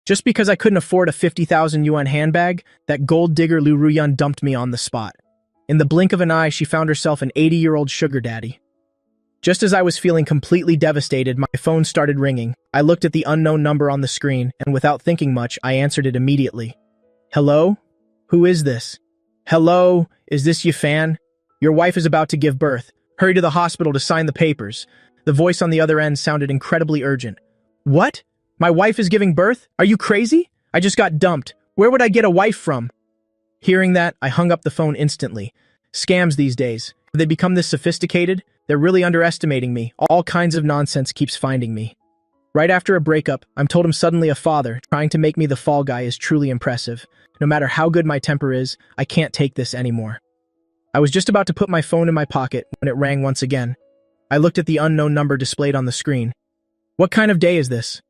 Just because I couldn't afford a 50,000 yuan handbag, that gold digger Lu Ruyan dumped me on the spot. In the blink of an eye, she found herself an 80-year-old sugar daddy. Just as I was feeling completely devastated, my phone started ringing. I looked at the unknown number on the screen, and without thinking much, I answered it immediately. Hello? Who is this? Hello? Is this Yifan? Your wife is about to give birth. Hurry to the hospital to sign the papers. The voice on the other end sounded incredibly urgent. What? My wife is giving birth? Are you crazy? I just got dumped. Where would I get a wife from? Hearing that, I hung up the phone instantly. Scams these days. Have they become this sophisticated? They're really underestimating me. All kinds of nonsense keeps finding me. Right after a breakup, I'm told I'm suddenly a father. Trying to make me the fall guy is truly impressive. No matter how good my temper is, I can't take this anymore. I was just about to put my phone in my pocket when it rang once again. I looked at the unknown number displayed on the screen. What kind of day is this?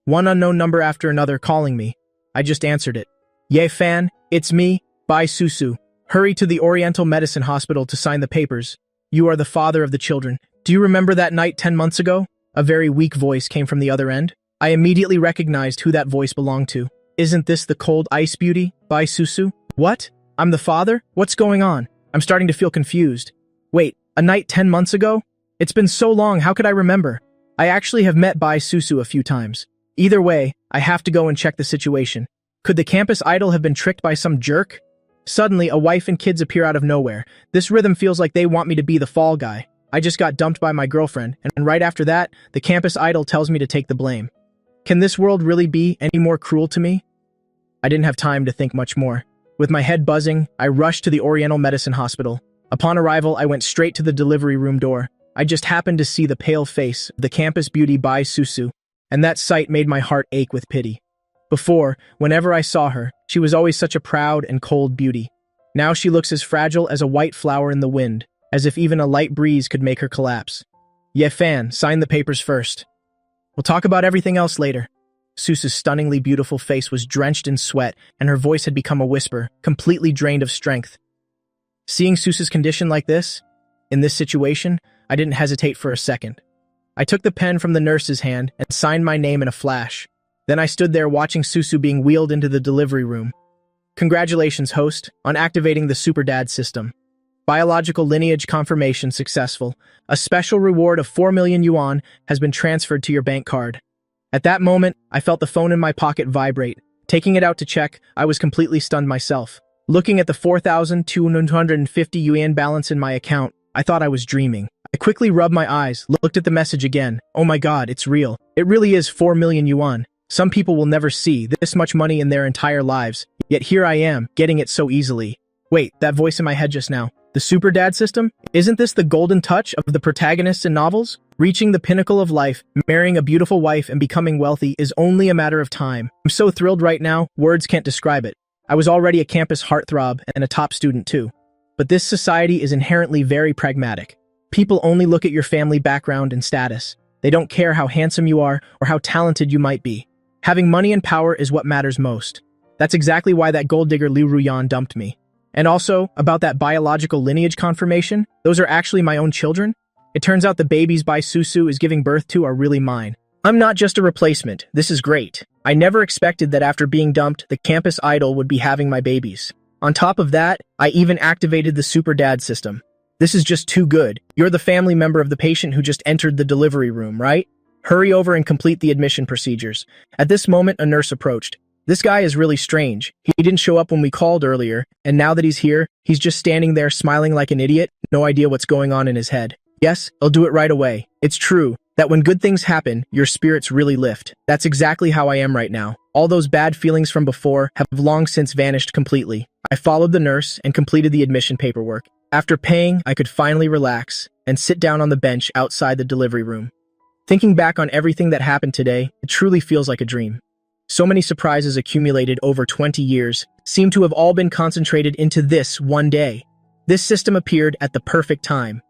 One unknown number after another calling me. I just answered it. Ye fan, it's me, Bai Susu. Hurry to the Oriental Medicine Hospital to sign the papers. You are the father of the children. Do you remember that night 10 months ago? A very weak voice came from the other end. I immediately recognized who that voice belonged to. Isn't this the cold ice beauty, Bai Susu? What? I'm the father? What's going on? I'm starting to feel confused. Wait, a night 10 months ago? It's been so long, how could I remember? I actually have met Bai Susu a few times. Either way, I have to go and check the situation. Could the campus idol have been tricked by some jerk? Suddenly, a wife and kids appear out of nowhere. This rhythm feels like they want me to be the fall guy. I just got dumped by my girlfriend, and right after that, the campus idol tells me to take the blame. Can this world really be any more cruel to me? I didn't have time to think much more. With my head buzzing, I rushed to the Oriental Medicine Hospital. Upon arrival, I went straight to the delivery room door. I just happened to see the pale face of the campus beauty Bai Susu, and that sight made my heart ache with pity. Before, whenever I saw her, she was always such a proud and cold beauty. Now she looks as fragile as a white flower in the wind, as if even a light breeze could make her collapse. Ye fan, sign the papers first. We'll talk about everything else later. Susu's stunningly beautiful face was drenched in sweat, and her voice had become a whisper, completely drained of strength. Seeing Susu's condition like this, in this situation, I didn't hesitate for a second. I took the pen from the nurse's hand and signed my name in a flash. Then I stood there watching Susu being wheeled into the delivery room. Congratulations, host, on activating the Super Dad system. Biological lineage confirmation successful. A special reward of 4 million yuan has been transferred to your bank card. At that moment, I felt the phone in my pocket vibrate. Taking it out to check, I was completely stunned myself. Looking at the 4,250 yuan balance in my account, I thought I was dreaming. I quickly rubbed my eyes, looked at the message again. Oh my god, it's real. It really is 4 million yuan. Some people will never see this much money in their entire lives, yet here I am, getting it so easily. Wait, that voice in my head just now. The Super Dad system? Isn't this the golden touch of the protagonists in novels? Reaching the pinnacle of life, marrying a beautiful wife, and becoming wealthy is only a matter of time. I'm so thrilled right now, words can't describe it. I was already a campus heartthrob and a top student too. But this society is inherently very pragmatic. People only look at your family background and status. They don't care how handsome you are or how talented you might be. Having money and power is what matters most. That's exactly why that gold digger Liu Ruyan dumped me. And also, about that biological lineage confirmation, those are actually my own children. It turns out the babies Bai Susu is giving birth to are really mine. I'm not just a replacement, this is great. I never expected that after being dumped, the campus idol would be having my babies. On top of that, I even activated the Super Dad system. This is just too good. You're the family member of the patient who just entered the delivery room, right? Hurry over and complete the admission procedures. At this moment, a nurse approached. This guy is really strange. He didn't show up when we called earlier, and now that he's here, he's just standing there smiling like an idiot, no idea what's going on in his head. Yes, I'll do it right away. It's true that when good things happen, your spirits really lift. That's exactly how I am right now. All those bad feelings from before have long since vanished completely. I followed the nurse and completed the admission paperwork. After paying, I could finally relax and sit down on the bench outside the delivery room. Thinking back on everything that happened today, it truly feels like a dream. So many surprises accumulated over 20 years seem to have all been concentrated into this one day. This system appeared at the perfect time.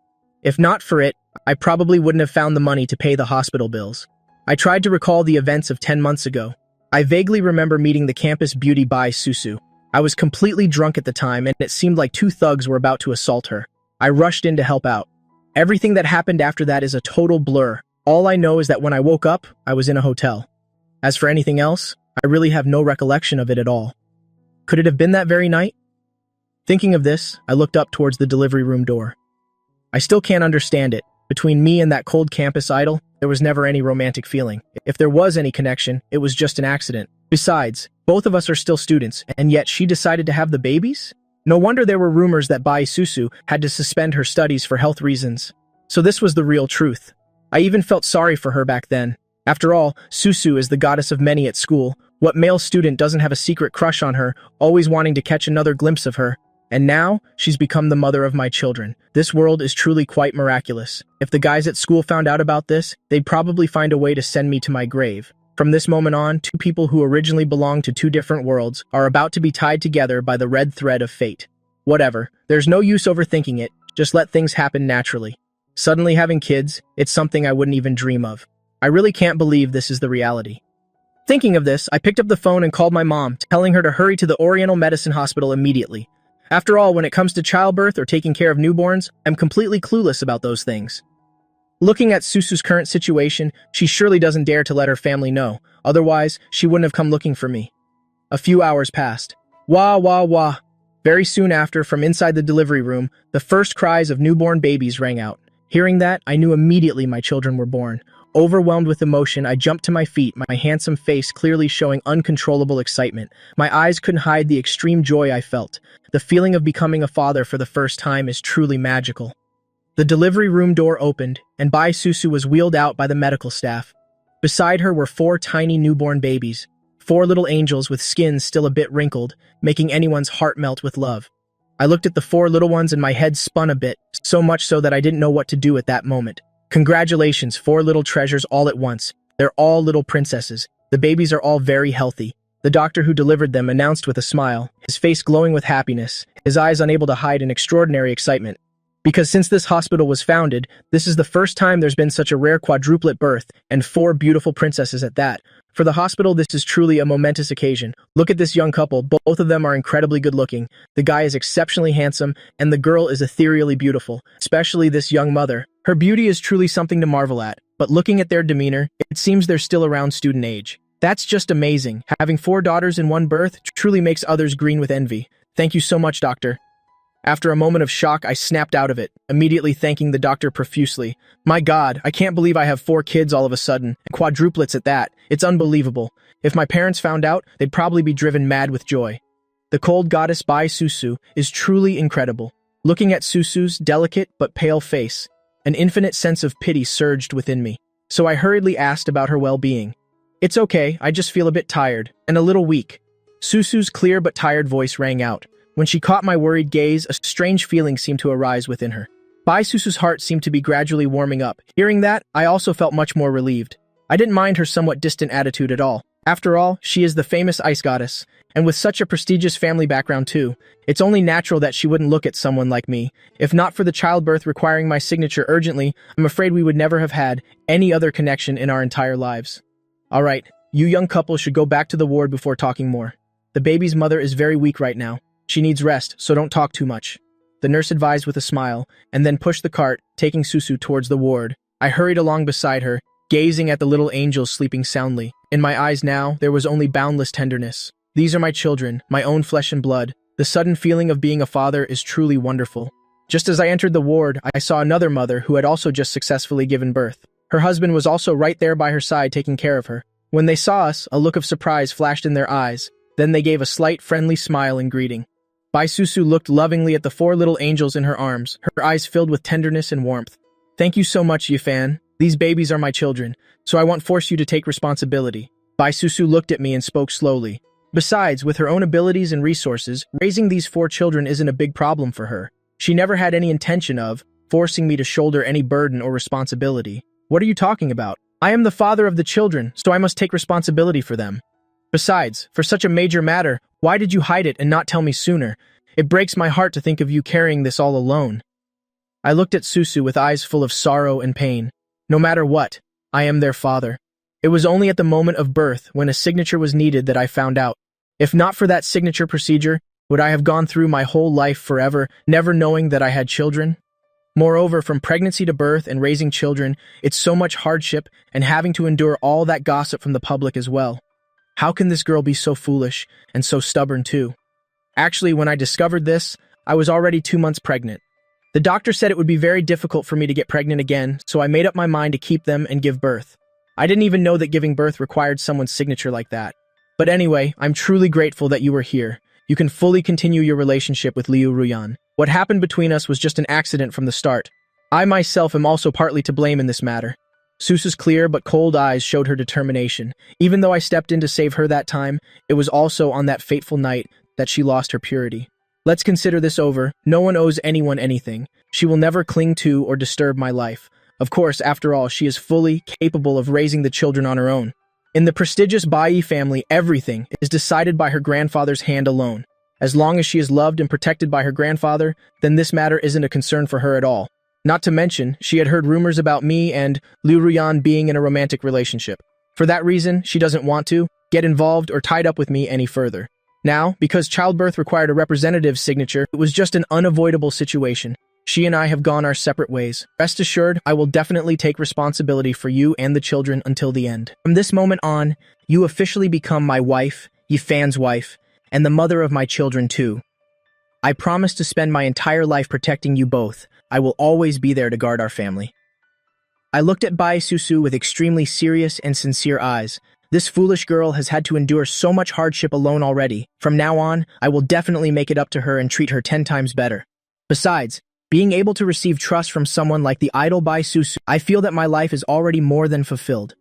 If not for it, I probably wouldn't have found the money to pay the hospital bills. I tried to recall the events of 10 months ago. I vaguely remember meeting the campus beauty Bai Susu. I was completely drunk at the time, and it seemed like two thugs were about to assault her. I rushed in to help out. Everything that happened after that is a total blur. All I know is that when I woke up, I was in a hotel. As for anything else, I really have no recollection of it at all. Could it have been that very night? Thinking of this, I looked up towards the delivery room door. I still can't understand it. Between me and that cold campus idol, there was never any romantic feeling. If there was any connection, it was just an accident. Besides, both of us are still students, and yet she decided to have the babies? No wonder there were rumors that Bai Susu had to suspend her studies for health reasons. So this was the real truth. I even felt sorry for her back then. After all, Susu is the goddess of many at school. What male student doesn't have a secret crush on her, always wanting to catch another glimpse of her? And now, she's become the mother of my children. This world is truly quite miraculous. If the guys at school found out about this, they'd probably find a way to send me to my grave. From this moment on, two people who originally belonged to two different worlds are about to be tied together by the red thread of fate. Whatever. There's no use overthinking it. Just let things happen naturally. Suddenly having kids, it's something I wouldn't even dream of. I really can't believe this is the reality. Thinking of this, I picked up the phone and called my mom, telling her to hurry to the Oriental Medicine Hospital immediately. After all, when it comes to childbirth or taking care of newborns, I'm completely clueless about those things. Looking at Susu's current situation, she surely doesn't dare to let her family know. Otherwise, she wouldn't have come looking for me. A few hours passed. Wah, wah, wah. Very soon after, from inside the delivery room, the first cries of newborn babies rang out. Hearing that, I knew immediately my children were born. Overwhelmed with emotion, I jumped to my feet, my handsome face clearly showing uncontrollable excitement. My eyes couldn't hide the extreme joy I felt. The feeling of becoming a father for the first time is truly magical. The delivery room door opened, and Bai Susu was wheeled out by the medical staff. Beside her were 4 tiny newborn babies, 4 little angels with skins still a bit wrinkled, making anyone's heart melt with love. I looked at the 4 little ones and my head spun a bit, so much so that I didn't know what to do at that moment. Congratulations, 4 little treasures all at once. They're all little princesses. The babies are all very healthy. The doctor who delivered them announced with a smile, his face glowing with happiness, his eyes unable to hide an extraordinary excitement. Because since this hospital was founded, this is the first time there's been such a rare quadruplet birth, and 4 beautiful princesses at that. For the hospital, this is truly a momentous occasion. Look at this young couple, both of them are incredibly good looking. The guy is exceptionally handsome, and the girl is ethereally beautiful, especially this young mother. Her beauty is truly something to marvel at, but looking at their demeanor, it seems they're still around student age. That's just amazing. Having 4 daughters in one birth truly makes others green with envy. Thank you so much, doctor. After a moment of shock, I snapped out of it, immediately thanking the doctor profusely. My God, I can't believe I have 4 kids all of a sudden, and quadruplets at that. It's unbelievable. If my parents found out, they'd probably be driven mad with joy. The cold goddess Bai Susu is truly incredible. Looking at Susu's delicate but pale face, an infinite sense of pity surged within me. So I hurriedly asked about her well-being. It's okay, I just feel a bit tired, and a little weak. Susu's clear but tired voice rang out. When she caught my worried gaze, a strange feeling seemed to arise within her. Bai Susu's heart seemed to be gradually warming up. Hearing that, I also felt much more relieved. I didn't mind her somewhat distant attitude at all. After all, she is the famous ice goddess, and with such a prestigious family background too, it's only natural that she wouldn't look at someone like me. If not for the childbirth requiring my signature urgently, I'm afraid we would never have had any other connection in our entire lives. Alright, you young couple should go back to the ward before talking more. The baby's mother is very weak right now. She needs rest, so don't talk too much. The nurse advised with a smile, and then pushed the cart, taking Susu towards the ward. I hurried along beside her, gazing at the little angels sleeping soundly. In my eyes now, there was only boundless tenderness. These are my children, my own flesh and blood. The sudden feeling of being a father is truly wonderful. Just as I entered the ward, I saw another mother who had also just successfully given birth. Her husband was also right there by her side taking care of her. When they saw us, a look of surprise flashed in their eyes. Then they gave a slight, friendly smile in greeting. Bai Susu looked lovingly at the 4 little angels in her arms, her eyes filled with tenderness and warmth. Thank you so much, Yifan. These babies are my children, so I won't force you to take responsibility. Bai Susu looked at me and spoke slowly. Besides, with her own abilities and resources, raising these 4 children isn't a big problem for her. She never had any intention of forcing me to shoulder any burden or responsibility. What are you talking about? I am the father of the children, so I must take responsibility for them. Besides, for such a major matter, why did you hide it and not tell me sooner? It breaks my heart to think of you carrying this all alone. I looked at Susu with eyes full of sorrow and pain. No matter what, I am their father. It was only at the moment of birth, when a signature was needed, that I found out. If not for that signature procedure, would I have gone through my whole life forever, never knowing that I had children? Moreover, from pregnancy to birth and raising children, it's so much hardship and having to endure all that gossip from the public as well. How can this girl be so foolish and so stubborn too? Actually, when I discovered this, I was already 2 months pregnant. The doctor said it would be very difficult for me to get pregnant again, so I made up my mind to keep them and give birth. I didn't even know that giving birth required someone's signature like that. But anyway, I'm truly grateful that you were here. You can fully continue your relationship with Liu Ruyan. What happened between us was just an accident from the start. I myself am also partly to blame in this matter. Susu's clear but cold eyes showed her determination. Even though I stepped in to save her that time, it was also on that fateful night that she lost her purity. Let's consider this over. No one owes anyone anything. She will never cling to or disturb my life. Of course, after all, she is fully capable of raising the children on her own. In the prestigious Bai family, everything is decided by her grandfather's hand alone. As long as she is loved and protected by her grandfather, then this matter isn't a concern for her at all. Not to mention, she had heard rumors about me and Liu Ruyan being in a romantic relationship. For that reason, she doesn't want to get involved or tied up with me any further. Now, because childbirth required a representative's signature, it was just an unavoidable situation. She and I have gone our separate ways. Rest assured, I will definitely take responsibility for you and the children until the end. From this moment on, you officially become my wife, Yifan's wife, and the mother of my children too. I promise to spend my entire life protecting you both. I will always be there to guard our family. I looked at Bai Susu with extremely serious and sincere eyes. This foolish girl has had to endure so much hardship alone already. From now on, I will definitely make it up to her and treat her 10 times better. Besides, being able to receive trust from someone like the idol Bai Susu, I feel that my life is already more than fulfilled.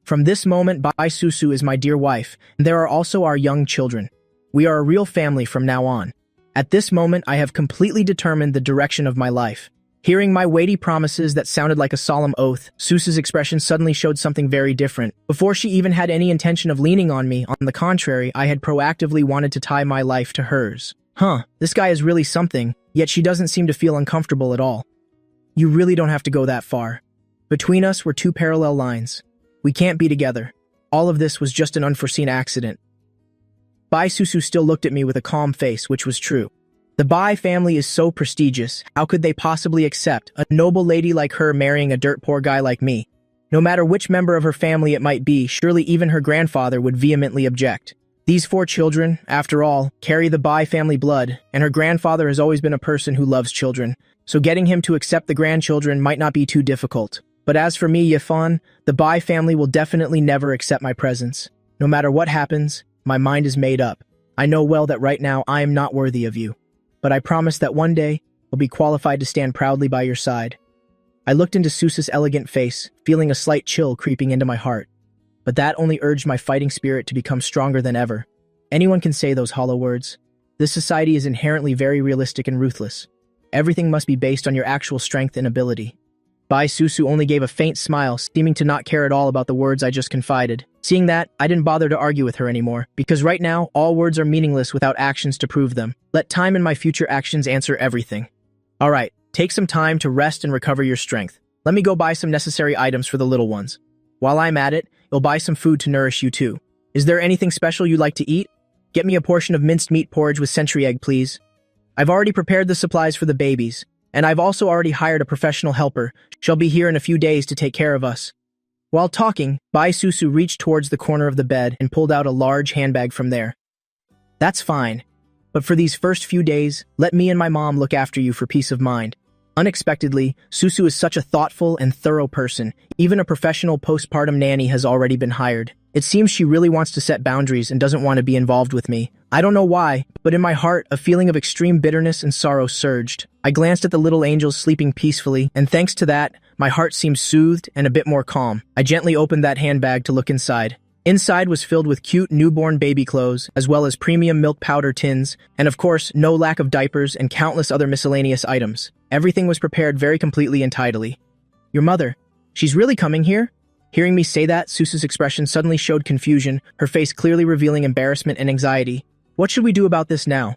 From this moment, Bai Susu is my dear wife, and there are also our young children. We are a real family from now on. At this moment, I have completely determined the direction of my life. Hearing my weighty promises that sounded like a solemn oath, Susu's expression suddenly showed something very different. Before she even had any intention of leaning on me, on the contrary, I had proactively wanted to tie my life to hers. This guy is really something, yet she doesn't seem to feel uncomfortable at all. You really don't have to go that far. Between us were 2 parallel lines. We can't be together. All of this was just an unforeseen accident. Bai Susu still looked at me with a calm face, which was true. The Bai family is so prestigious, how could they possibly accept a noble lady like her marrying a dirt poor guy like me? No matter which member of her family it might be, surely even her grandfather would vehemently object. These 4 children, after all, carry the Bai family blood, and her grandfather has always been a person who loves children, so getting him to accept the grandchildren might not be too difficult. But as for me, Yifan, the Bai family will definitely never accept my presence. No matter what happens, my mind is made up. I know well that right now I am not worthy of you. But I promise that one day, I'll be qualified to stand proudly by your side. I looked into Susa's elegant face, feeling a slight chill creeping into my heart. But that only urged my fighting spirit to become stronger than ever. Anyone can say those hollow words. This society is inherently very realistic and ruthless. Everything must be based on your actual strength and ability. Bai Susu only gave a faint smile, seeming to not care at all about the words I just confided. Seeing that, I didn't bother to argue with her anymore, because right now, all words are meaningless without actions to prove them. Let time and my future actions answer everything. Alright, take some time to rest and recover your strength. Let me go buy some necessary items for the little ones. While I'm at it, you'll buy some food to nourish you too. Is there anything special you'd like to eat? Get me a portion of minced meat porridge with century egg, please. I've already prepared the supplies for the babies, and I've also already hired a professional helper. She'll be here in a few days to take care of us. While talking, Bai Susu reached towards the corner of the bed and pulled out a large handbag from there. That's fine, but for these first few days, let me and my mom look after you for peace of mind. Unexpectedly, Susu is such a thoughtful and thorough person. Even a professional postpartum nanny has already been hired. It seems she really wants to set boundaries and doesn't want to be involved with me. I don't know why, but in my heart, a feeling of extreme bitterness and sorrow surged. I glanced at the little angels sleeping peacefully, and thanks to that, my heart seemed soothed and a bit more calm. I gently opened that handbag to look inside. Inside was filled with cute newborn baby clothes, as well as premium milk powder tins, and of course, no lack of diapers and countless other miscellaneous items. Everything was prepared very completely and tidily. Your mother, she's really coming here? Hearing me say that, Susa's expression suddenly showed confusion, her face clearly revealing embarrassment and anxiety. What should we do about this now?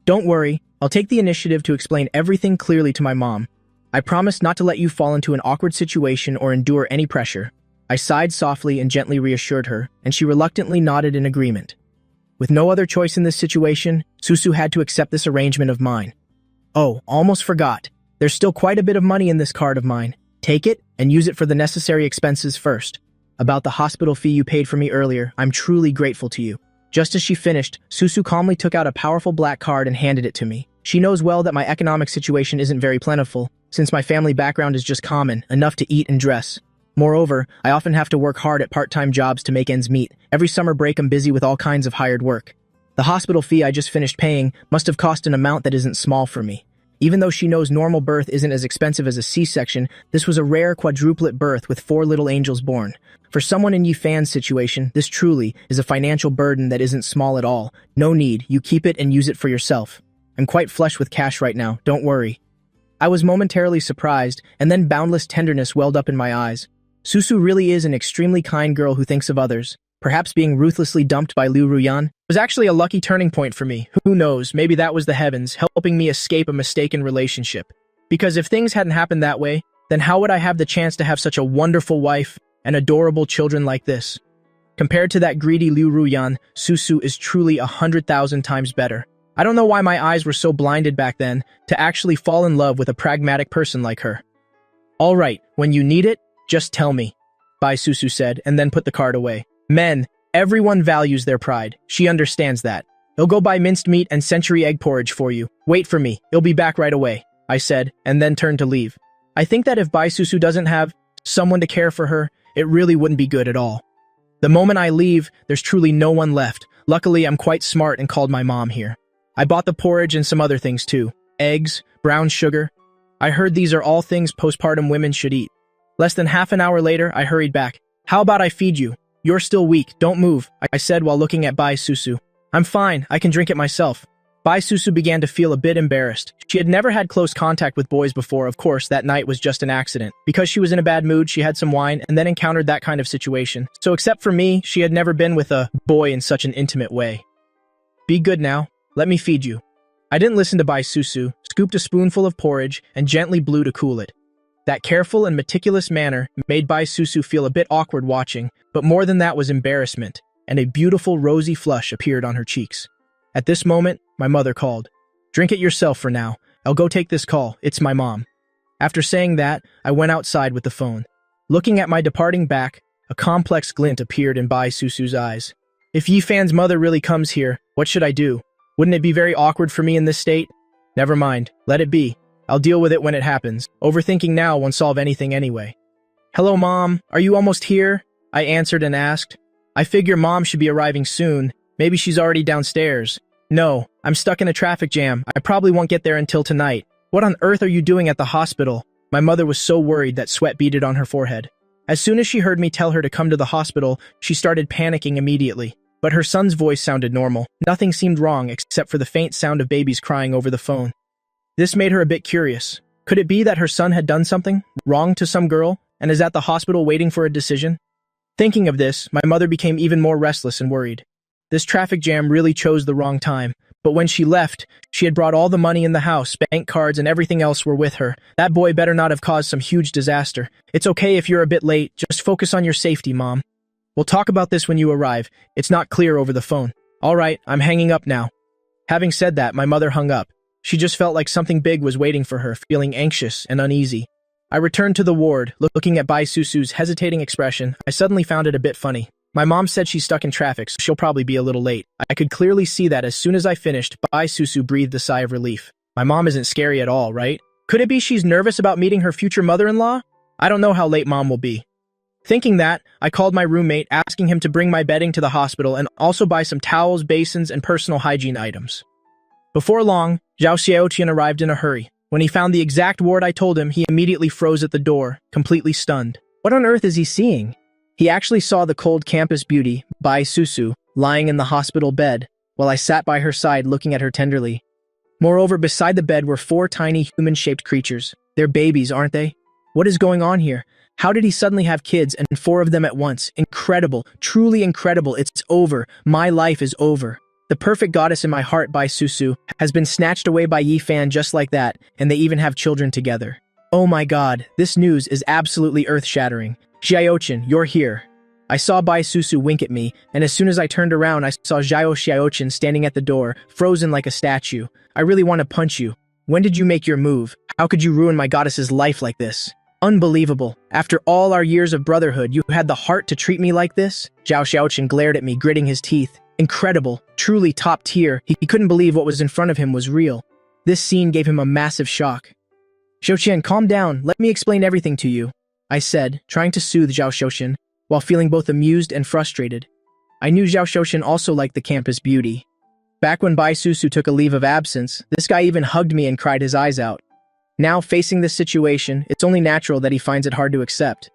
Don't worry, I'll take the initiative to explain everything clearly to my mom. I promise not to let you fall into an awkward situation or endure any pressure. I sighed softly and gently reassured her, and she reluctantly nodded in agreement. With no other choice in this situation, Susu had to accept this arrangement of mine. Oh, almost forgot. There's still quite a bit of money in this card of mine. Take it and use it for the necessary expenses first. About the hospital fee you paid for me earlier, I'm truly grateful to you. Just as she finished, Susu calmly took out a powerful black card and handed it to me. She knows well that my economic situation isn't very plentiful, since my family background is just common, enough to eat and dress. Moreover, I often have to work hard at part-time jobs to make ends meet. Every summer break I'm busy with all kinds of hired work. The hospital fee I just finished paying must have cost an amount that isn't small for me. Even though she knows normal birth isn't as expensive as a C-section, this was a rare quadruplet birth with 4 little angels born. For someone in Yifan's situation, this truly is a financial burden that isn't small at all. No need, you keep it and use it for yourself. I'm quite flush with cash right now, don't worry. I was momentarily surprised, and then boundless tenderness welled up in my eyes. Susu really is an extremely kind girl who thinks of others. Perhaps being ruthlessly dumped by Liu Ruyan was actually a lucky turning point for me. Who knows, maybe that was the heavens helping me escape a mistaken relationship. Because if things hadn't happened that way, then how would I have the chance to have such a wonderful wife and adorable children like this? Compared to that greedy Liu Ruyan, Susu is truly 100,000 times better. I don't know why my eyes were so blinded back then to actually fall in love with a pragmatic person like her. All right, when you need it, just tell me, Bai Susu said, and then put the card away. Men, everyone values their pride. She understands that. He'll go buy minced meat and century egg porridge for you. Wait for me. He'll be back right away, I said, and then turned to leave. I think that if Bai Susu doesn't have someone to care for her, it really wouldn't be good at all. The moment I leave, there's truly no one left. Luckily, I'm quite smart and called my mom here. I bought the porridge and some other things too. Eggs, brown sugar. I heard these are all things postpartum women should eat. Less than half an hour later, I hurried back. How about I feed you? You're still weak, don't move, I said while looking at Bai Susu. I'm fine, I can drink it myself. Bai Susu began to feel a bit embarrassed. She had never had close contact with boys before. Of course, that night was just an accident. Because she was in a bad mood, she had some wine and then encountered that kind of situation. So except for me, she had never been with a boy in such an intimate way. Be good now. Let me feed you. I didn't listen to Bai Susu, scooped a spoonful of porridge, and gently blew to cool it. That careful and meticulous manner made Bai Susu feel a bit awkward watching, but more than that was embarrassment, and a beautiful rosy flush appeared on her cheeks. At this moment, my mother called. Drink it yourself for now. I'll go take this call. It's my mom. After saying that, I went outside with the phone. Looking at my departing back, a complex glint appeared in Bai Susu's eyes. If Yifan's mother really comes here, what should I do? Wouldn't it be very awkward for me in this state? Never mind. Let it be. I'll deal with it when it happens. Overthinking now won't solve anything anyway. Hello, Mom. Are you almost here? I answered and asked. I figure Mom should be arriving soon. Maybe she's already downstairs. No, I'm stuck in a traffic jam. I probably won't get there until tonight. What on earth are you doing at the hospital? My mother was so worried that sweat beaded on her forehead. As soon as she heard me tell her to come to the hospital, she started panicking immediately. But her son's voice sounded normal. Nothing seemed wrong except for the faint sound of babies crying over the phone. This made her a bit curious. Could it be that her son had done something wrong to some girl and is at the hospital waiting for a decision? Thinking of this, my mother became even more restless and worried. This traffic jam really chose the wrong time. But when she left, she had brought all the money in the house, bank cards, and everything else were with her. That boy better not have caused some huge disaster. It's okay if you're a bit late. Just focus on your safety, Mom. We'll talk about this when you arrive. It's not clear over the phone. All right, I'm hanging up now. Having said that, my mother hung up. She just felt like something big was waiting for her, feeling anxious and uneasy. I returned to the ward, looking at Bai Susu's hesitating expression. I suddenly found it a bit funny. My mom said she's stuck in traffic, so she'll probably be a little late. I could clearly see that as soon as I finished, Bai Susu breathed a sigh of relief. My mom isn't scary at all, right? Could it be she's nervous about meeting her future mother-in-law? I don't know how late Mom will be. Thinking that, I called my roommate, asking him to bring my bedding to the hospital and also buy some towels, basins, and personal hygiene items. Before long, Zhao Xiaoqian arrived in a hurry. When he found the exact ward I told him, he immediately froze at the door, completely stunned. What on earth is he seeing? He actually saw the cold campus beauty, Bai Susu, lying in the hospital bed, while I sat by her side looking at her tenderly. Moreover, beside the bed were 4 tiny human-shaped creatures. They're babies, aren't they? What is going on here? How did he suddenly have kids and 4 of them at once? Incredible, truly incredible. It's over. My life is over. The perfect goddess in my heart, Bai Susu, has been snatched away by Yifan just like that, and they even have children together. Oh my god, this news is absolutely earth-shattering. Xiaoqian, you're here. I saw Bai Susu wink at me, and as soon as I turned around, I saw Zhao Xiaoqian standing at the door, frozen like a statue. I really want to punch you. When did you make your move? How could you ruin my goddess's life like this? Unbelievable. After all our years of brotherhood, you had the heart to treat me like this? Zhao Xiaoqin glared at me, gritting his teeth. Incredible. Truly top tier. He couldn't believe what was in front of him was real. This scene gave him a massive shock. Xiaoqian, calm down. Let me explain everything to you, I said, trying to soothe Zhao Xiaoqin, while feeling both amused and frustrated. I knew Zhao Xiaoqin also liked the campus beauty. Back when Bai Susu took a leave of absence, this guy even hugged me and cried his eyes out. Now, facing this situation, it's only natural that he finds it hard to accept.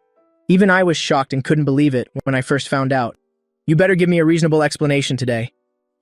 Even I was shocked and couldn't believe it when I first found out. You better give me a reasonable explanation today.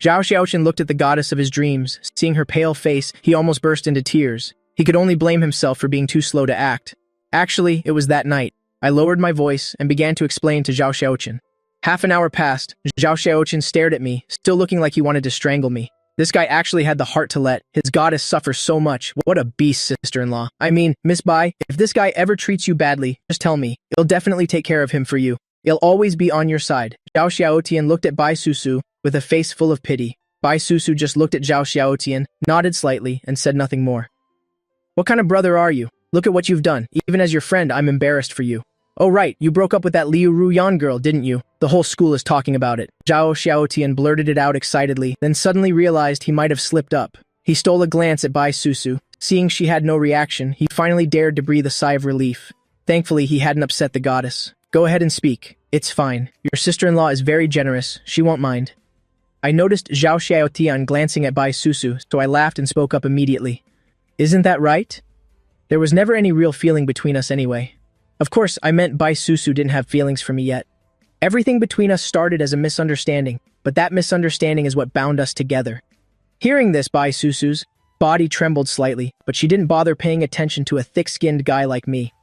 Zhao Xiaoqin looked at the goddess of his dreams. Seeing her pale face, he almost burst into tears. He could only blame himself for being too slow to act. Actually, it was that night. I lowered my voice and began to explain to Zhao Xiaoqin. Half an hour passed. Zhao Xiaoqin stared at me, still looking like he wanted to strangle me. This guy actually had the heart to let his goddess suffer so much. What a beast, sister-in-law. I mean, Miss Bai, if this guy ever treats you badly, just tell me. I'll definitely take care of him for you. I'll always be on your side. Zhao Xiaotian looked at Bai Susu with a face full of pity. Bai Susu just looked at Zhao Xiaotian, nodded slightly, and said nothing more. What kind of brother are you? Look at what you've done. Even as your friend, I'm embarrassed for you. Oh right, you broke up with that Liu Ruyan girl, didn't you? The whole school is talking about it. Zhao Xiaotian blurted it out excitedly, then suddenly realized he might have slipped up. He stole a glance at Bai Susu. Seeing she had no reaction, he finally dared to breathe a sigh of relief. Thankfully, he hadn't upset the goddess. Go ahead and speak. It's fine. Your sister-in-law is very generous. She won't mind. I noticed Zhao Xiaotian glancing at Bai Susu, so I laughed and spoke up immediately. Isn't that right? There was never any real feeling between us anyway. Of course, I meant Bai Susu didn't have feelings for me yet. Everything between us started as a misunderstanding, but that misunderstanding is what bound us together. Hearing this, Bai Susu's body trembled slightly, but she didn't bother paying attention to a thick-skinned guy like me.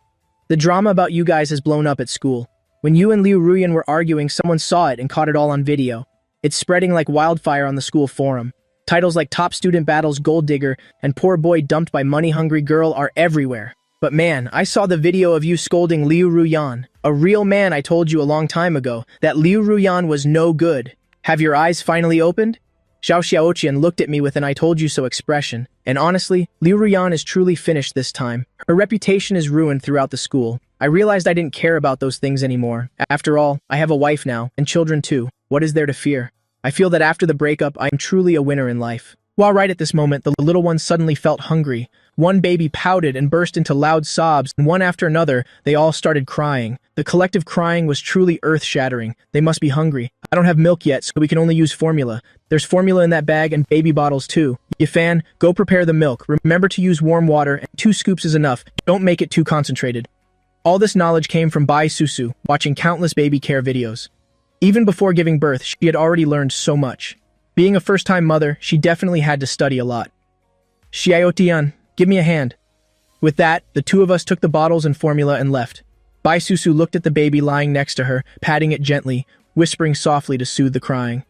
The drama about you guys has blown up at school. When you and Liu Ruyan were arguing, someone saw it and caught it all on video. It's spreading like wildfire on the school forum. Titles like Top Student Battles Gold Digger and Poor Boy Dumped by Money-Hungry Girl are everywhere. But man, I saw the video of you scolding Liu Ruyan. A real man. I told you a long time ago that Liu Ruyan was no good. Have your eyes finally opened? Zhao Xiaoqian looked at me with an I told you so expression. And honestly, Liu Ruyan is truly finished this time. Her reputation is ruined throughout the school. I realized I didn't care about those things anymore. After all, I have a wife now, and children too. What is there to fear? I feel that after the breakup, I am truly a winner in life. While right at this moment, the little one suddenly felt hungry. One baby pouted and burst into loud sobs, and one after another, they all started crying. The collective crying was truly earth-shattering. They must be hungry. I don't have milk yet, so we can only use formula. There's formula in that bag and baby bottles too. Yifan, go prepare the milk. Remember to use warm water, and 2 scoops is enough. Don't make it too concentrated. All this knowledge came from Bai Susu, watching countless baby care videos. Even before giving birth, she had already learned so much. Being a first-time mother, she definitely had to study a lot. Xiaotian, give me a hand. With that, the two of us took the bottles and formula and left. Bai Susu looked at the baby lying next to her, patting it gently, whispering softly to soothe the crying.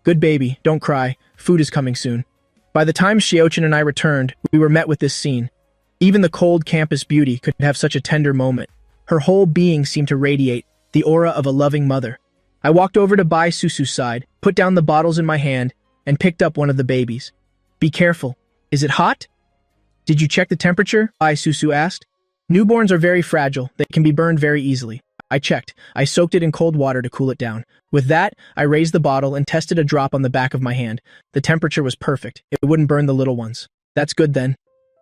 Good baby, don't cry. Food is coming soon. By the time Xiaoqin and I returned, we were met with this scene. Even the cold campus beauty could have such a tender moment. Her whole being seemed to radiate the aura of a loving mother. I walked over to Bai Susu's side, put down the bottles in my hand, and picked up one of the babies. Be careful. Is it hot? Did you check the temperature? Bai Susu asked. Newborns are very fragile. They can be burned very easily. I checked. I soaked it in cold water to cool it down. With that, I raised the bottle and tested a drop on the back of my hand. The temperature was perfect. It wouldn't burn the little ones. That's good then.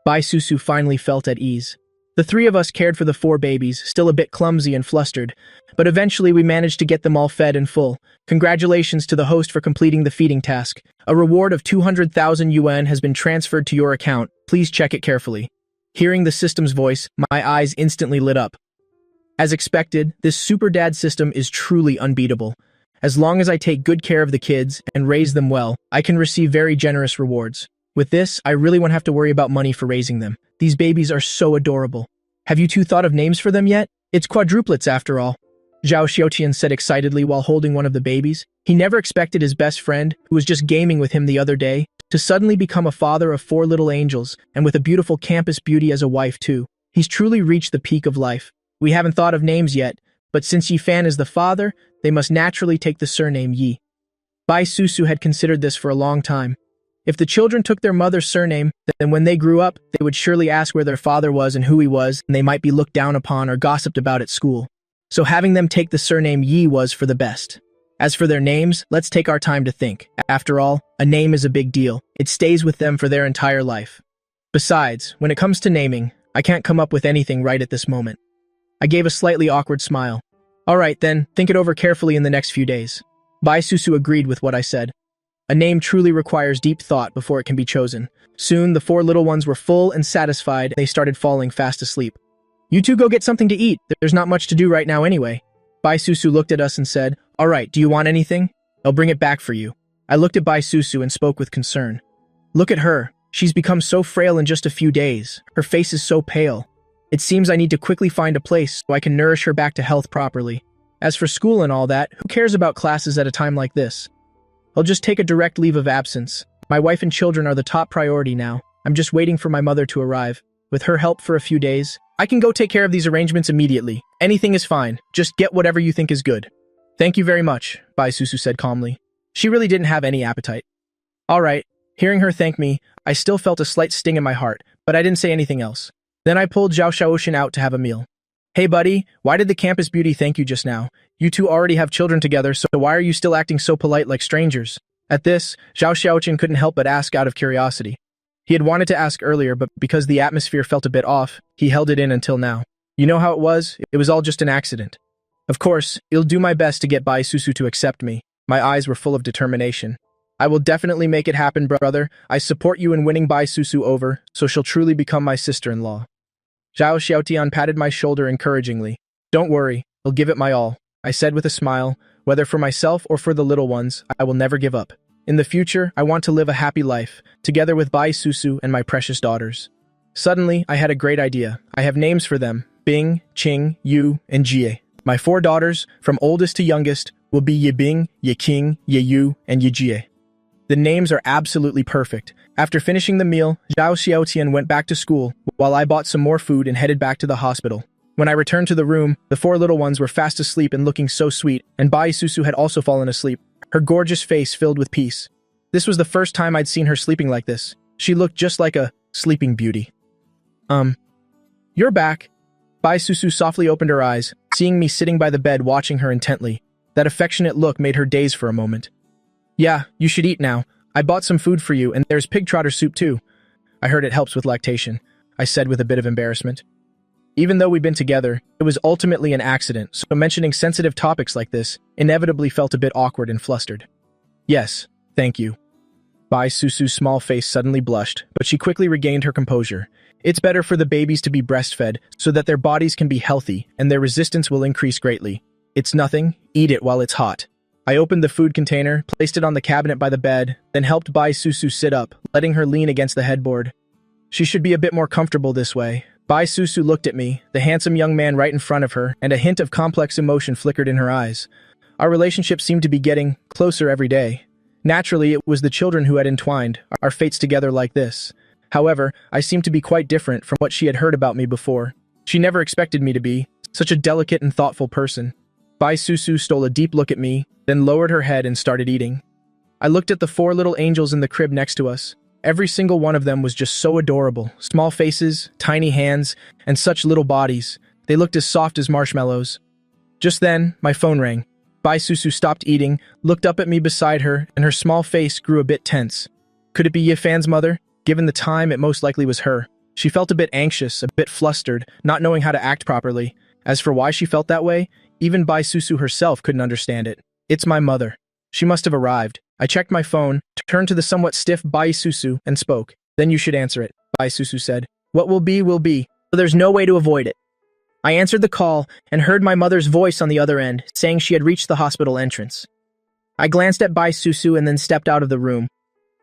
Bai Susu finally felt at ease. The 3 of us cared for the 4 babies, still a bit clumsy and flustered, but eventually we managed to get them all fed and full. Congratulations to the host for completing the feeding task. A reward of 200,000 yuan has been transferred to your account. Please check it carefully. Hearing the system's voice, my eyes instantly lit up. As expected, this super dad system is truly unbeatable. As long as I take good care of the kids and raise them well, I can receive very generous rewards. With this, I really won't have to worry about money for raising them. These babies are so adorable. Have you 2 thought of names for them yet? It's quadruplets after all. Zhao Xiaotian said excitedly while holding one of the babies. He never expected his best friend, who was just gaming with him the other day, to suddenly become a father of 4 little angels, and with a beautiful campus beauty as a wife too. He's truly reached the peak of life. We haven't thought of names yet, but since Yifan is the father, they must naturally take the surname Yi. Bai Susu had considered this for a long time. If the children took their mother's surname, then when they grew up, they would surely ask where their father was and who he was, and they might be looked down upon or gossiped about at school. So having them take the surname Yi was for the best. As for their names, let's take our time to think. After all, a name is a big deal. It stays with them for their entire life. Besides, when it comes to naming, I can't come up with anything right at this moment. I gave a slightly awkward smile. All right then, think it over carefully in the next few days. Bai Susu agreed with what I said. A name truly requires deep thought before it can be chosen. Soon, the 4 little ones were full and satisfied, and they started falling fast asleep. You two go get something to eat. There's not much to do right now anyway. Bai Susu looked at us and said, All right, do you want anything? I'll bring it back for you. I looked at Bai Susu and spoke with concern. Look at her. She's become so frail in just a few days. Her face is so pale. It seems I need to quickly find a place so I can nourish her back to health properly. As for school and all that, who cares about classes at a time like this? I'll just take a direct leave of absence. My wife and children are the top priority now. I'm just waiting for my mother to arrive. With her help for a few days, I can go take care of these arrangements immediately. Anything is fine. Just get whatever you think is good. Thank you very much, Bai Susu said calmly. She really didn't have any appetite. All right. Hearing her thank me, I still felt a slight sting in my heart, but I didn't say anything else. Then I pulled Zhao Xiaoxin out to have a meal. Hey buddy, why did the campus beauty thank you just now? You two already have children together, so why are you still acting so polite like strangers? At this, Zhao Xiaoqin couldn't help but ask out of curiosity. He had wanted to ask earlier, but because the atmosphere felt a bit off, he held it in until now. You know how it was? It was all just an accident. Of course, I'll do my best to get Bai Susu to accept me. My eyes were full of determination. I will definitely make it happen, brother. I support you in winning Bai Susu over, so she'll truly become my sister-in-law. Zhao Xiaotian patted my shoulder encouragingly. Don't worry, I'll give it my all. I said with a smile, whether for myself or for the little ones, I will never give up. In the future, I want to live a happy life, together with Bai Susu and my precious daughters. Suddenly, I had a great idea. I have names for them, Bing, Qing, Yu, and Jie. My 4 daughters, from oldest to youngest, will be Ye Bing, Ye Qing, Ye Yu, and Ye Jie. The names are absolutely perfect. After finishing the meal, Zhao Xiaotian went back to school, while I bought some more food and headed back to the hospital. When I returned to the room, the 4 little ones were fast asleep and looking so sweet, and Bai Susu had also fallen asleep, her gorgeous face filled with peace. This was the first time I'd seen her sleeping like this. She looked just like a sleeping beauty. You're back. Bai Susu softly opened her eyes, seeing me sitting by the bed watching her intently. That affectionate look made her daze for a moment. Yeah, you should eat now. I bought some food for you, and there's pig trotter soup too. I heard it helps with lactation, I said with a bit of embarrassment. Even though we'd been together, it was ultimately an accident, so mentioning sensitive topics like this inevitably felt a bit awkward and flustered. Yes, thank you. Bai Susu's small face suddenly blushed, but she quickly regained her composure. It's better for the babies to be breastfed so that their bodies can be healthy and their resistance will increase greatly. It's nothing, eat it while it's hot. I opened the food container, placed it on the cabinet by the bed, then helped Bai Susu sit up, letting her lean against the headboard. She should be a bit more comfortable this way. Bai Susu looked at me, the handsome young man right in front of her, and a hint of complex emotion flickered in her eyes. Our relationship seemed to be getting closer every day. Naturally, it was the children who had entwined our fates together like this. However, I seemed to be quite different from what she had heard about me before. She never expected me to be such a delicate and thoughtful person. Bai Susu stole a deep look at me, then lowered her head and started eating. I looked at the 4 little angels in the crib next to us. Every single one of them was just so adorable. Small faces, tiny hands, and such little bodies. They looked as soft as marshmallows. Just then, my phone rang. Bai Susu stopped eating, looked up at me beside her, and her small face grew a bit tense. Could it be Yifan's mother? Given the time, it most likely was her. She felt a bit anxious, a bit flustered, not knowing how to act properly. As for why she felt that way, even Bai Susu herself couldn't understand it. It's my mother. She must have arrived. I checked my phone, turned to the somewhat stiff Bai Susu, and spoke. Then you should answer it, Bai Susu said. What will be, will be. So there's no way to avoid it. I answered the call and heard my mother's voice on the other end, saying she had reached the hospital entrance. I glanced at Bai Susu and then stepped out of the room.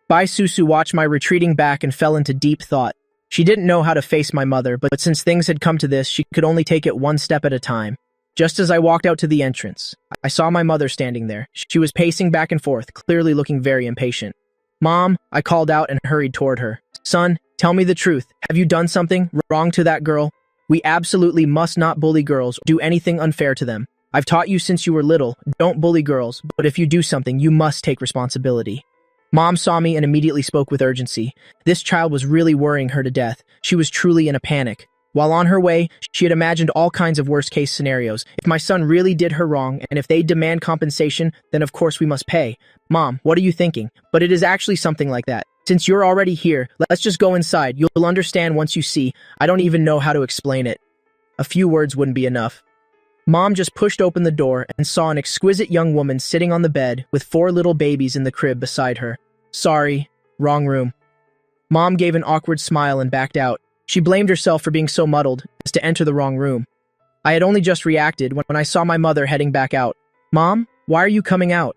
Bai Susu watched my retreating back and fell into deep thought. She didn't know how to face my mother, but since things had come to this, she could only take it one step at a time. Just as I walked out to the entrance, I saw my mother standing there. She was pacing back and forth, clearly looking very impatient. Mom, I called out and hurried toward her. Son, tell me the truth. Have you done something wrong to that girl? We absolutely must not bully girls or do anything unfair to them. I've taught you since you were little, don't bully girls, but if you do something, you must take responsibility. Mom saw me and immediately spoke with urgency. This child was really worrying her to death. She was truly in a panic. While on her way, she had imagined all kinds of worst-case scenarios. If my son really did her wrong, and if they demand compensation, then of course we must pay. Mom, what are you thinking? But it is actually something like that. Since you're already here, let's just go inside. You'll understand once you see. I don't even know how to explain it. A few words wouldn't be enough. Mom just pushed open the door and saw an exquisite young woman sitting on the bed with 4 little babies in the crib beside her. Sorry, wrong room. Mom gave an awkward smile and backed out. She blamed herself for being so muddled as to enter the wrong room. I had only just reacted when I saw my mother heading back out. Mom, why are you coming out?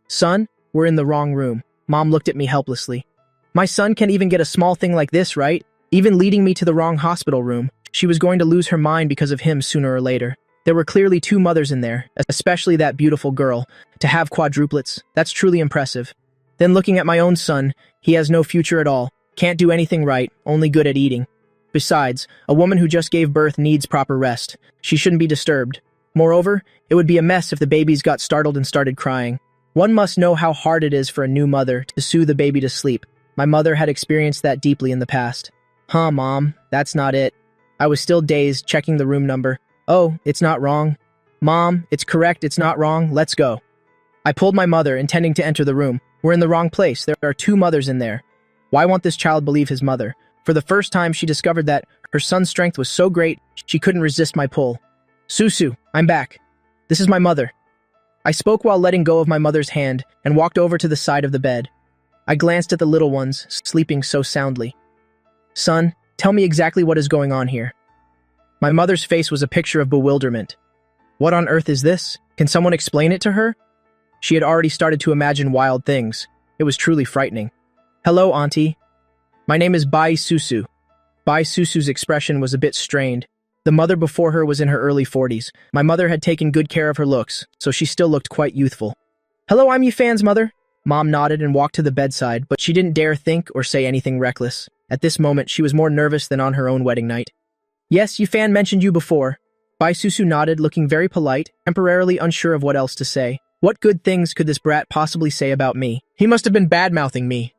Son, we're in the wrong room. Mom looked at me helplessly. My son can't even get a small thing like this, right? Even leading me to the wrong hospital room. She was going to lose her mind because of him sooner or later. There were clearly 2 mothers in there, especially that beautiful girl. To have quadruplets, that's truly impressive. Then looking at my own son, he has no future at all. Can't do anything right, only good at eating. Besides, a woman who just gave birth needs proper rest. She shouldn't be disturbed. Moreover, it would be a mess if the babies got startled and started crying. One must know how hard it is for a new mother to soothe the baby to sleep. My mother had experienced that deeply in the past. Huh, Mom, that's not it. I was still dazed, checking the room number. Oh, it's not wrong. Mom, it's correct, it's not wrong, let's go. I pulled my mother, intending to enter the room. We're in the wrong place, there are 2 mothers in there. Why won't this child believe his mother? For the first time, she discovered that her son's strength was so great, she couldn't resist my pull. Susu, I'm back. This is my mother. I spoke while letting go of my mother's hand and walked over to the side of the bed. I glanced at the little ones, sleeping so soundly. Son, tell me exactly what is going on here. My mother's face was a picture of bewilderment. What on earth is this? Can someone explain it to her? She had already started to imagine wild things. It was truly frightening. Hello, Auntie. My name is Bai Susu. Bai Susu's expression was a bit strained. The mother before her was in her early 40s. My mother had taken good care of her looks, so she still looked quite youthful. Hello, I'm Yufan's mother. Mom nodded and walked to the bedside, but she didn't dare think or say anything reckless. At this moment, she was more nervous than on her own wedding night. Yes, Yufan mentioned you before. Bai Susu nodded, looking very polite, temporarily unsure of what else to say. What good things could this brat possibly say about me? He must have been bad-mouthing me.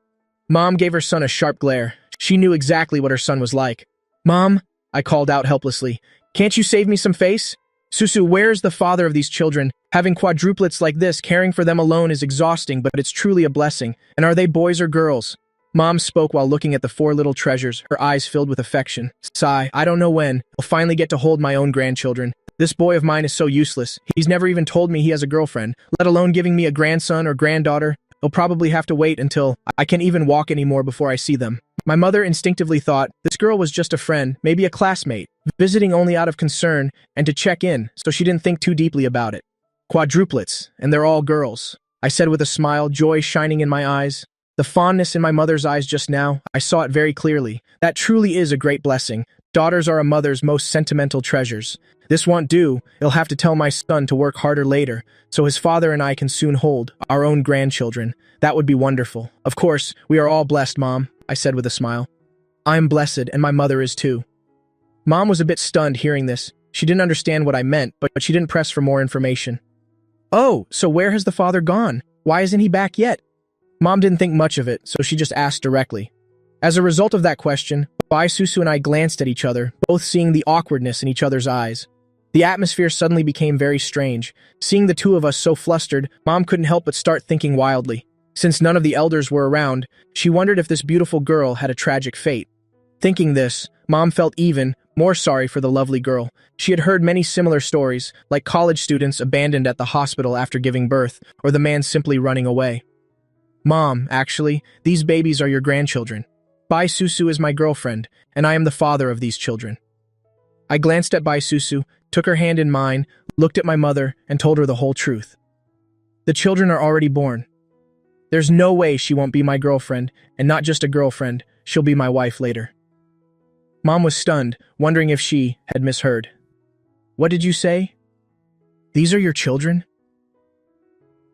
Mom gave her son a sharp glare. She knew exactly what her son was like. Mom, I called out helplessly, can't you save me some face? Susu, where's the father of these children? Having quadruplets like this, caring for them alone is exhausting, but it's truly a blessing. And are they boys or girls? Mom spoke while looking at the 4 little treasures, her eyes filled with affection. Sigh, I don't know when I'll finally get to hold my own grandchildren. This boy of mine is so useless. He's never even told me he has a girlfriend, let alone giving me a grandson or granddaughter. He'll probably have to wait until I can even walk anymore before I see them. My mother instinctively thought, this girl was just a friend, maybe a classmate, visiting only out of concern and to check in, so she didn't think too deeply about it. Quadruplets, and they're all girls, I said with a smile, joy shining in my eyes. The fondness in my mother's eyes just now, I saw it very clearly. That truly is a great blessing. Daughters are a mother's most sentimental treasures. This won't do. He'll have to tell my son to work harder later, so his father and I can soon hold our own grandchildren. That would be wonderful. Of course, we are all blessed, Mom, I said with a smile. I'm blessed, and my mother is too. Mom was a bit stunned hearing this. She didn't understand what I meant, but she didn't press for more information. Oh, so where has the father gone? Why isn't he back yet? Mom didn't think much of it, so she just asked directly. As a result of that question, Bai Susu and I glanced at each other, both seeing the awkwardness in each other's eyes. The atmosphere suddenly became very strange. Seeing the 2 of us so flustered, Mom couldn't help but start thinking wildly. Since none of the elders were around, she wondered if this beautiful girl had a tragic fate. Thinking this, Mom felt even more sorry for the lovely girl. She had heard many similar stories, like college students abandoned at the hospital after giving birth, or the man simply running away. Mom, actually, these babies are your grandchildren. Bai Susu is my girlfriend, and I am the father of these children. I glanced at Bai Susu, took her hand in mine, looked at my mother, and told her the whole truth. The children are already born. There's no way she won't be my girlfriend, and not just a girlfriend, she'll be my wife later. Mom was stunned, wondering if she had misheard. What did you say? These are your children?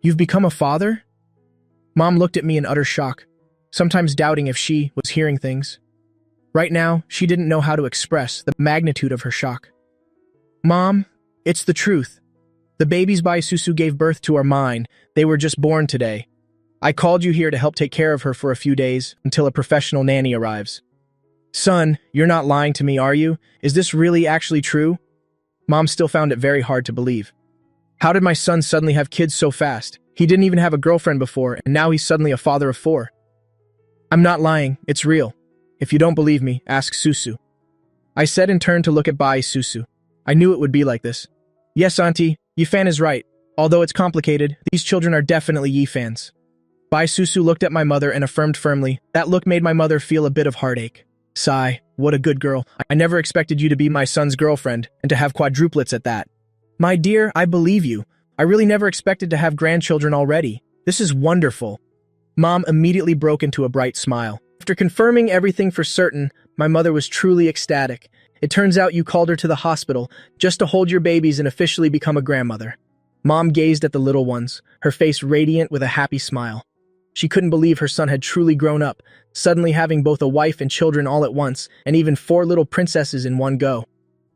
You've become a father? Mom looked at me in utter shock, sometimes doubting if she was hearing things. Right now, she didn't know how to express the magnitude of her shock. Mom, it's the truth. The babies Bai Susu gave birth to are mine. They were just born today. I called you here to help take care of her for a few days until a professional nanny arrives. Son, you're not lying to me, are you? Is this really actually true? Mom still found it very hard to believe. How did my son suddenly have kids so fast? He didn't even have a girlfriend before, and now he's suddenly a father of 4. I'm not lying, it's real. If you don't believe me, ask Susu. I said and turned to look at Bai Susu. I knew it would be like this. Yes, Auntie, Yifan is right. Although it's complicated, these children are definitely Yifans. Bai Susu looked at my mother and affirmed firmly. That look made my mother feel a bit of heartache. Sigh, what a good girl. I never expected you to be my son's girlfriend, and to have quadruplets at that. My dear, I believe you. I really never expected to have grandchildren already. This is wonderful. Mom immediately broke into a bright smile. After confirming everything for certain, my mother was truly ecstatic. It turns out you called her to the hospital just to hold your babies and officially become a grandmother. Mom gazed at the little ones, her face radiant with a happy smile. She couldn't believe her son had truly grown up, suddenly having both a wife and children all at once, and even 4 little princesses in one go.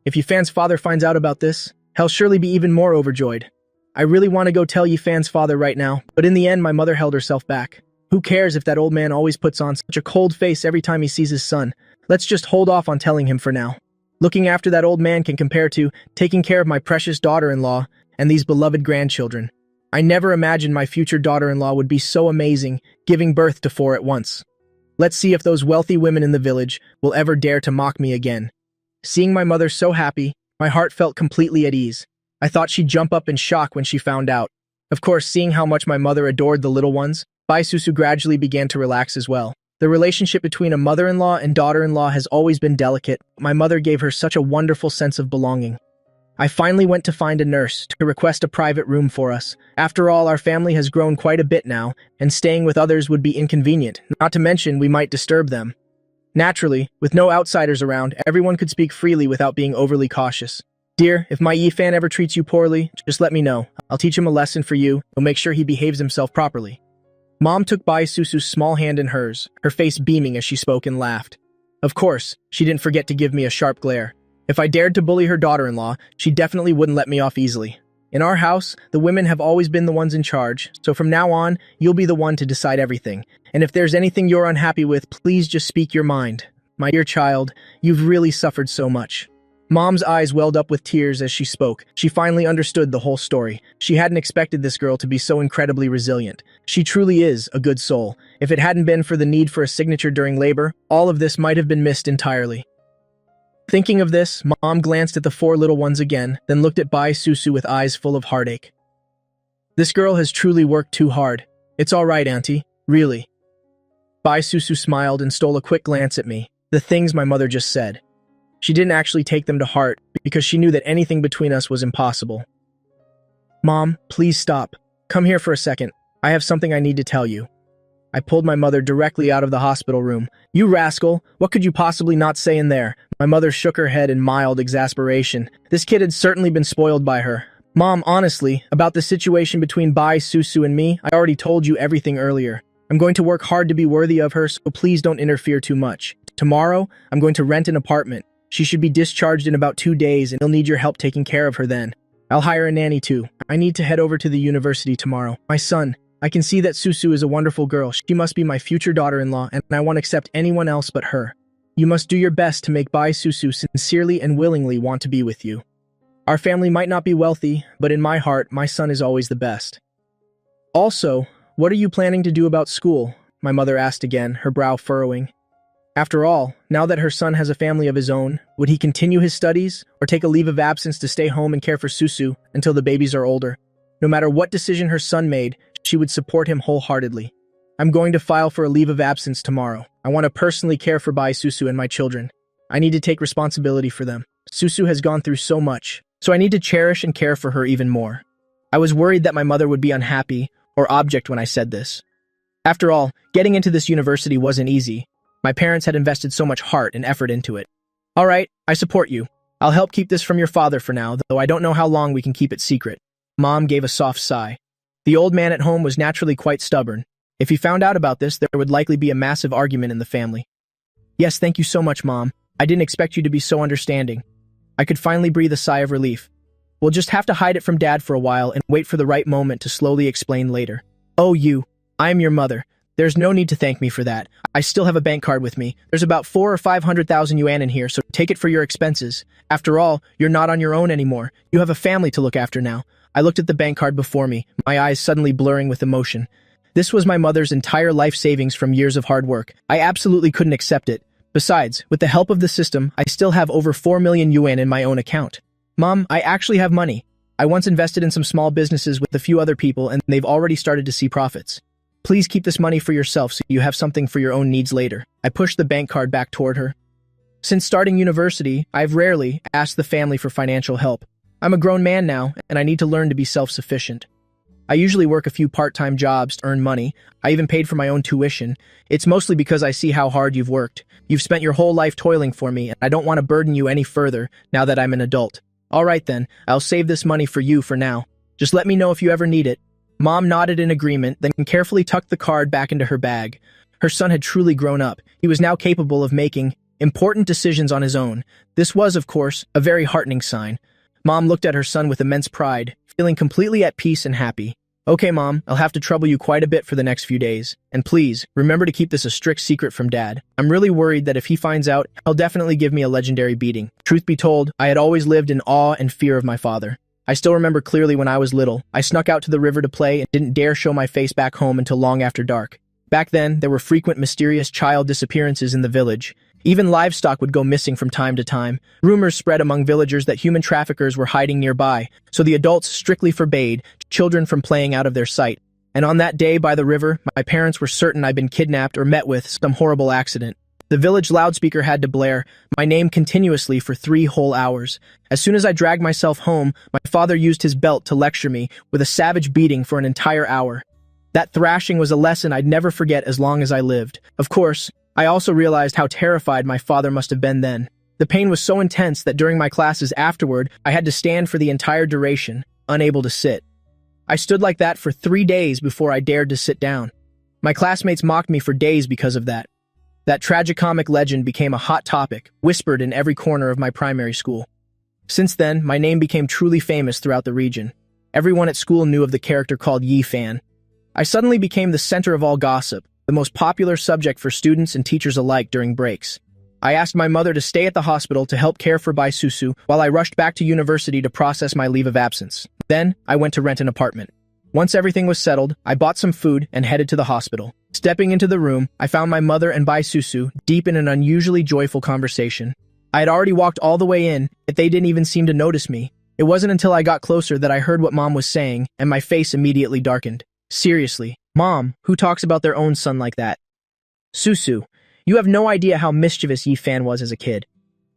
If Yifan's father finds out about this, he'll surely be even more overjoyed. I really want to go tell Yifan's father right now, but in the end my mother held herself back. Who cares if that old man always puts on such a cold face every time he sees his son? Let's just hold off on telling him for now. Looking after that old man can compare to taking care of my precious daughter-in-law and these beloved grandchildren. I never imagined my future daughter-in-law would be so amazing, giving birth to 4 at once. Let's see if those wealthy women in the village will ever dare to mock me again. Seeing my mother so happy, my heart felt completely at ease. I thought she'd jump up in shock when she found out. Of course, seeing how much my mother adored the little ones, Bai Susu gradually began to relax as well. The relationship between a mother-in-law and daughter-in-law has always been delicate. My mother gave her such a wonderful sense of belonging. I finally went to find a nurse to request a private room for us. After all, our family has grown quite a bit now, and staying with others would be inconvenient, not to mention we might disturb them. Naturally, with no outsiders around, everyone could speak freely without being overly cautious. Dear, if my Yifan ever treats you poorly, just let me know. I'll teach him a lesson for you, and make sure he behaves himself properly. Mom took Bai Susu's small hand in hers, her face beaming as she spoke and laughed. Of course, she didn't forget to give me a sharp glare. If I dared to bully her daughter-in-law, she definitely wouldn't let me off easily. In our house, the women have always been the ones in charge, so from now on, you'll be the one to decide everything. And if there's anything you're unhappy with, please just speak your mind. My dear child, you've really suffered so much. Mom's eyes welled up with tears as she spoke. She finally understood the whole story. She hadn't expected this girl to be so incredibly resilient. She truly is a good soul. If it hadn't been for the need for a signature during labor, all of this might have been missed entirely. Thinking of this, Mom glanced at the 4 little ones again, then looked at Bai Susu with eyes full of heartache. This girl has truly worked too hard. It's all right, Auntie. Really. Bai Susu smiled and stole a quick glance at me. The things my mother just said. She didn't actually take them to heart because she knew that anything between us was impossible. Mom, please stop. Come here for a second. I have something I need to tell you. I pulled my mother directly out of the hospital room. You rascal, what could you possibly not say in there? My mother shook her head in mild exasperation. This kid had certainly been spoiled by her. Mom, honestly, about the situation between Bai Susu and me, I already told you everything earlier. I'm going to work hard to be worthy of her, so please don't interfere too much. Tomorrow, I'm going to rent an apartment. She should be discharged in about 2 days, and you'll need your help taking care of her then. I'll hire a nanny too. I need to head over to the university tomorrow. My son, I can see that Susu is a wonderful girl. She must be my future daughter-in-law, and I won't accept anyone else but her. You must do your best to make Bai Susu sincerely and willingly want to be with you. Our family might not be wealthy, but in my heart, my son is always the best. Also, what are you planning to do about school? My mother asked again, her brow furrowing. After all, now that her son has a family of his own, would he continue his studies or take a leave of absence to stay home and care for Susu until the babies are older? No matter what decision her son made, she would support him wholeheartedly. I'm going to file for a leave of absence tomorrow. I want to personally care for Bai Susu and my children. I need to take responsibility for them. Susu has gone through so much, so I need to cherish and care for her even more. I was worried that my mother would be unhappy or object when I said this. After all, getting into this university wasn't easy. My parents had invested so much heart and effort into it. All right, I support you. I'll help keep this from your father for now, though I don't know how long we can keep it secret. Mom gave a soft sigh. The old man at home was naturally quite stubborn. If he found out about this, there would likely be a massive argument in the family. Yes, thank you so much, Mom. I didn't expect you to be so understanding. I could finally breathe a sigh of relief. We'll just have to hide it from Dad for a while and wait for the right moment to slowly explain later. Oh, you. I am your mother. There's no need to thank me for that. I still have a bank card with me. There's about 4 or 500,000 yuan in here, so take it for your expenses. After all, you're not on your own anymore. You have a family to look after now. I looked at the bank card before me, my eyes suddenly blurring with emotion. This was my mother's entire life savings from years of hard work. I absolutely couldn't accept it. Besides, with the help of the system, I still have over 4 million yuan in my own account. Mom, I actually have money. I once invested in some small businesses with a few other people, and they've already started to see profits. Please keep this money for yourself so you have something for your own needs later. I pushed the bank card back toward her. Since starting university, I've rarely asked the family for financial help. I'm a grown man now, and I need to learn to be self-sufficient. I usually work a few part-time jobs to earn money. I even paid for my own tuition. It's mostly because I see how hard you've worked. You've spent your whole life toiling for me, and I don't want to burden you any further now that I'm an adult. All right then, I'll save this money for you for now. Just let me know if you ever need it. Mom nodded in agreement, then carefully tucked the card back into her bag. Her son had truly grown up. He was now capable of making important decisions on his own. This was, of course, a very heartening sign. Mom looked at her son with immense pride, feeling completely at peace and happy. Okay, Mom, I'll have to trouble you quite a bit for the next few days. And please, remember to keep this a strict secret from Dad. I'm really worried that if he finds out, he'll definitely give me a legendary beating. Truth be told, I had always lived in awe and fear of my father. I still remember clearly when I was little, I snuck out to the river to play and didn't dare show my face back home until long after dark. Back then, there were frequent mysterious child disappearances in the village. Even livestock would go missing from time to time. Rumors spread among villagers that human traffickers were hiding nearby, so the adults strictly forbade children from playing out of their sight. And on that day by the river, my parents were certain I'd been kidnapped or met with some horrible accident. The village loudspeaker had to blare my name continuously for 3 whole hours. As soon as I dragged myself home, my father used his belt to lecture me with a savage beating for an entire hour. That thrashing was a lesson I'd never forget as long as I lived. Of course, I also realized how terrified my father must have been then. The pain was so intense that during my classes afterward, I had to stand for the entire duration, unable to sit. I stood like that for 3 days before I dared to sit down. My classmates mocked me for days because of that. That tragicomic legend became a hot topic, whispered in every corner of my primary school. Since then, my name became truly famous throughout the region. Everyone at school knew of the character called Yi Fan. I suddenly became the center of all gossip, the most popular subject for students and teachers alike during breaks. I asked my mother to stay at the hospital to help care for Bai Susu while I rushed back to university to process my leave of absence. Then, I went to rent an apartment. Once everything was settled, I bought some food and headed to the hospital. Stepping into the room, I found my mother and Bai Susu deep in an unusually joyful conversation. I had already walked all the way in, yet they didn't even seem to notice me. It wasn't until I got closer that I heard what Mom was saying, and my face immediately darkened. Seriously, Mom, who talks about their own son like that? Susu, you have no idea how mischievous Yi Fan was as a kid.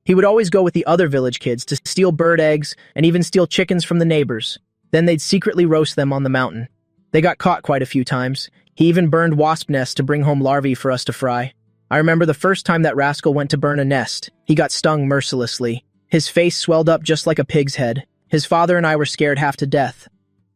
He would always go with the other village kids to steal bird eggs and even steal chickens from the neighbors. Then they'd secretly roast them on the mountain. They got caught quite a few times. He even burned wasp nests to bring home larvae for us to fry. I remember the first time that rascal went to burn a nest. He got stung mercilessly. His face swelled up just like a pig's head. His father and I were scared half to death.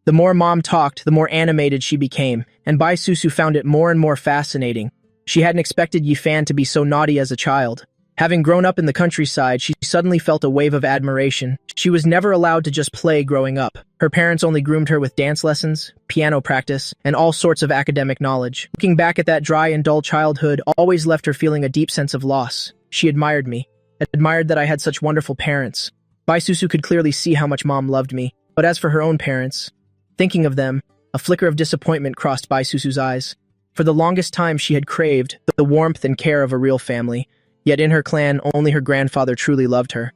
The more Mom talked, the more animated she became, and Bai Susu found it more and more fascinating. She hadn't expected Yi Fan to be so naughty as a child. Having grown up in the countryside, she suddenly felt a wave of admiration. She was never allowed to just play growing up. Her parents only groomed her with dance lessons, piano practice, and all sorts of academic knowledge. Looking back at that dry and dull childhood always left her feeling a deep sense of loss. She admired me, admired that I had such wonderful parents. Bai Susu could clearly see how much Mom loved me, but as for her own parents, thinking of them, a flicker of disappointment crossed Bai Susu's eyes. For the longest time she had craved the warmth and care of a real family. Yet in her clan, only her grandfather truly loved her.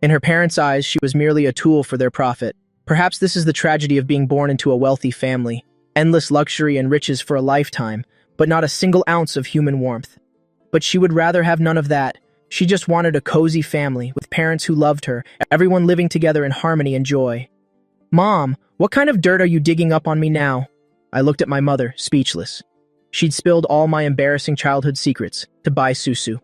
In her parents' eyes, she was merely a tool for their profit. Perhaps this is the tragedy of being born into a wealthy family. Endless luxury and riches for a lifetime, but not a single ounce of human warmth. But she would rather have none of that. She just wanted a cozy family, with parents who loved her, everyone living together in harmony and joy. Mom, what kind of dirt are you digging up on me now? I looked at my mother, speechless. She'd spilled all my embarrassing childhood secrets to Bai Susu.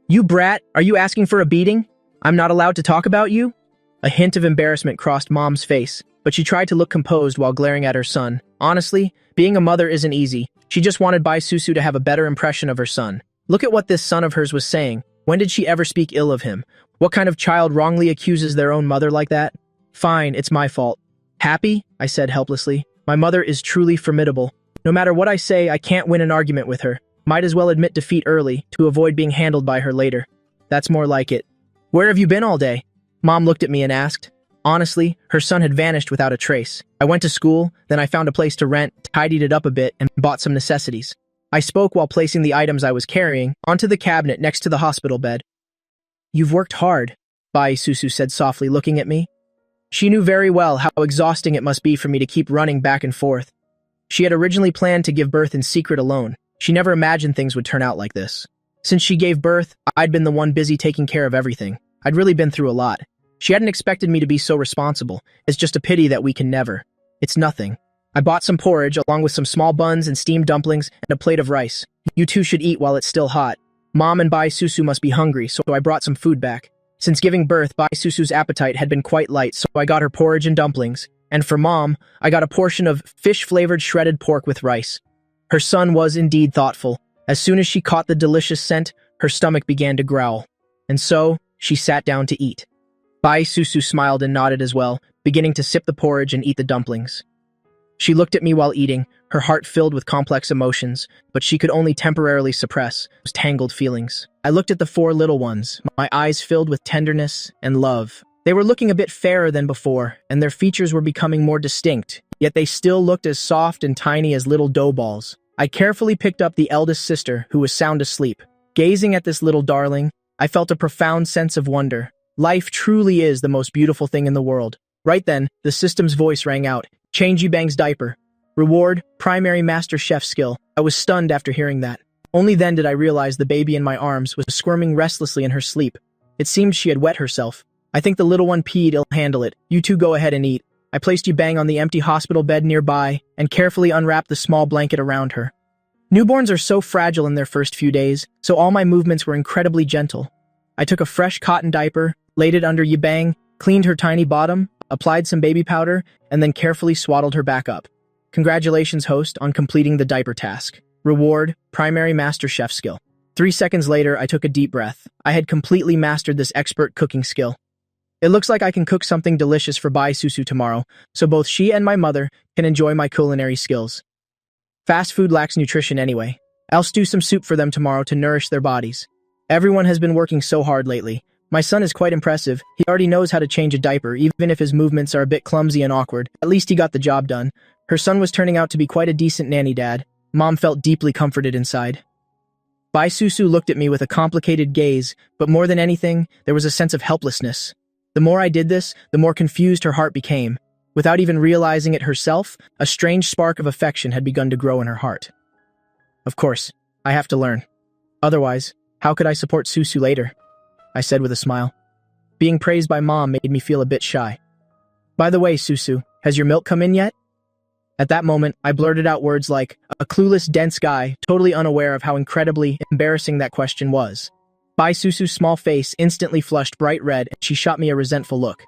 You brat, are you asking for a beating? I'm not allowed to talk about you? A hint of embarrassment crossed Mom's face, but she tried to look composed while glaring at her son. Honestly, being a mother isn't easy. She just wanted Bai Susu to have a better impression of her son. Look at what this son of hers was saying. When did she ever speak ill of him? What kind of child wrongly accuses their own mother like that? Fine, it's my fault. Happy? I said helplessly. My mother is truly formidable. No matter what I say, I can't win an argument with her. Might as well admit defeat early to avoid being handled by her later. That's more like it. Where have you been all day? Mom looked at me and asked. Honestly, her son had vanished without a trace. I went to school, then I found a place to rent, tidied it up a bit, and bought some necessities. I spoke while placing the items I was carrying onto the cabinet next to the hospital bed. You've worked hard, Bai Susu said softly, looking at me. She knew very well how exhausting it must be for me to keep running back and forth. She had originally planned to give birth in secret alone. She never imagined things would turn out like this. Since she gave birth, I'd been the one busy taking care of everything. I'd really been through a lot. She hadn't expected me to be so responsible. It's just a pity that we can never. It's nothing. I bought some porridge along with some small buns and steamed dumplings and a plate of rice. You two should eat while it's still hot. Mom and Bai Susu must be hungry, so I brought some food back. Since giving birth, Bai Susu's appetite had been quite light, so I got her porridge and dumplings. And for Mom, I got a portion of fish-flavored shredded pork with rice. Her son was indeed thoughtful. As soon as she caught the delicious scent, her stomach began to growl. And so, she sat down to eat. Bai Susu smiled and nodded as well, beginning to sip the porridge and eat the dumplings. She looked at me while eating, her heart filled with complex emotions, but she could only temporarily suppress those tangled feelings. I looked at the four little ones, my eyes filled with tenderness and love. They were looking a bit fairer than before, and their features were becoming more distinct, yet they still looked as soft and tiny as little dough balls. I carefully picked up the eldest sister, who was sound asleep. Gazing at this little darling, I felt a profound sense of wonder. Life truly is the most beautiful thing in the world. Right then, the system's voice rang out. Change Yubang's diaper. Reward, primary master chef skill. I was stunned after hearing that. Only then did I realize the baby in my arms was squirming restlessly in her sleep. It seemed she had wet herself. I think the little one peed, I'll handle it. You two go ahead and eat. I placed Yubang on the empty hospital bed nearby and carefully unwrapped the small blanket around her. Newborns are so fragile in their first few days, so all my movements were incredibly gentle. I took a fresh cotton diaper, laid it under Yubang, cleaned her tiny bottom, applied some baby powder, and then carefully swaddled her back up. Congratulations, host, on completing the diaper task. Reward, primary master chef skill. 3 seconds later, I took a deep breath. I had completely mastered this expert cooking skill. It looks like I can cook something delicious for Bai Susu tomorrow, so both she and my mother can enjoy my culinary skills. Fast food lacks nutrition anyway. I'll stew some soup for them tomorrow to nourish their bodies. Everyone has been working so hard lately. My son is quite impressive. He already knows how to change a diaper, even if his movements are a bit clumsy and awkward. At least he got the job done. Her son was turning out to be quite a decent nanny dad. Mom felt deeply comforted inside. Bai Susu looked at me with a complicated gaze, but more than anything, there was a sense of helplessness. The more I did this, the more confused her heart became. Without even realizing it herself, a strange spark of affection had begun to grow in her heart. Of course, I have to learn. Otherwise, how could I support Susu later? I said with a smile. Being praised by Mom made me feel a bit shy. By the way, Susu, has your milk come in yet? At that moment, I blurted out words like, a clueless, dense guy, totally unaware of how incredibly embarrassing that question was. Bai Susu's small face instantly flushed bright red, and she shot me a resentful look.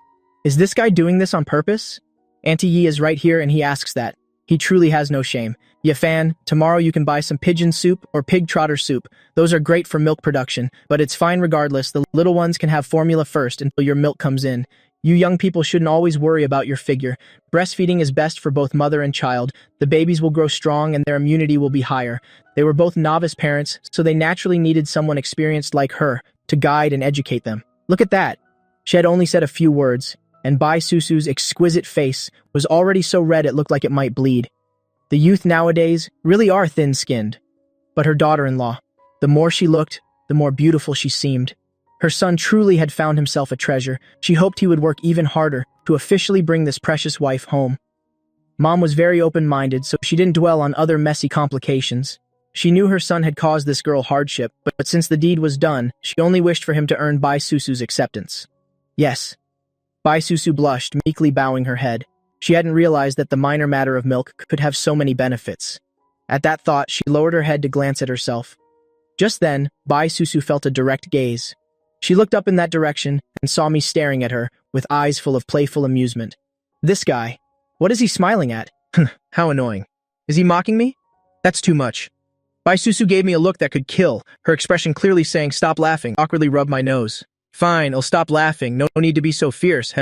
Is this guy doing this on purpose? Auntie Yi is right here and he asks that. He truly has no shame. Yafan, tomorrow you can buy some pigeon soup or pig trotter soup. Those are great for milk production, but it's fine regardless. The little ones can have formula first until your milk comes in. You young people shouldn't always worry about your figure. Breastfeeding is best for both mother and child. The babies will grow strong and their immunity will be higher. They were both novice parents, so they naturally needed someone experienced like her to guide and educate them. Look at that. She had only said a few words, and Bai Susu's exquisite face was already so red it looked like it might bleed. The youth nowadays really are thin-skinned. But her daughter-in-law, the more she looked, the more beautiful she seemed. Her son truly had found himself a treasure. She hoped he would work even harder to officially bring this precious wife home. Mom was very open-minded, so she didn't dwell on other messy complications. She knew her son had caused this girl hardship, but since the deed was done, she only wished for him to earn Bai Susu's acceptance. Yes. Bai Susu blushed, meekly bowing her head. She hadn't realized that the minor matter of milk could have so many benefits. At that thought, she lowered her head to glance at herself. Just then, Bai Susu felt a direct gaze. She looked up in that direction and saw me staring at her with eyes full of playful amusement. This guy. What is he smiling at? How annoying. Is he mocking me? That's too much. Bai Susu gave me a look that could kill, her expression clearly saying, "Stop laughing," awkwardly rubbed my nose. Fine, I'll stop laughing. No need to be so fierce,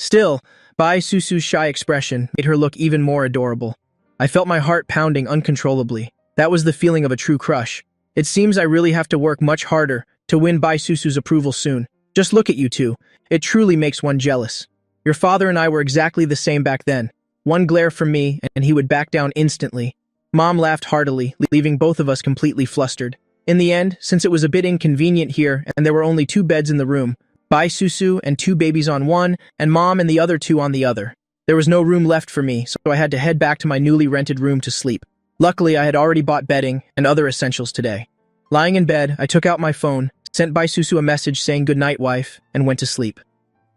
Still, Bai Susu's shy expression made her look even more adorable. I felt my heart pounding uncontrollably. That was the feeling of a true crush. It seems I really have to work much harder to win Bai Susu's approval soon. Just look at you two. It truly makes one jealous. Your father and I were exactly the same back then. One glare from me, and he would back down instantly. Mom laughed heartily, leaving both of us completely flustered. In the end, since it was a bit inconvenient here and there were only 2 beds in the room, Bai Susu and 2 babies on one, and Mom and the other 2 on the other, there was no room left for me, so I had to head back to my newly rented room to sleep. Luckily, I had already bought bedding and other essentials today. Lying in bed, I took out my phone, sent Bai Susu a message saying "Good night, wife," and went to sleep.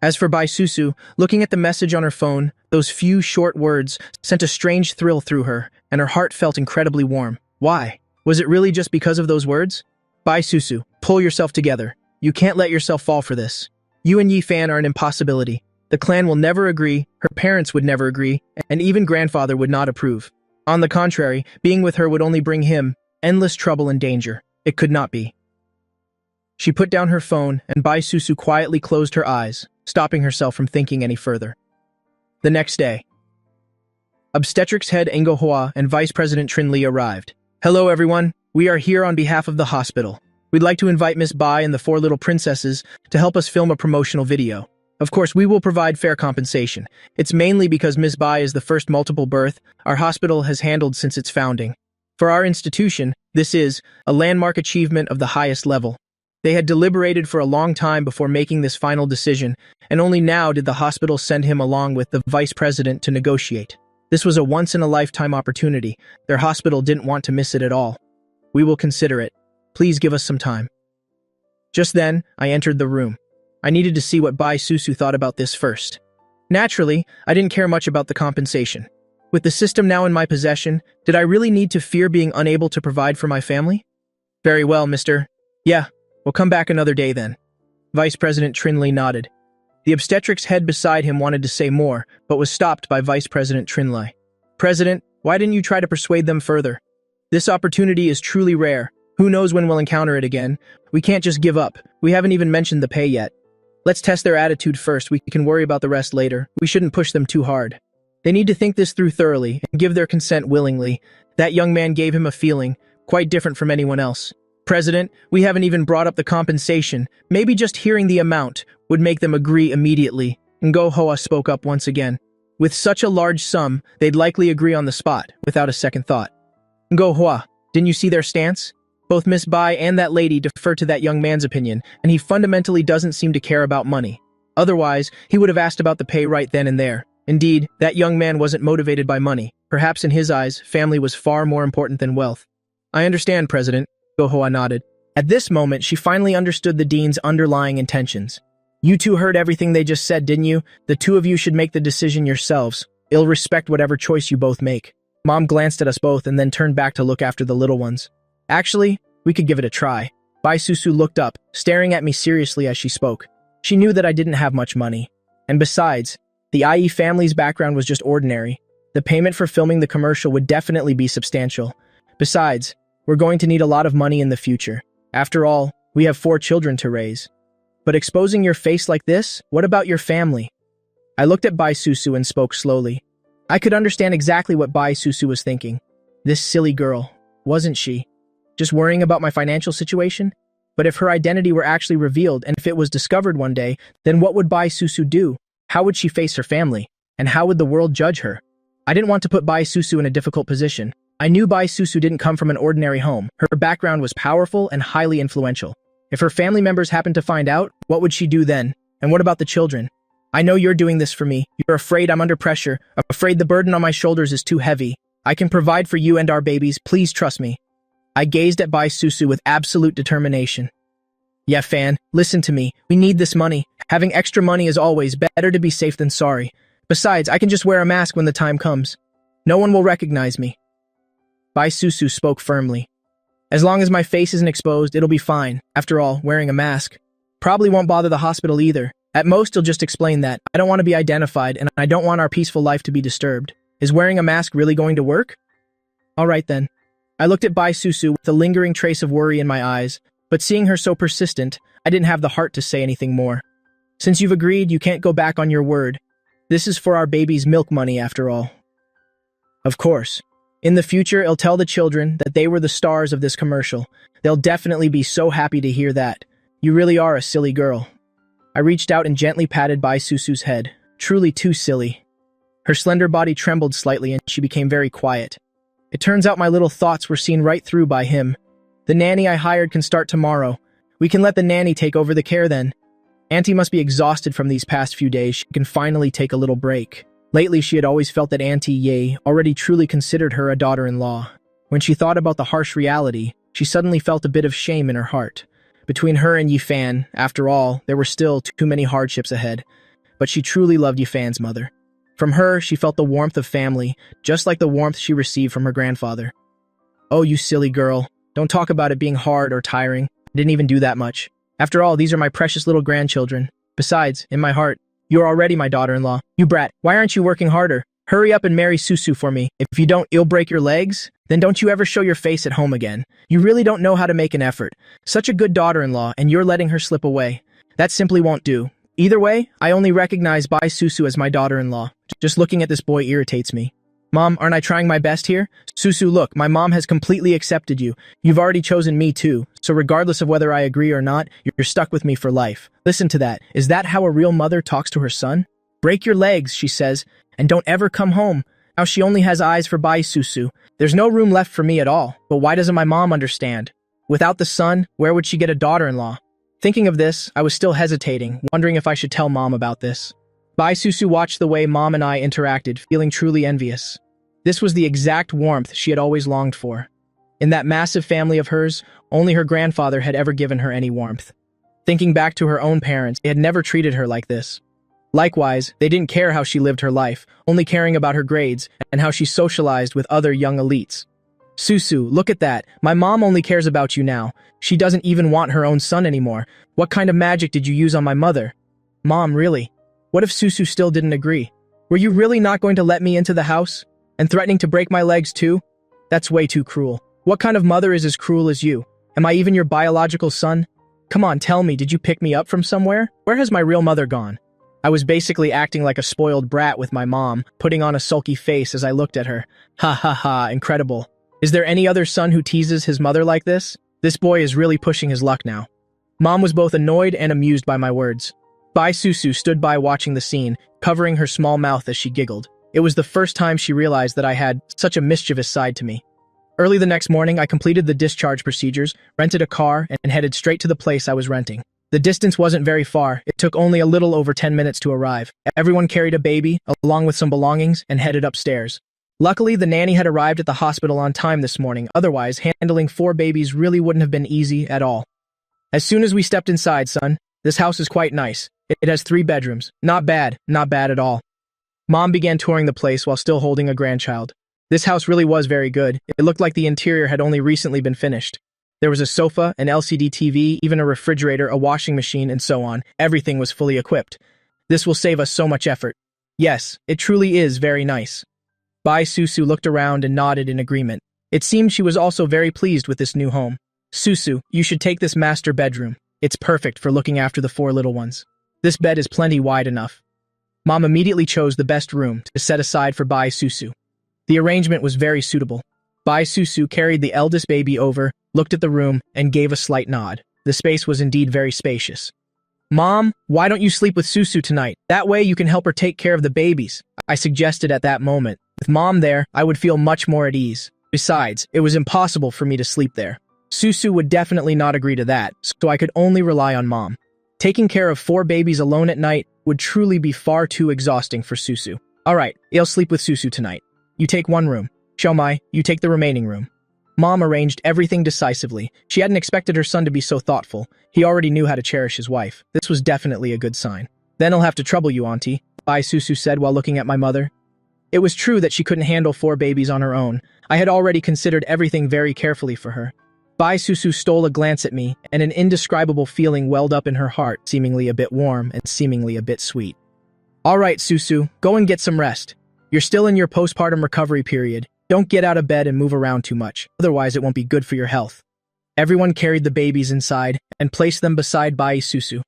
As for Bai Susu, looking at the message on her phone, those few short words sent a strange thrill through her, and her heart felt incredibly warm. Why? Was it really just because of those words? Bai Susu, pull yourself together. You can't let yourself fall for this. You and Yi Fan are an impossibility. The clan will never agree, her parents would never agree, and even grandfather would not approve. On the contrary, being with her would only bring him endless trouble and danger. It could not be. She put down her phone, and Bai Susu quietly closed her eyes, stopping herself from thinking any further. The next day, Obstetrics head Ngo Hua and Vice President Trin Li arrived. Hello everyone, we are here on behalf of the hospital. We'd like to invite Miss Bai and the 4 little princesses to help us film a promotional video. Of course, we will provide fair compensation. It's mainly because Miss Bai is the first multiple birth our hospital has handled since its founding. For our institution, this is a landmark achievement of the highest level. They had deliberated for a long time before making this final decision, and only now did the hospital send him along with the vice president to negotiate. This was a once-in-a-lifetime opportunity. Their hospital didn't want to miss it at all. We will consider it. Please give us some time. Just then, I entered the room. I needed to see what Bai Susu thought about this first. Naturally, I didn't care much about the compensation. With the system now in my possession, did I really need to fear being unable to provide for my family? Very well, mister. Yeah, we'll come back another day then. Vice President Trin Li nodded. The obstetrics head beside him wanted to say more, but was stopped by Vice President Trin Li. President, why didn't you try to persuade them further? This opportunity is truly rare. Who knows when we'll encounter it again? We can't just give up. We haven't even mentioned the pay yet. Let's test their attitude first. We can worry about the rest later. We shouldn't push them too hard. They need to think this through thoroughly and give their consent willingly. That young man gave him a feeling, quite different from anyone else. President, we haven't even brought up the compensation. Maybe just hearing the amount would make them agree immediately. Ngo Hoa spoke up once again. With such a large sum, they'd likely agree on the spot, without a second thought. Ngo Hoa, didn't you see their stance? Both Miss Bai and that lady defer to that young man's opinion, and he fundamentally doesn't seem to care about money. Otherwise, he would have asked about the pay right then and there. Indeed, that young man wasn't motivated by money. Perhaps in his eyes, family was far more important than wealth. I understand, President. Ngo Hoa nodded. At this moment, she finally understood the dean's underlying intentions. You two heard everything they just said, didn't you? The 2 of you should make the decision yourselves. I'll respect whatever choice you both make. Mom glanced at us both and then turned back to look after the little ones. Actually, we could give it a try. Bai Susu looked up, staring at me seriously as she spoke. She knew that I didn't have much money. And besides, the IE family's background was just ordinary. The payment for filming the commercial would definitely be substantial. Besides, we're going to need a lot of money in the future. After all, we have 4 children to raise. But exposing your face like this, what about your family? I looked at Bai Susu and spoke slowly. I could understand exactly what Bai Susu was thinking. This silly girl, wasn't she? Just worrying about my financial situation? But if her identity were actually revealed and if it was discovered one day, then what would Bai Susu do? How would she face her family? And how would the world judge her? I didn't want to put Bai Susu in a difficult position. I knew Bai Susu didn't come from an ordinary home. Her background was powerful and highly influential. If her family members happened to find out, what would she do then? And what about the children? I know you're doing this for me. You're afraid I'm under pressure, afraid the burden on my shoulders is too heavy. I can provide for you and our babies. Please trust me. I gazed at Bai Susu with absolute determination. Yeah, Fan, listen to me. We need this money. Having extra money is always better to be safe than sorry. Besides, I can just wear a mask when the time comes. No one will recognize me. Bai Susu spoke firmly. As long as my face isn't exposed, it'll be fine. After all, wearing a mask probably won't bother the hospital either. At most, you'll just explain that. I don't want to be identified, and I don't want our peaceful life to be disturbed. Is wearing a mask really going to work? All right then. I looked at Bai Susu with a lingering trace of worry in my eyes, but seeing her so persistent, I didn't have the heart to say anything more. Since you've agreed, you can't go back on your word. This is for our baby's milk money after all. Of course. In the future, it'll tell the children that they were the stars of this commercial. They'll definitely be so happy to hear that. You really are a silly girl. I reached out and gently patted Bai Susu's head. Truly too silly. Her slender body trembled slightly and she became very quiet. It turns out my little thoughts were seen right through by him. The nanny I hired can start tomorrow. We can let the nanny take over the care then. Auntie must be exhausted from these past few days. She can finally take a little break. Lately, she had always felt that Auntie Ye already truly considered her a daughter-in-law. When she thought about the harsh reality, she suddenly felt a bit of shame in her heart. Between her and Yifan, after all, there were still too many hardships ahead. But she truly loved Yifan's mother. From her, she felt the warmth of family, just like the warmth she received from her grandfather. Oh, you silly girl. Don't talk about it being hard or tiring. I didn't even do that much. After all, these are my precious little grandchildren. Besides, in my heart, you're already my daughter-in-law. You brat, why aren't you working harder? Hurry up and marry Susu for me. If you don't, you'll break your legs. Then don't you ever show your face at home again. You really don't know how to make an effort. Such a good daughter-in-law, and you're letting her slip away. That simply won't do. Either way, I only recognize Bai Susu as my daughter-in-law. Just looking at this boy irritates me. Mom, aren't I trying my best here? Susu, look, my mom has completely accepted you. You've already chosen me too. So regardless of whether I agree or not, you're stuck with me for life. Listen to that. Is that how a real mother talks to her son? Break your legs, she says, and don't ever come home. Now she only has eyes for Bai Susu. There's no room left for me at all. But why doesn't my mom understand? Without the son, where would she get a daughter-in-law? Thinking of this, I was still hesitating, wondering if I should tell Mom about this. Bai Susu watched the way Mom and I interacted, feeling truly envious. This was the exact warmth she had always longed for. In that massive family of hers, only her grandfather had ever given her any warmth. Thinking back to her own parents, they had never treated her like this. Likewise, they didn't care how she lived her life, only caring about her grades and how she socialized with other young elites. Susu, look at that. My mom only cares about you now. She doesn't even want her own son anymore. What kind of magic did you use on my mother? Mom, really? What if Susu still didn't agree? Were you really not going to let me into the house? And threatening to break my legs too? That's way too cruel. What kind of mother is as cruel as you? Am I even your biological son? Come on, tell me, did you pick me up from somewhere? Where has my real mother gone? I was basically acting like a spoiled brat with my mom, putting on a sulky face as I looked at her. Ha ha ha, incredible. Is there any other son who teases his mother like this? This boy is really pushing his luck now. Mom was both annoyed and amused by my words. Bai Susu stood by watching the scene, covering her small mouth as she giggled. It was the first time she realized that I had such a mischievous side to me. Early the next morning, I completed the discharge procedures, rented a car, and headed straight to the place I was renting. The distance wasn't very far. It took only a little over 10 minutes to arrive. Everyone carried a baby, along with some belongings, and headed upstairs. Luckily, the nanny had arrived at the hospital on time this morning. Otherwise, handling 4 babies really wouldn't have been easy at all. As soon as we stepped inside, son, this house is quite nice. It has 3 bedrooms. Not bad at all. Mom began touring the place while still holding a grandchild. This house really was very good. It looked like the interior had only recently been finished. There was a sofa, an LCD TV, even a refrigerator, a washing machine, and so on. Everything was fully equipped. This will save us so much effort. Yes, it truly is very nice. Bai Susu looked around and nodded in agreement. It seemed she was also very pleased with this new home. Susu, you should take this master bedroom. It's perfect for looking after the 4 little ones. This bed is plenty wide enough. Mom immediately chose the best room to set aside for Bai Susu. The arrangement was very suitable. Bai Susu carried the eldest baby over, looked at the room, and gave a slight nod. The space was indeed very spacious. Mom, why don't you sleep with Susu tonight? That way you can help her take care of the babies, I suggested at that moment. With Mom there, I would feel much more at ease. Besides, it was impossible for me to sleep there. Susu would definitely not agree to that, so I could only rely on Mom. Taking care of 4 babies alone at night would truly be far too exhausting for Susu. Alright, I'll sleep with Susu tonight. You take 1 room. Xiaomai, you take the remaining room. Mom arranged everything decisively. She hadn't expected her son to be so thoughtful. He already knew how to cherish his wife. This was definitely a good sign. Then I'll have to trouble you, Auntie, Bai Susu said while looking at my mother. It was true that she couldn't handle 4 babies on her own. I had already considered everything very carefully for her. Bai Susu stole a glance at me, and an indescribable feeling welled up in her heart, seemingly a bit warm and seemingly a bit sweet. Alright, Susu, go and get some rest. You're still in your postpartum recovery period. Don't get out of bed and move around too much, otherwise it won't be good for your health. Everyone carried the babies inside and placed them beside Bai Susu.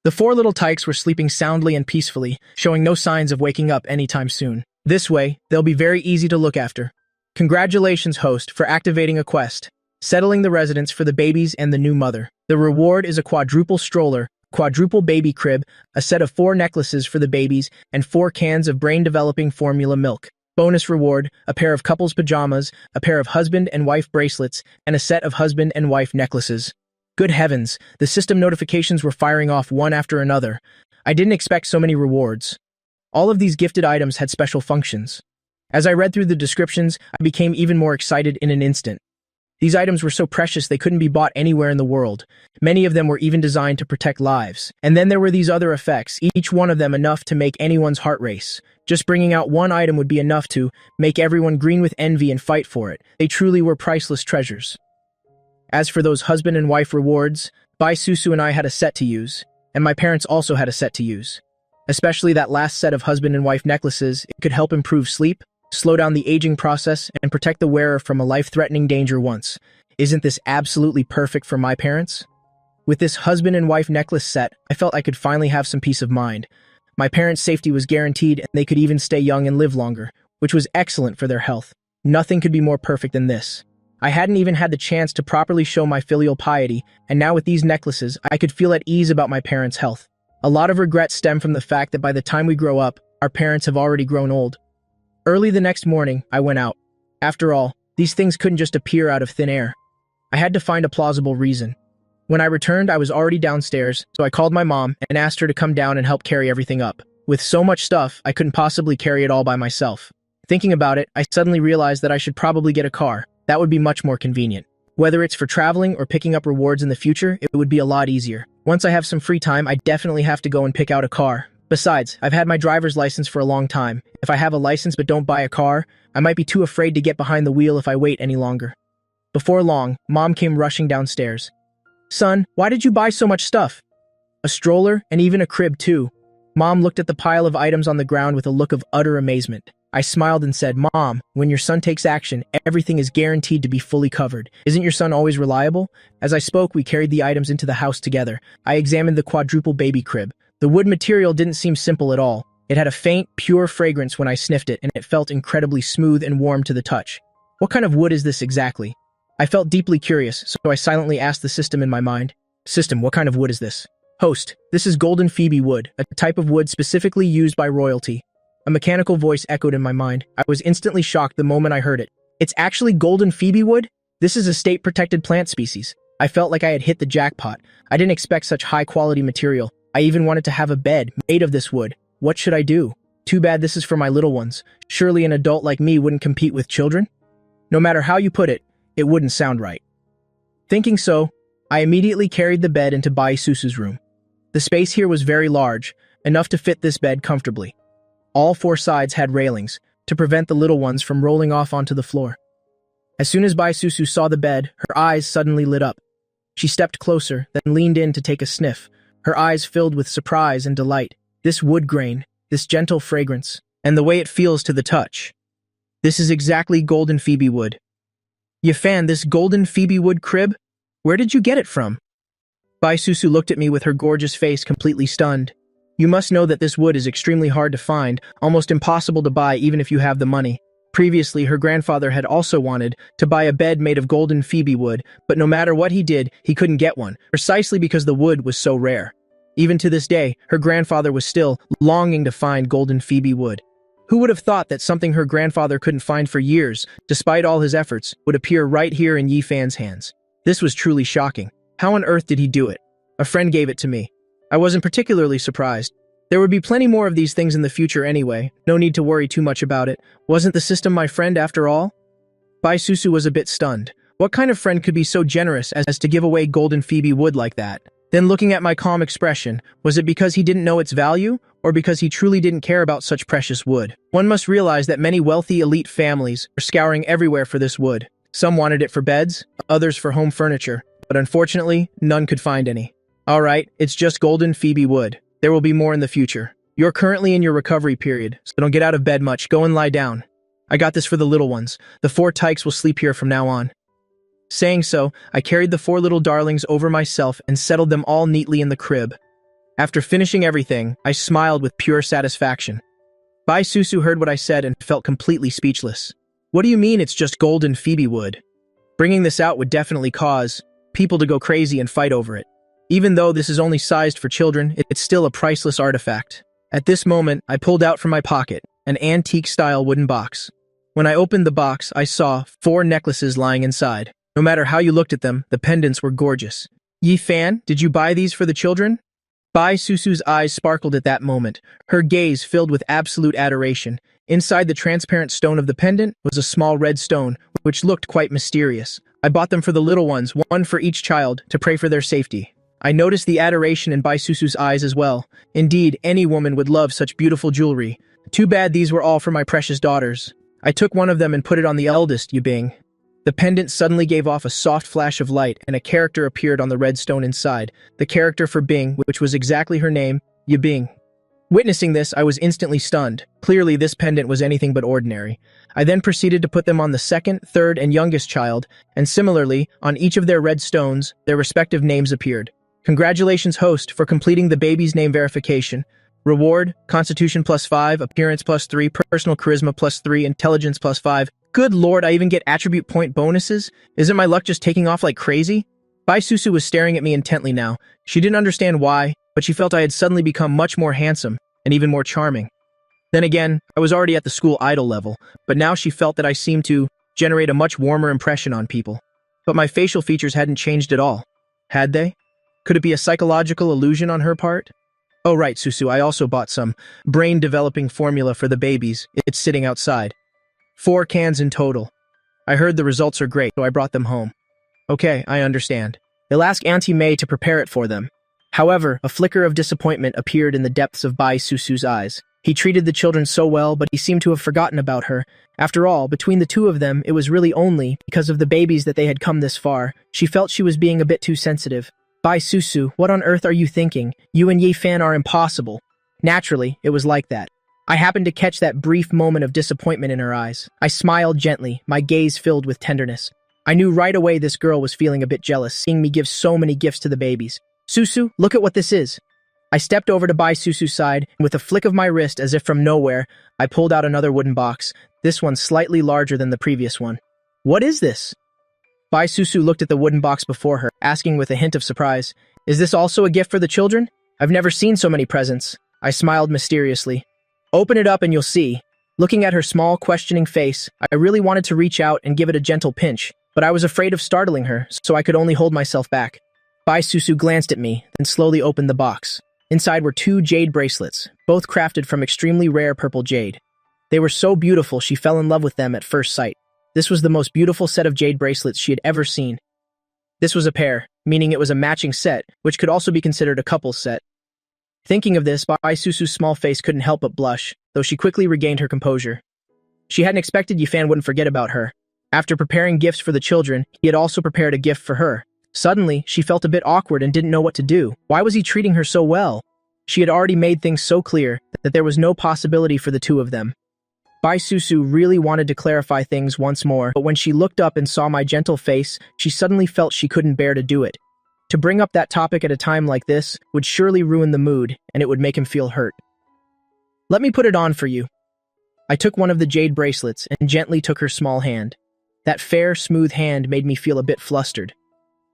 The 4 little tykes were sleeping soundly and peacefully, showing no signs of waking up anytime soon. This way, they'll be very easy to look after. Congratulations, host, for activating a quest. Settling the residence for the babies and the new mother. The reward is a quadruple stroller, quadruple baby crib, a set of 4 necklaces for the babies, and 4 cans of brain-developing formula milk. Bonus reward, a pair of couples pajamas, a pair of husband and wife bracelets, and a set of husband and wife necklaces. Good heavens, the system notifications were firing off one after another. I didn't expect so many rewards. All of these gifted items had special functions. As I read through the descriptions, I became even more excited in an instant. These items were so precious they couldn't be bought anywhere in the world. Many of them were even designed to protect lives. And then there were these other effects, each one of them enough to make anyone's heart race. Just bringing out one item would be enough to make everyone green with envy and fight for it. They truly were priceless treasures. As for those husband and wife rewards, Bai Susu and I had a set to use, and my parents also had a set to use. Especially that last set of husband and wife necklaces, it could help improve sleep, slow down the aging process, and protect the wearer from a life-threatening danger once. Isn't this absolutely perfect for my parents? With this husband and wife necklace set, I felt I could finally have some peace of mind. My parents' safety was guaranteed, and they could even stay young and live longer, which was excellent for their health. Nothing could be more perfect than this. I hadn't even had the chance to properly show my filial piety, and now with these necklaces, I could feel at ease about my parents' health. A lot of regret stem from the fact that by the time we grow up, our parents have already grown old. Early the next morning, I went out. After all, these things couldn't just appear out of thin air. I had to find a plausible reason. When I returned, I was already downstairs, so I called my mom and asked her to come down and help carry everything up. With so much stuff, I couldn't possibly carry it all by myself. Thinking about it, I suddenly realized that I should probably get a car. That would be much more convenient. Whether it's for traveling or picking up rewards in the future, it would be a lot easier. Once I have some free time, I definitely have to go and pick out a car. Besides, I've had my driver's license for a long time. If I have a license but don't buy a car, I might be too afraid to get behind the wheel if I wait any longer. Before long, Mom came rushing downstairs. Son, why did you buy so much stuff? A stroller and even a crib too. Mom looked at the pile of items on the ground with a look of utter amazement. I smiled and said, Mom, when your son takes action, everything is guaranteed to be fully covered. Isn't your son always reliable? As I spoke, we carried the items into the house together. I examined the quadruple baby crib. The wood material didn't seem simple at all. It had a faint, pure fragrance when I sniffed it, and it felt incredibly smooth and warm to the touch. What kind of wood is this exactly? I felt deeply curious, so I silently asked the system in my mind. System, what kind of wood is this? Host, this is golden phoebe wood, a type of wood specifically used by royalty. A mechanical voice echoed in my mind. I was instantly shocked the moment I heard it. It's actually golden phoebe wood? This is a state-protected plant species. I felt like I had hit the jackpot. I didn't expect such high-quality material. I even wanted to have a bed made of this wood. What should I do? Too bad this is for my little ones. Surely an adult like me wouldn't compete with children? No matter how you put it, it wouldn't sound right. Thinking so, I immediately carried the bed into Bai Susu's room. The space here was very large, enough to fit this bed comfortably. All 4 sides had railings, to prevent the little ones from rolling off onto the floor. As soon as Bai Susu saw the bed, her eyes suddenly lit up. She stepped closer, then leaned in to take a sniff, her eyes filled with surprise and delight. This wood grain, this gentle fragrance, and the way it feels to the touch. This is exactly golden phoebe wood. Yafan, this golden phoebe wood crib? Where did you get it from? Bai Susu looked at me with her gorgeous face completely stunned. You must know that this wood is extremely hard to find, almost impossible to buy even if you have the money. Previously, her grandfather had also wanted to buy a bed made of golden phoebe wood, but no matter what he did, he couldn't get one, precisely because the wood was so rare. Even to this day, her grandfather was still longing to find golden phoebe wood. Who would have thought that something her grandfather couldn't find for years, despite all his efforts, would appear right here in Yifan's hands? This was truly shocking. How on earth did he do it? A friend gave it to me. I wasn't particularly surprised. There would be plenty more of these things in the future anyway. No need to worry too much about it. Wasn't the system my friend after all? Bai Susu was a bit stunned. What kind of friend could be so generous as to give away golden phoebe wood like that? Then looking at my calm expression, was it because he didn't know its value, or because he truly didn't care about such precious wood? One must realize that many wealthy elite families are scouring everywhere for this wood. Some wanted it for beds, others for home furniture, but unfortunately, none could find any. Alright, it's just golden phoebe wood. There will be more in the future. You're currently in your recovery period, so don't get out of bed much. Go and lie down. I got this for the little ones. The 4 tykes will sleep here from now on. Saying so, I carried the 4 little darlings over myself and settled them all neatly in the crib. After finishing everything, I smiled with pure satisfaction. Bai Susu heard what I said and felt completely speechless. What do you mean it's just golden Phoebe wood? Bringing this out would definitely cause people to go crazy and fight over it. Even though this is only sized for children, it's still a priceless artifact. At this moment, I pulled out from my pocket an antique-style wooden box. When I opened the box, I saw 4 necklaces lying inside. No matter how you looked at them, the pendants were gorgeous. Yi Fan, did you buy these for the children? Bai Susu's eyes sparkled at that moment, her gaze filled with absolute adoration. Inside the transparent stone of the pendant was a small red stone, which looked quite mysterious. I bought them for the little ones, one for each child, to pray for their safety. I noticed the adoration in Bai Susu's eyes as well. Indeed, any woman would love such beautiful jewelry. Too bad these were all for my precious daughters. I took one of them and put it on the eldest, Yubing. The pendant suddenly gave off a soft flash of light, and a character appeared on the red stone inside. The character for Bing, which was exactly her name, Yubing. Witnessing this, I was instantly stunned. Clearly, this pendant was anything but ordinary. I then proceeded to put them on the second, third, and youngest child, and similarly, on each of their red stones, their respective names appeared. Congratulations, host, for completing the baby's name verification. Reward, Constitution +5, Appearance +3, Personal Charisma +3, Intelligence +5. Good lord, I even get attribute point bonuses? Isn't my luck just taking off like crazy? Bai Susu was staring at me intently now. She didn't understand why, but she felt I had suddenly become much more handsome and even more charming. Then again, I was already at the school idol level, but now she felt that I seemed to generate a much warmer impression on people. But my facial features hadn't changed at all. Had they? Could it be a psychological illusion on her part? Oh right, Susu, I also bought some brain-developing formula for the babies. It's sitting outside. 4 cans in total. I heard the results are great, so I brought them home. Okay, I understand. They'll ask Auntie May to prepare it for them. However, a flicker of disappointment appeared in the depths of Bai Susu's eyes. He treated the children so well, but he seemed to have forgotten about her. After all, between the two of them, it was really only because of the babies that they had come this far. She felt she was being a bit too sensitive. Bai Susu, what on earth are you thinking? You and Yi Fan are impossible. Naturally, it was like that. I happened to catch that brief moment of disappointment in her eyes. I smiled gently, my gaze filled with tenderness. I knew right away this girl was feeling a bit jealous, seeing me give so many gifts to the babies. Susu, look at what this is. I stepped over to Bai Susu's side, and with a flick of my wrist, as if from nowhere, I pulled out another wooden box, this one slightly larger than the previous one. What is this? Bai Susu looked at the wooden box before her, asking with a hint of surprise, Is this also a gift for the children? I've never seen so many presents. I smiled mysteriously. Open it up and you'll see. Looking at her small, questioning face, I really wanted to reach out and give it a gentle pinch, but I was afraid of startling her, so I could only hold myself back. Bai Susu glanced at me, then slowly opened the box. Inside were 2 jade bracelets, both crafted from extremely rare purple jade. They were so beautiful she fell in love with them at first sight. This was the most beautiful set of jade bracelets she had ever seen. This was a pair, meaning it was a matching set, which could also be considered a couple's set. Thinking of this, Bai Susu's small face couldn't help but blush, though she quickly regained her composure. She hadn't expected Yifan wouldn't forget about her. After preparing gifts for the children, he had also prepared a gift for her. Suddenly, she felt a bit awkward and didn't know what to do. Why was he treating her so well? She had already made things so clear that there was no possibility for the two of them. Bai Susu really wanted to clarify things once more, but when she looked up and saw my gentle face, she suddenly felt she couldn't bear to do it. To bring up that topic at a time like this would surely ruin the mood, and it would make him feel hurt. Let me put it on for you. I took one of the jade bracelets and gently took her small hand. That fair, smooth hand made me feel a bit flustered.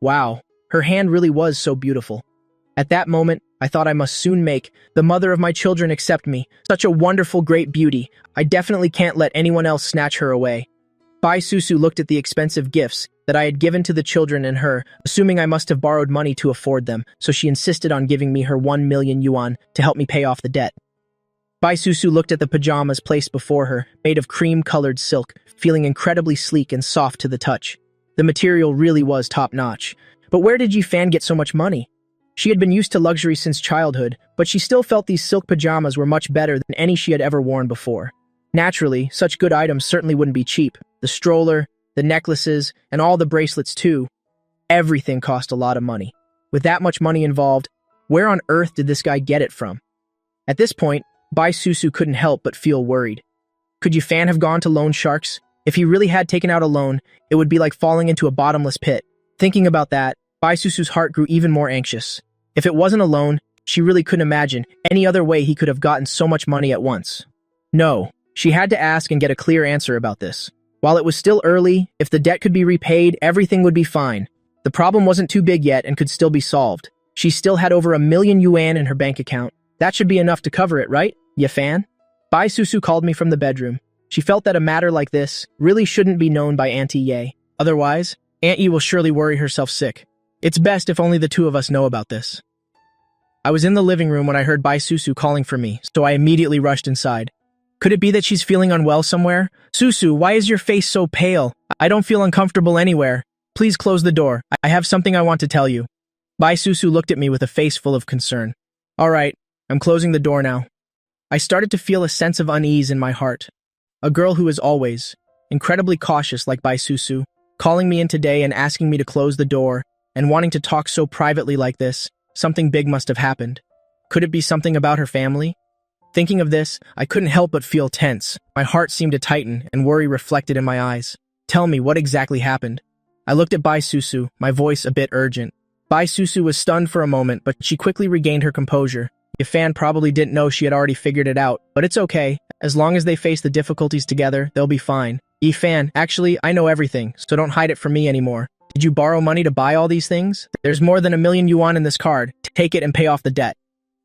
Wow, her hand really was so beautiful. At that moment, I thought I must soon make the mother of my children accept me. Such a wonderful, great beauty. I definitely can't let anyone else snatch her away. Bai Susu looked at the expensive gifts that I had given to the children and her, assuming I must have borrowed money to afford them, so she insisted on giving me her 1 million yuan to help me pay off the debt. Bai Susu looked at the pajamas placed before her, made of cream-colored silk, feeling incredibly sleek and soft to the touch. The material really was top-notch. But where did Yifan get so much money? She had been used to luxury since childhood, but she still felt these silk pajamas were much better than any she had ever worn before. Naturally, such good items certainly wouldn't be cheap. The stroller, the necklaces, and all the bracelets too. Everything cost a lot of money. With that much money involved, where on earth did this guy get it from? At this point, Bai Susu couldn't help but feel worried. Could Yifan have gone to loan sharks? If he really had taken out a loan, it would be like falling into a bottomless pit. Thinking about that, Bai Susu's heart grew even more anxious. If it wasn't a loan, she really couldn't imagine any other way he could have gotten so much money at once. No, she had to ask and get a clear answer about this. While it was still early, if the debt could be repaid, everything would be fine. The problem wasn't too big yet and could still be solved. She still had over 1,000,000 yuan in her bank account. That should be enough to cover it, right? Ya fan? Bai Susu called me from the bedroom. She felt that a matter like this really shouldn't be known by Auntie Ye. Otherwise, Aunt Ye will surely worry herself sick. It's best if only the two of us know about this. I was in the living room when I heard Bai Susu calling for me, so I immediately rushed inside. Could it be that she's feeling unwell somewhere? Susu, why is your face so pale? I don't feel uncomfortable anywhere. Please close the door. I have something I want to tell you. Bai Susu looked at me with a face full of concern. All right, I'm closing the door now. I started to feel a sense of unease in my heart. A girl who is always incredibly cautious like Bai Susu, calling me in today and asking me to close the door, and wanting to talk so privately like this, something big must have happened. Could it be something about her family? Thinking of this, I couldn't help but feel tense. My heart seemed to tighten, and worry reflected in my eyes. Tell me, what exactly happened? I looked at Bai Susu, my voice a bit urgent. Bai Susu was stunned for a moment, but she quickly regained her composure. Yifan probably didn't know she had already figured it out, but it's okay. As long as they face the difficulties together, they'll be fine. Yifan, actually, I know everything, so don't hide it from me anymore. Did you borrow money to buy all these things? There's more than 1,000,000 yuan in this card. Take it and pay off the debt.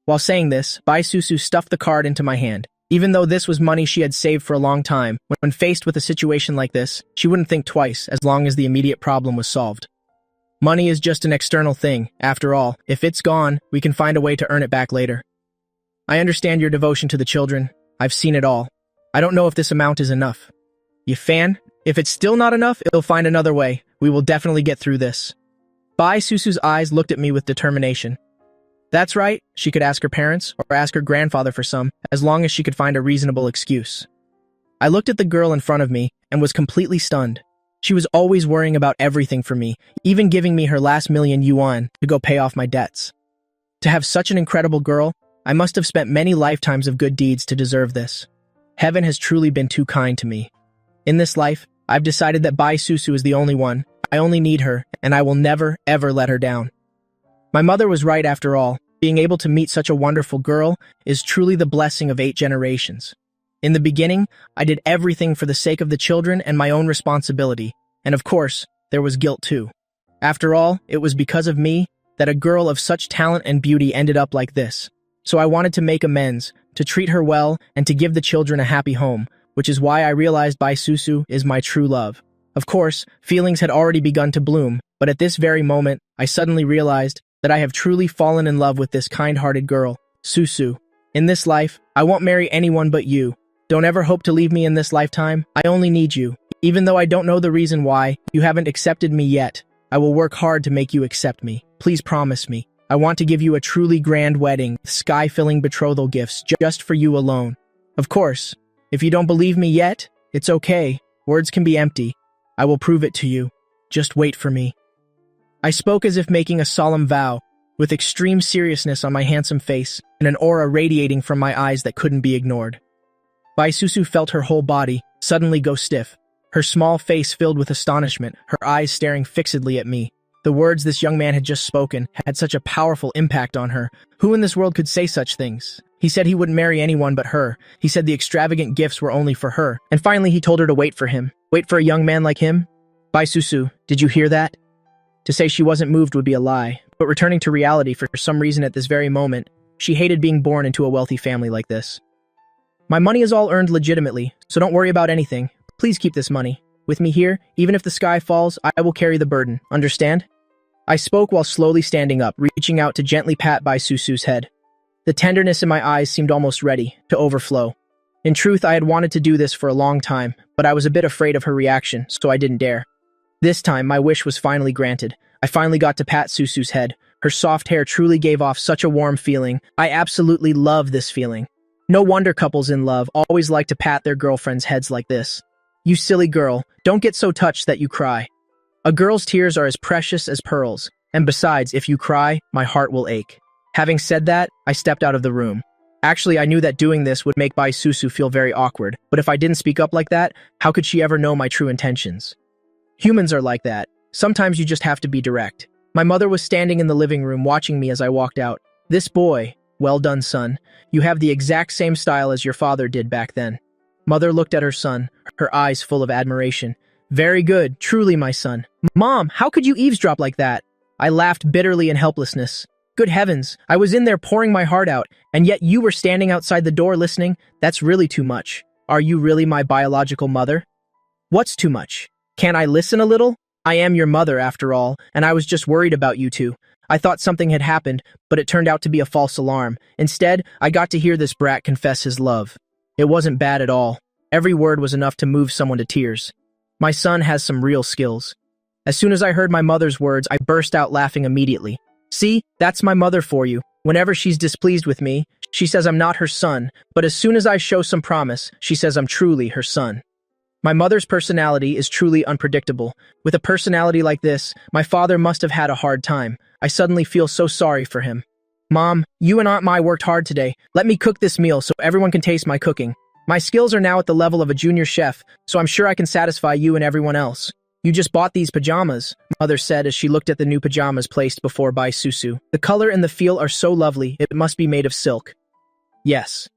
While saying this, Bai Susu stuffed the card into my hand. Even though this was money she had saved for a long time, when faced with a situation like this, she wouldn't think twice as long as the immediate problem was solved. Money is just an external thing. After all, if it's gone, we can find a way to earn it back later. I understand your devotion to the children. I've seen it all. I don't know if this amount is enough. Yifan, if it's still not enough, it'll find another way. We will definitely get through this. Bai Susu's eyes looked at me with determination. That's right, she could ask her parents or ask her grandfather for some, as long as she could find a reasonable excuse. I looked at the girl in front of me and was completely stunned. She was always worrying about everything for me, even giving me her last 1,000,000 yuan to go pay off my debts. To have such an incredible girl, I must have spent many lifetimes of good deeds to deserve this. Heaven has truly been too kind to me. In this life, I've decided that Bai Susu is the only one. I only need her, and I will never, ever let her down. My mother was right after all. Being able to meet such a wonderful girl is truly the blessing of 8 generations. In the beginning, I did everything for the sake of the children and my own responsibility, and of course, there was guilt too. After all, it was because of me that a girl of such talent and beauty ended up like this. So I wanted to make amends, to treat her well, and to give the children a happy home, which is why I realized Bai Susu is my true love. Of course, feelings had already begun to bloom, but at this very moment, I suddenly realized that I have truly fallen in love with this kind-hearted girl, Susu. In this life, I won't marry anyone but you. Don't ever hope to leave me in this lifetime. I only need you. Even though I don't know the reason why you haven't accepted me yet, I will work hard to make you accept me. Please promise me. I want to give you a truly grand wedding, sky-filling betrothal gifts just for you alone. Of course, if you don't believe me yet, it's okay. Words can be empty. I will prove it to you. Just wait for me. I spoke as if making a solemn vow, with extreme seriousness on my handsome face and an aura radiating from my eyes that couldn't be ignored. Bai Susu felt her whole body suddenly go stiff, her small face filled with astonishment, her eyes staring fixedly at me. The words this young man had just spoken had such a powerful impact on her. Who in this world could say such things? He said he wouldn't marry anyone but her. He said the extravagant gifts were only for her. And finally he told her to wait for him. Wait for a young man like him? Bai Susu, did you hear that? To say she wasn't moved would be a lie, but returning to reality for some reason at this very moment, she hated being born into a wealthy family like this. My money is all earned legitimately, so don't worry about anything. Please keep this money. With me here, even if the sky falls, I will carry the burden. Understand? I spoke while slowly standing up, reaching out to gently pat Bai Susu's head. The tenderness in my eyes seemed almost ready to overflow. In truth, I had wanted to do this for a long time, but I was a bit afraid of her reaction, so I didn't dare. This time, my wish was finally granted. I finally got to pat Susu's head. Her soft hair truly gave off such a warm feeling. I absolutely love this feeling. No wonder couples in love always like to pat their girlfriends' heads like this. You silly girl, don't get so touched that you cry. A girl's tears are as precious as pearls, and besides, if you cry, my heart will ache. Having said that, I stepped out of the room. Actually, I knew that doing this would make Bai Susu feel very awkward, but if I didn't speak up like that, how could she ever know my true intentions? Humans are like that. Sometimes you just have to be direct. My mother was standing in the living room watching me as I walked out. This boy, well done, son. You have the exact same style as your father did back then. Mother looked at her son, her eyes full of admiration. Very good, truly, my son. Mom, how could you eavesdrop like that? I laughed bitterly in helplessness. Good heavens, I was in there pouring my heart out, and yet you were standing outside the door listening? That's really too much. Are you really my biological mother? What's too much? Can't I listen a little? I am your mother, after all, and I was just worried about you two. I thought something had happened, but it turned out to be a false alarm. Instead, I got to hear this brat confess his love. It wasn't bad at all. Every word was enough to move someone to tears. My son has some real skills. As soon as I heard my mother's words, I burst out laughing immediately. See, that's my mother for you. Whenever she's displeased with me, she says I'm not her son, but as soon as I show some promise, she says I'm truly her son. My mother's personality is truly unpredictable. With a personality like this, my father must have had a hard time. I suddenly feel so sorry for him. Mom, you and Aunt Mai worked hard today. Let me cook this meal so everyone can taste my cooking. My skills are now at the level of a junior chef, so I'm sure I can satisfy you and everyone else. You just bought these pajamas, Mother said as she looked at the new pajamas placed before Bai Susu. The color and the feel are so lovely, it must be made of silk. Yes.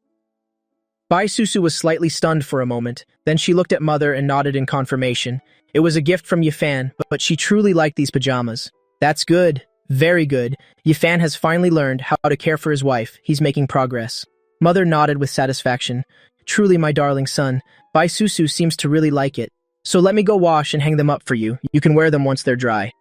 Bai Susu was slightly stunned for a moment, then she looked at Mother and nodded in confirmation. It was a gift from Yifan, but she truly liked these pajamas. That's good. Very good. Yifan has finally learned how to care for his wife. He's making progress. Mother nodded with satisfaction. Truly, my darling son. Bai Susu seems to really like it. So let me go wash and hang them up for you. You can wear them once they're dry.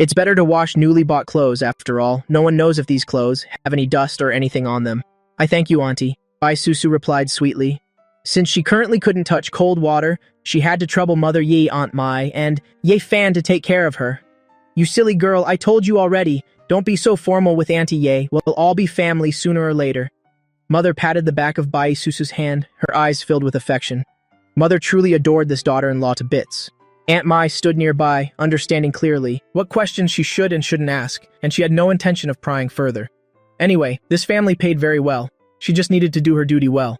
It's better to wash newly bought clothes, after all. No one knows if these clothes have any dust or anything on them. I thank you, Auntie. Bai Susu replied sweetly. Since she currently couldn't touch cold water, she had to trouble Mother Yi, Aunt Mai, and Ye Fan to take care of her. You silly girl, I told you already. Don't be so formal with Auntie Ye. We'll all be family sooner or later. Mother patted the back of Bai Susu's hand, her eyes filled with affection. Mother truly adored this daughter-in-law to bits. Aunt Mai stood nearby, understanding clearly what questions she should and shouldn't ask, and she had no intention of prying further. Anyway, this family paid very well. She just needed to do her duty well.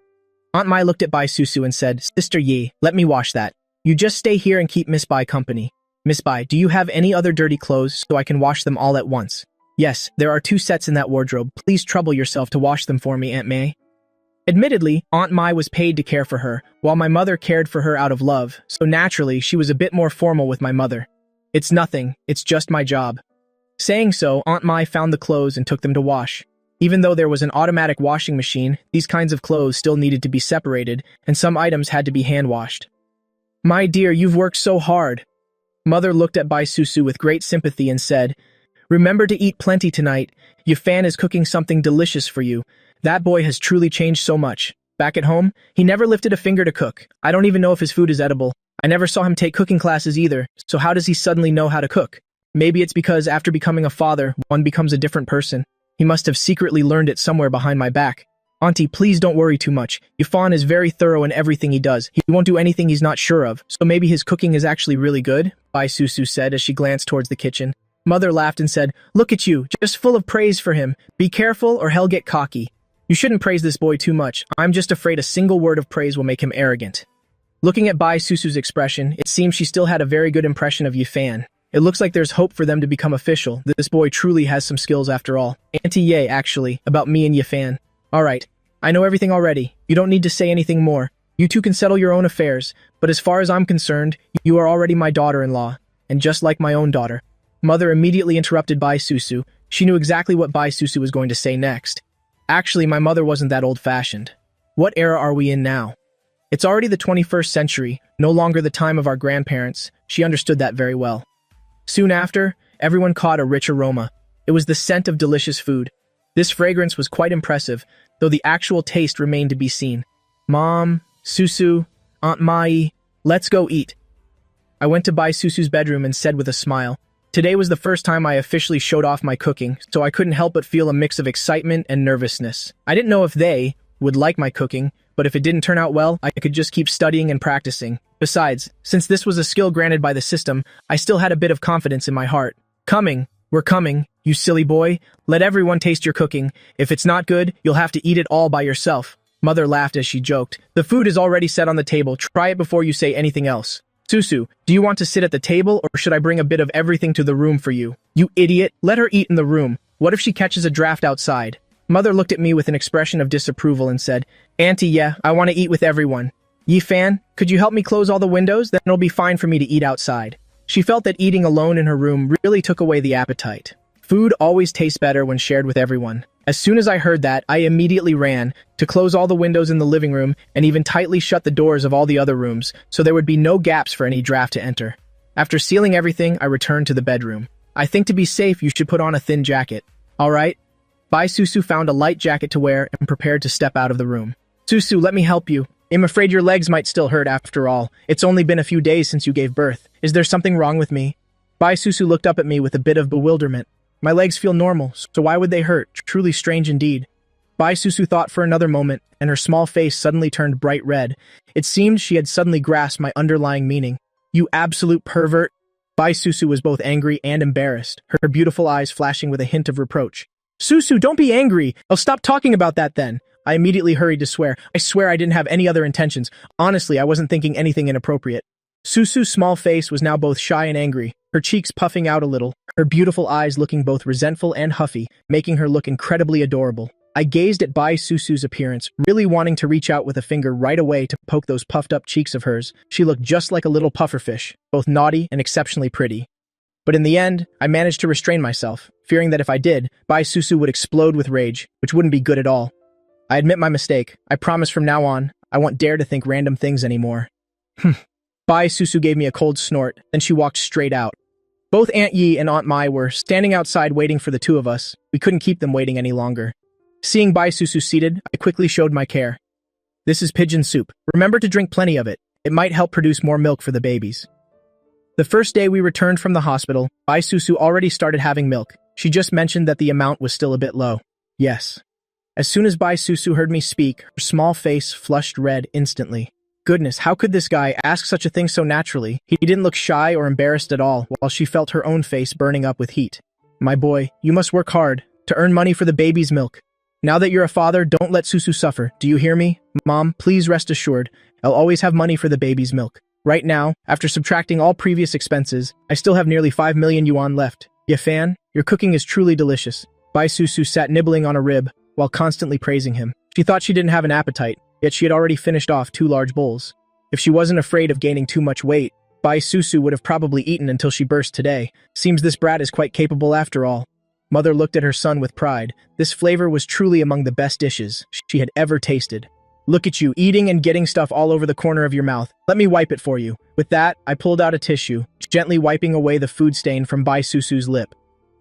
Aunt Mai looked at Bai Susu and said, Sister Yi, let me wash that. You just stay here and keep Miss Bai company. Miss Bai, do you have any other dirty clothes so I can wash them all at once? Yes, there are 2 sets in that wardrobe. Please trouble yourself to wash them for me, Aunt Mai. Admittedly, Aunt Mai was paid to care for her, while my mother cared for her out of love, so naturally she was a bit more formal with my mother. It's nothing, it's just my job. Saying so, Aunt Mai found the clothes and took them to wash. Even though there was an automatic washing machine, these kinds of clothes still needed to be separated, and some items had to be hand-washed. My dear, you've worked so hard. Mother looked at Bai Susu with great sympathy and said, Remember to eat plenty tonight. Yifan is cooking something delicious for you. That boy has truly changed so much. Back at home, he never lifted a finger to cook. I don't even know if his food is edible. I never saw him take cooking classes either, so how does he suddenly know how to cook? Maybe it's because after becoming a father, one becomes a different person. He must have secretly learned it somewhere behind my back. Auntie, please don't worry too much. Yifan is very thorough in everything he does. He won't do anything he's not sure of, so maybe his cooking is actually really good, Bai Susu said as she glanced towards the kitchen. Mother laughed and said, Look at you, just full of praise for him. Be careful or he'll get cocky. You shouldn't praise this boy too much. I'm just afraid a single word of praise will make him arrogant. Looking at Bai Susu's expression, it seems she still had a very good impression of Yifan. It looks like there's hope for them to become official. This boy truly has some skills after all. Auntie Ye, actually, about me and Yifan. Alright, I know everything already. You don't need to say anything more. You two can settle your own affairs, but as far as I'm concerned, you are already my daughter-in-law, and just like my own daughter. Mother immediately interrupted Bai Susu. She knew exactly what Bai Susu was going to say next. Actually, my mother wasn't that old-fashioned. What era are we in now? It's already the 21st century, no longer the time of our grandparents. She understood that very well. Soon after, everyone caught a rich aroma. It was the scent of delicious food. This fragrance was quite impressive, though the actual taste remained to be seen. Mom, Susu, Aunt Mai, let's go eat. I went to Bai Susu's bedroom and said with a smile, Today was the first time I officially showed off my cooking, so I couldn't help but feel a mix of excitement and nervousness. I didn't know if they would like my cooking, but if it didn't turn out well, I could just keep studying and practicing. Besides, since this was a skill granted by the system, I still had a bit of confidence in my heart. We're coming, you silly boy. Let everyone taste your cooking. If it's not good, you'll have to eat it all by yourself. Mother laughed as she joked. The food is already set on the table. Try it before you say anything else. Susu, do you want to sit at the table or should I bring a bit of everything to the room for you? You idiot, let her eat in the room. What if she catches a draft outside? Mother looked at me with an expression of disapproval and said, Auntie, yeah, I want to eat with everyone. Yi-fan, could you help me close all the windows? Then it'll be fine for me to eat outside. She felt that eating alone in her room really took away the appetite. Food always tastes better when shared with everyone. As soon as I heard that, I immediately ran to close all the windows in the living room and even tightly shut the doors of all the other rooms so there would be no gaps for any draft to enter. After sealing everything, I returned to the bedroom. I think to be safe, you should put on a thin jacket. All right? Bai Susu found a light jacket to wear and prepared to step out of the room. Susu, let me help you. I'm afraid your legs might still hurt after all. It's only been a few days since you gave birth. Is there something wrong with me? Bai Susu looked up at me with a bit of bewilderment. My legs feel normal, so why would they hurt? Truly strange indeed. Bai Susu thought for another moment, and her small face suddenly turned bright red. It seemed she had suddenly grasped my underlying meaning. You absolute pervert! Bai Susu was both angry and embarrassed, her beautiful eyes flashing with a hint of reproach. Susu, don't be angry! I'll stop talking about that then! I immediately hurried to swear. I swear I didn't have any other intentions. Honestly, I wasn't thinking anything inappropriate. Susu's small face was now both shy and angry, her cheeks puffing out a little, her beautiful eyes looking both resentful and huffy, making her look incredibly adorable. I gazed at Bai Susu's appearance, really wanting to reach out with a finger right away to poke those puffed-up cheeks of hers. She looked just like a little pufferfish, both naughty and exceptionally pretty. But in the end, I managed to restrain myself, fearing that if I did, Bai Susu would explode with rage, which wouldn't be good at all. I admit my mistake. I promise from now on, I won't dare to think random things anymore. Bai Susu gave me a cold snort, then she walked straight out. Both Aunt Yi and Aunt Mai were standing outside waiting for the two of us. We couldn't keep them waiting any longer. Seeing Bai Susu seated, I quickly showed my care. This is pigeon soup. Remember to drink plenty of it. It might help produce more milk for the babies. The first day we returned from the hospital, Bai Susu already started having milk. She just mentioned that the amount was still a bit low. Yes. As soon as Bai Susu heard me speak, her small face flushed red instantly. Goodness, how could this guy ask such a thing so naturally? He didn't look shy or embarrassed at all, while she felt her own face burning up with heat. My boy, you must work hard to earn money for the baby's milk. Now that you're a father, don't let Susu suffer. Do you hear me? Mom, please rest assured, I'll always have money for the baby's milk. Right now, after subtracting all previous expenses, I still have nearly 5 million yuan left. Yafan, your cooking is truly delicious. Bai Susu sat nibbling on a rib, while constantly praising him. She thought she didn't have an appetite, yet she had already finished off 2 large bowls. If she wasn't afraid of gaining too much weight, Bai Susu would have probably eaten until she burst today. Seems this brat is quite capable after all. Mother looked at her son with pride. This flavor was truly among the best dishes she had ever tasted. Look at you, eating and getting stuff all over the corner of your mouth. Let me wipe it for you. With that, I pulled out a tissue, gently wiping away the food stain from Bai Susu's lip.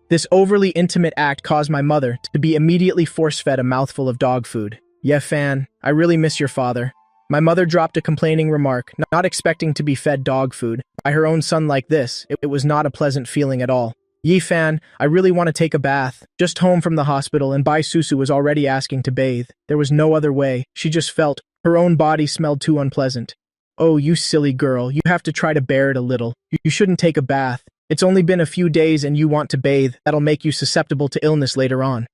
This overly intimate act caused my mother to be immediately force-fed a mouthful of dog food. Yeah, Fan, I really miss your father. My mother dropped a complaining remark, not expecting to be fed dog food. By her own son like this, it was not a pleasant feeling at all. Yi Fan, I really want to take a bath. Just home from the hospital and Bai Susu was already asking to bathe. There was no other way. She just felt her own body smelled too unpleasant. Oh, you silly girl, you have to try to bear it a little. You shouldn't take a bath. It's only been a few days and you want to bathe. That'll make you susceptible to illness later on.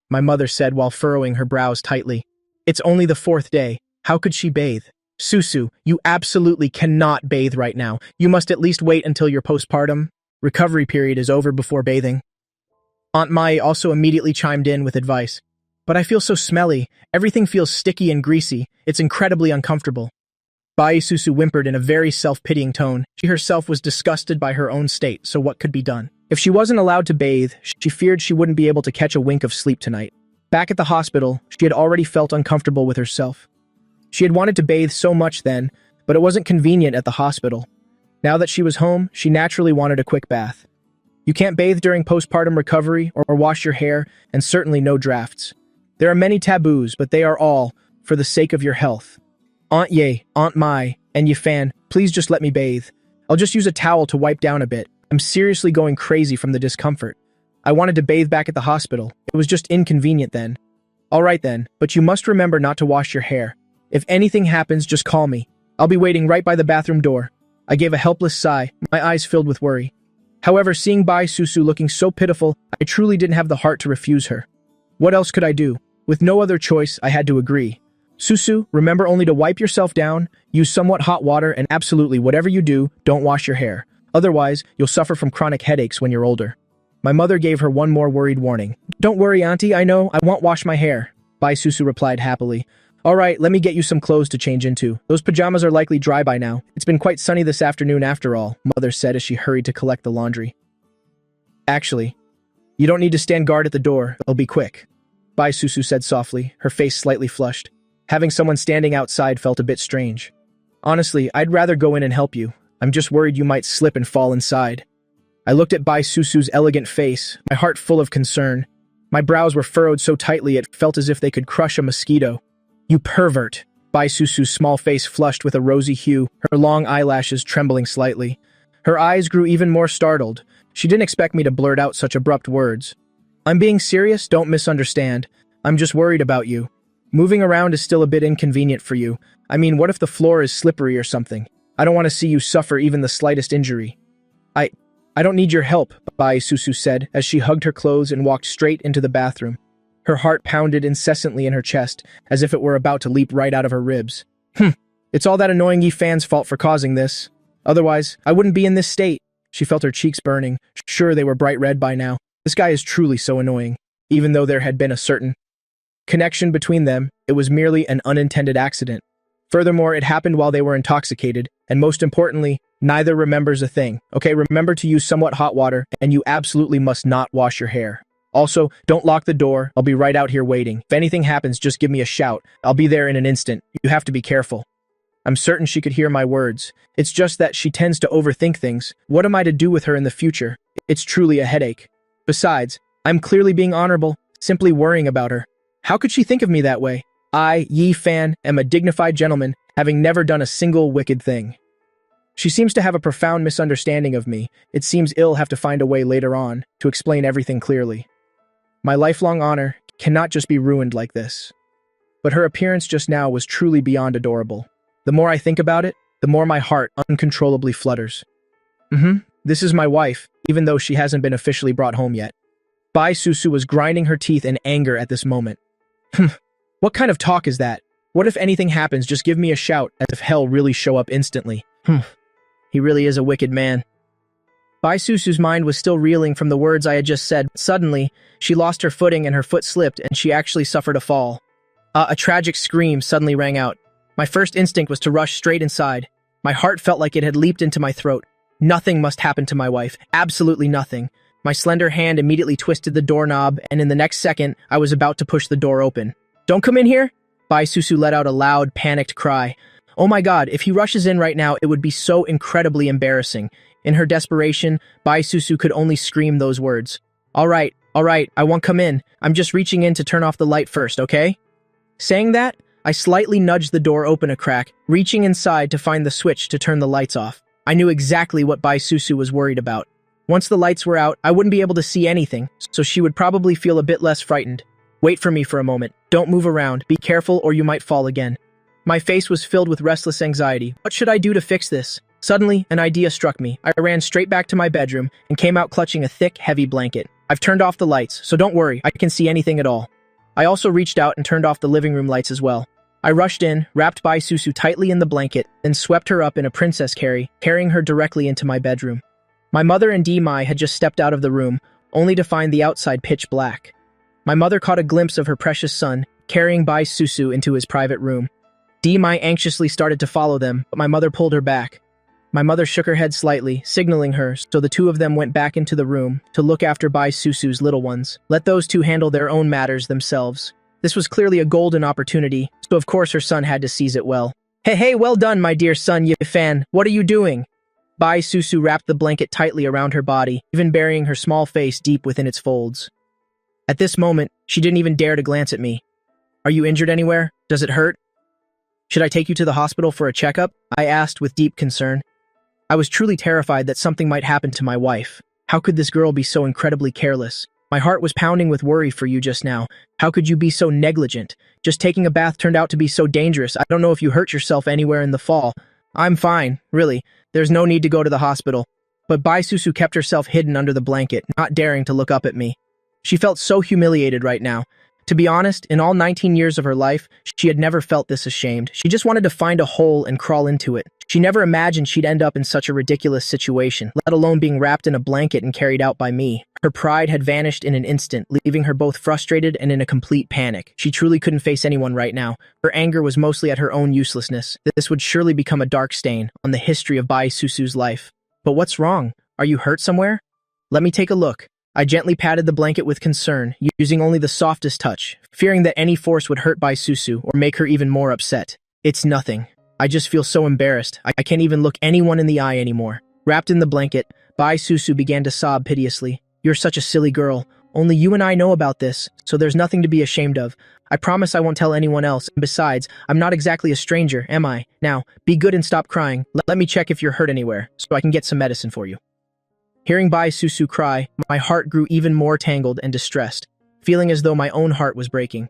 My mother said while furrowing her brows tightly. It's only the 4th day. How could she bathe? Susu, you absolutely cannot bathe right now. You must at least wait until your postpartum recovery period is over before bathing. Aunt Mai also immediately chimed in with advice. But I feel so smelly. Everything feels sticky and greasy. It's incredibly uncomfortable. Bai Susu whimpered in a very self-pitying tone. She herself was disgusted by her own state, so what could be done? If she wasn't allowed to bathe, she feared she wouldn't be able to catch a wink of sleep tonight. Back at the hospital, she had already felt uncomfortable with herself. She had wanted to bathe so much then, but it wasn't convenient at the hospital. Now that she was home, she naturally wanted a quick bath. You can't bathe during postpartum recovery or wash your hair, and certainly no drafts. There are many taboos, but they are all for the sake of your health. Aunt Ye, Aunt Mai, and Yifan, please just let me bathe. I'll just use a towel to wipe down a bit. I'm seriously going crazy from the discomfort. I wanted to bathe back at the hospital. It was just inconvenient then. All right then, but you must remember not to wash your hair. If anything happens, just call me. I'll be waiting right by the bathroom door. I gave a helpless sigh, my eyes filled with worry. However, seeing Bai Susu looking so pitiful, I truly didn't have the heart to refuse her. What else could I do? With no other choice, I had to agree. Susu, remember only to wipe yourself down, use somewhat hot water, and absolutely whatever you do, don't wash your hair. Otherwise, you'll suffer from chronic headaches when you're older. My mother gave her one more worried warning. Don't worry, Auntie, I know, I won't wash my hair. Bai Susu replied happily. All right, let me get you some clothes to change into. Those pajamas are likely dry by now. It's been quite sunny this afternoon after all, Mother said as she hurried to collect the laundry. Actually, you don't need to stand guard at the door. It'll be quick. Bai Susu said softly, her face slightly flushed. Having someone standing outside felt a bit strange. Honestly, I'd rather go in and help you. I'm just worried you might slip and fall inside. I looked at Bai Susu's elegant face, my heart full of concern. My brows were furrowed so tightly it felt as if they could crush a mosquito. You pervert! Bai Susu's small face flushed with a rosy hue, her long eyelashes trembling slightly. Her eyes grew even more startled. She didn't expect me to blurt out such abrupt words. I'm being serious, don't misunderstand. I'm just worried about you. Moving around is still a bit inconvenient for you. I mean, what if the floor is slippery or something? I don't want to see you suffer even the slightest injury. I don't need your help, Bai Susu said as she hugged her clothes and walked straight into the bathroom. Her heart pounded incessantly in her chest, as if it were about to leap right out of her ribs. It's all that annoying Yi-fan's fault for causing this. Otherwise, I wouldn't be in this state. She felt her cheeks burning. Sure, they were bright red by now. This guy is truly so annoying. Even though there had been a certain connection between them, it was merely an unintended accident. Furthermore, it happened while they were intoxicated, and most importantly, neither remembers a thing. Okay, remember to use somewhat hot water, and you absolutely must not wash your hair. Also, don't lock the door. I'll be right out here waiting. If anything happens, just give me a shout. I'll be there in an instant. You have to be careful. I'm certain she could hear my words. It's just that she tends to overthink things. What am I to do with her in the future? It's truly a headache. Besides, I'm clearly being honorable, simply worrying about her. How could she think of me that way? I, Yi-fan, am a dignified gentleman, having never done a single wicked thing. She seems to have a profound misunderstanding of me. It seems I'll have to find a way later on to explain everything clearly. My lifelong honor cannot just be ruined like this. But her appearance just now was truly beyond adorable. The more I think about it, the more my heart uncontrollably flutters. This is my wife, even though she hasn't been officially brought home yet. Bai Susu was grinding her teeth in anger at this moment. What kind of talk is that? What if anything happens, just give me a shout, as if hell really show up instantly. He really is a wicked man. Bai Susu's mind was still reeling from the words I had just said. Suddenly, she lost her footing and her foot slipped and she actually suffered a fall. A tragic scream suddenly rang out. My first instinct was to rush straight inside. My heart felt like it had leaped into my throat. Nothing must happen to my wife. Absolutely nothing. My slender hand immediately twisted the doorknob, and in the next second, I was about to push the door open. Don't come in here! Bai Susu let out a loud, panicked cry. Oh my god, if he rushes in right now, it would be so incredibly embarrassing. In her desperation, Bai Susu could only scream those words. All right, I won't come in. I'm just reaching in to turn off the light first, okay? Saying that, I slightly nudged the door open a crack, reaching inside to find the switch to turn the lights off. I knew exactly what Bai Susu was worried about. Once the lights were out, I wouldn't be able to see anything, so she would probably feel a bit less frightened. Wait for me for a moment. Don't move around. Be careful or you might fall again. My face was filled with restless anxiety. What should I do to fix this? Suddenly, an idea struck me. I ran straight back to my bedroom and came out clutching a thick, heavy blanket. I've turned off the lights, so don't worry, I can see anything at all. I also reached out and turned off the living room lights as well. I rushed in, wrapped Bai Susu tightly in the blanket, then swept her up in a princess carry, carrying her directly into my bedroom. My mother and Mai had just stepped out of the room, only to find the outside pitch black. My mother caught a glimpse of her precious son, carrying Bai Susu into his private room. Mai anxiously started to follow them, but my mother pulled her back. My mother shook her head slightly, signaling her, so the two of them went back into the room to look after Bai Susu's little ones. Let those two handle their own matters themselves. This was clearly a golden opportunity, so of course her son had to seize it well. Hey, well done, my dear son, Yi-fan. What are you doing? Bai Susu wrapped the blanket tightly around her body, even burying her small face deep within its folds. At this moment, she didn't even dare to glance at me. Are you injured anywhere? Does it hurt? Should I take you to the hospital for a checkup? I asked with deep concern. I was truly terrified that something might happen to my wife. How could this girl be so incredibly careless? My heart was pounding with worry for you just now. How could you be so negligent? Just taking a bath turned out to be so dangerous. I don't know if you hurt yourself anywhere in the fall. I'm fine, really. There's no need to go to the hospital. But Bai Susu kept herself hidden under the blanket, not daring to look up at me. She felt so humiliated right now. To be honest, in all 19 years of her life, she had never felt this ashamed. She just wanted to find a hole and crawl into it. She never imagined she'd end up in such a ridiculous situation, let alone being wrapped in a blanket and carried out by me. Her pride had vanished in an instant, leaving her both frustrated and in a complete panic. She truly couldn't face anyone right now. Her anger was mostly at her own uselessness. This would surely become a dark stain on the history of Bai Susu's life. But what's wrong? Are you hurt somewhere? Let me take a look. I gently patted the blanket with concern, using only the softest touch, fearing that any force would hurt Bai Susu or make her even more upset. It's nothing. I just feel so embarrassed. I can't even look anyone in the eye anymore. Wrapped in the blanket, Bai Susu began to sob piteously. You're such a silly girl. Only you and I know about this, so there's nothing to be ashamed of. I promise I won't tell anyone else, and besides, I'm not exactly a stranger, am I? Now, be good and stop crying. Let me check if you're hurt anywhere, so I can get some medicine for you. Hearing Bai Susu cry, my heart grew even more tangled and distressed, feeling as though my own heart was breaking.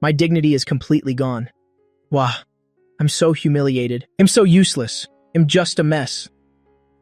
My dignity is completely gone. Wah. I'm so humiliated. I'm so useless. I'm just a mess.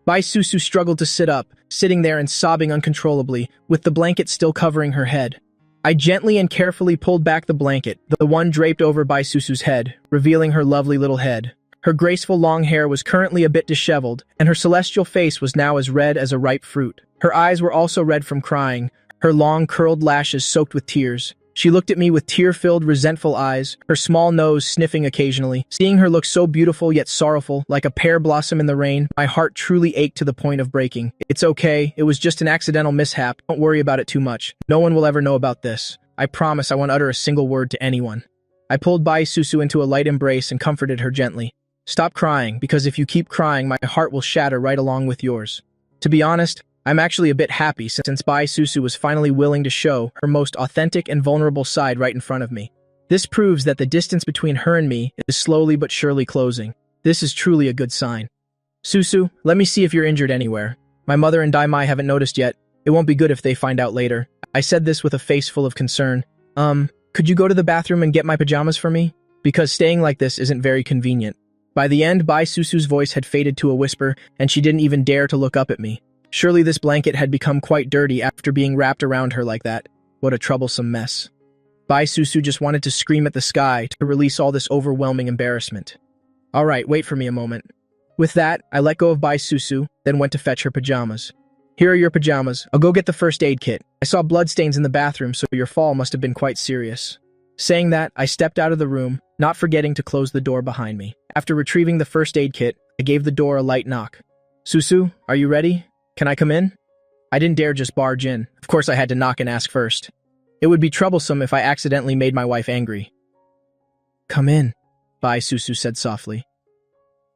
Bai Susu struggled to sit up, sitting there and sobbing uncontrollably, with the blanket still covering her head. I gently and carefully pulled back the blanket, the one draped over Bai Susu's head, revealing her lovely little head. Her graceful long hair was currently a bit disheveled, and her celestial face was now as red as a ripe fruit. Her eyes were also red from crying, her long curled lashes soaked with tears. She looked at me with tear-filled, resentful eyes, her small nose sniffing occasionally. Seeing her look so beautiful yet sorrowful, like a pear blossom in the rain, my heart truly ached to the point of breaking. It's okay, it was just an accidental mishap. Don't worry about it too much. No one will ever know about this. I promise I won't utter a single word to anyone. I pulled Bai Susu into a light embrace and comforted her gently. Stop crying, because if you keep crying, my heart will shatter right along with yours. To be honest, I'm actually a bit happy since Bai Susu was finally willing to show her most authentic and vulnerable side right in front of me. This proves that the distance between her and me is slowly but surely closing. This is truly a good sign. Susu, let me see if you're injured anywhere. My mother and Daimai haven't noticed yet. It won't be good if they find out later. I said this with a face full of concern. Could you go to the bathroom and get my pajamas for me? Because staying like this isn't very convenient. By the end, Bai Susu's voice had faded to a whisper, and she didn't even dare to look up at me. Surely this blanket had become quite dirty after being wrapped around her like that. What a troublesome mess. Bai Susu just wanted to scream at the sky to release all this overwhelming embarrassment. Alright, wait for me a moment. With that, I let go of Bai Susu, then went to fetch her pajamas. Here are your pajamas. I'll go get the first aid kit. I saw bloodstains in the bathroom, so your fall must have been quite serious. Saying that, I stepped out of the room, not forgetting to close the door behind me. After retrieving the first aid kit, I gave the door a light knock. Susu, are you ready? Can I come in? I didn't dare just barge in. Of course I had to knock and ask first. It would be troublesome if I accidentally made my wife angry. Come in, Bai Susu said softly.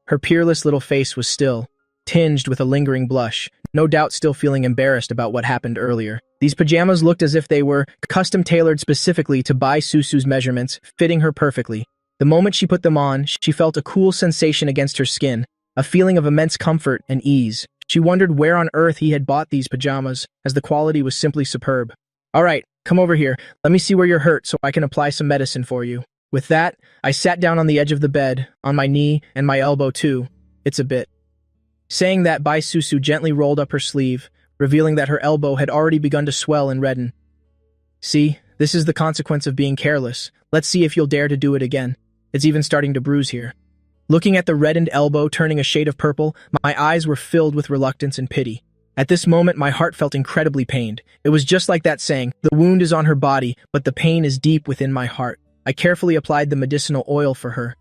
Her peerless little face was still, tinged with a lingering blush, no doubt still feeling embarrassed about what happened earlier. These pajamas looked as if they were custom-tailored specifically to Bai Susu's measurements, fitting her perfectly. The moment she put them on, she felt a cool sensation against her skin, a feeling of immense comfort and ease. She wondered where on earth he had bought these pajamas, as the quality was simply superb. Alright, come over here. Let me see where you're hurt so I can apply some medicine for you. With that, I sat down on the edge of the bed, on my knee and my elbow too. It's a bit. Saying that, Bai Susu gently rolled up her sleeve, revealing that her elbow had already begun to swell and redden. See, this is the consequence of being careless. Let's see if you'll dare to do it again. It's even starting to bruise here. Looking at the reddened elbow turning a shade of purple, my eyes were filled with reluctance and pity. At this moment, my heart felt incredibly pained. It was just like that saying, the wound is on her body, but the pain is deep within my heart. I carefully applied the medicinal oil for her.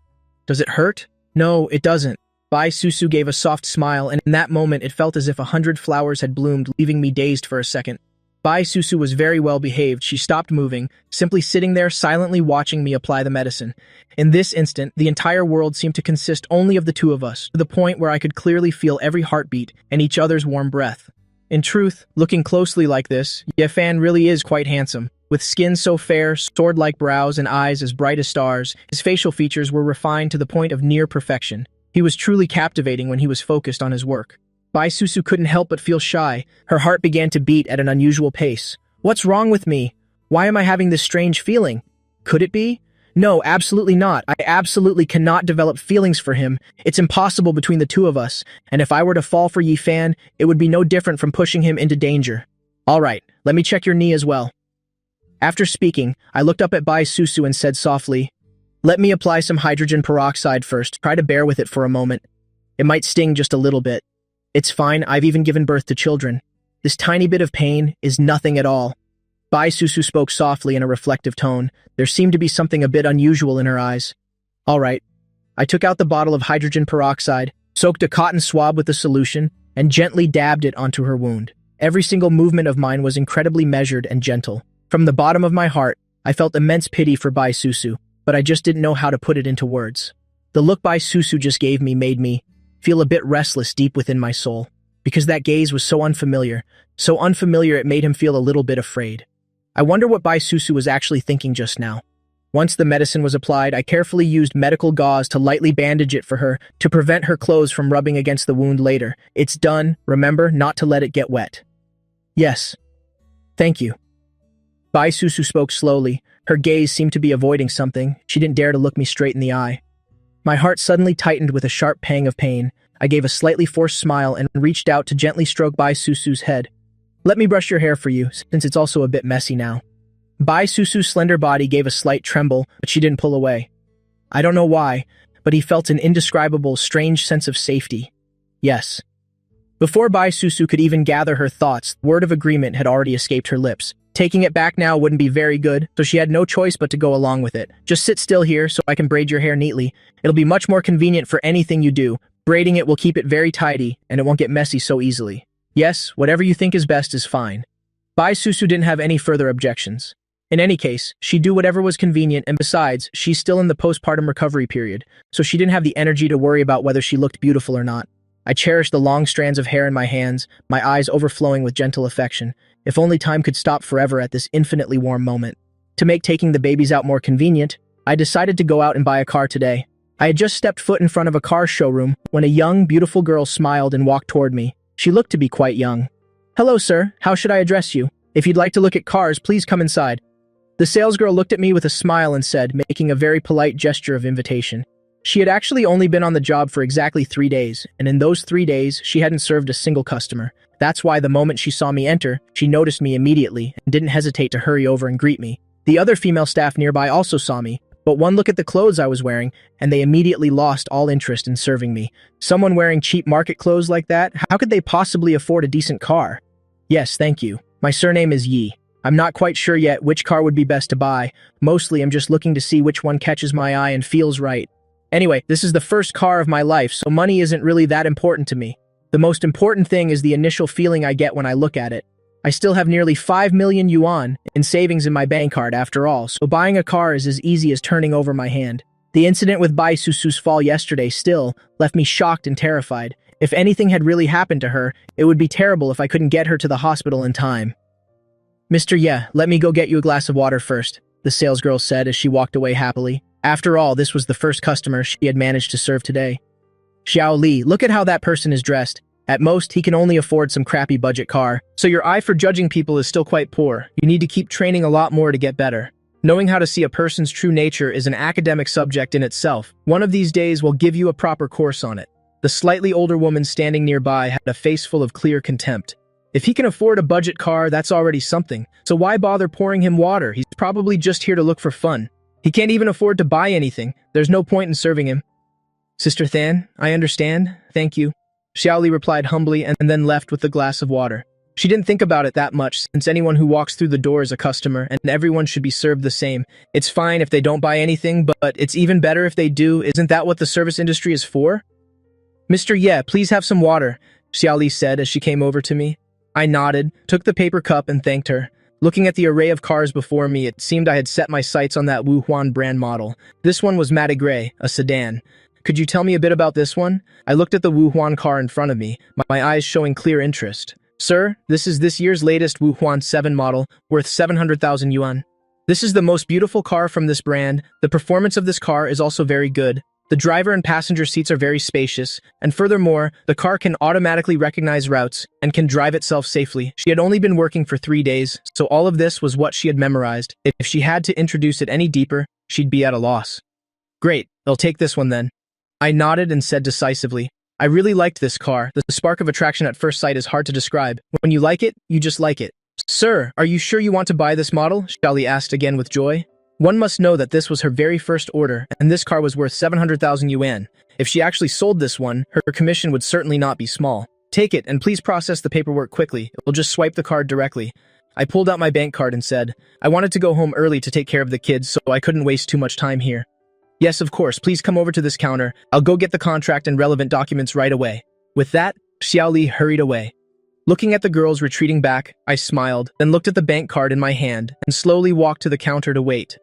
Does it hurt? No, it doesn't. Bai Susu gave a soft smile, and in that moment it felt as if 100 flowers had bloomed, leaving me dazed for a second. Bai Susu was very well behaved. She stopped moving, simply sitting there silently watching me apply the medicine. In this instant, the entire world seemed to consist only of the two of us, to the point where I could clearly feel every heartbeat and each other's warm breath. In truth, looking closely like this, Yefan really is quite handsome. With skin so fair, sword-like brows, and eyes as bright as stars, his facial features were refined to the point of near perfection. He was truly captivating when he was focused on his work. Bai Susu couldn't help but feel shy. Her heart began to beat at an unusual pace. What's wrong with me? Why am I having this strange feeling? Could it be? No, absolutely not. I absolutely cannot develop feelings for him. It's impossible between the two of us, and if I were to fall for Yifan, it would be no different from pushing him into danger. All right, let me check your knee as well. After speaking, I looked up at Bai Susu and said softly, "Let me apply some hydrogen peroxide first. Try to bear with it for a moment." It might sting just a little bit. It's fine, I've even given birth to children. This tiny bit of pain is nothing at all. Bai Susu spoke softly in a reflective tone. There seemed to be something a bit unusual in her eyes. All right. I took out the bottle of hydrogen peroxide, soaked a cotton swab with the solution, and gently dabbed it onto her wound. Every single movement of mine was incredibly measured and gentle. From the bottom of my heart, I felt immense pity for Bai Susu, but I just didn't know how to put it into words. The look Bai Susu just gave me made me feel a bit restless deep within my soul, because that gaze was so unfamiliar it made him feel a little bit afraid. I wonder what Bai Susu was actually thinking just now. Once the medicine was applied, I carefully used medical gauze to lightly bandage it for her to prevent her clothes from rubbing against the wound later. It's done, remember not to let it get wet. Yes. Thank you. Bai Susu spoke slowly. Her gaze seemed to be avoiding something. She didn't dare to look me straight in the eye. My heart suddenly tightened with a sharp pang of pain. I gave a slightly forced smile and reached out to gently stroke Bai Susu's head. Let me brush your hair for you, since it's also a bit messy now. Bai Susu's slender body gave a slight tremble, but she didn't pull away. I don't know why, but he felt an indescribable, strange sense of safety. Yes. Before Bai Susu could even gather her thoughts, the word of agreement had already escaped her lips. Taking it back now wouldn't be very good, so she had no choice but to go along with it. Just sit still here so I can braid your hair neatly. It'll be much more convenient for anything you do. Braiding it will keep it very tidy, and it won't get messy so easily. Yes, whatever you think is best is fine. Bai Susu didn't have any further objections. In any case, she'd do whatever was convenient, and besides, she's still in the postpartum recovery period, so she didn't have the energy to worry about whether she looked beautiful or not. I cherished the long strands of hair in my hands, my eyes overflowing with gentle affection. If only time could stop forever at this infinitely warm moment. To make taking the babies out more convenient, I decided to go out and buy a car today. I had just stepped foot in front of a car showroom when a young, beautiful girl smiled and walked toward me. She looked to be quite young. Hello, sir. How should I address you? If you'd like to look at cars, please come inside. The salesgirl looked at me with a smile and said, making a very polite gesture of invitation. She had actually only been on the job for exactly 3 days, and in those 3 days, she hadn't served a single customer. That's why the moment she saw me enter, she noticed me immediately and didn't hesitate to hurry over and greet me. The other female staff nearby also saw me, but one look at the clothes I was wearing, and they immediately lost all interest in serving me. Someone wearing cheap market clothes like that, how could they possibly afford a decent car? Yes, thank you. My surname is Yi. I'm not quite sure yet which car would be best to buy. Mostly I'm just looking to see which one catches my eye and feels right. Anyway, this is the first car of my life, so money isn't really that important to me. The most important thing is the initial feeling I get when I look at it. I still have nearly 5 million yuan in savings in my bank card after all, so buying a car is as easy as turning over my hand. The incident with Bai Susu's fall yesterday still left me shocked and terrified. If anything had really happened to her, it would be terrible if I couldn't get her to the hospital in time. Mr. Ye, let me go get you a glass of water first, the salesgirl said as she walked away happily. After all, this was the first customer she had managed to serve today. Xiao Li, look at how that person is dressed. At most, he can only afford some crappy budget car. So your eye for judging people is still quite poor. You need to keep training a lot more to get better. Knowing how to see a person's true nature is an academic subject in itself. One of these days we'll give you a proper course on it. The slightly older woman standing nearby had a face full of clear contempt. If he can afford a budget car, that's already something. So why bother pouring him water? He's probably just here to look for fun. He can't even afford to buy anything. There's no point in serving him. Sister Than, I understand. Thank you. Xiaoli replied humbly and then left with the glass of water. She didn't think about it that much, since anyone who walks through the door is a customer, and everyone should be served the same. It's fine if they don't buy anything, but it's even better if they do. Isn't that what the service industry is for? Mr. Ye, please have some water, Xiaoli said as she came over to me. I nodded, took the paper cup, and thanked her. Looking at the array of cars before me, it seemed I had set my sights on that Wuhuan brand model. This one was Matte Gray, a sedan. Could you tell me a bit about this one? I looked at the Wuhuan car in front of me, my eyes showing clear interest. Sir, this is this year's latest Wuhuan 7 model, worth 700,000 yuan. This is the most beautiful car from this brand. The performance of this car is also very good. The driver and passenger seats are very spacious, and furthermore, the car can automatically recognize routes and can drive itself safely. She had only been working for 3 days, so all of this was what she had memorized. If she had to introduce it any deeper, she'd be at a loss. Great, I'll take this one then. I nodded and said decisively, I really liked this car. The spark of attraction at first sight is hard to describe. When you like it, you just like it. Sir, are you sure you want to buy this model? Xiaoli asked again with joy. One must know that this was her very first order, and this car was worth 700,000 yuan. If she actually sold this one, her commission would certainly not be small. Take it, and please process the paperwork quickly. We'll just swipe the card directly. I pulled out my bank card and said, I wanted to go home early to take care of the kids, so I couldn't waste too much time here. Yes, of course, please come over to this counter. I'll go get the contract and relevant documents right away. With that, Xiao Li hurried away. Looking at the girls retreating back, I smiled, then looked at the bank card in my hand and slowly walked to the counter to wait.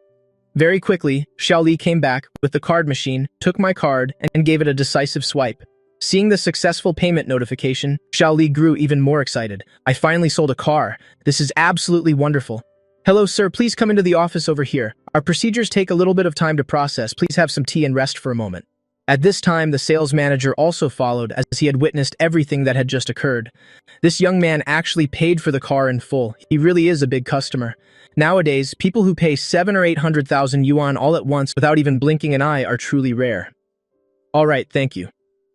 Very quickly, Xiao Li came back with the card machine, took my card, and gave it a decisive swipe. Seeing the successful payment notification, Xiao Li grew even more excited. I finally sold a car. This is absolutely wonderful. Hello, sir, please come into the office over here. Our procedures take a little bit of time to process. Please have some tea and rest for a moment. At this time, the sales manager also followed as he had witnessed everything that had just occurred. This young man actually paid for the car in full. He really is a big customer. Nowadays, people who pay 700,000 or 800,000 yuan all at once without even blinking an eye are truly rare. All right, thank you.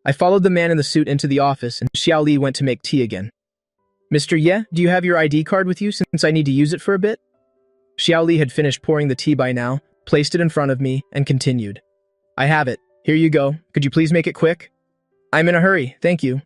I followed the man in the suit into the office, and Xiao Li went to make tea again. Mr. Ye, do you have your ID card with you since I need to use it for a bit? Xiao Li had finished pouring the tea by now, placed it in front of me, and continued. I have it. Here you go. Could you please make it quick? I'm in a hurry, thank you.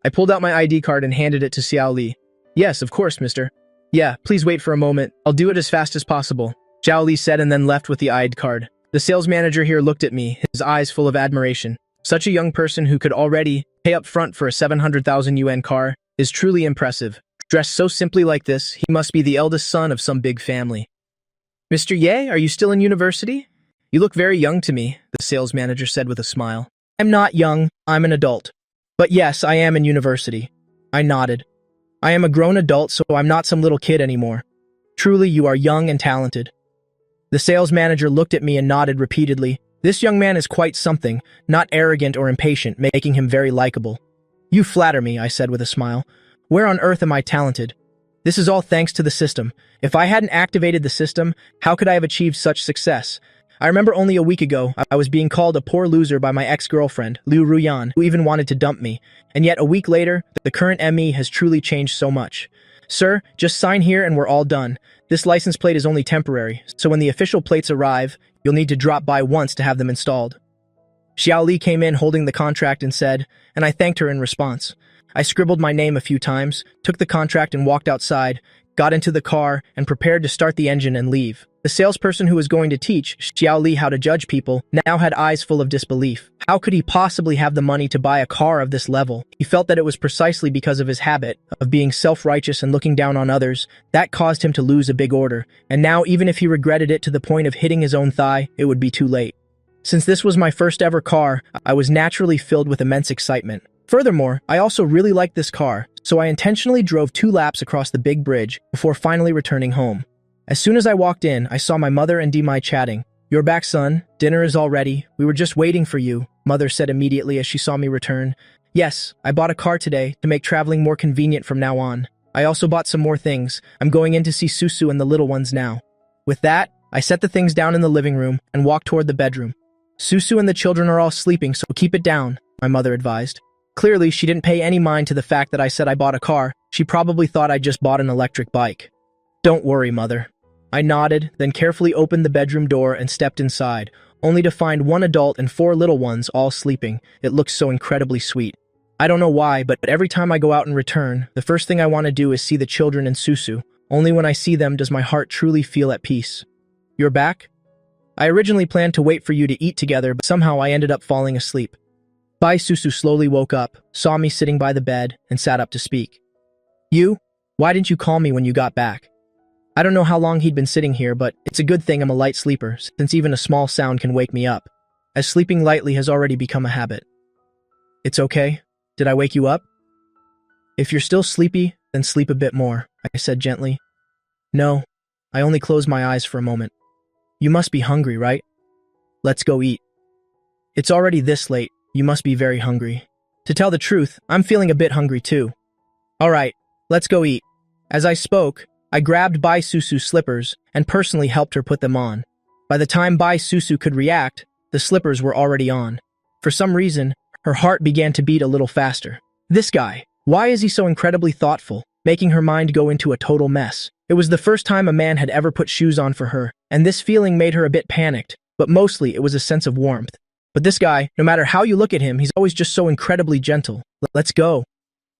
I pulled out my ID card and handed it to Xiao Li. Yes, of course, mister. Yeah, please wait for a moment. I'll do it as fast as possible, Xiao Li said and then left with the ID card. The sales manager here looked at me, his eyes full of admiration. Such a young person who could already pay up front for a 700,000 yuan car is truly impressive. Dressed so simply like this, he must be the eldest son of some big family. Mr. Ye, are you still in university? You look very young to me, the sales manager said with a smile. I'm not young, I'm an adult. But yes, I am in university. I nodded. I am a grown adult, so I'm not some little kid anymore. Truly, you are young and talented. The sales manager looked at me and nodded repeatedly. This young man is quite something, not arrogant or impatient, making him very likable. You flatter me, I said with a smile. Where on earth am I talented? This is all thanks to the system. If I hadn't activated the system, how could I have achieved such success? I remember only a week ago, I was being called a poor loser by my ex-girlfriend, Liu Ruyan, who even wanted to dump me. And yet a week later, the current ME has truly changed so much. Sir, just sign here and we're all done. This license plate is only temporary, so when the official plates arrive, you'll need to drop by once to have them installed. Xiao Li came in holding the contract and said, and I thanked her in response. I scribbled my name a few times, took the contract and walked outside, got into the car, and prepared to start the engine and leave. The salesperson who was going to teach Xiao Li how to judge people now had eyes full of disbelief. How could he possibly have the money to buy a car of this level? He felt that it was precisely because of his habit of being self-righteous and looking down on others that caused him to lose a big order, and now even if he regretted it to the point of hitting his own thigh, it would be too late. Since this was my first ever car, I was naturally filled with immense excitement. Furthermore, I also really liked this car, so I intentionally drove 2 laps across the big bridge before finally returning home. As soon as I walked in, I saw my mother and Demai chatting. You're back, son. Dinner is all ready. We were just waiting for you, Mother said immediately as she saw me return. Yes, I bought a car today to make traveling more convenient from now on. I also bought some more things. I'm going in to see Susu and the little ones now. With that, I set the things down in the living room and walked toward the bedroom. Susu and the children are all sleeping, so keep it down, my mother advised. Clearly, she didn't pay any mind to the fact that I said I bought a car. She probably thought I just bought an electric bike. Don't worry, Mother. I nodded, then carefully opened the bedroom door and stepped inside, only to find 1 adult and 4 little ones all sleeping. It looked so incredibly sweet. I don't know why, but every time I go out and return, the first thing I want to do is see the children and Susu. Only when I see them does my heart truly feel at peace. You're back? I originally planned to wait for you to eat together, but somehow I ended up falling asleep. Bai Susu slowly woke up, saw me sitting by the bed, and sat up to speak. You? Why didn't you call me when you got back? I don't know how long he'd been sitting here, but it's a good thing I'm a light sleeper, since even a small sound can wake me up, as sleeping lightly has already become a habit. It's okay. Did I wake you up? If you're still sleepy, then sleep a bit more, I said gently. No, I only closed my eyes for a moment. You must be hungry, right? Let's go eat. It's already this late. You must be very hungry. To tell the truth, I'm feeling a bit hungry too. All right, let's go eat. As I spoke, I grabbed Bai Susu's slippers and personally helped her put them on. By the time Bai Susu could react, the slippers were already on. For some reason, her heart began to beat a little faster. This guy, why is he so incredibly thoughtful, making her mind go into a total mess? It was the first time a man had ever put shoes on for her, and this feeling made her a bit panicked, but mostly it was a sense of warmth. But this guy, no matter how you look at him, he's always just so incredibly gentle. Let's go.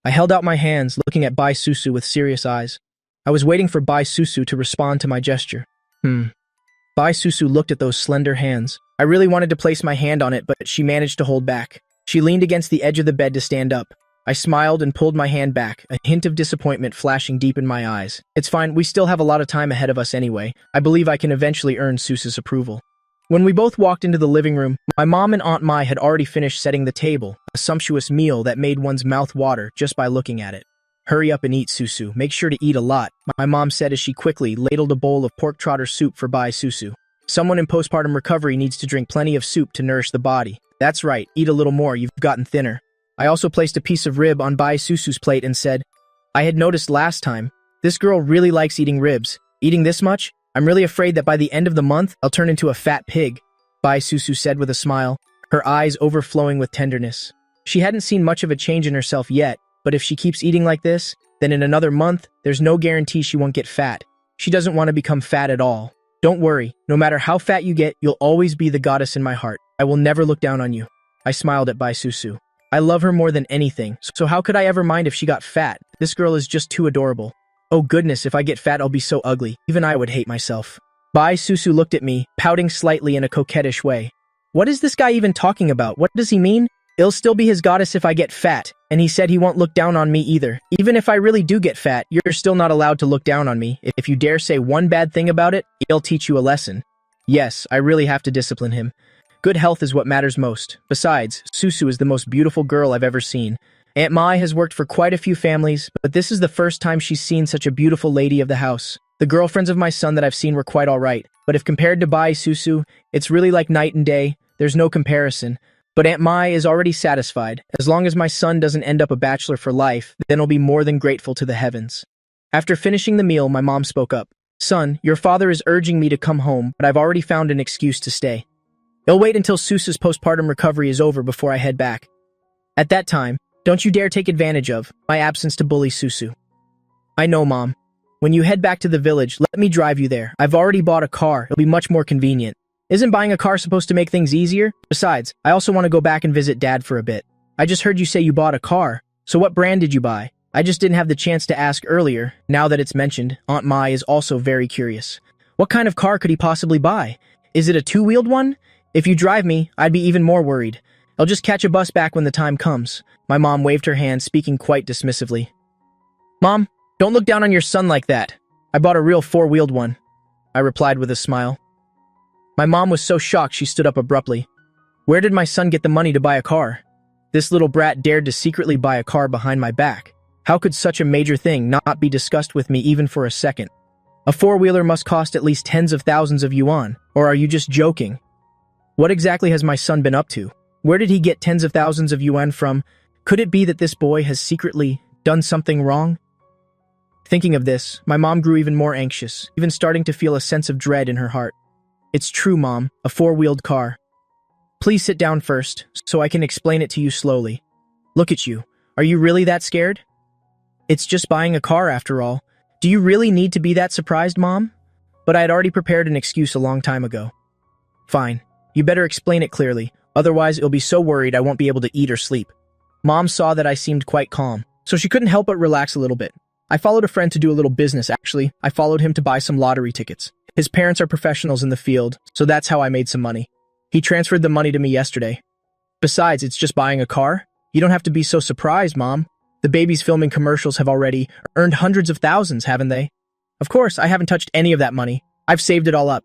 I held out my hands, looking at Bai Susu with serious eyes. I was waiting for Bai Susu to respond to my gesture. Bai Susu looked at those slender hands. I really wanted to place my hand on it, but she managed to hold back. She leaned against the edge of the bed to stand up. I smiled and pulled my hand back, a hint of disappointment flashing deep in my eyes. It's fine, we still have a lot of time ahead of us anyway. I believe I can eventually earn Susu's approval. When we both walked into the living room, my mom and Aunt Mai had already finished setting the table, a sumptuous meal that made one's mouth water just by looking at it. Hurry up and eat, Susu. Make sure to eat a lot, my mom said as she quickly ladled a bowl of pork trotter soup for Bai Susu. Someone in postpartum recovery needs to drink plenty of soup to nourish the body. That's right, eat a little more, you've gotten thinner. I also placed a piece of rib on Bai Susu's plate and said, I had noticed last time, this girl really likes eating ribs. Eating this much? I'm really afraid that by the end of the month, I'll turn into a fat pig, Bai Susu said with a smile, her eyes overflowing with tenderness. She hadn't seen much of a change in herself yet, but if she keeps eating like this, then in another month, there's no guarantee she won't get fat. She doesn't want to become fat at all. Don't worry, no matter how fat you get, you'll always be the goddess in my heart. I will never look down on you. I smiled at Bai Susu. I love her more than anything, so how could I ever mind if she got fat? This girl is just too adorable. Oh goodness, if I get fat, I'll be so ugly. Even I would hate myself. Bai Susu looked at me, pouting slightly in a coquettish way. What is this guy even talking about? What does he mean? I'll still be his goddess if I get fat, and he said he won't look down on me either. Even if I really do get fat, you're still not allowed to look down on me. If you dare say one bad thing about it, he'll teach you a lesson. Yes, I really have to discipline him. Good health is what matters most. Besides, Susu is the most beautiful girl I've ever seen. Aunt Mai has worked for quite a few families, but this is the first time she's seen such a beautiful lady of the house. The girlfriends of my son that I've seen were quite alright, but if compared to Bai Susu, it's really like night and day. There's no comparison. But Aunt Mai is already satisfied. As long as my son doesn't end up a bachelor for life, then I'll be more than grateful to the heavens. After finishing the meal, my mom spoke up. Son, your father is urging me to come home, but I've already found an excuse to stay. I'll wait until Susu's postpartum recovery is over before I head back. At that time, don't you dare take advantage of my absence to bully Susu. I know, Mom. When you head back to the village, let me drive you there. I've already bought a car. It'll be much more convenient. Isn't buying a car supposed to make things easier? Besides, I also want to go back and visit Dad for a bit. I just heard you say you bought a car. So what brand did you buy? I just didn't have the chance to ask earlier. Now that it's mentioned, Aunt Mai is also very curious. What kind of car could he possibly buy? Is it a two-wheeled one? If you drive me, I'd be even more worried. I'll just catch a bus back when the time comes. My mom waved her hand, speaking quite dismissively. Mom, don't look down on your son like that. I bought a real four-wheeled one, I replied with a smile. My mom was so shocked she stood up abruptly. Where did my son get the money to buy a car? This little brat dared to secretly buy a car behind my back. How could such a major thing not be discussed with me even for a second? A four-wheeler must cost at least tens of thousands of yuan, or are you just joking? What exactly has my son been up to? Where did he get tens of thousands of yuan from? Could it be that this boy has secretly done something wrong? Thinking of this, my mom grew even more anxious, even starting to feel a sense of dread in her heart. It's true, Mom, a four-wheeled car. Please sit down first, so I can explain it to you slowly. Look at you. Are you really that scared? It's just buying a car after all. Do you really need to be that surprised, Mom? But I had already prepared an excuse a long time ago. Fine. You better explain it clearly, otherwise you'll be so worried I won't be able to eat or sleep. Mom saw that I seemed quite calm, so she couldn't help but relax a little bit. I followed a friend to do a little business, actually. I followed him to buy some lottery tickets. His parents are professionals in the field, so that's how I made some money. He transferred the money to me yesterday. Besides, it's just buying a car. You don't have to be so surprised, Mom. The babies filming commercials have already earned hundreds of thousands, haven't they? Of course, I haven't touched any of that money. I've saved it all up.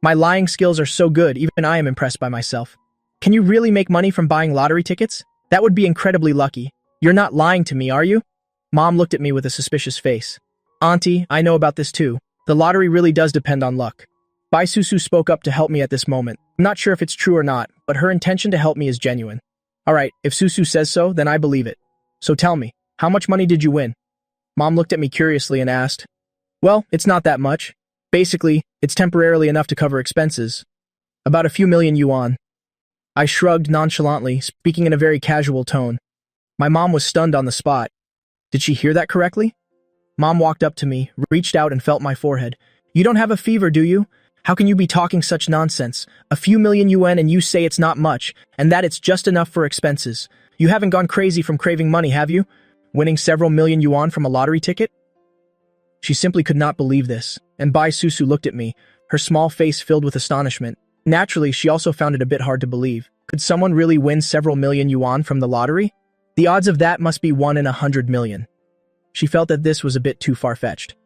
My lying skills are so good, even I am impressed by myself. Can you really make money from buying lottery tickets? That would be incredibly lucky. You're not lying to me, are you? Mom looked at me with a suspicious face. Auntie, I know about this too. The lottery really does depend on luck. Bai Susu spoke up to help me at this moment. I'm not sure if it's true or not, but her intention to help me is genuine. Alright, if Susu says so, then I believe it. So tell me, how much money did you win? Mom looked at me curiously and asked. Well, it's not that much. Basically, it's temporarily enough to cover expenses. About a few million yuan. I shrugged nonchalantly, speaking in a very casual tone. My mom was stunned on the spot. Did she hear that correctly? Mom walked up to me, reached out and felt my forehead. You don't have a fever, do you? How can you be talking such nonsense? A few million yuan and you say it's not much, and that it's just enough for expenses. You haven't gone crazy from craving money, have you? Winning several million yuan from a lottery ticket? She simply could not believe this, and Bai Susu looked at me, her small face filled with astonishment. Naturally, she also found it a bit hard to believe. Could someone really win several million yuan from the lottery? The odds of that must be 1 in 100 million. She felt that this was a bit too far-fetched.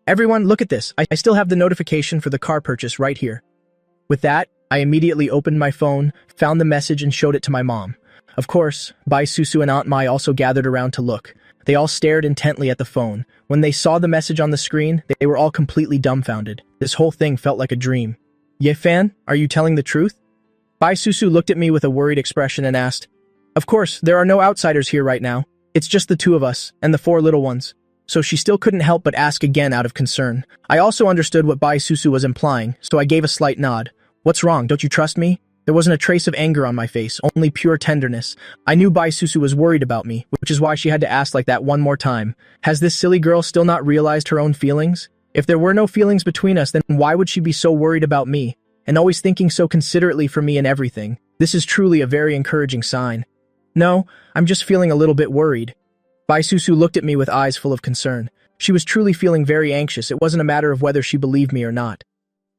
Everyone, look at this. I still have the notification for the car purchase right here. With that, I immediately opened my phone, found the message and showed it to my mom. Of course, Bai Susu and Aunt Mai also gathered around to look. They all stared intently at the phone. When they saw the message on the screen, they were all completely dumbfounded. This whole thing felt like a dream. Ye Fan, are you telling the truth? Bai Susu looked at me with a worried expression and asked, Of course, there are no outsiders here right now. It's just the two of us, and the 4 little ones. So she still couldn't help but ask again out of concern. I also understood what Bai Susu was implying, so I gave a slight nod. What's wrong, don't you trust me? There wasn't a trace of anger on my face, only pure tenderness. I knew Bai Susu was worried about me, which is why she had to ask like that one more time. Has this silly girl still not realized her own feelings? If there were no feelings between us, then why would she be so worried about me? And always thinking so considerately for me and everything. This is truly a very encouraging sign. No, I'm just feeling a little bit worried. Bai Susu looked at me with eyes full of concern. She was truly feeling very anxious. It wasn't a matter of whether she believed me or not.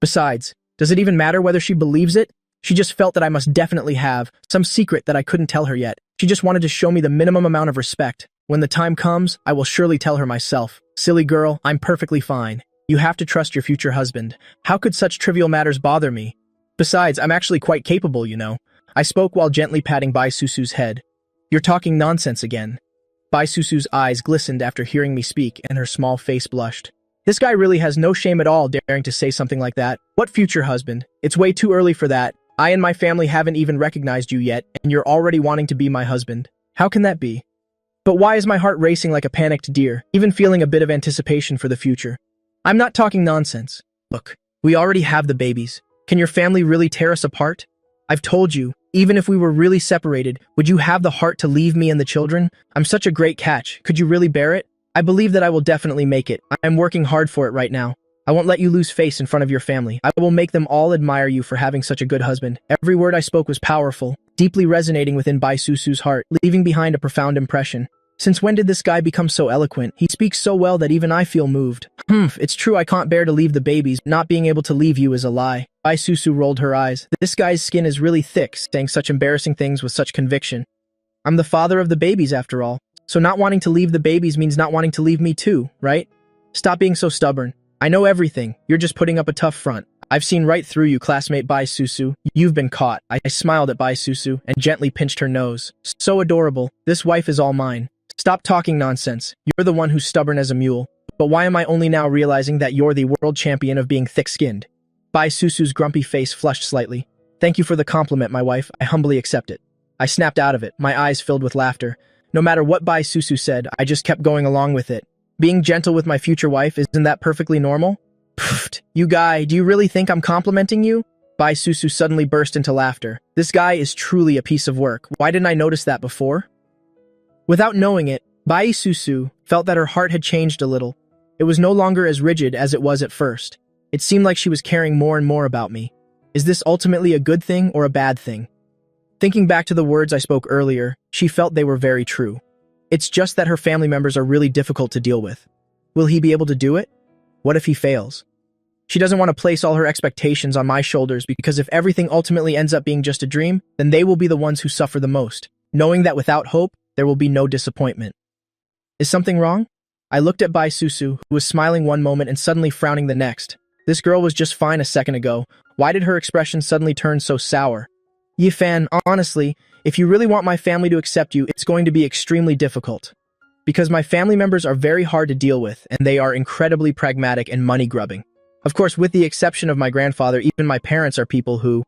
Besides, does it even matter whether she believes it? She just felt that I must definitely have some secret that I couldn't tell her yet. She just wanted to show me the minimum amount of respect. When the time comes, I will surely tell her myself. Silly girl, I'm perfectly fine. You have to trust your future husband. How could such trivial matters bother me? Besides, I'm actually quite capable, you know. I spoke while gently patting Bai Susu's head. You're talking nonsense again. Bai Susu's eyes glistened after hearing me speak, and her small face blushed. This guy really has no shame at all daring to say something like that. What future husband? It's way too early for that. I and my family haven't even recognized you yet, and you're already wanting to be my husband. How can that be? But why is my heart racing like a panicked deer, even feeling a bit of anticipation for the future? I'm not talking nonsense. Look, we already have the babies. Can your family really tear us apart? I've told you, even if we were really separated, would you have the heart to leave me and the children? I'm such a great catch. Could you really bear it? I believe that I will definitely make it. I'm working hard for it right now. I won't let you lose face in front of your family. I will make them all admire you for having such a good husband. Every word I spoke was powerful, deeply resonating within Bai Susu's heart, leaving behind a profound impression. Since when did this guy become so eloquent? He speaks so well that even I feel moved. It's true I can't bear to leave the babies. Not being able to leave you is a lie. Bai Susu rolled her eyes. This guy's skin is really thick, saying such embarrassing things with such conviction. I'm the father of the babies after all. So not wanting to leave the babies means not wanting to leave me too, right? Stop being so stubborn. I know everything. You're just putting up a tough front. I've seen right through you, classmate Bai Susu. You've been caught. I smiled at Bai Susu and gently pinched her nose. So adorable. This wife is all mine. Stop talking nonsense. You're the one who's stubborn as a mule. But why am I only now realizing that you're the world champion of being thick-skinned? Bai Susu's grumpy face flushed slightly. Thank you for the compliment, my wife. I humbly accept it. I snapped out of it, my eyes filled with laughter. No matter what Bai Susu said, I just kept going along with it. Being gentle with my future wife, isn't that perfectly normal? Pfft, you guy, do you really think I'm complimenting you? Bai Susu suddenly burst into laughter. This guy is truly a piece of work. Why didn't I notice that before? Without knowing it, Bai Susu felt that her heart had changed a little. It was no longer as rigid as it was at first. It seemed like she was caring more and more about me. Is this ultimately a good thing or a bad thing? Thinking back to the words I spoke earlier, she felt they were very true. It's just that her family members are really difficult to deal with. Will he be able to do it? What if he fails? She doesn't want to place all her expectations on my shoulders because if everything ultimately ends up being just a dream, then they will be the ones who suffer the most, knowing that without hope, there will be no disappointment. Is something wrong? I looked at Bai Susu, who was smiling one moment and suddenly frowning the next. This girl was just fine a second ago. Why did her expression suddenly turn so sour? Ye Fan, honestly, if you really want my family to accept you, it's going to be extremely difficult. Because my family members are very hard to deal with, and they are incredibly pragmatic and money-grubbing. Of course, with the exception of my grandfather, even my parents are people who...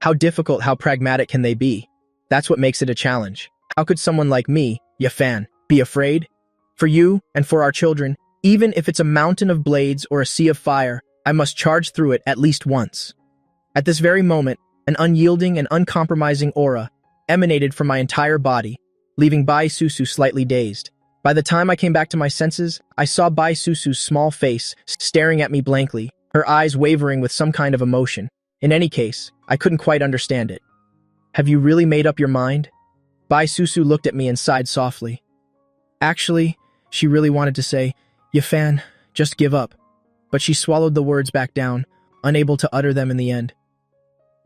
How difficult, how pragmatic can they be? That's what makes it a challenge. How could someone like me, Ye Fan, be afraid? For you, and for our children, even if it's a mountain of blades or a sea of fire, I must charge through it at least once. At this very moment, an unyielding and uncompromising aura emanated from my entire body, leaving Bai Susu slightly dazed. By the time I came back to my senses, I saw Bai Susu's small face staring at me blankly. her eyes wavering with some kind of emotion. In any case, I couldn't quite understand it. Have you really made up your mind? Bai Susu looked at me and sighed softly. Actually, she really wanted to say, Yifan, just give up. But she swallowed the words back down, unable to utter them in the end.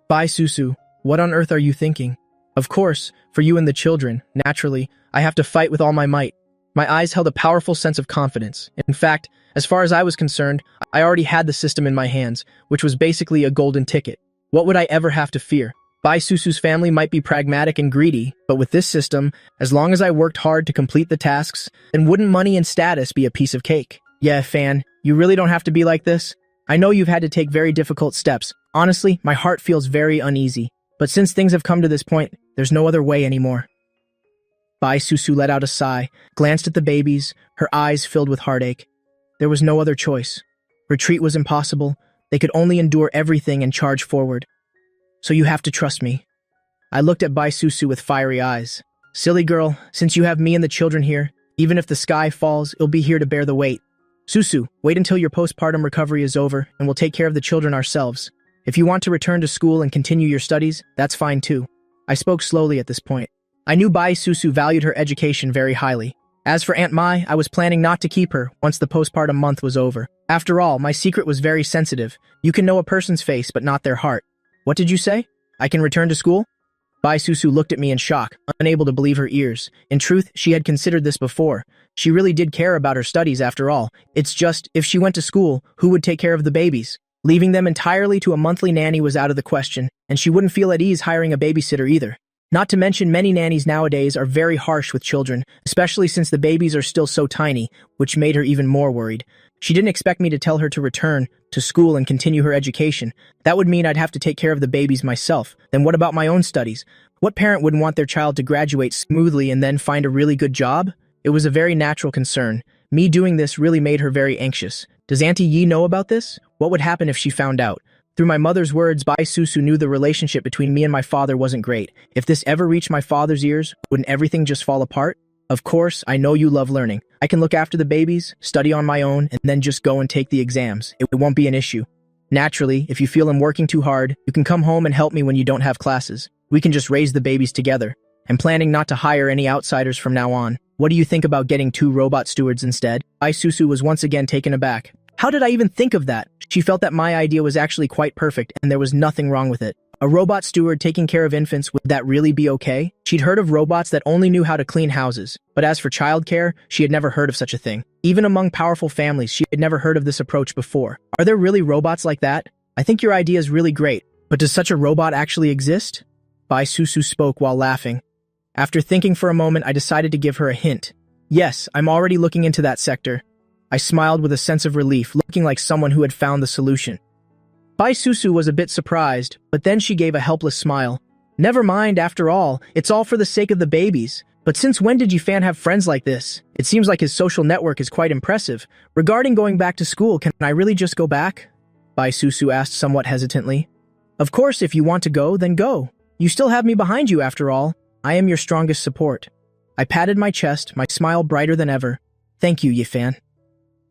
Bai Susu, what on earth are you thinking? Of course, for you and the children, naturally, I have to fight with all my might. My eyes held a powerful sense of confidence. In fact, as far as I was concerned, I already had the system in my hands, which was basically a golden ticket. What would I ever have to fear? Bai Susu's family might be pragmatic and greedy, but with this system, as long as I worked hard to complete the tasks, then wouldn't money and status be a piece of cake? Yeah, Fan, you really don't have to be like this. I know you've had to take very difficult steps. Honestly, my heart feels very uneasy. But since things have come to this point, there's no other way anymore. Bai Susu let out a sigh, glanced at the babies, her eyes filled with heartache. There was no other choice. Retreat was impossible. They could only endure everything and charge forward. So you have to trust me. I looked at Bai Susu with fiery eyes. Silly girl, since you have me and the children here, even if the sky falls, it'll be here to bear the weight. Susu, wait until your postpartum recovery is over, and we'll take care of the children ourselves. If you want to return to school and continue your studies, that's fine too. I spoke slowly at this point. I knew Bai Susu valued her education very highly. As for Aunt Mai, I was planning not to keep her once the postpartum month was over. After all, my secret was very sensitive. You can know a person's face, but not their heart. What did you say? I can return to school? Bai Susu looked at me in shock, unable to believe her ears. In truth, she had considered this before. She really did care about her studies after all. It's just, if she went to school, who would take care of the babies? Leaving them entirely to a monthly nanny was out of the question, and she wouldn't feel at ease hiring a babysitter either. Not to mention many nannies nowadays are very harsh with children, especially since the babies are still so tiny, which made her even more worried. She didn't expect me to tell her to return to school and continue her education. That would mean I'd have to take care of the babies myself. Then what about my own studies? What parent wouldn't want their child to graduate smoothly and then find a really good job? It was a very natural concern. Me doing this really made her very anxious. Does Auntie Yi know about this? What would happen if she found out? Through my mother's words, Bai Susu knew the relationship between me and my father wasn't great. If this ever reached my father's ears, wouldn't everything just fall apart? Of course, I know you love learning. I can look after the babies, study on my own, and then just go and take the exams. It won't be an issue. Naturally, if you feel I'm working too hard, you can come home and help me when you don't have classes. We can just raise the babies together. I'm planning not to hire any outsiders from now on. What do you think about getting 2 robot stewards instead? Bai Susu was once again taken aback. How did I even think of that? She felt that my idea was actually quite perfect and there was nothing wrong with it. A robot steward taking care of infants, would that really be okay? She'd heard of robots that only knew how to clean houses, but as for childcare, she had never heard of such a thing. Even among powerful families, she had never heard of this approach before. Are there really robots like that? I think your idea is really great, but does such a robot actually exist? Bai Susu spoke while laughing. After thinking for a moment, I decided to give her a hint. Yes, I'm already looking into that sector. I smiled with a sense of relief, looking like someone who had found the solution. Bai Susu was a bit surprised, but then she gave a helpless smile. Never mind, after all, it's all for the sake of the babies. But since when did Yifan have friends like this? It seems like his social network is quite impressive. Regarding going back to school, can I really just go back? Bai Susu asked somewhat hesitantly. Of course, if you want to go, then go. You still have me behind you after all. I am your strongest support. I patted my chest, my smile brighter than ever. Thank you, Yifan.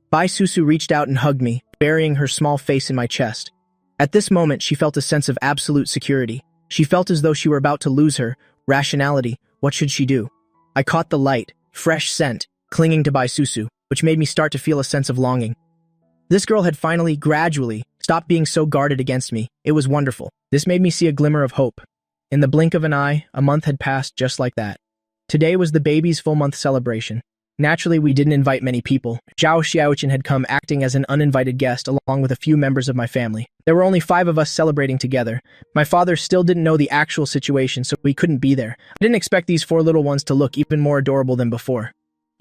Bai Susu reached out and hugged me, burying her small face in my chest. At this moment, she felt a sense of absolute security. She felt as though she were about to lose her rationality. What should she do? I caught the light, fresh scent, clinging to Bai Susu, which made me start to feel a sense of longing. This girl had finally, gradually, stopped being so guarded against me. It was wonderful. This made me see a glimmer of hope. In the blink of an eye, a month had passed just like that. Today was the baby's full month celebration. Naturally, we didn't invite many people. Zhao Xiaoqin had come acting as an uninvited guest along with a few members of my family. There were only 5 of us celebrating together. My father still didn't know the actual situation, so we couldn't be there. I didn't expect these 4 little ones to look even more adorable than before.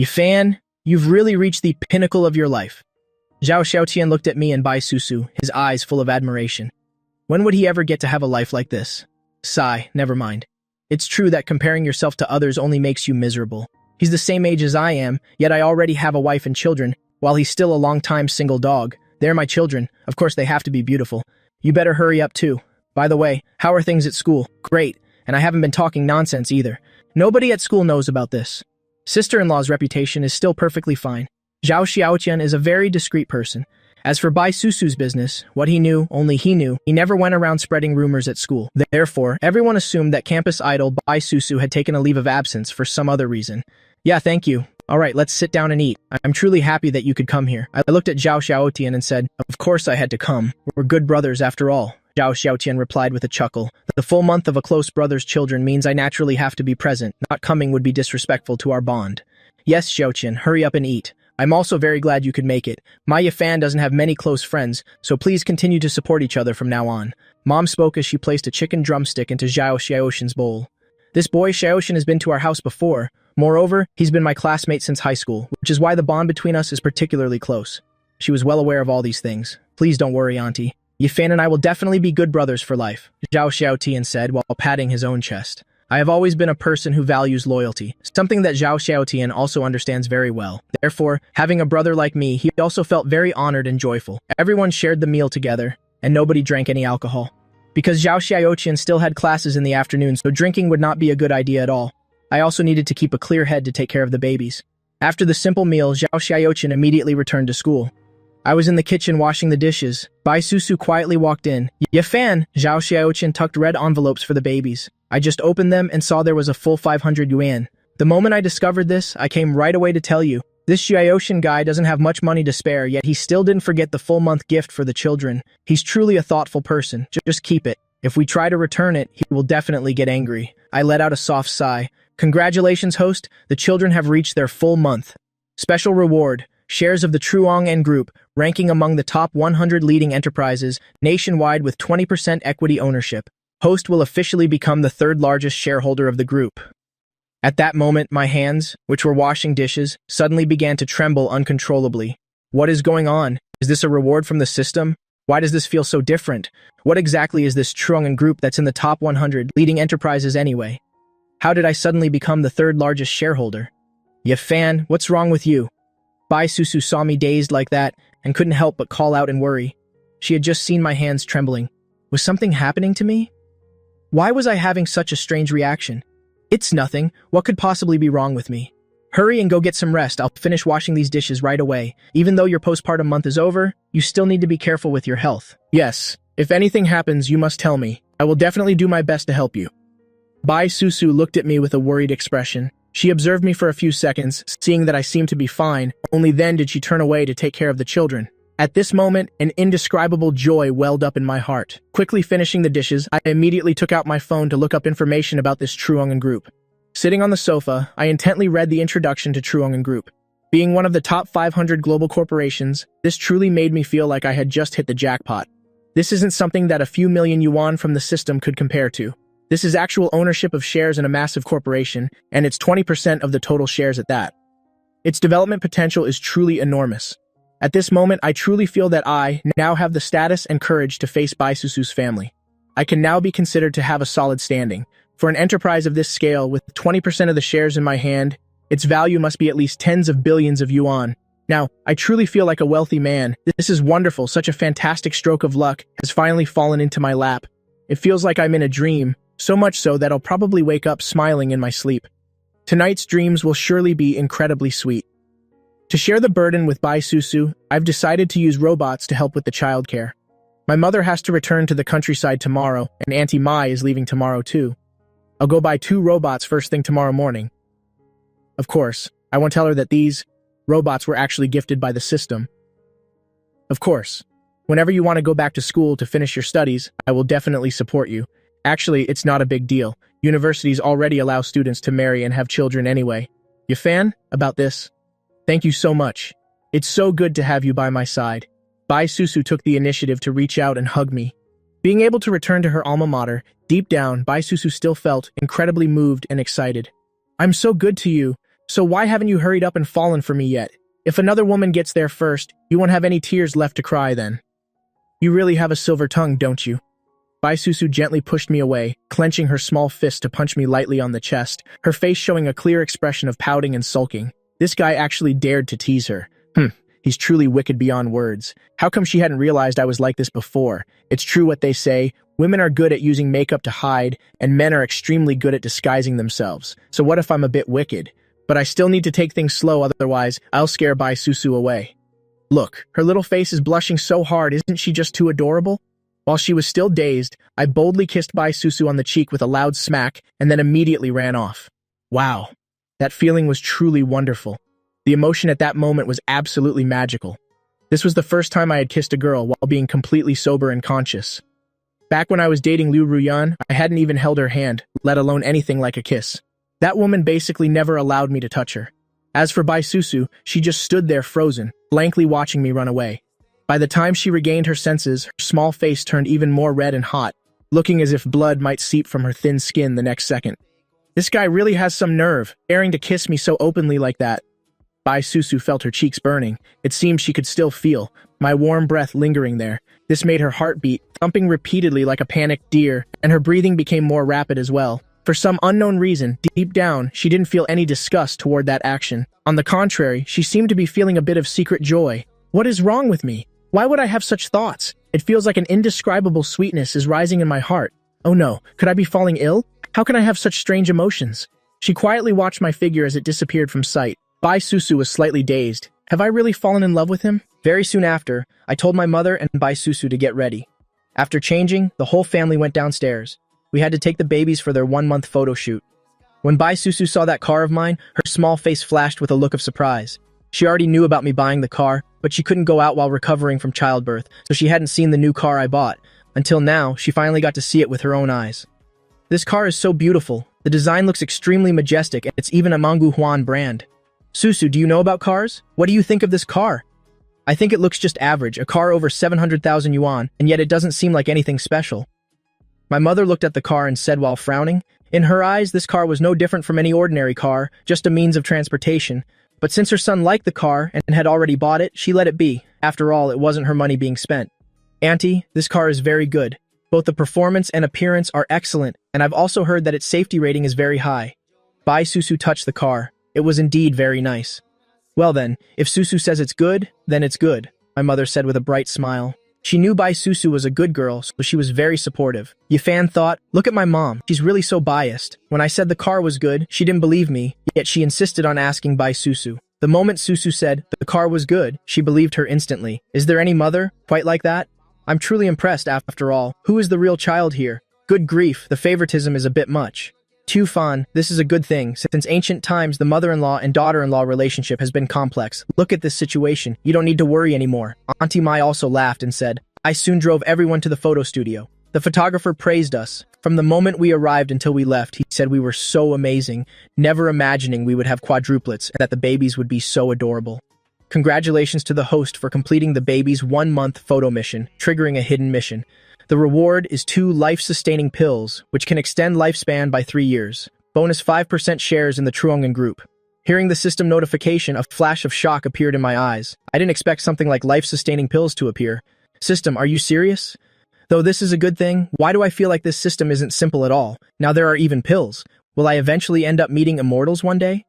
Yifan, you've really reached the pinnacle of your life. Zhao Xiaoqian looked at me and Bai Susu, his eyes full of admiration. When would he ever get to have a life like this? Sigh, never mind. It's true that comparing yourself to others only makes you miserable. He's the same age as I am, yet I already have a wife and children, while he's still a long-time single dog. They're my children. Of course they have to be beautiful. You better hurry up too. By the way, how are things at school? Great. And I haven't been talking nonsense either. Nobody at school knows about this. Sister-in-law's reputation is still perfectly fine. Zhao Xiaoqian is a very discreet person. As for Bai Susu's business, what he knew, only he knew, he never went around spreading rumors at school. Therefore, everyone assumed that campus idol Bai Susu had taken a leave of absence for some other reason. Yeah, thank you. All right, let's sit down and eat. I'm truly happy that you could come here. I looked at Zhao Xiaotian and said, of course I had to come. We're good brothers after all. Zhao Xiaotian replied with a chuckle. The full month of a close brother's children means I naturally have to be present. Not coming would be disrespectful to our bond. Yes, Xiaotian, hurry up and eat. I'm also very glad you could make it. My Yafan doesn't have many close friends, so please continue to support each other from now on. Mom spoke as she placed a chicken drumstick into Zhao Xiaotian's bowl. This boy Xiaotian has been to our house before. Moreover, he's been my classmate since high school, which is why the bond between us is particularly close. She was well aware of all these things. Please don't worry, Auntie. Yifan and I will definitely be good brothers for life, Zhao Xiaotian said while patting his own chest. I have always been a person who values loyalty, something that Zhao Xiaotian also understands very well. Therefore, having a brother like me, he also felt very honored and joyful. Everyone shared the meal together, and nobody drank any alcohol. Because Zhao Xiaotian still had classes in the afternoon, so drinking would not be a good idea at all. I also needed to keep a clear head to take care of the babies. After the simple meal, Zhao Xiaotian immediately returned to school. I was in the kitchen washing the dishes. Bai Susu quietly walked in. Yafan, Zhao Xiaotian tucked red envelopes for the babies. I just opened them and saw there was a full 500 yuan. The moment I discovered this, I came right away to tell you. This Xiaotian guy doesn't have much money to spare, yet he still didn't forget the full month gift for the children. He's truly a thoughtful person. Just keep it. If we try to return it, he will definitely get angry. I let out a soft sigh. Congratulations, host. The children have reached their full month. Special reward. Shares of the Truong N Group, ranking among the top 100 leading enterprises nationwide with 20% equity ownership. Host will officially become the third largest shareholder of the group. At that moment, my hands, which were washing dishes, suddenly began to tremble uncontrollably. What is going on? Is this a reward from the system? Why does this feel so different? What exactly is this Truong N Group that's in the top 100 leading enterprises anyway? How did I suddenly become the third largest shareholder? Yafan, what's wrong with you? Bai Susu saw me dazed like that and couldn't help but call out in worry. She had just seen my hands trembling. Was something happening to me? Why was I having such a strange reaction? It's nothing. What could possibly be wrong with me? Hurry and go get some rest. I'll finish washing these dishes right away. Even though your postpartum month is over, you still need to be careful with your health. Yes, if anything happens, you must tell me. I will definitely do my best to help you. Bai Susu looked at me with a worried expression. She observed me for a few seconds, seeing that I seemed to be fine. Only then did she turn away to take care of the children. At this moment, an indescribable joy welled up in my heart. Quickly finishing the dishes, I immediately took out my phone to look up information about this Truong N Group. Sitting on the sofa, I intently read the introduction to Truong N Group. Being one of the top 500 global corporations, this truly made me feel like I had just hit the jackpot. This isn't something that a few million yuan from the system could compare to. This is actual ownership of shares in a massive corporation, and it's 20% of the total shares at that. Its development potential is truly enormous. At this moment, I truly feel that I now have the status and courage to face Bai Susu's family. I can now be considered to have a solid standing. For an enterprise of this scale, with 20% of the shares in my hand, its value must be at least tens of billions of yuan. Now, I truly feel like a wealthy man. This is wonderful. Such a fantastic stroke of luck has finally fallen into my lap. It feels like I'm in a dream, so much so that I'll probably wake up smiling in my sleep. Tonight's dreams will surely be incredibly sweet. To share the burden with Bai Susu, I've decided to use robots to help with the childcare. My mother has to return to the countryside tomorrow, and Auntie Mai is leaving tomorrow too. I'll go buy 2 robots first thing tomorrow morning. Of course, I won't tell her that these robots were actually gifted by the system. Of course, whenever you want to go back to school to finish your studies, I will definitely support you. Actually, it's not a big deal. Universities already allow students to marry and have children anyway. You fan about this? Thank you so much. It's so good to have you by my side. Bai Susu took the initiative to reach out and hug me. Being able to return to her alma mater, deep down, Bai Susu still felt incredibly moved and excited. I'm so good to you, so why haven't you hurried up and fallen for me yet? If another woman gets there first, you won't have any tears left to cry then. You really have a silver tongue, don't you? Bai Susu gently pushed me away, clenching her small fist to punch me lightly on the chest, her face showing a clear expression of pouting and sulking. This guy actually dared to tease her. He's truly wicked beyond words. How come she hadn't realized I was like this before? It's true what they say, women are good at using makeup to hide, and men are extremely good at disguising themselves. So what if I'm a bit wicked? But I still need to take things slow, otherwise I'll scare Bai Susu away. Look, her little face is blushing so hard, isn't she just too adorable? While she was still dazed, I boldly kissed Bai Susu on the cheek with a loud smack and then immediately ran off. Wow, that feeling was truly wonderful. The emotion at that moment was absolutely magical. This was the first time I had kissed a girl while being completely sober and conscious. Back when I was dating Liu Ruyan, I hadn't even held her hand, let alone anything like a kiss. That woman basically never allowed me to touch her. As for Bai Susu, she just stood there frozen, blankly watching me run away. By the time she regained her senses, her small face turned even more red and hot, looking as if blood might seep from her thin skin the next second. This guy really has some nerve, daring to kiss me so openly like that. Bai Susu felt her cheeks burning. It seemed she could still feel my warm breath lingering there. This made her heart beat, thumping repeatedly like a panicked deer, and her breathing became more rapid as well. For some unknown reason, deep down, she didn't feel any disgust toward that action. On the contrary, she seemed to be feeling a bit of secret joy. What is wrong with me? Why would I have such thoughts? It feels like an indescribable sweetness is rising in my heart. Oh no, could I be falling ill? How can I have such strange emotions? She quietly watched my figure as it disappeared from sight. Bai Susu was slightly dazed. Have I really fallen in love with him? Very soon after, I told my mother and Bai Susu to get ready. After changing, the whole family went downstairs. We had to take the babies for their 1-month photo shoot. When Bai Susu saw that car of mine, her small face flashed with a look of surprise. She already knew about me buying the car, but she couldn't go out while recovering from childbirth, so she hadn't seen the new car I bought. Until now, she finally got to see it with her own eyes. This car is so beautiful. The design looks extremely majestic, and it's even a Mangu-Huan brand. Susu, do you know about cars? What do you think of this car? I think it looks just average, a car over 700,000 yuan, and yet it doesn't seem like anything special. My mother looked at the car and said while frowning, in her eyes, this car was no different from any ordinary car, just a means of transportation. But since her son liked the car and had already bought it, she let it be. After all, it wasn't her money being spent. Auntie, this car is very good. Both the performance and appearance are excellent, and I've also heard that its safety rating is very high. Bai Susu touched the car. It was indeed very nice. Well then, if Susu says it's good, then it's good, my mother said with a bright smile. She knew Bai Susu was a good girl, so she was very supportive. Yifan thought, look at my mom, she's really so biased. When I said the car was good, she didn't believe me, yet she insisted on asking Bai Susu. The moment Susu said the car was good, she believed her instantly. Is there any mother quite like that? I'm truly impressed after all. Who is the real child here? Good grief, the favoritism is a bit much. Tu Fan, this is a good thing. Since ancient times, the mother-in-law and daughter-in-law relationship has been complex. Look at this situation. You don't need to worry anymore. Auntie Mai also laughed and said, I soon drove everyone to the photo studio. The photographer praised us. From the moment we arrived until we left, he said we were so amazing, never imagining we would have quadruplets and that the babies would be so adorable. Congratulations to the host for completing the baby's 1-month photo mission, triggering a hidden mission. The reward is 2 life-sustaining pills, which can extend lifespan by 3 years. Bonus 5% shares in the Truongan group. Hearing the system notification, a flash of shock appeared in my eyes. I didn't expect something like life-sustaining pills to appear. System, are you serious? Though this is a good thing, why do I feel like this system isn't simple at all? Now there are even pills. Will I eventually end up meeting immortals one day?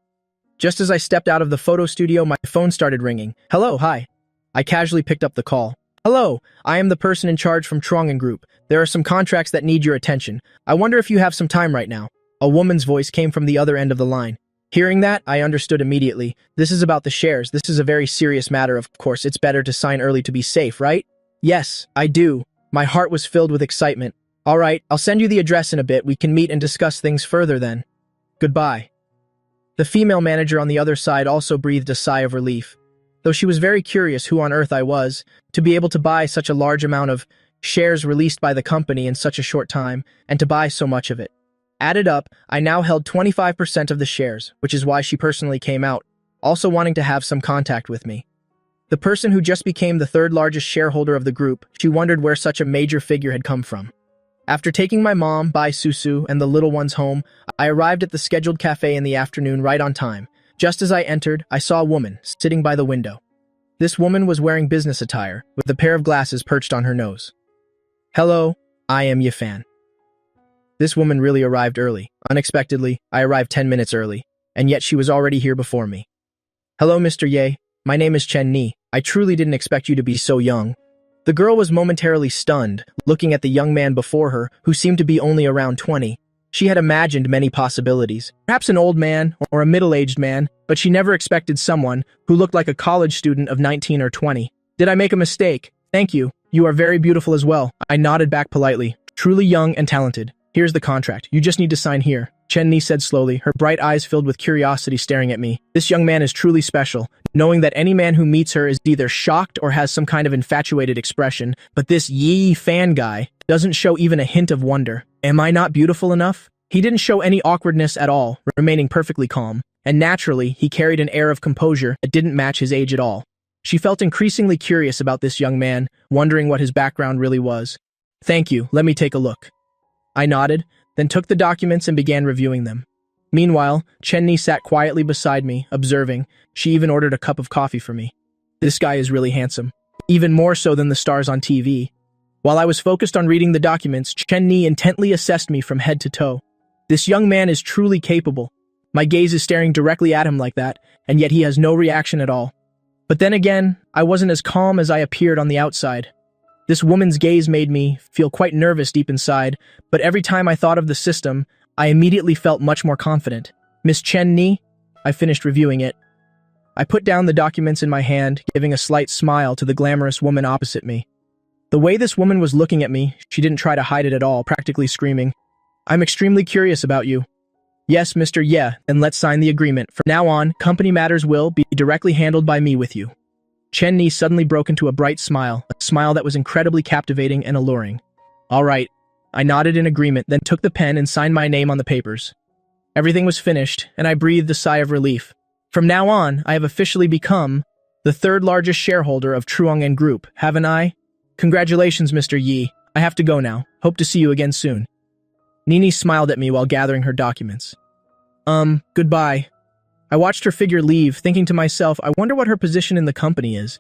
Just as I stepped out of the photo studio, my phone started ringing. Hello, hi. I casually picked up the call. Hello, I am the person in charge from Truongan Group. There are some contracts that need your attention. I wonder if you have some time right now. A woman's voice came from the other end of the line. Hearing that, I understood immediately. This is about the shares. This is a very serious matter, of course. It's better to sign early to be safe, right? Yes, I do. My heart was filled with excitement. All right, I'll send you the address in a bit. We can meet and discuss things further then. Goodbye. The female manager on the other side also breathed a sigh of relief. Though she was very curious who on earth I was, to be able to buy such a large amount of shares released by the company in such a short time, and to buy so much of it. Added up, I now held 25% of the shares, which is why she personally came out, also wanting to have some contact with me. The person who just became the 3rd largest shareholder of the group, she wondered where such a major figure had come from. After taking my mom, Bai Susu, and the little ones home, I arrived at the scheduled cafe in the afternoon right on time. Just as I entered, I saw a woman sitting by the window. This woman was wearing business attire, with a pair of glasses perched on her nose. Hello, I am Yifan. This woman really arrived early. Unexpectedly, I arrived 10 minutes early, and yet she was already here before me. Hello, Mr. Ye. My name is Chen Ni. I truly didn't expect you to be so young. The girl was momentarily stunned, looking at the young man before her, who seemed to be only around 20. She had imagined many possibilities. Perhaps an old man or a middle-aged man, but she never expected someone who looked like a college student of 19 or 20. Did I make a mistake? Thank you. You are very beautiful as well. I nodded back politely. Truly young and talented. Here's the contract. You just need to sign here. Chen-Ni said slowly, her bright eyes filled with curiosity staring at me. This young man is truly special, knowing that any man who meets her is either shocked or has some kind of infatuated expression, but this Yi fan guy doesn't show even a hint of wonder. Am I not beautiful enough? He didn't show any awkwardness at all, remaining perfectly calm, and naturally, he carried an air of composure that didn't match his age at all. She felt increasingly curious about this young man, wondering what his background really was. Thank you, let me take a look. I nodded, then took the documents and began reviewing them. Meanwhile, Chen-Ni sat quietly beside me, observing. She even ordered a cup of coffee for me. This guy is really handsome, even more so than the stars on TV. While I was focused on reading the documents, Chen-Ni intently assessed me from head to toe. This young man is truly capable. My gaze is staring directly at him like that, and yet he has no reaction at all. But then again, I wasn't as calm as I appeared on the outside. This woman's gaze made me feel quite nervous deep inside, but every time I thought of the system, I immediately felt much more confident. Miss Chen-Ni? I finished reviewing it. I put down the documents in my hand, giving a slight smile to the glamorous woman opposite me. The way this woman was looking at me, she didn't try to hide it at all, practically screaming, I'm extremely curious about you. Yes, Mr. Ye, then let's sign the agreement. From now on, company matters will be directly handled by me with you. Chen-Ni suddenly broke into a bright smile, a smile that was incredibly captivating and alluring. All right. I nodded in agreement, then took the pen and signed my name on the papers. Everything was finished, and I breathed a sigh of relief. From now on, I have officially become the third largest shareholder of Truong & Group, haven't I? Congratulations, Mr. Yi. I have to go now. Hope to see you again soon. Nini smiled at me while gathering her documents. Goodbye. I watched her figure leave, thinking to myself, I wonder what her position in the company is.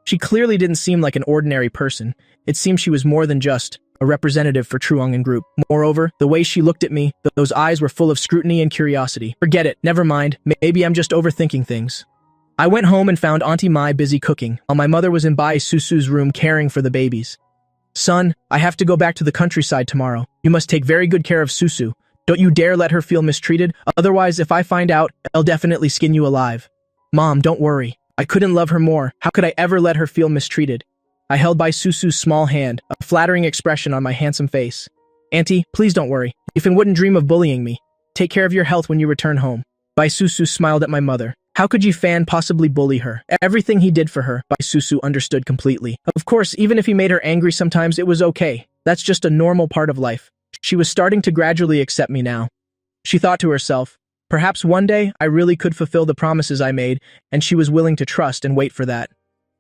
She clearly didn't seem like an ordinary person. It seemed she was more than just a representative for Truong & Group. Moreover, the way she looked at me, those eyes were full of scrutiny and curiosity. Forget it, never mind, maybe I'm just overthinking things. I went home and found Auntie Mai busy cooking, while my mother was in Bai Susu's room caring for the babies. Son, I have to go back to the countryside tomorrow. You must take very good care of Susu. Don't you dare let her feel mistreated, otherwise if I find out, I'll definitely skin you alive. Mom, don't worry. I couldn't love her more. How could I ever let her feel mistreated? I held Bai Susu's small hand, a flattering expression on my handsome face. Auntie, please don't worry. Yifan wouldn't dream of bullying me. Take care of your health when you return home. Bai Susu smiled at my mother. How could Yifan possibly bully her? Everything he did for her, Bai Susu understood completely. Of course, even if he made her angry sometimes, it was okay. That's just a normal part of life. She was starting to gradually accept me now. She thought to herself, perhaps one day I really could fulfill the promises I made, and she was willing to trust and wait for that.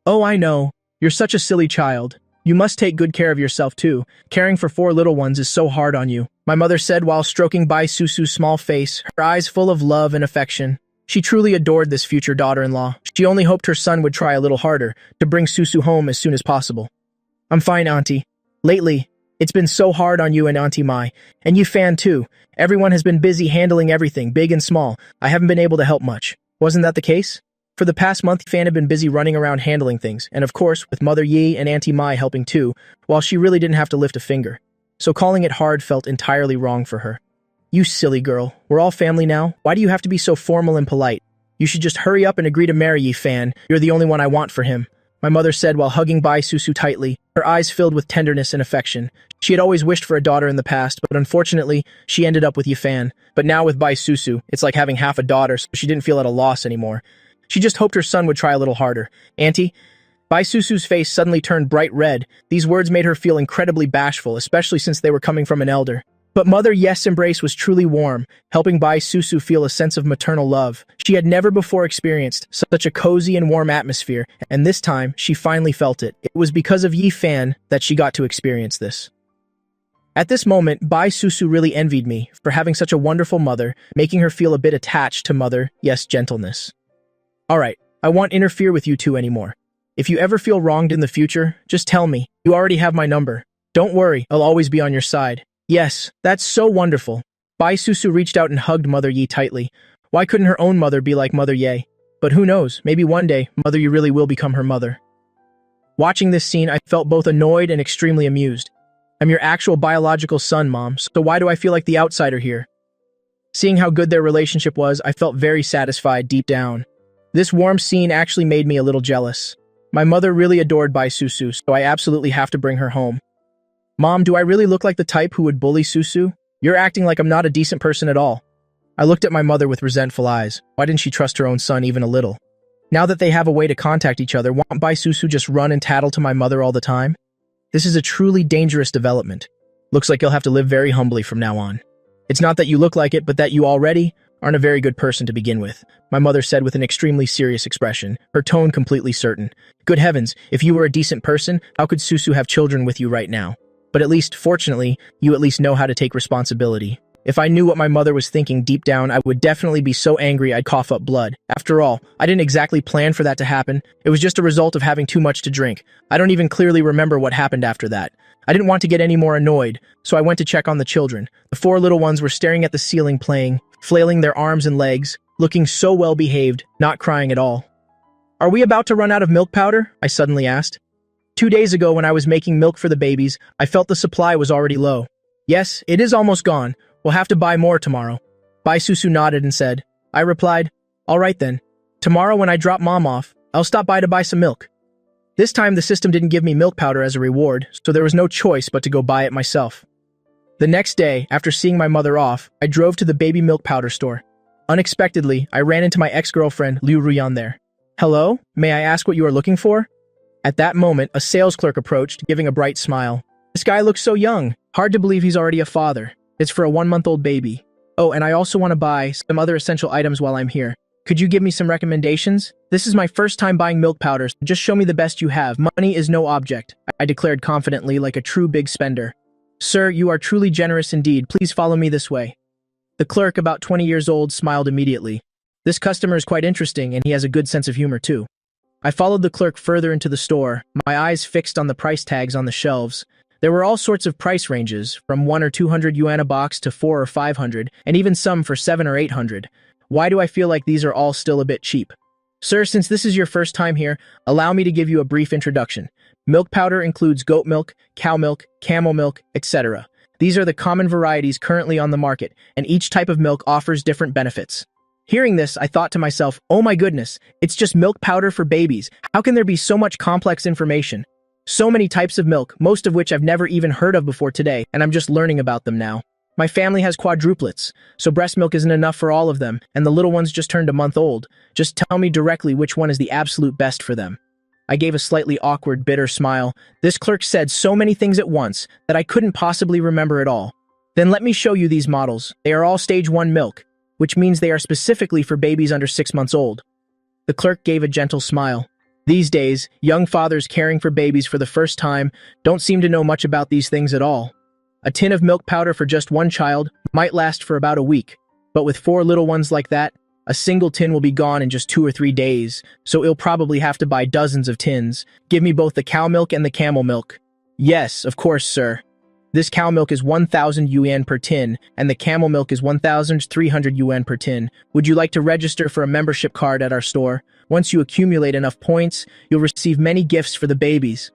Oh, I know. You're such a silly child. You must take good care of yourself too. Caring for 4 little ones is so hard on you, my mother said while stroking Bai Susu's small face, her eyes full of love and affection. She truly adored this future daughter-in-law. She only hoped her son would try a little harder to bring Susu home as soon as possible. I'm fine, Auntie. Lately, it's been so hard on you and Auntie Mai, and you Fan too. Everyone has been busy handling everything, big and small. I haven't been able to help much. Wasn't that the case? For the past month, Fan had been busy running around handling things, and of course, with Mother Yi and Auntie Mai helping too, while she really didn't have to lift a finger. So calling it hard felt entirely wrong for her. You silly girl. We're all family now. Why do you have to be so formal and polite? You should just hurry up and agree to marry Yi Fan. You're the only one I want for him. My mother said while hugging Bai Susu tightly, her eyes filled with tenderness and affection. She had always wished for a daughter in the past, but unfortunately, she ended up with Yifan. But now with Bai Susu, it's like having half a daughter, so she didn't feel at a loss anymore. She just hoped her son would try a little harder. Auntie? Bai Susu's face suddenly turned bright red. These words made her feel incredibly bashful, especially since they were coming from an elder. But Mother Yes' embrace was truly warm, helping Bai Susu feel a sense of maternal love. She had never before experienced such a cozy and warm atmosphere, and this time, she finally felt it. It was because of Yi Fan that she got to experience this. At this moment, Bai Susu really envied me for having such a wonderful mother, making her feel a bit attached to Mother Yes' gentleness. Alright, I won't interfere with you two anymore. If you ever feel wronged in the future, just tell me. You already have my number. Don't worry, I'll always be on your side. Yes, that's so wonderful. Bai Susu reached out and hugged Mother Yi tightly. Why couldn't her own mother be like Mother Ye? But who knows, maybe one day, Mother Yi really will become her mother. Watching this scene, I felt both annoyed and extremely amused. I'm your actual biological son, Mom, so why do I feel like the outsider here? Seeing how good their relationship was, I felt very satisfied deep down. This warm scene actually made me a little jealous. My mother really adored Bai Susu, so I absolutely have to bring her home. Mom, do I really look like the type who would bully Susu? You're acting like I'm not a decent person at all. I looked at my mother with resentful eyes. Why didn't she trust her own son even a little? Now that they have a way to contact each other, won't Bai Susu just run and tattle to my mother all the time? This is a truly dangerous development. Looks like you'll have to live very humbly from now on. It's not that you look like it, but that you already aren't a very good person to begin with, my mother said with an extremely serious expression, her tone completely certain. Good heavens, if you were a decent person, how could Susu have children with you right now? But at least, fortunately, you at least know how to take responsibility. If I knew what my mother was thinking deep down, I would definitely be so angry I'd cough up blood. After all, I didn't exactly plan for that to happen. It was just a result of having too much to drink. I don't even clearly remember what happened after that. I didn't want to get any more annoyed, so I went to check on the children. The 4 little ones were staring at the ceiling playing, flailing their arms and legs, looking so well behaved, not crying at all. Are we about to run out of milk powder? I suddenly asked. 2 days ago when I was making milk for the babies, I felt the supply was already low. Yes, it is almost gone. We'll have to buy more tomorrow. Bai Susu nodded and said. I replied, all right then. Tomorrow when I drop Mom off, I'll stop by to buy some milk. This time the system didn't give me milk powder as a reward, so there was no choice but to go buy it myself. The next day, after seeing my mother off, I drove to the baby milk powder store. Unexpectedly, I ran into my ex-girlfriend, Liu Ruyan there. Hello? May I ask what you are looking for? At that moment, a sales clerk approached, giving a bright smile. This guy looks so young. Hard to believe he's already a father. It's for a 1-month-old baby. Oh, and I also want to buy some other essential items while I'm here. Could you give me some recommendations? This is my first time buying milk powders. Just show me the best you have. Money is no object, I declared confidently like a true big spender. Sir, you are truly generous indeed. Please follow me this way. The clerk, about 20 years old, smiled immediately. This customer is quite interesting, and he has a good sense of humor too. I followed the clerk further into the store, my eyes fixed on the price tags on the shelves. There were all sorts of price ranges, from 1 or 200 yuan a box to 4 or 500, and even some for 7 or 800. Why do I feel like these are all still a bit cheap? Sir, since this is your first time here, allow me to give you a brief introduction. Milk powder includes goat milk, cow milk, camel milk, etc. These are the common varieties currently on the market, and each type of milk offers different benefits. Hearing this, I thought to myself, oh my goodness, it's just milk powder for babies. How can there be so much complex information? So many types of milk, most of which I've never even heard of before today, and I'm just learning about them now. My family has quadruplets, so breast milk isn't enough for all of them, and the little ones just turned a month old. Just tell me directly which one is the absolute best for them. I gave a slightly awkward, bitter smile. This clerk said so many things at once that I couldn't possibly remember it all. Then let me show you these models. They are all stage 1 milk, which means they are specifically for babies under 6 months old. The clerk gave a gentle smile. These days, young fathers caring for babies for the first time don't seem to know much about these things at all. A tin of milk powder for just one child might last for about a week, but with 4 little ones like that, a single tin will be gone in just 2 or 3 days, so he'll probably have to buy dozens of tins. Give me both the cow milk and the camel milk. Yes, of course, sir. This cow milk is 1,000 yuan per tin, and the camel milk is 1,300 yuan per tin. Would you like to register for a membership card at our store? Once you accumulate enough points, you'll receive many gifts for the babies.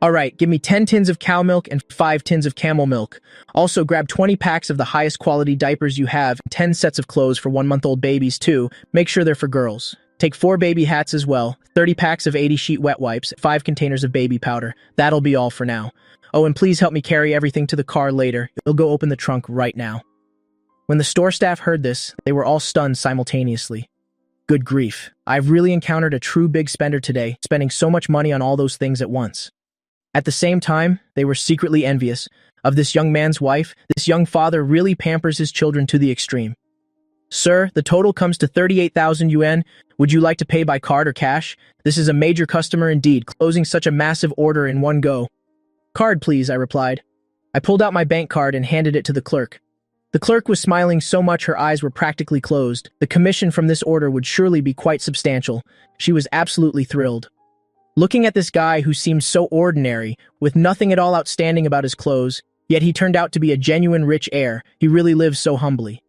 Alright, give me 10 tins of cow milk and 5 tins of camel milk. Also, grab 20 packs of the highest quality diapers you have, and 10 sets of clothes for 1-month-old babies too. Make sure they're for girls. Take 4 baby hats as well, 30 packs of 80 sheet wet wipes, 5 containers of baby powder. That'll be all for now. Oh, and please help me carry everything to the car later. You'll go open the trunk right now. When the store staff heard this, they were all stunned simultaneously. Good grief. I've really encountered a true big spender today, spending so much money on all those things at once. At the same time, they were secretly envious of this young man's wife. This young father really pampers his children to the extreme. Sir, the total comes to 38,000 yuan. Would you like to pay by card or cash? This is a major customer indeed, closing such a massive order in one go. Card, please, I replied. I pulled out my bank card and handed it to the clerk. The clerk was smiling so much her eyes were practically closed. The commission from this order would surely be quite substantial. She was absolutely thrilled. Looking at this guy who seemed so ordinary, with nothing at all outstanding about his clothes, yet he turned out to be a genuine rich heir, he really lives so humbly.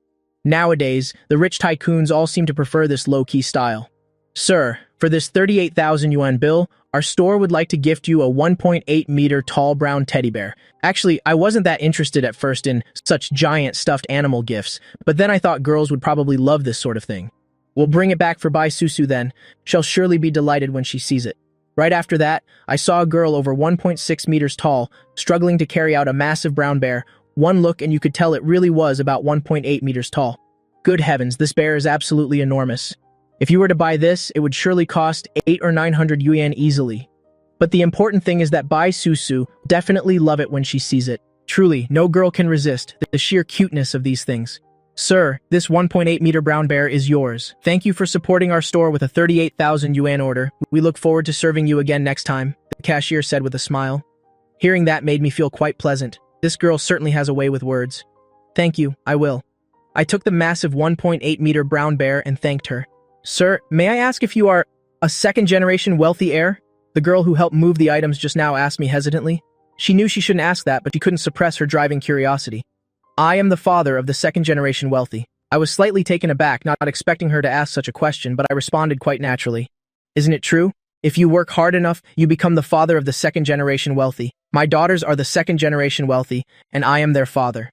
Nowadays, the rich tycoons all seem to prefer this low-key style. Sir, for this 38,000 yuan bill, Our store would like to gift you a 1.8-meter tall brown teddy bear. Actually, I wasn't that interested at first in such giant stuffed animal gifts, but then I thought girls would probably love this sort of thing. We'll bring it back for Bai Susu then. She'll surely be delighted when she sees it. Right after that, I saw a girl over 1.6 meters tall, struggling to carry out a massive brown bear. One look and you could tell it really was about 1.8 meters tall. Good heavens, this bear is absolutely enormous. If you were to buy this, it would surely cost 800 or 900 yuan easily. But the important thing is that Bai Susu definitely love it when she sees it. Truly, no girl can resist the sheer cuteness of these things. Sir, this 1.8-meter brown bear is yours. Thank you for supporting our store with a 38,000 yuan order. We look forward to serving you again next time, the cashier said with a smile. Hearing that made me feel quite pleasant. This girl certainly has a way with words. Thank you, I will. I took the massive 1.8-meter brown bear and thanked her. Sir, may I ask if you are a second-generation wealthy heir? The girl who helped move the items just now asked me hesitantly. She knew she shouldn't ask that, but she couldn't suppress her driving curiosity. I am the father of the second-generation wealthy. I was slightly taken aback, not expecting her to ask such a question, but I responded quite naturally. Isn't it true? If you work hard enough, you become the father of the second-generation wealthy. My daughters are the second-generation wealthy, and I am their father.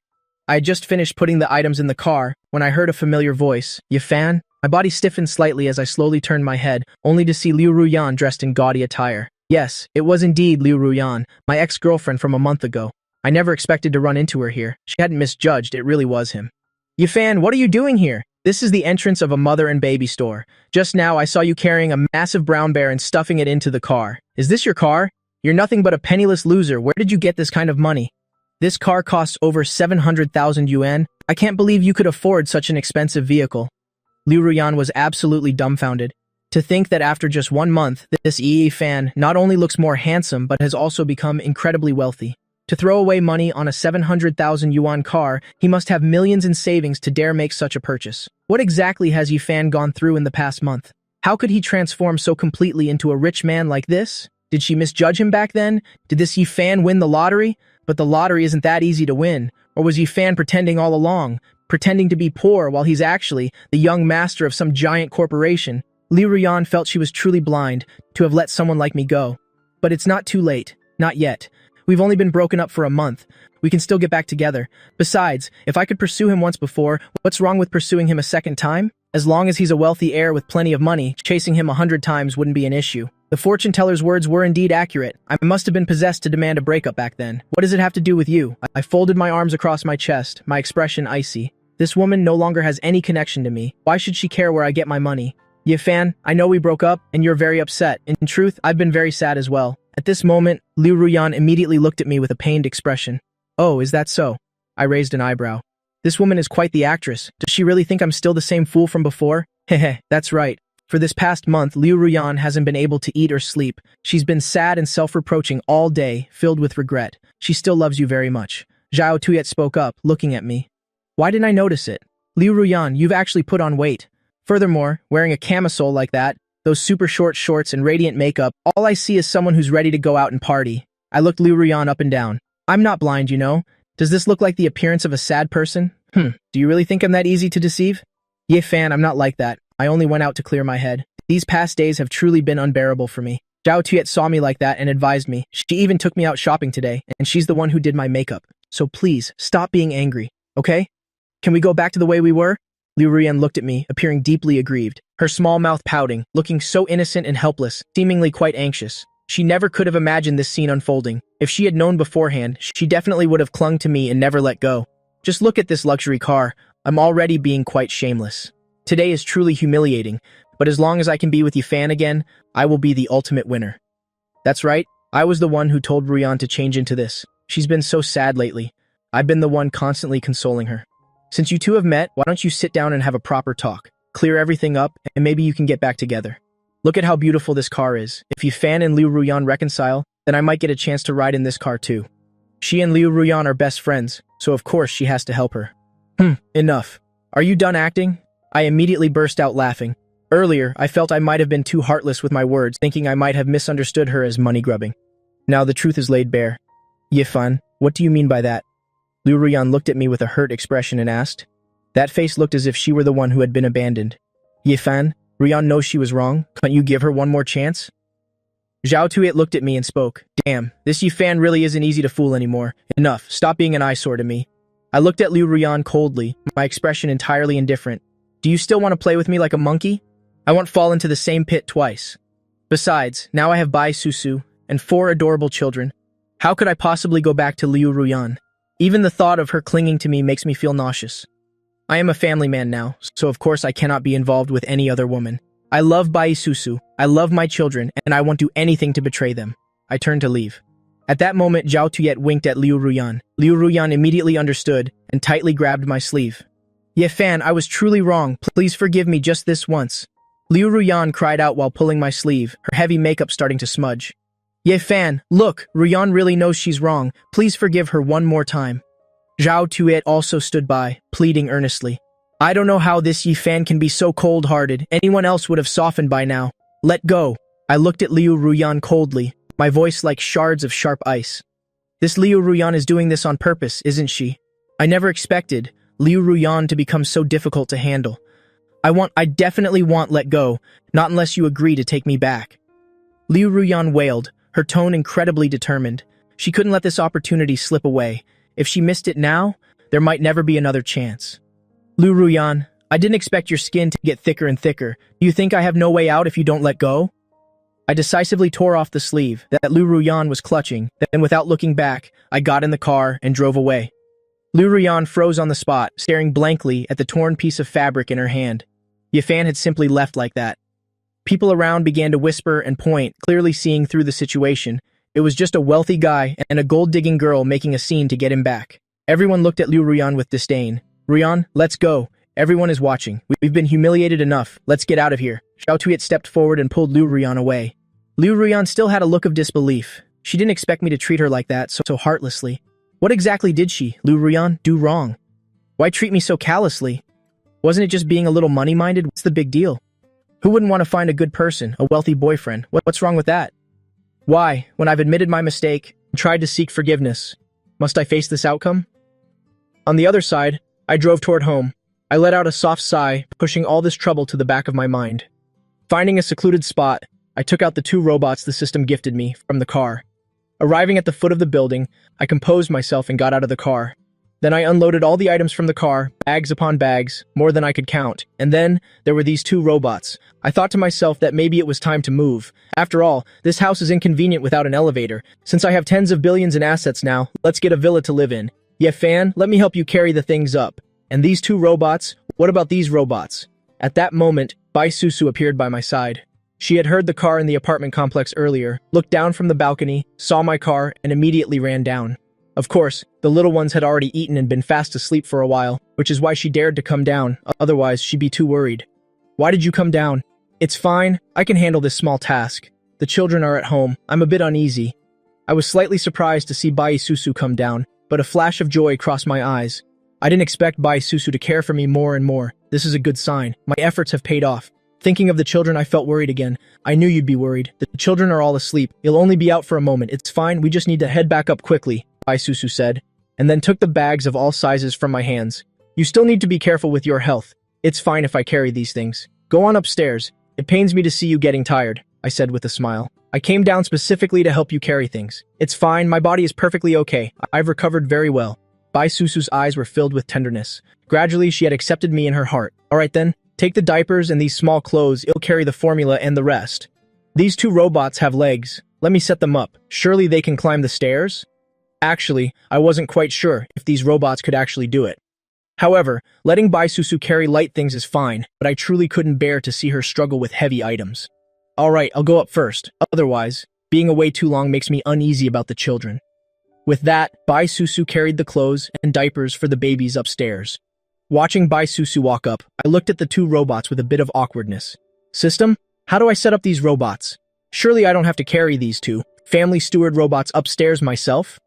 I had just finished putting the items in the car when I heard a familiar voice. You fan? My body stiffened slightly as I slowly turned my head, only to see Liu Ruyan dressed in gaudy attire. Yes, it was indeed Liu Ruyan, my ex-girlfriend from a month ago. I never expected to run into her here. She hadn't misjudged, it really was him. Yifan, what are you doing here? This is the entrance of a mother and baby store. Just now I saw you carrying a massive brown bear and stuffing it into the car. Is this your car? You're nothing but a penniless loser. Where did you get this kind of money? This car costs over 700,000 yuan. I can't believe you could afford such an expensive vehicle. Liu Ruyan was absolutely dumbfounded. To think that after just 1 month, this Yifan not only looks more handsome but has also become incredibly wealthy. To throw away money on a 700,000 yuan car, he must have millions in savings to dare make such a purchase. What exactly has Yifan gone through in the past month? How could he transform so completely into a rich man like this? Did she misjudge him back then? Did this Yifan win the lottery? But the lottery isn't that easy to win. Or was Yifan pretending all along? Pretending to be poor while he's actually the young master of some giant corporation? Liu Ruyan felt she was truly blind to have let someone like me go. But it's not too late. Not yet. We've only been broken up for a month. We can still get back together. Besides, if I could pursue him once before, what's wrong with pursuing him a second time? As long as he's a wealthy heir with plenty of money, chasing him 100 times wouldn't be an issue. The fortune teller's words were indeed accurate. I must have been possessed to demand a breakup back then. What does it have to do with you? I folded my arms across my chest, my expression icy. This woman no longer has any connection to me. Why should she care where I get my money? Yifan, I know we broke up, and you're very upset. In truth, I've been very sad as well. At this moment, Liu Ruyan immediately looked at me with a pained expression. Oh, is that so? I raised an eyebrow. This woman is quite the actress. Does she really think I'm still the same fool from before? Hehe, that's right. For this past month, Liu Ruyan hasn't been able to eat or sleep. She's been sad and self-reproaching all day, filled with regret. She still loves you very much. Zhao Tuyet spoke up, looking at me. Why didn't I notice it? Liu Ruyan, you've actually put on weight. Furthermore, wearing a camisole like that, those super short shorts and radiant makeup, all I see is someone who's ready to go out and party. I looked Liu Ruyan up and down. I'm not blind, you know. Does this look like the appearance of a sad person? Do you really think I'm that easy to deceive? Yifan, I'm not like that. I only went out to clear my head. These past days have truly been unbearable for me. Zhao Tuyet saw me like that and advised me. She even took me out shopping today, and she's the one who did my makeup. So please, stop being angry, okay? Can we go back to the way we were? Liu Ruyan looked at me, appearing deeply aggrieved, her small mouth pouting, looking so innocent and helpless, seemingly quite anxious. She never could have imagined this scene unfolding. If she had known beforehand, she definitely would have clung to me and never let go. Just look at this luxury car. I'm already being quite shameless. Today is truly humiliating, but as long as I can be with Yifan again, I will be the ultimate winner. That's right, I was the one who told Ruyan to change into this. She's been so sad lately. I've been the one constantly consoling her. Since you two have met, why don't you sit down and have a proper talk? Clear everything up, and maybe you can get back together. Look at how beautiful this car is. If Yifan and Liu Ruyan reconcile, then I might get a chance to ride in this car too. She and Liu Ruyan are best friends, so of course she has to help her. Enough. Are you done acting? I immediately burst out laughing. Earlier, I felt I might have been too heartless with my words, thinking I might have misunderstood her as money grubbing. Now the truth is laid bare. Yifan, what do you mean by that? Liu Ruyan looked at me with a hurt expression and asked. That face looked as if she were the one who had been abandoned. Yifan, Ruyan knows she was wrong. Can't you give her one more chance? Zhao Tuit looked at me and spoke. Damn, this Yifan really isn't easy to fool anymore. Enough, stop being an eyesore to me. I looked at Liu Ruyan coldly, my expression entirely indifferent. Do you still want to play with me like a monkey? I won't fall into the same pit twice. Besides, now I have Bai Susu and 4 adorable children. How could I possibly go back to Liu Ruyan? Even the thought of her clinging to me makes me feel nauseous. I am a family man now, so of course I cannot be involved with any other woman. I love Bai Susu, I love my children, and I won't do anything to betray them. I turned to leave. At that moment, Zhao Tuyet winked at Liu Ruyan. Liu Ruyan immediately understood and tightly grabbed my sleeve. Ye Fan, I was truly wrong. Please forgive me just this once. Liu Ruyan cried out while pulling my sleeve, her heavy makeup starting to smudge. Ye Fan, look, Ruyan really knows she's wrong. Please forgive her one more time. Zhao Tuyet also stood by, pleading earnestly. I don't know how this Yi Fan can be so cold-hearted. Anyone else would have softened by now. Let go. I looked at Liu Ruyan coldly, my voice like shards of sharp ice. This Liu Ruyan is doing this on purpose, isn't she? I never expected Liu Ruyan to become so difficult to handle. I definitely want let go, not unless you agree to take me back. Liu Ruyan wailed, her tone incredibly determined. She couldn't let this opportunity slip away. If she missed it now, there might never be another chance. Liu Ruyan, I didn't expect your skin to get thicker and thicker. Do you think I have no way out if you don't let go? I decisively tore off the sleeve that Liu Ruyan was clutching, then without looking back, I got in the car and drove away. Liu Ruyan froze on the spot, staring blankly at the torn piece of fabric in her hand. Yifan had simply left like that. People around began to whisper and point, clearly seeing through the situation. It was just a wealthy guy and a gold-digging girl making a scene to get him back. Everyone looked at Liu Ruyan with disdain. Ruyan, let's go. Everyone is watching. We've been humiliated enough. Let's get out of here. Zhao Tuyet stepped forward and pulled Liu Ruyan away. Liu Ruyan still had a look of disbelief. She didn't expect me to treat her like that, so heartlessly. What exactly did she, Liu Ruyan, do wrong? Why treat me so callously? Wasn't it just being a little money-minded? What's the big deal? Who wouldn't want to find a good person, a wealthy boyfriend? What's wrong with that? Why, when I've admitted my mistake and tried to seek forgiveness, must I face this outcome? On the other side, I drove toward home. I let out a soft sigh, pushing all this trouble to the back of my mind. Finding a secluded spot, I took out the 2 robots the system gifted me from the car. Arriving at the foot of the building, I composed myself and got out of the car. Then I unloaded all the items from the car, bags upon bags, more than I could count. And then, there were these 2 robots. I thought to myself that maybe it was time to move. After all, this house is inconvenient without an elevator. Since I have tens of billions in assets now, let's get a villa to live in. Yeah, Fan, let me help you carry the things up. And these 2 robots? What about these robots? At that moment, Bai Susu appeared by my side. She had heard the car in the apartment complex earlier, looked down from the balcony, saw my car, and immediately ran down. Of course, the little ones had already eaten and been fast asleep for a while, which is why she dared to come down, otherwise she'd be too worried. Why did you come down? It's fine, I can handle this small task. The children are at home, I'm a bit uneasy. I was slightly surprised to see Bai Susu come down, but a flash of joy crossed my eyes. I didn't expect Bai Susu to care for me more and more. This is a good sign. My efforts have paid off. Thinking of the children, I felt worried again. I knew you'd be worried. The children are all asleep. You'll only be out for a moment. It's fine, we just need to head back up quickly, Bai Susu said, and then took the bags of all sizes from my hands. You still need to be careful with your health. It's fine if I carry these things. Go on upstairs. It pains me to see you getting tired, I said with a smile. I came down specifically to help you carry things. It's fine, my body is perfectly okay. I've recovered very well. Bai Susu's eyes were filled with tenderness. Gradually, she had accepted me in her heart. All right then, take the diapers and these small clothes, it'll carry the formula and the rest. These 2 robots have legs. Let me set them up. Surely they can climb the stairs? Actually, I wasn't quite sure if these robots could actually do it. However, letting Bai Susu carry light things is fine, but I truly couldn't bear to see her struggle with heavy items. All right, I'll go up first. Otherwise, being away too long makes me uneasy about the children. With that, Bai Susu carried the clothes and diapers for the babies upstairs. Watching Bai Susu walk up, I looked at the 2 robots with a bit of awkwardness. System, how do I set up these robots? Surely I don't have to carry these 2 family steward robots upstairs myself?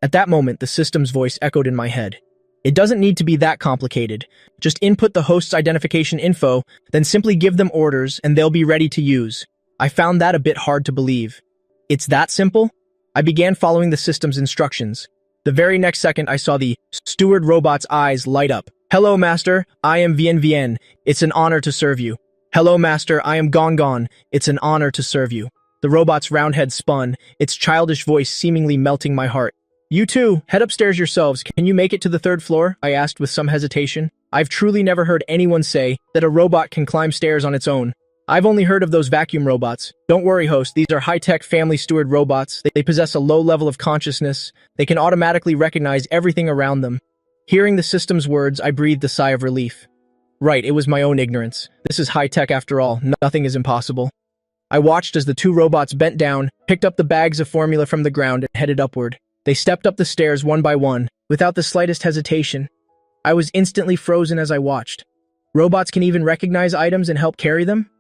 At that moment, the system's voice echoed in my head. It doesn't need to be that complicated. Just input the host's identification info, then simply give them orders and they'll be ready to use. I found that a bit hard to believe. It's that simple? I began following the system's instructions. The very next second, I saw the steward robot's eyes light up. Hello, Master. I am Vien. It's an honor to serve you. Hello, Master. I am Gon. It's an honor to serve you. The robot's round head spun, its childish voice seemingly melting my heart. "You two, head upstairs yourselves. Can you make it to the third floor?" I asked with some hesitation. I've truly never heard anyone say that a robot can climb stairs on its own. I've only heard of those vacuum robots. Don't worry, host. These are high-tech family steward robots. They possess a low level of consciousness. They can automatically recognize everything around them. Hearing the system's words, I breathed a sigh of relief. Right, it was my own ignorance. This is high-tech after all. Nothing is impossible. I watched as the two robots bent down, picked up the bags of formula from the ground, and headed upward. They stepped up the stairs one by one, without the slightest hesitation. I was instantly frozen as I watched. Robots can even recognize items and help carry them?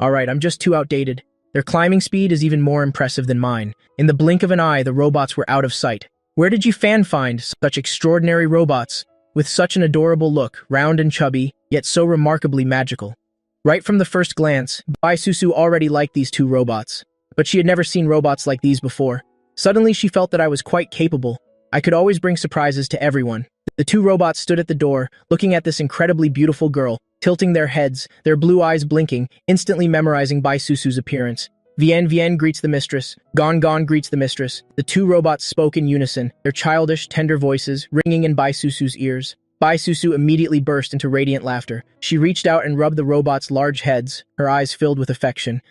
Alright, I'm just too outdated. Their climbing speed is even more impressive than mine. In the blink of an eye, the robots were out of sight. Where did you find such extraordinary robots? With such an adorable look, round and chubby, yet so remarkably magical. Right from the first glance, Bai Susu already liked these two robots. But she had never seen robots like these before. Suddenly she felt that I was quite capable. I could always bring surprises to everyone. The two robots stood at the door, looking at this incredibly beautiful girl, tilting their heads, their blue eyes blinking, instantly memorizing Bai Susu's appearance. Vienne Vienne greets the mistress. Gon Gon greets the mistress. The two robots spoke in unison, their childish, tender voices ringing in Bai Susu's ears. Bai Susu immediately burst into radiant laughter. She reached out and rubbed the robots' large heads, her eyes filled with affection.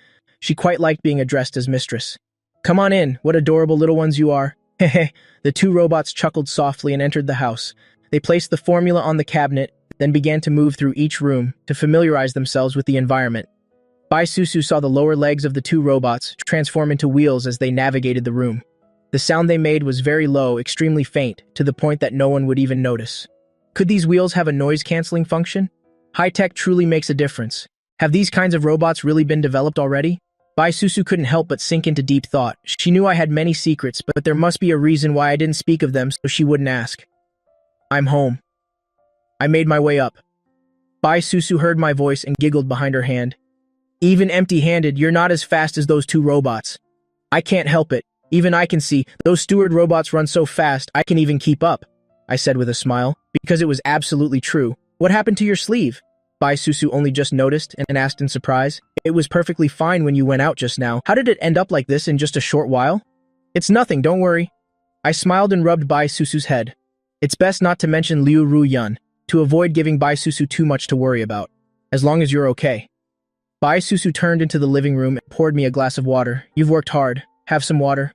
She quite liked being addressed as mistress. "Come on in, what adorable little ones you are." Heh. The two robots chuckled softly and entered the house. They placed the formula on the cabinet, then began to move through each room to familiarize themselves with the environment. Bai Susu saw the lower legs of the two robots transform into wheels as they navigated the room. The sound they made was very low, extremely faint, to the point that no one would even notice. Could these wheels have a noise-canceling function? High-tech truly makes a difference. Have these kinds of robots really been developed already? Bai Susu couldn't help but sink into deep thought. She knew I had many secrets, but there must be a reason why I didn't speak of them so she wouldn't ask. "I'm home." I made my way up. Bai Susu heard my voice and giggled behind her hand. "Even empty-handed, you're not as fast as those two robots." "I can't help it. Even I can see, those steward robots run so fast, I can even keep up," I said with a smile, because it was absolutely true. "What happened to your sleeve?" Bai Susu only just noticed and asked in surprise. "It was perfectly fine when you went out just now. How did it end up like this in just a short while?" "It's nothing, don't worry." I smiled and rubbed Bai Susu's head. It's best not to mention Liu Ruyun, to avoid giving Bai Susu too much to worry about. As long as you're okay. Bai Susu turned into the living room and poured me a glass of water. "You've worked hard. Have some water."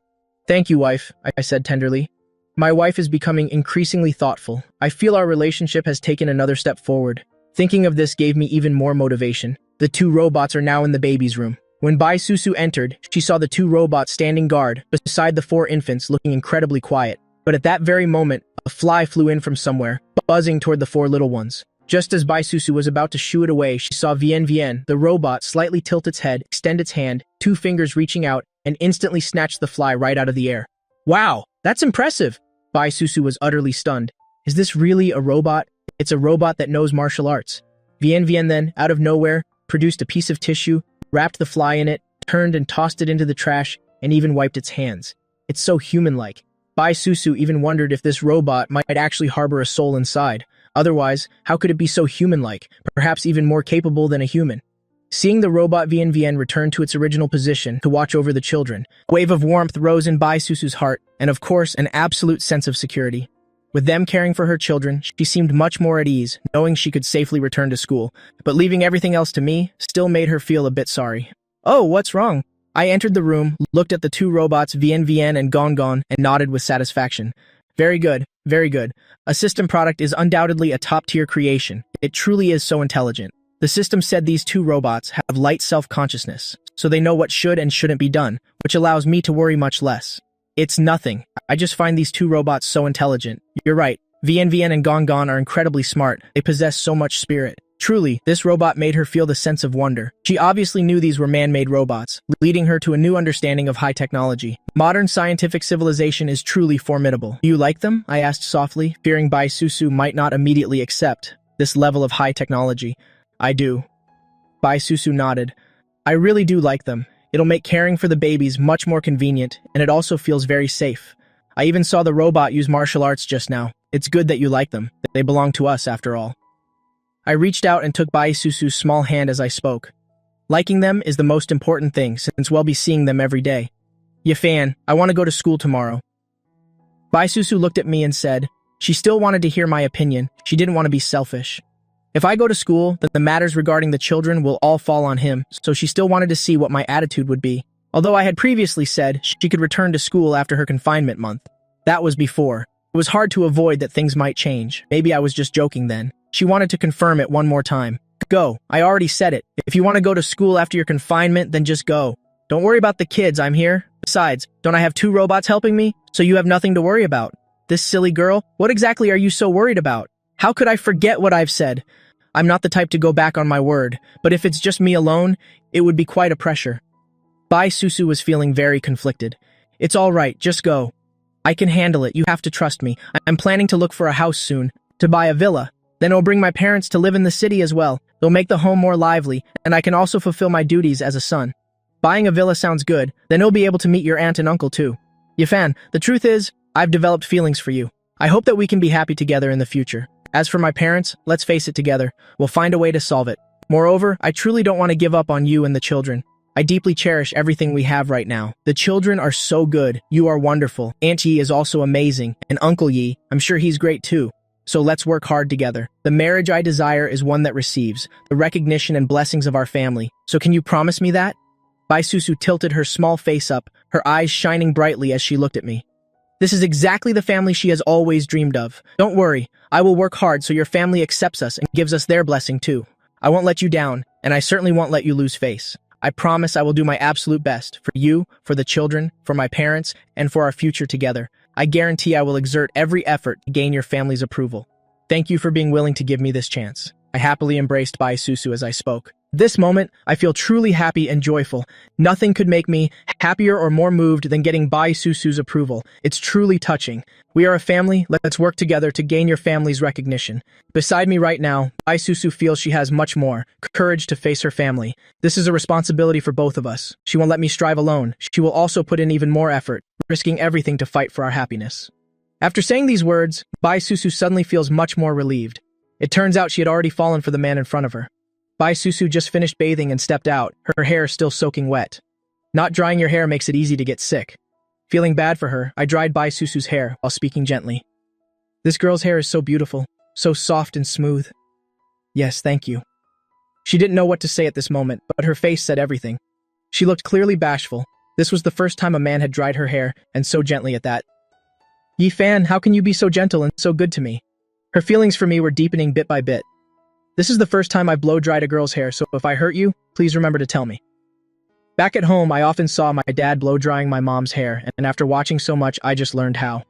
"Thank you, wife," I said tenderly. My wife is becoming increasingly thoughtful. I feel our relationship has taken another step forward. Thinking of this gave me even more motivation. The two robots are now in the baby's room. When Bai Susu entered, she saw the two robots standing guard beside the four infants looking incredibly quiet. But at that very moment, a fly flew in from somewhere, buzzing toward the four little ones. Just as Bai Susu was about to shoo it away, she saw Vienne Vienne, the robot, slightly tilt its head, extend its hand, two fingers reaching out, and instantly snatch the fly right out of the air. "Wow, that's impressive!" Bai Susu was utterly stunned. "Is this really a robot? It's a robot that knows martial arts." Vienne Vienne then, out of nowhere, produced a piece of tissue, wrapped the fly in it, turned and tossed it into the trash, and even wiped its hands. It's so human-like. Bai Susu even wondered if this robot might actually harbor a soul inside. Otherwise, how could it be so human-like, perhaps even more capable than a human? Seeing the robot Vienne Vienne return to its original position to watch over the children, a wave of warmth rose in Bai Susu's heart, and of course, an absolute sense of security. With them caring for her children, she seemed much more at ease, knowing she could safely return to school. But leaving everything else to me still made her feel a bit sorry. "Oh, what's wrong?" I entered the room, looked at the two robots Vienne Vienne and Gon Gon, and nodded with satisfaction. Very good, very good. A system product is undoubtedly a top-tier creation. It truly is so intelligent. The system said these two robots have light self-consciousness, so they know what should and shouldn't be done, which allows me to worry much less. It's nothing. I just find these two robots so intelligent. You're right. Vienne Vienne and Gon Gon are incredibly smart. They possess so much spirit. Truly, this robot made her feel the sense of wonder. She obviously knew these were man-made robots, leading her to a new understanding of high technology. Modern scientific civilization is truly formidable. "Do you like them?" I asked softly, fearing Bai Susu might not immediately accept this level of high technology. "I do." Bai Susu nodded. "I really do like them. It'll make caring for the babies much more convenient, and it also feels very safe. I even saw the robot use martial arts just now. It's good that you like them. They belong to us, after all." I reached out and took Bai Susu's small hand as I spoke. Liking them is the most important thing since we'll be seeing them every day. Yifan, I want to go to school tomorrow. Bai Susu looked at me and said, she still wanted to hear my opinion. She didn't want to be selfish. If I go to school, then the matters regarding the children will all fall on him, so she still wanted to see what my attitude would be. Although I had previously said she could return to school after her confinement month. That was before. It was hard to avoid that things might change. Maybe I was just joking then. She wanted to confirm it one more time. Go. I already said it. If you want to go to school after your confinement, then just go. Don't worry about the kids, I'm here. Besides, don't I have 2 robots helping me? So you have nothing to worry about. This silly girl, what exactly are you so worried about? How could I forget what I've said? I'm not the type to go back on my word, but if it's just me alone, it would be quite a pressure. Bai Susu was feeling very conflicted. It's all right, just go. I can handle it, you have to trust me. I'm planning to look for a house soon, to buy a villa. Then I'll bring my parents to live in the city as well. They'll make the home more lively, and I can also fulfill my duties as a son. Buying a villa sounds good, then you'll be able to meet your aunt and uncle too. Yifan, the truth is, I've developed feelings for you. I hope that we can be happy together in the future. As for my parents, let's face it together. We'll find a way to solve it. Moreover, I truly don't want to give up on you and the children. I deeply cherish everything we have right now. The children are so good. You are wonderful. Aunt Yi is also amazing. And Uncle Yi, I'm sure he's great too. So let's work hard together. The marriage I desire is one that receives the recognition and blessings of our family. So can you promise me that? Bai Susu tilted her small face up, her eyes shining brightly as she looked at me. This is exactly the family she has always dreamed of. Don't worry, I will work hard so your family accepts us and gives us their blessing too. I won't let you down, and I certainly won't let you lose face. I promise I will do my absolute best for you, for the children, for my parents, and for our future together. I guarantee I will exert every effort to gain your family's approval. Thank you for being willing to give me this chance. I happily embraced Bai Susu as I spoke. This moment, I feel truly happy and joyful. Nothing could make me happier or more moved than getting Bai Susu's approval. It's truly touching. We are a family, let's work together to gain your family's recognition. Beside me right now, Bai Susu feels she has much more courage to face her family. This is a responsibility for both of us. She won't let me strive alone. She will also put in even more effort, risking everything to fight for our happiness. After saying these words, Bai Susu suddenly feels much more relieved. It turns out she had already fallen for the man in front of her. Bai Susu just finished bathing and stepped out, her hair still soaking wet. Not drying your hair makes it easy to get sick. Feeling bad for her, I dried Bai Susu's hair while speaking gently. This girl's hair is so beautiful, so soft and smooth. Yes, thank you. She didn't know what to say at this moment, but her face said everything. She looked clearly bashful. This was the first time a man had dried her hair, and so gently at that. Yifan, how can you be so gentle and so good to me? Her feelings for me were deepening bit by bit. This is the first time I've blow-dried a girl's hair, so if I hurt you, please remember to tell me. Back at home, I often saw my dad blow-drying my mom's hair, and after watching so much, I just learned how.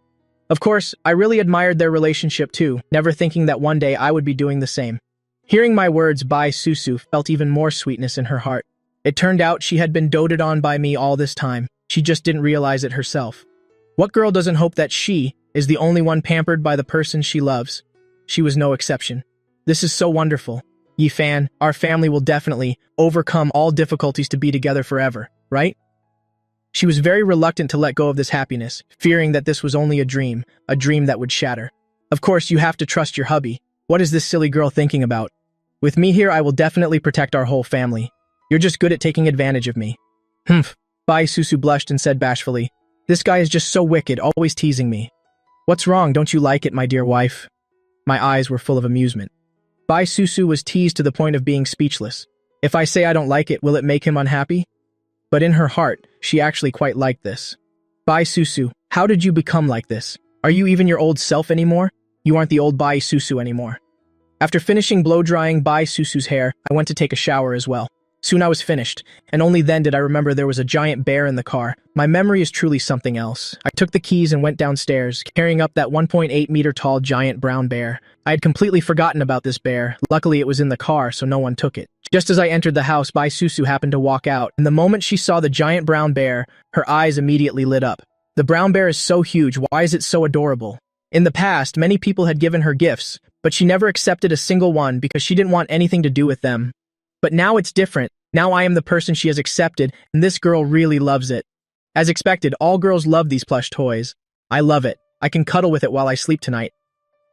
Of course, I really admired their relationship too, never thinking that one day I would be doing the same. Hearing my words, Bai Susu felt even more sweetness in her heart. It turned out she had been doted on by me all this time. She just didn't realize it herself. What girl doesn't hope that she is the only one pampered by the person she loves? She was no exception. This is so wonderful. Yifan, our family will definitely overcome all difficulties to be together forever, right? She was very reluctant to let go of this happiness, fearing that this was only a dream that would shatter. Of course, you have to trust your hubby. What is this silly girl thinking about? With me here, I will definitely protect our whole family. You're just good at taking advantage of me. Humph. Bai Susu blushed and said bashfully, this guy is just so wicked, always teasing me. What's wrong, don't you like it, my dear wife? My eyes were full of amusement. Bai Susu was teased to the point of being speechless. If I say I don't like it, will it make him unhappy? But in her heart, she actually quite liked this. Bai Susu, how did you become like this? Are you even your old self anymore? You aren't the old Bai Susu anymore. After finishing blow-drying Bai Susu's hair, I went to take a shower as well. Soon I was finished, and only then did I remember there was a giant bear in the car. My memory is truly something else. I took the keys and went downstairs, carrying up that 1.8-meter tall giant brown bear. I had completely forgotten about this bear. Luckily it was in the car, so no one took it. Just as I entered the house, Bai Susu happened to walk out, and the moment she saw the giant brown bear, her eyes immediately lit up. The brown bear is so huge, why is it so adorable? In the past, many people had given her gifts, but she never accepted a single one because she didn't want anything to do with them. But now it's different. Now I am the person she has accepted, and this girl really loves it. As expected, all girls love these plush toys. I love it. I can cuddle with it while I sleep tonight.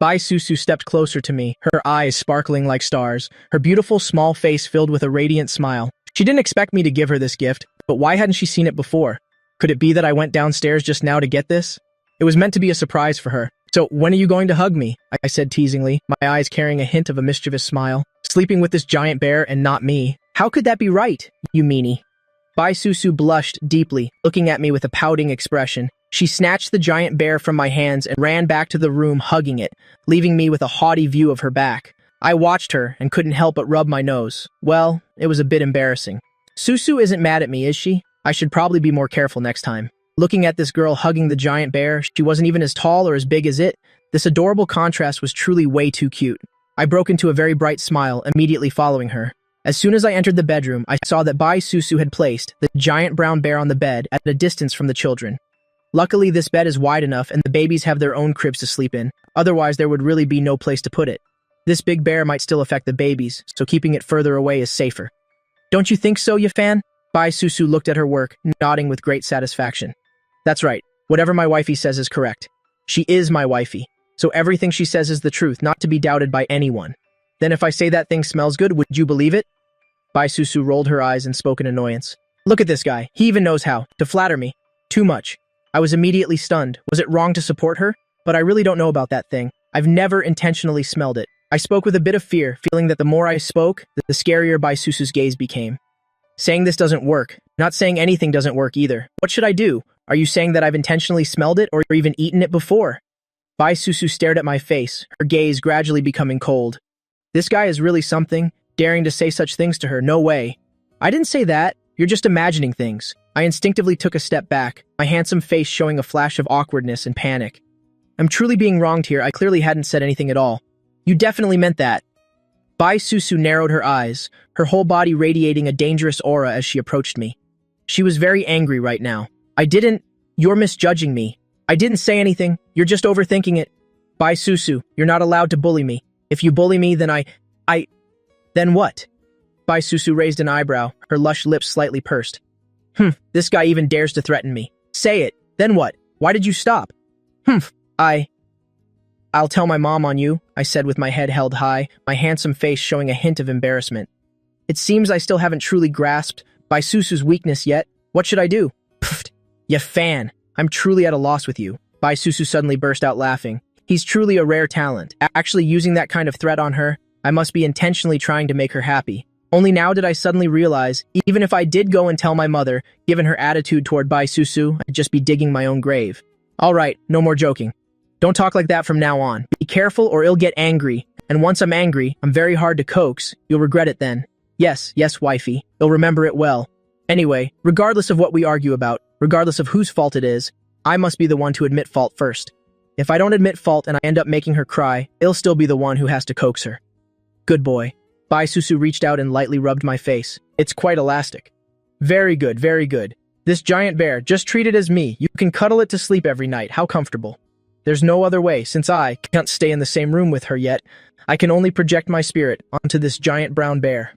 Bai Susu stepped closer to me, her eyes sparkling like stars, her beautiful small face filled with a radiant smile. She didn't expect me to give her this gift, but why hadn't she seen it before? Could it be that I went downstairs just now to get this? It was meant to be a surprise for her. So when are you going to hug me? I said teasingly, my eyes carrying a hint of a mischievous smile. Sleeping with this giant bear and not me. How could that be right, you meanie? Bai Susu blushed deeply, looking at me with a pouting expression. She snatched the giant bear from my hands and ran back to the room hugging it, leaving me with a haughty view of her back. I watched her and couldn't help but rub my nose. Well, it was a bit embarrassing. Susu isn't mad at me, is she? I should probably be more careful next time. Looking at this girl hugging the giant bear, she wasn't even as tall or as big as it. This adorable contrast was truly way too cute. I broke into a very bright smile, immediately following her. As soon as I entered the bedroom, I saw that Bai Susu had placed the giant brown bear on the bed at a distance from the children. Luckily, this bed is wide enough and the babies have their own cribs to sleep in. Otherwise, there would really be no place to put it. This big bear might still affect the babies, so keeping it further away is safer. Don't you think so, Yafan? Bai Susu looked at her work, nodding with great satisfaction. That's right. Whatever my wifey says is correct. She is my wifey, so everything she says is the truth, not to be doubted by anyone. Then if I say that thing smells good, would you believe it? Bai Susu rolled her eyes and spoke in annoyance. Look at this guy. He even knows how to flatter me. Too much. I was immediately stunned. Was it wrong to support her? But I really don't know about that thing. I've never intentionally smelled it. I spoke with a bit of fear, feeling that the more I spoke, the scarier Bai Susu's gaze became. Saying this doesn't work. Not saying anything doesn't work either. What should I do? Are you saying that I've intentionally smelled it or even eaten it before? Bai Susu stared at my face, her gaze gradually becoming cold. This guy is really something, daring to say such things to her. No way. I didn't say that. You're just imagining things. I instinctively took a step back, my handsome face showing a flash of awkwardness and panic. I'm truly being wronged here. I clearly hadn't said anything at all. You definitely meant that. Bai Susu narrowed her eyes, her whole body radiating a dangerous aura as she approached me. She was very angry right now. You're misjudging me. I didn't say anything. You're just overthinking it. Bai Susu, you're not allowed to bully me. If you bully me, then Then what? Bai Susu raised an eyebrow, her lush lips slightly pursed. This guy even dares to threaten me. Say it. Then what? Why did you stop? I'll tell my mom on you, I said with my head held high, my handsome face showing a hint of embarrassment. It seems I still haven't truly grasped Bai Susu's weakness yet. What should I do? Pfft, ya fan. I'm truly at a loss with you. Bai Susu suddenly burst out laughing. He's truly a rare talent. Actually using that kind of threat on her, I must be intentionally trying to make her happy. Only now did I suddenly realize, even if I did go and tell my mother, given her attitude toward Bai Susu, I'd just be digging my own grave. Alright, no more joking. Don't talk like that from now on. Be careful or I'll get angry. And once I'm angry, I'm very hard to coax. You'll regret it then. Yes, wifey. You'll remember it well. Anyway, regardless of what we argue about, regardless of whose fault it is, I must be the one to admit fault first. If I don't admit fault and I end up making her cry, I'll still be the one who has to coax her. Good boy. Bai Susu reached out and lightly rubbed my face. It's quite elastic. Very good, very good. This giant bear, just treat it as me. You can cuddle it to sleep every night. How comfortable. There's no other way, since I can't stay in the same room with her yet. I can only project my spirit onto this giant brown bear.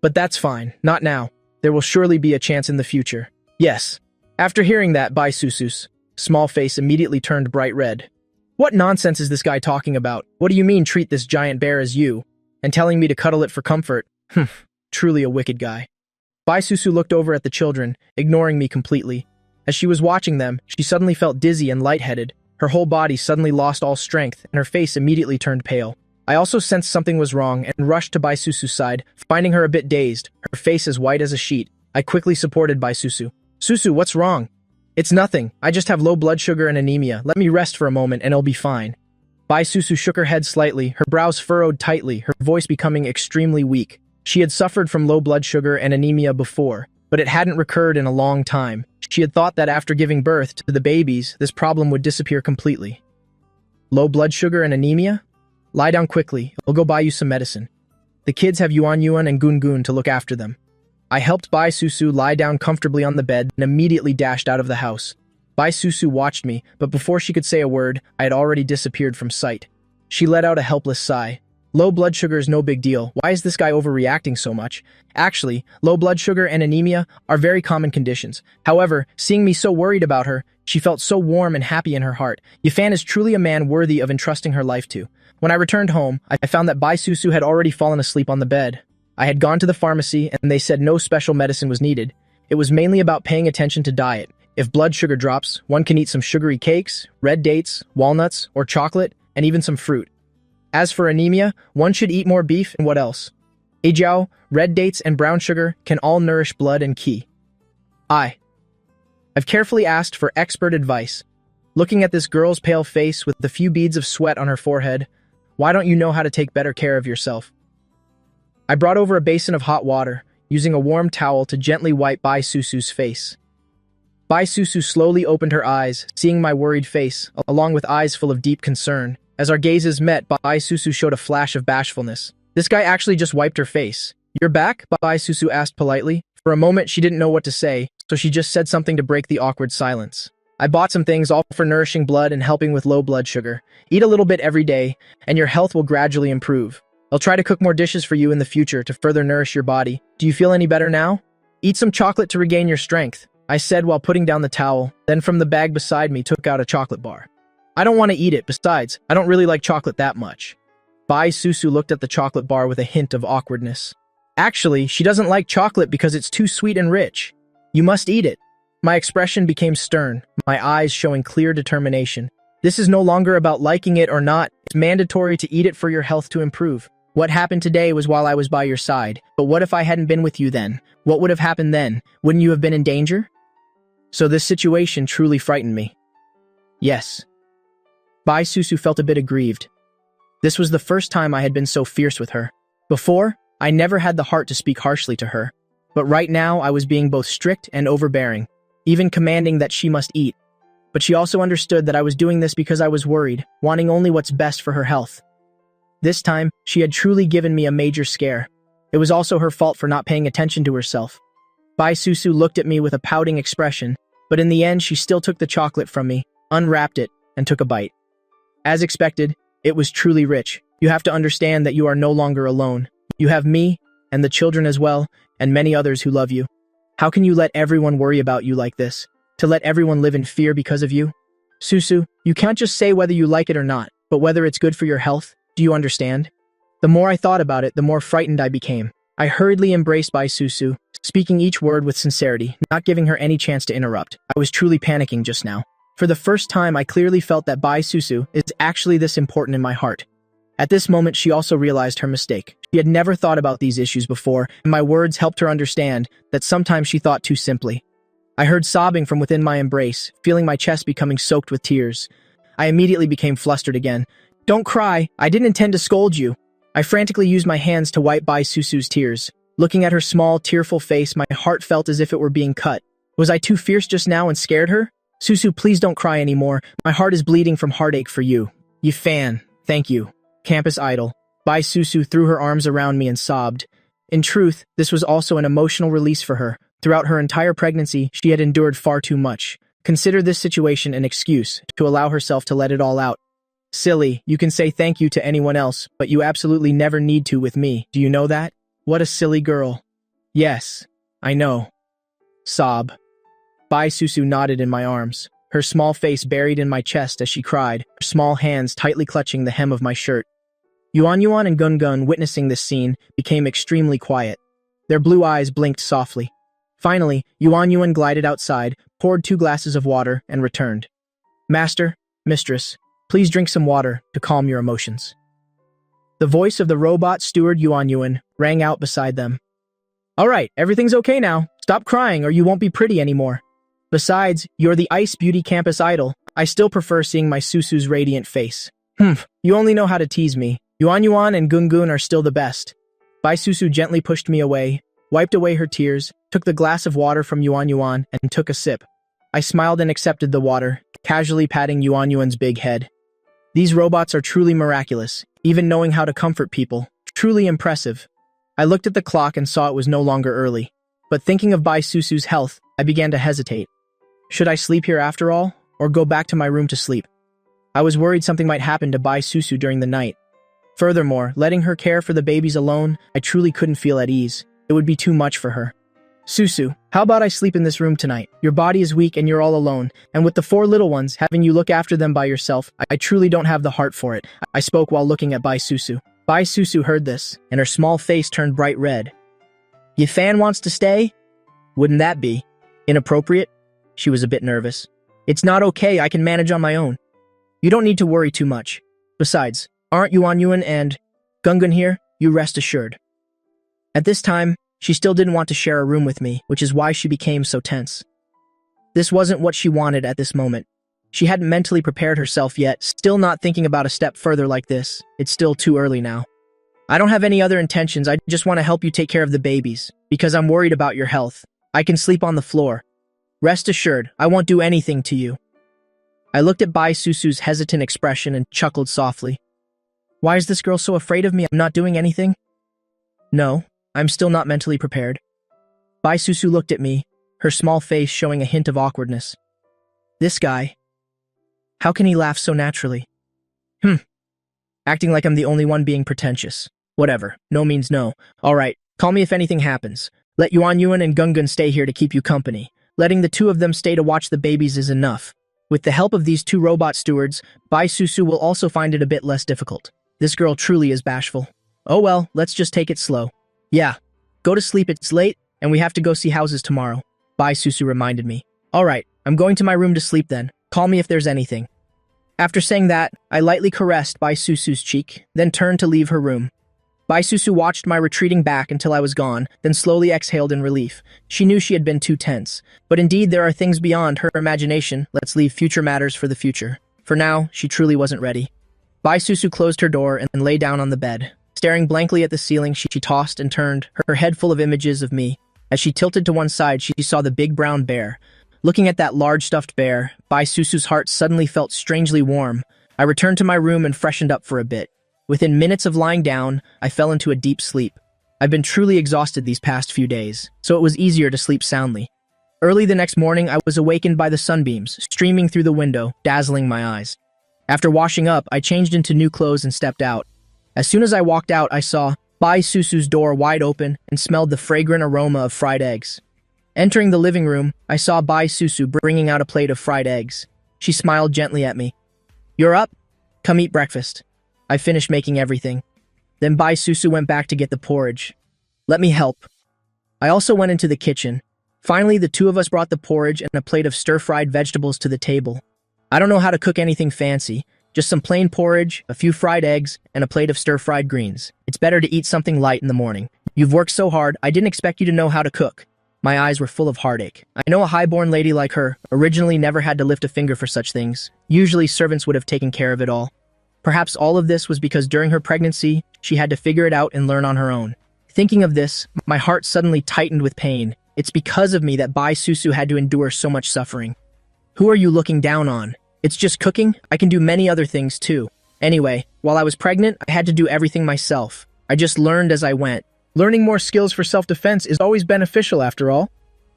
But that's fine, not now. There will surely be a chance in the future. Yes. After hearing that, Bai Susu's small face immediately turned bright red. What nonsense is this guy talking about? What do you mean treat this giant bear as you? And telling me to cuddle it for comfort? Truly a wicked guy. Bai Susu looked over at the children, ignoring me completely. As she was watching them, she suddenly felt dizzy and lightheaded. Her whole body suddenly lost all strength, and her face immediately turned pale. I also sensed something was wrong and rushed to Bai Susu's side, finding her a bit dazed, her face as white as a sheet. I quickly supported Bai Susu. Susu, what's wrong? It's nothing. I just have low blood sugar and anemia. Let me rest for a moment and I'll be fine. Bai Susu shook her head slightly, her brows furrowed tightly, her voice becoming extremely weak. She had suffered from low blood sugar and anemia before, but it hadn't recurred in a long time. She had thought that after giving birth to the babies, this problem would disappear completely. Low blood sugar and anemia? Lie down quickly. I'll go buy you some medicine. The kids have Yuan Yuan and Gun Gun to look after them. I helped Bai Susu lie down comfortably on the bed and immediately dashed out of the house. Bai Susu watched me, but before she could say a word, I had already disappeared from sight. She let out a helpless sigh. Low blood sugar is no big deal. Why is this guy overreacting so much? Actually, low blood sugar and anemia are very common conditions. However, seeing me so worried about her, she felt so warm and happy in her heart. Yafan is truly a man worthy of entrusting her life to. When I returned home, I found that Bai Susu had already fallen asleep on the bed. I had gone to the pharmacy and they said no special medicine was needed. It was mainly about paying attention to diet. If blood sugar drops, one can eat some sugary cakes, red dates, walnuts, or chocolate, and even some fruit. As for anemia, one should eat more beef and what else? Ajiao, red dates, and brown sugar can all nourish blood and qi. I've carefully asked for expert advice. Looking at this girl's pale face with a few beads of sweat on her forehead, why don't you know how to take better care of yourself? I brought over a basin of hot water, using a warm towel to gently wipe Bai Susu's face. Bai Susu slowly opened her eyes, seeing my worried face, along with eyes full of deep concern. As our gazes met, Bai Susu showed a flash of bashfulness. This guy actually just wiped her face. "You're back?" Bai Susu asked politely. For a moment, she didn't know what to say, so she just said something to break the awkward silence. "I bought some things, all for nourishing blood and helping with low blood sugar. Eat a little bit every day, and your health will gradually improve. I'll try to cook more dishes for you in the future to further nourish your body. Do you feel any better now? Eat some chocolate to regain your strength," I said while putting down the towel, then from the bag beside me took out a chocolate bar. "I don't want to eat it, besides, I don't really like chocolate that much." Bai Susu looked at the chocolate bar with a hint of awkwardness. Actually, she doesn't like chocolate because it's too sweet and rich. "You must eat it." My expression became stern, my eyes showing clear determination. This is no longer about liking it or not, it's mandatory to eat it for your health to improve. What happened today was while I was by your side, but what if I hadn't been with you then? What would have happened then? Wouldn't you have been in danger? So this situation truly frightened me. Yes. Bai Susu felt a bit aggrieved. This was the first time I had been so fierce with her. Before, I never had the heart to speak harshly to her. But right now, I was being both strict and overbearing, even commanding that she must eat. But she also understood that I was doing this because I was worried, wanting only what's best for her health. This time, she had truly given me a major scare. It was also her fault for not paying attention to herself. Bai Susu looked at me with a pouting expression, but in the end, she still took the chocolate from me, unwrapped it, and took a bite. As expected, it was truly rich. You have to understand that you are no longer alone. You have me, and the children as well, and many others who love you. How can you let everyone worry about you like this? To let everyone live in fear because of you? Susu, you can't just say whether you like it or not, but whether it's good for your health. Do you understand? The more I thought about it, the more frightened I became. I hurriedly embraced Bai Susu, speaking each word with sincerity, not giving her any chance to interrupt. I was truly panicking just now. For the first time, I clearly felt that Bai Susu is actually this important in my heart. At this moment, she also realized her mistake. She had never thought about these issues before, and my words helped her understand that sometimes she thought too simply. I heard sobbing from within my embrace, feeling my chest becoming soaked with tears. I immediately became flustered again. "Don't cry, I didn't intend to scold you." I frantically used my hands to wipe Bai Susu's tears. Looking at her small, tearful face, my heart felt as if it were being cut. Was I too fierce just now and scared her? "Susu, please don't cry anymore. My heart is bleeding from heartache for you. You fan. Thank you. Campus idol." Bai Susu threw her arms around me and sobbed. In truth, this was also an emotional release for her. Throughout her entire pregnancy, she had endured far too much. Consider this situation an excuse to allow herself to let it all out. "Silly, you can say thank you to anyone else, but you absolutely never need to with me. Do you know that? What a silly girl." "Yes, I know." Sob. Bai Susu nodded in my arms, her small face buried in my chest as she cried, her small hands tightly clutching the hem of my shirt. Yuan Yuan and Gun Gun, witnessing this scene, became extremely quiet. Their blue eyes blinked softly. Finally, Yuan Yuan glided outside, poured 2 glasses of water, and returned. "Master, mistress, please drink some water to calm your emotions." The voice of the robot steward Yuan Yuan rang out beside them. "All right, everything's okay now. Stop crying or you won't be pretty anymore. Besides, you're the Ice Beauty campus idol. I still prefer seeing my Susu's radiant face." You only know how to tease me. Yuan Yuan and Gun Gun are still the best." Bai Susu gently pushed me away, wiped away her tears, took the glass of water from Yuan Yuan, and took a sip. I smiled and accepted the water, casually patting Yuan Yuan's big head. These robots are truly miraculous, even knowing how to comfort people. Truly impressive. I looked at the clock and saw it was no longer early. But thinking of Bai Susu's health, I began to hesitate. Should I sleep here after all, or go back to my room to sleep? I was worried something might happen to Bai Susu during the night. Furthermore, letting her care for the babies alone, I truly couldn't feel at ease. It would be too much for her. "Susu, how about I sleep in this room tonight? Your body is weak and you're all alone, and with the 4 little ones, having you look after them by yourself, I truly don't have the heart for it," I spoke while looking at Bai Susu. Bai Susu heard this, and her small face turned bright red. "Your fan wants to stay? Wouldn't that be inappropriate?" She was a bit nervous. "It's not okay, I can manage on my own. You don't need to worry too much. Besides, aren't Yuan and Gungun here? You rest assured." At this time, she still didn't want to share a room with me, which is why she became so tense. This wasn't what she wanted at this moment. She hadn't mentally prepared herself yet, still not thinking about a step further like this. It's still too early now. "I don't have any other intentions, I just want to help you take care of the babies, because I'm worried about your health. I can sleep on the floor. Rest assured, I won't do anything to you." I looked at Bai Susu's hesitant expression and chuckled softly. Why is this girl so afraid of me? I'm not doing anything? No, I'm still not mentally prepared. Bai Susu looked at me, her small face showing a hint of awkwardness. This guy. How can he laugh so naturally? Acting like I'm the only one being pretentious. Whatever, no means no. Alright, call me if anything happens. Let Yuan and Gungun stay here to keep you company. Letting the two of them stay to watch the babies is enough. With the help of these two robot stewards, Bai Susu will also find it a bit less difficult. This girl truly is bashful. Oh well, let's just take it slow. Yeah, go to sleep, it's late, and we have to go see houses tomorrow. Bai Susu reminded me. Alright, I'm going to my room to sleep then. Call me if there's anything. After saying that, I lightly caressed Bai Susu's cheek, then turned to leave her room. Bai Susu watched my retreating back until I was gone, then slowly exhaled in relief. She knew she had been too tense. But indeed, there are things beyond her imagination. Let's leave future matters for the future. For now, she truly wasn't ready. Bai Susu closed her door and lay down on the bed. Staring blankly at the ceiling, she tossed and turned, her head full of images of me. As she tilted to one side, she saw the big brown bear. Looking at that large stuffed bear, Bai Susu's heart suddenly felt strangely warm. I returned to my room and freshened up for a bit. Within minutes of lying down, I fell into a deep sleep. I've been truly exhausted these past few days, so it was easier to sleep soundly. Early the next morning, I was awakened by the sunbeams streaming through the window, dazzling my eyes. After washing up, I changed into new clothes and stepped out. As soon as I walked out, I saw Bai Susu's door wide open and smelled the fragrant aroma of fried eggs. Entering the living room, I saw Bai Susu bringing out a plate of fried eggs. She smiled gently at me. You're up? Come eat breakfast. I finished making everything. Then Bai Susu went back to get the porridge. Let me help. I also went into the kitchen. Finally, the two of us brought the porridge and a plate of stir-fried vegetables to the table. I don't know how to cook anything fancy, just some plain porridge, a few fried eggs, and a plate of stir-fried greens. It's better to eat something light in the morning. You've worked so hard, I didn't expect you to know how to cook. My eyes were full of heartache. I know a high-born lady like her originally never had to lift a finger for such things. Usually servants would have taken care of it all. Perhaps all of this was because during her pregnancy, she had to figure it out and learn on her own. Thinking of this, my heart suddenly tightened with pain. It's because of me that Bai Susu had to endure so much suffering. Who are you looking down on? It's just cooking? I can do many other things too. Anyway, while I was pregnant, I had to do everything myself. I just learned as I went. Learning more skills for self-defense is always beneficial after all.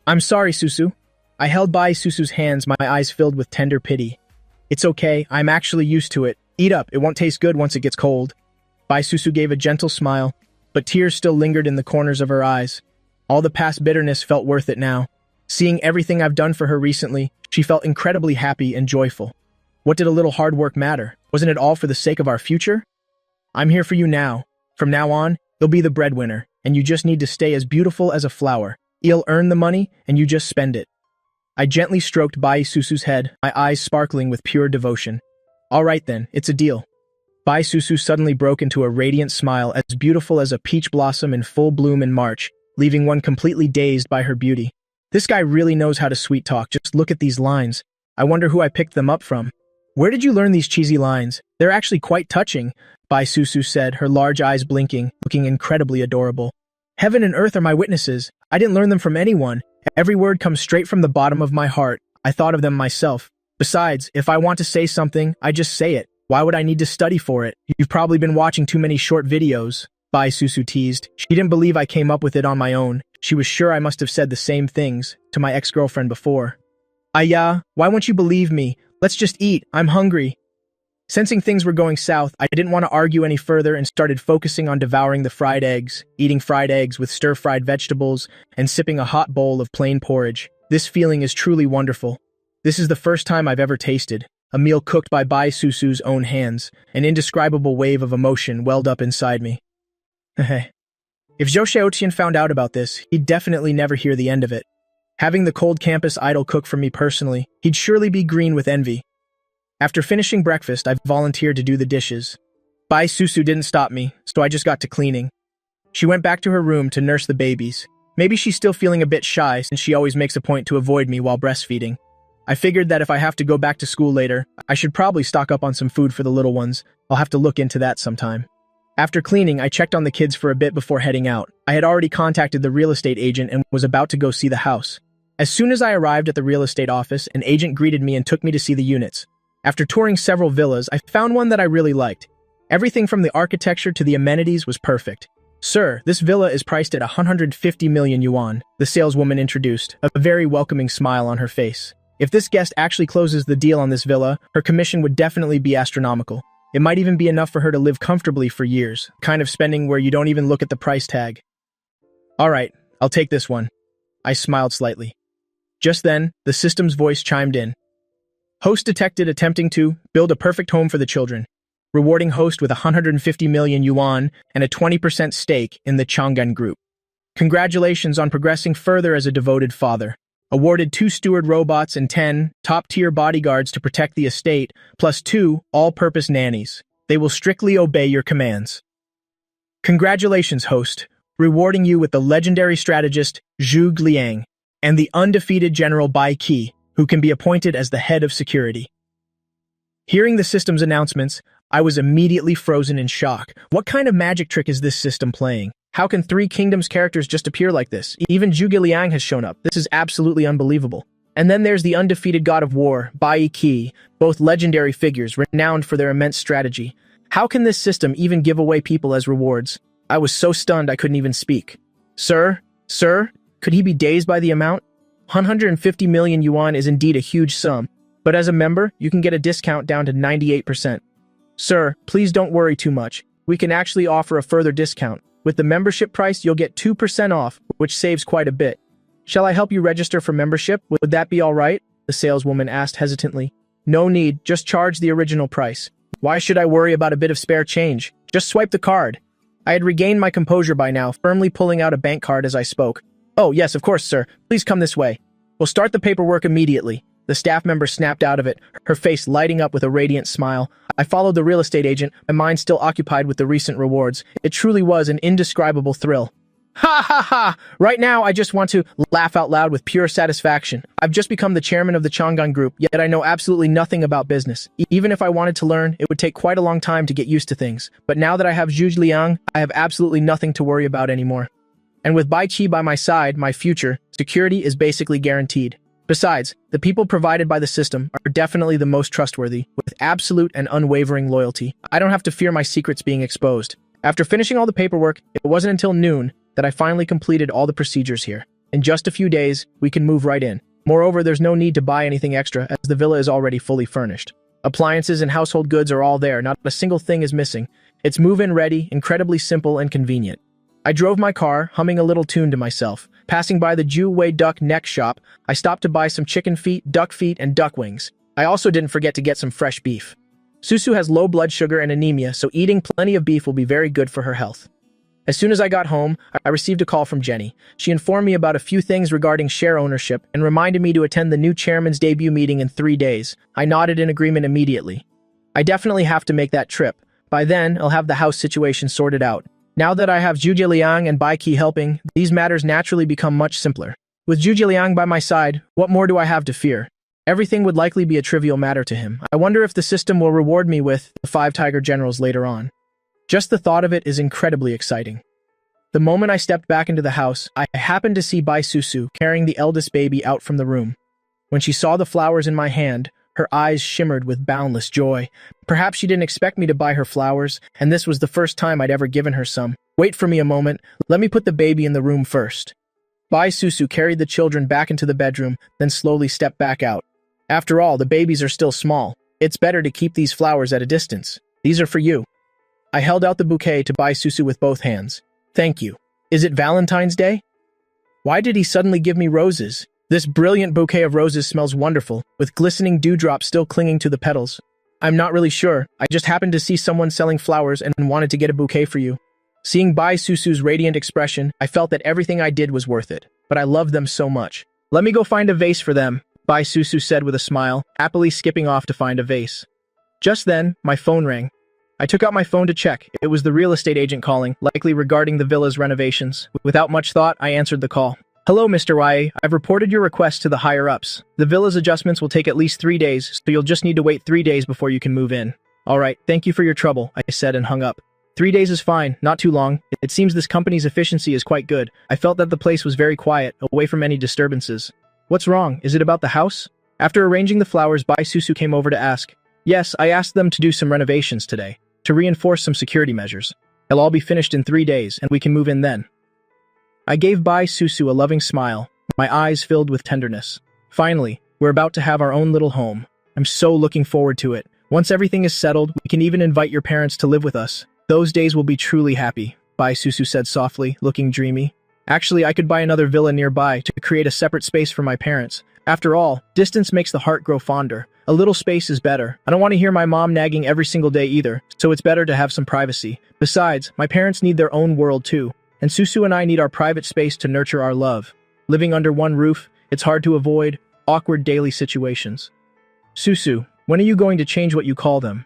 I'm sorry, Susu. I held Bai Susu's hands, my eyes filled with tender pity. It's okay, I'm actually used to it. Eat up, it won't taste good once it gets cold. Bai Susu gave a gentle smile, but tears still lingered in the corners of her eyes. All the past bitterness felt worth it now. Seeing everything I've done for her recently, she felt incredibly happy and joyful. What did a little hard work matter? Wasn't it all for the sake of our future? I'm here for you now. From now on, you'll be the breadwinner, and you just need to stay as beautiful as a flower. You'll earn the money, and you just spend it. I gently stroked Bai Susu's head, my eyes sparkling with pure devotion. All right then, it's a deal. Bai Susu suddenly broke into a radiant smile as beautiful as a peach blossom in full bloom in March, leaving one completely dazed by her beauty. This guy really knows how to sweet talk, just look at these lines. I wonder who I picked them up from. Where did you learn these cheesy lines? They're actually quite touching, Bai Susu said, her large eyes blinking, looking incredibly adorable. Heaven and earth are my witnesses. I didn't learn them from anyone. Every word comes straight from the bottom of my heart. I thought of them myself. Besides, if I want to say something, I just say it. Why would I need to study for it? You've probably been watching too many short videos, Bai Susu teased. She didn't believe I came up with it on my own. She was sure I must have said the same things to my ex-girlfriend before. Aya, why won't you believe me? Let's just eat. I'm hungry. Sensing things were going south, I didn't want to argue any further and started focusing on devouring the fried eggs, eating fried eggs with stir-fried vegetables, and sipping a hot bowl of plain porridge. This feeling is truly wonderful. This is the first time I've ever tasted a meal cooked by Bai Susu's own hands. An indescribable wave of emotion welled up inside me. If Zhou Xiaotian found out about this, he'd definitely never hear the end of it. Having the cold campus idol cook for me personally, he'd surely be green with envy. After finishing breakfast, I volunteered to do the dishes. Bai Susu didn't stop me, so I just got to cleaning. She went back to her room to nurse the babies. Maybe she's still feeling a bit shy since she always makes a point to avoid me while breastfeeding. I figured that if I have to go back to school later, I should probably stock up on some food for the little ones. I'll have to look into that sometime. After cleaning, I checked on the kids for a bit before heading out. I had already contacted the real estate agent and was about to go see the house. As soon as I arrived at the real estate office, an agent greeted me and took me to see the units. After touring several villas, I found one that I really liked. Everything from the architecture to the amenities was perfect. Sir, this villa is priced at 150 million yuan, the saleswoman introduced, a very welcoming smile on her face. If this guest actually closes the deal on this villa, her commission would definitely be astronomical. It might even be enough for her to live comfortably for years, kind of spending where you don't even look at the price tag. All right, I'll take this one. I smiled slightly. Just then, the system's voice chimed in. Host detected attempting to build a perfect home for the children, rewarding host with 150 million yuan and a 20% stake in the Chang'an Group. Congratulations on progressing further as a devoted father. Awarded 2 steward robots and 10 top-tier bodyguards to protect the estate, plus 2 all-purpose nannies. They will strictly obey your commands. Congratulations, host, rewarding you with the legendary strategist Zhu Liang and the undefeated General Bai Qi, who can be appointed as the head of security. Hearing the system's announcements, I was immediately frozen in shock. What kind of magic trick is this system playing? How can 3 Kingdoms characters just appear like this? Even Zhu Liang has shown up. This is absolutely unbelievable. And then there's the undefeated god of war, Bai Qi, both legendary figures renowned for their immense strategy. How can this system even give away people as rewards? I was so stunned I couldn't even speak. Sir, could he be dazed by the amount? 150 million yuan is indeed a huge sum, but as a member, you can get a discount down to 98%. Sir, please don't worry too much. We can actually offer a further discount. With the membership price, you'll get 2% off, which saves quite a bit. Shall I help you register for membership? Would that be all right? The saleswoman asked hesitantly. No need, just charge the original price. Why should I worry about a bit of spare change? Just swipe the card. I had regained my composure by now, firmly pulling out a bank card as I spoke. Oh, yes, of course, sir. Please come this way. We'll start the paperwork immediately. The staff member snapped out of it, her face lighting up with a radiant smile. I followed the real estate agent, my mind still occupied with the recent rewards. It truly was an indescribable thrill. Ha ha ha! Right now, I just want to laugh out loud with pure satisfaction. I've just become the chairman of the Chang'an Group, yet I know absolutely nothing about business. Even if I wanted to learn, it would take quite a long time to get used to things. But now that I have Zhu Liang, I have absolutely nothing to worry about anymore. And with Bai Qi by my side, my future, security is basically guaranteed. Besides, the people provided by the system are definitely the most trustworthy, with absolute and unwavering loyalty. I don't have to fear my secrets being exposed. After finishing all the paperwork, it wasn't until noon that I finally completed all the procedures here. In just a few days, we can move right in. Moreover, there's no need to buy anything extra as the villa is already fully furnished. Appliances and household goods are all there, not a single thing is missing. It's move-in ready, incredibly simple and convenient. I drove my car, humming a little tune to myself. Passing by the Ju Wei Duck Neck Shop, I stopped to buy some chicken feet, and duck wings. I also didn't forget to get some fresh beef. Susu has low blood sugar and anemia, so eating plenty of beef will be very good for her health. As soon as I got home, I received a call from Jenny. She informed me about a few things regarding share ownership and reminded me to attend the new chairman's debut meeting in 3 days. I nodded in agreement immediately. I definitely have to make that trip. By then, I'll have the house situation sorted out. Now that I have Zhu Liang and Bai Qi helping, these matters naturally become much simpler. With Zhu Liang by my side, what more do I have to fear? Everything would likely be a trivial matter to him. I wonder if the system will reward me with the 5 Tiger Generals later on. Just the thought of it is incredibly exciting. The moment I stepped back into the house, I happened to see Bai Susu carrying the eldest baby out from the room. When she saw the flowers in my hand, her eyes shimmered with boundless joy. Perhaps she didn't expect me to buy her flowers, and this was the first time I'd ever given her some. Wait for me a moment. Let me put the baby in the room first. Bai Susu carried the children back into the bedroom, then slowly stepped back out. After all, the babies are still small. It's better to keep these flowers at a distance. These are for you. I held out the bouquet to Bai Susu with both hands. Thank you. Is it Valentine's Day? Why did he suddenly give me roses? This brilliant bouquet of roses smells wonderful, with glistening dewdrops still clinging to the petals. I'm not really sure. I just happened to see someone selling flowers and wanted to get a bouquet for you. Seeing Bai Susu's radiant expression, I felt that everything I did was worth it, but I loved them so much. Let me go find a vase for them, Bai Susu said with a smile, happily skipping off to find a vase. Just then, my phone rang. I took out my phone to check. It was the real estate agent calling, likely regarding the villa's renovations. Without much thought, I answered the call. Hello, Mr. Yae. I've reported your request to the higher-ups. The villa's adjustments will take at least 3 days, so you'll just need to wait 3 days before you can move in. All right, thank you for your trouble, I said and hung up. 3 days is fine, not too long. It seems this company's efficiency is quite good. I felt that the place was very quiet, away from any disturbances. What's wrong? Is it about the house? After arranging the flowers, Bai Susu came over to ask. Yes, I asked them to do some renovations today, to reinforce some security measures. It'll all be finished in 3 days, and we can move in then. I gave Bai Susu a loving smile, my eyes filled with tenderness. Finally, we're about to have our own little home. I'm so looking forward to it. Once everything is settled, we can even invite your parents to live with us. Those days will be truly happy, Bai Susu said softly, looking dreamy. Actually, I could buy another villa nearby to create a separate space for my parents. After all, distance makes the heart grow fonder. A little space is better. I don't want to hear my mom nagging every single day either, so it's better to have some privacy. Besides, my parents need their own world too. And Susu and I need our private space to nurture our love. Living under one roof, it's hard to avoid awkward daily situations. Susu, when are you going to change what you call them?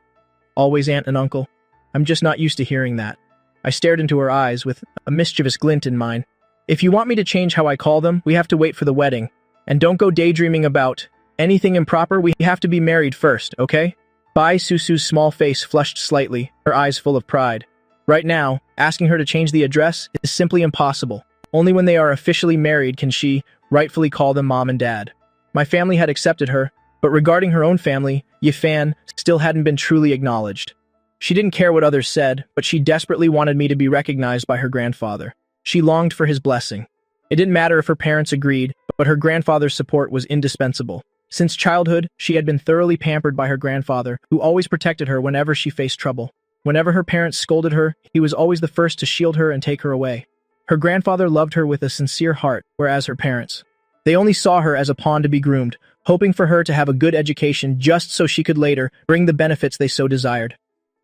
Always aunt and uncle? I'm just not used to hearing that. I stared into her eyes with a mischievous glint in mine. If you want me to change how I call them, we have to wait for the wedding. And don't go daydreaming about anything improper. We have to be married first, okay? Bai Susu's small face flushed slightly, her eyes full of pride. Right now, asking her to change the address is simply impossible. Only when they are officially married can she rightfully call them mom and dad. My family had accepted her, but regarding her own family, Yifan still hadn't been truly acknowledged. She didn't care what others said, but she desperately wanted me to be recognized by her grandfather. She longed for his blessing. It didn't matter if her parents agreed, but her grandfather's support was indispensable. Since childhood, she had been thoroughly pampered by her grandfather, who always protected her whenever she faced trouble. Whenever her parents scolded her, he was always the first to shield her and take her away. Her grandfather loved her with a sincere heart, whereas her parents, they only saw her as a pawn to be groomed, hoping for her to have a good education just so she could later bring the benefits they so desired.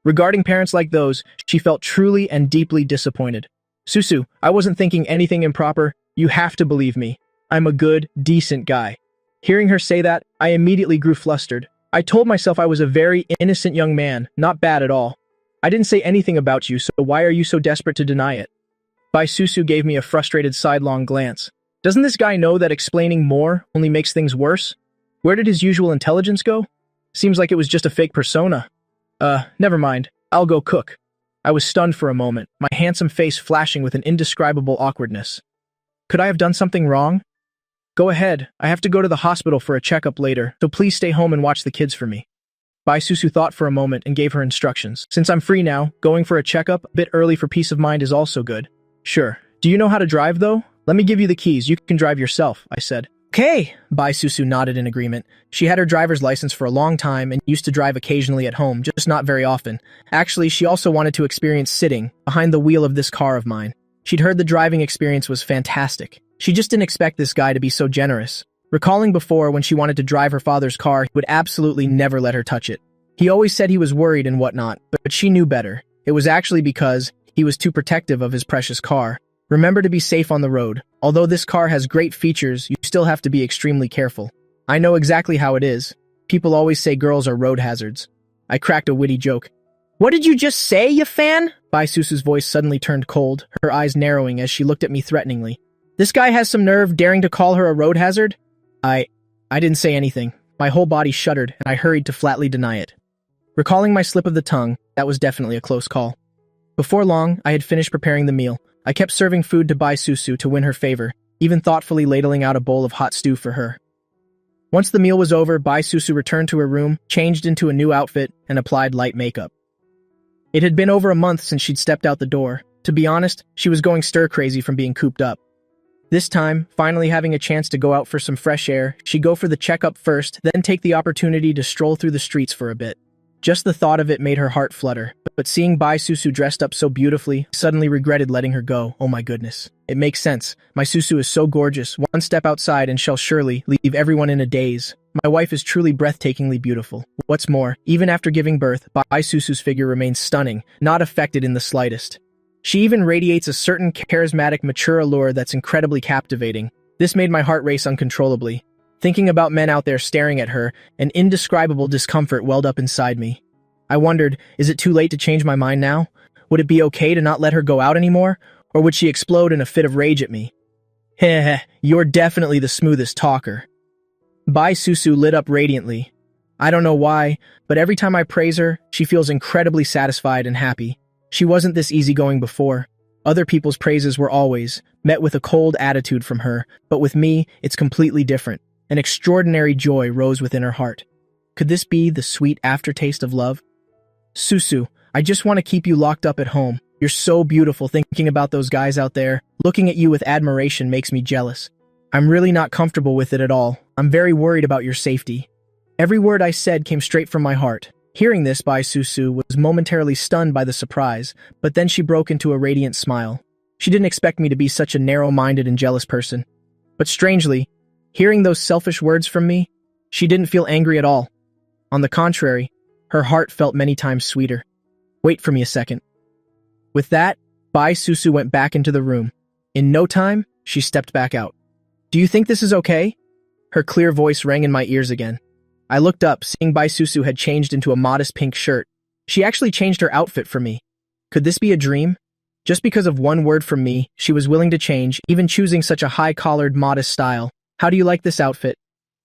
Regarding parents like those, she felt truly and deeply disappointed. Susu, I wasn't thinking anything improper. You have to believe me. I'm a good, decent guy. Hearing her say that, I immediately grew flustered. I told myself I was a very innocent young man, not bad at all. I didn't say anything about you, so why are you so desperate to deny it? Bai Susu gave me a frustrated sidelong glance. Doesn't this guy know that explaining more only makes things worse? Where did his usual intelligence go? Seems like it was just a fake persona. Never mind. I'll go cook. I was stunned for a moment, my handsome face flashing with an indescribable awkwardness. Could I have done something wrong? Go ahead. I have to go to the hospital for a checkup later, so please stay home and watch the kids for me. Bai Susu thought for a moment and gave her instructions. Since I'm free now, going for a checkup a bit early for peace of mind is also good. Sure. Do you know how to drive, though? Let me give you the keys. You can drive yourself, I said. Okay, Bai Susu nodded in agreement. She had her driver's license for a long time and used to drive occasionally at home, just not very often. Actually, she also wanted to experience sitting behind the wheel of this car of mine. She'd heard the driving experience was fantastic. She just didn't expect this guy to be so generous. Recalling before when she wanted to drive her father's car, he would absolutely never let her touch it. He always said he was worried and whatnot, but she knew better. It was actually because he was too protective of his precious car. Remember to be safe on the road. Although this car has great features, you still have to be extremely careful. I know exactly how it is. People always say girls are road hazards. I cracked a witty joke. What did you just say, you fan? Bai Susu's voice suddenly turned cold, her eyes narrowing as she looked at me threateningly. This guy has some nerve daring to call her a road hazard? I didn't say anything. My whole body shuddered, and I hurried to flatly deny it. Recalling my slip of the tongue, that was definitely a close call. Before long, I had finished preparing the meal. I kept serving food to Bai Susu to win her favor, even thoughtfully ladling out a bowl of hot stew for her. Once the meal was over, Bai Susu returned to her room, changed into a new outfit, and applied light makeup. It had been over a month since she'd stepped out the door. To be honest, she was going stir-crazy from being cooped up. This time, finally having a chance to go out for some fresh air, she'd go for the checkup first, then take the opportunity to stroll through the streets for a bit. Just the thought of it made her heart flutter, but seeing Bai Susu dressed up so beautifully, I suddenly regretted letting her go. Oh my goodness. It makes sense. My Susu is so gorgeous, one step outside and shall surely leave everyone in a daze. My wife is truly breathtakingly beautiful. What's more, even after giving birth, Bai Susu's figure remains stunning, not affected in the slightest. She even radiates a certain charismatic, mature allure that's incredibly captivating. This made my heart race uncontrollably. Thinking about men out there staring at her, an indescribable discomfort welled up inside me. I wondered, is it too late to change my mind now? Would it be okay to not let her go out anymore? Or would she explode in a fit of rage at me? Heh, you're definitely the smoothest talker. Bai Susu lit up radiantly. I don't know why, but every time I praise her, she feels incredibly satisfied and happy. She wasn't this easygoing before. Other people's praises were always met with a cold attitude from her, but with me, it's completely different. An extraordinary joy rose within her heart. Could this be the sweet aftertaste of love? Susu, I just want to keep you locked up at home. You're so beautiful. Thinking about those guys out there, looking at you with admiration makes me jealous. I'm really not comfortable with it at all. I'm very worried about your safety. Every word I said came straight from my heart. Hearing this, Bai Susu was momentarily stunned by the surprise, but then she broke into a radiant smile. She didn't expect me to be such a narrow-minded and jealous person. But strangely, hearing those selfish words from me, she didn't feel angry at all. On the contrary, her heart felt many times sweeter. Wait for me a second. With that, Bai Susu went back into the room. In no time, she stepped back out. Do you think this is okay? Her clear voice rang in my ears again. I looked up, seeing Bai Susu had changed into a modest pink shirt. She actually changed her outfit for me. Could this be a dream? Just because of one word from me, she was willing to change, even choosing such a high-collared, modest style. How do you like this outfit?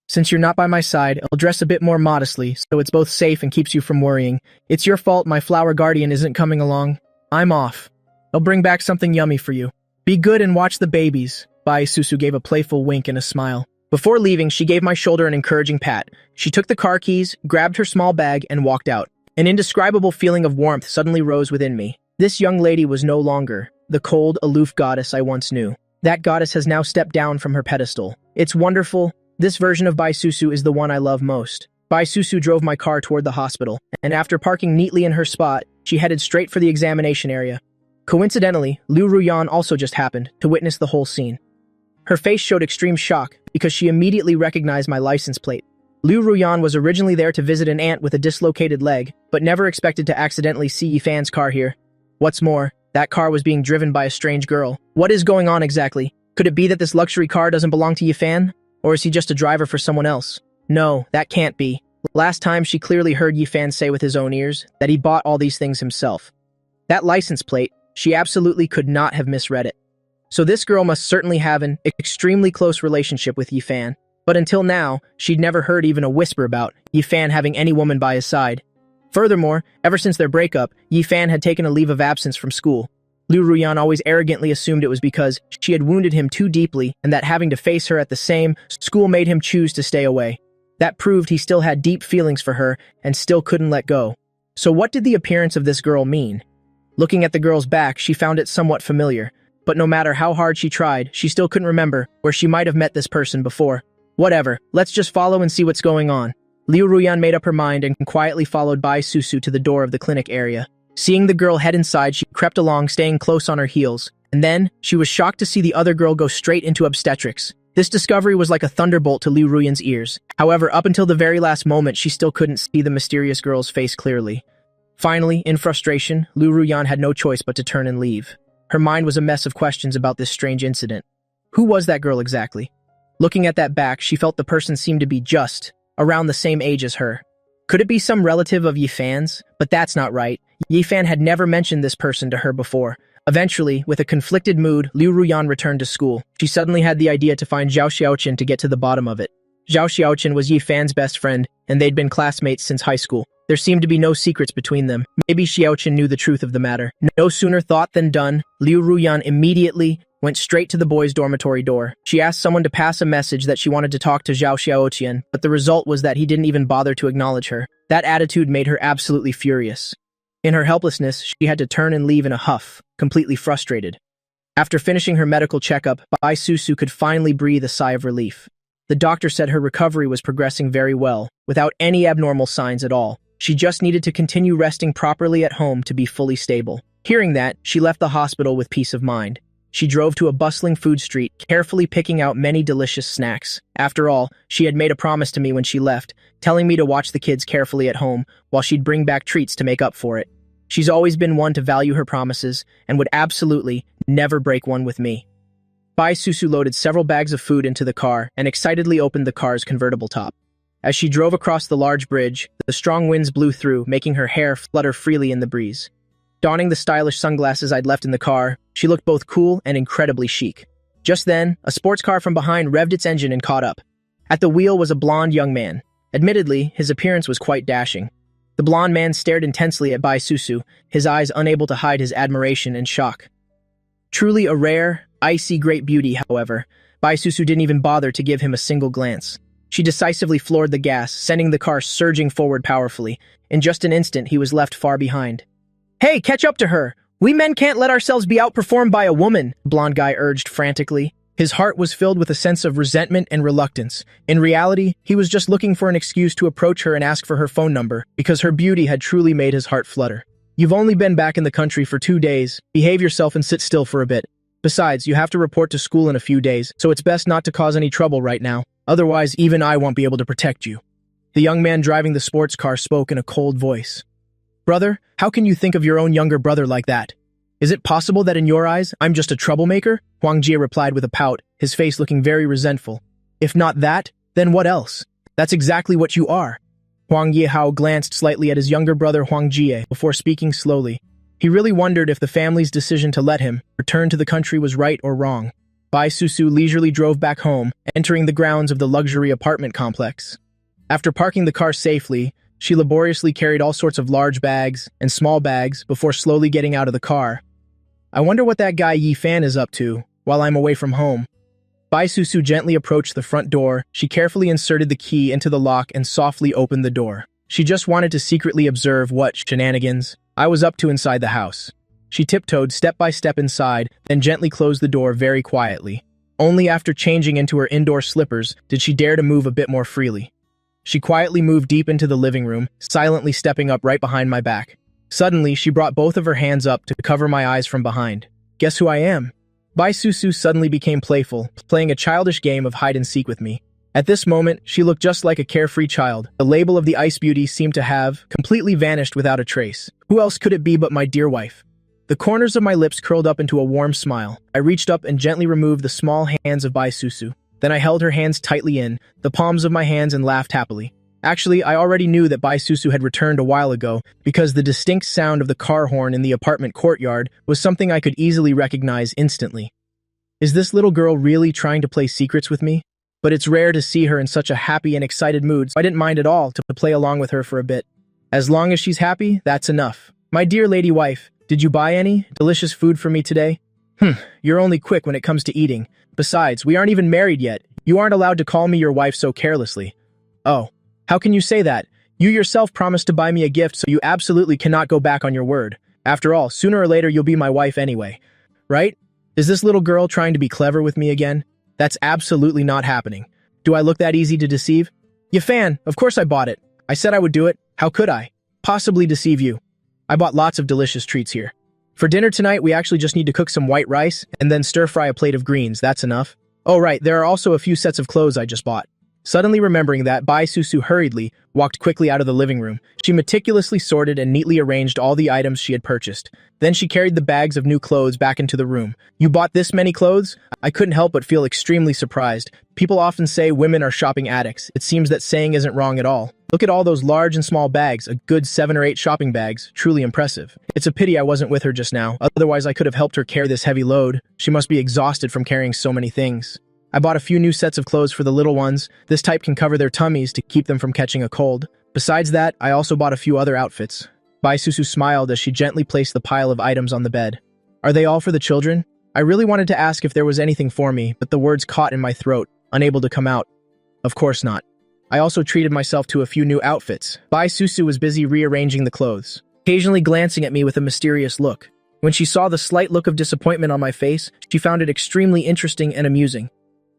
Since you're not by my side, I'll dress a bit more modestly, so it's both safe and keeps you from worrying. It's your fault my flower guardian isn't coming along. I'm off. I'll bring back something yummy for you. Be good and watch the babies. Bai Susu gave a playful wink and a smile. Before leaving, she gave my shoulder an encouraging pat. She took the car keys, grabbed her small bag, and walked out. An indescribable feeling of warmth suddenly rose within me. This young lady was no longer the cold, aloof goddess I once knew. That goddess has now stepped down from her pedestal. It's wonderful. This version of Bai Susu is the one I love most. Bai Susu drove my car toward the hospital, and after parking neatly in her spot, she headed straight for the examination area. Coincidentally, Liu Ruyan also just happened to witness the whole scene. Her face showed extreme shock because she immediately recognized my license plate. Liu Ruyan was originally there to visit an aunt with a dislocated leg, but never expected to accidentally see Yifan's car here. What's more, that car was being driven by a strange girl. What is going on exactly? Could it be that this luxury car doesn't belong to Yifan? Or is he just a driver for someone else? No, that can't be. Last time she clearly heard Yifan say with his own ears that he bought all these things himself. That license plate, she absolutely could not have misread it. So this girl must certainly have an extremely close relationship with Yifan, but until now, she'd never heard even a whisper about Yifan having any woman by his side. Furthermore, ever since their breakup, Yifan had taken a leave of absence from school. Liu Ruyan always arrogantly assumed it was because she had wounded him too deeply and that having to face her at the same school made him choose to stay away. That proved he still had deep feelings for her and still couldn't let go. So what did the appearance of this girl mean? Looking at the girl's back, she found it somewhat familiar. But no matter how hard she tried, she still couldn't remember where she might have met this person before. Whatever, let's just follow and see what's going on. Liu Ruyan made up her mind and quietly followed Bai Susu to the door of the clinic area. Seeing the girl head inside, she crept along, staying close on her heels. And then, she was shocked to see the other girl go straight into obstetrics. This discovery was like a thunderbolt to Liu Ruyan's ears. However, up until the very last moment, she still couldn't see the mysterious girl's face clearly. Finally, in frustration, Liu Ruyan had no choice but to turn and leave. Her mind was a mess of questions about this strange incident. Who was that girl exactly? Looking at that back, she felt the person seemed to be just around the same age as her. Could it be some relative of Yifan's? But that's not right. Yifan had never mentioned this person to her before. Eventually, with a conflicted mood, Liu Ruyan returned to school. She suddenly had the idea to find Zhao Xiaoqin to get to the bottom of it. Zhao Xiaoqin was Yifan's best friend, and they'd been classmates since high school. There seemed to be no secrets between them. Maybe Xiaoqin knew the truth of the matter. No sooner thought than done, Liu Ruyan immediately went straight to the boys' dormitory door. She asked someone to pass a message that she wanted to talk to Zhao Xiaoqian, but the result was that he didn't even bother to acknowledge her. That attitude made her absolutely furious. In her helplessness, she had to turn and leave in a huff, completely frustrated. After finishing her medical checkup, Bai Susu could finally breathe a sigh of relief. The doctor said her recovery was progressing very well, without any abnormal signs at all. She just needed to continue resting properly at home to be fully stable. Hearing that, she left the hospital with peace of mind. She drove to a bustling food street, carefully picking out many delicious snacks. After all, she had made a promise to me when she left, telling me to watch the kids carefully at home while she'd bring back treats to make up for it. She's always been one to value her promises and would absolutely never break one with me. Bai Susu loaded several bags of food into the car and excitedly opened the car's convertible top. As she drove across the large bridge, the strong winds blew through, making her hair flutter freely in the breeze. Donning the stylish sunglasses I'd left in the car, she looked both cool and incredibly chic. Just then, a sports car from behind revved its engine and caught up. At the wheel was a blonde young man. Admittedly, his appearance was quite dashing. The blonde man stared intensely at Bai Susu, his eyes unable to hide his admiration and shock. Truly a rare, icy great beauty, however, Bai Susu didn't even bother to give him a single glance. She decisively floored the gas, sending the car surging forward powerfully. In just an instant, he was left far behind. "Hey, catch up to her! We men can't let ourselves be outperformed by a woman," the blonde guy urged frantically. His heart was filled with a sense of resentment and reluctance. In reality, he was just looking for an excuse to approach her and ask for her phone number, because her beauty had truly made his heart flutter. "You've only been back in the country for 2 days. Behave yourself and sit still for a bit. Besides, you have to report to school in a few days, so it's best not to cause any trouble right now. Otherwise, even I won't be able to protect you." The young man driving the sports car spoke in a cold voice. "Brother, how can you think of your own younger brother like that? Is it possible that in your eyes, I'm just a troublemaker?" Huang Jie replied with a pout, his face looking very resentful. "If not that, then what else? That's exactly what you are." Huang Yihao glanced slightly at his younger brother Huang Jie before speaking slowly. He really wondered if the family's decision to let him return to the country was right or wrong. Bai Susu leisurely drove back home, entering the grounds of the luxury apartment complex. After parking the car safely, she laboriously carried all sorts of large bags and small bags before slowly getting out of the car. "I wonder what that guy Yi Fan is up to while I'm away from home." Bai Susu gently approached the front door. She carefully inserted the key into the lock and softly opened the door. She just wanted to secretly observe what shenanigans I was up to inside the house. She tiptoed step by step inside, then gently closed the door very quietly. Only after changing into her indoor slippers did she dare to move a bit more freely. She quietly moved deep into the living room, silently stepping up right behind my back. Suddenly, she brought both of her hands up to cover my eyes from behind. "Guess who I am?" Bai Susu suddenly became playful, playing a childish game of hide-and-seek with me. At this moment, she looked just like a carefree child. The label of the ice beauty seemed to have completely vanished without a trace. Who else could it be but my dear wife? The corners of my lips curled up into a warm smile. I reached up and gently removed the small hands of Bai Susu. Then I held her hands tightly in the palms of my hands and laughed happily. Actually, I already knew that Bai Susu had returned a while ago because the distinct sound of the car horn in the apartment courtyard was something I could easily recognize instantly. Is this little girl really trying to play secrets with me? But it's rare to see her in such a happy and excited mood, so I didn't mind at all to play along with her for a bit. As long as she's happy, that's enough. "My dear lady wife, did you buy any delicious food for me today?" You're only quick when it comes to eating. Besides, we aren't even married yet. You aren't allowed to call me your wife so carelessly." "Oh, how can you say that? You yourself promised to buy me a gift, so you absolutely cannot go back on your word. After all, sooner or later you'll be my wife anyway. Right? Is this little girl trying to be clever with me again? That's absolutely not happening. Do I look that easy to deceive?" "Yifan, of course I bought it. I said I would do it. How could I possibly deceive you? I bought lots of delicious treats here. For dinner tonight, we actually just need to cook some white rice and then stir-fry a plate of greens. That's enough. Oh right, there are also a few sets of clothes I just bought." Suddenly remembering that, Bai Susu hurriedly walked quickly out of the living room. She meticulously sorted and neatly arranged all the items she had purchased. Then she carried the bags of new clothes back into the room. "You bought this many clothes?" I couldn't help but feel extremely surprised. People often say women are shopping addicts. It seems that saying isn't wrong at all. Look at all those large and small bags, a good 7 or 8 shopping bags, truly impressive. It's a pity I wasn't with her just now, otherwise I could have helped her carry this heavy load. She must be exhausted from carrying so many things. I bought a few new sets of clothes for the little ones. This type can cover their tummies to keep them from catching a cold. Besides that, I also bought a few other outfits. Bai Susu smiled as she gently placed the pile of items on the bed. "Are they all for the children?" I really wanted to ask if there was anything for me, but the words caught in my throat, unable to come out. Of course not. I also treated myself to a few new outfits. Bai Susu was busy rearranging the clothes, occasionally glancing at me with a mysterious look. When she saw the slight look of disappointment on my face, she found it extremely interesting and amusing.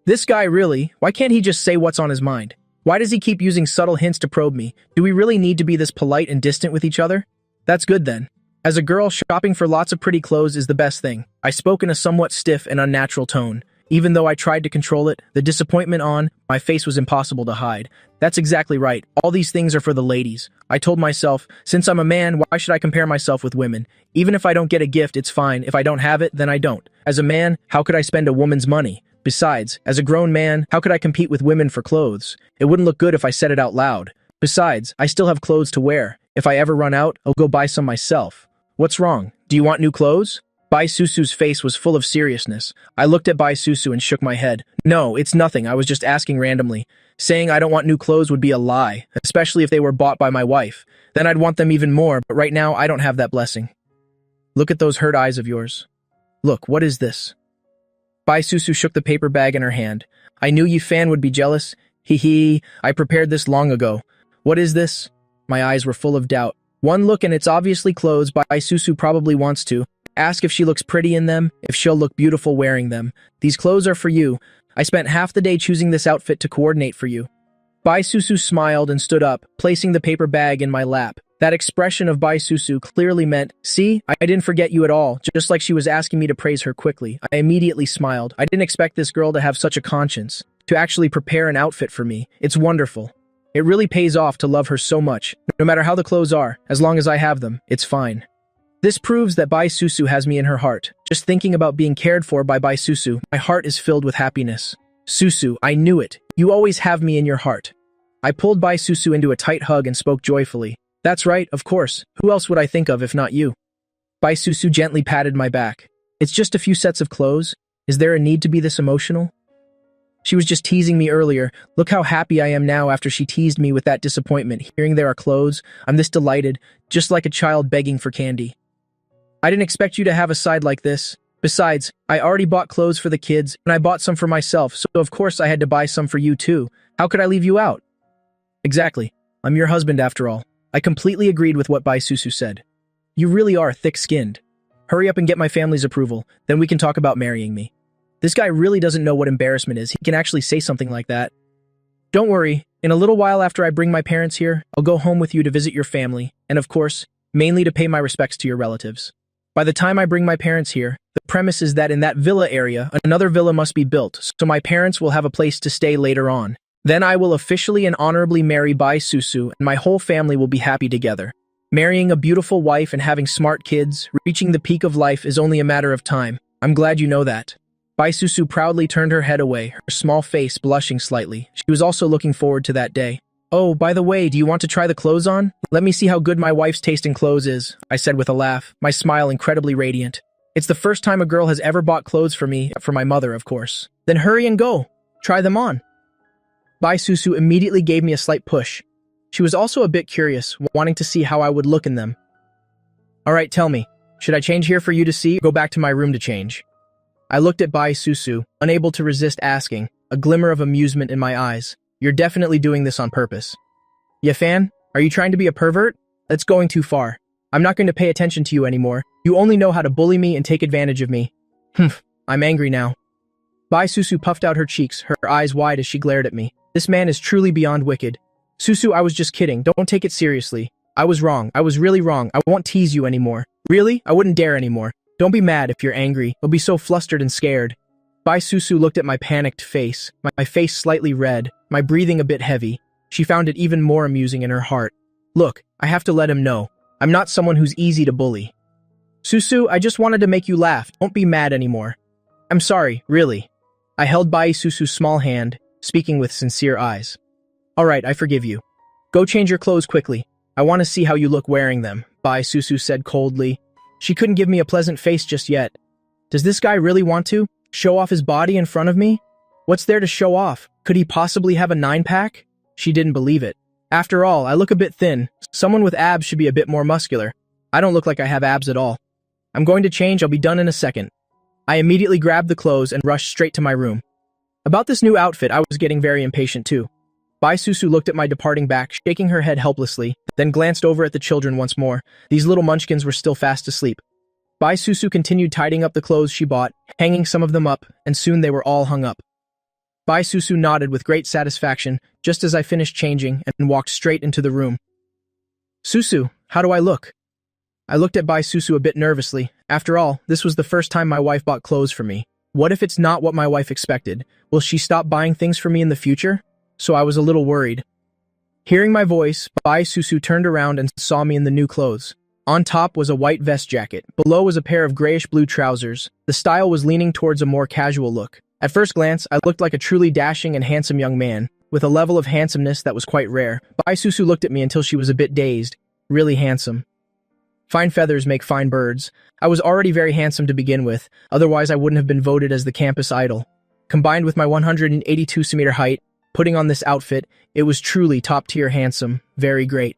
"This guy really, why can't he just say what's on his mind? Why does he keep using subtle hints to probe me? Do we really need to be this polite and distant with each other? That's good then. As a girl, shopping for lots of pretty clothes is the best thing. I spoke in a somewhat stiff and unnatural tone. Even though I tried to control it, the disappointment on my face was impossible to hide. That's exactly right. All these things are for the ladies. I told myself, since I'm a man, why should I compare myself with women? Even if I don't get a gift, it's fine. If I don't have it, then I don't. As a man, how could I spend a woman's money? Besides, as a grown man, how could I compete with women for clothes? It wouldn't look good if I said it out loud. Besides, I still have clothes to wear. If I ever run out, I'll go buy some myself. What's wrong? Do you want new clothes? Bai Susu's face was full of seriousness. I looked at Bai Susu and shook my head. No, it's nothing. I was just asking randomly. Saying I don't want new clothes would be a lie, especially if they were bought by my wife. Then I'd want them even more, but right now I don't have that blessing. Look at those hurt eyes of yours. Look, what is this? Bai Susu shook the paper bag in her hand. I knew you fan would be jealous. Hee hee, I prepared this long ago. What is this? My eyes were full of doubt. One look and it's obviously clothes. Bai Susu probably wants to. Ask if she looks pretty in them, if she'll look beautiful wearing them. These clothes are for you. I spent half the day choosing this outfit to coordinate for you. Bai Susu smiled and stood up, placing the paper bag in my lap. That expression of Bai Susu clearly meant, see, I didn't forget you at all, just like she was asking me to praise her quickly. I immediately smiled. I didn't expect this girl to have such a conscience, to actually prepare an outfit for me. It's wonderful. It really pays off to love her so much. No matter how the clothes are, as long as I have them, it's fine. This proves that Bai Susu has me in her heart. Just thinking about being cared for by Bai Susu, my heart is filled with happiness. Susu, I knew it. You always have me in your heart. I pulled Bai Susu into a tight hug and spoke joyfully. That's right, of course. Who else would I think of if not you? Bai Susu gently patted my back. It's just a few sets of clothes. Is there a need to be this emotional? She was just teasing me earlier. Look how happy I am now after she teased me with that disappointment. Hearing there are clothes, I'm this delighted, just like a child begging for candy. I didn't expect you to have a side like this. Besides, I already bought clothes for the kids, and I bought some for myself, so of course I had to buy some for you too. How could I leave you out? Exactly. I'm your husband after all. I completely agreed with what Bai Susu said. You really are thick-skinned. Hurry up and get my family's approval, then we can talk about marrying me. This guy really doesn't know what embarrassment is. He can actually say something like that. Don't worry. In a little while after I bring my parents here, I'll go home with you to visit your family, and of course, mainly to pay my respects to your relatives. By the time I bring my parents here, the premise is that in that villa area, another villa must be built, so my parents will have a place to stay later on. Then I will officially and honorably marry Bai Susu, and my whole family will be happy together. Marrying a beautiful wife and having smart kids, reaching the peak of life is only a matter of time. I'm glad you know that. Bai Susu proudly turned her head away, her small face blushing slightly. She was also looking forward to that day. Oh, by the way, do you want to try the clothes on? Let me see how good my wife's taste in clothes is, I said with a laugh, my smile incredibly radiant. It's the first time a girl has ever bought clothes for me, for my mother, of course. Then hurry and go. Try them on. Bai Susu immediately gave me a slight push. She was also a bit curious, wanting to see how I would look in them. Alright, tell me, should I change here for you to see or go back to my room to change? I looked at Bai Susu, unable to resist asking, a glimmer of amusement in my eyes. You're definitely doing this on purpose. Yafan, are you trying to be a pervert? That's going too far. I'm not going to pay attention to you anymore. You only know how to bully me and take advantage of me. Humph, I'm angry now. Bai Susu puffed out her cheeks, her eyes wide as she glared at me. This man is truly beyond wicked. Susu, I was just kidding. Don't take it seriously. I was wrong. I was really wrong. I won't tease you anymore. Really? I wouldn't dare anymore. Don't be mad if you're angry. You'll be so flustered and scared. Bai Susu looked at my panicked face, my face slightly red, my breathing a bit heavy. She found it even more amusing in her heart. Look, I have to let him know. I'm not someone who's easy to bully. Susu, I just wanted to make you laugh. Don't be mad anymore. I'm sorry, really. I held Bai Susu's small hand, speaking with sincere eyes. Alright, I forgive you. Go change your clothes quickly. I want to see how you look wearing them, Bai Susu said coldly. She couldn't give me a pleasant face just yet. Does this guy really want to show off his body in front of me? What's there to show off? Could he possibly have a 9-pack? She didn't believe it. After all, I look a bit thin. Someone with abs should be a bit more muscular. I don't look like I have abs at all. I'm going to change. I'll be done in a second. I immediately grabbed the clothes and rushed straight to my room. About this new outfit, I was getting very impatient too. Bai Susu looked at my departing back, shaking her head helplessly, then glanced over at the children once more. These little munchkins were still fast asleep. Bai Susu continued tidying up the clothes she bought, hanging some of them up, and soon they were all hung up. Bai Susu nodded with great satisfaction just as I finished changing and walked straight into the room. Susu, how do I look? I looked at Bai Susu a bit nervously. After all, this was the first time my wife bought clothes for me. What if it's not what my wife expected? Will she stop buying things for me in the future? So I was a little worried. Hearing my voice, Bai Susu turned around and saw me in the new clothes. On top was a white vest jacket. Below was a pair of grayish-blue trousers. The style was leaning towards a more casual look. At first glance, I looked like a truly dashing and handsome young man, with a level of handsomeness that was quite rare. Bai Susu looked at me until she was a bit dazed. Really handsome. Fine feathers make fine birds. I was already very handsome to begin with, otherwise I wouldn't have been voted as the campus idol. Combined with my 182 cm height, putting on this outfit, it was truly top-tier handsome, very great.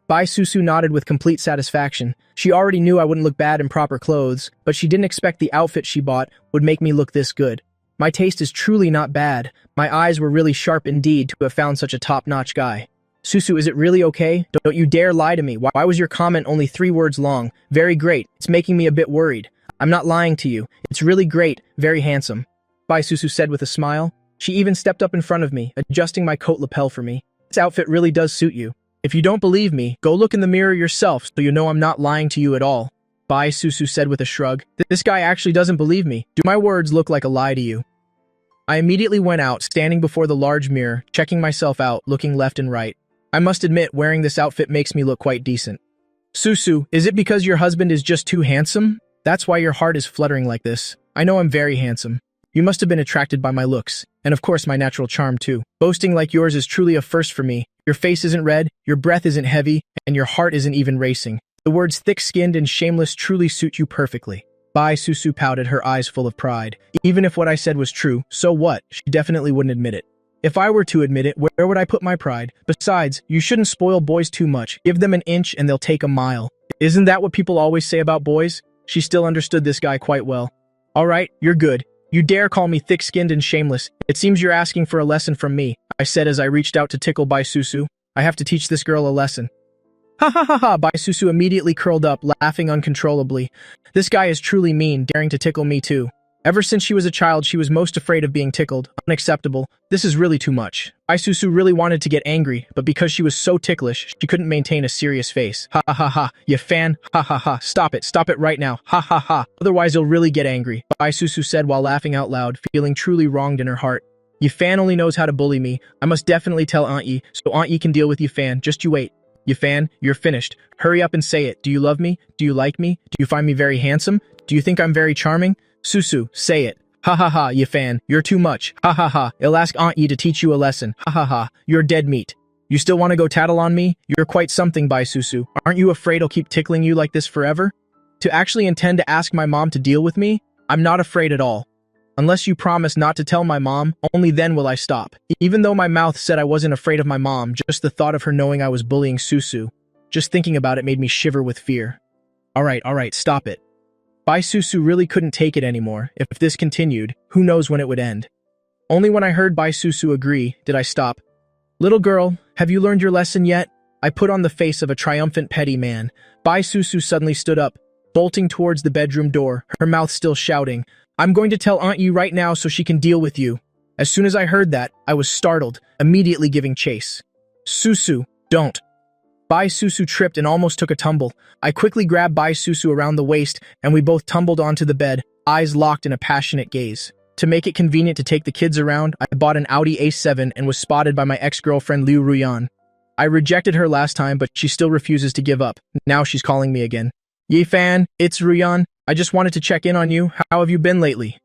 Bai Susu nodded with complete satisfaction. She already knew I wouldn't look bad in proper clothes, but she didn't expect the outfit she bought would make me look this good. My taste is truly not bad. My eyes were really sharp indeed to have found such a top-notch guy. Susu, is it really okay? Don't you dare lie to me. Why was your comment only 3 words long? Very great. It's making me a bit worried. I'm not lying to you. It's really great. Very handsome. Bai Susu said with a smile. She even stepped up in front of me, adjusting my coat lapel for me. This outfit really does suit you. If you don't believe me, go look in the mirror yourself so you know I'm not lying to you at all. Bai Susu said with a shrug. This guy actually doesn't believe me. Do my words look like a lie to you? I immediately went out, standing before the large mirror, checking myself out, looking left and right. I must admit, wearing this outfit makes me look quite decent. Susu, is it because your husband is just too handsome? That's why your heart is fluttering like this. I know I'm very handsome. You must have been attracted by my looks, and of course my natural charm too. Boasting like yours is truly a first for me. Your face isn't red, your breath isn't heavy, and your heart isn't even racing. The words thick-skinned and shameless truly suit you perfectly. Bai Susu pouted, her eyes full of pride. Even if what I said was true, so what? She definitely wouldn't admit it. If I were to admit it, where would I put my pride? Besides, you shouldn't spoil boys too much. Give them an inch and they'll take a mile. Isn't that what people always say about boys? She still understood this guy quite well. Alright, you're good. You dare call me thick-skinned and shameless. It seems you're asking for a lesson from me, I said as I reached out to tickle Bai Susu. I have to teach this girl a lesson. Ha ha ha ha! Bai Susu immediately curled up, laughing uncontrollably. This guy is truly mean, daring to tickle me too. Ever since she was a child, she was most afraid of being tickled. Unacceptable. This is really too much. Bai Susu really wanted to get angry, but because she was so ticklish, she couldn't maintain a serious face. Ha ha ha ha. You fan? Ha ha ha. Stop it right now. Ha ha ha. Otherwise you'll really get angry, Bai Susu said while laughing out loud, feeling truly wronged in her heart. Yi Fan only knows how to bully me. I must definitely tell Aunt Yi, so Aunt Yi can deal with Yi Fan. Just you wait. Yi Fan, you're finished. Hurry up and say it. Do you love me? Do you like me? Do you find me very handsome? Do you think I'm very charming? Susu, say it. Ha ha ha, Yi Fan, you're too much. Ha ha ha, I'll ask Aunt Yi to teach you a lesson. Ha ha ha, you're dead meat. You still want to go tattle on me? You're quite something, Bai Susu. Aren't you afraid I'll keep tickling you like this forever? To actually intend to ask my mom to deal with me? I'm not afraid at all. Unless you promise not to tell my mom, only then will I stop. Even though my mouth said I wasn't afraid of my mom, just the thought of her knowing I was bullying Susu, just thinking about it made me shiver with fear. Alright, stop it. Bai Susu really couldn't take it anymore. If this continued, who knows when it would end. Only when I heard Bai Susu agree did I stop. Little girl, have you learned your lesson yet? I put on the face of a triumphant petty man. Bai Susu suddenly stood up, bolting towards the bedroom door, her mouth still shouting, I'm going to tell Aunt Yi right now so she can deal with you. As soon as I heard that, I was startled, immediately giving chase. Susu, don't. Bai Susu tripped and almost took a tumble. I quickly grabbed Bai Susu around the waist, and we both tumbled onto the bed, eyes locked in a passionate gaze. To make it convenient to take the kids around, I bought an Audi A7 and was spotted by my ex-girlfriend Liu Ruyan. I rejected her last time, but she still refuses to give up. Now she's calling me again. Yi Fan, it's Ruyan. I just wanted to check in on you. How have you been lately?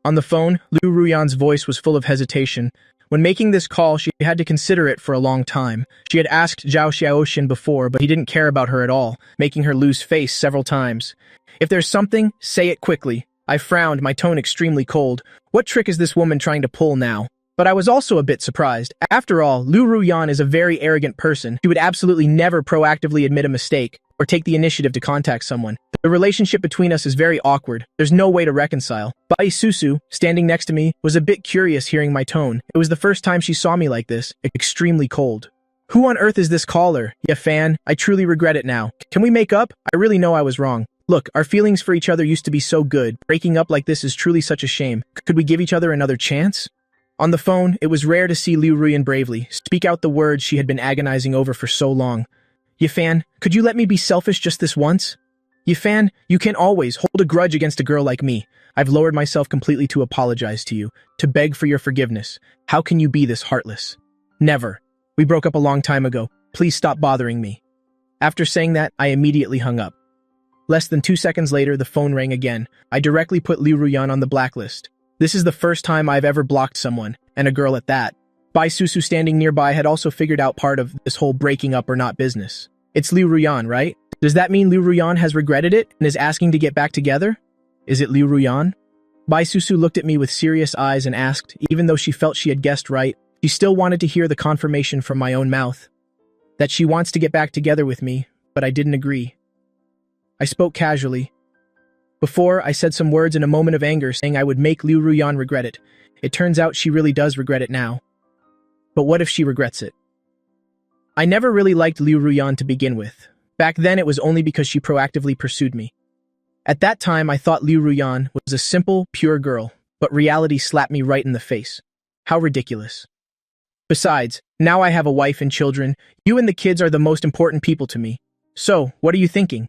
On the phone, Liu Ruyan's voice was full of hesitation. When making this call, she had to consider it for a long time. She had asked Zhao Xiaoxin before, but he didn't care about her at all, making her lose face several times. If there's something, say it quickly. I frowned, my tone extremely cold. What trick is this woman trying to pull now? But I was also a bit surprised. After all, Liu Ruyan is a very arrogant person. She would absolutely never proactively admit a mistake or take the initiative to contact someone. The relationship between us is very awkward. There's no way to reconcile. Bai Susu, standing next to me, was a bit curious hearing my tone. It was the first time she saw me like this, extremely cold. Who on earth is this caller? Yi Fan, I truly regret it now. Can we make up? I really know I was wrong. Look, our feelings for each other used to be so good. Breaking up like this is truly such a shame. Could we give each other another chance? On the phone, it was rare to see Liu Ruyan bravely speak out the words she had been agonizing over for so long. Yifan, could you let me be selfish just this once? Yifan, you can't always hold a grudge against a girl like me. I've lowered myself completely to apologize to you, to beg for your forgiveness. How can you be this heartless? Never. We broke up a long time ago. Please stop bothering me. After saying that, I immediately hung up. Less than 2 seconds later, the phone rang again. I directly put Liu Ruyan on the blacklist. This is the first time I've ever blocked someone, and a girl at that. Bai Susu standing nearby had also figured out part of this whole breaking up or not business. It's Liu Ruyan, right? Does that mean Liu Ruyan has regretted it and is asking to get back together? Is it Liu Ruyan? Bai Susu looked at me with serious eyes and asked, even though she felt she had guessed right, she still wanted to hear the confirmation from my own mouth. That she wants to get back together with me, but I didn't agree. I spoke casually. Before, I said some words in a moment of anger saying I would make Liu Ruyan regret it. It turns out she really does regret it now. But what if she regrets it? I never really liked Liu Ruyan to begin with. Back then, it was only because she proactively pursued me. At that time, I thought Liu Ruyan was a simple, pure girl, but reality slapped me right in the face. How ridiculous. Besides, now I have a wife and children. You and the kids are the most important people to me. So, what are you thinking?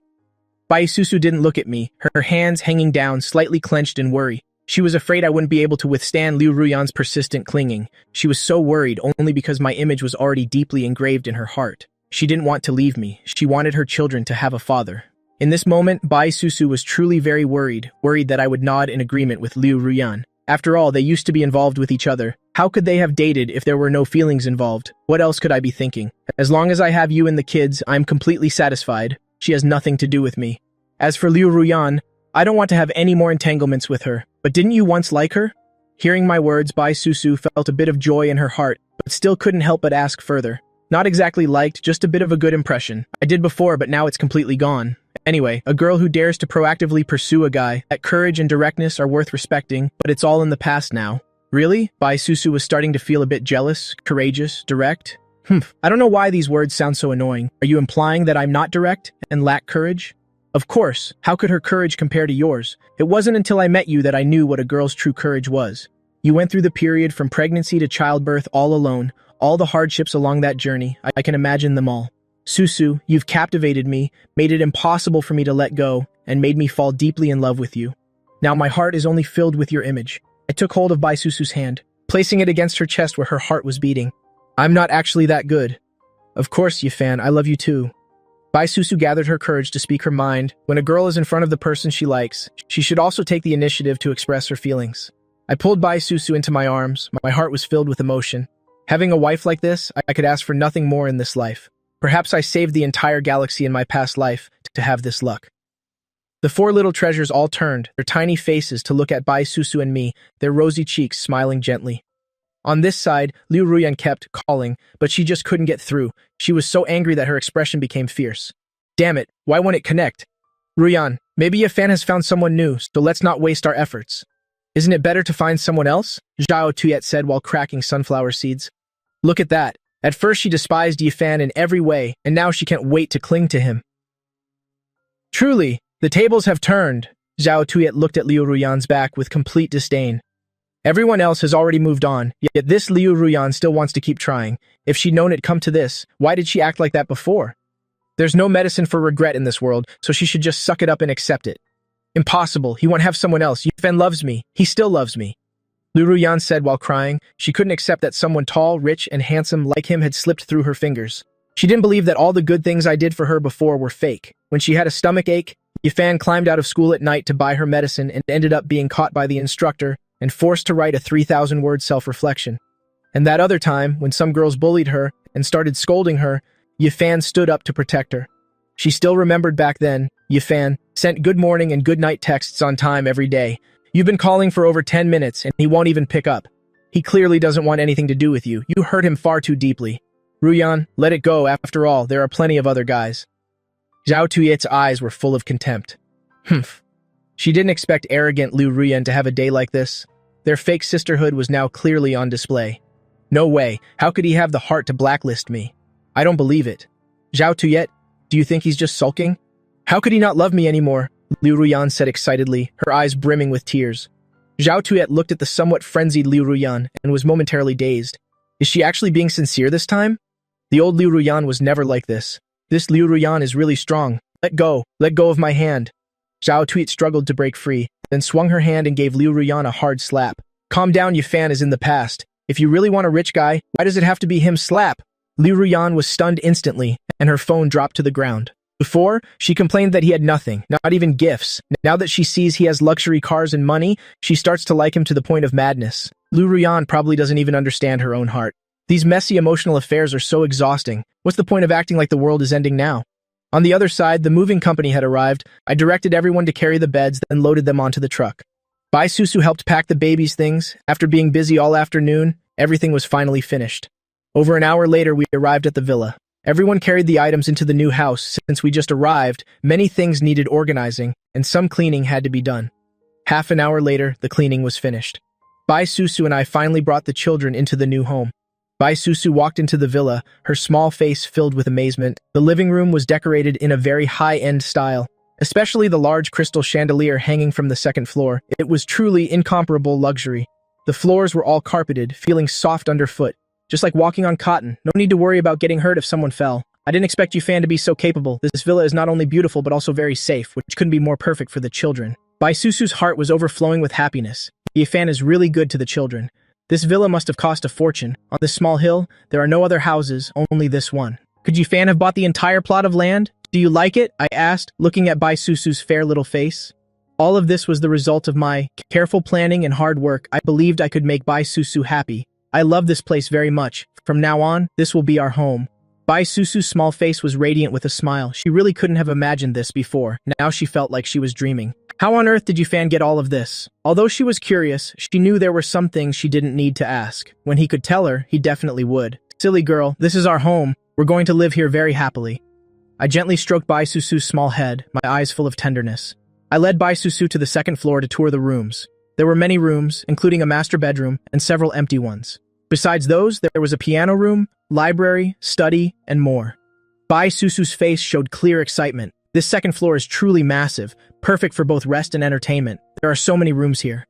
Bai Susu didn't look at me, her hands hanging down, slightly clenched in worry. She was afraid I wouldn't be able to withstand Liu Ruyan's persistent clinging. She was so worried only because my image was already deeply engraved in her heart. She didn't want to leave me. She wanted her children to have a father. In this moment, Bai Susu was truly very worried that I would nod in agreement with Liu Ruyan. After all, they used to be involved with each other. How could they have dated if there were no feelings involved? What else could I be thinking? As long as I have you and the kids, I'm completely satisfied. She has nothing to do with me. As for Liu Ruyan, I don't want to have any more entanglements with her. But didn't you once like her? Hearing my words, Bai Susu felt a bit of joy in her heart, but still couldn't help but ask further. Not exactly liked, just a bit of a good impression. I did before, but now it's completely gone. Anyway, a girl who dares to proactively pursue a guy, that courage and directness are worth respecting, but it's all in the past now. Really? Bai Susu was starting to feel a bit jealous, courageous, direct. I don't know why these words sound so annoying. Are you implying that I'm not direct and lack courage? Of course, how could her courage compare to yours? It wasn't until I met you that I knew what a girl's true courage was. You went through the period from pregnancy to childbirth all alone, all the hardships along that journey. I can imagine them all. Susu, you've captivated me, made it impossible for me to let go, and made me fall deeply in love with you. Now my heart is only filled with your image. I took hold of Bai Susu's hand, placing it against her chest where her heart was beating. I'm not actually that good. Of course, Yifan, I love you too. Bai Susu gathered her courage to speak her mind. When a girl is in front of the person she likes, she should also take the initiative to express her feelings. I pulled Bai Susu into my arms. My heart was filled with emotion. Having a wife like this, I could ask for nothing more in this life. Perhaps I saved the entire galaxy in my past life to have this luck. The four little treasures all turned, their tiny faces to look at Bai Susu and me, their rosy cheeks smiling gently. On this side, Liu Ruyan kept calling, but she just couldn't get through. She was so angry that her expression became fierce. Damn it, why won't it connect? Ruyan, maybe Yifan has found someone new, so let's not waste our efforts. Isn't it better to find someone else? Zhao Tuyet said while cracking sunflower seeds. Look at that. At first she despised Yifan in every way, and now she can't wait to cling to him. Truly, the tables have turned. Zhao Tuyet looked at Liu Ruyan's back with complete disdain. Everyone else has already moved on, yet this Liu Ruyan still wants to keep trying. If she'd known it'd come to this, why did she act like that before? There's no medicine for regret in this world, so she should just suck it up and accept it. Impossible, he won't have someone else. Yifan loves me. He still loves me. Liu Ruyan said while crying. She couldn't accept that someone tall, rich, and handsome like him had slipped through her fingers. She didn't believe that all the good things I did for her before were fake. When she had a stomach ache, Yifan climbed out of school at night to buy her medicine and ended up being caught by the instructor and forced to write a 3,000-word self-reflection. And that other time, when some girls bullied her and started scolding her, Yifan stood up to protect her. She still remembered back then. Yifan sent good morning and good night texts on time every day. You've been calling for over 10 minutes and he won't even pick up. He clearly doesn't want anything to do with you. You hurt him far too deeply. Ruyan, let it go. After all, there are plenty of other guys. Zhao Tuyet's eyes were full of contempt. She didn't expect arrogant Liu Ruyan to have a day like this. Their fake sisterhood was now clearly on display. No way. How could he have the heart to blacklist me? I don't believe it. Zhao Tuyet, do you think he's just sulking? How could he not love me anymore? Liu Ruyan said excitedly, her eyes brimming with tears. Zhao Tuyet looked at the somewhat frenzied Liu Ruyan and was momentarily dazed. Is she actually being sincere this time? The old Liu Ruyan was never like this. This Liu Ruyan is really strong. Let go of my hand. Zhao Tuyet struggled to break free, then swung her hand and gave Liu Ruyan a hard slap. Calm down, Yifan is in the past. If you really want a rich guy, why does it have to be him slap? Liu Ruyan was stunned instantly, and her phone dropped to the ground. Before, she complained that he had nothing, not even gifts. Now that she sees he has luxury cars and money, she starts to like him to the point of madness. Liu Ruyan probably doesn't even understand her own heart. These messy emotional affairs are so exhausting. What's the point of acting like the world is ending now? On the other side, the moving company had arrived. I directed everyone to carry the beds, then loaded them onto the truck. Bai Susu helped pack the baby's things. After being busy all afternoon, everything was finally finished. Over an hour later, we arrived at the villa. Everyone carried the items into the new house. Since we just arrived, many things needed organizing, and some cleaning had to be done. Half an hour later, the cleaning was finished. Bai Susu and I finally brought the children into the new home. Bai Susu walked into the villa, her small face filled with amazement. The living room was decorated in a very high-end style, especially the large crystal chandelier hanging from the second floor. It was truly incomparable luxury. The floors were all carpeted, feeling soft underfoot, just like walking on cotton. No need to worry about getting hurt if someone fell. I didn't expect Yifan to be so capable. This villa is not only beautiful but also very safe, which couldn't be more perfect for the children. Bai Susu's heart was overflowing with happiness. Yifan is really good to the children. This villa must have cost a fortune. On this small hill, there are no other houses, only this one. Could Yifan have bought the entire plot of land? Do you like it? I asked, looking at Bai Susu's fair little face. All of this was the result of my careful planning and hard work. I believed I could make Bai Susu happy. I love this place very much. From now on, this will be our home. Bai Susu's small face was radiant with a smile. She really couldn't have imagined this before. Now she felt like she was dreaming. How on earth did Yifan get all of this? Although she was curious, she knew there were some things she didn't need to ask. When he could tell her, he definitely would. Silly girl, this is our home. We're going to live here very happily. I gently stroked Bai Susu's small head, my eyes full of tenderness. I led Bai Susu to the second floor to tour the rooms. There were many rooms, including a master bedroom and several empty ones. Besides those, there was a piano room, library, study, and more. Bai Susu's face showed clear excitement. This second floor is truly massive, perfect for both rest and entertainment. There are so many rooms here.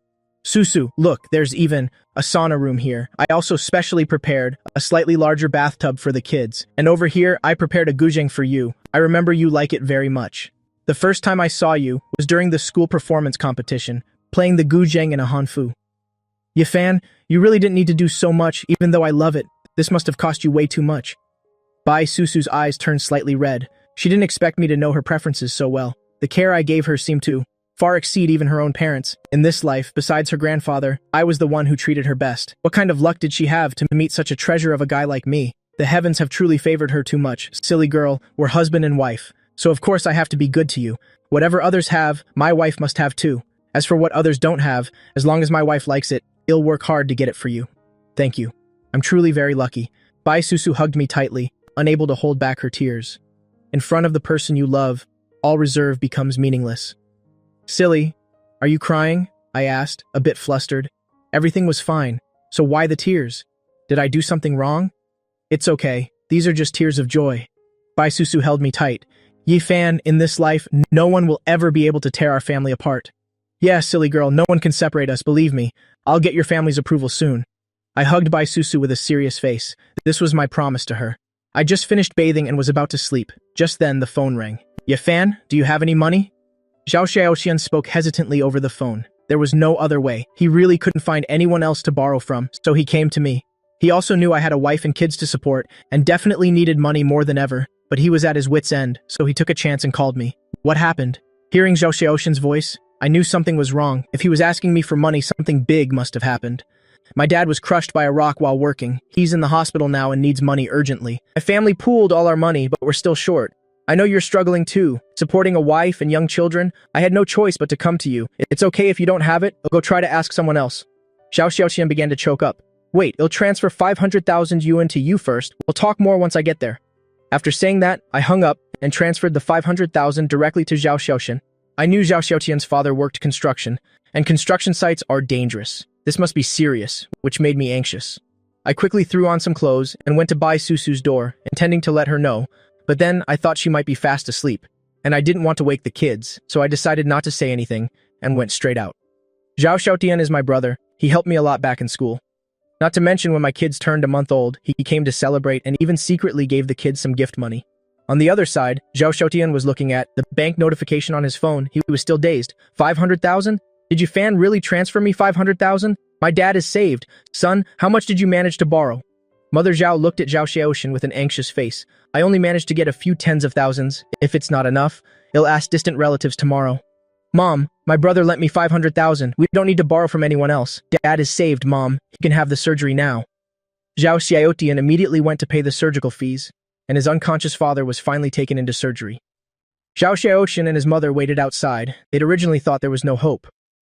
Susu, look, there's even a sauna room here. I also specially prepared a slightly larger bathtub for the kids. And over here, I prepared a guzheng for you. I remember you like it very much. The first time I saw you was during the school performance competition, playing the guzheng in a hanfu. Yifan, you really didn't need to do so much, even though I love it. This must have cost you way too much. Bai Susu's eyes turned slightly red. She didn't expect me to know her preferences so well. The care I gave her seemed to far exceed even her own parents. In this life, besides her grandfather, I was the one who treated her best. What kind of luck did she have to meet such a treasure of a guy like me? The heavens have truly favored her too much. Silly girl, we're husband and wife. So of course I have to be good to you. Whatever others have, my wife must have too. As for what others don't have, as long as my wife likes it, I'll work hard to get it for you. Thank you. I'm truly very lucky. Bai Susu hugged me tightly, unable to hold back her tears. In front of the person you love, all reserve becomes meaningless. Silly, are you crying? I asked, a bit flustered. Everything was fine, so why the tears? Did I do something wrong? It's okay, these are just tears of joy. Bai Susu held me tight. Yifan, in this life, no one will ever be able to tear our family apart. Yeah, silly girl, no one can separate us, believe me. I'll get your family's approval soon. I hugged Bai Susu with a serious face. This was my promise to her. I just finished bathing and was about to sleep. Just then, the phone rang. Yifan, do you have any money? Zhao Xiaoxian spoke hesitantly over the phone. There was no other way. He really couldn't find anyone else to borrow from, so he came to me. He also knew I had a wife and kids to support, and definitely needed money more than ever, but he was at his wit's end, so he took a chance and called me. What happened? Hearing Zhao Xiaoxian's voice, I knew something was wrong. If he was asking me for money, something big must have happened. My dad was crushed by a rock while working. He's in the hospital now and needs money urgently. My family pooled all our money, but we're still short. I know you're struggling too. Supporting a wife and young children, I had no choice but to come to you. It's okay if you don't have it. I'll go try to ask someone else. Zhao Xiaoxian began to choke up. Wait, I'll transfer 500,000 yuan to you first. We'll talk more once I get there. After saying that, I hung up and transferred the 500,000 directly to Zhao Xiaoxian. I knew Zhao Xiaoxian's father worked construction, and construction sites are dangerous. This must be serious, which made me anxious. I quickly threw on some clothes and went to Bai Susu's door, intending to let her know, but then I thought she might be fast asleep, and I didn't want to wake the kids, so I decided not to say anything and went straight out. Zhao Xiaotian is my brother. He helped me a lot back in school. Not to mention when my kids turned a month old, he came to celebrate and even secretly gave the kids some gift money. On the other side, Zhao Xiaotian was looking at the bank notification on his phone. He was still dazed. 500,000? Did you fan really transfer me 500,000? My dad is saved. Son, how much did you manage to borrow? Mother Zhao looked at Zhao Xiaotian with an anxious face. I only managed to get a few tens of thousands. If it's not enough, I'll ask distant relatives tomorrow. Mom, my brother lent me 500,000. We don't need to borrow from anyone else. Dad is saved, Mom. He can have the surgery now. Zhao Xiaotian immediately went to pay the surgical fees, and his unconscious father was finally taken into surgery. Zhao Xiaotian and his mother waited outside. They'd originally thought there was no hope.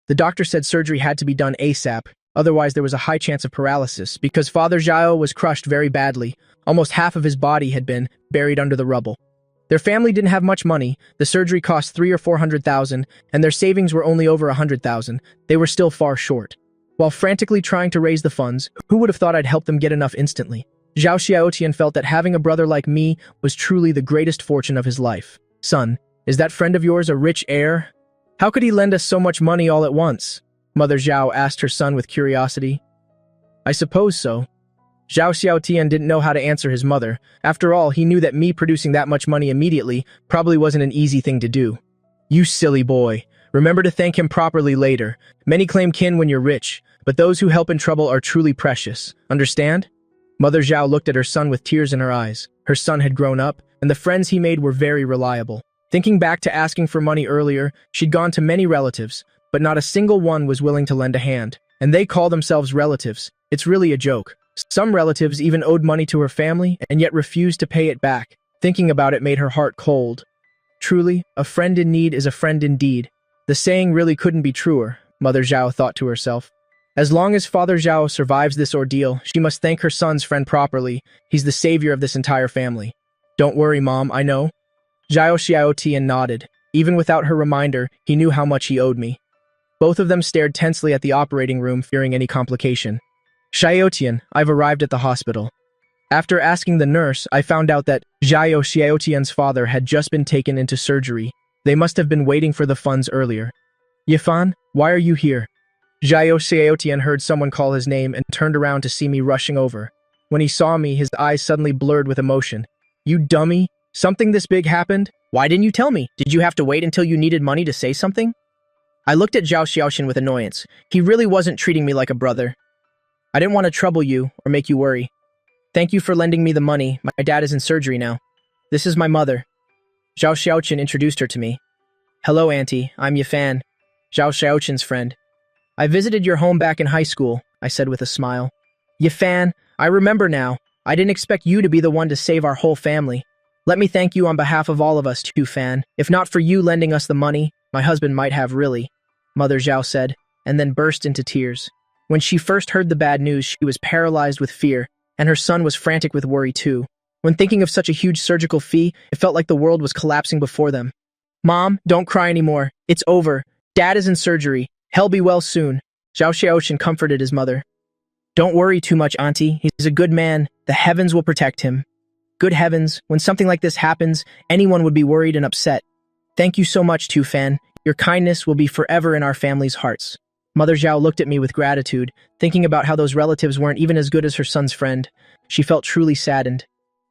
The doctor said surgery had to be done ASAP, otherwise there was a high chance of paralysis because Father Zhao was crushed very badly. Almost half of his body had been buried under the rubble. Their family didn't have much money. The surgery cost 300,000 or 400,000, and their savings were only over 100,000. They were still far short. While frantically trying to raise the funds, who would have thought I'd help them get enough instantly? Zhao Xiaotian felt that having a brother like me was truly the greatest fortune of his life. Son, is that friend of yours a rich heir? How could he lend us so much money all at once? Mother Zhao asked her son with curiosity. I suppose so. Zhao Xiaotian didn't know how to answer his mother. After all, he knew that me producing that much money immediately probably wasn't an easy thing to do. You silly boy. Remember to thank him properly later. Many claim kin when you're rich, but those who help in trouble are truly precious. Understand? Mother Zhao looked at her son with tears in her eyes. Her son had grown up, and the friends he made were very reliable. Thinking back to asking for money earlier, she'd gone to many relatives, but not a single one was willing to lend a hand. And they call themselves relatives. It's really a joke. Some relatives even owed money to her family and yet refused to pay it back. Thinking about it made her heart cold. Truly, a friend in need is a friend indeed. The saying really couldn't be truer, Mother Zhao thought to herself. As long as Father Zhao survives this ordeal, she must thank her son's friend properly. He's the savior of this entire family. Don't worry, Mom, I know. Zhao Xiaotian nodded. Even without her reminder, he knew how much he owed me. Both of them stared tensely at the operating room, fearing any complication. Xiaotian, I've arrived at the hospital. After asking the nurse, I found out that Zhao Xiaotian's father had just been taken into surgery. They must have been waiting for the funds earlier. Yifan, why are you here? Zhao Xiaotian heard someone call his name and turned around to see me rushing over. When he saw me, his eyes suddenly blurred with emotion. You dummy! Something this big happened? Why didn't you tell me? Did you have to wait until you needed money to say something? I looked at Zhao Xiaotian with annoyance. He really wasn't treating me like a brother. I didn't want to trouble you or make you worry. Thank you for lending me the money. My dad is in surgery now. This is my mother. Zhao Xiaotian introduced her to me. Hello, Auntie. I'm Yifan, Zhao Xiaotian's friend. I visited your home back in high school, I said with a smile. Yifan, I remember now. I didn't expect you to be the one to save our whole family. Let me thank you on behalf of all of us too, Fan. If not for you lending us the money, my husband might have really, Mother Zhao said, and then burst into tears. When she first heard the bad news, she was paralyzed with fear, and her son was frantic with worry too. When thinking of such a huge surgical fee, it felt like the world was collapsing before them. Mom, don't cry anymore. It's over. Dad is in surgery. He'll be well soon. Zhao Xiaotian comforted his mother. Don't worry too much, Auntie. He's a good man. The heavens will protect him. Good heavens, when something like this happens, anyone would be worried and upset. Thank you so much, Tu Fan. Your kindness will be forever in our family's hearts. Mother Zhao looked at me with gratitude, thinking about how those relatives weren't even as good as her son's friend. She felt truly saddened.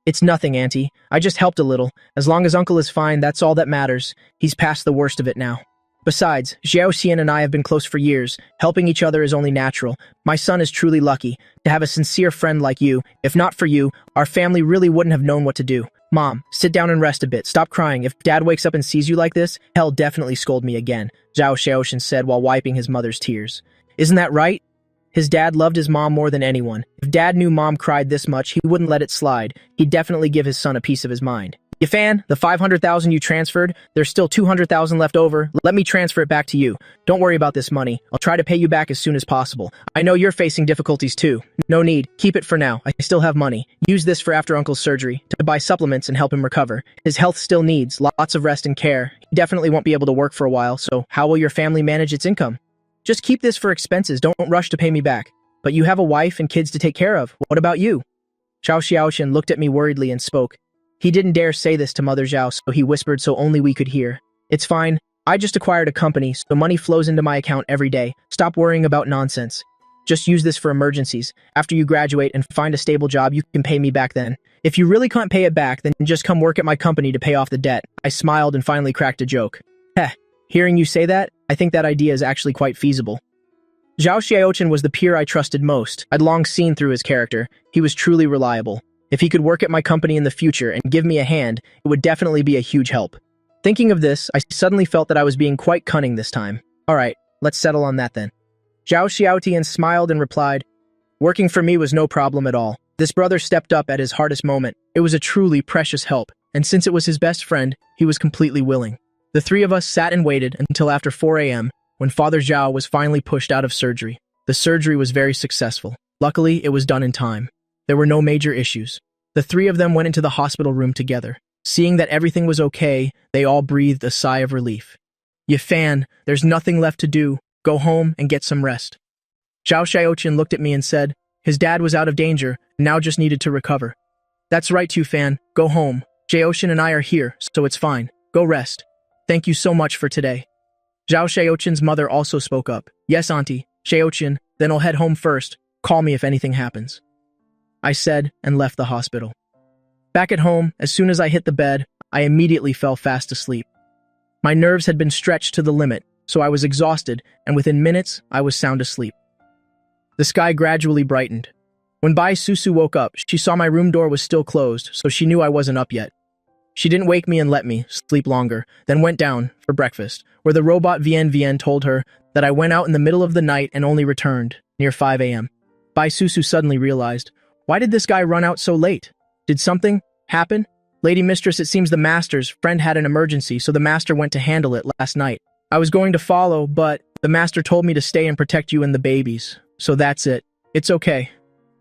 It's nothing, Auntie. I just helped a little. As long as Uncle is fine, that's all that matters. He's past the worst of it now. Besides, Zhao Xian and I have been close for years. Helping each other is only natural. My son is truly lucky to have a sincere friend like you. If not for you, our family really wouldn't have known what to do. Mom, sit down and rest a bit. Stop crying. If Dad wakes up and sees you like this, he'll definitely scold me again, Zhao Xiaotian said while wiping his mother's tears. Isn't that right? His dad loved his mom more than anyone. If Dad knew Mom cried this much, he wouldn't let it slide. He'd definitely give his son a piece of his mind. Yifan, the 500,000 you transferred, there's still 200,000 left over. Let me transfer it back to you. Don't worry about this money. I'll try to pay you back as soon as possible. I know you're facing difficulties too. No need. Keep it for now. I still have money. Use this for after Uncle's surgery, to buy supplements and help him recover. His health still needs lots of rest and care. He definitely won't be able to work for a while, so how will your family manage its income? Just keep this for expenses. Don't rush to pay me back. But you have a wife and kids to take care of. What about you? Zhao Xiaotian looked at me worriedly and spoke. He didn't dare say this to Mother Zhao, so he whispered so only we could hear. It's fine. I just acquired a company, so money flows into my account every day. Stop worrying about nonsense. Just use this for emergencies. After you graduate and find a stable job, you can pay me back then. If you really can't pay it back, then just come work at my company to pay off the debt. I smiled and finally cracked a joke. Heh, hearing you say that, I think that idea is actually quite feasible. Zhao Xiaochen was the peer I trusted most. I'd long seen through his character. He was truly reliable. If he could work at my company in the future and give me a hand, it would definitely be a huge help. Thinking of this, I suddenly felt that I was being quite cunning this time. Alright, let's settle on that then. Zhao Xiaotian smiled and replied, "Working for me was no problem at all. This brother stepped up at his hardest moment. It was a truly precious help, and since it was his best friend, he was completely willing." The three of us sat and waited until after 4 a.m., when Father Zhao was finally pushed out of surgery. The surgery was very successful. Luckily, it was done in time. There were no major issues. The three of them went into the hospital room together. Seeing that everything was okay, they all breathed a sigh of relief. "Yifan, there's nothing left to do. Go home and get some rest." Zhao Xiaochen looked at me and said, his dad was out of danger and now just needed to recover. "That's right, Yifan. Go home. Xiaochen and I are here, so it's fine. Go rest. Thank you so much for today." Zhao Xiaochen's mother also spoke up. "Yes, Auntie. Xiaochen, then I'll head home first. Call me if anything happens." I said and left the hospital. Back at home, as soon as I hit the bed, I immediately fell fast asleep. My nerves had been stretched to the limit, so I was exhausted, and within minutes, I was sound asleep. The sky gradually brightened. When Bai Susu woke up, she saw my room door was still closed, so she knew I wasn't up yet. She didn't wake me and let me sleep longer, then went down for breakfast, where the robot Vien told her that I went out in the middle of the night and only returned near 5 a.m. Bai Susu suddenly realized, why did this guy run out so late? Did something happen? Lady Mistress, it seems the master's friend had an emergency, so the master went to handle it last night. I was going to follow, but the master told me to stay and protect you and the babies. So that's it. It's okay.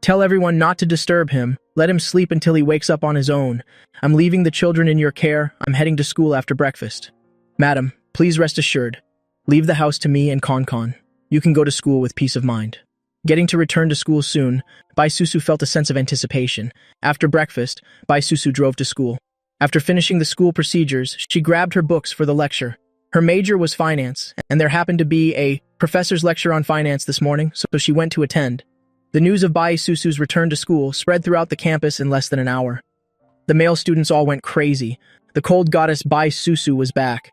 Tell everyone not to disturb him. Let him sleep until he wakes up on his own. I'm leaving the children in your care. I'm heading to school after breakfast. Madam, please rest assured. Leave the house to me and Con. You can go to school with peace of mind. Getting to return to school soon, Bai Susu felt a sense of anticipation. After breakfast, Bai Susu drove to school. After finishing the school procedures, she grabbed her books for the lecture. Her major was finance, and there happened to be a professor's lecture on finance this morning, so she went to attend. The news of Bai Susu's return to school spread throughout the campus in less than an hour. The male students all went crazy. The cold goddess Bai Susu was back.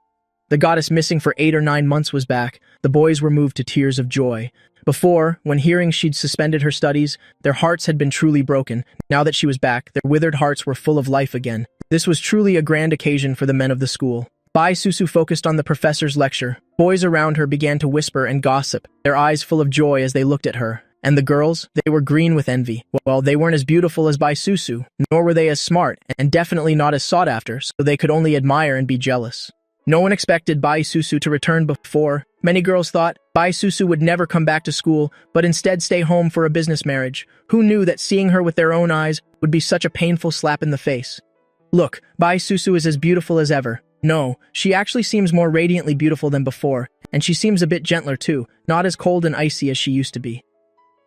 The goddess missing for 8 or 9 months was back. The boys were moved to tears of joy. Before, when hearing she'd suspended her studies, their hearts had been truly broken. Now that she was back, their withered hearts were full of life again. This was truly a grand occasion for the men of the school. Bai Susu focused on the professor's lecture. Boys around her began to whisper and gossip, their eyes full of joy as they looked at her. And the girls, they were green with envy. Well, they weren't as beautiful as Bai Susu, nor were they as smart, and definitely not as sought after, so they could only admire and be jealous. No one expected Bai Susu to return before. Many girls thought Bai Susu would never come back to school, but instead stay home for a business marriage. Who knew that seeing her with their own eyes would be such a painful slap in the face? Look, Bai Susu is as beautiful as ever. No, she actually seems more radiantly beautiful than before, and she seems a bit gentler too, not as cold and icy as she used to be.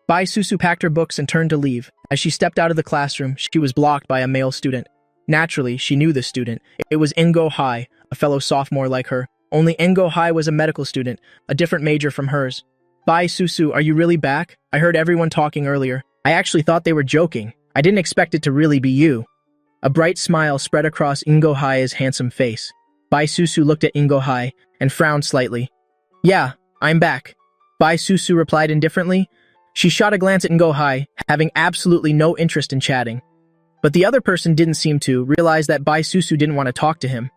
Bai Susu packed her books and turned to leave. As she stepped out of the classroom, she was blocked by a male student. Naturally, she knew this student. It was Ingo Hai, a fellow sophomore like her. Only Ingo Hai was a medical student, a different major from hers. Bai Susu, are you really back? I heard everyone talking earlier. I actually thought they were joking. I didn't expect it to really be you. A bright smile spread across Ingo Hai's handsome face. Bai Susu looked at Ingo Hai and frowned slightly. Yeah, I'm back. Bai Susu replied indifferently. She shot a glance at Ingo Hai, having absolutely no interest in chatting. But the other person didn't seem to realize that Bai Susu didn't want to talk to him.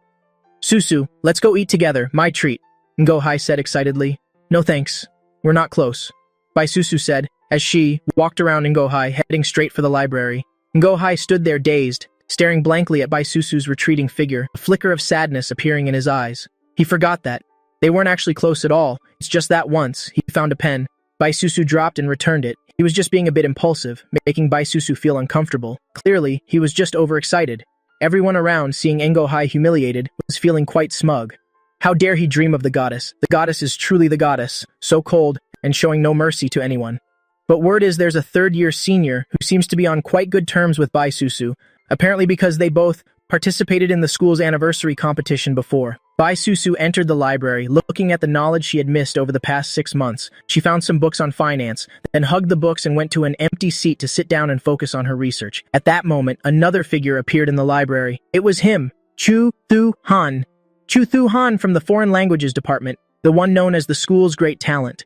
Susu, let's go eat together, my treat, Ingo Hai said excitedly. No thanks, we're not close, Bai Susu said, as she walked around Ingo Hai, heading straight for the library. Ingo Hai stood there dazed, staring blankly at Bai Susu's retreating figure, a flicker of sadness appearing in his eyes. He forgot that. They weren't actually close at all, it's just that once, he found a pen. Bai Susu dropped and returned it. He was just being a bit impulsive, making Bai Susu feel uncomfortable. Clearly, he was just overexcited. Everyone around, seeing Ingo Hai humiliated, was feeling quite smug. How dare he dream of the goddess? The goddess is truly the goddess, so cold and showing no mercy to anyone. But word is there's a third-year senior who seems to be on quite good terms with Bai Susu, apparently because they both participated in the school's anniversary competition before. Bai Susu entered the library, looking at the knowledge she had missed over the past 6 months. She found some books on finance, then hugged the books and went to an empty seat to sit down and focus on her research. At that moment, another figure appeared in the library. It was him, Chu Thu Han. Chu Thu Han from the Foreign Languages Department, the one known as the school's great talent.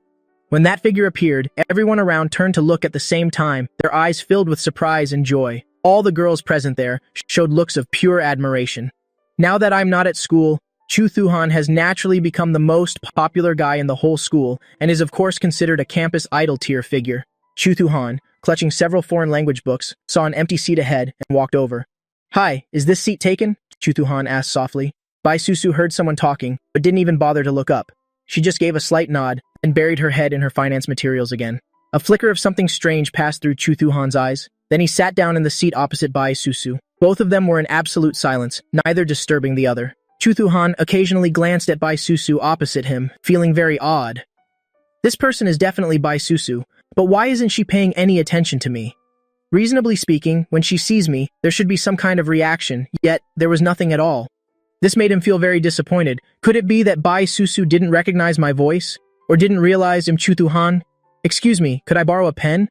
When that figure appeared, everyone around turned to look at the same time, their eyes filled with surprise and joy. All the girls present there showed looks of pure admiration. Now that I'm not at school, Chu Thu Han has naturally become the most popular guy in the whole school and is of course considered a campus idol tier figure. Chu Thu Han, clutching several foreign language books, saw an empty seat ahead and walked over. "Hi, is this seat taken?" Chu Thu Han asked softly. Bai Susu heard someone talking, but didn't even bother to look up. She just gave a slight nod and buried her head in her finance materials again. A flicker of something strange passed through Chu Thu Han's eyes. Then he sat down in the seat opposite Bai Susu. Both of them were in absolute silence, neither disturbing the other. Chu Thu Han occasionally glanced at Bai Susu opposite him, feeling very odd. This person is definitely Bai Susu, but why isn't she paying any attention to me? Reasonably speaking, when she sees me, there should be some kind of reaction, yet there was nothing at all. This made him feel very disappointed. Could it be that Bai Susu didn't recognize my voice? Or didn't realize I'm Chu Thu Han? "Excuse me, could I borrow a pen?"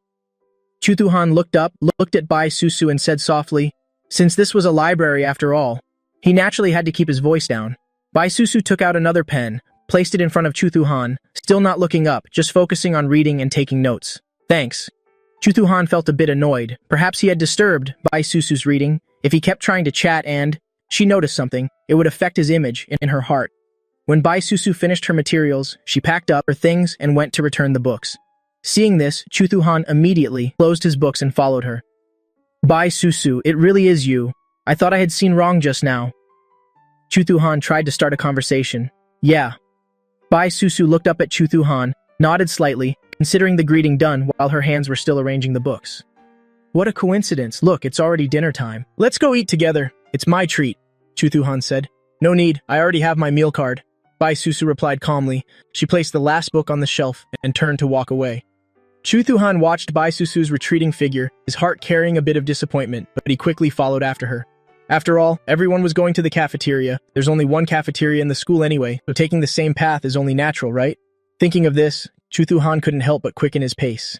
Chu Thu Han looked up, looked at Bai Susu and said softly, since this was a library after all. He naturally had to keep his voice down. Bai Susu took out another pen, placed it in front of Chu Thu Han, still not looking up, just focusing on reading and taking notes. "Thanks." Chu Thu Han felt a bit annoyed. Perhaps he had disturbed Bai Susu's reading. If he kept trying to chat and she noticed something, it would affect his image in her heart. When Bai Susu finished her materials, she packed up her things and went to return the books. Seeing this, Chu Thu Han immediately closed his books and followed her. "Bai Susu, it really is you. I thought I had seen wrong just now." Chu Thu Han tried to start a conversation. "Yeah." Bai Susu looked up at Chu Thu Han, nodded slightly, considering the greeting done while her hands were still arranging the books. "What a coincidence. Look, it's already dinner time. Let's go eat together. It's my treat," Chu Thu Han said. "No need. I already have my meal card." Bai Susu replied calmly. She placed the last book on the shelf and turned to walk away. Chu Thu Han watched Bai Susu's retreating figure, his heart carrying a bit of disappointment, but he quickly followed after her. After all, everyone was going to the cafeteria. There's only one cafeteria in the school anyway, so taking the same path is only natural, right? Thinking of this, Chu Thu Han couldn't help but quicken his pace.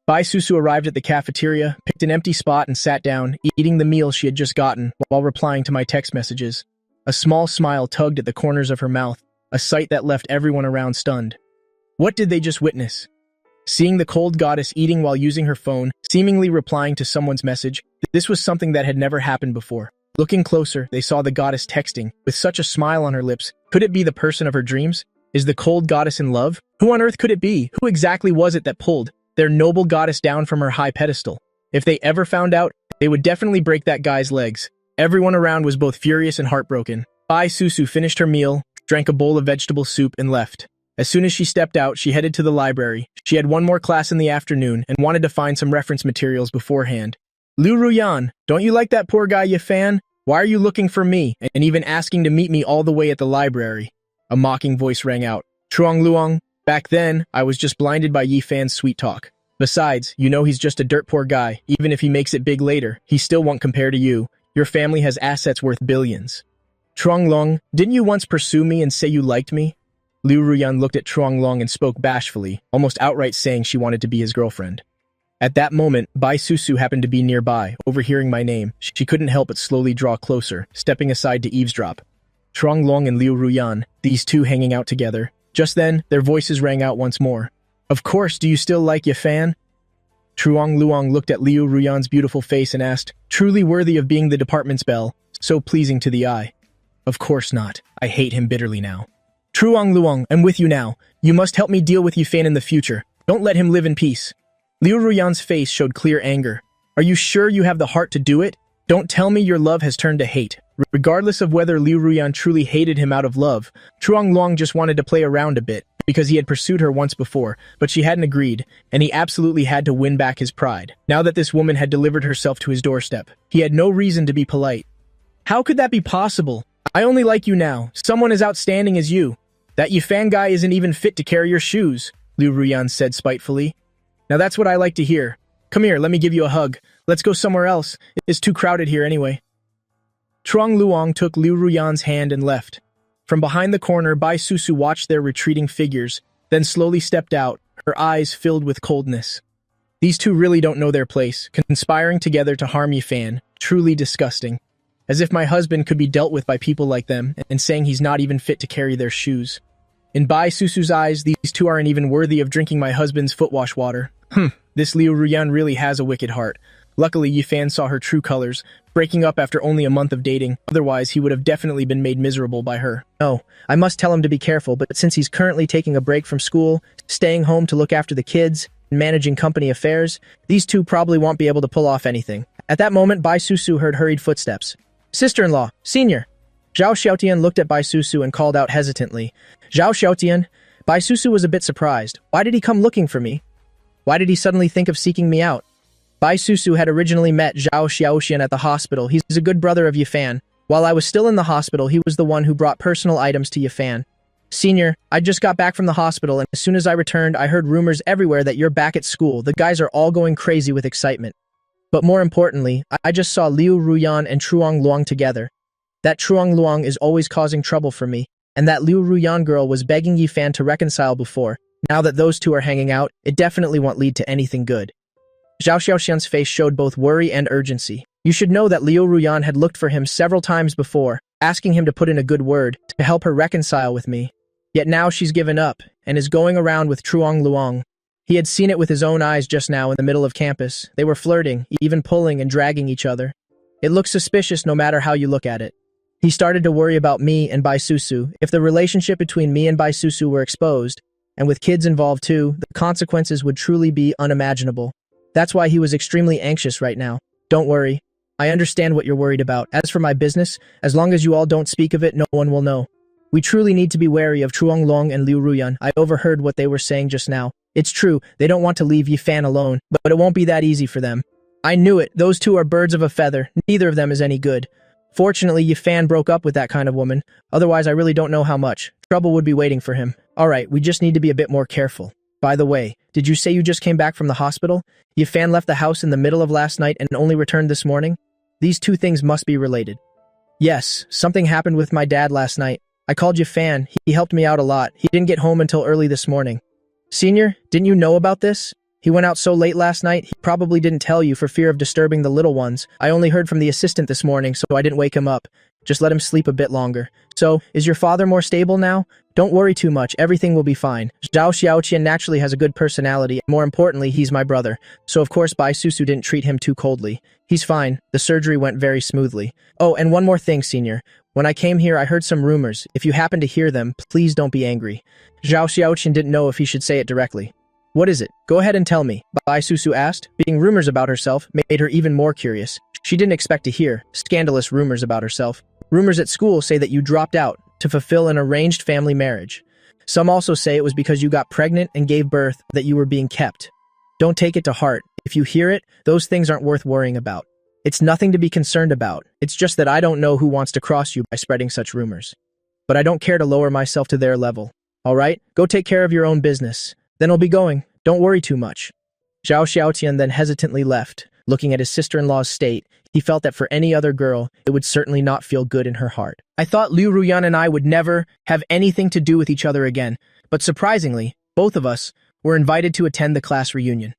Bai Susu arrived at the cafeteria, picked an empty spot and sat down, eating the meal she had just gotten, while replying to my text messages. A small smile tugged at the corners of her mouth, a sight that left everyone around stunned. What did they just witness? Seeing the cold goddess eating while using her phone, seemingly replying to someone's message, this was something that had never happened before. Looking closer, they saw the goddess texting, with such a smile on her lips. Could it be the person of her dreams? Is the cold goddess in love? Who on earth could it be? Who exactly was it that pulled their noble goddess down from her high pedestal? If they ever found out, they would definitely break that guy's legs. Everyone around was both furious and heartbroken. Bai Susu finished her meal, drank a bowl of vegetable soup, and left. As soon as she stepped out, she headed to the library. She had one more class in the afternoon and wanted to find some reference materials beforehand. "Liu Ruyan, don't you like that poor guy you fan? Why are you looking for me and even asking to meet me all the way at the library?" A mocking voice rang out. "Truong Luong, back then, I was just blinded by Yi Fan's sweet talk. Besides, you know he's just a dirt poor guy. Even if he makes it big later, he still won't compare to you. Your family has assets worth billions." "Truong Long, didn't you once pursue me and say you liked me?" Liu Ruyan looked at Truong Long and spoke bashfully, almost outright saying she wanted to be his girlfriend. At that moment, Bai Susu happened to be nearby, overhearing my name. She couldn't help but slowly draw closer, stepping aside to eavesdrop. Truong Long and Liu Ruyan, these two hanging out together. Just then, their voices rang out once more. "Of course, do you still like your fan?" Truong Luong looked at Liu Ruyan's beautiful face and asked, truly worthy of being the department's belle, so pleasing to the eye. "Of course not. I hate him bitterly now." "Truong Luong, I'm with you now. You must help me deal with Yifan in the future. Don't let him live in peace." Liu Ruyan's face showed clear anger. "Are you sure you have the heart to do it? Don't tell me your love has turned to hate." Regardless of whether Liu Ruyan truly hated him out of love, Truong Luong just wanted to play around a bit, because he had pursued her once before, but she hadn't agreed, and he absolutely had to win back his pride. Now that this woman had delivered herself to his doorstep, he had no reason to be polite. "How could that be possible? I only like you now. Someone as outstanding as you. That Yifan guy isn't even fit to carry your shoes," Liu Ruyan said spitefully. "Now that's what I like to hear. Come here, let me give you a hug. Let's go somewhere else. It's too crowded here anyway." Truong Luong took Liu Ruyan's hand and left. From behind the corner, Bai Susu watched their retreating figures, then slowly stepped out, her eyes filled with coldness. These two really don't know their place, conspiring together to harm Yifan. Truly disgusting. As if my husband could be dealt with by people like them, and saying he's not even fit to carry their shoes. In Bai Susu's eyes, these two aren't even worthy of drinking my husband's footwash water. This Liu Ruyan really has a wicked heart. Luckily, Yifan saw her true colors, breaking up after only a month of dating. Otherwise, he would have definitely been made miserable by her. No, I must tell him to be careful, but since he's currently taking a break from school, staying home to look after the kids, and managing company affairs, these two probably won't be able to pull off anything. At that moment, Bai Susu heard hurried footsteps. Sister-in-law, senior. Zhao Xiaotian looked at Bai Susu and called out hesitantly. Zhao Xiaotian. Bai Susu was a bit surprised. Why did he come looking for me? Why did he suddenly think of seeking me out? Bai Susu had originally met Zhao Xiaotian at the hospital. He's a good brother of Yifan. While I was still in the hospital, he was the one who brought personal items to Yifan. Senior, I just got back from the hospital, and as soon as I returned, I heard rumors everywhere that you're back at school. The guys are all going crazy with excitement. But more importantly, I just saw Liu Ruyan and Truong Luang together. That Truong Luang is always causing trouble for me, and that Liu Ruyan girl was begging Yifan to reconcile before. Now that those two are hanging out, it definitely won't lead to anything good. Zhao Xiaoxian's face showed both worry and urgency. You should know that Liu Ruyan had looked for him several times before, asking him to put in a good word, to help her reconcile with me. Yet now she's given up, and is going around with Truong Luang. He had seen it with his own eyes just now in the middle of campus. They were flirting, even pulling and dragging each other. It looks suspicious no matter how you look at it. He started to worry about me and Bai Susu. If the relationship between me and Bai Susu were exposed, and with kids involved too, the consequences would truly be unimaginable. That's why he was extremely anxious right now. Don't worry. I understand what you're worried about. As for my business, as long as you all don't speak of it, no one will know. We truly need to be wary of Truong Long and Liu Ruyan. I overheard what they were saying just now. It's true, they don't want to leave Yifan alone, but it won't be that easy for them. I knew it. Those two are birds of a feather. Neither of them is any good. Fortunately, Yifan broke up with that kind of woman. Otherwise, I really don't know how much trouble would be waiting for him. Alright, we just need to be a bit more careful. By the way, did you say you just came back from the hospital? Yifan left the house in the middle of last night and only returned this morning? These two things must be related. Yes, something happened with my dad last night. I called Yifan. He helped me out a lot. He didn't get home until early this morning. Senior, didn't you know about this? He went out so late last night, he probably didn't tell you for fear of disturbing the little ones. I only heard from the assistant this morning, so I didn't wake him up. Just let him sleep a bit longer. So, is your father more stable now? Don't worry too much, everything will be fine. Zhao Xiaoqian naturally has a good personality, and more importantly, he's my brother. So of course Bai Susu didn't treat him too coldly. He's fine, the surgery went very smoothly. Oh, and one more thing, Senior. When I came here, I heard some rumors. If you happen to hear them, please don't be angry. Zhao Xiaoqian didn't know if he should say it directly. What is it? Go ahead and tell me, Bai Susu asked. Being rumors about herself made her even more curious. She didn't expect to hear scandalous rumors about herself. Rumors at school say that you dropped out to fulfill an arranged family marriage. Some also say it was because you got pregnant and gave birth that you were being kept. Don't take it to heart. If you hear it, those things aren't worth worrying about. It's nothing to be concerned about. It's just that I don't know who wants to cross you by spreading such rumors. But I don't care to lower myself to their level. Alright, go take care of your own business. Then I'll be going. Don't worry too much. Zhao Xiaotian then hesitantly left. Looking at his sister-in-law's state, he felt that for any other girl, it would certainly not feel good in her heart. I thought Liu Ruyan and I would never have anything to do with each other again, but surprisingly, both of us were invited to attend the class reunion.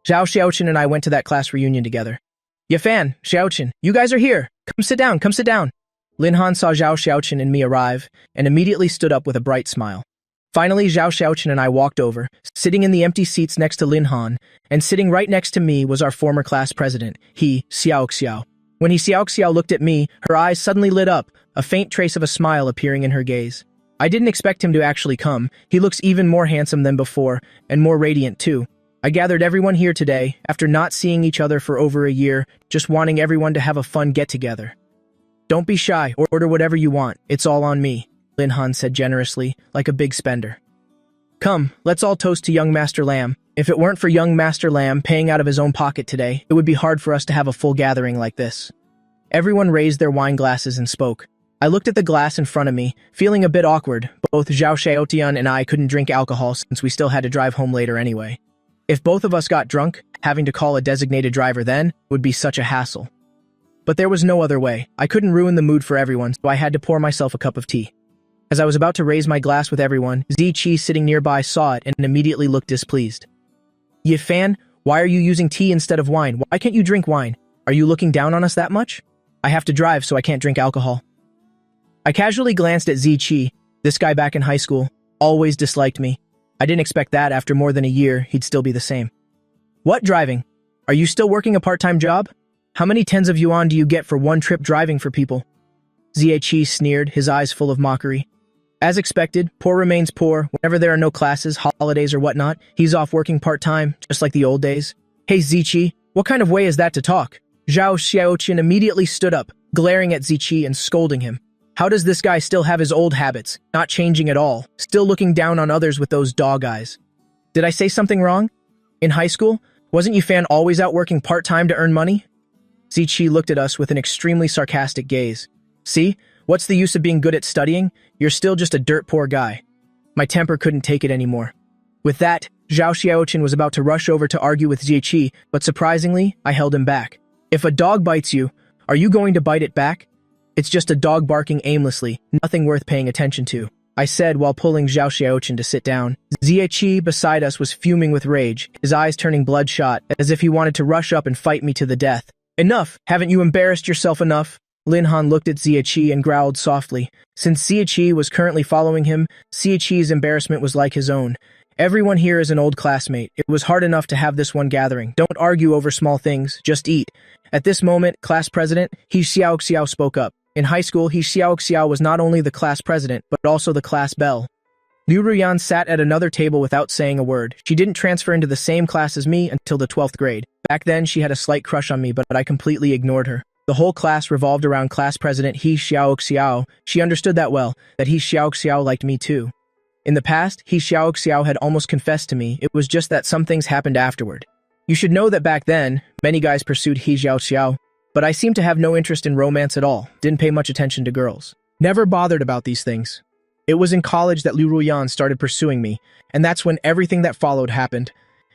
Zhao Xiaoqin and I went to that class reunion together. Yifan, Xiaoqin, you guys are here. Come sit down, come sit down. Lin Han saw Zhao Xiaoqin and me arrive, and immediately stood up with a bright smile. Finally, Zhao Xiaoqin and I walked over, sitting in the empty seats next to Lin Han, and sitting right next to me was our former class president, Xiao Xiao. When Xiao Xiao looked at me, her eyes suddenly lit up, a faint trace of a smile appearing in her gaze. I didn't expect him to actually come. He looks even more handsome than before, and more radiant too. I gathered everyone here today, after not seeing each other for over a year, just wanting everyone to have a fun get-together. Don't be shy, or order whatever you want, it's all on me, Lin Han said generously, like a big spender. Come, let's all toast to young Master Lam. If it weren't for young Master Lam paying out of his own pocket today, it would be hard for us to have a full gathering like this. Everyone raised their wine glasses and spoke. I looked at the glass in front of me, feeling a bit awkward. Both Zhao Xiaotian and I couldn't drink alcohol since we still had to drive home later anyway. If both of us got drunk, having to call a designated driver then would be such a hassle. But there was no other way. I couldn't ruin the mood for everyone, so I had to pour myself a cup of tea. As I was about to raise my glass with everyone, Ziqi sitting nearby saw it and immediately looked displeased. Ye fan, why are you using tea instead of wine? Why can't you drink wine? Are you looking down on us that much? I have to drive, so I can't drink alcohol. I casually glanced at Ziqi. This guy back in high school always disliked me. I didn't expect that after more than a year, he'd still be the same. What driving? Are you still working a part-time job? How many tens of yuan do you get for one trip driving for people? Ziqi sneered, his eyes full of mockery. As expected, poor remains poor. Whenever there are no classes, holidays, or whatnot, he's off working part-time, just like the old days. Hey Ziqi, what kind of way is that to talk? Zhao Xiaoqin immediately stood up, glaring at Ziqi and scolding him. How does this guy still have his old habits, not changing at all, still looking down on others with those dog eyes? Did I say something wrong? In high school, wasn't Yifan always out working part-time to earn money? Ziqi looked at us with an extremely sarcastic gaze. See? What's the use of being good at studying? You're still just a dirt-poor guy. My temper couldn't take it anymore. With that, Zhao Xiaoqin was about to rush over to argue with Ziqi, but surprisingly, I held him back. If a dog bites you, are you going to bite it back? It's just a dog barking aimlessly, nothing worth paying attention to, I said while pulling Zhao Xiaoqin to sit down. Ziqi beside us was fuming with rage, his eyes turning bloodshot, as if he wanted to rush up and fight me to the death. Enough! Haven't you embarrassed yourself enough? Lin Han looked at Ziqi and growled softly. Since Ziqi was currently following him, Ziqi's embarrassment was like his own. Everyone here is an old classmate. It was hard enough to have this one gathering. Don't argue over small things, just eat. At this moment, class president He Xiaoxiao spoke up. In high school, He Xiaoxiao was not only the class president, but also the class belle. Liu Ruyan sat at another table without saying a word. She didn't transfer into the same class as me until the 12th grade. Back then, she had a slight crush on me, but I completely ignored her. The whole class revolved around class president He Xiaoxiao. She understood that well, that He Xiaoxiao liked me too. In the past, He Xiaoxiao had almost confessed to me. It was just that some things happened afterward. You should know that back then, many guys pursued He Xiaoxiao, but I seemed to have no interest in romance at all, didn't pay much attention to girls. Never bothered about these things. It was in college that Liu Ruyan started pursuing me, and that's when everything that followed happened.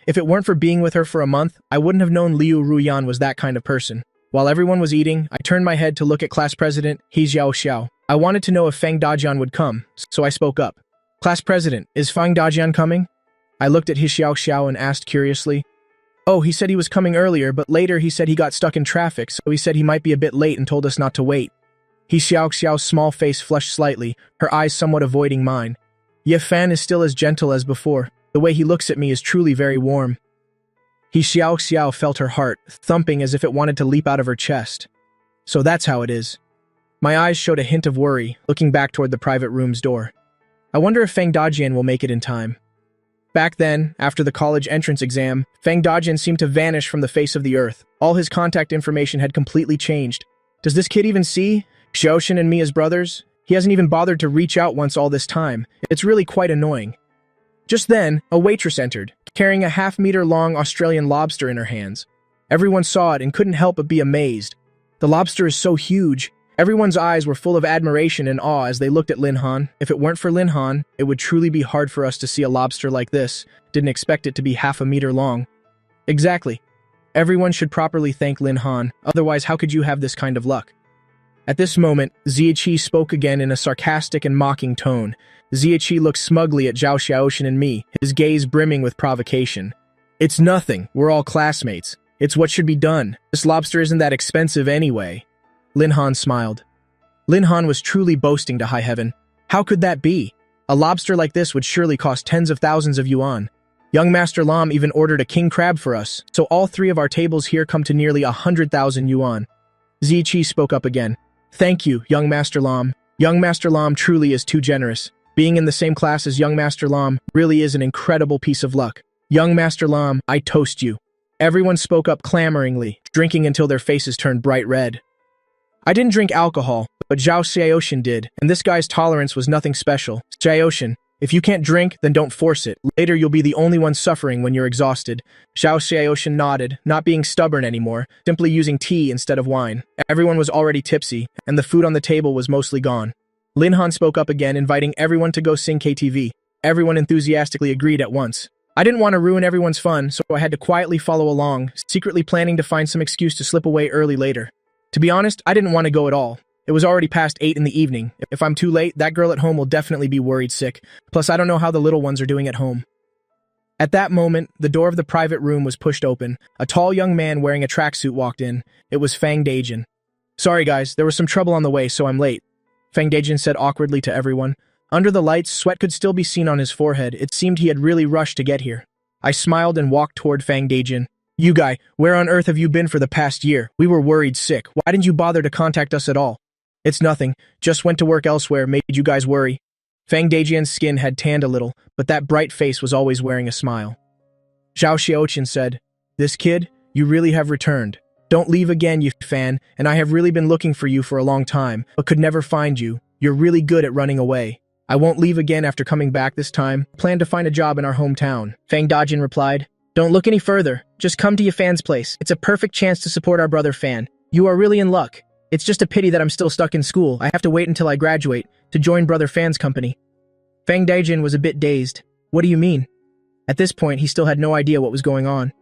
If it weren't for being with her for a month, I wouldn't have known Liu Ruyan was that kind of person. While everyone was eating, I turned my head to look at class president He Xiaoxiao. I wanted to know if Fang Dajian would come, so I spoke up. Class president, is Fang Dajian coming? I looked at He Xiaoxiao and asked curiously. Oh, he said he was coming earlier, but later he said he got stuck in traffic, so he said he might be a bit late and told us not to wait. He Xiaoxiao's small face flushed slightly, her eyes somewhat avoiding mine. Ye Fan is still as gentle as before. The way he looks at me is truly very warm. He Xiaoxiao felt her heart, thumping as if it wanted to leap out of her chest. So that's how it is. My eyes showed a hint of worry, looking back toward the private room's door. I wonder if Fang Dajian will make it in time. Back then, after the college entrance exam, Fang Dajian seemed to vanish from the face of the earth. All his contact information had completely changed. Does this kid even see Xiaoxin and me as brothers? He hasn't even bothered to reach out once all this time. It's really quite annoying. Just then, a waitress entered, carrying a half-meter-long Australian lobster in her hands. Everyone saw it and couldn't help but be amazed. The lobster is so huge. Everyone's eyes were full of admiration and awe as they looked at Lin Han. If it weren't for Lin Han, it would truly be hard for us to see a lobster like this. Didn't expect it to be half a meter long. Exactly. Everyone should properly thank Lin Han, otherwise how could you have this kind of luck? At this moment, Ziqi spoke again in a sarcastic and mocking tone. Ziqi looked smugly at Zhao Xiaoxin and me, his gaze brimming with provocation. It's nothing, we're all classmates. It's what should be done. This lobster isn't that expensive anyway. Lin Han smiled. Lin Han was truly boasting to high heaven. How could that be? A lobster like this would surely cost tens of thousands of yuan. Young Master Lam even ordered a king crab for us, so all three of our tables here come to nearly 100,000 yuan. Ziqi spoke up again. Thank you, Young Master Lam. Young Master Lam truly is too generous. Being in the same class as Young Master Lam really is an incredible piece of luck. Young Master Lam, I toast you. Everyone spoke up clamoringly, drinking until their faces turned bright red. I didn't drink alcohol, but Zhao Xiaoxin did, and this guy's tolerance was nothing special. Xiaoxin, if you can't drink, then don't force it. Later you'll be the only one suffering when you're exhausted. Zhao Xiaoxin nodded, not being stubborn anymore, simply using tea instead of wine. Everyone was already tipsy, and the food on the table was mostly gone. Lin Han spoke up again, inviting everyone to go sing KTV. Everyone enthusiastically agreed at once. I didn't want to ruin everyone's fun, so I had to quietly follow along, secretly planning to find some excuse to slip away early later. To be honest, I didn't want to go at all. It was already past 8 in the evening. If I'm too late, that girl at home will definitely be worried sick. Plus, I don't know how the little ones are doing at home. At that moment, the door of the private room was pushed open. A tall young man wearing a tracksuit walked in. It was Fang Dajin. Sorry guys, there was some trouble on the way, so I'm late, Fang Dajin said awkwardly to everyone. Under the lights, sweat could still be seen on his forehead. It seemed he had really rushed to get here. I smiled and walked toward Fang Dajin. You guy, where on earth have you been for the past year? We were worried sick. Why didn't you bother to contact us at all? It's nothing. Just went to work elsewhere, made you guys worry. Fang Dajin's skin had tanned a little, but that bright face was always wearing a smile. Zhao Xiaoqin said, This kid, you really have returned. Don't leave again, you fan, and I have really been looking for you for a long time, but could never find you. You're really good at running away. I won't leave again after coming back this time. Plan to find a job in our hometown. Fang Dajin replied, Don't look any further. Just come to your fan's place. It's a perfect chance to support our brother Fan. You are really in luck. It's just a pity that I'm still stuck in school. I have to wait until I graduate to join brother Fan's company. Fang Dajin was a bit dazed. What do you mean? At this point, he still had no idea what was going on.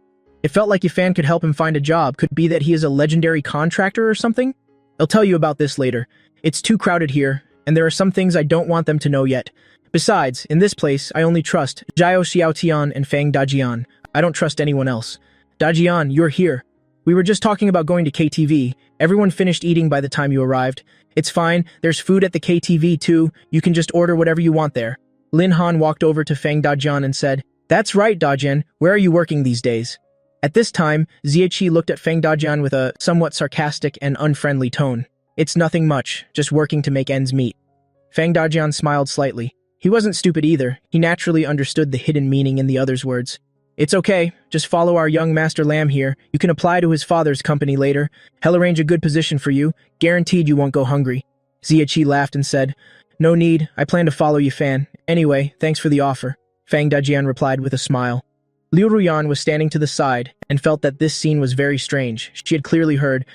It felt like Yifan could help him find a job. Could it be that he is a legendary contractor or something? I'll tell you about this later. It's too crowded here, and there are some things I don't want them to know yet. Besides, in this place, I only trust Zhao Xiaotian and Fang Dajian. I don't trust anyone else. Dajian, you're here. We were just talking about going to KTV. Everyone finished eating by the time you arrived. It's fine, there's food at the KTV too. You can just order whatever you want there. Lin Han walked over to Fang Dajian and said, That's right, Dajian. Where are you working these days? At this time, Ziachi looked at Fang Dajian with a somewhat sarcastic and unfriendly tone. It's nothing much, just working to make ends meet. Fang Dajian smiled slightly. He wasn't stupid either. He naturally understood the hidden meaning in the other's words. It's okay, just follow our young Master Lam here. You can apply to his father's company later. He'll arrange a good position for you. Guaranteed you won't go hungry. Ziachi laughed and said, No need, I plan to follow you, Fan. Anyway, thanks for the offer. Fang Dajian replied with a smile. Liu Ruyan was standing to the side and felt that this scene was very strange. She had clearly heard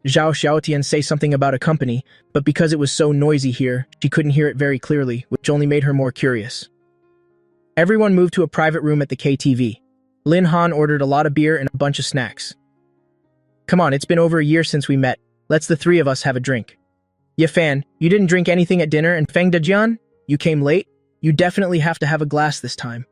Zhao Xiaotian say something about a company, but because it was so noisy here, she couldn't hear it very clearly, which only made her more curious. Everyone moved to a private room at the KTV. Lin Han ordered a lot of beer and a bunch of snacks. Come on, it's been over a year since we met. Let's the three of us have a drink. Yifan, you didn't drink anything at dinner, and Feng Dajian, you came late? You definitely have to have a glass this time.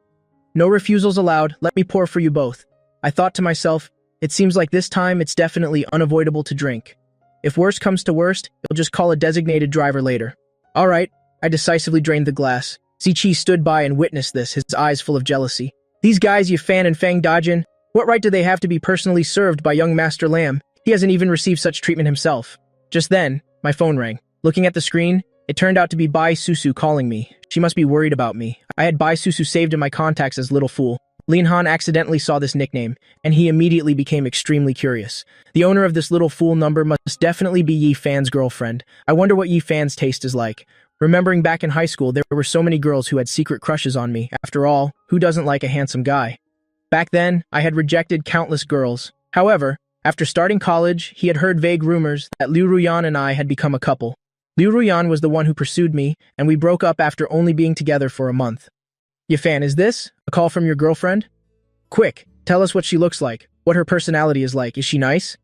No refusals allowed, let me pour for you both. I thought to myself, it seems like this time it's definitely unavoidable to drink. If worst comes to worst, you'll just call a designated driver later. Alright, I decisively drained the glass. Ziqi stood by and witnessed this, his eyes full of jealousy. These guys, Yifan and Fang Dajin, what right do they have to be personally served by young Master Lam? He hasn't even received such treatment himself. Just then, my phone rang. Looking at the screen, it turned out to be Bai Susu calling me. She must be worried about me. I had Bai Susu saved in my contacts as Little Fool. Lin Han accidentally saw this nickname, and he immediately became extremely curious. The owner of this Little Fool number must definitely be Yifan's girlfriend. I wonder what Yifan's taste is like. Remembering back in high school, there were so many girls who had secret crushes on me. After all, who doesn't like a handsome guy? Back then, I had rejected countless girls. However, after starting college, he had heard vague rumors that Liu Ruyan and I had become a couple. Liu Ruyan was the one who pursued me, and we broke up after only being together for a month. Yifan, is this a call from your girlfriend? Quick, tell us what she looks like, what her personality is like. Is she nice?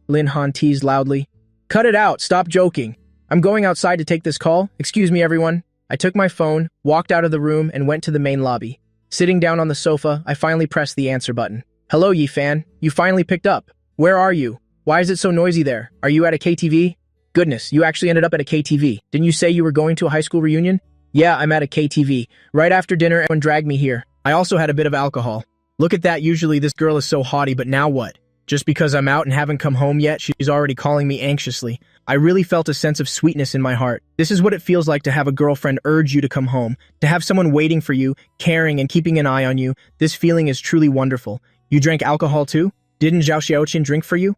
Lin Han teased loudly. Cut it out, stop joking. I'm going outside to take this call. Excuse me, everyone. I took my phone, walked out of the room, and went to the main lobby. Sitting down on the sofa, I finally pressed the answer button. Hello, Yifan. You finally picked up. Where are you? Why is it so noisy there? Are you at a KTV? Goodness, you actually ended up at a KTV. Didn't you say you were going to a high school reunion? Yeah, I'm at a KTV. Right after dinner, everyone dragged me here. I also had a bit of alcohol. Look at that, usually this girl is so haughty, but now what? Just because I'm out and haven't come home yet, she's already calling me anxiously. I really felt a sense of sweetness in my heart. This is what it feels like to have a girlfriend urge you to come home, to have someone waiting for you, caring and keeping an eye on you. This feeling is truly wonderful. You drank alcohol too? Didn't Zhao Xiaoqin drink for you?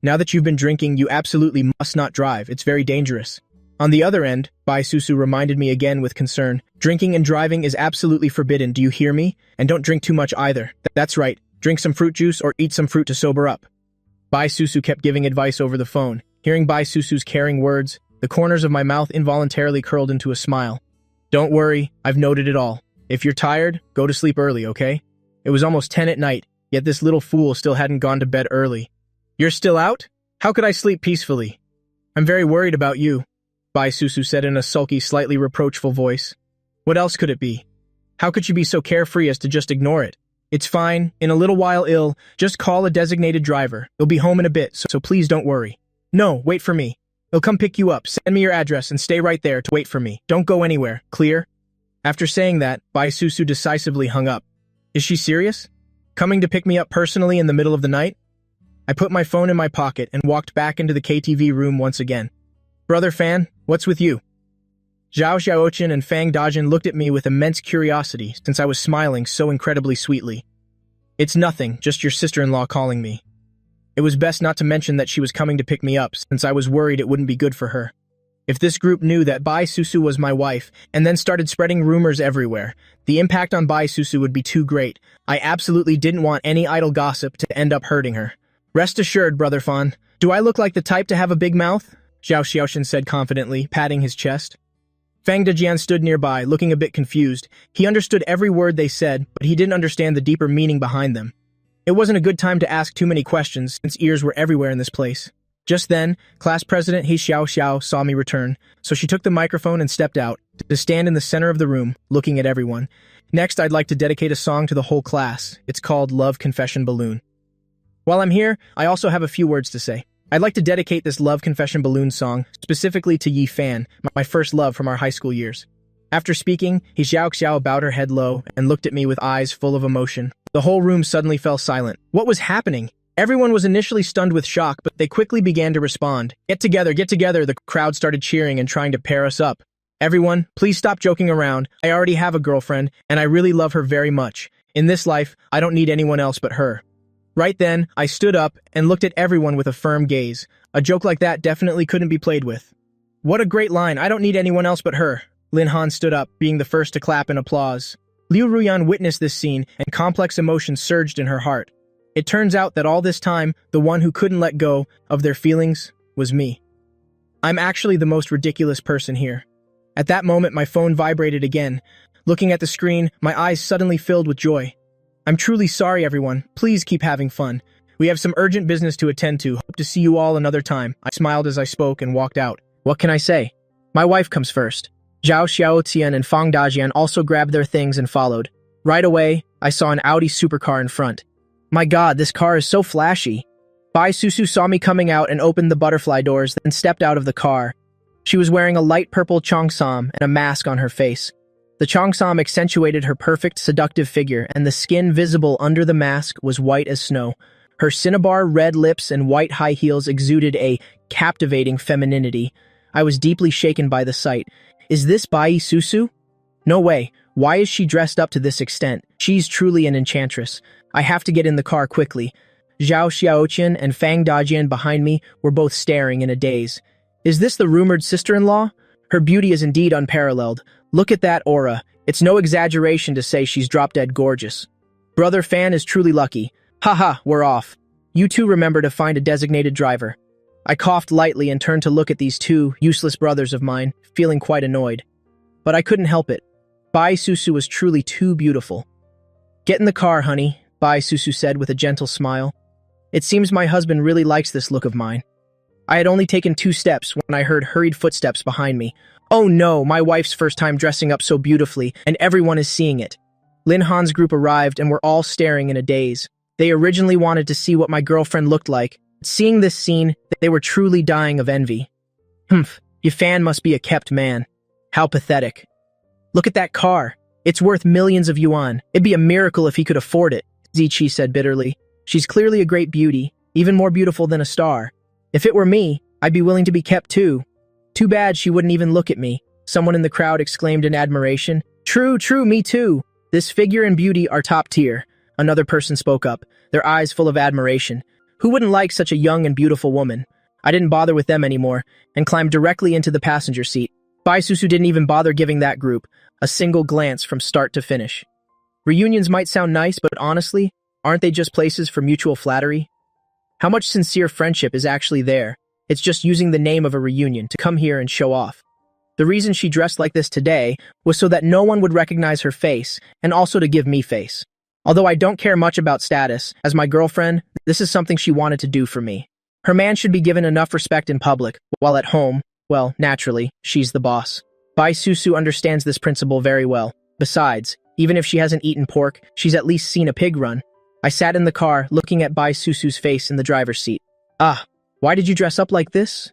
Now that you've been drinking, you absolutely must not drive. It's very dangerous. On the other end, Bai Susu reminded me again with concern. Drinking and driving is absolutely forbidden, do you hear me? And don't drink too much either. That's right. Drink some fruit juice or eat some fruit to sober up. Bai Susu kept giving advice over the phone. Hearing Bai Susu's caring words, the corners of my mouth involuntarily curled into a smile. Don't worry, I've noted it all. If you're tired, go to sleep early, okay? It was almost 10 at night, yet this little fool still hadn't gone to bed early. You're still out? How could I sleep peacefully? I'm very worried about you. Bai Susu said in a sulky, slightly reproachful voice. What else could it be? How could you be so carefree as to just ignore it? It's fine. In a little while just call a designated driver. He'll be home in a bit, so please don't worry. No, wait for me. He'll come pick you up. Send me your address and stay right there to wait for me. Don't go anywhere. Clear? After saying that, Bai Susu decisively hung up. Is she serious? Coming to pick me up personally in the middle of the night? I put my phone in my pocket and walked back into the KTV room once again. Brother Fan, what's with you? Zhao Xiaoqin and Fang Dajin looked at me with immense curiosity since I was smiling so incredibly sweetly. It's nothing, just your sister-in-law calling me. It was best not to mention that she was coming to pick me up since I was worried it wouldn't be good for her. If this group knew that Bai Susu was my wife and then started spreading rumors everywhere, the impact on Bai Susu would be too great. I absolutely didn't want any idle gossip to end up hurting her. Rest assured, Brother Fan. Do I look like the type to have a big mouth? Zhao Xiaoxin said confidently, patting his chest. Fang Dejian stood nearby, looking a bit confused. He understood every word they said, but he didn't understand the deeper meaning behind them. It wasn't a good time to ask too many questions, since ears were everywhere in this place. Just then, Class President He Xiao saw me return, so she took the microphone and stepped out, to stand in the center of the room, looking at everyone. Next, I'd like to dedicate a song to the whole class. It's called Love Confession Balloon. While I'm here, I also have a few words to say. I'd like to dedicate this Love Confession Balloon song specifically to Yi Fan, my first love from our high school years. After speaking, He Xiao bowed her head low and looked at me with eyes full of emotion. The whole room suddenly fell silent. What was happening? Everyone was initially stunned with shock, but they quickly began to respond. Get together, the crowd started cheering and trying to pair us up. Everyone, please stop joking around. I already have a girlfriend, and I really love her very much. In this life, I don't need anyone else but her. Right then, I stood up and looked at everyone with a firm gaze. A joke like that definitely couldn't be played with. What a great line, I don't need anyone else but her. Lin Han stood up, being the first to clap in applause. Liu Ruyan witnessed this scene, and complex emotions surged in her heart. It turns out that all this time, the one who couldn't let go of their feelings was me. I'm actually the most ridiculous person here. At that moment, my phone vibrated again. Looking at the screen, my eyes suddenly filled with joy. I'm truly sorry, everyone. Please keep having fun. We have some urgent business to attend to. Hope to see you all another time. I smiled as I spoke and walked out. What can I say? My wife comes first. Zhao Xiaotian and Fang Dajian also grabbed their things and followed. Right away, I saw an Audi supercar in front. My god, this car is so flashy. Bai Susu saw me coming out and opened the butterfly doors, then stepped out of the car. She was wearing a light purple cheongsam and a mask on her face. The cheongsam accentuated her perfect, seductive figure, and the skin visible under the mask was white as snow. Her cinnabar red lips and white high heels exuded a captivating femininity. I was deeply shaken by the sight. Is this Bai Susu? No way. Why is she dressed up to this extent? She's truly an enchantress. I have to get in the car quickly. Zhao Xiaoqin and Fang Dajian behind me were both staring in a daze. Is this the rumored sister-in-law? Her beauty is indeed unparalleled. Look at that aura. It's no exaggeration to say she's drop-dead gorgeous. Brother Fan is truly lucky. Haha, we're off. You two remember to find a designated driver. I coughed lightly and turned to look at these two useless brothers of mine, feeling quite annoyed. But I couldn't help it. Bai Susu was truly too beautiful. Get in the car, honey, Bai Susu said with a gentle smile. It seems my husband really likes this look of mine. I had only taken 2 steps when I heard hurried footsteps behind me. Oh no, my wife's first time dressing up so beautifully, and everyone is seeing it. Lin Han's group arrived and were all staring in a daze. They originally wanted to see what my girlfriend looked like. Seeing this scene, they were truly dying of envy. Yi Fan must be a kept man. How pathetic. Look at that car. It's worth millions of yuan. It'd be a miracle if he could afford it, Ziqi said bitterly. She's clearly a great beauty, even more beautiful than a star. If it were me, I'd be willing to be kept too. Too bad she wouldn't even look at me, someone in the crowd exclaimed in admiration. True, me too. This figure and beauty are top tier. Another person spoke up, their eyes full of admiration. Who wouldn't like such a young and beautiful woman? I didn't bother with them anymore, and climbed directly into the passenger seat. Bai Susu didn't even bother giving that group a single glance from start to finish. Reunions might sound nice, but honestly, aren't they just places for mutual flattery? How much sincere friendship is actually there? It's just using the name of a reunion to come here and show off. The reason she dressed like this today was so that no one would recognize her face, and also to give me face. Although I don't care much about status, as my girlfriend, this is something she wanted to do for me. Her man should be given enough respect in public, while at home, well, naturally, she's the boss. Bai Susu understands this principle very well. Besides, even if she hasn't eaten pork, she's at least seen a pig run. I sat in the car, looking at Bai Susu's face in the driver's seat. Ah, why did you dress up like this?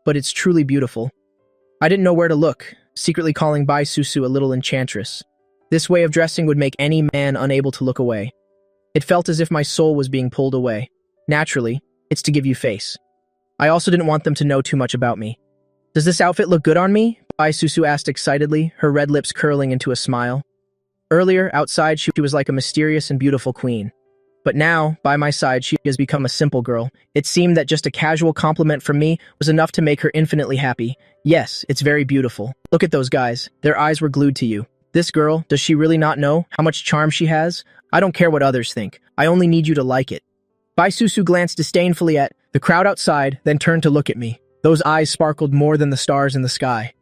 But it's truly beautiful. I didn't know where to look, secretly calling Bai Susu a little enchantress. This way of dressing would make any man unable to look away. It felt as if my soul was being pulled away. Naturally, it's to give you face. I also didn't want them to know too much about me. Does this outfit look good on me? Bai Susu asked excitedly, her red lips curling into a smile. Earlier, outside, she was like a mysterious and beautiful queen. But now, by my side, she has become a simple girl. It seemed that just a casual compliment from me was enough to make her infinitely happy. Yes, it's very beautiful. Look at those guys. Their eyes were glued to you. This girl, does she really not know how much charm she has? I don't care what others think. I only need you to like it. Bai Susu glanced disdainfully at the crowd outside, then turned to look at me. Those eyes sparkled more than the stars in the sky.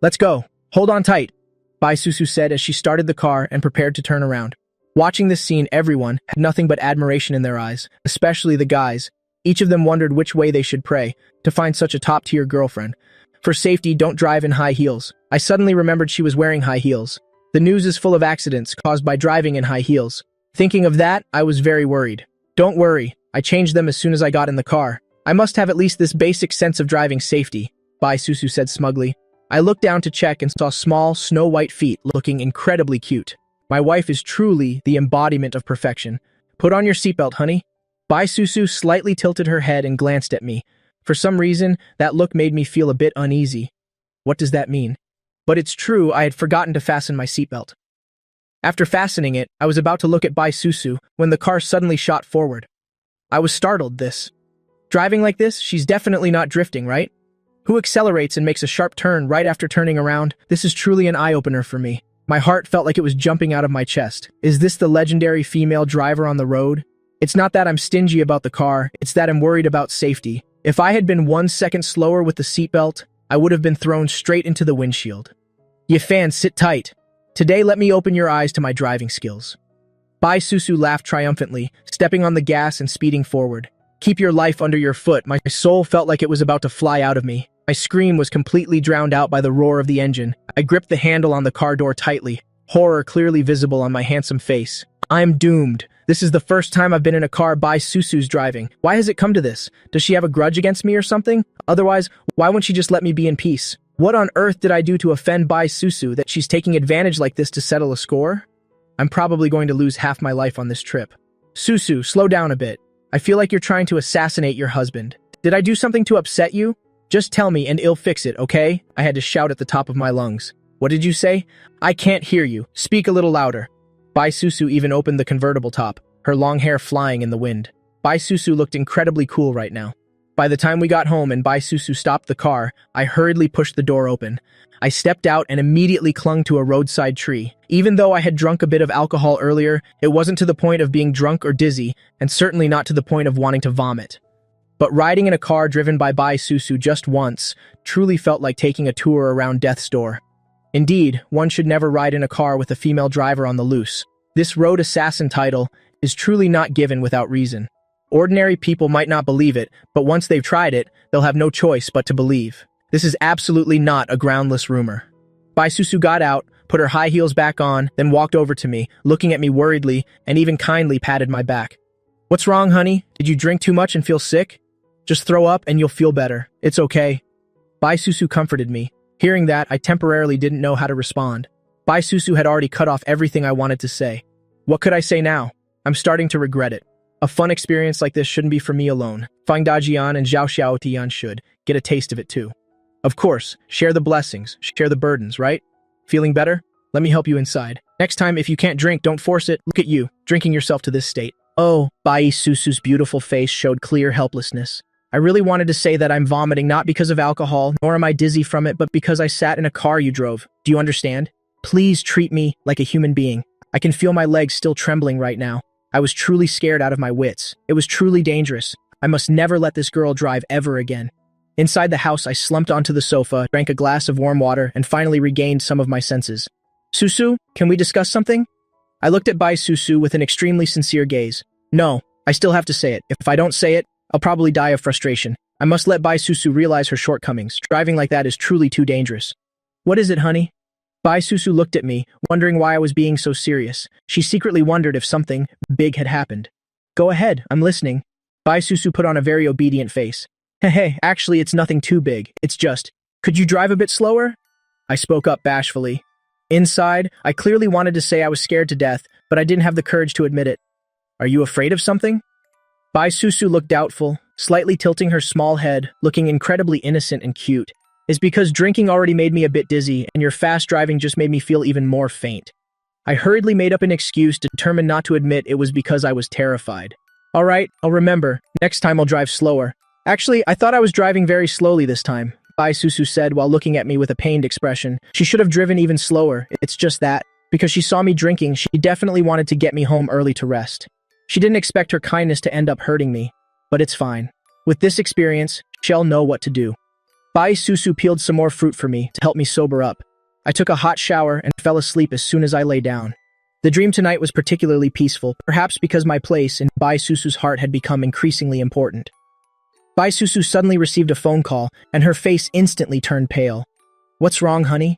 Let's go. Hold on tight, Bai Susu said as she started the car and prepared to turn around. Watching this scene, everyone had nothing but admiration in their eyes, especially the guys. Each of them wondered which way they should pray to find such a top-tier girlfriend. For safety, don't drive in high heels. I suddenly remembered she was wearing high heels. The news is full of accidents caused by driving in high heels. Thinking of that, I was very worried. Don't worry, I changed them as soon as I got in the car. I must have at least this basic sense of driving safety, Bai Susu said smugly. I looked down to check and saw small, snow-white feet looking incredibly cute. My wife is truly the embodiment of perfection. Put on your seatbelt, honey. Bai Susu slightly tilted her head and glanced at me. For some reason, that look made me feel a bit uneasy. What does that mean? But it's true, I had forgotten to fasten my seatbelt. After fastening it, I was about to look at Bai Susu when the car suddenly shot forward. I was startled. Driving like this, she's definitely not drifting, right? Who accelerates and makes a sharp turn right after turning around? This is truly an eye-opener for me. My heart felt like it was jumping out of my chest. Is this the legendary female driver on the road? It's not that I'm stingy about the car, it's that I'm worried about safety. If I had been 1 second slower with the seatbelt, I would have been thrown straight into the windshield. You fans, sit tight. Today, let me open your eyes to my driving skills. Bai Susu laughed triumphantly, stepping on the gas and speeding forward. Keep your life under your foot. My soul felt like it was about to fly out of me. My scream was completely drowned out by the roar of the engine. I gripped the handle on the car door tightly, horror clearly visible on my handsome face. I'm doomed. This is the first time I've been in a car Bai Susu's driving. Why has it come to this? Does she have a grudge against me or something? Otherwise, why won't she just let me be in peace? What on earth did I do to offend Bai Susu that she's taking advantage like this to settle a score? I'm probably going to lose half my life on this trip. Susu, slow down a bit. I feel like you're trying to assassinate your husband. Did I do something to upset you? Just tell me and I'll fix it, okay? I had to shout at the top of my lungs. What did you say? I can't hear you. Speak a little louder. Bai Susu even opened the convertible top, her long hair flying in the wind. Bai Susu looked incredibly cool right now. By the time we got home and Bai Susu stopped the car, I hurriedly pushed the door open. I stepped out and immediately clung to a roadside tree. Even though I had drunk a bit of alcohol earlier, it wasn't to the point of being drunk or dizzy, and certainly not to the point of wanting to vomit. But riding in a car driven by Bai Susu just once truly felt like taking a tour around death's door. Indeed, one should never ride in a car with a female driver on the loose. This road assassin title is truly not given without reason. Ordinary people might not believe it, but once they've tried it, they'll have no choice but to believe. This is absolutely not a groundless rumor. Bai Susu got out, put her high heels back on, then walked over to me, looking at me worriedly, and even kindly patted my back. What's wrong, honey? Did you drink too much and feel sick? Just throw up and you'll feel better. It's okay. Bai Susu comforted me. Hearing that, I temporarily didn't know how to respond. Bai Susu had already cut off everything I wanted to say. What could I say now? I'm starting to regret it. A fun experience like this shouldn't be for me alone. Fang Dajian and Zhao Xiaotian should get a taste of it too. Of course, share the blessings, share the burdens, right? Feeling better? Let me help you inside. Next time, if you can't drink, don't force it. Look at you, drinking yourself to this state. Oh, Bai Susu's beautiful face showed clear helplessness. I really wanted to say that I'm vomiting not because of alcohol, nor am I dizzy from it, but because I sat in a car you drove. Do you understand? Please treat me like a human being. I can feel my legs still trembling right now. I was truly scared out of my wits. It was truly dangerous. I must never let this girl drive ever again. Inside the house, I slumped onto the sofa, drank a glass of warm water, and finally regained some of my senses. Susu, can we discuss something? I looked at Bai Susu with an extremely sincere gaze. No, I still have to say it. If I don't say it, I'll probably die of frustration. I must let Bai Susu realize her shortcomings. Driving like that is truly too dangerous. What is it, honey? Bai Susu looked at me, wondering why I was being so serious. She secretly wondered if something big had happened. Go ahead, I'm listening. Bai Susu put on a very obedient face. Hey, actually it's nothing too big. It's just, could you drive a bit slower? I spoke up bashfully. Inside, I clearly wanted to say I was scared to death, but I didn't have the courage to admit it. Are you afraid of something? Bai Susu looked doubtful, slightly tilting her small head, looking incredibly innocent and cute. It's because drinking already made me a bit dizzy, and your fast driving just made me feel even more faint. I hurriedly made up an excuse, determined not to admit it was because I was terrified. All right, I'll remember. Next time I'll drive slower. Actually, I thought I was driving very slowly this time, Bai Susu said while looking at me with a pained expression. She should have driven even slower. It's just that, because she saw me drinking, she definitely wanted to get me home early to rest. She didn't expect her kindness to end up hurting me, but it's fine. With this experience, she'll know what to do. Bai Susu peeled some more fruit for me to help me sober up. I took a hot shower and fell asleep as soon as I lay down. The dream tonight was particularly peaceful, perhaps because my place in Bai Susu's heart had become increasingly important. Bai Susu suddenly received a phone call, and her face instantly turned pale. What's wrong, honey?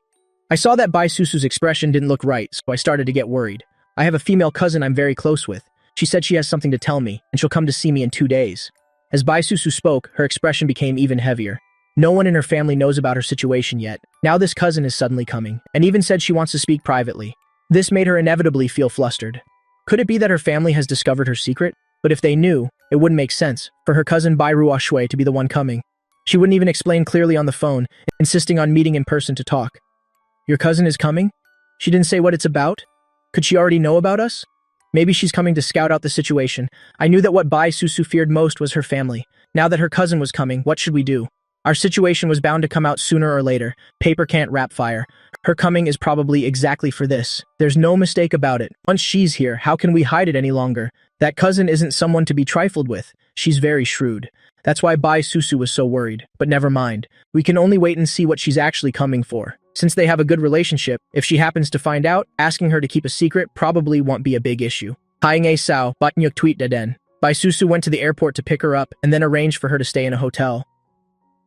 I saw that Bai Susu's expression didn't look right, so I started to get worried. I have a female cousin I'm very close with. She said she has something to tell me, and she'll come to see me in 2 days. As Bai Susu spoke, her expression became even heavier. No one in her family knows about her situation yet. Now this cousin is suddenly coming, and even said she wants to speak privately. This made her inevitably feel flustered. Could it be that her family has discovered her secret? But if they knew, it wouldn't make sense for her cousin Bai Ruoshui to be the one coming. She wouldn't even explain clearly on the phone, insisting on meeting in person to talk. Your cousin is coming? She didn't say what it's about? Could she already know about us? Maybe she's coming to scout out the situation. I knew that what Bai Susu feared most was her family. Now that her cousin was coming, what should we do? Our situation was bound to come out sooner or later. Paper can't wrap fire. Her coming is probably exactly for this. There's no mistake about it. Once she's here, how can we hide it any longer? That cousin isn't someone to be trifled with. She's very shrewd. That's why Bai Susu was so worried. But never mind. We can only wait and see what she's actually coming for. Since they have a good relationship, if she happens to find out, asking her to keep a secret probably won't be a big issue. Hainge sao, batnyuk tweet daden. Bai Susu went to the airport to pick her up and then arranged for her to stay in a hotel.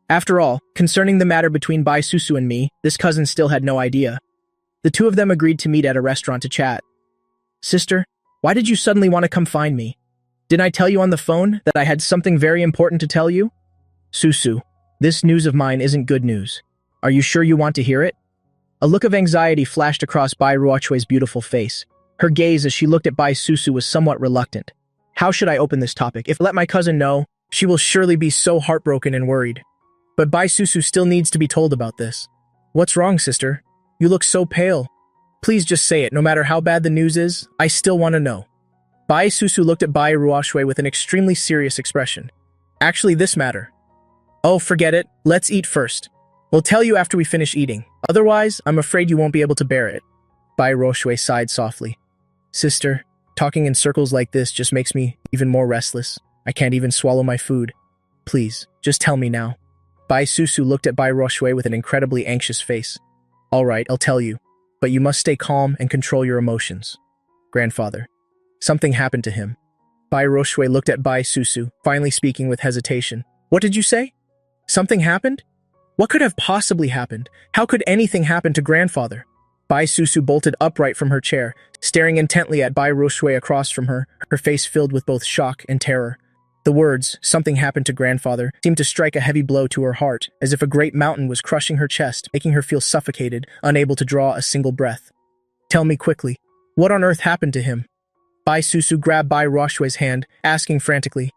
After all, concerning the matter between Bai Susu and me, this cousin still had no idea. The two of them agreed to meet at a restaurant to chat. Sister, why did you suddenly want to come find me? Didn't I tell you on the phone that I had something very important to tell you? Susu, this news of mine isn't good news. Are you sure you want to hear it? A look of anxiety flashed across Bai Ruochui's beautiful face. Her gaze as she looked at Bai Susu was somewhat reluctant. How should I open this topic? If I let my cousin know, she will surely be so heartbroken and worried. But Bai Susu still needs to be told about this. What's wrong, sister? You look so pale. Please just say it, no matter how bad the news is, I still want to know. Bai Susu looked at Bai Ruoshui with an extremely serious expression. Actually, this matter. Oh, forget it. Let's eat first. We'll tell you after we finish eating. Otherwise, I'm afraid you won't be able to bear it. Bai Ruoshui sighed softly. Sister, talking in circles like this just makes me even more restless. I can't even swallow my food. Please, just tell me now. Bai Susu looked at Bai Ruoshui with an incredibly anxious face. All right, I'll tell you. But you must stay calm and control your emotions. Grandfather. Something happened to him. Bai Ruoshui looked at Bai Susu, finally speaking with hesitation. What did you say? Something happened? What could have possibly happened? How could anything happen to grandfather? Bai Susu bolted upright from her chair, staring intently at Bai Ruoshui across from her, her face filled with both shock and terror. The words, something happened to grandfather, seemed to strike a heavy blow to her heart, as if a great mountain was crushing her chest, making her feel suffocated, unable to draw a single breath. Tell me quickly, what on earth happened to him? Bai Susu grabbed Bai Ruoshui's hand, asking frantically.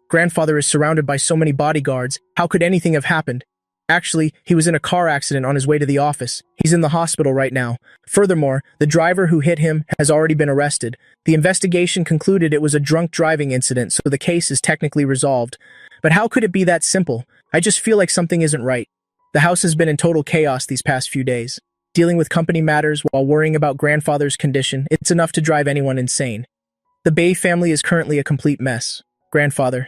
Grandfather is surrounded by so many bodyguards, how could anything have happened? Actually, he was in a car accident on his way to the office. He's in the hospital right now. Furthermore, the driver who hit him has already been arrested. The investigation concluded it was a drunk driving incident, so the case is technically resolved. But how could it be that simple? I just feel like something isn't right. The house has been in total chaos these past few days. Dealing with company matters while worrying about grandfather's condition, it's enough to drive anyone insane. The Bay family is currently a complete mess. Grandfather.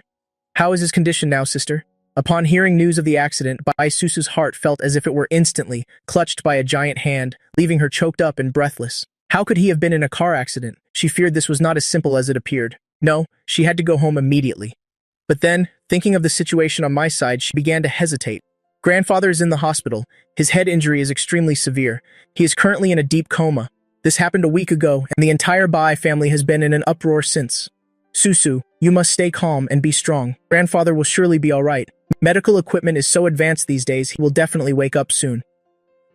How is his condition now, sister? Upon hearing news of the accident, Bai Susu's heart felt as if it were instantly clutched by a giant hand, leaving her choked up and breathless. How could he have been in a car accident? She feared this was not as simple as it appeared. No, she had to go home immediately. But then, thinking of the situation on my side, she began to hesitate. Grandfather is in the hospital. His head injury is extremely severe. He is currently in a deep coma. This happened a week ago, and the entire Bai family has been in an uproar since. Susu, you must stay calm and be strong. Grandfather will surely be all right. Medical equipment is so advanced these days, he will definitely wake up soon.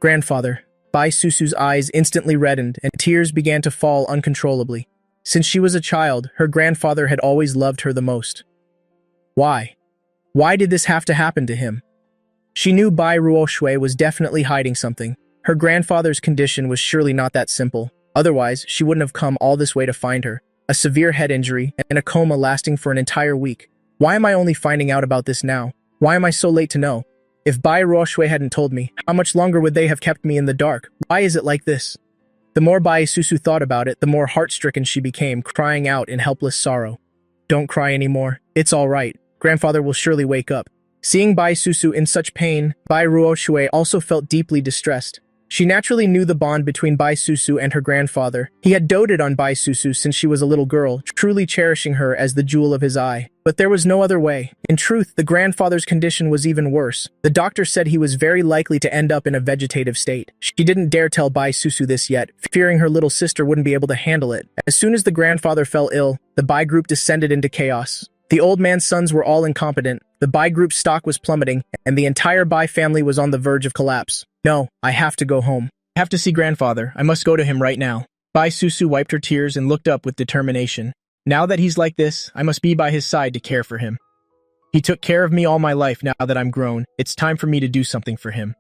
Grandfather. Bai Susu's eyes instantly reddened, and tears began to fall uncontrollably. Since she was a child, her grandfather had always loved her the most. Why? Why did this have to happen to him? She knew Bai Ruoshui was definitely hiding something. Her grandfather's condition was surely not that simple. Otherwise, she wouldn't have come all this way to find her. A severe head injury and a coma lasting for an entire week. Why am I only finding out about this now? Why am I so late to know? If Bai Ruoshui hadn't told me, how much longer would they have kept me in the dark? Why is it like this? The more Bai Susu thought about it, the more heart-stricken she became, crying out in helpless sorrow. Don't cry anymore. It's all right. Grandfather will surely wake up. Seeing Bai Susu in such pain, Bai Ruoshui also felt deeply distressed. She naturally knew the bond between Bai Susu and her grandfather. He had doted on Bai Susu since she was a little girl, truly cherishing her as the jewel of his eye. But there was no other way. In truth, the grandfather's condition was even worse. The doctor said he was very likely to end up in a vegetative state. She didn't dare tell Bai Susu this yet, fearing her little sister wouldn't be able to handle it. As soon as the grandfather fell ill, the Bai group descended into chaos. The old man's sons were all incompetent, the Bai group's stock was plummeting, and the entire Bai family was on the verge of collapse. No, I have to go home. I have to see grandfather. I must go to him right now. Bai Susu wiped her tears and looked up with determination. Now that he's like this, I must be by his side to care for him. He took care of me all my life. Now that I'm grown, it's time for me to do something for him.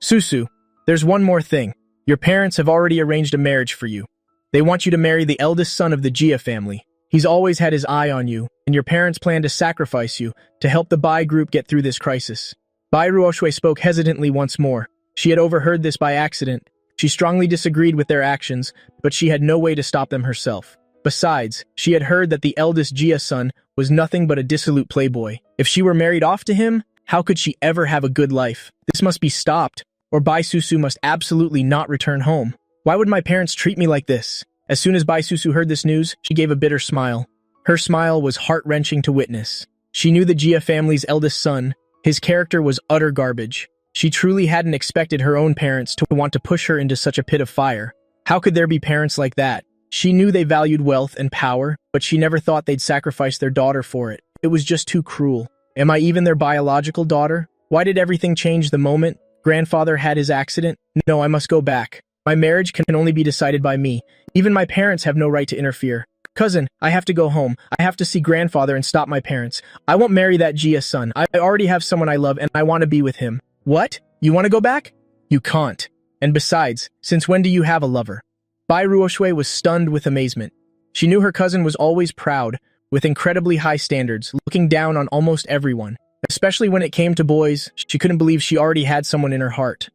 Susu, there's one more thing. Your parents have already arranged a marriage for you. They want you to marry the eldest son of the Jia family. He's always had his eye on you, and your parents plan to sacrifice you to help the Bai group get through this crisis. Bai Ruoshui spoke hesitantly once more. She had overheard this by accident. She strongly disagreed with their actions, but she had no way to stop them herself. Besides, she had heard that the eldest Jia son was nothing but a dissolute playboy. If she were married off to him, how could she ever have a good life? This must be stopped, or Bai Susu must absolutely not return home. Why would my parents treat me like this? As soon as Bai Susu heard this news, she gave a bitter smile. Her smile was heart-wrenching to witness. She knew the Jia family's eldest son. His character was utter garbage. She truly hadn't expected her own parents to want to push her into such a pit of fire. How could there be parents like that? She knew they valued wealth and power, but she never thought they'd sacrifice their daughter for it. It was just too cruel. Am I even their biological daughter? Why did everything change the moment grandfather had his accident? No, I must go back. My marriage can only be decided by me. Even my parents have no right to interfere. Cousin, I have to go home. I have to see grandfather and stop my parents. I won't marry that Jia son. I already have someone I love and I want to be with him. What? You want to go back? You can't. And besides, since when do you have a lover? Bai Ruoshui was stunned with amazement. She knew her cousin was always proud, with incredibly high standards, looking down on almost everyone. Especially when it came to boys, she couldn't believe she already had someone in her heart.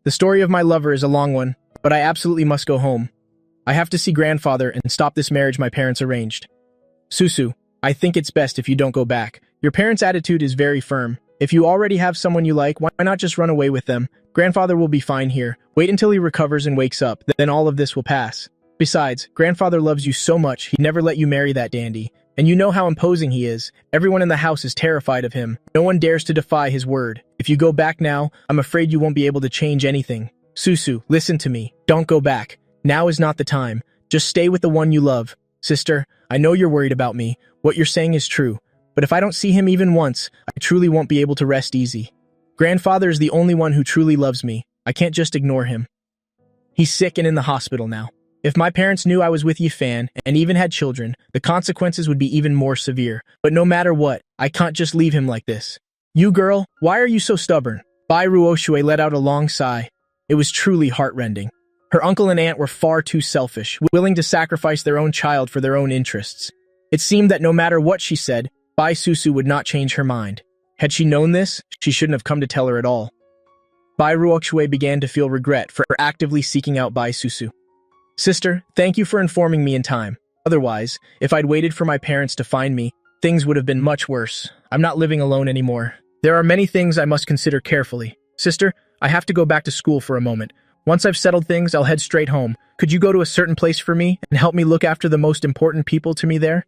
The story of my lover is a long one, but I absolutely must go home. I have to see grandfather and stop this marriage my parents arranged. Susu, I think it's best if you don't go back. Your parents' attitude is very firm. If you already have someone you like, why not just run away with them? Grandfather will be fine here. Wait until he recovers and wakes up, then all of this will pass. Besides, grandfather loves you so much, he'd never let you marry that dandy. And you know how imposing he is. Everyone in the house is terrified of him. No one dares to defy his word. If you go back now, I'm afraid you won't be able to change anything. Susu, listen to me. Don't go back. Now is not the time. Just stay with the one you love. Sister, I know you're worried about me. What you're saying is true. But if I don't see him even once, I truly won't be able to rest easy. Grandfather is the only one who truly loves me. I can't just ignore him. He's sick and in the hospital now. If my parents knew I was with Yifan and even had children, the consequences would be even more severe. But no matter what, I can't just leave him like this. You girl, why are you so stubborn? Bai Ruoshui let out a long sigh. It was truly heartrending. Her uncle and aunt were far too selfish, willing to sacrifice their own child for their own interests. It seemed that no matter what she said, Bai Susu would not change her mind. Had she known this, she shouldn't have come to tell her at all. Bai Ruoshui began to feel regret for actively seeking out Bai Susu. Sister, thank you for informing me in time. Otherwise, if I'd waited for my parents to find me, things would have been much worse. I'm not living alone anymore. There are many things I must consider carefully. Sister, I have to go back to school for a moment. Once I've settled things, I'll head straight home. Could you go to a certain place for me and help me look after the most important people to me there?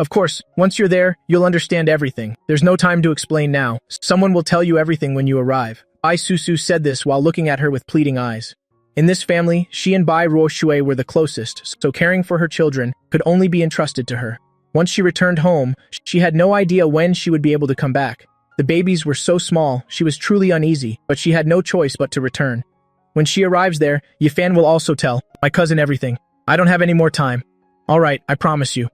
Of course, once you're there, you'll understand everything. There's no time to explain now. Someone will tell you everything when you arrive. Bai Susu said this while looking at her with pleading eyes. In this family, she and Bai Ruoshui were the closest, so caring for her children could only be entrusted to her. Once she returned home, she had no idea when she would be able to come back. The babies were so small, she was truly uneasy, but she had no choice but to return. When she arrives there, Yifan will also tell my cousin everything. I don't have any more time. All right, I promise you.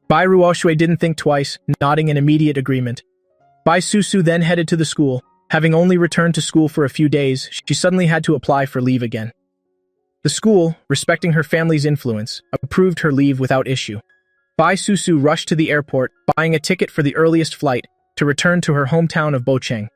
Bai Ruoshui didn't think twice, nodding in immediate agreement. Bai Susu then headed to the school. Having only returned to school for a few days, she suddenly had to apply for leave again. The school, respecting her family's influence, approved her leave without issue. Bai Susu rushed to the airport, buying a ticket for the earliest flight to return to her hometown of Bocheng.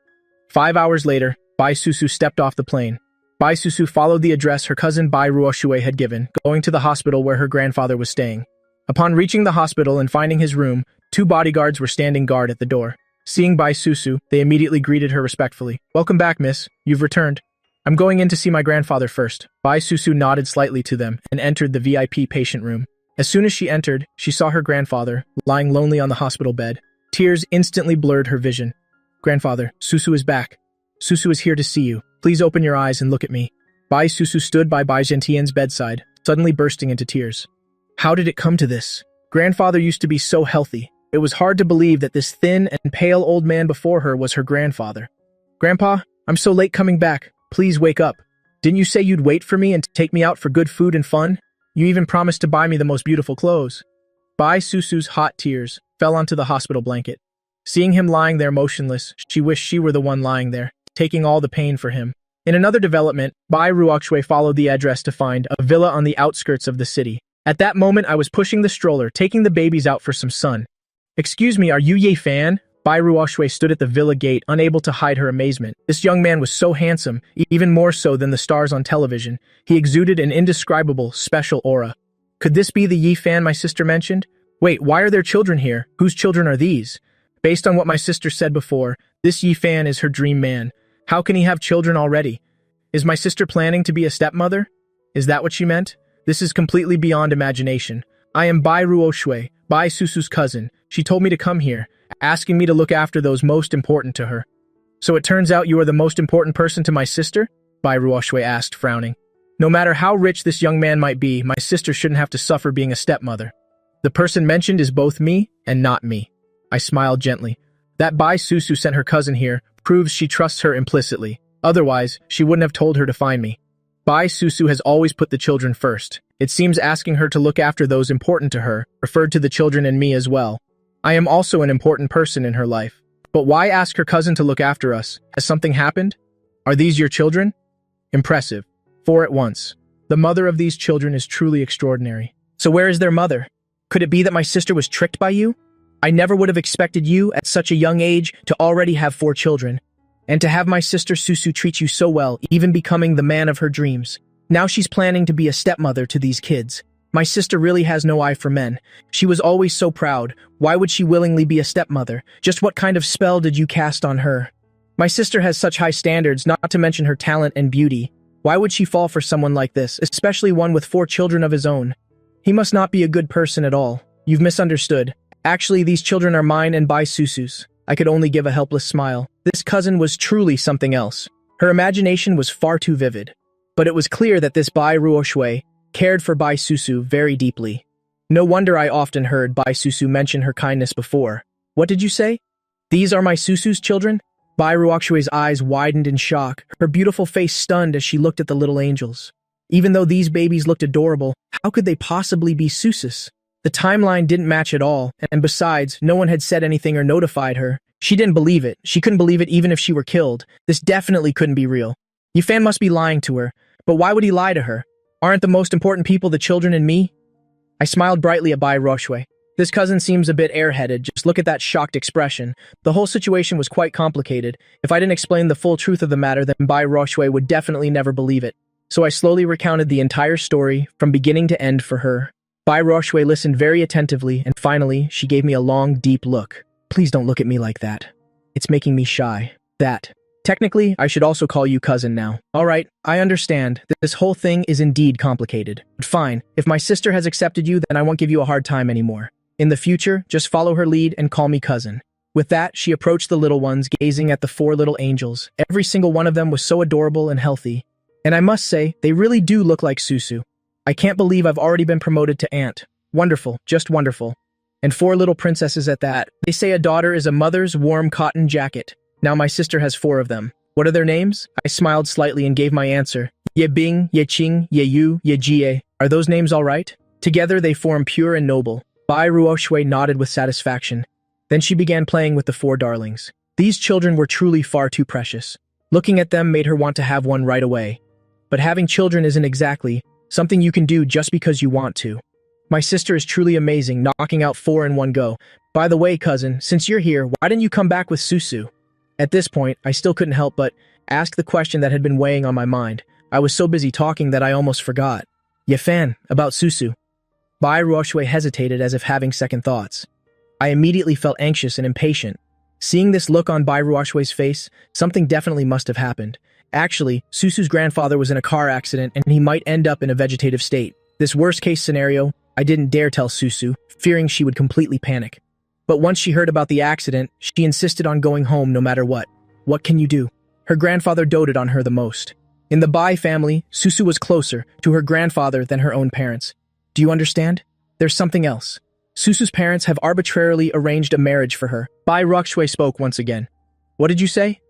5 hours later, Bai Susu stepped off the plane. Bai Susu followed the address her cousin Bai Ruoshui had given, going to the hospital where her grandfather was staying. Upon reaching the hospital and finding his room, 2 bodyguards were standing guard at the door. Seeing Bai Susu, they immediately greeted her respectfully. "Welcome back, miss. You've returned." "I'm going in to see my grandfather first." Bai Susu nodded slightly to them and entered the VIP patient room. As soon as she entered, she saw her grandfather, lying lonely on the hospital bed. Tears instantly blurred her vision. "Grandfather, Susu is back. Susu is here to see you. Please open your eyes and look at me." Bai Susu stood by Bai Zhentian's bedside, suddenly bursting into tears. How did it come to this? Grandfather used to be so healthy. It was hard to believe that this thin and pale old man before her was her grandfather. "Grandpa, I'm so late coming back. Please wake up. Didn't you say you'd wait for me and take me out for good food and fun? You even promised to buy me the most beautiful clothes." Bai Susu's hot tears fell onto the hospital blanket. Seeing him lying there motionless, she wished she were the one lying there, taking all the pain for him. In another development, Bai Ruoshui followed the address to find a villa on the outskirts of the city. At that moment, I was pushing the stroller, taking the babies out for some sun. "Excuse me, are you Ye Fan?" Bai Ruoshui stood at the villa gate, unable to hide her amazement. This young man was so handsome, even more so than the stars on television. He exuded an indescribable, special aura. Could this be the Ye Fan my sister mentioned? Wait, why are there children here? Whose children are these? Based on what my sister said before, this Ye Fan is her dream man. How can he have children already? Is my sister planning to be a stepmother? Is that what she meant? This is completely beyond imagination. I am Bai Ruoshui, Bai Susu's cousin. She told me to come here, asking me to look after those most important to her. So it turns out you are the most important person to my sister? Bai Ruoshui asked, frowning. No matter how rich this young man might be, my sister shouldn't have to suffer being a stepmother. The person mentioned is both me and not me. I smiled gently. That Bai Susu sent her cousin here proves she trusts her implicitly. Otherwise, she wouldn't have told her to find me. Bai Susu has always put the children first. It seems asking her to look after those important to her referred to the children and me as well. I am also an important person in her life. But why ask her cousin to look after us? Has something happened? Are these your children? Impressive. 4 at once. The mother of these children is truly extraordinary. So where is their mother? Could it be that my sister was tricked by you? I never would have expected you, at such a young age, to already have 4 children. And to have my sister Susu treat you so well, even becoming the man of her dreams. Now she's planning to be a stepmother to these kids. My sister really has no eye for men. She was always so proud. Why would she willingly be a stepmother? Just what kind of spell did you cast on her? My sister has such high standards, not to mention her talent and beauty. Why would she fall for someone like this, especially one with 4 children of his own? He must not be a good person at all. You've misunderstood. Actually, these children are mine and Bai Susu's. I could only give a helpless smile. This cousin was truly something else. Her imagination was far too vivid. But it was clear that this Bai Ruoshui cared for Bai Susu very deeply. No wonder I often heard Bai Susu mention her kindness before. What did you say? These are my Susu's children? Bai Ruoshui's eyes widened in shock, her beautiful face stunned as she looked at the little angels. Even though these babies looked adorable, how could they possibly be Susus? The timeline didn't match at all, and besides, no one had said anything or notified her. She didn't believe it. She couldn't believe it even if she were killed. This definitely couldn't be real. Yifan must be lying to her. But why would he lie to her? Aren't the most important people the children and me? I smiled brightly at Bai Ruoshui. This cousin seems a bit airheaded. Just look at that shocked expression. The whole situation was quite complicated. If I didn't explain the full truth of the matter, then Bai Ruoshui would definitely never believe it. So I slowly recounted the entire story, from beginning to end for her. Bai Ruoshui listened very attentively, and finally, she gave me a long, deep look. Please don't look at me like that. It's making me shy. Technically, I should also call you cousin now. Alright, I understand. This whole thing is indeed complicated. But fine, if my sister has accepted you, then I won't give you a hard time anymore. In the future, just follow her lead and call me cousin. With that, she approached the little ones, gazing at the four little angels. Every single one of them was so adorable and healthy. And I must say, they really do look like Susu. I can't believe I've already been promoted to aunt. Wonderful, just wonderful. And four little princesses at that. They say a daughter is a mother's warm cotton jacket. Now my sister has four of them. What are their names? I smiled slightly and gave my answer. Ye Bing, Ye Qing, Ye Yu, Ye Jie. Are those names all right? Together they form pure and noble. Bai Ruoshui nodded with satisfaction. Then she began playing with the four darlings. These children were truly far too precious. Looking at them made her want to have one right away. But having children isn't exactly something you can do just because you want to. My sister is truly amazing, knocking out four in one go. By the way, cousin, since you're here, why didn't you come back with Susu? At this point, I still couldn't help but ask the question that had been weighing on my mind. I was so busy talking that I almost forgot. Yafan, about Susu. Bai Ruoshui hesitated as if having second thoughts. I immediately felt anxious and impatient. Seeing this look on Bai Ruoshui's face, something definitely must have happened. Actually, Susu's grandfather was in a car accident and he might end up in a vegetative state. This worst-case scenario, I didn't dare tell Susu, fearing she would completely panic. But once she heard about the accident, she insisted on going home no matter what. What can you do? Her grandfather doted on her the most. In the Bai family, Susu was closer to her grandfather than her own parents. Do you understand? There's something else. Susu's parents have arbitrarily arranged a marriage for her. Bai Ruoshui spoke once again. What did you say?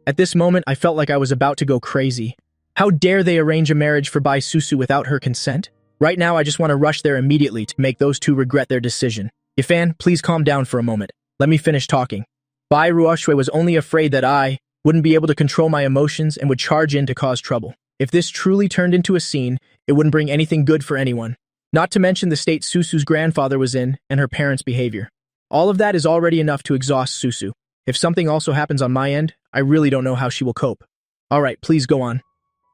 At this moment, I felt like I was about to go crazy. How dare they arrange a marriage for Bai Susu without her consent? Right now, I just want to rush there immediately to make those two regret their decision. Yafan, please calm down for a moment. Let me finish talking. Bai Ruoshui was only afraid that I wouldn't be able to control my emotions and would charge in to cause trouble. If this truly turned into a scene, it wouldn't bring anything good for anyone. Not to mention the state Susu's grandfather was in and her parents' behavior. All of that is already enough to exhaust Susu. If something also happens on my end, I really don't know how she will cope. Alright, please go on.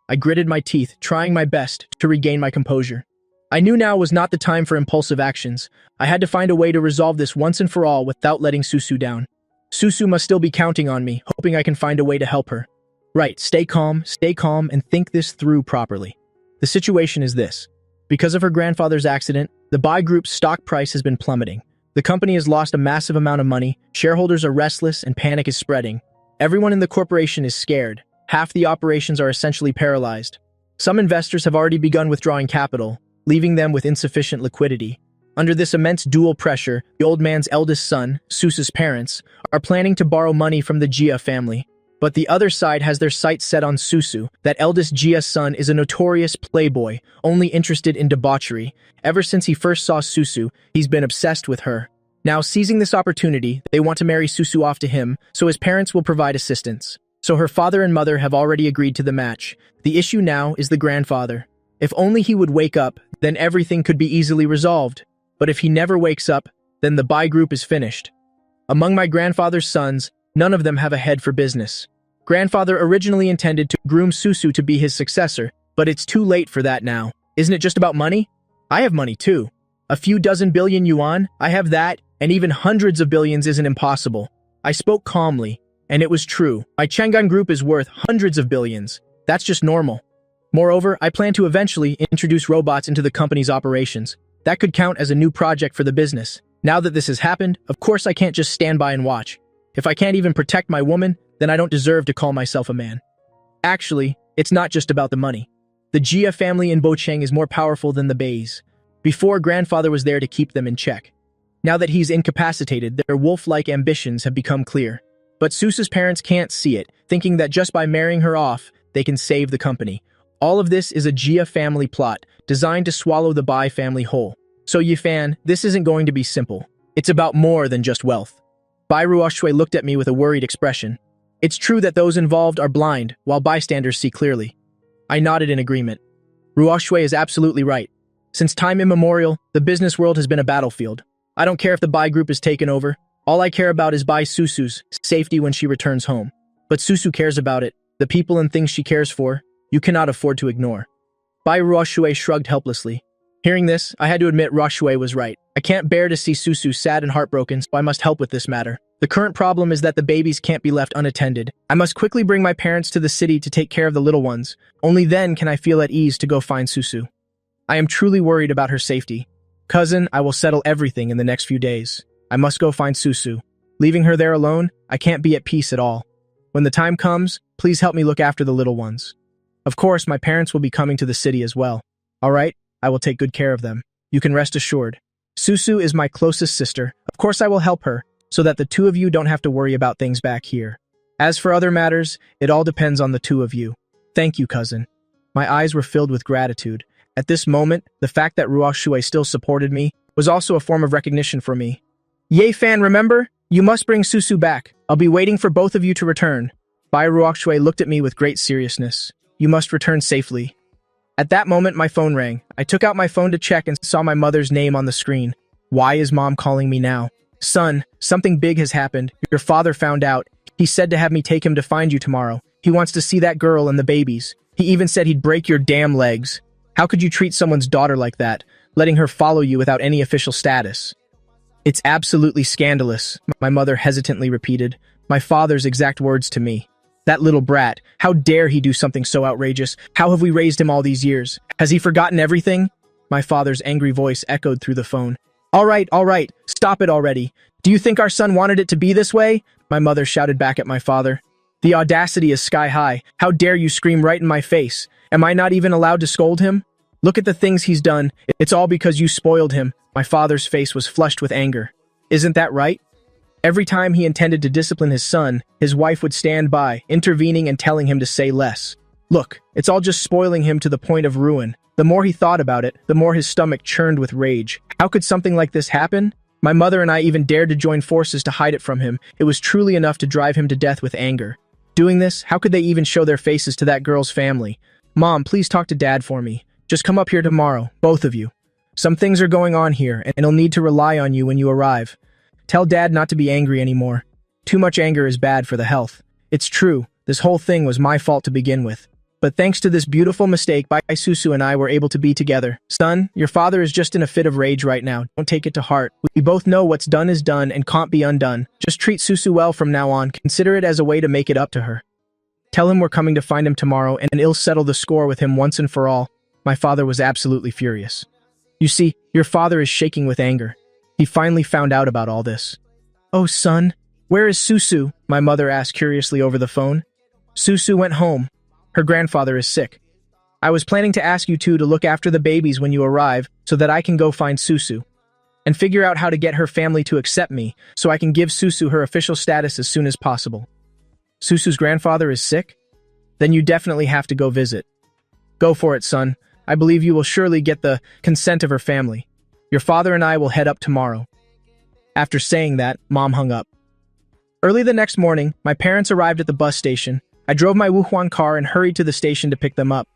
I gritted my teeth, trying my best to regain my composure. I knew now was not the time for impulsive actions. I had to find a way to resolve this once and for all without letting Susu down. Susu must still be counting on me, hoping I can find a way to help her. Right, stay calm, and think this through properly. The situation is this. Because of her grandfather's accident, the Bai Group's stock price has been plummeting. The company has lost a massive amount of money, shareholders are restless, and panic is spreading. Everyone in the corporation is scared. Half the operations are essentially paralyzed. Some investors have already begun withdrawing capital, leaving them with insufficient liquidity. Under this immense dual pressure, the old man's eldest son, Susu's parents, are planning to borrow money from the Jia family. But the other side has their sights set on Susu. That eldest Jia's son is a notorious playboy, only interested in debauchery. Ever since he first saw Susu, he's been obsessed with her. Now, seizing this opportunity, they want to marry Susu off to him, so his parents will provide assistance. So her father and mother have already agreed to the match. The issue now is the grandfather. If only he would wake up, then everything could be easily resolved. But if he never wakes up, then the Bai Group is finished. Among my grandfather's sons, none of them have a head for business. Grandfather originally intended to groom Susu to be his successor, but it's too late for that now. Isn't it just about money? I have money too. A few dozen billion yuan, I have that, and even hundreds of billions isn't impossible. I spoke calmly, and it was true. My Chang'an Group is worth hundreds of billions. That's just normal. Moreover, I plan to eventually introduce robots into the company's operations. That could count as a new project for the business. Now that this has happened, of course I can't just stand by and watch. If I can't even protect my woman, then I don't deserve to call myself a man. Actually, it's not just about the money. The Jia family in Bocheng is more powerful than the Beis. Before, grandfather was there to keep them in check. Now that he's incapacitated, their wolf-like ambitions have become clear. But Susa's parents can't see it, thinking that just by marrying her off, they can save the company. All of this is a Jia family plot, designed to swallow the Bai family whole. So Yifan, this isn't going to be simple. It's about more than just wealth. Bai Ruoshui looked at me with a worried expression. It's true that those involved are blind, while bystanders see clearly. I nodded in agreement. Ruoshui is absolutely right. Since time immemorial, the business world has been a battlefield. I don't care if the Bai Group is taken over. All I care about is Bai Susu's safety when she returns home. But Susu cares about it. The people and things she cares for, you cannot afford to ignore. Bai Ruoshui shrugged helplessly. Hearing this, I had to admit Ruoshui was right. I can't bear to see Susu sad and heartbroken, so I must help with this matter. The current problem is that the babies can't be left unattended. I must quickly bring my parents to the city to take care of the little ones. Only then can I feel at ease to go find Susu. I am truly worried about her safety. Cousin, I will settle everything in the next few days. I must go find Susu. Leaving her there alone, I can't be at peace at all. When the time comes, please help me look after the little ones. Of course, my parents will be coming to the city as well. All right, I will take good care of them. You can rest assured. Susu is my closest sister. Of course, I will help her, so that the two of you don't have to worry about things back here. As for other matters, it all depends on the two of you. Thank you, cousin. My eyes were filled with gratitude. At this moment, the fact that Ruo Shui still supported me was also a form of recognition for me. Ye fan, remember? You must bring Susu back. I'll be waiting for both of you to return. Bai Ruo Shui looked at me with great seriousness. You must return safely. At that moment, my phone rang. I took out my phone to check and saw my mother's name on the screen. Why is mom calling me now? Son, something big has happened. Your father found out. He said to have me take him to find you tomorrow. He wants to see that girl and the babies. He even said he'd break your damn legs. How could you treat someone's daughter like that, letting her follow you without any official status? It's absolutely scandalous, my mother hesitantly repeated, my father's exact words to me. That little brat, how dare he do something so outrageous? How have we raised him all these years? Has he forgotten everything? My father's angry voice echoed through the phone. All right, stop it already. Do you think our son wanted it to be this way? My mother shouted back at my father. The audacity is sky high. How dare you scream right in my face? Am I not even allowed to scold him? Look at the things he's done. It's all because you spoiled him. My father's face was flushed with anger. Isn't that right? Every time he intended to discipline his son, his wife would stand by, intervening and telling him to say less. Look, it's all just spoiling him to the point of ruin. The more he thought about it, the more his stomach churned with rage. How could something like this happen? My mother and I even dared to join forces to hide it from him. It was truly enough to drive him to death with anger. Doing this, how could they even show their faces to that girl's family? Mom, please talk to Dad for me. Just come up here tomorrow, both of you. Some things are going on here, and he'll need to rely on you when you arrive. Tell Dad not to be angry anymore. Too much anger is bad for the health. It's true, this whole thing was my fault to begin with. But thanks to this beautiful mistake, Bai Susu and I were able to be together. Son, your father is just in a fit of rage right now. Don't take it to heart. We both know what's done is done and can't be undone. Just treat Susu well from now on. Consider it as a way to make it up to her. Tell him we're coming to find him tomorrow and I'll settle the score with him once and for all. My father was absolutely furious. You see, your father is shaking with anger. He finally found out about all this. Oh, son, where is Susu? My mother asked curiously over the phone. Susu went home. Her grandfather is sick. I was planning to ask you two to look after the babies when you arrive so that I can go find Susu and figure out how to get her family to accept me so I can give Susu her official status as soon as possible. Susu's grandfather is sick? Then you definitely have to go visit. Go for it, son. I believe you will surely get the consent of her family. Your father and I will head up tomorrow. After saying that, Mom hung up. Early the next morning, my parents arrived at the bus station. I drove my Wuhuan car and hurried to the station to pick them up.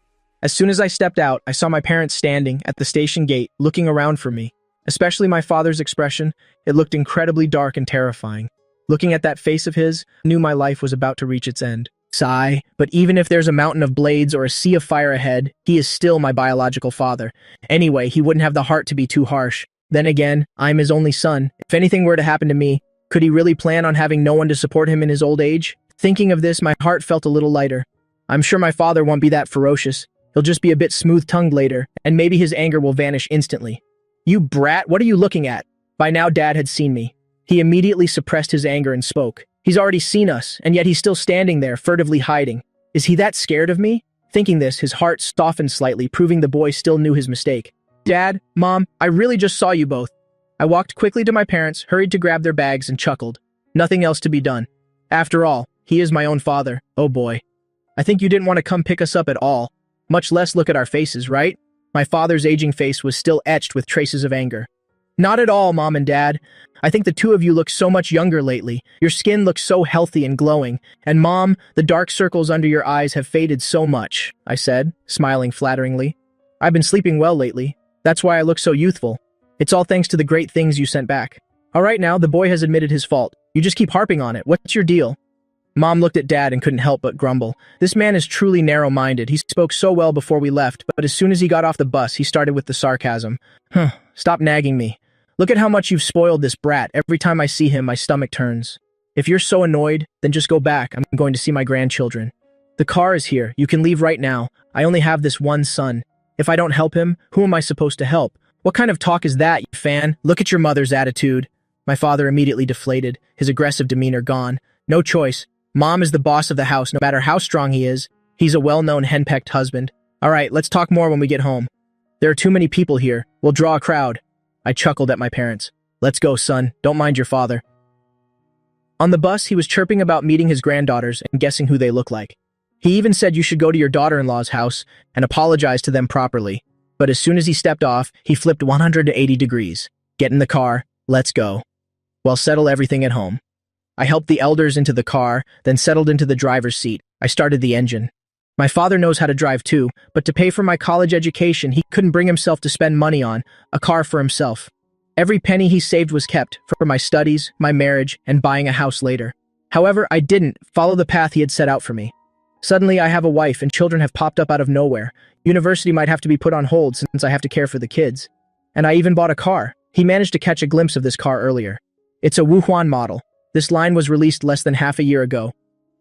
As soon as I stepped out, I saw my parents standing at the station gate, looking around for me. Especially my father's expression, it looked incredibly dark and terrifying. Looking at that face of his, I knew my life was about to reach its end. Sigh, but even if there's a mountain of blades or a sea of fire ahead, he is still my biological father. Anyway, he wouldn't have the heart to be too harsh. Then again, I'm his only son. If anything were to happen to me, could he really plan on having no one to support him in his old age? Thinking of this, my heart felt a little lighter. I'm sure my father won't be that ferocious. He'll just be a bit smooth-tongued later, and maybe his anger will vanish instantly. You brat, what are you looking at? By now, Dad had seen me. He immediately suppressed his anger and spoke. He's already seen us, and yet he's still standing there, furtively hiding. Is he that scared of me? Thinking this, his heart softened slightly, proving the boy still knew his mistake. Dad, Mom, I really just saw you both. I walked quickly to my parents, hurried to grab their bags, and chuckled. Nothing else to be done. After all, he is my own father. Oh boy. I think you didn't want to come pick us up at all, much less look at our faces, right? My father's aging face was still etched with traces of anger. Not at all, Mom and Dad. I think the two of you look so much younger lately. Your skin looks so healthy and glowing. And Mom, the dark circles under your eyes have faded so much, I said, smiling flatteringly. I've been sleeping well lately. That's why I look so youthful. It's all thanks to the great things you sent back. All right now, the boy has admitted his fault. You just keep harping on it. What's your deal? Mom looked at Dad and couldn't help but grumble. This man is truly narrow-minded. He spoke so well before we left, but as soon as he got off the bus, he started with the sarcasm. Stop nagging me. Look at how much you've spoiled this brat. Every time I see him, my stomach turns. If you're so annoyed, then just go back. I'm going to see my grandchildren. The car is here. You can leave right now. I only have this one son. If I don't help him, who am I supposed to help? What kind of talk is that, you fan? Look at your mother's attitude. My father immediately deflated, his aggressive demeanor gone. No choice. Mom is the boss of the house, no matter how strong he is. He's a well-known henpecked husband. All right, let's talk more when we get home. There are too many people here. We'll draw a crowd. I chuckled at my parents. Let's go, son. Don't mind your father. On the bus, he was chirping about meeting his granddaughters and guessing who they look like. He even said you should go to your daughter-in-law's house and apologize to them properly. But as soon as he stepped off, he flipped 180 degrees. Get in the car. Let's go. Well, settle everything at home. I helped the elders into the car, then settled into the driver's seat. I started the engine. My father knows how to drive too, but to pay for my college education, he couldn't bring himself to spend money on a car for himself. Every penny he saved was kept for my studies, my marriage, and buying a house later. However, I didn't follow the path he had set out for me. Suddenly, I have a wife and children have popped up out of nowhere. University might have to be put on hold since I have to care for the kids. And I even bought a car. He managed to catch a glimpse of this car earlier. It's a Wuhan model. This line was released less than half a year ago.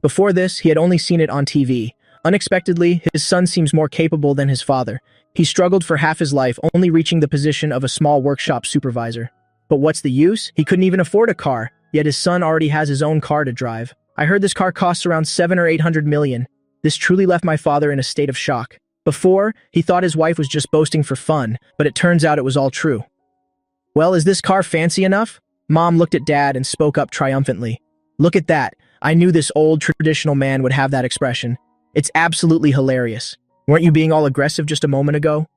Before this, he had only seen it on TV. Unexpectedly, his son seems more capable than his father. He struggled for half his life, only reaching the position of a small workshop supervisor. But what's the use? He couldn't even afford a car, yet his son already has his own car to drive. I heard this car costs around 7 or 800 million. This truly left my father in a state of shock. Before, he thought his wife was just boasting for fun, but it turns out it was all true. Well, is this car fancy enough? Mom looked at Dad and spoke up triumphantly. Look at that. I knew this old traditional man would have that expression. It's absolutely hilarious. Weren't you being all aggressive just a moment ago?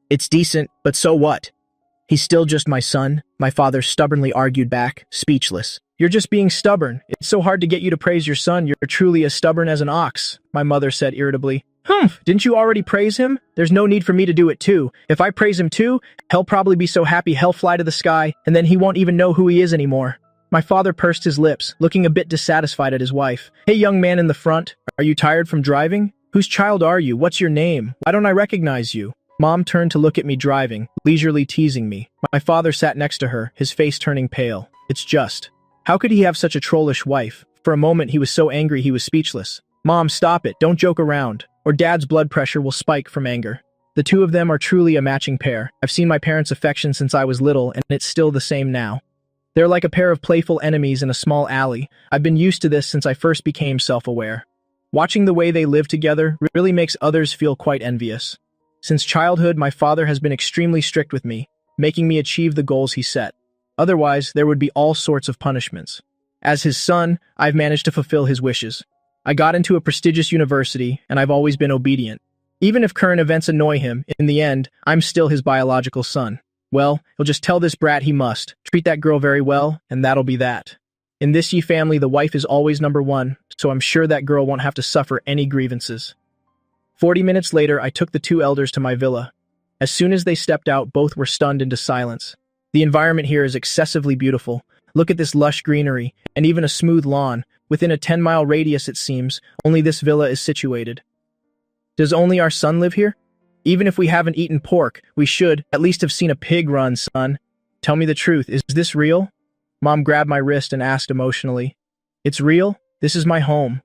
It's decent, but so what? He's still just my son, my father stubbornly argued back, speechless. You're just being stubborn. It's so hard to get you to praise your son. You're truly as stubborn as an ox, my mother said irritably. Didn't you already praise him? There's no need for me to do it too. If I praise him too, he'll probably be so happy he'll fly to the sky, and then he won't even know who he is anymore. My father pursed his lips, looking a bit dissatisfied at his wife. Hey, young man in the front, are you tired from driving? Whose child are you? What's your name? Why don't I recognize you? Mom turned to look at me driving, leisurely teasing me. My father sat next to her, his face turning pale. It's just. How could he have such a trollish wife? For a moment he was so angry he was speechless. Mom, stop it, don't joke around, or Dad's blood pressure will spike from anger. The two of them are truly a matching pair. I've seen my parents' affection since I was little, and it's still the same now. They're like a pair of playful enemies in a small alley. I've been used to this since I first became self-aware. Watching the way they live together really makes others feel quite envious. Since childhood, my father has been extremely strict with me, making me achieve the goals he set. Otherwise, there would be all sorts of punishments. As his son, I've managed to fulfill his wishes. I got into a prestigious university, and I've always been obedient. Even if current events annoy him, in the end, I'm still his biological son. Well, he'll just tell this brat he must. Treat that girl very well, and that'll be that. In this ye family, the wife is always number one, so I'm sure that girl won't have to suffer any grievances. 40 minutes later, I took the two elders to my villa. As soon as they stepped out, both were stunned into silence. The environment here is excessively beautiful. Look at this lush greenery, and even a smooth lawn. Within a 10-mile radius, it seems, only this villa is situated. Does only our son live here? Even if we haven't eaten pork, we should at least have seen a pig run, son. Tell me the truth, is this real? Mom grabbed my wrist and asked emotionally. It's real? This is my home.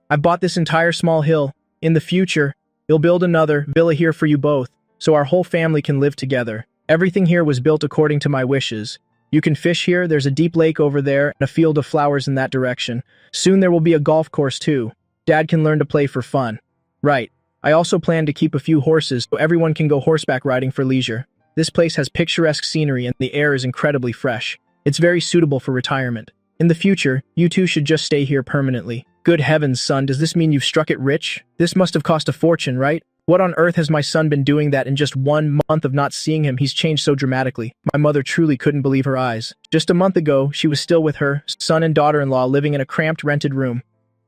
I bought this entire small hill. In the future, we'll build another villa here for you both, so our whole family can live together. Everything here was built according to my wishes. You can fish here, there's a deep lake over there, and a field of flowers in that direction. Soon there will be a golf course too. Dad can learn to play for fun. Right. I also plan to keep a few horses so everyone can go horseback riding for leisure. This place has picturesque scenery and the air is incredibly fresh. It's very suitable for retirement. In the future, you two should just stay here permanently. Good heavens, son, does this mean you've struck it rich? This must have cost a fortune, right? What on earth has my son been doing that in just 1 month of not seeing him he's changed so dramatically? My mother truly couldn't believe her eyes. Just a month ago, she was still with her son and daughter-in-law living in a cramped rented room.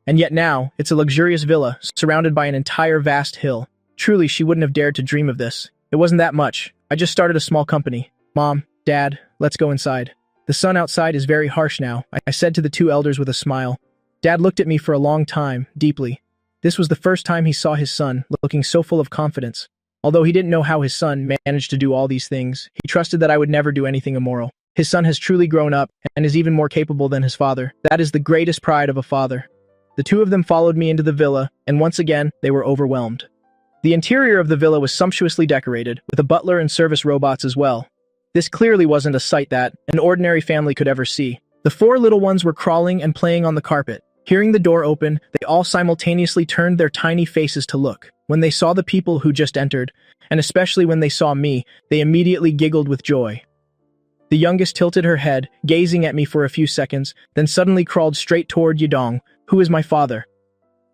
And yet now, it's a luxurious villa, surrounded by an entire vast hill. Truly, she wouldn't have dared to dream of this. It wasn't that much. I just started a small company. Mom, Dad, let's go inside. The sun outside is very harsh now, I said to the two elders with a smile. Dad looked at me for a long time, deeply. This was the first time he saw his son, looking so full of confidence. Although he didn't know how his son managed to do all these things, he trusted that I would never do anything immoral. His son has truly grown up and is even more capable than his father. That is the greatest pride of a father. The two of them followed me into the villa, and once again, they were overwhelmed. The interior of the villa was sumptuously decorated, with a butler and service robots as well. This clearly wasn't a sight that an ordinary family could ever see. The four little ones were crawling and playing on the carpet. Hearing the door open, they all simultaneously turned their tiny faces to look. When they saw the people who just entered, and especially when they saw me, they immediately giggled with joy. The youngest tilted her head, gazing at me for a few seconds, then suddenly crawled straight toward Yidong, who is my father.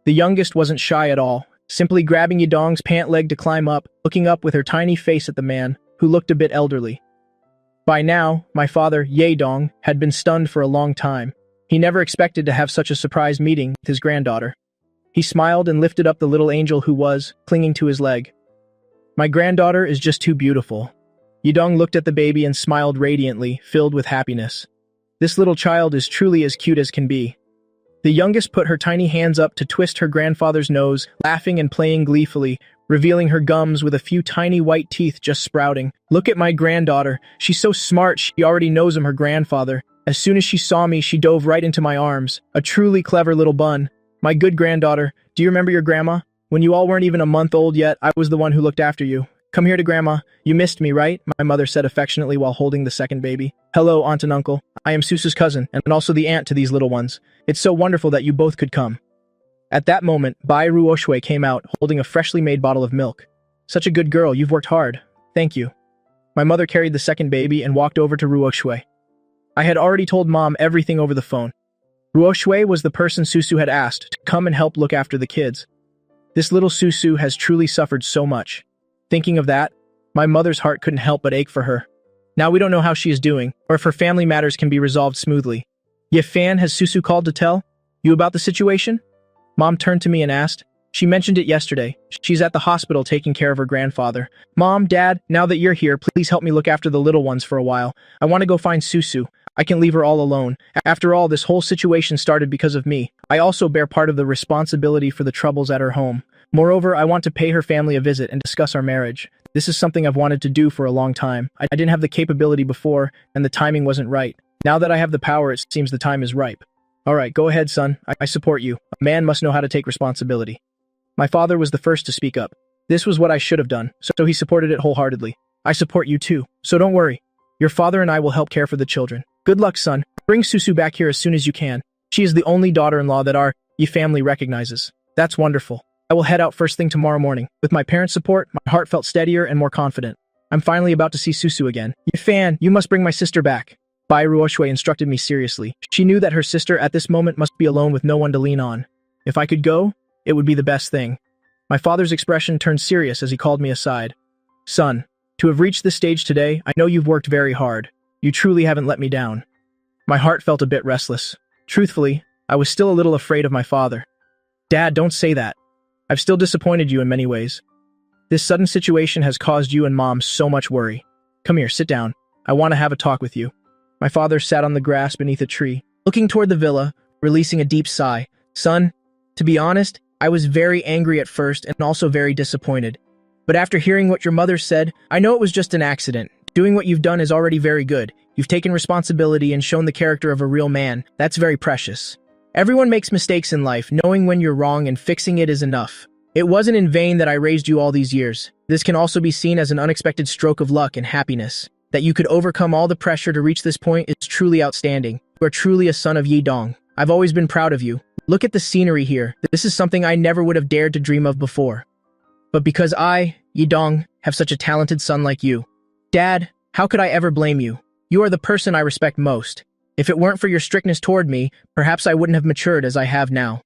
The youngest wasn't shy at all, simply grabbing Yidong's pant leg to climb up, looking up with her tiny face at the man, who looked a bit elderly. By now, my father, Yidong, had been stunned for a long time. He never expected to have such a surprise meeting with his granddaughter. He smiled and lifted up the little angel who was, clinging to his leg. My granddaughter is just too beautiful. Yidong looked at the baby and smiled radiantly, filled with happiness. This little child is truly as cute as can be. The youngest put her tiny hands up to twist her grandfather's nose, laughing and playing gleefully, revealing her gums with a few tiny white teeth just sprouting. Look at my granddaughter. She's so smart, she already knows I'm her grandfather. As soon as she saw me, she dove right into my arms. A truly clever little bun. My good granddaughter, do you remember your grandma? When you all weren't even a month old yet, I was the one who looked after you. Come here to Grandma. You missed me, right? My mother said affectionately while holding the second baby. Hello, Aunt and Uncle. I am Susu's cousin, and also the aunt to these little ones. It's so wonderful that you both could come. At that moment, Bai Ruoshue came out, holding a freshly made bottle of milk. Such a good girl, you've worked hard. Thank you. My mother carried the second baby and walked over to Ruoshue. I had already told Mom everything over the phone. Ruoshue was the person Susu had asked to come and help look after the kids. This little Susu has truly suffered so much. Thinking of that, my mother's heart couldn't help but ache for her. Now we don't know how she is doing, or if her family matters can be resolved smoothly. Yifan, has Susu called to tell you about the situation? Mom turned to me and asked. She mentioned it yesterday. She's at the hospital taking care of her grandfather. Mom, Dad, now that you're here, please help me look after the little ones for a while. I want to go find Susu. I can't leave her all alone. After all, this whole situation started because of me. I also bear part of the responsibility for the troubles at her home. Moreover, I want to pay her family a visit and discuss our marriage. This is something I've wanted to do for a long time. I didn't have the capability before, and the timing wasn't right. Now that I have the power, it seems the time is ripe. Alright, go ahead, son. I support you. A man must know how to take responsibility. My father was the first to speak up. This was what I should have done, so he supported it wholeheartedly. I support you too, so don't worry. Your father and I will help care for the children. Good luck, son. Bring Susu back here as soon as you can. She is the only daughter-in-law that our family recognizes. That's wonderful. I will head out first thing tomorrow morning. With my parents' support, my heart felt steadier and more confident. I'm finally about to see Susu again. Yifan, you must bring my sister back. Bai Ruoshue instructed me seriously. She knew that her sister at this moment must be alone with no one to lean on. If I could go, it would be the best thing. My father's expression turned serious as he called me aside. Son, to have reached this stage today, I know you've worked very hard. You truly haven't let me down. My heart felt a bit restless. Truthfully, I was still a little afraid of my father. Dad, don't say that. I've still disappointed you in many ways. This sudden situation has caused you and Mom so much worry. Come here, sit down. I want to have a talk with you. My father sat on the grass beneath a tree, looking toward the villa, releasing a deep sigh. Son, to be honest, I was very angry at first and also very disappointed. But after hearing what your mother said, I know it was just an accident. Doing what you've done is already very good. You've taken responsibility and shown the character of a real man. That's very precious. Everyone makes mistakes in life. Knowing when you're wrong and fixing it is enough. It wasn't in vain that I raised you all these years. This can also be seen as an unexpected stroke of luck and happiness. That you could overcome all the pressure to reach this point is truly outstanding. You are truly a son of Yidong. I've always been proud of you. Look at the scenery here. This is something I never would have dared to dream of before. But because I, Yidong, have such a talented son like you. Dad, how could I ever blame you? You are the person I respect most. If it weren't for your strictness toward me, perhaps I wouldn't have matured as I have now.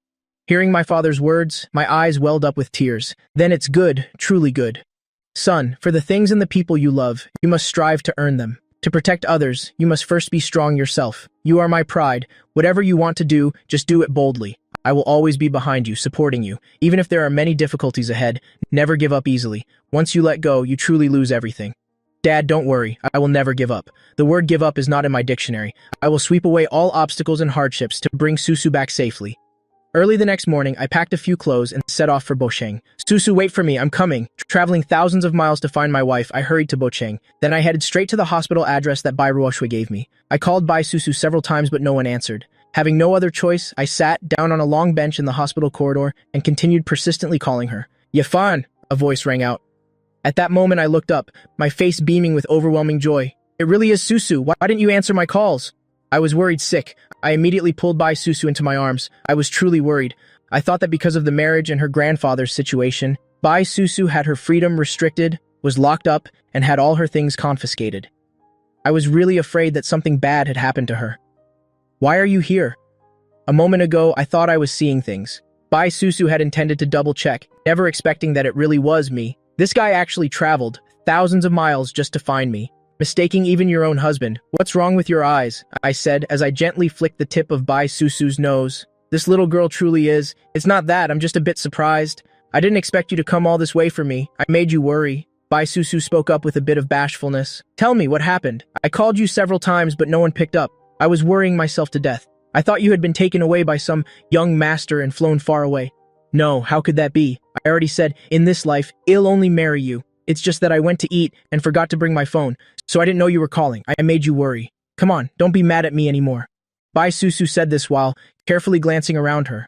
Hearing my father's words, my eyes welled up with tears. Then it's good, truly good. Son, for the things and the people you love, you must strive to earn them. To protect others, you must first be strong yourself. You are my pride. Whatever you want to do, just do it boldly. I will always be behind you, supporting you. Even if there are many difficulties ahead, never give up easily. Once you let go, you truly lose everything. Dad, don't worry. I will never give up. The word give up is not in my dictionary. I will sweep away all obstacles and hardships to bring Susu back safely. Early the next morning, I packed a few clothes and set off for Bocheng. Susu, wait for me. I'm coming. Traveling thousands of miles to find my wife, I hurried to Bocheng. Then I headed straight to the hospital address that Bai Ruoshue gave me. I called Bai Susu several times, but no one answered. Having no other choice, I sat down on a long bench in the hospital corridor and continued persistently calling her. Yifan, a voice rang out. At that moment, I looked up, my face beaming with overwhelming joy. It really is Susu. Why didn't you answer my calls? I was worried sick. I immediately pulled Bai Susu into my arms. I was truly worried. I thought that because of the marriage and her grandfather's situation, Bai Susu had her freedom restricted, was locked up, and had all her things confiscated. I was really afraid that something bad had happened to her. Why are you here? A moment ago, I thought I was seeing things. Bai Susu had intended to double-check, never expecting that it really was me. This guy actually traveled thousands of miles just to find me, mistaking even your own husband. What's wrong with your eyes? I said as I gently flicked the tip of Bai Susu's nose. This little girl truly is. It's not that, I'm just a bit surprised. I didn't expect you to come all this way for me. I made you worry. Bai Susu spoke up with a bit of bashfulness. Tell me, what happened? I called you several times, but no one picked up. I was worrying myself to death. I thought you had been taken away by some young master and flown far away. No, how could that be? I already said, in this life, I'll only marry you. It's just that I went to eat and forgot to bring my phone, so I didn't know you were calling. I made you worry. Come on, don't be mad at me anymore. Bai Susu said this while carefully glancing around her.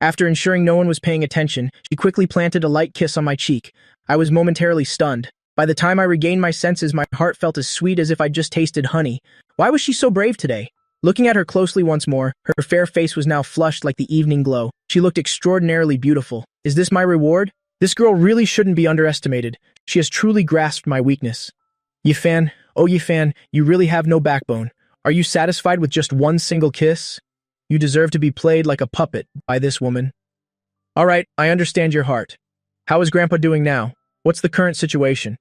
After ensuring no one was paying attention, she quickly planted a light kiss on my cheek. I was momentarily stunned. By the time I regained my senses, my heart felt as sweet as if I'd just tasted honey. Why was she so brave today? Looking at her closely once more, her fair face was now flushed like the evening glow. She looked extraordinarily beautiful. Is this my reward? This girl really shouldn't be underestimated. She has truly grasped my weakness. Yifan, oh Yifan, you really have no backbone. Are you satisfied with just one single kiss? You deserve to be played like a puppet by this woman. All right, I understand your heart. How is Grandpa doing now? What's the current situation?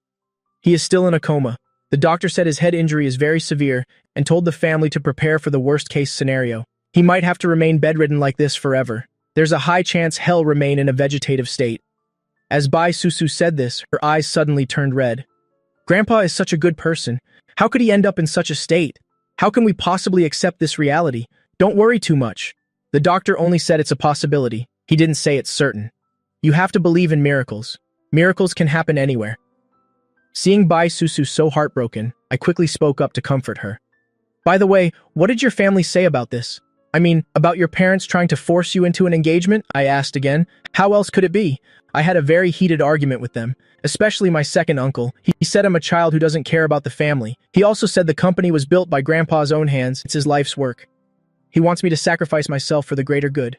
He is still in a coma. The doctor said his head injury is very severe and told the family to prepare for the worst-case scenario. He might have to remain bedridden like this forever. There's a high chance he'll remain in a vegetative state. As Bai Susu said this, her eyes suddenly turned red. Grandpa is such a good person. How could he end up in such a state? How can we possibly accept this reality? Don't worry too much. The doctor only said it's a possibility. He didn't say it's certain. You have to believe in miracles. Miracles can happen anywhere. Seeing Bai Susu so heartbroken, I quickly spoke up to comfort her. By the way, what did your family say about this? I mean, about your parents trying to force you into an engagement? I asked again. How else could it be? I had a very heated argument with them, especially my second uncle. He said I'm a child who doesn't care about the family. He also said the company was built by Grandpa's own hands. It's his life's work. He wants me to sacrifice myself for the greater good.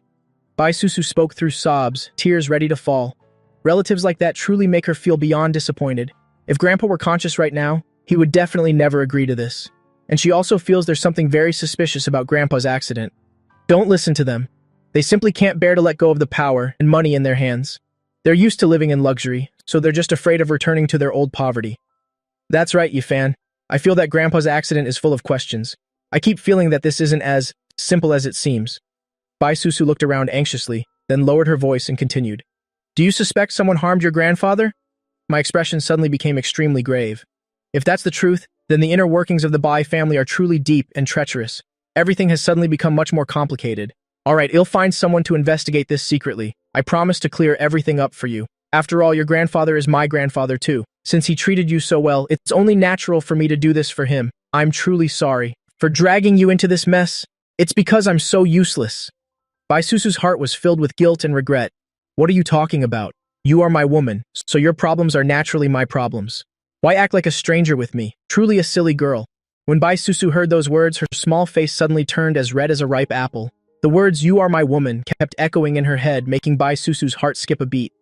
Bai Susu spoke through sobs, tears ready to fall. Relatives like that truly make her feel beyond disappointed. If Grandpa were conscious right now, he would definitely never agree to this. And she also feels there's something very suspicious about Grandpa's accident. Don't listen to them. They simply can't bear to let go of the power and money in their hands. They're used to living in luxury, so they're just afraid of returning to their old poverty. That's right, Yifan. I feel that Grandpa's accident is full of questions. I keep feeling that this isn't as simple as it seems. Bai Susu looked around anxiously, then lowered her voice and continued. Do you suspect someone harmed your grandfather? My expression suddenly became extremely grave. If that's the truth, then the inner workings of the Bai family are truly deep and treacherous. Everything has suddenly become much more complicated. All right, I'll find someone to investigate this secretly. I promise to clear everything up for you. After all, your grandfather is my grandfather too. Since he treated you so well, it's only natural for me to do this for him. I'm truly sorry for dragging you into this mess. It's because I'm so useless. Bai Susu's heart was filled with guilt and regret. What are you talking about? You are my woman, so your problems are naturally my problems. Why act like a stranger with me? Truly a silly girl. When Bai Susu heard those words, her small face suddenly turned as red as a ripe apple. The words, you are my woman, kept echoing in her head, making Bai Susu's heart skip a beat.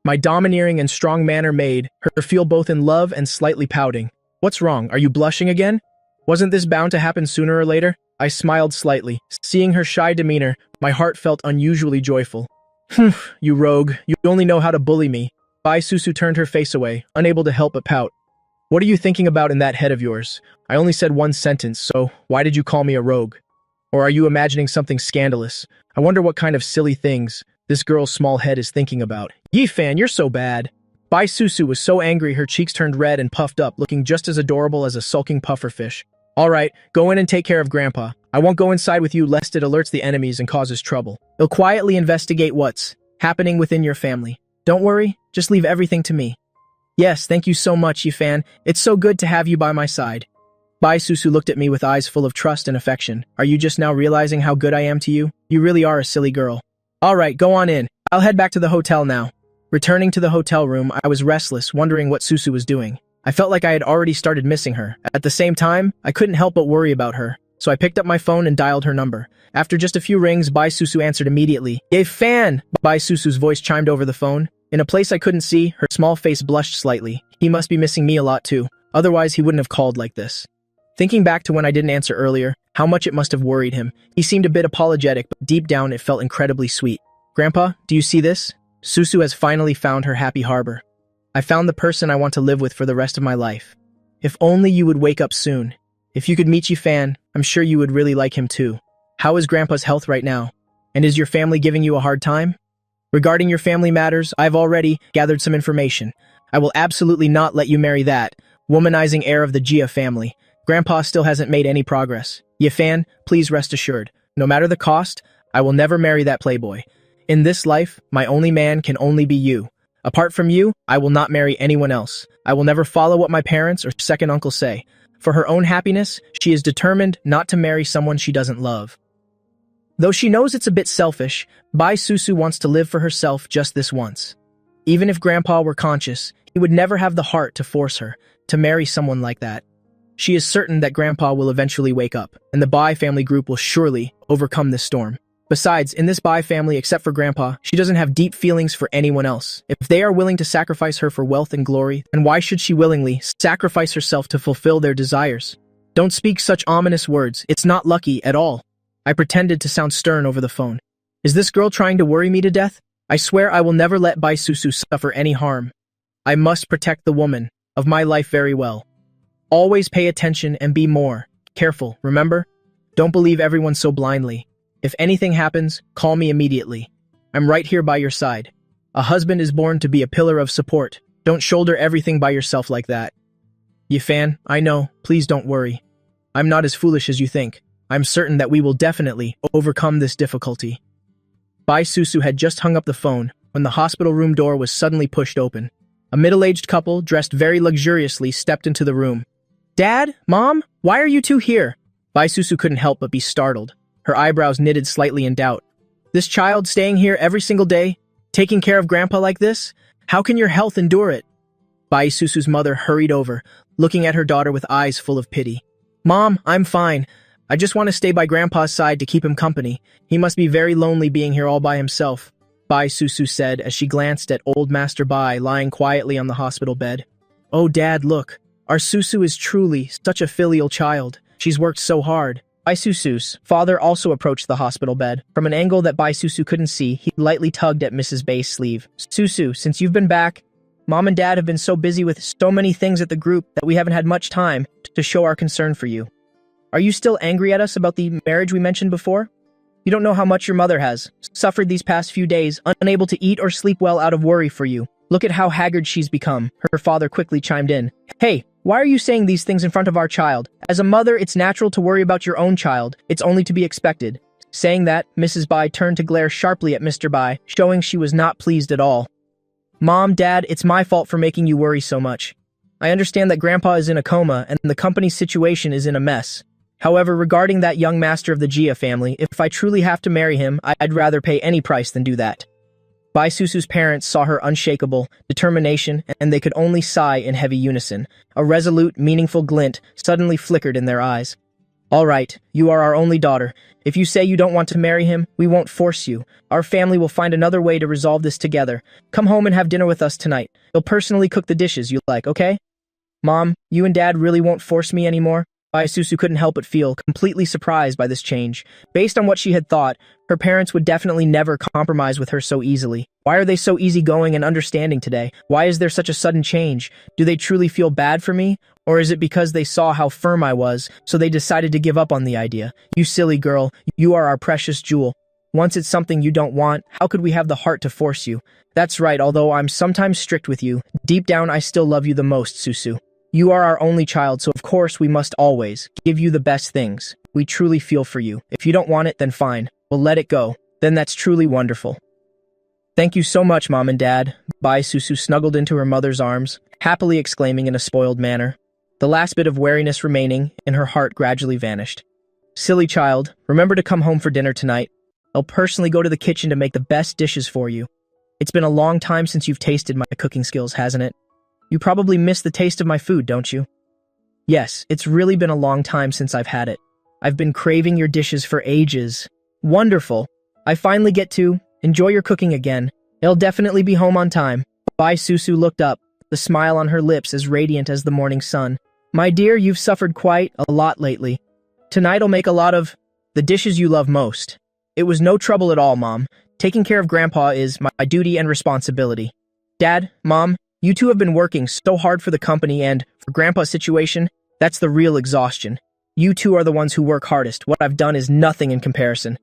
My domineering and strong manner made her feel both in love and slightly pouting. What's wrong? Are you blushing again? Wasn't this bound to happen sooner or later? I smiled slightly. Seeing her shy demeanor, my heart felt unusually joyful. Humph, you rogue. You only know how to bully me. Bai Susu turned her face away, unable to help but pout. What are you thinking about in that head of yours? I only said one sentence, so why did you call me a rogue? Or are you imagining something scandalous? I wonder what kind of silly things this girl's small head is thinking about. Yifan, you're so bad. Bai Susu was so angry her cheeks turned red and puffed up, looking just as adorable as a sulking pufferfish. All right, go in and take care of Grandpa. I won't go inside with you lest it alerts the enemies and causes trouble. I'll quietly investigate what's happening within your family. Don't worry, just leave everything to me. Yes, thank you so much, Yifan. It's so good to have you by my side. Bai Susu looked at me with eyes full of trust and affection. Are you just now realizing how good I am to you? You really are a silly girl. All right, go on in. I'll head back to the hotel now. Returning to the hotel room, I was restless, wondering what Susu was doing. I felt like I had already started missing her. At the same time, I couldn't help but worry about her. So I picked up my phone and dialed her number. After just a few rings, Bai Susu answered immediately. "Yay, fan!" Bai Susu's voice chimed over the phone. In a place I couldn't see, her small face blushed slightly. He must be missing me a lot too. Otherwise, he wouldn't have called like this. Thinking back to when I didn't answer earlier, how much it must have worried him. He seemed a bit apologetic, but deep down it felt incredibly sweet. "Grandpa, do you see this? Susu has finally found her happy harbor. I found the person I want to live with for the rest of my life. If only you would wake up soon. If you could meet Fan, I'm sure you would really like him too. How is Grandpa's health right now? And is your family giving you a hard time? Regarding your family matters, I've already gathered some information. I will absolutely not let you marry that womanizing heir of the Jia family. Grandpa still hasn't made any progress. Fan, please rest assured. No matter the cost, I will never marry that playboy. In this life, my only man can only be you. Apart from you, I will not marry anyone else. I will never follow what my parents or second uncle say. For her own happiness, she is determined not to marry someone she doesn't love." Though she knows it's a bit selfish, Bai Susu wants to live for herself just this once. Even if Grandpa were conscious, he would never have the heart to force her to marry someone like that. She is certain that Grandpa will eventually wake up, and the Bai family group will surely overcome this storm. Besides, in this Bai family, except for Grandpa, she doesn't have deep feelings for anyone else. If they are willing to sacrifice her for wealth and glory, then why should she willingly sacrifice herself to fulfill their desires? Don't speak such ominous words. It's not lucky at all. I pretended to sound stern over the phone. Is this girl trying to worry me to death? I swear I will never let Bai Susu suffer any harm. I must protect the woman of my life very well. Always pay attention and be more careful, remember? Don't believe everyone so blindly. If anything happens, call me immediately. I'm right here by your side. A husband is born to be a pillar of support. Don't shoulder everything by yourself like that. Fan, I know, please don't worry. I'm not as foolish as you think. I'm certain that we will definitely overcome this difficulty. Bai Susu had just hung up the phone when the hospital room door was suddenly pushed open. A middle-aged couple, dressed very luxuriously, stepped into the room. "Dad? Mom? Why are you two here?" Bai Susu couldn't help but be startled. Her eyebrows knitted slightly in doubt. "This child staying here every single day, taking care of Grandpa like this? How can your health endure it?" Bai Susu's mother hurried over, looking at her daughter with eyes full of pity. "Mom, I'm fine. I just want to stay by Grandpa's side to keep him company. He must be very lonely being here all by himself," Bai Susu said as she glanced at old Master Bai lying quietly on the hospital bed. "Oh, Dad, look. Our Susu is truly such a filial child. She's worked so hard." Bai Susu's father also approached the hospital bed. From an angle that Bai Susu couldn't see, he lightly tugged at Mrs. Bai's sleeve. "Susu, since you've been back, Mom and Dad have been so busy with so many things at the group that we haven't had much time to show our concern for you. Are you still angry at us about the marriage we mentioned before? You don't know how much your mother has suffered these past few days, unable to eat or sleep well out of worry for you. Look at how haggard she's become." Her father quickly chimed in. "Hey, why are you saying these things in front of our child? As a mother, it's natural to worry about your own child. It's only to be expected." Saying that, Mrs. Bai turned to glare sharply at Mr. Bai, showing she was not pleased at all. "Mom, Dad, it's my fault for making you worry so much. I understand that Grandpa is in a coma and the company's situation is in a mess. However, regarding that young master of the Jia family, if I truly have to marry him, I'd rather pay any price than do that." Bai Susu's parents saw her unshakable determination, and they could only sigh in heavy unison. A resolute, meaningful glint suddenly flickered in their eyes. "All right, you are our only daughter. If you say you don't want to marry him, we won't force you. Our family will find another way to resolve this together. Come home and have dinner with us tonight. He'll personally cook the dishes you like, okay? Mom, you and Dad really won't force me anymore?" Bai Susu couldn't help but feel completely surprised by this change. Based on what she had thought, her parents would definitely never compromise with her so easily. Why are they so easygoing and understanding today? Why is there such a sudden change? Do they truly feel bad for me? Or is it because they saw how firm I was, so they decided to give up on the idea? You silly girl, you are our precious jewel. Once it's something you don't want, how could we have the heart to force you? That's right, although I'm sometimes strict with you, deep down I still love you the most, Susu. You are our only child, so of course we must always give you the best things. We truly feel for you. If you don't want it, then fine. We'll let it go. Then that's truly wonderful. Thank you so much, Mom and Dad. Bai Susu snuggled into her mother's arms, happily exclaiming in a spoiled manner. The last bit of wariness remaining in her heart gradually vanished. Silly child, remember to come home for dinner tonight. I'll personally go to the kitchen to make the best dishes for you. It's been a long time since you've tasted my cooking skills, hasn't it? You probably miss the taste of my food, don't you? Yes, it's really been a long time since I've had it. I've been craving your dishes for ages. Wonderful. I finally get to enjoy your cooking again. I'll definitely be home on time. Bai Susu looked up, the smile on her lips as radiant as the morning sun. My dear, you've suffered quite a lot lately. Tonight I'll make a lot of the dishes you love most. It was no trouble at all, Mom. Taking care of Grandpa is my duty and responsibility. Dad, Mom, you two have been working so hard for the company and, for Grandpa's situation, that's the real exhaustion. You two are the ones who work hardest. What I've done is nothing in comparison.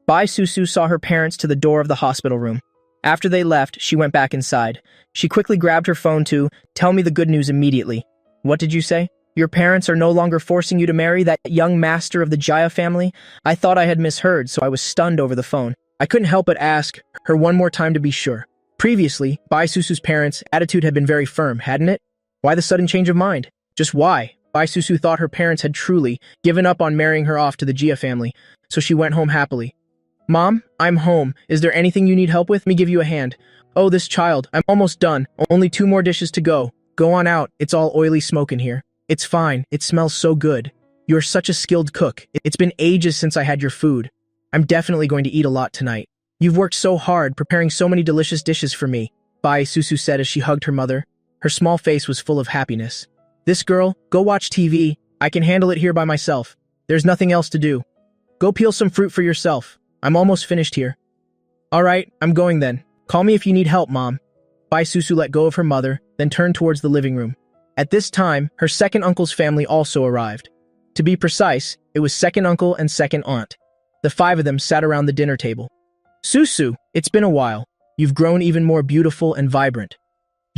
Bai Susu saw her parents to the door of the hospital room. After they left, she went back inside. She quickly grabbed her phone to tell me the good news immediately. What did you say? Your parents are no longer forcing you to marry that young master of the Jaya family? I thought I had misheard, so I was stunned over the phone. I couldn't help but ask her one more time to be sure. Previously, Bai Susu's parents' attitude had been very firm, hadn't it? Why the sudden change of mind? Just why? Bai Susu thought her parents had truly given up on marrying her off to the Jia family, so she went home happily. Mom, I'm home. Is there anything you need help with? Let me give you a hand. Oh, this child. I'm almost done. Only 2 more dishes to go. Go on out. It's all oily smoke in here. It's fine. It smells so good. You're such a skilled cook. It's been ages since I had your food. I'm definitely going to eat a lot tonight. You've worked so hard, preparing so many delicious dishes for me, Bai Susu said as she hugged her mother. Her small face was full of happiness. This girl, go watch TV. I can handle it here by myself. There's nothing else to do. Go peel some fruit for yourself. I'm almost finished here. All right, I'm going then. Call me if you need help, Mom. Bai Susu let go of her mother, then turned towards the living room. At this time, her second uncle's family also arrived. To be precise, it was second uncle and second aunt. The 5 of them sat around the dinner table. Susu, it's been a while. You've grown even more beautiful and vibrant.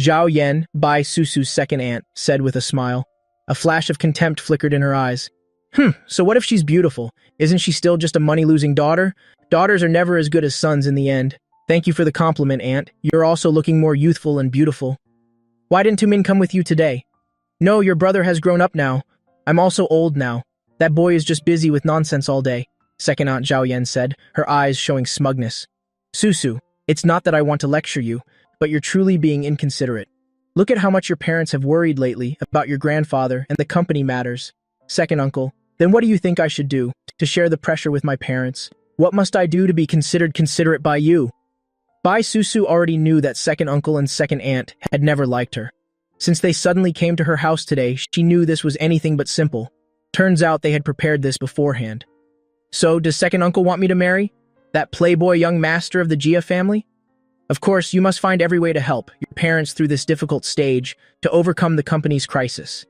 Zhao Yan, Bai Susu's second aunt, said with a smile. A flash of contempt flickered in her eyes. So what if she's beautiful? Isn't she still just a money-losing daughter? Daughters are never as good as sons in the end. Thank you for the compliment, Aunt. You're also looking more youthful and beautiful. Why didn't Tumin come with you today? No, your brother has grown up now. I'm also old now. That boy is just busy with nonsense all day, second Aunt Zhao Yan said, her eyes showing smugness. Susu, it's not that I want to lecture you, but you're truly being inconsiderate. Look at how much your parents have worried lately about your grandfather and the company matters. Second uncle, then what do you think I should do to share the pressure with my parents? What must I do to be considered considerate by you? Bai Susu already knew that second uncle and second aunt had never liked her. Since they suddenly came to her house today, she knew this was anything but simple. Turns out they had prepared this beforehand. So, does second uncle want me to marry that playboy young master of the Jia family? Of course, you must find every way to help your parents through this difficult stage to overcome the company's crisis.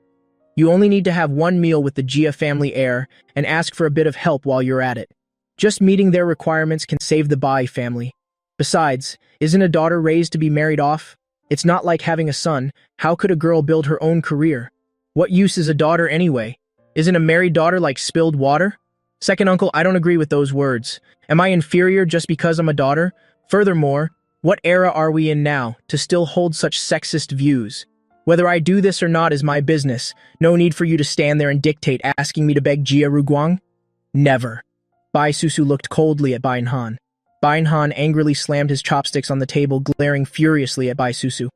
You only need to have one meal with the Jia family heir and ask for a bit of help while you're at it. Just meeting their requirements can save the Bai family. Besides, isn't a daughter raised to be married off? It's not like having a son. How could a girl build her own career? What use is a daughter anyway? Isn't a married daughter like spilled water? Second uncle, I don't agree with those words. Am I inferior just because I'm a daughter? Furthermore, what era are we in now to still hold such sexist views? Whether I do this or not is my business. No need for you to stand there and dictate asking me to beg Jia Ruguang. Never. Bai Susu looked coldly at Bai Han. Bai Han angrily slammed his chopsticks on the table, glaring furiously at Bai Susu.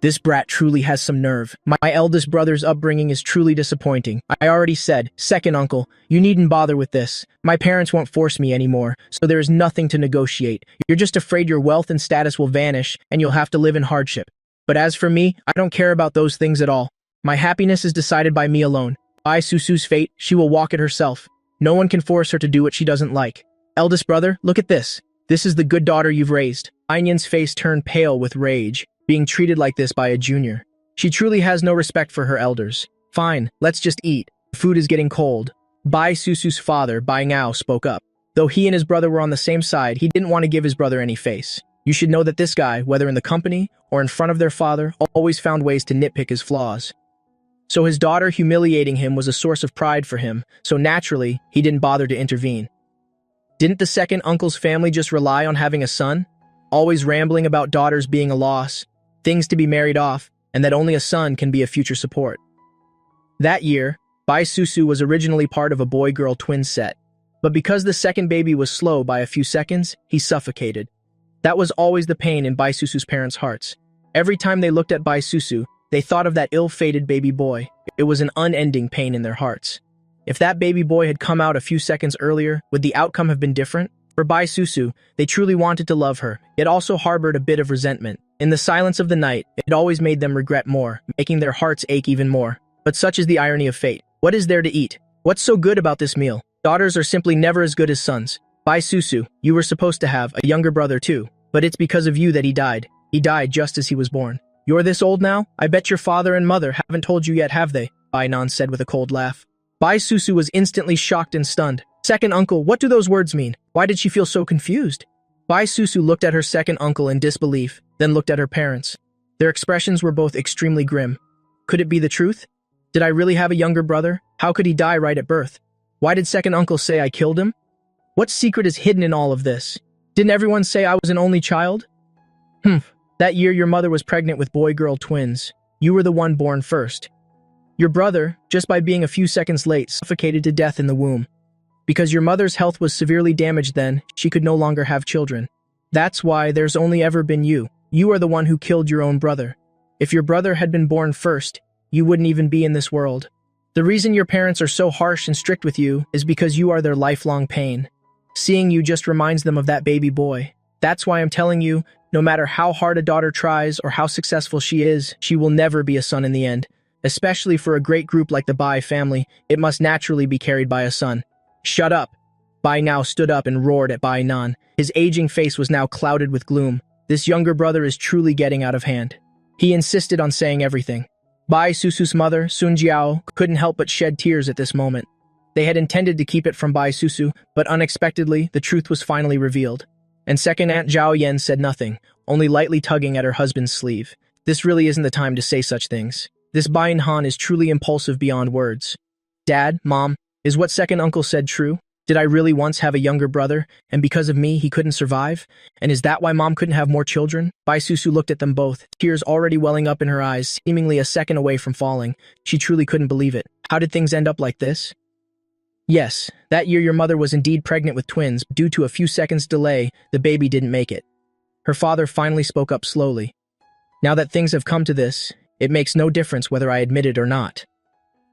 This brat truly has some nerve. My eldest brother's upbringing is truly disappointing. I already said, second uncle, you needn't bother with this. My parents won't force me anymore, so there is nothing to negotiate. You're just afraid your wealth and status will vanish, and you'll have to live in hardship. But as for me, I don't care about those things at all. My happiness is decided by me alone. Bai Susu's fate, she will walk it herself. No one can force her to do what she doesn't like. Eldest brother, look at this. This is the good daughter you've raised. Ainyan's face turned pale with rage, being treated like this by a junior. She truly has no respect for her elders. Fine, let's just eat. The food is getting cold. Bai Susu's father, Bai Ngao, spoke up. Though he and his brother were on the same side, he didn't want to give his brother any face. You should know that this guy, whether in the company or in front of their father, always found ways to nitpick his flaws. So his daughter humiliating him was a source of pride for him, so naturally, he didn't bother to intervene. Didn't the second uncle's family just rely on having a son? Always rambling about daughters being a loss, things to be married off, and that only a son can be a future support. That year, Bai Susu was originally part of a boy-girl twin set, but because the second baby was slow by a few seconds, he suffocated. That was always the pain in Bai Susu's parents' hearts. Every time they looked at Bai Susu, They thought of that ill-fated baby boy. It was an unending pain in their hearts. If that baby boy had come out a few seconds earlier, would the outcome have been different? For Bai Susu, they truly wanted to love her, yet also harbored a bit of resentment. In the silence of the night, it always made them regret more, making their hearts ache even more. But such is the irony of fate. What is there to eat? What's so good about this meal? Daughters are simply never as good as sons. Bai Susu, you were supposed to have a younger brother too, but it's because of you that he died. He died just as he was born. You're this old now? I bet your father and mother haven't told you yet, have they? Bai Nan said with a cold laugh. Bai Susu was instantly shocked and stunned. Second uncle, what do those words mean? Why did she feel so confused? Bai Susu looked at her second uncle in disbelief, then looked at her parents. Their expressions were both extremely grim. Could it be the truth? Did I really have a younger brother? How could he die right at birth? Why did second uncle say I killed him? What secret is hidden in all of this? Didn't everyone say I was an only child? That year your mother was pregnant with boy-girl twins. You were the one born first. Your brother, just by being a few seconds late, suffocated to death in the womb. Because your mother's health was severely damaged then, she could no longer have children. That's why there's only ever been you. You are the one who killed your own brother. If your brother had been born first, you wouldn't even be in this world. The reason your parents are so harsh and strict with you is because you are their lifelong pain. Seeing you just reminds them of that baby boy. That's why I'm telling you, no matter how hard a daughter tries or how successful she is, she will never be a son in the end. Especially for a great group like the Bai family, it must naturally be carried by a son. Shut up! Bai now stood up and roared at Bai Nan. His aging face was now clouded with gloom. This younger brother is truly getting out of hand. He insisted on saying everything. Bai Susu's mother, Sun Jiao, couldn't help but shed tears at this moment. They had intended to keep it from Bai Susu, but unexpectedly, the truth was finally revealed. And second Aunt Zhao Yan said nothing, only lightly tugging at her husband's sleeve. This really isn't the time to say such things. This Bai Han is truly impulsive beyond words. Dad, Mom, is what second uncle said true? Did I really once have a younger brother, and because of me, he couldn't survive? And is that why Mom couldn't have more children? Bai Susu looked at them both, tears already welling up in her eyes, seemingly a second away from falling. She truly couldn't believe it. How did things end up like this? Yes, that year your mother was indeed pregnant with twins, but due to a few seconds' delay, the baby didn't make it. Her father finally spoke up slowly. Now that things have come to this, it makes no difference whether I admit it or not.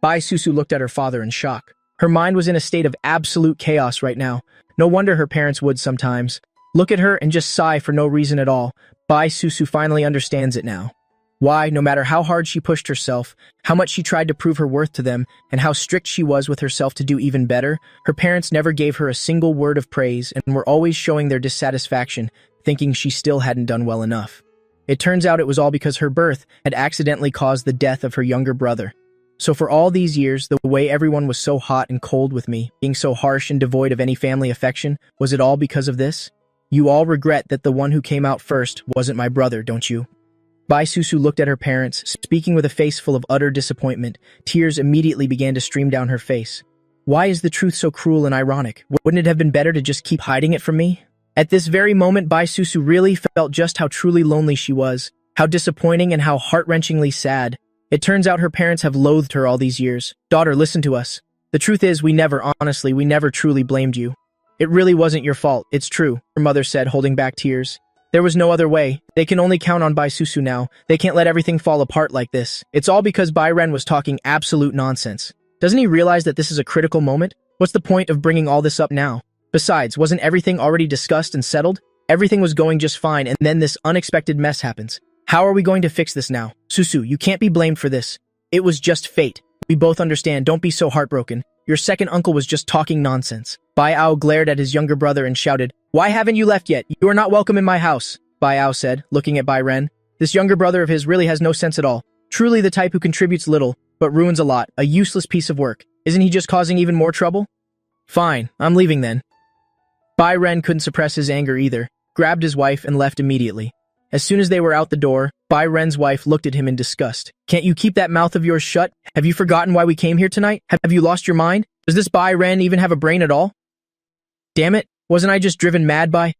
Bai Susu looked at her father in shock. Her mind was in a state of absolute chaos right now. No wonder her parents would sometimes look at her and just sigh for no reason at all. Bai Susu finally understands it now. Why, no matter how hard she pushed herself, how much she tried to prove her worth to them, and how strict she was with herself to do even better, her parents never gave her a single word of praise and were always showing their dissatisfaction, thinking she still hadn't done well enough. It turns out it was all because her birth had accidentally caused the death of her younger brother. So for all these years, the way everyone was so hot and cold with me, being so harsh and devoid of any family affection, was it all because of this? You all regret that the one who came out first wasn't my brother, don't you? Bai Susu looked at her parents, speaking with a face full of utter disappointment. Tears immediately began to stream down her face. Why is the truth so cruel and ironic? Wouldn't it have been better to just keep hiding it from me? At this very moment, Bai Susu really felt just how truly lonely she was, how disappointing and how heart-wrenchingly sad. It turns out her parents have loathed her all these years. Daughter, listen to us. The truth is, we never truly blamed you. It really wasn't your fault, it's true, her mother said, holding back tears. There was no other way. They can only count on Bai Susu now. They can't let everything fall apart like this. It's all because Bai Ren was talking absolute nonsense. Doesn't he realize that this is a critical moment? What's the point of bringing all this up now? Besides, wasn't everything already discussed and settled? Everything was going just fine, and then this unexpected mess happens. How are we going to fix this now? Susu, you can't be blamed for this. It was just fate. We both understand, don't be so heartbroken. Your second uncle was just talking nonsense. Bai Ao glared at his younger brother and shouted, Why haven't you left yet? You are not welcome in my house, Bai Ao said, looking at Bai Ren. This younger brother of his really has no sense at all. Truly the type who contributes little, but ruins a lot. A useless piece of work. Isn't he just causing even more trouble? Fine, I'm leaving then. Bai Ren couldn't suppress his anger either, grabbed his wife and left immediately. As soon as they were out the door, Bai Ren's wife looked at him in disgust. Can't you keep that mouth of yours shut? Have you forgotten why we came here tonight? Have you lost your mind? Does this Bai Ren even have a brain at all? Damn it, wasn't I just driven mad by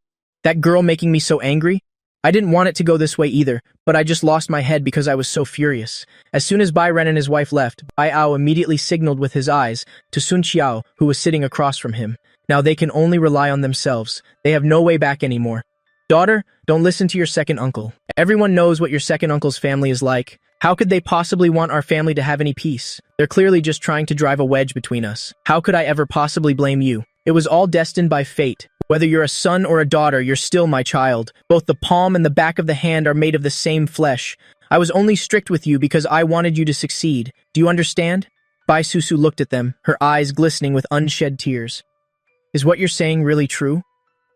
that girl making me so angry? I didn't want it to go this way either, but I just lost my head because I was so furious. As soon as Bai Ren and his wife left, Bai Ao immediately signaled with his eyes to Sun Qiao, who was sitting across from him. Now they can only rely on themselves. They have no way back anymore. Daughter, don't listen to your second uncle. Everyone knows what your second uncle's family is like, How could they possibly want our family to have any peace? They're clearly just trying to drive a wedge between us. How could I ever possibly blame you? It was all destined by fate. Whether you're a son or a daughter, you're still my child. Both the palm and the back of the hand are made of the same flesh. I was only strict with you because I wanted you to succeed. Do you understand? Bai Susu looked at them, her eyes glistening with unshed tears. Is what you're saying really true?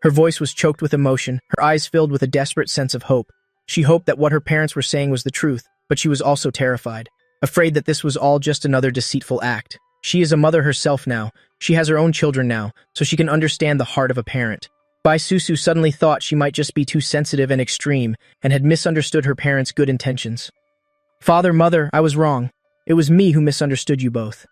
Her voice was choked with emotion, her eyes filled with a desperate sense of hope. She hoped that what her parents were saying was the truth, but she was also terrified, afraid that this was all just another deceitful act. She is a mother herself now. She has her own children now, so she can understand the heart of a parent. Bai Susu suddenly thought she might just be too sensitive and extreme, and had misunderstood her parents' good intentions. Father, mother, I was wrong. It was me who misunderstood you both.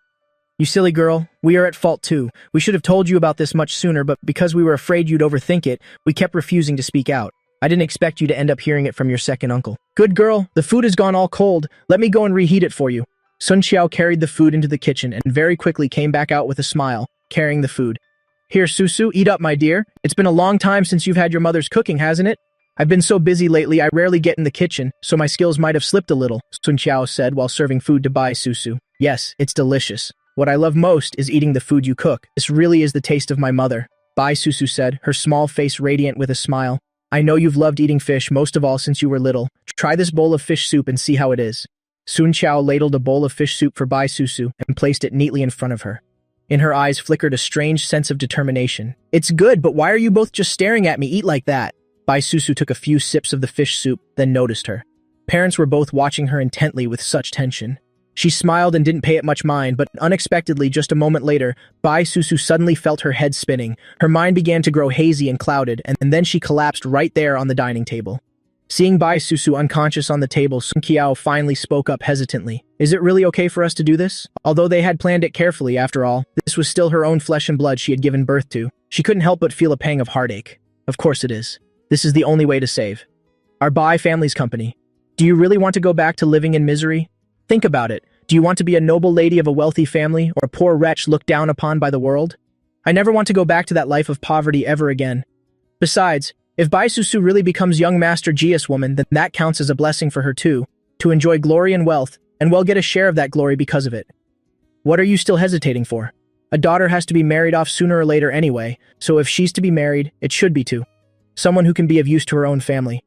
You silly girl, we are at fault too. We should have told you about this much sooner, but because we were afraid you'd overthink it, we kept refusing to speak out. I didn't expect you to end up hearing it from your second uncle. Good girl, the food has gone all cold. Let me go and reheat it for you. Sun Xiao carried the food into the kitchen and very quickly came back out with a smile, carrying the food. Here, Susu, eat up, my dear. It's been a long time since you've had your mother's cooking, hasn't it? I've been so busy lately I rarely get in the kitchen, so my skills might have slipped a little, Sun Xiao said while serving food to Bai Susu. Yes, it's delicious. What I love most is eating the food you cook. This really is the taste of my mother, Bai Susu said, her small face radiant with a smile. I know you've loved eating fish most of all since you were little. Try this bowl of fish soup and see how it is. Sun Xiao ladled a bowl of fish soup for Bai Susu and placed it neatly in front of her. In her eyes flickered a strange sense of determination. It's good, but why are you both just staring at me? Eat like that. Bai Susu took a few sips of the fish soup, then noticed her. Parents were both watching her intently with such tension. She smiled and didn't pay it much mind, but unexpectedly, just a moment later, Bai Susu suddenly felt her head spinning. Her mind began to grow hazy and clouded, and then she collapsed right there on the dining table. Seeing Bai Susu unconscious on the table, Sun Qiao finally spoke up hesitantly. Is it really okay for us to do this? Although they had planned it carefully, after all, this was still her own flesh and blood she had given birth to. She couldn't help but feel a pang of heartache. Of course it is. This is the only way to save our Bai family's company. Do you really want to go back to living in misery? Think about it. Do you want to be a noble lady of a wealthy family or a poor wretch looked down upon by the world? I never want to go back to that life of poverty ever again. Besides, if Bai Susu really becomes young Master Jia's woman, then that counts as a blessing for her too, to enjoy glory and wealth, and well get a share of that glory because of it. What are you still hesitating for? A daughter has to be married off sooner or later anyway, so if she's to be married, it should be to someone who can be of use to her own family.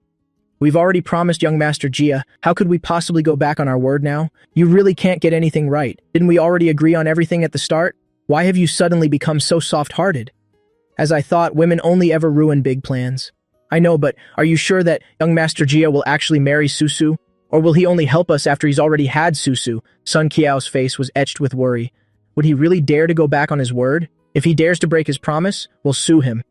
We've already promised young Master Jia. How could we possibly go back on our word now? You really can't get anything right. Didn't we already agree on everything at the start? Why have you suddenly become so soft-hearted? As I thought, women only ever ruin big plans. I know, but are you sure that young Master Jia will actually marry Susu? Or will he only help us after he's already had Susu? Sun Qiao's face was etched with worry. Would he really dare to go back on his word? If he dares to break his promise, we'll sue him.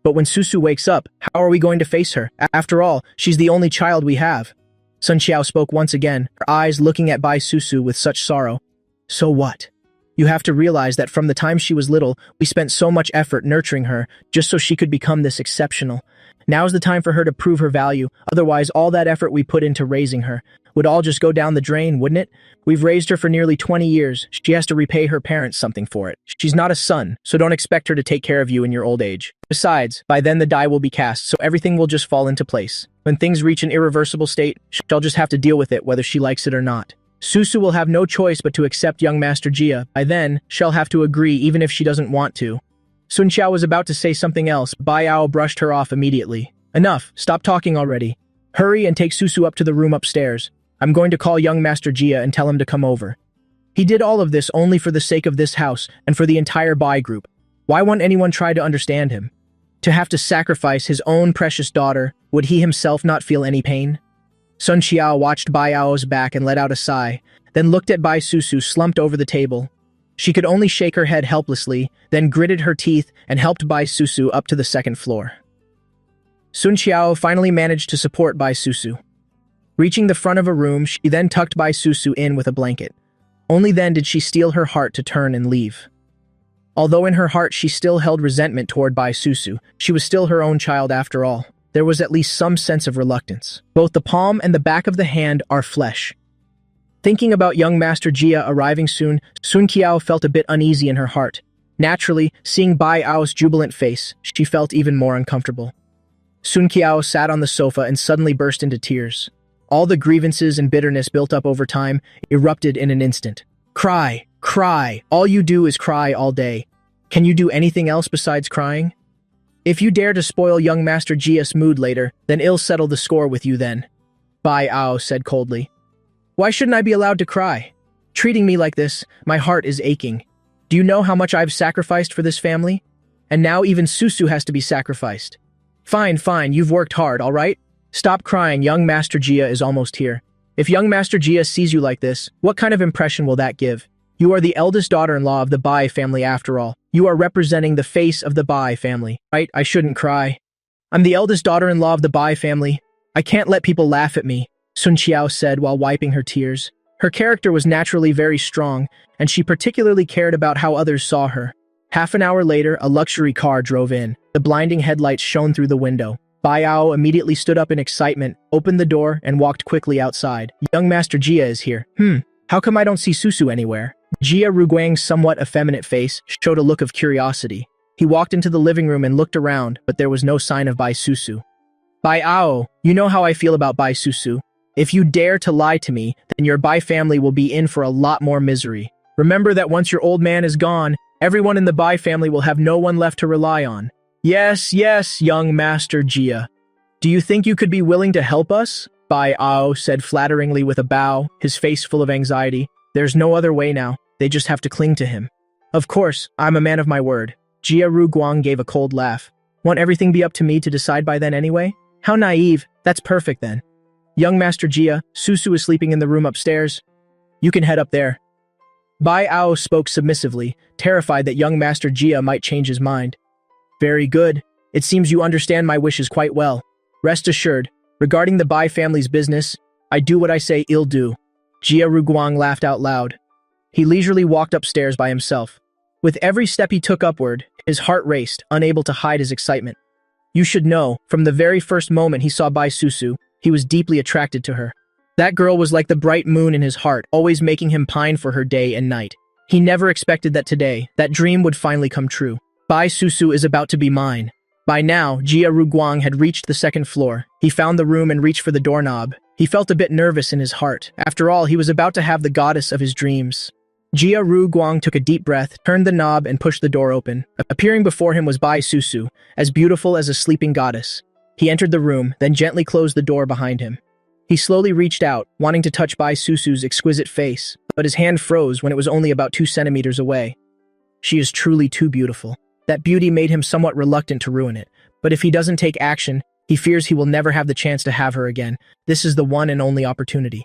But when Susu wakes up, how are we going to face her? After all, she's the only child we have. Sun Qiao spoke once again, her eyes looking at Bai Susu with such sorrow. So what? You have to realize that from the time she was little, we spent so much effort nurturing her, just so she could become this exceptional. Now's the time for her to prove her value, otherwise all that effort we put into raising her would all just go down the drain, wouldn't it? We've raised her for nearly 20 years. She has to repay her parents something for it. She's not a son, so don't expect her to take care of you in your old age. Besides, by then the die will be cast, so everything will just fall into place. When things reach an irreversible state, she'll just have to deal with it whether she likes it or not. Susu will have no choice but to accept young Master Jia. By then, she'll have to agree even if she doesn't want to. Sun Qiao was about to say something else, but Bai Ao brushed her off immediately. Enough, stop talking already. Hurry and take Susu up to the room upstairs. I'm going to call young Master Jia and tell him to come over. He did all of this only for the sake of this house and for the entire Bai group. Why won't anyone try to understand him? To have to sacrifice his own precious daughter, would he himself not feel any pain? Sun Qiao watched Bai Ao's back and let out a sigh, then looked at Bai Susu slumped over the table. She could only shake her head helplessly, then gritted her teeth and helped Bai Susu up to the second floor. Sun Qiao finally managed to support Bai Susu. Reaching the front of a room, she then tucked Bai Susu in with a blanket. Only then did she steel her heart to turn and leave. Although in her heart she still held resentment toward Bai Susu, she was still her own child after all. There was at least some sense of reluctance. Both the palm and the back of the hand are flesh. Thinking about young Master Jia arriving soon, Sun Qiao felt a bit uneasy in her heart. Naturally, seeing Bai Ao's jubilant face, she felt even more uncomfortable. Sun Qiao sat on the sofa and suddenly burst into tears. All the grievances and bitterness built up over time erupted in an instant. Cry, cry. All you do is cry all day. Can you do anything else besides crying? If you dare to spoil young Master Jia's mood later, then I'll settle the score with you then. Bai Ao said coldly. Why shouldn't I be allowed to cry? Treating me like this, my heart is aching. Do you know how much I've sacrificed for this family? And now even Susu has to be sacrificed. Fine, fine, you've worked hard, all right? Stop crying, young Master Jia is almost here. If young Master Jia sees you like this, what kind of impression will that give? You are the eldest daughter-in-law of the Bai family after all. You are representing the face of the Bai family, right? I shouldn't cry. I'm the eldest daughter-in-law of the Bai family. I can't let people laugh at me, Sun Qiao said while wiping her tears. Her character was naturally very strong, and she particularly cared about how others saw her. Half an hour later, a luxury car drove in. The blinding headlights shone through the window. Bai Ao immediately stood up in excitement, opened the door, and walked quickly outside. Young Master Jia is here. How come I don't see Susu anywhere? Jia Ruguang's somewhat effeminate face showed a look of curiosity. He walked into the living room and looked around, but there was no sign of Bai Susu. Bai Ao, you know how I feel about Bai Susu. If you dare to lie to me, then your Bai family will be in for a lot more misery. Remember that once your old man is gone, everyone in the Bai family will have no one left to rely on. Yes, yes, young Master Jia. Do you think you could be willing to help us? Bai Ao said flatteringly with a bow, his face full of anxiety. There's no other way now. They just have to cling to him. Of course, I'm a man of my word. Jia Ruguang gave a cold laugh. Won't everything be up to me to decide by then anyway? How naive. That's perfect then. Young Master Jia, Susu is sleeping in the room upstairs. You can head up there. Bai Ao spoke submissively, terrified that young Master Jia might change his mind. Very good. It seems you understand my wishes quite well. Rest assured, regarding the Bai family's business, I do what I say I'll do. Jia Ruguang laughed out loud. He leisurely walked upstairs by himself. With every step he took upward, his heart raced, unable to hide his excitement. You should know, from the very first moment he saw Bai Susu, he was deeply attracted to her. That girl was like the bright moon in his heart, always making him pine for her day and night. He never expected that today, that dream would finally come true. Bai Susu is about to be mine. By now, Jia Ruguang had reached the second floor. He found the room and reached for the doorknob. He felt a bit nervous in his heart. After all, he was about to have the goddess of his dreams. Jia Ruguang took a deep breath, turned the knob, and pushed the door open. Appearing before him was Bai Susu, as beautiful as a sleeping goddess. He entered the room, then gently closed the door behind him. He slowly reached out, wanting to touch Bai Susu's exquisite face, but his hand froze when it was only about 2 centimeters away. She is truly too beautiful. That beauty made him somewhat reluctant to ruin it, but if he doesn't take action, he fears he will never have the chance to have her again. This is the one and only opportunity.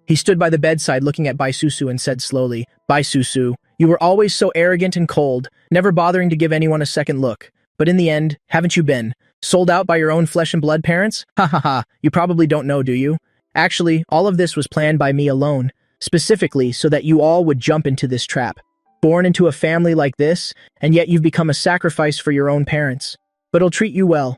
He stood by the bedside looking at Bai Susu and said slowly, Bai Susu, you were always so arrogant and cold, never bothering to give anyone a second look. But in the end, haven't you been? Sold out by your own flesh and blood parents? Ha ha ha, you probably don't know, do you? Actually, all of this was planned by me alone, specifically so that you all would jump into this trap. Born into a family like this, and yet you've become a sacrifice for your own parents. But I'll treat you well.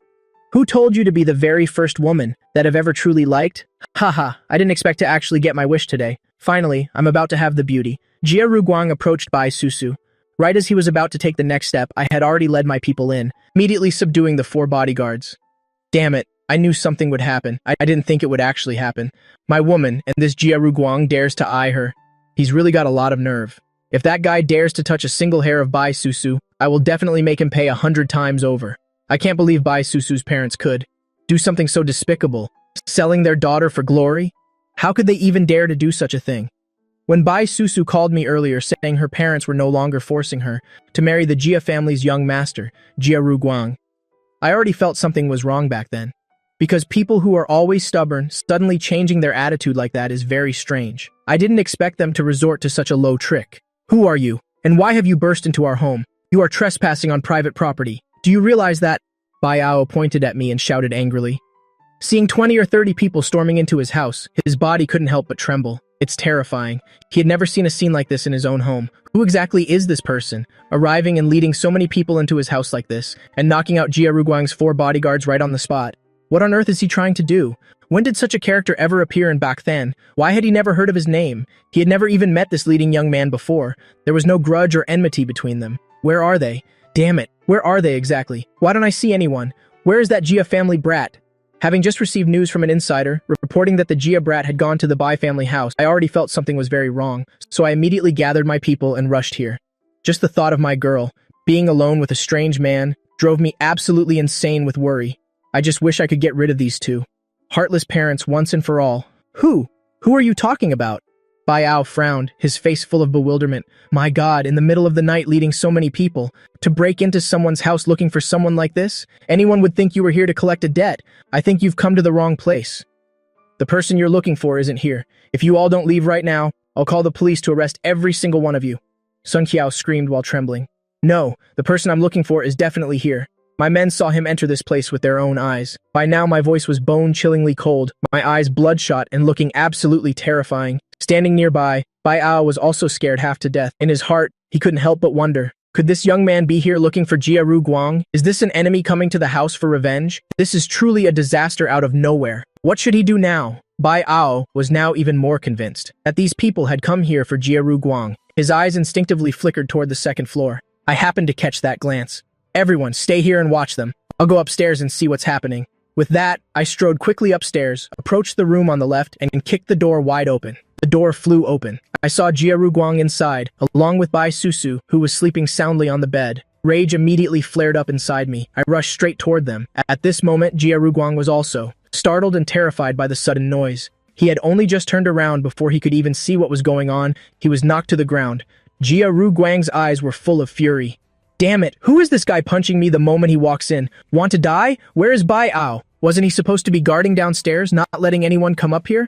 Who told you to be the very first woman that I've ever truly liked? Haha, I didn't expect to actually get my wish today. Finally, I'm about to have the beauty. Jia Ruguang approached Bai Susu. Right as he was about to take the next step, I had already led my people in, immediately subduing the 4 bodyguards. Damn it, I knew something would happen. I didn't think it would actually happen. My woman, and this Jia Ruguang dares to eye her. He's really got a lot of nerve. If that guy dares to touch a single hair of Bai Susu, I will definitely make him pay 100 times over. I can't believe Bai Susu's parents could do something so despicable, selling their daughter for glory. How could they even dare to do such a thing? When Bai Susu called me earlier saying her parents were no longer forcing her to marry the Jia family's young master, Jia Ruguang, I already felt something was wrong back then. Because people who are always stubborn, suddenly changing their attitude like that is very strange. I didn't expect them to resort to such a low trick. Who are you? And why have you burst into our home? You are trespassing on private property. Do you realize that? Bai Ao pointed at me and shouted angrily. Seeing 20 or 30 people storming into his house, his body couldn't help but tremble. It's terrifying. He had never seen a scene like this in his own home. Who exactly is this person, arriving and leading so many people into his house like this, and knocking out Jia Ruguang's 4 bodyguards right on the spot? What on earth is he trying to do? When did such a character ever appear in Bakthan? Why had he never heard of his name? He had never even met this leading young man before. There was no grudge or enmity between them. Where are they? Damn it, where are they exactly? Why don't I see anyone? Where is that Jia family brat? Having just received news from an insider, reporting that the Jia brat had gone to the Bai family house, I already felt something was very wrong, so I immediately gathered my people and rushed here. Just the thought of my girl, being alone with a strange man, drove me absolutely insane with worry. I just wish I could get rid of these two heartless parents once and for all. Who? Who are you talking about? Bai Ao frowned, his face full of bewilderment. My God, in the middle of the night leading so many people, to break into someone's house looking for someone like this? Anyone would think you were here to collect a debt. I think you've come to the wrong place. The person you're looking for isn't here. If you all don't leave right now, I'll call the police to arrest every single one of you. Sun Qiao screamed while trembling. No, the person I'm looking for is definitely here. My men saw him enter this place with their own eyes. By now my voice was bone-chillingly cold, my eyes bloodshot and looking absolutely terrifying. Standing nearby, Bai Ao was also scared half to death. In his heart, he couldn't help but wonder, could this young man be here looking for Jia Ru Guang? Is this an enemy coming to the house for revenge? This is truly a disaster out of nowhere. What should he do now? Bai Ao was now even more convinced that these people had come here for Jia Ru Guang. His eyes instinctively flickered toward the second floor. I happened to catch that glance. Everyone, stay here and watch them. I'll go upstairs and see what's happening. With that, I strode quickly upstairs, approached the room on the left, and kicked the door wide open. The door flew open. I saw Jia Ru Guang inside, along with Bai Susu, who was sleeping soundly on the bed. Rage immediately flared up inside me. I rushed straight toward them. At this moment, Jia Ru Guang was also startled and terrified by the sudden noise. He had only just turned around before he could even see what was going on. He was knocked to the ground. Jia Ru Guang's eyes were full of fury. Damn it, who is this guy punching me the moment he walks in? Want to die? Where is Bai Ao? Wasn't he supposed to be guarding downstairs, not letting anyone come up here?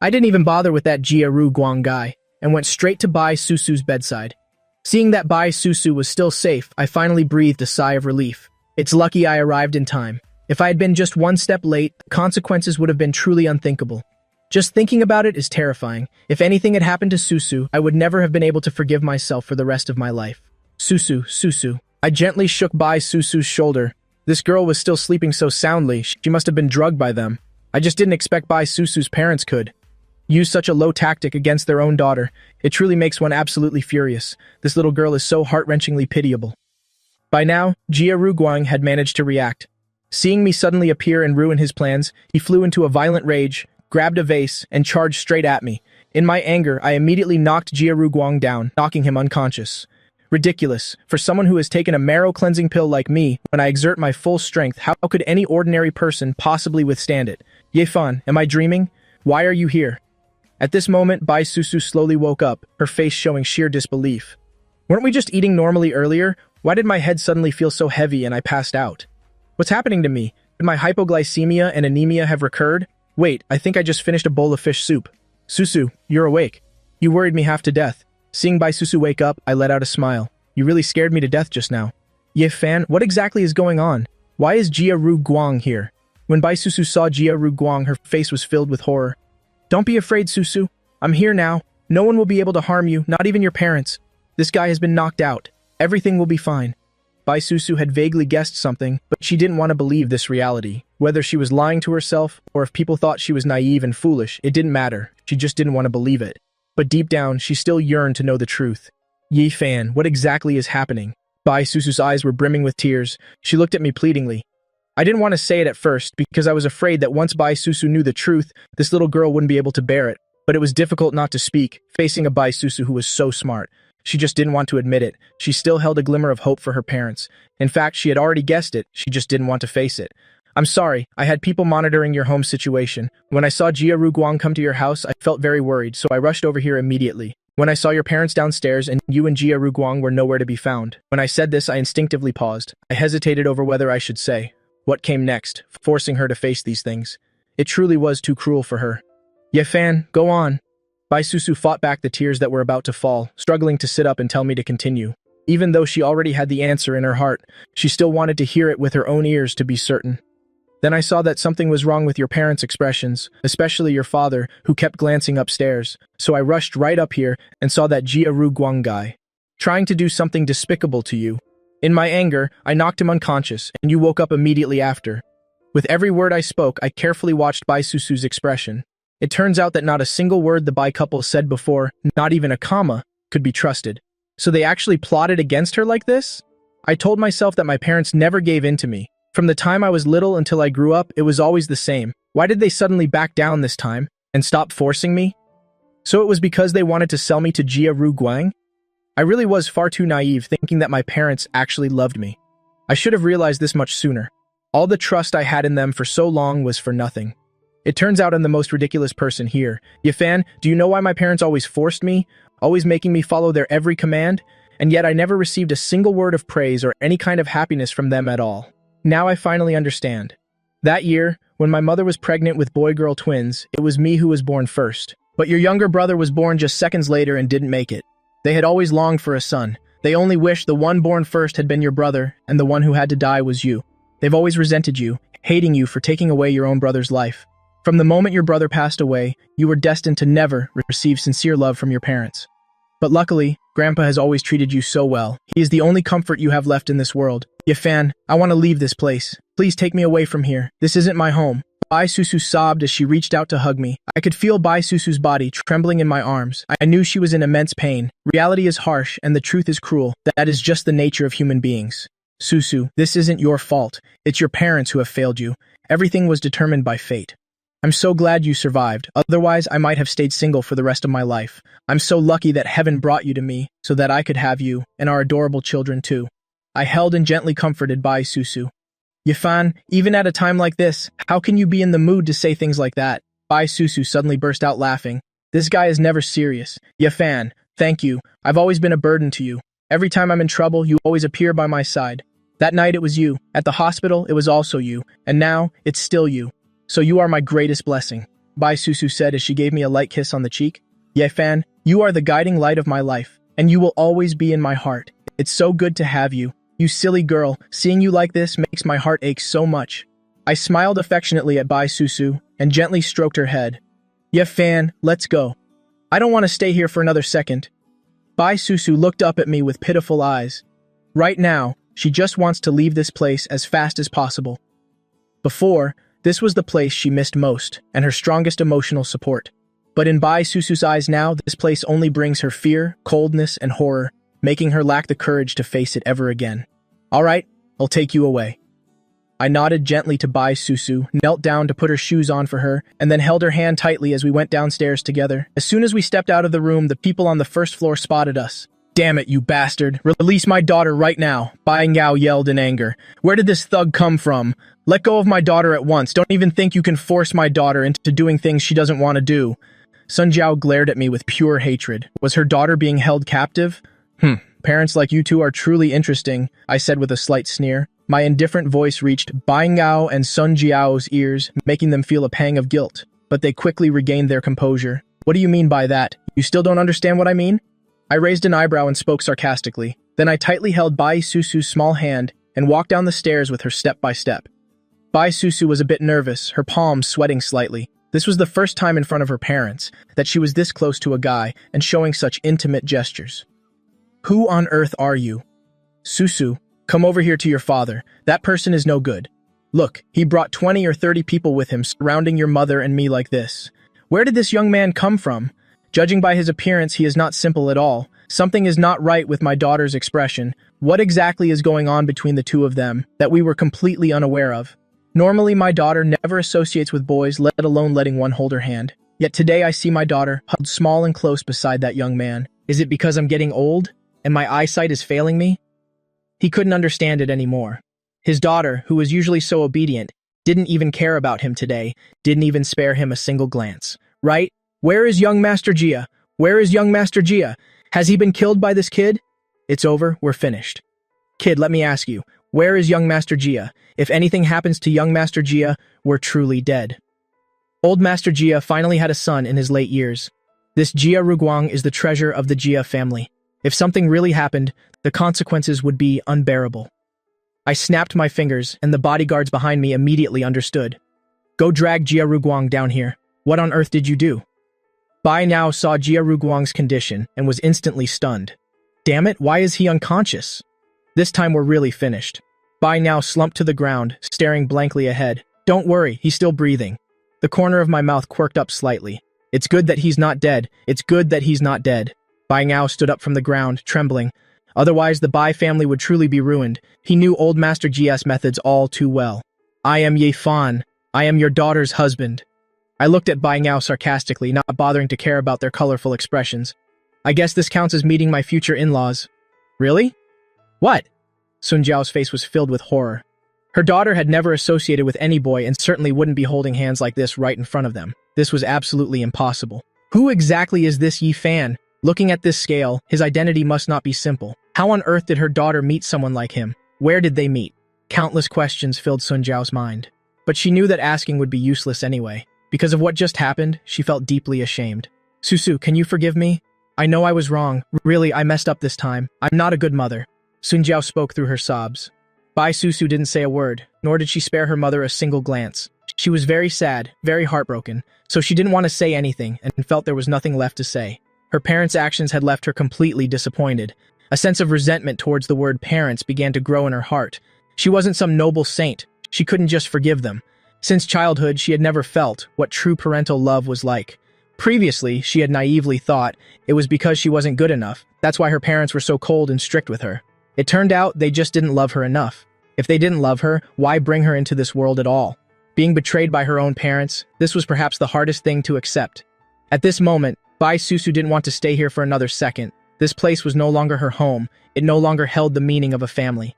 I didn't even bother with that Jia Ru Guang guy, and went straight to Bai Susu's bedside. Seeing that Bai Susu was still safe, I finally breathed a sigh of relief. It's lucky I arrived in time. If I had been just one step late, the consequences would have been truly unthinkable. Just thinking about it is terrifying. If anything had happened to Susu, I would never have been able to forgive myself for the rest of my life. Susu. I gently shook Bai Susu's shoulder. This girl was still sleeping so soundly, she must have been drugged by them. I just didn't expect Bai Susu's parents could use such a low tactic against their own daughter. It truly makes one absolutely furious. This little girl is so heart-wrenchingly pitiable. By now, Jia Ru Guang had managed to react. Seeing me suddenly appear and ruin his plans, he flew into a violent rage, grabbed a vase, and charged straight at me. In my anger, I immediately knocked Jia Ru Guang down, knocking him unconscious. Ridiculous. For someone who has taken a marrow-cleansing pill like me, when I exert my full strength, how could any ordinary person possibly withstand it? Ye Fan, am I dreaming? Why are you here? At this moment, Bai Susu slowly woke up, her face showing sheer disbelief. Weren't we just eating normally earlier? Why did my head suddenly feel so heavy and I passed out? What's happening to me? Did my hypoglycemia and anemia have recurred? Wait, I think I just finished a bowl of fish soup. Susu, you're awake. You worried me half to death. Seeing Bai Susu wake up, I let out a smile. You really scared me to death just now. Ye Fan, what exactly is going on? Why is Jia Ru Guang here? When Bai Susu saw Jia Ru Guang, her face was filled with horror. Don't be afraid, Susu. I'm here now. No one will be able to harm you, not even your parents. This guy has been knocked out. Everything will be fine. Bai Susu had vaguely guessed something, but she didn't want to believe this reality. Whether she was lying to herself, or if people thought she was naive and foolish, it didn't matter. She just didn't want to believe it. But deep down, she still yearned to know the truth. Ye Fan, what exactly is happening? Bai Susu's eyes were brimming with tears. She looked at me pleadingly. I didn't want to say it at first because I was afraid that once Bai Susu knew the truth, this little girl wouldn't be able to bear it. But it was difficult not to speak, facing a Bai Susu who was so smart. She just didn't want to admit it. She still held a glimmer of hope for her parents. In fact, she had already guessed it. She just didn't want to face it. I'm sorry, I had people monitoring your home situation. When I saw Jia Ru Guang come to your house, I felt very worried, so I rushed over here immediately. When I saw your parents downstairs and you and Jia Ru Guang were nowhere to be found. When I said this, I instinctively paused. I hesitated over whether I should say. What came next, forcing her to face these things? It truly was too cruel for her. Ye Fan, go on. Bai Susu fought back the tears that were about to fall, struggling to sit up and tell me to continue. Even though she already had the answer in her heart, she still wanted to hear it with her own ears to be certain. Then I saw that something was wrong with your parents' expressions, especially your father, who kept glancing upstairs. So I rushed right up here and saw that Jia Ru Guang guy, trying to do something despicable to you. In my anger, I knocked him unconscious, and you woke up immediately after. With every word I spoke, I carefully watched Bai Susu's expression. It turns out that not a single word the Bai couple said before, not even a comma, could be trusted. So they actually plotted against her like this? I told myself that my parents never gave in to me. From the time I was little until I grew up, it was always the same. Why did they suddenly back down this time and stop forcing me? So it was because they wanted to sell me to Jia Ruguang? I really was far too naive, thinking that my parents actually loved me. I should have realized this much sooner. All the trust I had in them for so long was for nothing. It turns out I'm the most ridiculous person here. Yafan, do you know why my parents always forced me? Always making me follow their every command? And yet I never received a single word of praise or any kind of happiness from them at all. Now I finally understand. That year, when my mother was pregnant with boy-girl twins, it was me who was born first. But your younger brother was born just seconds later and didn't make it. They had always longed for a son. They only wished the one born first had been your brother, and the one who had to die was you. They've always resented you, hating you for taking away your own brother's life. From the moment your brother passed away, you were destined to never receive sincere love from your parents. But luckily, Grandpa has always treated you so well. He is the only comfort you have left in this world. Yafan, I want to leave this place. Please take me away from here. This isn't my home. Bai Susu sobbed as she reached out to hug me. I could feel Bai Susu's body trembling in my arms. I knew she was in immense pain. Reality is harsh and the truth is cruel. That is just the nature of human beings. Susu, this isn't your fault. It's your parents who have failed you. Everything was determined by fate. I'm so glad you survived. Otherwise, I might have stayed single for the rest of my life. I'm so lucky that heaven brought you to me so that I could have you and our adorable children too. I held and gently comforted Bai Susu. Yafan, even at a time like this, how can you be in the mood to say things like that? Bai Susu suddenly burst out laughing. This guy is never serious. Yafan, thank you. I've always been a burden to you. Every time I'm in trouble, you always appear by my side. That night it was you. At the hospital, it was also you. And now, it's still you. So you are my greatest blessing. Bai Susu said as she gave me a light kiss on the cheek. Yafan, you are the guiding light of my life, and you will always be in my heart. It's so good to have you. You silly girl, seeing you like this makes my heart ache so much. I smiled affectionately at Bai Susu and gently stroked her head. Yafan, let's go. I don't want to stay here for another second. Bai Susu looked up at me with pitiful eyes. Right now, she just wants to leave this place as fast as possible. Before, this was the place she missed most and her strongest emotional support. But in Bai Susu's eyes now, this place only brings her fear, coldness, and horror, making her lack the courage to face it ever again. All right, I'll take you away. I nodded gently to Bai Susu, knelt down to put her shoes on for her, and then held her hand tightly as we went downstairs together. As soon as we stepped out of the room, the people on the first floor spotted us. Damn it, you bastard. Release my daughter right now, Bai Ngao yelled in anger. Where did this thug come from? Let go of my daughter at once. Don't even think you can force my daughter into doing things she doesn't want to do. Sun Jiao glared at me with pure hatred. Was her daughter being held captive? Parents like you two are truly interesting, I said with a slight sneer. My indifferent voice reached Bai Ngao and Sun Jiao's ears, making them feel a pang of guilt. But they quickly regained their composure. What do you mean by that? You still don't understand what I mean? I raised an eyebrow and spoke sarcastically. Then I tightly held Bai Susu's small hand and walked down the stairs with her step by step. Bai Susu was a bit nervous, her palms sweating slightly. This was the first time in front of her parents that she was this close to a guy and showing such intimate gestures. Who on earth are you? Susu, come over here to your father. That person is no good. Look, he brought 20 or 30 people with him surrounding your mother and me like this. Where did this young man come from? Judging by his appearance, he is not simple at all. Something is not right with my daughter's expression. What exactly is going on between the two of them that we were completely unaware of? Normally, my daughter never associates with boys, let alone letting one hold her hand. Yet today I see my daughter hugged small and close beside that young man. Is it because I'm getting old and my eyesight is failing me? He couldn't understand it anymore. His daughter, who was usually so obedient, didn't even care about him today, didn't even spare him a single glance. Right? Where is young Master Jia? Where is young Master Jia? Has he been killed by this kid? It's over, we're finished. Kid, let me ask you, where is young Master Jia? If anything happens to young Master Jia, we're truly dead. Old Master Jia finally had a son in his late years. This Jia Ruguang is the treasure of the Jia family. If something really happened, the consequences would be unbearable. I snapped my fingers, and the bodyguards behind me immediately understood. Go drag Jia Ruguang down here. What on earth did you do? Bai now saw Jia Ruguang's condition and was instantly stunned. Damn it, why is he unconscious? This time we're really finished. Bai now slumped to the ground, staring blankly ahead. Don't worry, he's still breathing. The corner of my mouth quirked up slightly. It's good that he's not dead. It's good that he's not dead. Bai Ngao stood up from the ground, trembling. Otherwise, the Bai family would truly be ruined. He knew old Master Jia's methods all too well. I am Ye Fan. I am your daughter's husband. I looked at Bai Ngao sarcastically, not bothering to care about their colorful expressions. I guess this counts as meeting my future in-laws. Really? What? Sun Jiao's face was filled with horror. Her daughter had never associated with any boy and certainly wouldn't be holding hands like this right in front of them. This was absolutely impossible. Who exactly is this Yi Fan? Looking at this scale, his identity must not be simple. How on earth did her daughter meet someone like him? Where did they meet? Countless questions filled Sun Jiao's mind. But she knew that asking would be useless anyway. Because of what just happened, she felt deeply ashamed. Susu, can you forgive me? I know I was wrong. Really, I messed up this time. I'm not a good mother. Sun Jiao spoke through her sobs. Bai Susu didn't say a word, nor did she spare her mother a single glance. She was very sad, very heartbroken, so she didn't want to say anything and felt there was nothing left to say. Her parents' actions had left her completely disappointed. A sense of resentment towards the word parents began to grow in her heart. She wasn't some noble saint. She couldn't just forgive them. Since childhood, she had never felt what true parental love was like. Previously, she had naively thought it was because she wasn't good enough. That's why her parents were so cold and strict with her. It turned out they just didn't love her enough. If they didn't love her, why bring her into this world at all? Being betrayed by her own parents, this was perhaps the hardest thing to accept. At this moment, Bai Susu didn't want to stay here for another second. This place was no longer her home. It no longer held the meaning of a family.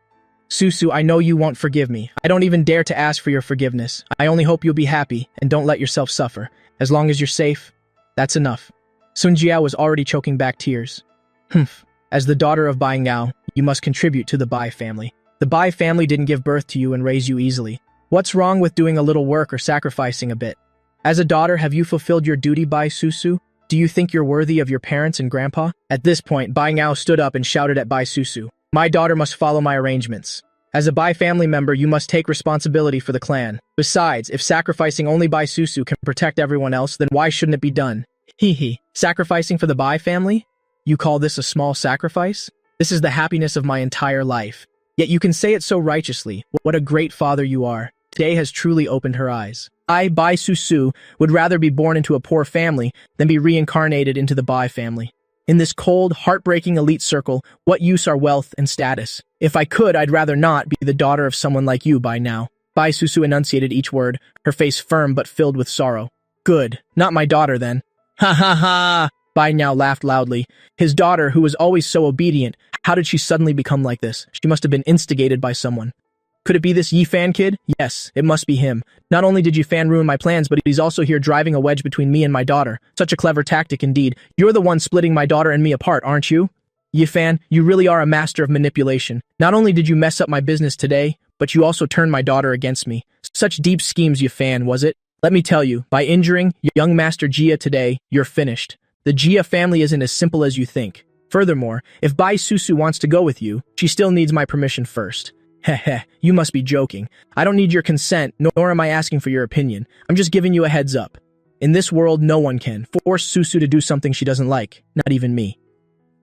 Susu, I know you won't forgive me. I don't even dare to ask for your forgiveness. I only hope you'll be happy and don't let yourself suffer. As long as you're safe, that's enough. Sun Jiao was already choking back tears. As the daughter of Bai Ngao, you must contribute to the Bai family. The Bai family didn't give birth to you and raise you easily. What's wrong with doing a little work or sacrificing a bit? As a daughter, have you fulfilled your duty, Bai Susu? Do you think you're worthy of your parents and grandpa? At this point, Bai Ngao stood up and shouted at Bai Susu. My daughter must follow my arrangements. As a Bai family member, you must take responsibility for the clan. Besides, if sacrificing only Bai Susu can protect everyone else, then why shouldn't it be done? Sacrificing for the Bai family? You call this a small sacrifice? This is the happiness of my entire life. Yet you can say it so righteously. What a great father you are. Today has truly opened her eyes. I, Bai Susu, would rather be born into a poor family than be reincarnated into the Bai family. In this cold, heartbreaking elite circle, what use are wealth and status? If I could, I'd rather not be the daughter of someone like you by now. Bai Susu enunciated each word, her face firm but filled with sorrow. Good. Not my daughter, then. Ha ha ha! Bai Ngao laughed loudly. His daughter, who was always so obedient, how did she suddenly become like this? She must have been instigated by someone. Could it be this Yi Fan kid? Yes, it must be him. Not only did Yi Fan ruin my plans, but he's also here driving a wedge between me and my daughter. Such a clever tactic indeed. You're the one splitting my daughter and me apart, aren't you? Yi Fan, you really are a master of manipulation. Not only did you mess up my business today, but you also turned my daughter against me. Such deep schemes, Yi Fan, was it? Let me tell you, by injuring young Master Jia today, you're finished. The Jia family isn't as simple as you think. Furthermore, if Bai Susu wants to go with you, she still needs my permission first. Heh, you must be joking. I don't need your consent, nor am I asking for your opinion. I'm just giving you a heads up. In this world, no one can force Susu to do something she doesn't like, not even me.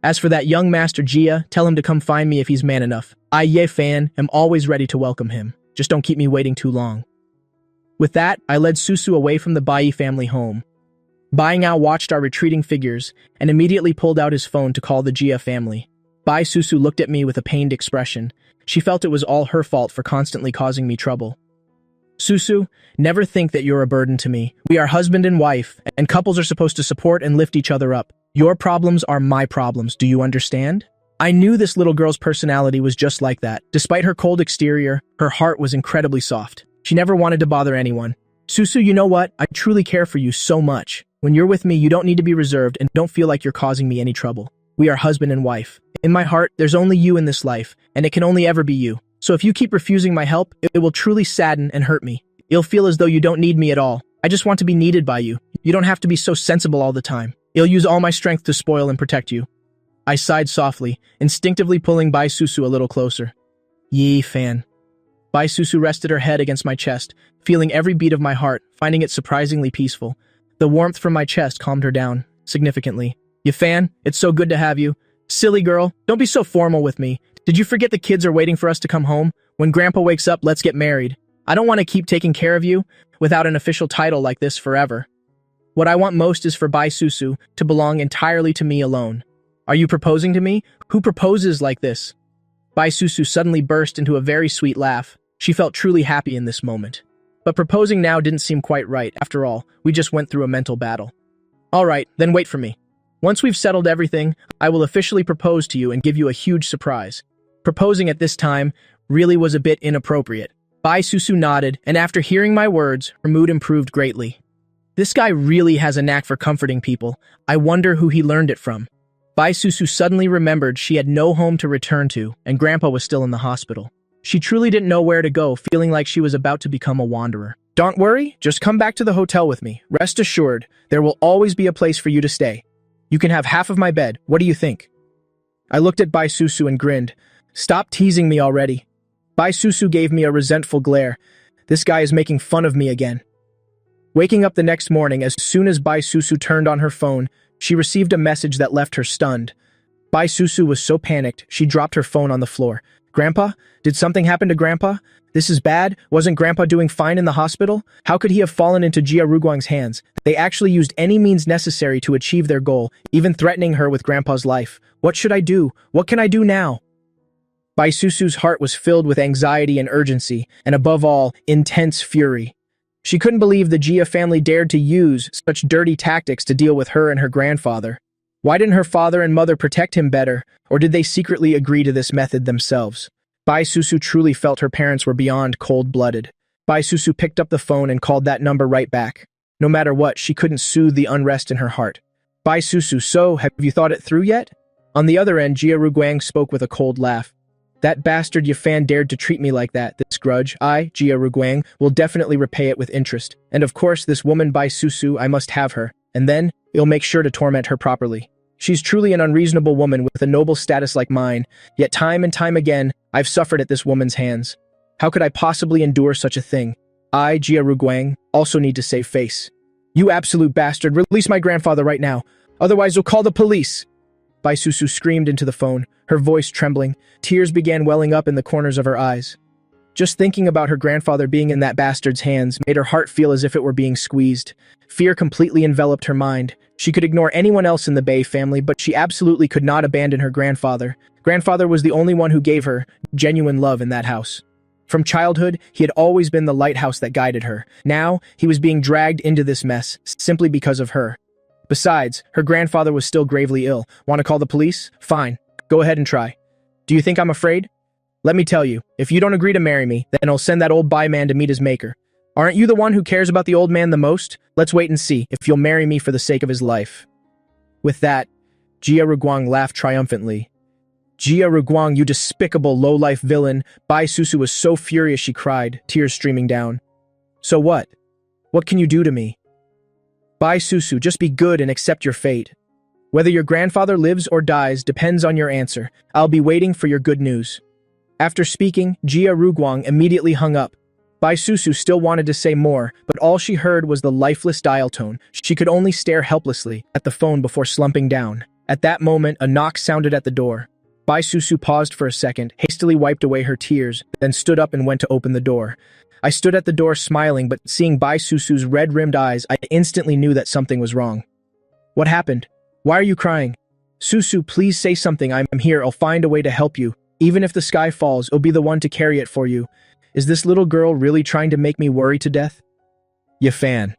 As for that young Master Jia, tell him to come find me if he's man enough. I, Ye Fan, am always ready to welcome him. Just don't keep me waiting too long. With that, I led Susu away from the Bai family home. Bai Ngao watched our retreating figures and immediately pulled out his phone to call the Jia family. Bai Susu looked at me with a pained expression. She felt it was all her fault for constantly causing me trouble. Susu, never think that you're a burden to me. We are husband and wife, and couples are supposed to support and lift each other up. Your problems are my problems, do you understand? I knew this little girl's personality was just like that. Despite her cold exterior, her heart was incredibly soft. She never wanted to bother anyone. Susu, you know what? I truly care for you so much. When you're with me, you don't need to be reserved and don't feel like you're causing me any trouble. We are husband and wife. In my heart, there's only you in this life, and it can only ever be you. So if you keep refusing my help, it will truly sadden and hurt me. You'll feel as though you don't need me at all. I just want to be needed by you. You don't have to be so sensible all the time. I'll use all my strength to spoil and protect you. I sighed softly, instinctively pulling Bai Susu a little closer. Yi Fan. Bai Susu rested her head against my chest, feeling every beat of my heart, finding it surprisingly peaceful. The warmth from my chest calmed her down, significantly. Yi Fan, it's so good to have you. Silly girl, don't be so formal with me. Did you forget the kids are waiting for us to come home? When Grandpa wakes up, let's get married. I don't want to keep taking care of you without an official title like this forever. What I want most is for Bai Susu to belong entirely to me alone. Are you proposing to me? Who proposes like this? Bai Susu suddenly burst into a very sweet laugh. She felt truly happy in this moment. But proposing now didn't seem quite right. After all, we just went through a mental battle. All right, then wait for me. Once we've settled everything, I will officially propose to you and give you a huge surprise. Proposing at this time really was a bit inappropriate. Bai Susu nodded, and after hearing my words, her mood improved greatly. This guy really has a knack for comforting people. I wonder who he learned it from. Bai Susu suddenly remembered she had no home to return to, and Grandpa was still in the hospital. She truly didn't know where to go, feeling like she was about to become a wanderer. Don't worry, just come back to the hotel with me. Rest assured, there will always be a place for you to stay. You can have half of my bed. What do you think? I looked at Bai Susu and grinned. Stop teasing me already. Bai Susu gave me a resentful glare. This guy is making fun of me again. Waking up the next morning, as soon as Bai Susu turned on her phone, she received a message that left her stunned. Bai Susu was so panicked, she dropped her phone on the floor. Grandpa? Did something happen to Grandpa? This is bad. Wasn't Grandpa doing fine in the hospital? How could he have fallen into Jia Ruguang's hands? They actually used any means necessary to achieve their goal, even threatening her with Grandpa's life. What should I do? What can I do now? Bai Susu's heart was filled with anxiety and urgency, and above all, intense fury. She couldn't believe the Jia family dared to use such dirty tactics to deal with her and her grandfather. Why didn't her father and mother protect him better, or did they secretly agree to this method themselves? Bai Susu truly felt her parents were beyond cold-blooded. Bai Susu picked up the phone and called that number right back. No matter what, she couldn't soothe the unrest in her heart. Bai Susu, so, have you thought it through yet? On the other end, Jia Ruguang spoke with a cold laugh. That bastard Yafan dared to treat me like that. This grudge, I, Jia Ruguang, will definitely repay it with interest. And of course, this woman Bai Susu, I must have her. And then, you'll make sure to torment her properly. She's truly an unreasonable woman with a noble status like mine, yet time and time again, I've suffered at this woman's hands. How could I possibly endure such a thing? I, Jia Ruguang, also need to save face. You absolute bastard, release my grandfather right now. Otherwise, you'll call the police. Bai Susu screamed into the phone, her voice trembling. Tears began welling up in the corners of her eyes. Just thinking about her grandfather being in that bastard's hands made her heart feel as if it were being squeezed. Fear completely enveloped her mind. She could ignore anyone else in the Bei family, but she absolutely could not abandon her grandfather. Grandfather was the only one who gave her genuine love in that house. From childhood, he had always been the lighthouse that guided her. Now, he was being dragged into this mess, simply because of her. Besides, her grandfather was still gravely ill. Want to call the police? Fine. Go ahead and try. Do you think I'm afraid? Let me tell you, if you don't agree to marry me, then I'll send that old Bai man to meet his maker. Aren't you the one who cares about the old man the most? Let's wait and see if you'll marry me for the sake of his life. With that, Jia Ruguang laughed triumphantly. Jia Ruguang, you despicable low-life villain. Bai Susu was so furious she cried, tears streaming down. So what? What can you do to me? Bai Susu, just be good and accept your fate. Whether your grandfather lives or dies depends on your answer. I'll be waiting for your good news. After speaking, Jia Ruguang immediately hung up. Bai Susu still wanted to say more, but all she heard was the lifeless dial tone. She could only stare helplessly at the phone before slumping down. At that moment, a knock sounded at the door. Bai Susu paused for a second, hastily wiped away her tears, then stood up and went to open the door. I stood at the door smiling, but seeing Bai Susu's red-rimmed eyes, I instantly knew that something was wrong. What happened? Why are you crying? Susu, please say something. I'm here. I'll find a way to help you. Even if the sky falls, I'll be the one to carry it for you. Is this little girl really trying to make me worry to death? Yafan.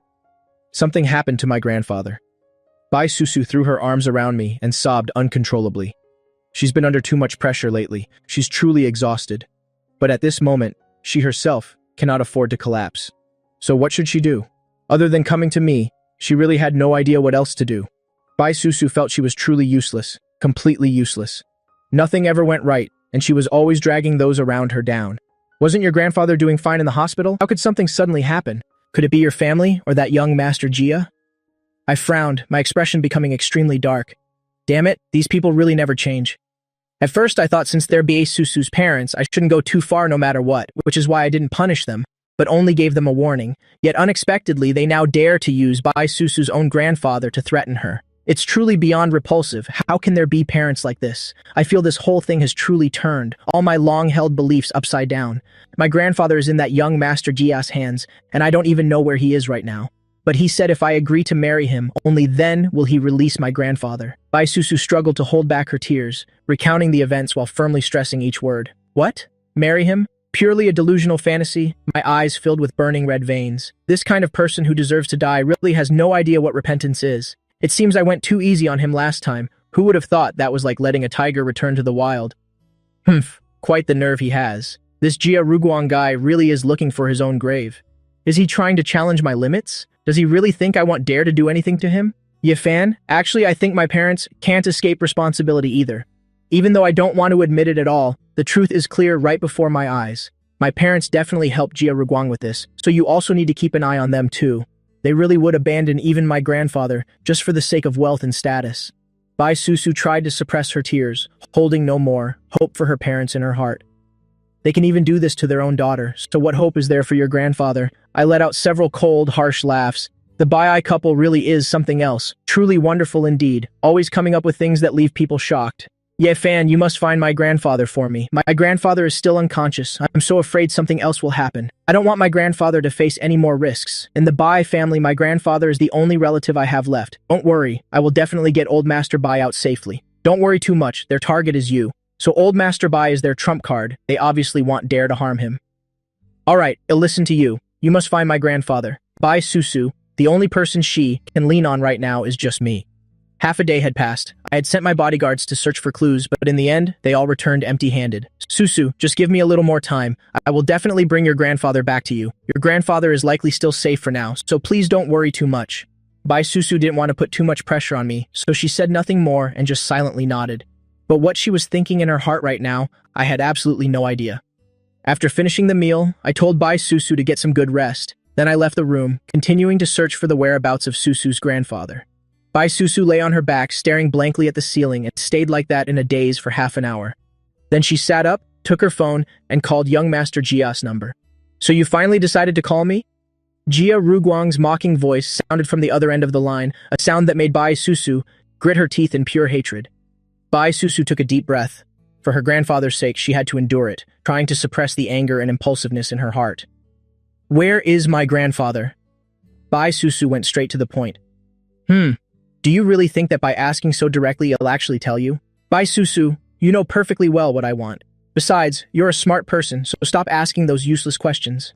Something happened to my grandfather. Bai Susu threw her arms around me and sobbed uncontrollably. She's been under too much pressure lately. She's truly exhausted. But at this moment, she herself cannot afford to collapse. So what should she do? Other than coming to me, she really had no idea what else to do. Bai Susu felt she was truly useless, completely useless. Nothing ever went right, and she was always dragging those around her down. Wasn't your grandfather doing fine in the hospital? How could something suddenly happen? Could it be your family or that young Master Jia? I frowned, my expression becoming extremely dark. Damn it, these people really never change. At first I thought since they're Bai Susu's parents, I shouldn't go too far no matter what, which is why I didn't punish them, but only gave them a warning. Yet unexpectedly, they now dare to use Bai Susu's own grandfather to threaten her. It's truly beyond repulsive. How can there be parents like this? I feel this whole thing has truly turned all my long-held beliefs upside down. My grandfather is in that young Master Jia's hands, and I don't even know where he is right now. But he said if I agree to marry him, only then will he release my grandfather. Bai Susu struggled to hold back her tears, recounting the events while firmly stressing each word. What? Marry him? Purely a delusional fantasy? My eyes filled with burning red veins. This kind of person who deserves to die really has no idea what repentance is. It seems I went too easy on him last time. Who would have thought that was like letting a tiger return to the wild? Humph, quite the nerve he has. This Jia Ruguang guy really is looking for his own grave. Is he trying to challenge my limits? Does he really think I won't dare to do anything to him? Ya fan? Actually, I think my parents can't escape responsibility either. Even though I don't want to admit it at all, the truth is clear right before my eyes. My parents definitely helped Jia Ruguang with this, so you also need to keep an eye on them too. They really would abandon even my grandfather, just for the sake of wealth and status. Bai Susu tried to suppress her tears, holding no more hope for her parents in her heart. They can even do this to their own daughter, so what hope is there for your grandfather? I let out several cold, harsh laughs. The Bai couple really is something else, truly wonderful indeed, always coming up with things that leave people shocked. Ye fan, you must find my grandfather for me. My grandfather is still unconscious. I'm so afraid something else will happen. I don't want my grandfather to face any more risks. In the Bai family, my grandfather is the only relative I have left. Don't worry, I will definitely get Old Master Bai out safely. Don't worry too much, their target is you. So Old Master Bai is their trump card. They obviously won't dare to harm him. Alright, I'll listen to you. You must find my grandfather. Bai Susu, the only person she can lean on right now is just me. Half a day had passed. I had sent my bodyguards to search for clues, but in the end, they all returned empty-handed. Susu, just give me a little more time. I will definitely bring your grandfather back to you. Your grandfather is likely still safe for now, so please don't worry too much. Bai Susu didn't want to put too much pressure on me, so she said nothing more and just silently nodded. But what she was thinking in her heart right now, I had absolutely no idea. After finishing the meal, I told Bai Susu to get some good rest. Then I left the room, continuing to search for the whereabouts of Susu's grandfather. Bai Susu lay on her back, staring blankly at the ceiling, and stayed like that in a daze for half an hour. Then she sat up, took her phone, and called young Master Jia's number. So you finally decided to call me? Jia Ruguang's mocking voice sounded from the other end of the line, a sound that made Bai Susu grit her teeth in pure hatred. Bai Susu took a deep breath. For her grandfather's sake, she had to endure it, trying to suppress the anger and impulsiveness in her heart. Where is my grandfather? Bai Susu went straight to the point. Do you really think that by asking so directly I'll actually tell you? Bai Susu, you know perfectly well what I want. Besides, you're a smart person, so stop asking those useless questions.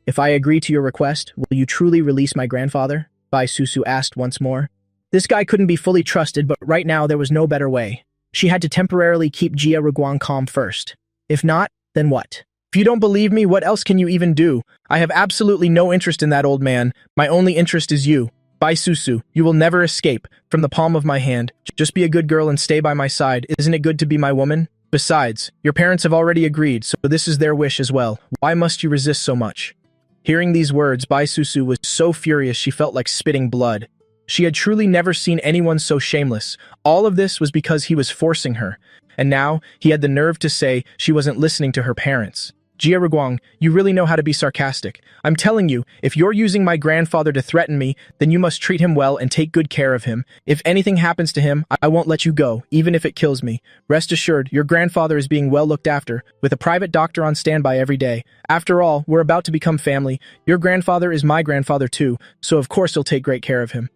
If I agree to your request, will you truly release my grandfather? Bai Susu asked once more. This guy couldn't be fully trusted, but right now there was no better way. She had to temporarily keep Jia Ruguang calm first. If not, then what? If you don't believe me, what else can you even do? I have absolutely no interest in that old man. My only interest is you. Bai Susu, you will never escape from the palm of my hand. Just be a good girl and stay by my side. Isn't it good to be my woman? Besides, your parents have already agreed, so this is their wish as well. Why must you resist so much? Hearing these words, Bai Susu was so furious she felt like spitting blood. She had truly never seen anyone so shameless. All of this was because he was forcing her. And now, he had the nerve to say she wasn't listening to her parents. Jia Ruguang, you really know how to be sarcastic. I'm telling you, if you're using my grandfather to threaten me, then you must treat him well and take good care of him. If anything happens to him, I won't let you go, even if it kills me. Rest assured, your grandfather is being well looked after, with a private doctor on standby every day. After all, we're about to become family. Your grandfather is my grandfather too, so of course he'll take great care of him.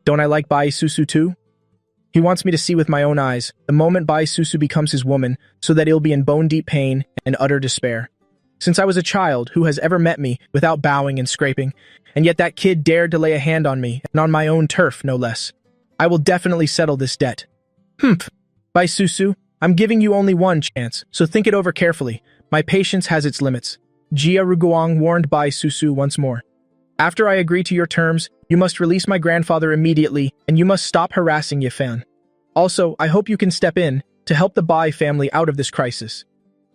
Don't I like Bai Susu too? He wants me to see with my own eyes, the moment Bai Susu becomes his woman, so that he'll be in bone-deep pain and utter despair. Since I was a child, who has ever met me without bowing and scraping? And yet that kid dared to lay a hand on me, and on my own turf, no less. I will definitely settle this debt. Bai Susu, I'm giving you only one chance, so think it over carefully. My patience has its limits. Jia Ruguang warned Bai Susu once more. After I agree to your terms, you must release my grandfather immediately, and you must stop harassing Yifan. Also, I hope you can step in to help the Bai family out of this crisis.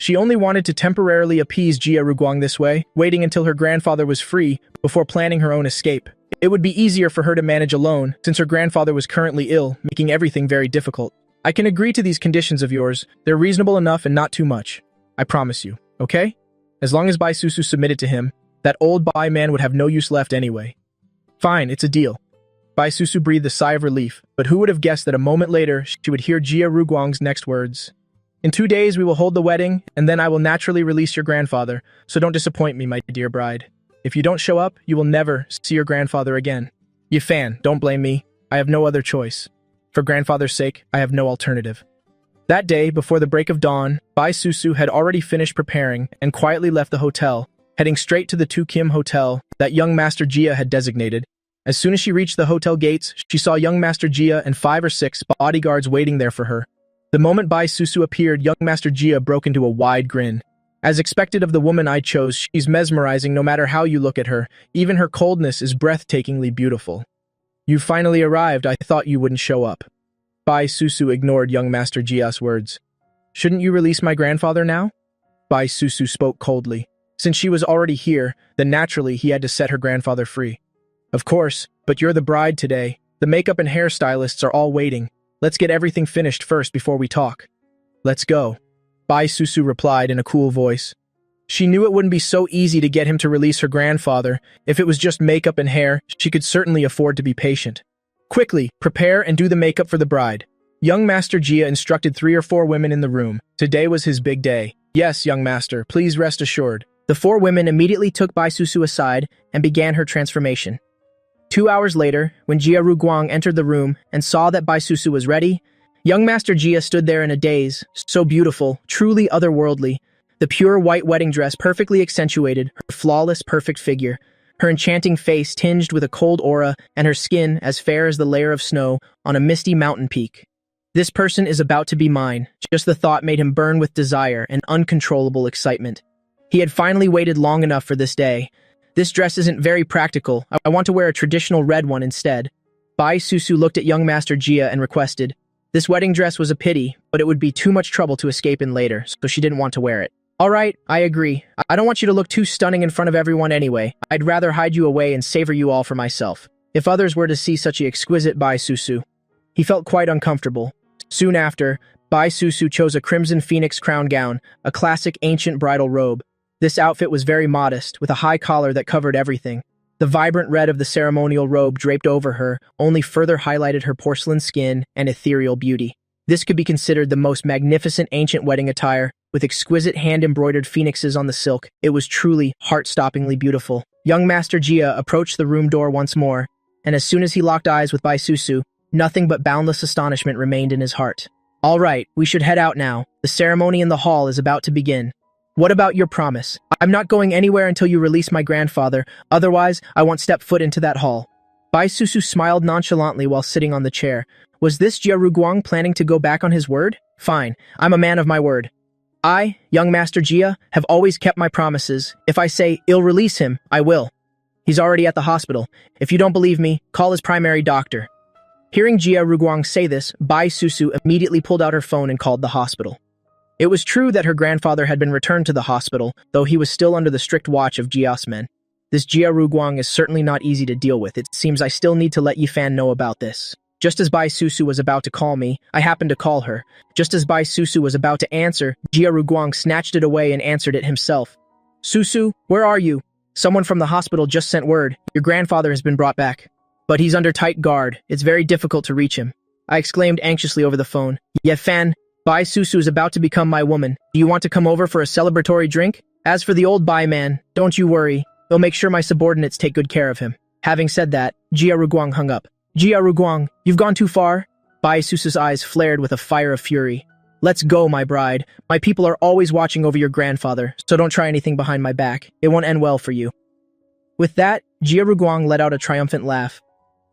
She only wanted to temporarily appease Jia Ruguang this way, waiting until her grandfather was free before planning her own escape. It would be easier for her to manage alone, since her grandfather was currently ill, making everything very difficult. I can agree to these conditions of yours. They're reasonable enough and not too much. I promise you, okay? As long as Bai Susu submitted to him, that old Bai man would have no use left anyway. Fine, it's a deal. Bai Susu breathed a sigh of relief, but who would have guessed that a moment later she would hear Jia Ruguang's next words. In 2 days we will hold the wedding, and then I will naturally release your grandfather, so don't disappoint me, my dear bride. If you don't show up, you will never see your grandfather again. Yifan, don't blame me. I have no other choice. For grandfather's sake, I have no alternative. That day, before the break of dawn, Bai Susu had already finished preparing and quietly left the hotel, heading straight to the Tu Kim Hotel that young Master Jia had designated. As soon as she reached the hotel gates, she saw young Master Jia and 5 or 6 bodyguards waiting there for her. The moment Bai Susu appeared, young Master Jia broke into a wide grin. As expected of the woman I chose, she's mesmerizing no matter how you look at her. Even her coldness is breathtakingly beautiful. You finally arrived. I thought you wouldn't show up. Bai Susu ignored young Master Jia's words. Shouldn't you release my grandfather now? Bai Susu spoke coldly. Since she was already here, then naturally he had to set her grandfather free. Of course, but you're the bride today. The makeup and hairstylists are all waiting. Let's get everything finished first before we talk. Let's go. Bai Susu replied in a cool voice. She knew it wouldn't be so easy to get him to release her grandfather. If it was just makeup and hair, she could certainly afford to be patient. Quickly, prepare and do the makeup for the bride. Young Master Jia instructed 3 or 4 women in the room. Today was his big day. Yes, young master, please rest assured. The 4 women immediately took Bai Susu aside and began her transformation. 2 hours later, when Jia Ruguang entered the room and saw that Bai Susu was ready, young Master Jia stood there in a daze, so beautiful, truly otherworldly. The pure white wedding dress perfectly accentuated her flawless, perfect figure, her enchanting face tinged with a cold aura, and her skin as fair as the layer of snow on a misty mountain peak. This person is about to be mine. Just the thought made him burn with desire and uncontrollable excitement. He had finally waited long enough for this day. This dress isn't very practical. I want to wear a traditional red one instead. Bai Susu looked at young Master Jia and requested. This wedding dress was a pity, but it would be too much trouble to escape in later, so she didn't want to wear it. All right, I agree. I don't want you to look too stunning in front of everyone anyway. I'd rather hide you away and savor you all for myself. If others were to see such an exquisite Bai Susu. He felt quite uncomfortable. Soon after, Bai Susu chose a crimson phoenix crown gown, a classic ancient bridal robe. This outfit was very modest, with a high collar that covered everything. The vibrant red of the ceremonial robe draped over her only further highlighted her porcelain skin and ethereal beauty. This could be considered the most magnificent ancient wedding attire, with exquisite hand-embroidered phoenixes on the silk. It was truly heart-stoppingly beautiful. Young Master Jia approached the room door once more, and as soon as he locked eyes with Bai Susu, nothing but boundless astonishment remained in his heart. All right, we should head out now. The ceremony in the hall is about to begin. What about your promise? I'm not going anywhere until you release my grandfather, otherwise I won't step foot into that hall. Bai Susu smiled nonchalantly while sitting on the chair. Was this Jia Ruguang planning to go back on his word? Fine, I'm a man of my word. I, young Master Jia, have always kept my promises. If I say I'll release him, I will. He's already at the hospital. If you don't believe me, call his primary doctor. Hearing Jia Ruguang say this, Bai Susu immediately pulled out her phone and called the hospital. It was true that her grandfather had been returned to the hospital, though he was still under the strict watch of Jia's men. This Jia Ruguang is certainly not easy to deal with. It seems I still need to let Yifan know about this. Just as Bai Susu was about to call me, I happened to call her. Just as Bai Susu was about to answer, Jia Ruguang snatched it away and answered it himself. Susu, where are you? Someone from the hospital just sent word. Your grandfather has been brought back. But he's under tight guard. It's very difficult to reach him. I exclaimed anxiously over the phone. Yifan, Bai Susu is about to become my woman. Do you want to come over for a celebratory drink? As for the old Bai man, don't you worry. They'll make sure my subordinates take good care of him. Having said that, Jia Ruguang hung up. Jia Ruguang, you've gone too far. Bai Susu's eyes flared with a fire of fury. Let's go, my bride. My people are always watching over your grandfather, so don't try anything behind my back. It won't end well for you. With that, Jia Ruguang let out a triumphant laugh.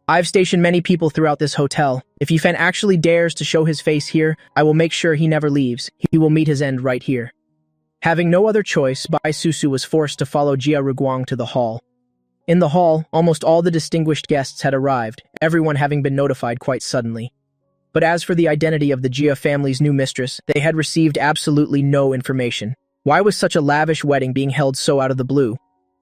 I've stationed many people throughout this hotel. If Yifan actually dares to show his face here, I will make sure he never leaves. He will meet his end right here. Having no other choice, Bai Susu was forced to follow Jia Ruguang to the hall. In the hall, almost all the distinguished guests had arrived, everyone having been notified quite suddenly. But as for the identity of the Jia family's new mistress, they had received absolutely no information. Why was such a lavish wedding being held so out of the blue?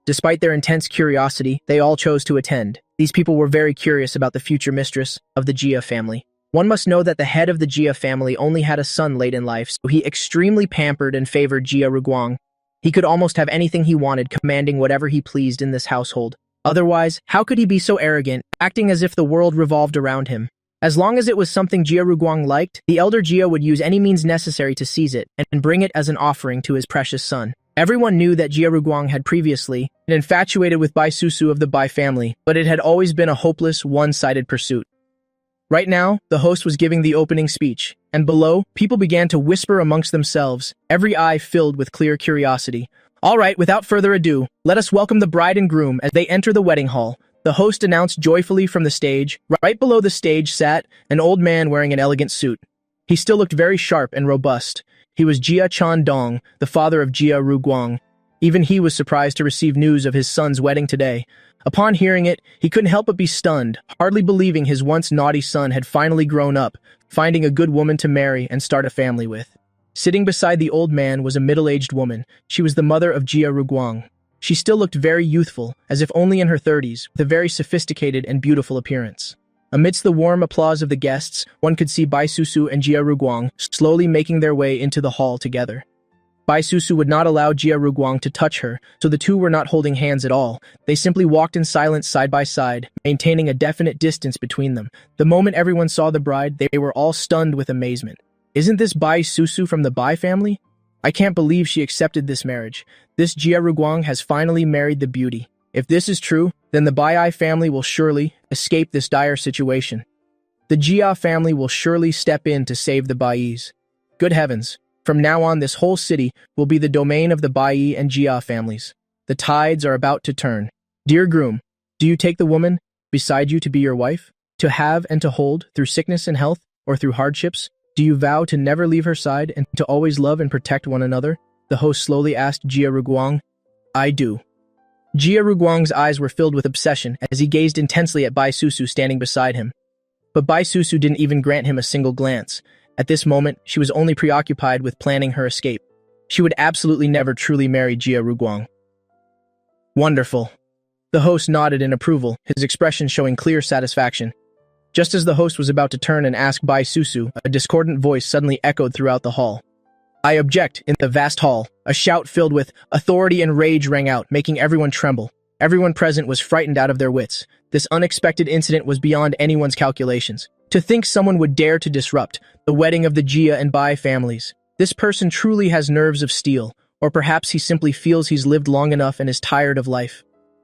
Despite their intense curiosity, they all chose to attend. These people were very curious about the future mistress of the Jia family. One must know that the head of the Jia family only had a son late in life, so he extremely pampered and favored Jia Ruguang. He could almost have anything he wanted, commanding whatever he pleased in this household. Otherwise, how could he be so arrogant, acting as if the world revolved around him? As long as it was something Jia Ruguang liked, the elder Jia would use any means necessary to seize it and bring it as an offering to his precious son. Everyone knew that Jia Ruguang had previously been infatuated with Bai Susu of the Bai family, but it had always been a hopeless, one-sided pursuit. Right now, the host was giving the opening speech, and below, people began to whisper amongst themselves, every eye filled with clear curiosity. All right, without further ado, let us welcome the bride and groom as they enter the wedding hall. The host announced joyfully from the stage. Right below the stage sat an old man wearing an elegant suit. He still looked very sharp and robust. He was Jia Chandong, the father of Jia Ruguang. Even he was surprised to receive news of his son's wedding today. Upon hearing it, he couldn't help but be stunned, hardly believing his once naughty son had finally grown up, finding a good woman to marry and start a family with. Sitting beside the old man was a middle-aged woman. She was the mother of Jia Ruguang. She still looked very youthful, as if only in her 30s, with a very sophisticated and beautiful appearance. Amidst the warm applause of the guests, one could see Bai Susu and Jia Ruguang slowly making their way into the hall together. Bai Susu would not allow Jia Ruguang to touch her, so the two were not holding hands at all. They simply walked in silence side by side, maintaining a definite distance between them. The moment everyone saw the bride, they were all stunned with amazement. Isn't this Bai Susu from the Bai family? I can't believe she accepted this marriage. This Jia Ruguang has finally married the beauty. If this is true, then the Bai family will surely escape this dire situation. The Jia family will surely step in to save the Bais. Good heavens. From now on, this whole city will be the domain of the Bai and Jia families. The tides are about to turn. Dear groom, do you take the woman beside you to be your wife? To have and to hold through sickness and health, or through hardships? Do you vow to never leave her side and to always love and protect one another? The host slowly asked Jia Ruguang. I do. Jia Ruguang's eyes were filled with obsession as he gazed intensely at Bai Susu standing beside him. But Bai Susu didn't even grant him a single glance. At this moment, she was only preoccupied with planning her escape. She would absolutely never truly marry Jia Ruguang. Wonderful. The host nodded in approval, his expression showing clear satisfaction. Just as the host was about to turn and ask Bai Susu, a discordant voice suddenly echoed throughout the hall. I object. In the vast hall, a shout filled with authority and rage rang out, making everyone tremble. Everyone present was frightened out of their wits. This unexpected incident was beyond anyone's calculations. To think someone would dare to disrupt the wedding of the Jia and Bai families. This person truly has nerves of steel, or perhaps he simply feels he's lived long enough and is tired of life.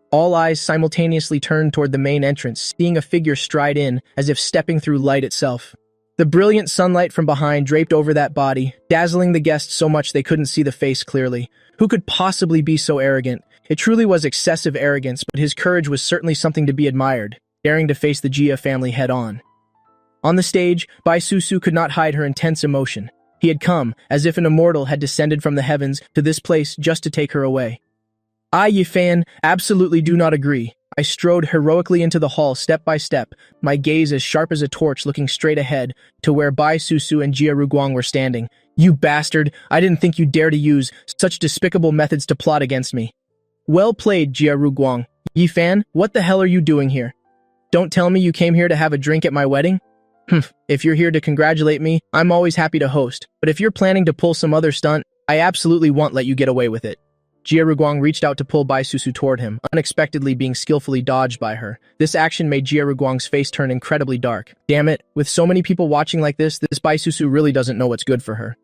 All eyes simultaneously turned toward the main entrance, seeing a figure stride in, as if stepping through light itself. The brilliant sunlight from behind draped over that body, dazzling the guests so much they couldn't see the face clearly. Who could possibly be so arrogant? It truly was excessive arrogance, but his courage was certainly something to be admired, daring to face the Jia family head-on. On the stage, Bai Susu could not hide her intense emotion. He had come, as if an immortal had descended from the heavens, to this place just to take her away. I, Yifan, absolutely do not agree. I strode heroically into the hall step by step, my gaze as sharp as a torch looking straight ahead to where Bai Susu and Jia Ruguang were standing. You bastard! I didn't think you'd dare to use such despicable methods to plot against me. Well played, Jia Ruguang. Yifan, what the hell are you doing here? Don't tell me you came here to have a drink at my wedding? If you're here to congratulate me, I'm always happy to host, but if you're planning to pull some other stunt, I absolutely won't let you get away with it. Jia Ruguang reached out to pull Bai Susu toward him, unexpectedly being skillfully dodged by her. This action made Jia Ruguang's face turn incredibly dark. Damn it, with so many people watching like this Bai Susu really doesn't know what's good for her.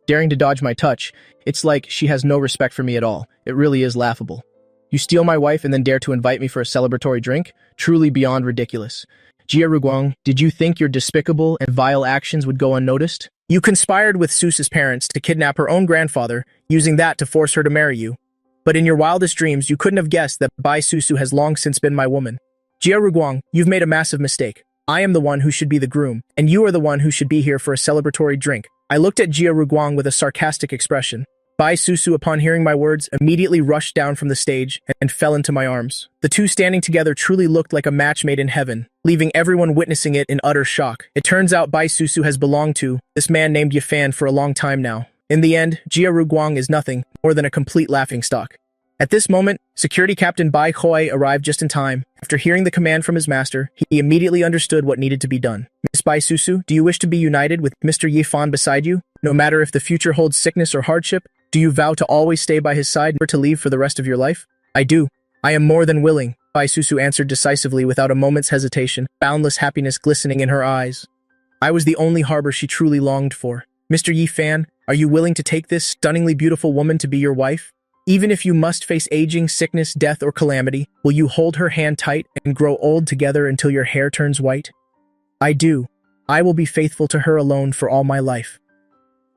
Daring to dodge my touch, it's like she has no respect for me at all. It really is laughable. You steal my wife and then dare to invite me for a celebratory drink? Truly beyond ridiculous. Jia Ruguang, did you think your despicable and vile actions would go unnoticed? You conspired with Susu's parents to kidnap her own grandfather, using that to force her to marry you. But in your wildest dreams, you couldn't have guessed that Bai Susu has long since been my woman. Jia Ruguang, you've made a massive mistake. I am the one who should be the groom, and you are the one who should be here for a celebratory drink. I looked at Jia Ruguang with a sarcastic expression. Bai Susu, upon hearing my words, immediately rushed down from the stage and fell into my arms. The two standing together truly looked like a match made in heaven, leaving everyone witnessing it in utter shock. It turns out Bai Susu has belonged to this man named Yifan for a long time now. In the end, Jia Ruguang is nothing more than a complete laughingstock. At this moment, Security Captain Bai Hui arrived just in time. After hearing the command from his master, he immediately understood what needed to be done. Miss Bai Susu, do you wish to be united with Mr. Yifan beside you? No matter if the future holds sickness or hardship, do you vow to always stay by his side or to leave for the rest of your life? I do. I am more than willing, Bai Susu answered decisively without a moment's hesitation, boundless happiness glistening in her eyes. I was the only harbor she truly longed for. Mr. Yifan, are you willing to take this stunningly beautiful woman to be your wife? Even if you must face aging, sickness, death, or calamity, will you hold her hand tight and grow old together until your hair turns white? I do. I will be faithful to her alone for all my life.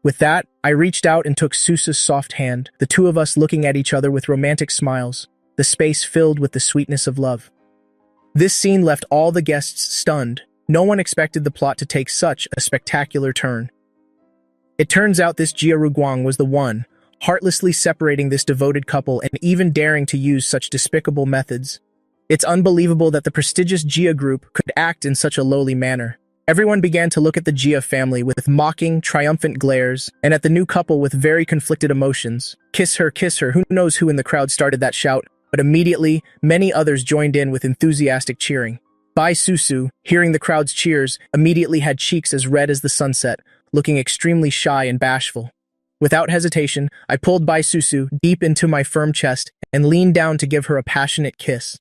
With that, I reached out and took Susa's soft hand, the two of us looking at each other with romantic smiles, the space filled with the sweetness of love. This scene left all the guests stunned. No one expected the plot to take such a spectacular turn. It turns out this Jia Ruguang was the one, heartlessly separating this devoted couple and even daring to use such despicable methods. It's unbelievable that the prestigious Jia group could act in such a lowly manner. Everyone began to look at the Jia family with mocking, triumphant glares, and at the new couple with very conflicted emotions. Kiss her, kiss her. Who knows who in the crowd started that shout, but immediately, many others joined in with enthusiastic cheering. Bai Susu, hearing the crowd's cheers, immediately had cheeks as red as the sunset, looking extremely shy and bashful. Without hesitation, I pulled Bai Susu deep into my firm chest and leaned down to give her a passionate kiss.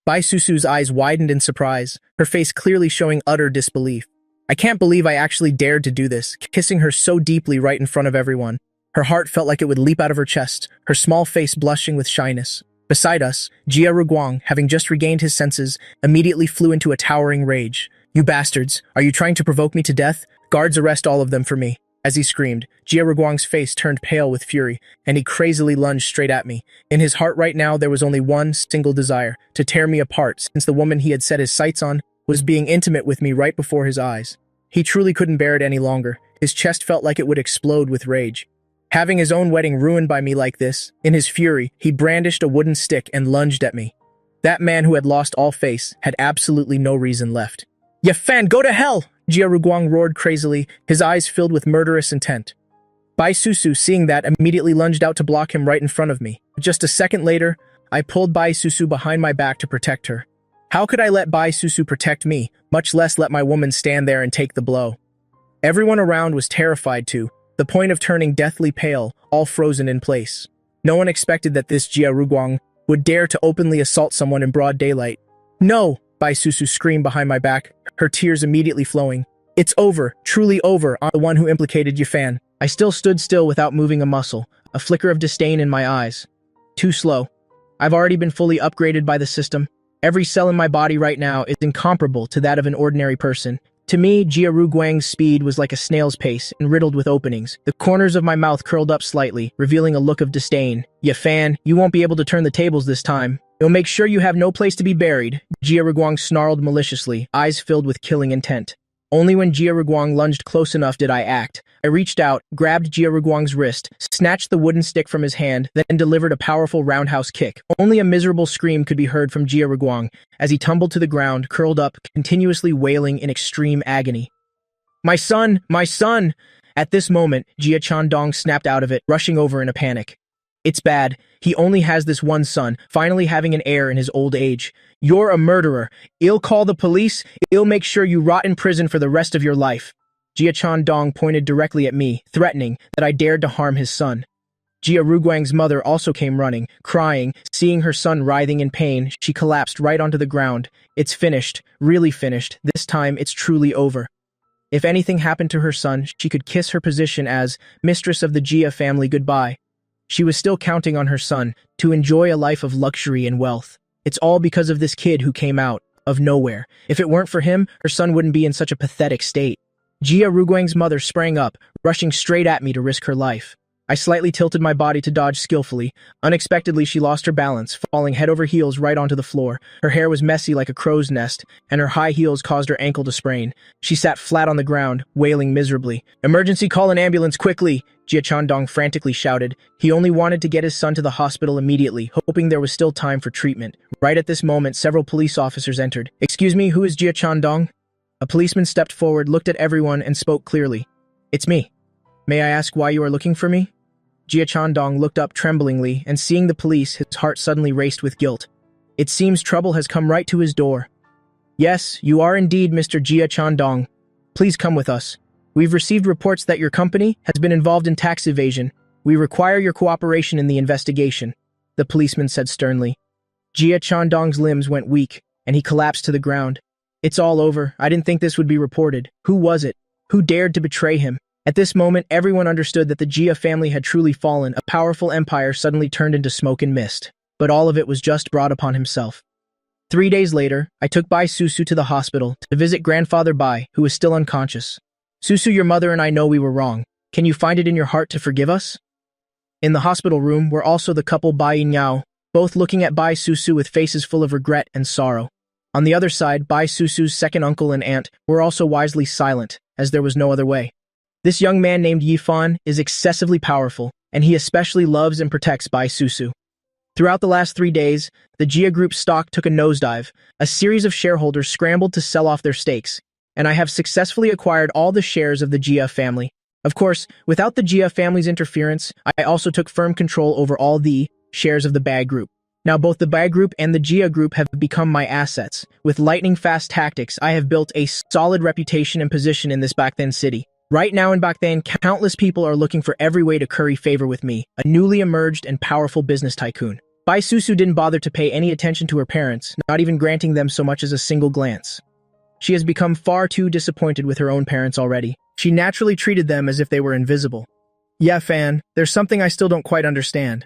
Bai Susu's eyes widened in surprise, her face clearly showing utter disbelief. I can't believe I actually dared to do this, kissing her so deeply right in front of everyone. Her heart felt like it would leap out of her chest, her small face blushing with shyness. Beside us, Jia Ruguang, having just regained his senses, immediately flew into a towering rage. "You bastards, are you trying to provoke me to death? Guards, arrest all of them for me." As he screamed, Jia Ruguang's face turned pale with fury, and he crazily lunged straight at me. In his heart right now, there was only one single desire, to tear me apart, since the woman he had set his sights on was being intimate with me right before his eyes. He truly couldn't bear it any longer. His chest felt like it would explode with rage. Having his own wedding ruined by me like this, in his fury, he brandished a wooden stick and lunged at me. That man who had lost all face had absolutely no reason left. "Ya fan, go to hell!" Jia Ruguang roared crazily, his eyes filled with murderous intent. Bai Susu, seeing that, immediately lunged out to block him right in front of me. Just a second later, I pulled Bai Susu behind my back to protect her. How could I let Bai Susu protect me, much less let my woman stand there and take the blow? Everyone around was terrified too, the point of turning deathly pale, all frozen in place. No one expected that this Jia Ruguang would dare to openly assault someone in broad daylight. "No!" Bai Susu screamed behind my back, her tears immediately flowing. "It's over, truly over, on the one who implicated Yifan." I still stood still without moving a muscle, a flicker of disdain in my eyes. Too slow. I've already been fully upgraded by the system. Every cell in my body right now is incomparable to that of an ordinary person. To me, Jia Ruguang's speed was like a snail's pace and riddled with openings. The corners of my mouth curled up slightly, revealing a look of disdain. "Yifan, you won't be able to turn the tables this time. You'll make sure you have no place to be buried," Jia Ruguang snarled maliciously, eyes filled with killing intent. Only when Jia Ruguang lunged close enough did I act. I reached out, grabbed Jia Ruguang's wrist, snatched the wooden stick from his hand, then delivered a powerful roundhouse kick. Only a miserable scream could be heard from Jia Ruguang as he tumbled to the ground, curled up, continuously wailing in extreme agony. My son! My son!" At this moment, Jia Chandong snapped out of it, rushing over in a panic. "It's bad. He only has this one son, finally having an heir in his old age. You're a murderer. I'll call the police. I'll make sure you rot in prison for the rest of your life." Jia Chandong pointed directly at me, threatening that I dared to harm his son. Jia Ruguang's mother also came running, crying. Seeing her son writhing in pain, she collapsed right onto the ground. "It's finished. Really finished. This time, it's truly over." If anything happened to her son, she could kiss her position as mistress of the Jia family goodbye. She was still counting on her son to enjoy a life of luxury and wealth. It's all because of this kid who came out of nowhere. If it weren't for him, her son wouldn't be in such a pathetic state. Jia Ruguang's mother sprang up, rushing straight at me to risk her life. I slightly tilted my body to dodge skillfully. Unexpectedly, she lost her balance, falling head over heels right onto the floor. Her hair was messy like a crow's nest, and her high heels caused her ankle to sprain. She sat flat on the ground, wailing miserably. "Emergency, call an ambulance, quickly!" Jia Chandong frantically shouted. He only wanted to get his son to the hospital immediately, hoping there was still time for treatment. Right at this moment, several police officers entered. "Excuse me, who is Jia Chandong?" A policeman stepped forward, looked at everyone, and spoke clearly. "It's me. May I ask why you are looking for me?" Jia Chandong looked up tremblingly, and seeing the police, his heart suddenly raced with guilt. It seems trouble has come right to his door. "Yes, you are indeed Mr. Jia Chandong. Please come with us. We've received reports that your company has been involved in tax evasion. We require your cooperation in the investigation," the policeman said sternly. Jia Chandong's limbs went weak, and he collapsed to the ground. "It's all over. I didn't think this would be reported. Who was it? Who dared to betray him?" At this moment, everyone understood that the Jia family had truly fallen. A powerful empire suddenly turned into smoke and mist. But all of it was just brought upon himself. 3 days later, I took Bai Susu to the hospital to visit grandfather Bai, who was still unconscious. Susu, your mother and I know we were wrong. Can you find it in your heart to forgive us? In the hospital room were also the couple Bai and Yao, both looking at Bai Susu with faces full of regret and sorrow. On the other side, Bai Susu's second uncle and aunt were also wisely silent, as there was no other way. This young man named Yifan is excessively powerful, and he especially loves and protects Bai Susu. Throughout the last 3 days, the Jia Group's stock took a nosedive. A series of shareholders scrambled to sell off their stakes, and I have successfully acquired all the shares of the Jia family. Of course, without the Jia family's interference, I also took firm control over all the shares of the Bag Group. Now both the Bag Group and the Jia Group have become my assets. With lightning-fast tactics, I have built a solid reputation and position in this Bakthan city. Right now in Bakthan, countless people are looking for every way to curry favor with me, a newly emerged and powerful business tycoon. Bai Susu didn't bother to pay any attention to her parents, not even granting them so much as a single glance. She has become far too disappointed with her own parents already. She naturally treated them as if they were invisible. Yeah, Fan, there's something I still don't quite understand.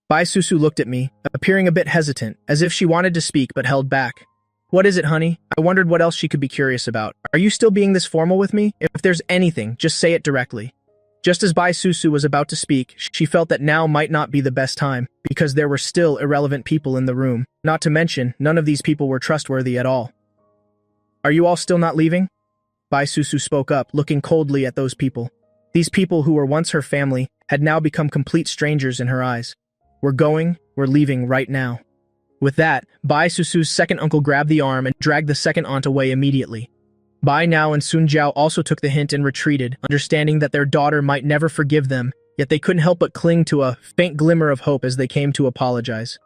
Bai Susu looked at me, appearing a bit hesitant, as if she wanted to speak but held back. What is it, honey? I wondered what else she could be curious about. Are you still being this formal with me? If there's anything, just say it directly. Just as Bai Susu was about to speak, she felt that now might not be the best time, because there were still irrelevant people in the room. Not to mention, none of these people were trustworthy at all. Are you all still not leaving? Bai Susu spoke up, looking coldly at those people. These people who were once her family had now become complete strangers in her eyes. We're leaving right now. With that, Bai Susu's second uncle grabbed the arm and dragged the second aunt away immediately. Bai Nao and Sun Jiao also took the hint and retreated, understanding that their daughter might never forgive them, yet they couldn't help but cling to a faint glimmer of hope as they came to apologize.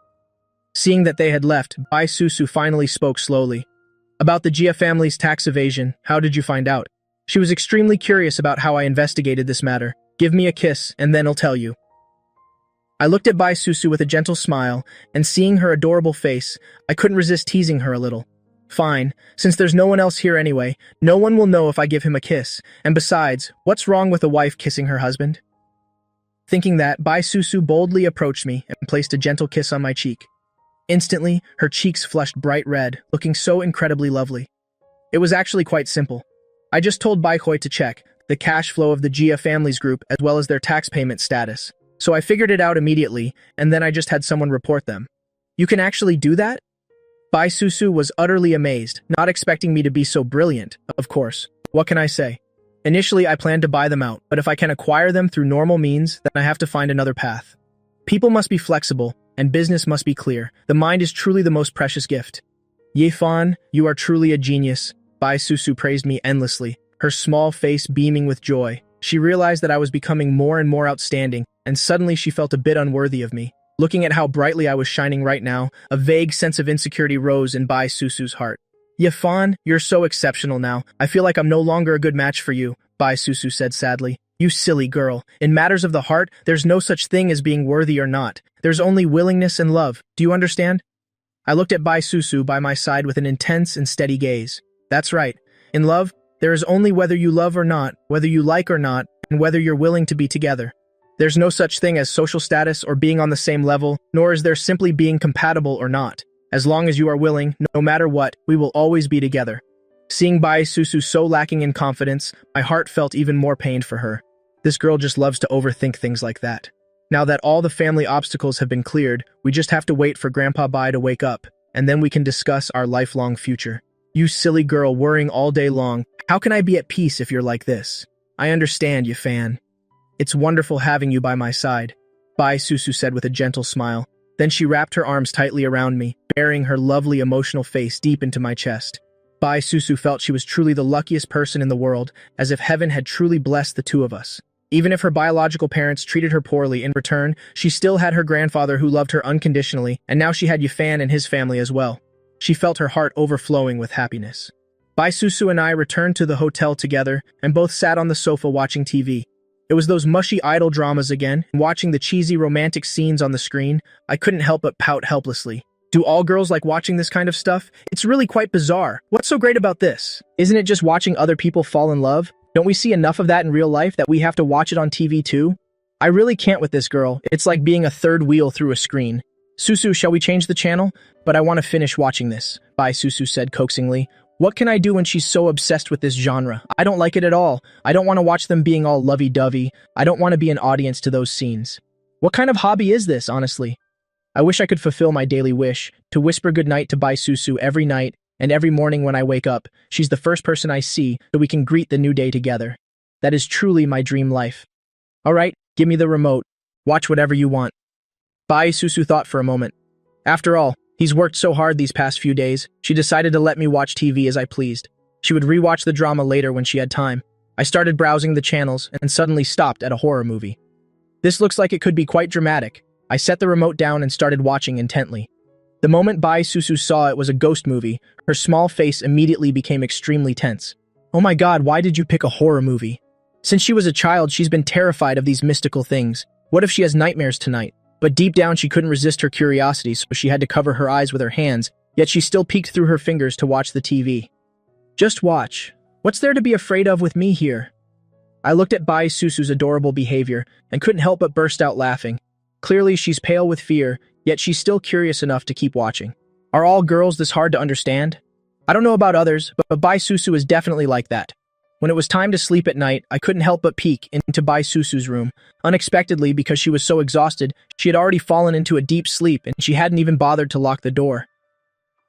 Seeing that they had left, Bai Susu finally spoke slowly. About the Jia family's tax evasion, how did you find out? She was extremely curious about how I investigated this matter. Give me a kiss, and then I'll tell you. I looked at Bai Susu with a gentle smile, and seeing her adorable face, I couldn't resist teasing her a little. Fine, since there's no one else here anyway, no one will know if I give him a kiss, and besides, what's wrong with a wife kissing her husband? Thinking that, Bai Susu boldly approached me and placed a gentle kiss on my cheek. Instantly, her cheeks flushed bright red, looking so incredibly lovely. It was actually quite simple. I just told Bai Hui to check the cash flow of the Jia family's group as well as their tax payment status. So I figured it out immediately, and then I just had someone report them. You can actually do that? Bai Susu was utterly amazed, not expecting me to be so brilliant. Of course, what can I say? Initially, I planned to buy them out, but if I can acquire them through normal means, then I have to find another path. People must be flexible, and business must be clear. The mind is truly the most precious gift. Yifan, you are truly a genius. Bai Susu praised me endlessly, her small face beaming with joy. She realized that I was becoming more and more outstanding, and suddenly she felt a bit unworthy of me. Looking at how brightly I was shining right now, a vague sense of insecurity rose in Bai Susu's heart. Yifan, you're so exceptional now. I feel like I'm no longer a good match for you, Bai Susu said sadly. You silly girl. In matters of the heart, there's no such thing as being worthy or not. There's only willingness and love. Do you understand? I looked at Bai Susu by my side with an intense and steady gaze. That's right. In love, there is only whether you love or not, whether you like or not, and whether you're willing to be together. There's no such thing as social status or being on the same level, nor is there simply being compatible or not. As long as you are willing, no matter what, we will always be together. Seeing Bai Susu so lacking in confidence, my heart felt even more pained for her. This girl just loves to overthink things like that. Now that all the family obstacles have been cleared, we just have to wait for Grandpa Bai to wake up, and then we can discuss our lifelong future. You silly girl worrying all day long. How can I be at peace if you're like this? I understand, you fan. It's wonderful having you by my side, Bai Susu said with a gentle smile. Then she wrapped her arms tightly around me, burying her lovely emotional face deep into my chest. Bai Susu felt she was truly the luckiest person in the world, as if heaven had truly blessed the two of us. Even if her biological parents treated her poorly in return, she still had her grandfather who loved her unconditionally, and now she had Yifan and his family as well. She felt her heart overflowing with happiness. Bai Susu and I returned to the hotel together, and both sat on the sofa watching TV. It was those mushy idol dramas again, and watching the cheesy romantic scenes on the screen, I couldn't help but pout helplessly. Do all girls like watching this kind of stuff? It's really quite bizarre. What's so great about this? Isn't it just watching other people fall in love? Don't we see enough of that in real life that we have to watch it on TV too? I really can't with this girl. It's like being a third wheel through a screen. Susu, shall we change the channel? But I want to finish watching this. Bye, Susu said coaxingly. What can I do when she's so obsessed with this genre? I don't like it at all. I don't want to watch them being all lovey-dovey. I don't want to be an audience to those scenes. What kind of hobby is this, honestly? I wish I could fulfill my daily wish, to whisper goodnight to Bai Susu every night, and every morning when I wake up, she's the first person I see, so we can greet the new day together. That is truly my dream life. All right, give me the remote. Watch whatever you want. Bai Susu thought for a moment. After all, he's worked so hard these past few days, she decided to let me watch TV as I pleased. She would rewatch the drama later when she had time. I started browsing the channels and suddenly stopped at a horror movie. This looks like it could be quite dramatic. I set the remote down and started watching intently. The moment Bai Susu saw it was a ghost movie, her small face immediately became extremely tense. Oh my god, why did you pick a horror movie? Since she was a child, she's been terrified of these mystical things. What if she has nightmares tonight? But deep down, she couldn't resist her curiosity, so she had to cover her eyes with her hands, yet she still peeked through her fingers to watch the TV. Just watch. What's there to be afraid of with me here? I looked at Bai Susu's adorable behavior and couldn't help but burst out laughing. Clearly, she's pale with fear, yet she's still curious enough to keep watching. Are all girls this hard to understand? I don't know about others, but Bai Susu is definitely like that. When it was time to sleep at night, I couldn't help but peek into Bai Susu's room. Unexpectedly, because she was so exhausted, she had already fallen into a deep sleep and she hadn't even bothered to lock the door.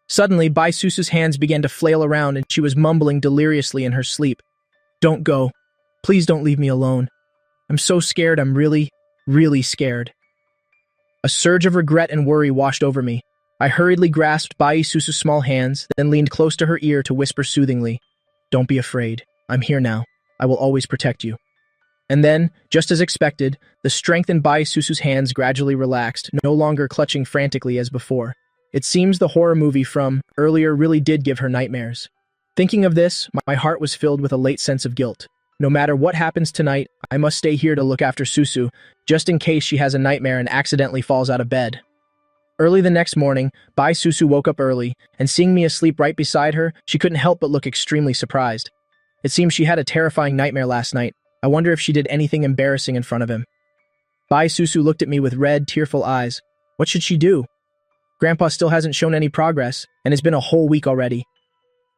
Suddenly, Bai Susu's hands began to flail around and she was mumbling deliriously in her sleep. Don't go. Please don't leave me alone. I'm so scared, I'm really, really scared. A surge of regret and worry washed over me. I hurriedly grasped Bai Susu's small hands, then leaned close to her ear to whisper soothingly, "Don't be afraid. I'm here now. I will always protect you." And then, just as expected, the strength in Bai Susu's hands gradually relaxed, no longer clutching frantically as before. It seems the horror movie from earlier really did give her nightmares. Thinking of this, my heart was filled with a late sense of guilt. No matter what happens tonight, I must stay here to look after Susu, just in case she has a nightmare and accidentally falls out of bed. Early the next morning, Bai Susu woke up early, and seeing me asleep right beside her, she couldn't help but look extremely surprised. It seems she had a terrifying nightmare last night. I wonder if she did anything embarrassing in front of him. Bai Susu looked at me with red, tearful eyes. What should she do? Grandpa still hasn't shown any progress, and it's been a whole week already.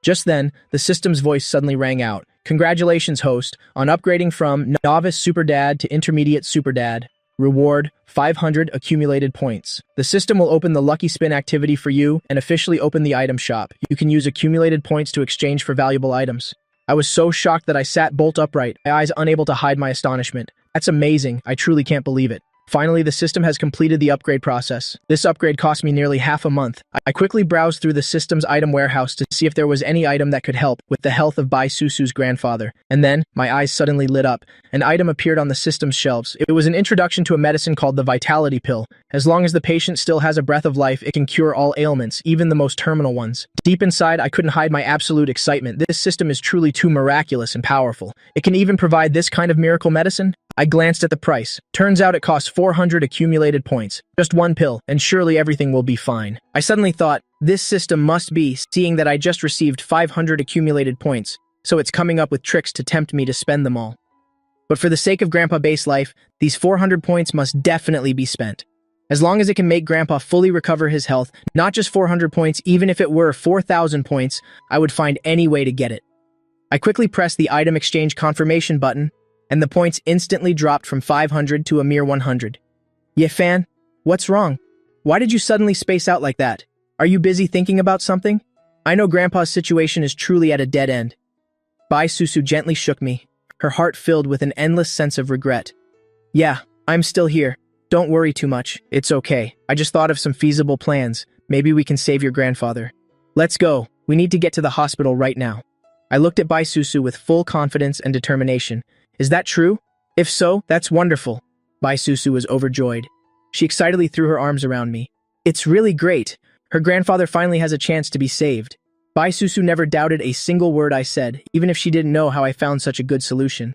Just then, the system's voice suddenly rang out. Congratulations, host, on upgrading from Novice Super Dad to Intermediate Super Dad. Reward, 500 accumulated points. The system will open the Lucky Spin activity for you and officially open the item shop. You can use accumulated points to exchange for valuable items. I was so shocked that I sat bolt upright, my eyes unable to hide my astonishment. That's amazing. I truly can't believe it. Finally, the system has completed the upgrade process. This upgrade cost me nearly half a month. I quickly browsed through the system's item warehouse to see if there was any item that could help with the health of Bai Susu's grandfather. And then, my eyes suddenly lit up. An item appeared on the system's shelves. It was an introduction to a medicine called the Vitality Pill. As long as the patient still has a breath of life, it can cure all ailments, even the most terminal ones. Deep inside, I couldn't hide my absolute excitement. This system is truly too miraculous and powerful. It can even provide this kind of miracle medicine? I glanced at the price. Turns out it costs 400 accumulated points. Just one pill, and surely everything will be fine. I suddenly thought, this system must be, seeing that I just received 500 accumulated points, so it's coming up with tricks to tempt me to spend them all. But for the sake of Grandpa Base Life, these 400 points must definitely be spent. As long as it can make Grandpa fully recover his health, not just 400 points, even if it were 4,000 points, I would find any way to get it. I quickly pressed the item exchange confirmation button, and the points instantly dropped from 500 to a mere 100. Yeah, fan? What's wrong? Why did you suddenly space out like that? Are you busy thinking about something? I know Grandpa's situation is truly at a dead end. Bai Susu gently shook me, her heart filled with an endless sense of regret. Yeah, I'm still here. Don't worry too much. It's okay. I just thought of some feasible plans. Maybe we can save your grandfather. Let's go. We need to get to the hospital right now. I looked at Bai Susu with full confidence and determination. Is that true? If so, that's wonderful. Bai Susu was overjoyed. She excitedly threw her arms around me. It's really great. Her grandfather finally has a chance to be saved. Bai Susu never doubted a single word I said, even if she didn't know how I found such a good solution.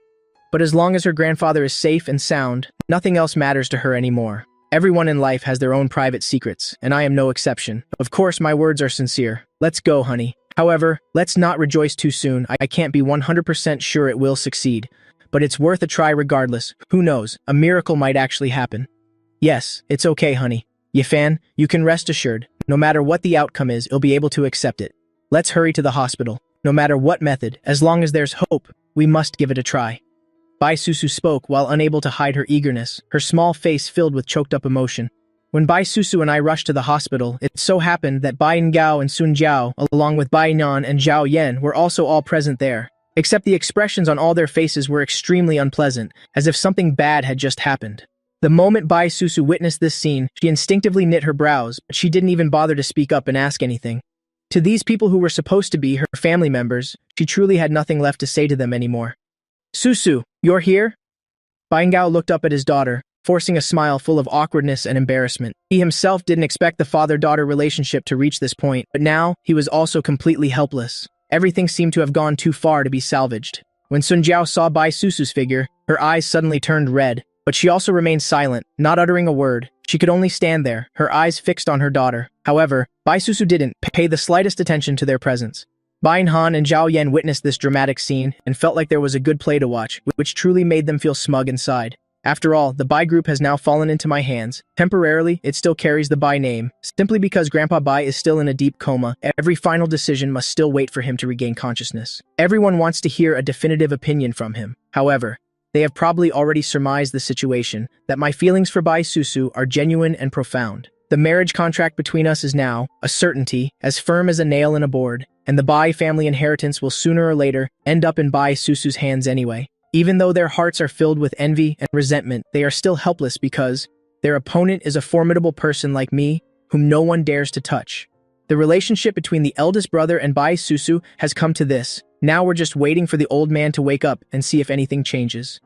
But as long as her grandfather is safe and sound, nothing else matters to her anymore. Everyone in life has their own private secrets, and I am no exception. Of course, my words are sincere. Let's go, honey. However, let's not rejoice too soon. I can't be 100% sure it will succeed. But it's worth a try regardless. Who knows, a miracle might actually happen. Yes, it's okay, honey. Yifan, you can rest assured. No matter what the outcome is, you'll be able to accept it. Let's hurry to the hospital. No matter what method, as long as there's hope, we must give it a try. Bai Susu spoke while unable to hide her eagerness, her small face filled with choked-up emotion. When Bai Susu and I rushed to the hospital, it so happened that Bai Ngao and Sun Jiao, along with Bai Nan and Zhao Yan, were also all present there. Except the expressions on all their faces were extremely unpleasant, as if something bad had just happened. The moment Bai Susu witnessed this scene, she instinctively knit her brows, but she didn't even bother to speak up and ask anything. To these people who were supposed to be her family members, she truly had nothing left to say to them anymore. Susu, you're here? Bai Ngao looked up at his daughter, forcing a smile full of awkwardness and embarrassment. He himself didn't expect the father-daughter relationship to reach this point, but now he was also completely helpless. Everything seemed to have gone too far to be salvaged. When Sun Jiao saw Bai Susu's figure, her eyes suddenly turned red, but she also remained silent, not uttering a word. She could only stand there, her eyes fixed on her daughter. However, Bai Susu didn't pay the slightest attention to their presence. Bai Han and Zhao Yan witnessed this dramatic scene and felt like there was a good play to watch, which truly made them feel smug inside. After all, the Bai group has now fallen into my hands. Temporarily, it still carries the Bai name. Simply because Grandpa Bai is still in a deep coma, every final decision must still wait for him to regain consciousness. Everyone wants to hear a definitive opinion from him. However, they have probably already surmised the situation, that my feelings for Bai Susu are genuine and profound. The marriage contract between us is now a certainty, as firm as a nail in a board, and the Bai family inheritance will sooner or later end up in Bai Susu's hands anyway. Even though their hearts are filled with envy and resentment, they are still helpless because their opponent is a formidable person like me, whom no one dares to touch. The relationship between the eldest brother and Bai Susu has come to this. Now we're just waiting for the old man to wake up and see if anything changes.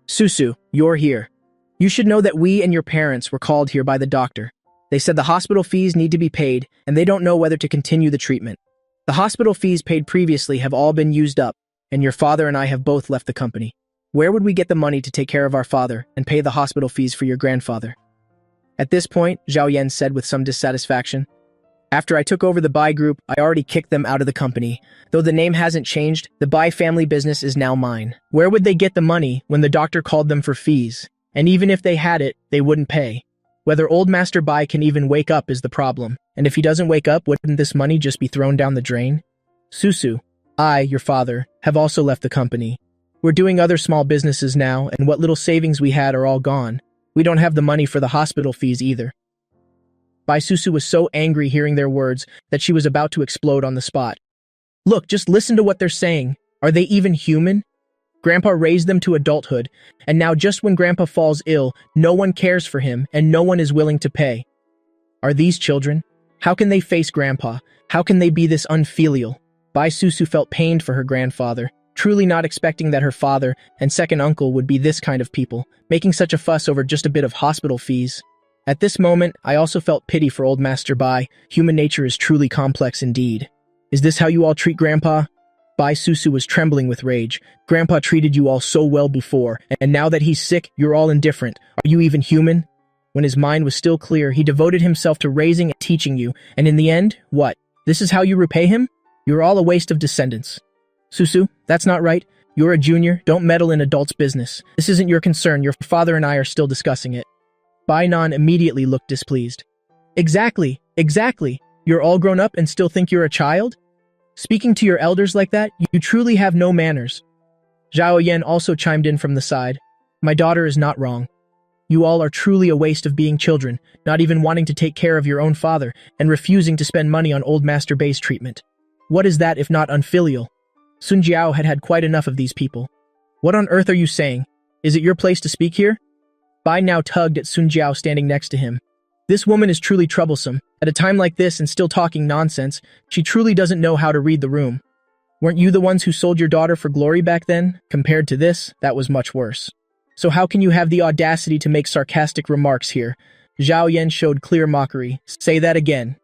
Susu, you're here. You should know that we and your parents were called here by the doctor. They said the hospital fees need to be paid, and they don't know whether to continue the treatment. The hospital fees paid previously have all been used up, and your father and I have both left the company. Where would we get the money to take care of our father and pay the hospital fees for your grandfather? At this point, Zhao Yan said with some dissatisfaction. After I took over the Bai group, I already kicked them out of the company. Though the name hasn't changed, the Bai family business is now mine. Where would they get the money when the doctor called them for fees? And even if they had it, they wouldn't pay. Whether old Master Bai can even wake up is the problem. And if he doesn't wake up, wouldn't this money just be thrown down the drain? Susu, I, your father, have also left the company. We're doing other small businesses now, and what little savings we had are all gone. We don't have the money for the hospital fees either. Bai Susu was so angry hearing their words that she was about to explode on the spot. Look, just listen to what they're saying. Are they even human? Grandpa raised them to adulthood, and now just when Grandpa falls ill, no one cares for him and no one is willing to pay. Are these children? How can they face Grandpa? How can they be this unfilial? Bai Susu felt pained for her grandfather, truly not expecting that her father and second uncle would be this kind of people, making such a fuss over just a bit of hospital fees. At this moment, I also felt pity for old Master Bai. Human nature is truly complex indeed. Is this how you all treat Grandpa? Bai Susu was trembling with rage. Grandpa treated you all so well before, and now that he's sick, you're all indifferent. Are you even human? When his mind was still clear, he devoted himself to raising and teaching you, and in the end, what? This is how you repay him? You're all a waste of descendants. Susu, that's not right. You're a junior, don't meddle in adults' business. This isn't your concern, your father and I are still discussing it. Bai Nan immediately looked displeased. Exactly. You're all grown up and still think you're a child? Speaking to your elders like that, you truly have no manners. Zhao Yan also chimed in from the side. My daughter is not wrong. You all are truly a waste of being children, not even wanting to take care of your own father, and refusing to spend money on old Master Bai's treatment. What is that if not unfilial? Sun Jiao had had quite enough of these people. What on earth are you saying? Is it your place to speak here? Bai now tugged at Sun Jiao standing next to him. This woman is truly troublesome. At a time like this and still talking nonsense, she truly doesn't know how to read the room. Weren't you the ones who sold your daughter for glory back then? Compared to this, that was much worse. So how can you have the audacity to make sarcastic remarks here? Zhao Yan showed clear mockery. Say that again.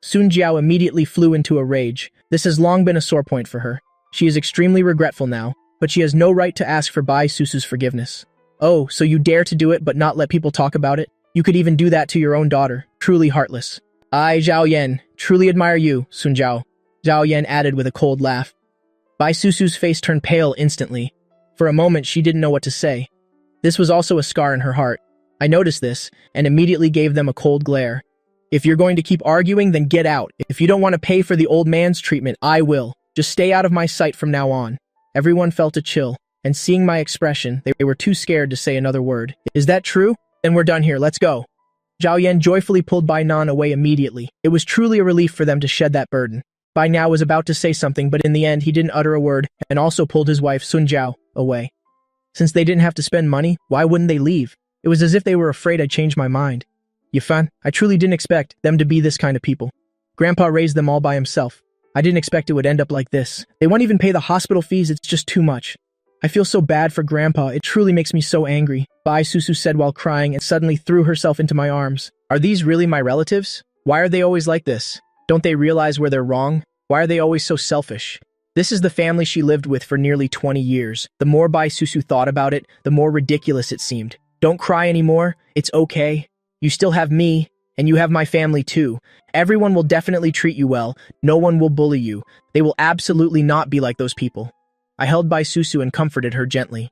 Sun Jiao immediately flew into a rage. This has long been a sore point for her. She is extremely regretful now, but she has no right to ask for Bai Susu's forgiveness. Oh, so you dare to do it but not let people talk about it? You could even do that to your own daughter. Truly heartless. I, Zhao Yan, truly admire you, Sun Jiao. Zhao Yan added with a cold laugh. Bai Susu's face turned pale instantly. For a moment, she didn't know what to say. This was also a scar in her heart. I noticed this, and immediately gave them a cold glare. If you're going to keep arguing, then get out. If you don't want to pay for the old man's treatment, I will. Just stay out of my sight from now on. Everyone felt a chill, and seeing my expression, they were too scared to say another word. Is that true? Then we're done here, let's go. Zhao Yan joyfully pulled Bai Nan away immediately. It was truly a relief for them to shed that burden. Bai Now was about to say something, but in the end he didn't utter a word, and also pulled his wife Sun Jiao away. Since they didn't have to spend money, why wouldn't they leave? It was as if they were afraid I'd change my mind. Yifan, I truly didn't expect them to be this kind of people. Grandpa raised them all by himself. I didn't expect it would end up like this. They won't even pay the hospital fees, it's just too much. I feel so bad for Grandpa, it truly makes me so angry, Bai Susu said while crying and suddenly threw herself into my arms. Are these really my relatives? Why are they always like this? Don't they realize where they're wrong? Why are they always so selfish? This is the family she lived with for nearly 20 years. The more Bai Susu thought about it, the more ridiculous it seemed. Don't cry anymore, it's okay. You still have me, and you have my family too. Everyone will definitely treat you well. No one will bully you. They will absolutely not be like those people. I held Bai Susu and comforted her gently.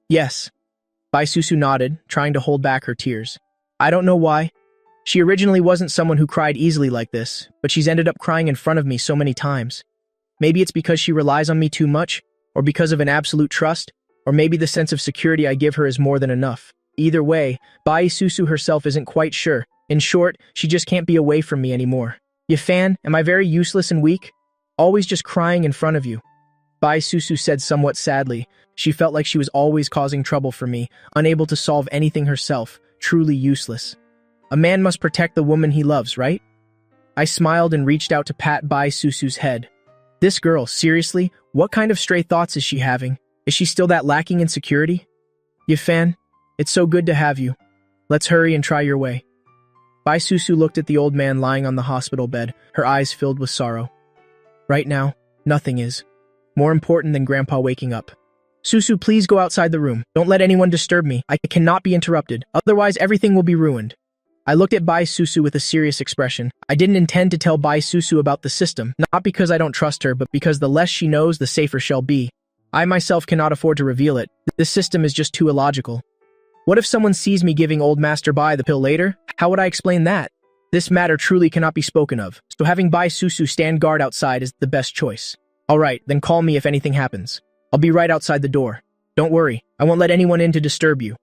Yes. Bai Susu nodded, trying to hold back her tears. I don't know why. She originally wasn't someone who cried easily like this, but she's ended up crying in front of me so many times. Maybe it's because she relies on me too much, or because of an absolute trust, or maybe the sense of security I give her is more than enough. Either way, Bai Susu herself isn't quite sure. In short, she just can't be away from me anymore. Yifan, am I very useless and weak? Always just crying in front of you. Bai Susu said somewhat sadly. She felt like she was always causing trouble for me, unable to solve anything herself, truly useless. A man must protect the woman he loves, right? I smiled and reached out to pat Bai Susu's head. This girl, seriously? What kind of stray thoughts is she having? Is she still that lacking in security? Yifan, it's so good to have you. Let's hurry and try your way. Bai Susu looked at the old man lying on the hospital bed, her eyes filled with sorrow. Right now, nothing is more important than Grandpa waking up. Susu, please go outside the room. Don't let anyone disturb me. I cannot be interrupted. Otherwise, everything will be ruined. I looked at Bai Susu with a serious expression. I didn't intend to tell Bai Susu about the system, not because I don't trust her, but because the less she knows, the safer she'll be. I myself cannot afford to reveal it. This system is just too illogical. What if someone sees me giving old Master Bai the pill later? How would I explain that? This matter truly cannot be spoken of, so having Bai Susu stand guard outside is the best choice. Alright, then call me if anything happens. I'll be right outside the door. Don't worry, I won't let anyone in to disturb you.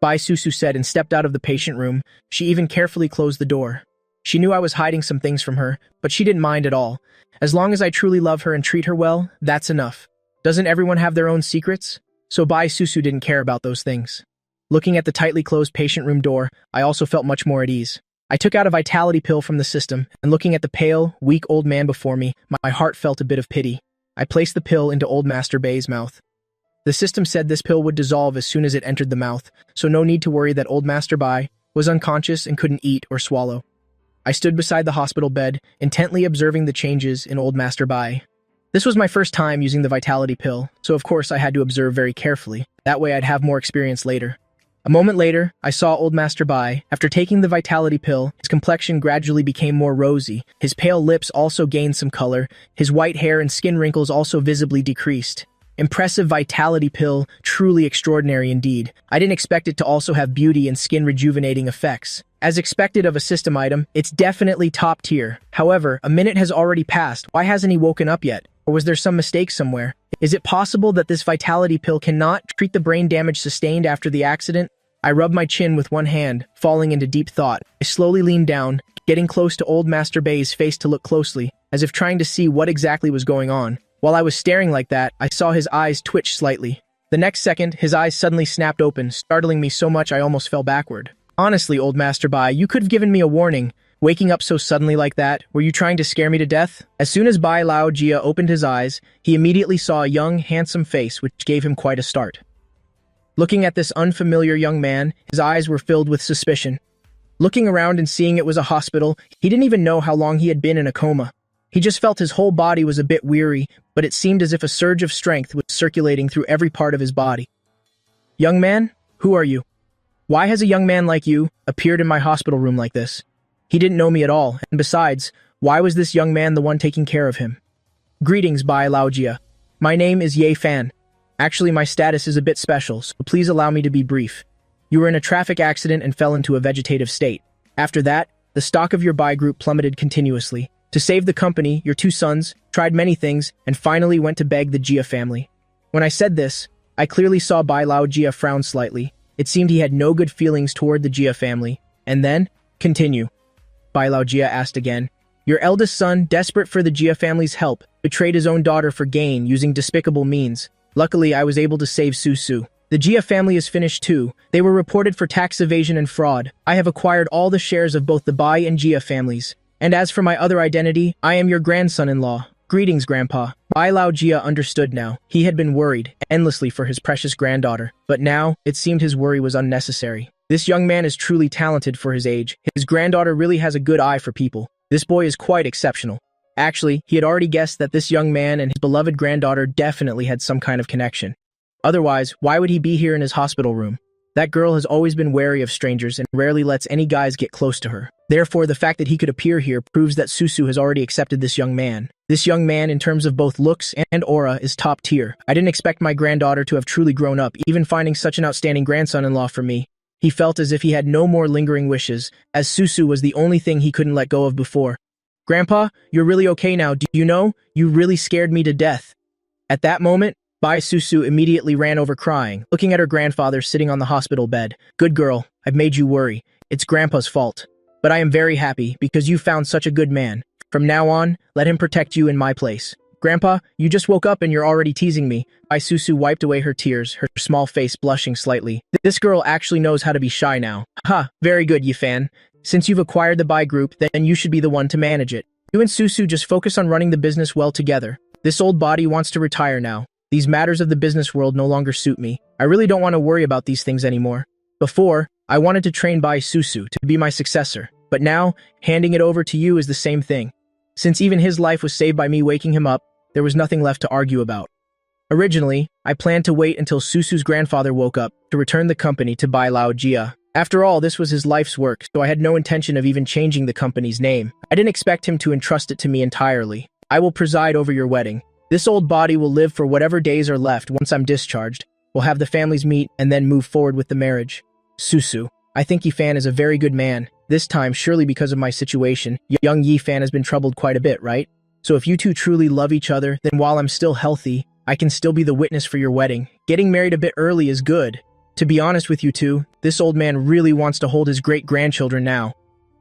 Bai Susu said and stepped out of the patient room. She even carefully closed the door. She knew I was hiding some things from her, but she didn't mind at all. As long as I truly love her and treat her well, that's enough. Doesn't everyone have their own secrets? So Bai Susu didn't care about those things. Looking at the tightly closed patient room door, I also felt much more at ease. I took out a vitality pill from the system, and looking at the pale, weak old man before me, my heart felt a bit of pity. I placed the pill into old Master Bai's mouth. The system said this pill would dissolve as soon as it entered the mouth, so no need to worry that old Master Bai was unconscious and couldn't eat or swallow. I stood beside the hospital bed, intently observing the changes in old Master Bai. This was my first time using the vitality pill, so of course I had to observe very carefully. That way I'd have more experience later. A moment later, I saw old Master Bai. After taking the vitality pill, his complexion gradually became more rosy. His pale lips also gained some color. His white hair and skin wrinkles also visibly decreased. Impressive vitality pill, truly extraordinary indeed. I didn't expect it to also have beauty and skin rejuvenating effects. As expected of a system item, it's definitely top tier. However, a minute has already passed. Why hasn't he woken up yet? Or was there some mistake somewhere? Is it possible that this vitality pill cannot treat the brain damage sustained after the accident? I rubbed my chin with one hand, falling into deep thought. I slowly leaned down, getting close to old Master Bai's face to look closely, as if trying to see what exactly was going on. While I was staring like that, I saw his eyes twitch slightly. The next second, his eyes suddenly snapped open, startling me so much I almost fell backward. Honestly, old Master Bai, you could have given me a warning. Waking up so suddenly like that, were you trying to scare me to death? As soon as Bai Lao Jia opened his eyes, he immediately saw a young, handsome face which gave him quite a start. Looking at this unfamiliar young man, his eyes were filled with suspicion. Looking around and seeing it was a hospital, he didn't even know how long he had been in a coma. He just felt his whole body was a bit weary, but it seemed as if a surge of strength was circulating through every part of his body. Young man, who are you? Why has a young man like you appeared in my hospital room like this? He didn't know me at all, and besides, why was this young man the one taking care of him? Greetings, Bai Laojia. My name is Ye Fan. Actually, my status is a bit special, so please allow me to be brief. You were in a traffic accident and fell into a vegetative state. After that, the stock of your Bai group plummeted continuously. To save the company, your two sons tried many things and finally went to beg the Jia family. When I said this, I clearly saw Bai Laojia frown slightly. It seemed he had no good feelings toward the Jia family. And then, continue. Bai Laojia asked again. Your eldest son, desperate for the Jia family's help, betrayed his own daughter for gain using despicable means. Luckily, I was able to save Susu. The Jia family is finished too. They were reported for tax evasion and fraud. I have acquired all the shares of both the Bai and Jia families. And as for my other identity, I am your grandson-in-law. Greetings, Grandpa. Bai Laojia understood now. He had been worried endlessly for his precious granddaughter, but now it seemed his worry was unnecessary. This young man is truly talented for his age. His granddaughter really has a good eye for people. This boy is quite exceptional. Actually, he had already guessed that this young man and his beloved granddaughter definitely had some kind of connection. Otherwise, why would he be here in his hospital room? That girl has always been wary of strangers and rarely lets any guys get close to her. Therefore, the fact that he could appear here proves that Susu has already accepted this young man. This young man, in terms of both looks and aura, is top tier. I didn't expect my granddaughter to have truly grown up, even finding such an outstanding grandson-in-law for me. He felt as if he had no more lingering wishes, as Susu was the only thing he couldn't let go of before. Grandpa, you're really okay now, do you know? You really scared me to death. At that moment, Bai Susu immediately ran over crying, looking at her grandfather sitting on the hospital bed. Good girl, I've made you worry. It's Grandpa's fault. But I am very happy because you found such a good man. From now on, let him protect you in my place. Grandpa, you just woke up and you're already teasing me. Bai Susu wiped away her tears, her small face blushing slightly. This girl actually knows how to be shy now. Ha, very good, Yifan. Since you've acquired the Bai group, then you should be the one to manage it. You and Susu just focus on running the business well together. This old body wants to retire now. These matters of the business world no longer suit me. I really don't want to worry about these things anymore. Before, I wanted to train Bai Susu to be my successor, but now, handing it over to you is the same thing. Since even his life was saved by me waking him up, there was nothing left to argue about. Originally, I planned to wait until Susu's grandfather woke up to return the company to Bai Laojia. After all, this was his life's work, so I had no intention of even changing the company's name. I didn't expect him to entrust it to me entirely. I will preside over your wedding. This old body will live for whatever days are left once I'm discharged. We'll have the families meet and then move forward with the marriage. Susu, I think Yifan is a very good man. This time, surely because of my situation, young Yifan has been troubled quite a bit, right? So if you two truly love each other, then while I'm still healthy, I can still be the witness for your wedding. Getting married a bit early is good. To be honest with you two, this old man really wants to hold his great-grandchildren now.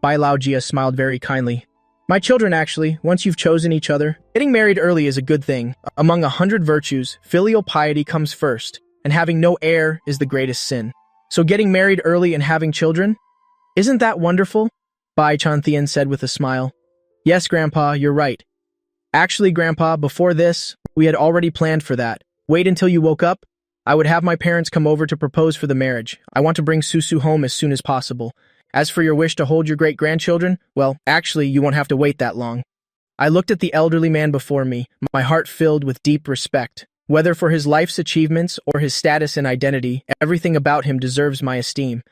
Bai Laojia smiled very kindly. My children, actually, once you've chosen each other, getting married early is a good thing. Among 100 virtues, filial piety comes first, and having no heir is the greatest sin. So getting married early and having children? Isn't that wonderful? Bai Chanthian said with a smile. Yes, Grandpa, you're right. Actually, Grandpa, before this, we had already planned for that. Wait until you woke up. I would have my parents come over to propose for the marriage. I want to bring Susu home as soon as possible. As for your wish to hold your great-grandchildren, well, actually, you won't have to wait that long. I looked at the elderly man before me, my heart filled with deep respect. Whether for his life's achievements or his status and identity, everything about him deserves my esteem.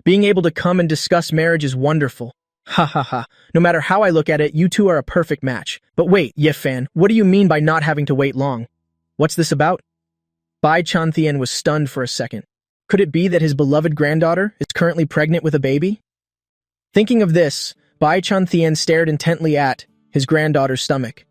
Being able to come and discuss marriage is wonderful. Ha ha ha. No matter how I look at it, you two are a perfect match. But wait, Yifan, what do you mean by not having to wait long? What's this about? Bai Chanthian was stunned for a second. Could it be that his beloved granddaughter is currently pregnant with a baby? Thinking of this, Bai Chanthian stared intently at his granddaughter's stomach.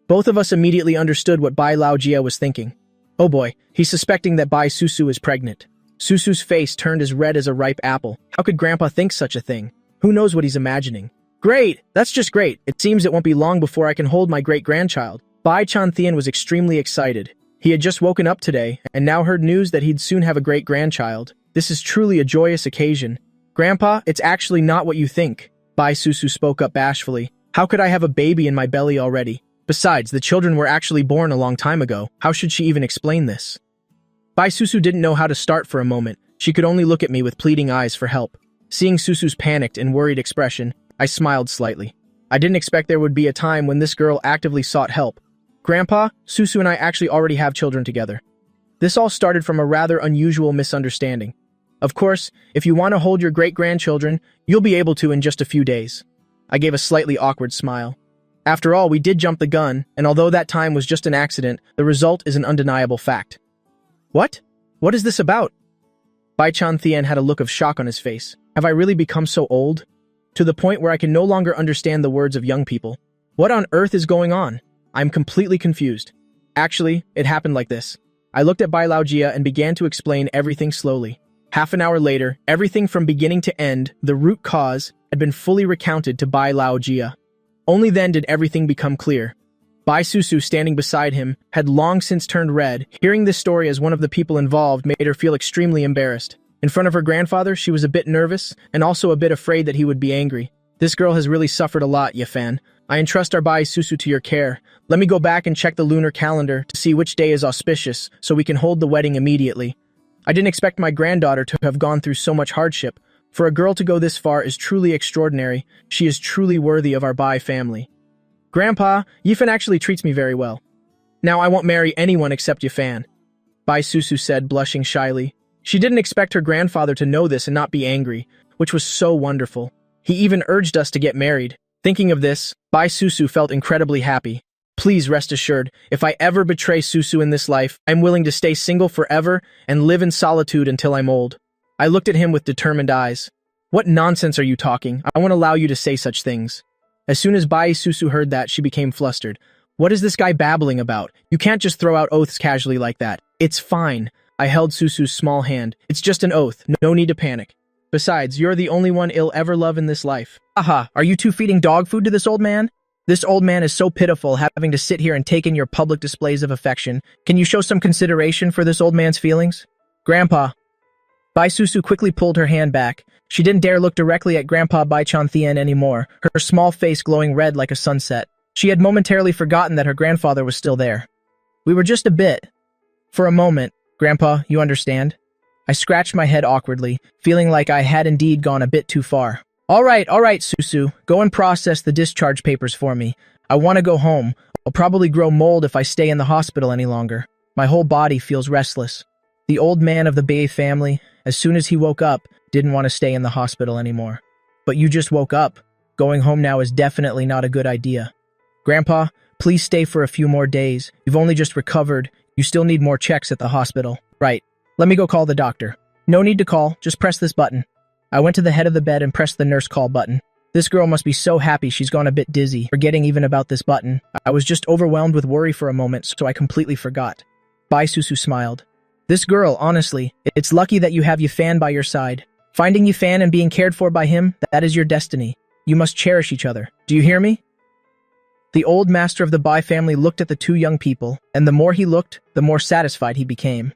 Both of us immediately understood what Bai Laojia was thinking. Oh boy, he's suspecting that Bai Susu is pregnant. Susu's face turned as red as a ripe apple. How could Grandpa think such a thing? Who knows what he's imagining? Great! That's just great. It seems it won't be long before I can hold my great-grandchild. Bai Chanthian was extremely excited. He had just woken up today, and now heard news that he'd soon have a great-grandchild. This is truly a joyous occasion. Grandpa, it's actually not what you think. Bai Susu spoke up bashfully. How could I have a baby in my belly already? Besides, the children were actually born a long time ago. How should she even explain this? Bai Susu didn't know how to start for a moment. She could only look at me with pleading eyes for help. Seeing Susu's panicked and worried expression, I smiled slightly. I didn't expect there would be a time when this girl actively sought help. Grandpa, Susu and I actually already have children together. This all started from a rather unusual misunderstanding. Of course, if you want to hold your great-grandchildren, you'll be able to in just a few days. I gave a slightly awkward smile. After all, we did jump the gun, and although that time was just an accident, the result is an undeniable fact. What? What is this about? Bai Tian had a look of shock on his face. Have I really become so old? To the point where I can no longer understand the words of young people. What on earth is going on? I'm completely confused. Actually, it happened like this. I looked at Bai Laojia and began to explain everything slowly. Half an hour later, everything from beginning to end, the root cause, had been fully recounted to Bai Laojia. Only then did everything become clear. Bai Susu, standing beside him, had long since turned red. Hearing this story as one of the people involved made her feel extremely embarrassed. In front of her grandfather, she was a bit nervous and also a bit afraid that he would be angry. This girl has really suffered a lot, Yifan. I entrust our Bai Susu to your care. Let me go back and check the lunar calendar to see which day is auspicious so we can hold the wedding immediately. I didn't expect my granddaughter to have gone through so much hardship. For a girl to go this far is truly extraordinary. She is truly worthy of our Bai family. Grandpa, Yifan actually treats me very well. Now I won't marry anyone except Yifan, Bai Susu said, blushing shyly. She didn't expect her grandfather to know this and not be angry, which was so wonderful. He even urged us to get married. Thinking of this, Bai Susu felt incredibly happy. Please rest assured, if I ever betray Susu in this life, I'm willing to stay single forever and live in solitude until I'm old. I looked at him with determined eyes. What nonsense are you talking? I won't allow you to say such things. As soon as Bai Susu heard that, she became flustered. What is this guy babbling about? You can't just throw out oaths casually like that. It's fine. I held Susu's small hand. It's just an oath. No need to panic. Besides, you're the only one I'll ever love in this life. Aha, are you two feeding dog food to this old man? This old man is so pitiful having to sit here and take in your public displays of affection. Can you show some consideration for this old man's feelings? Grandpa. Bai Susu quickly pulled her hand back. She didn't dare look directly at Grandpa Bai Tian anymore, her small face glowing red like a sunset. She had momentarily forgotten that her grandfather was still there. We were just a bit. For a moment, Grandpa, you understand? I scratched my head awkwardly, feeling like I had indeed gone a bit too far. All right, Susu. Go and process the discharge papers for me. I want to go home. I'll probably grow mold if I stay in the hospital any longer. My whole body feels restless. The old man of the Bai family, as soon as he woke up, didn't want to stay in the hospital anymore. But you just woke up. Going home now is definitely not a good idea. Grandpa, please stay for a few more days. You've only just recovered. You still need more checks at the hospital. Right. Let me go call the doctor. No need to call. Just press this button. I went to the head of the bed and pressed the nurse call button. This girl must be so happy she's gone a bit dizzy, forgetting even about this button. I was just overwhelmed with worry for a moment, so I completely forgot. Bai Susu smiled. This girl, honestly, it's lucky that you have Yifan by your side. Finding Yifan and being cared for by him, that is your destiny. You must cherish each other. Do you hear me? The old master of the Bai family looked at the two young people, and the more he looked, the more satisfied he became.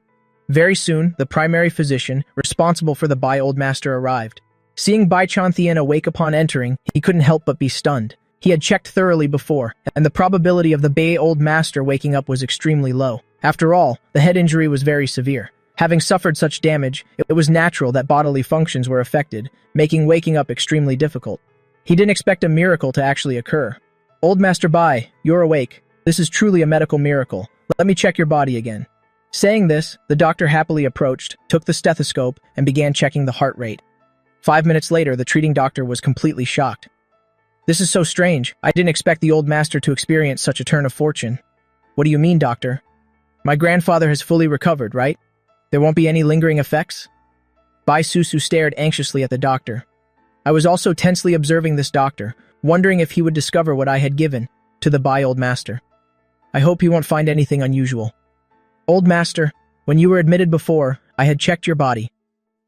Very soon, the primary physician, responsible for the Bai old master, arrived. Seeing Bai Tian awake upon entering, he couldn't help but be stunned. He had checked thoroughly before, and the probability of the Bai old master waking up was extremely low. After all, the head injury was very severe. Having suffered such damage, it was natural that bodily functions were affected, making waking up extremely difficult. He didn't expect a miracle to actually occur. Old Master Bai, you're awake. This is truly a medical miracle. Let me check your body again. Saying this, the doctor happily approached, took the stethoscope, and began checking the heart rate. 5 minutes later, the treating doctor was completely shocked. This is so strange. I didn't expect the old master to experience such a turn of fortune. What do you mean, doctor? My grandfather has fully recovered, right? There won't be any lingering effects? Bai Susu stared anxiously at the doctor. I was also tensely observing this doctor, wondering if he would discover what I had given to the Bai old master. I hope he won't find anything unusual. Old master, when you were admitted before, I had checked your body.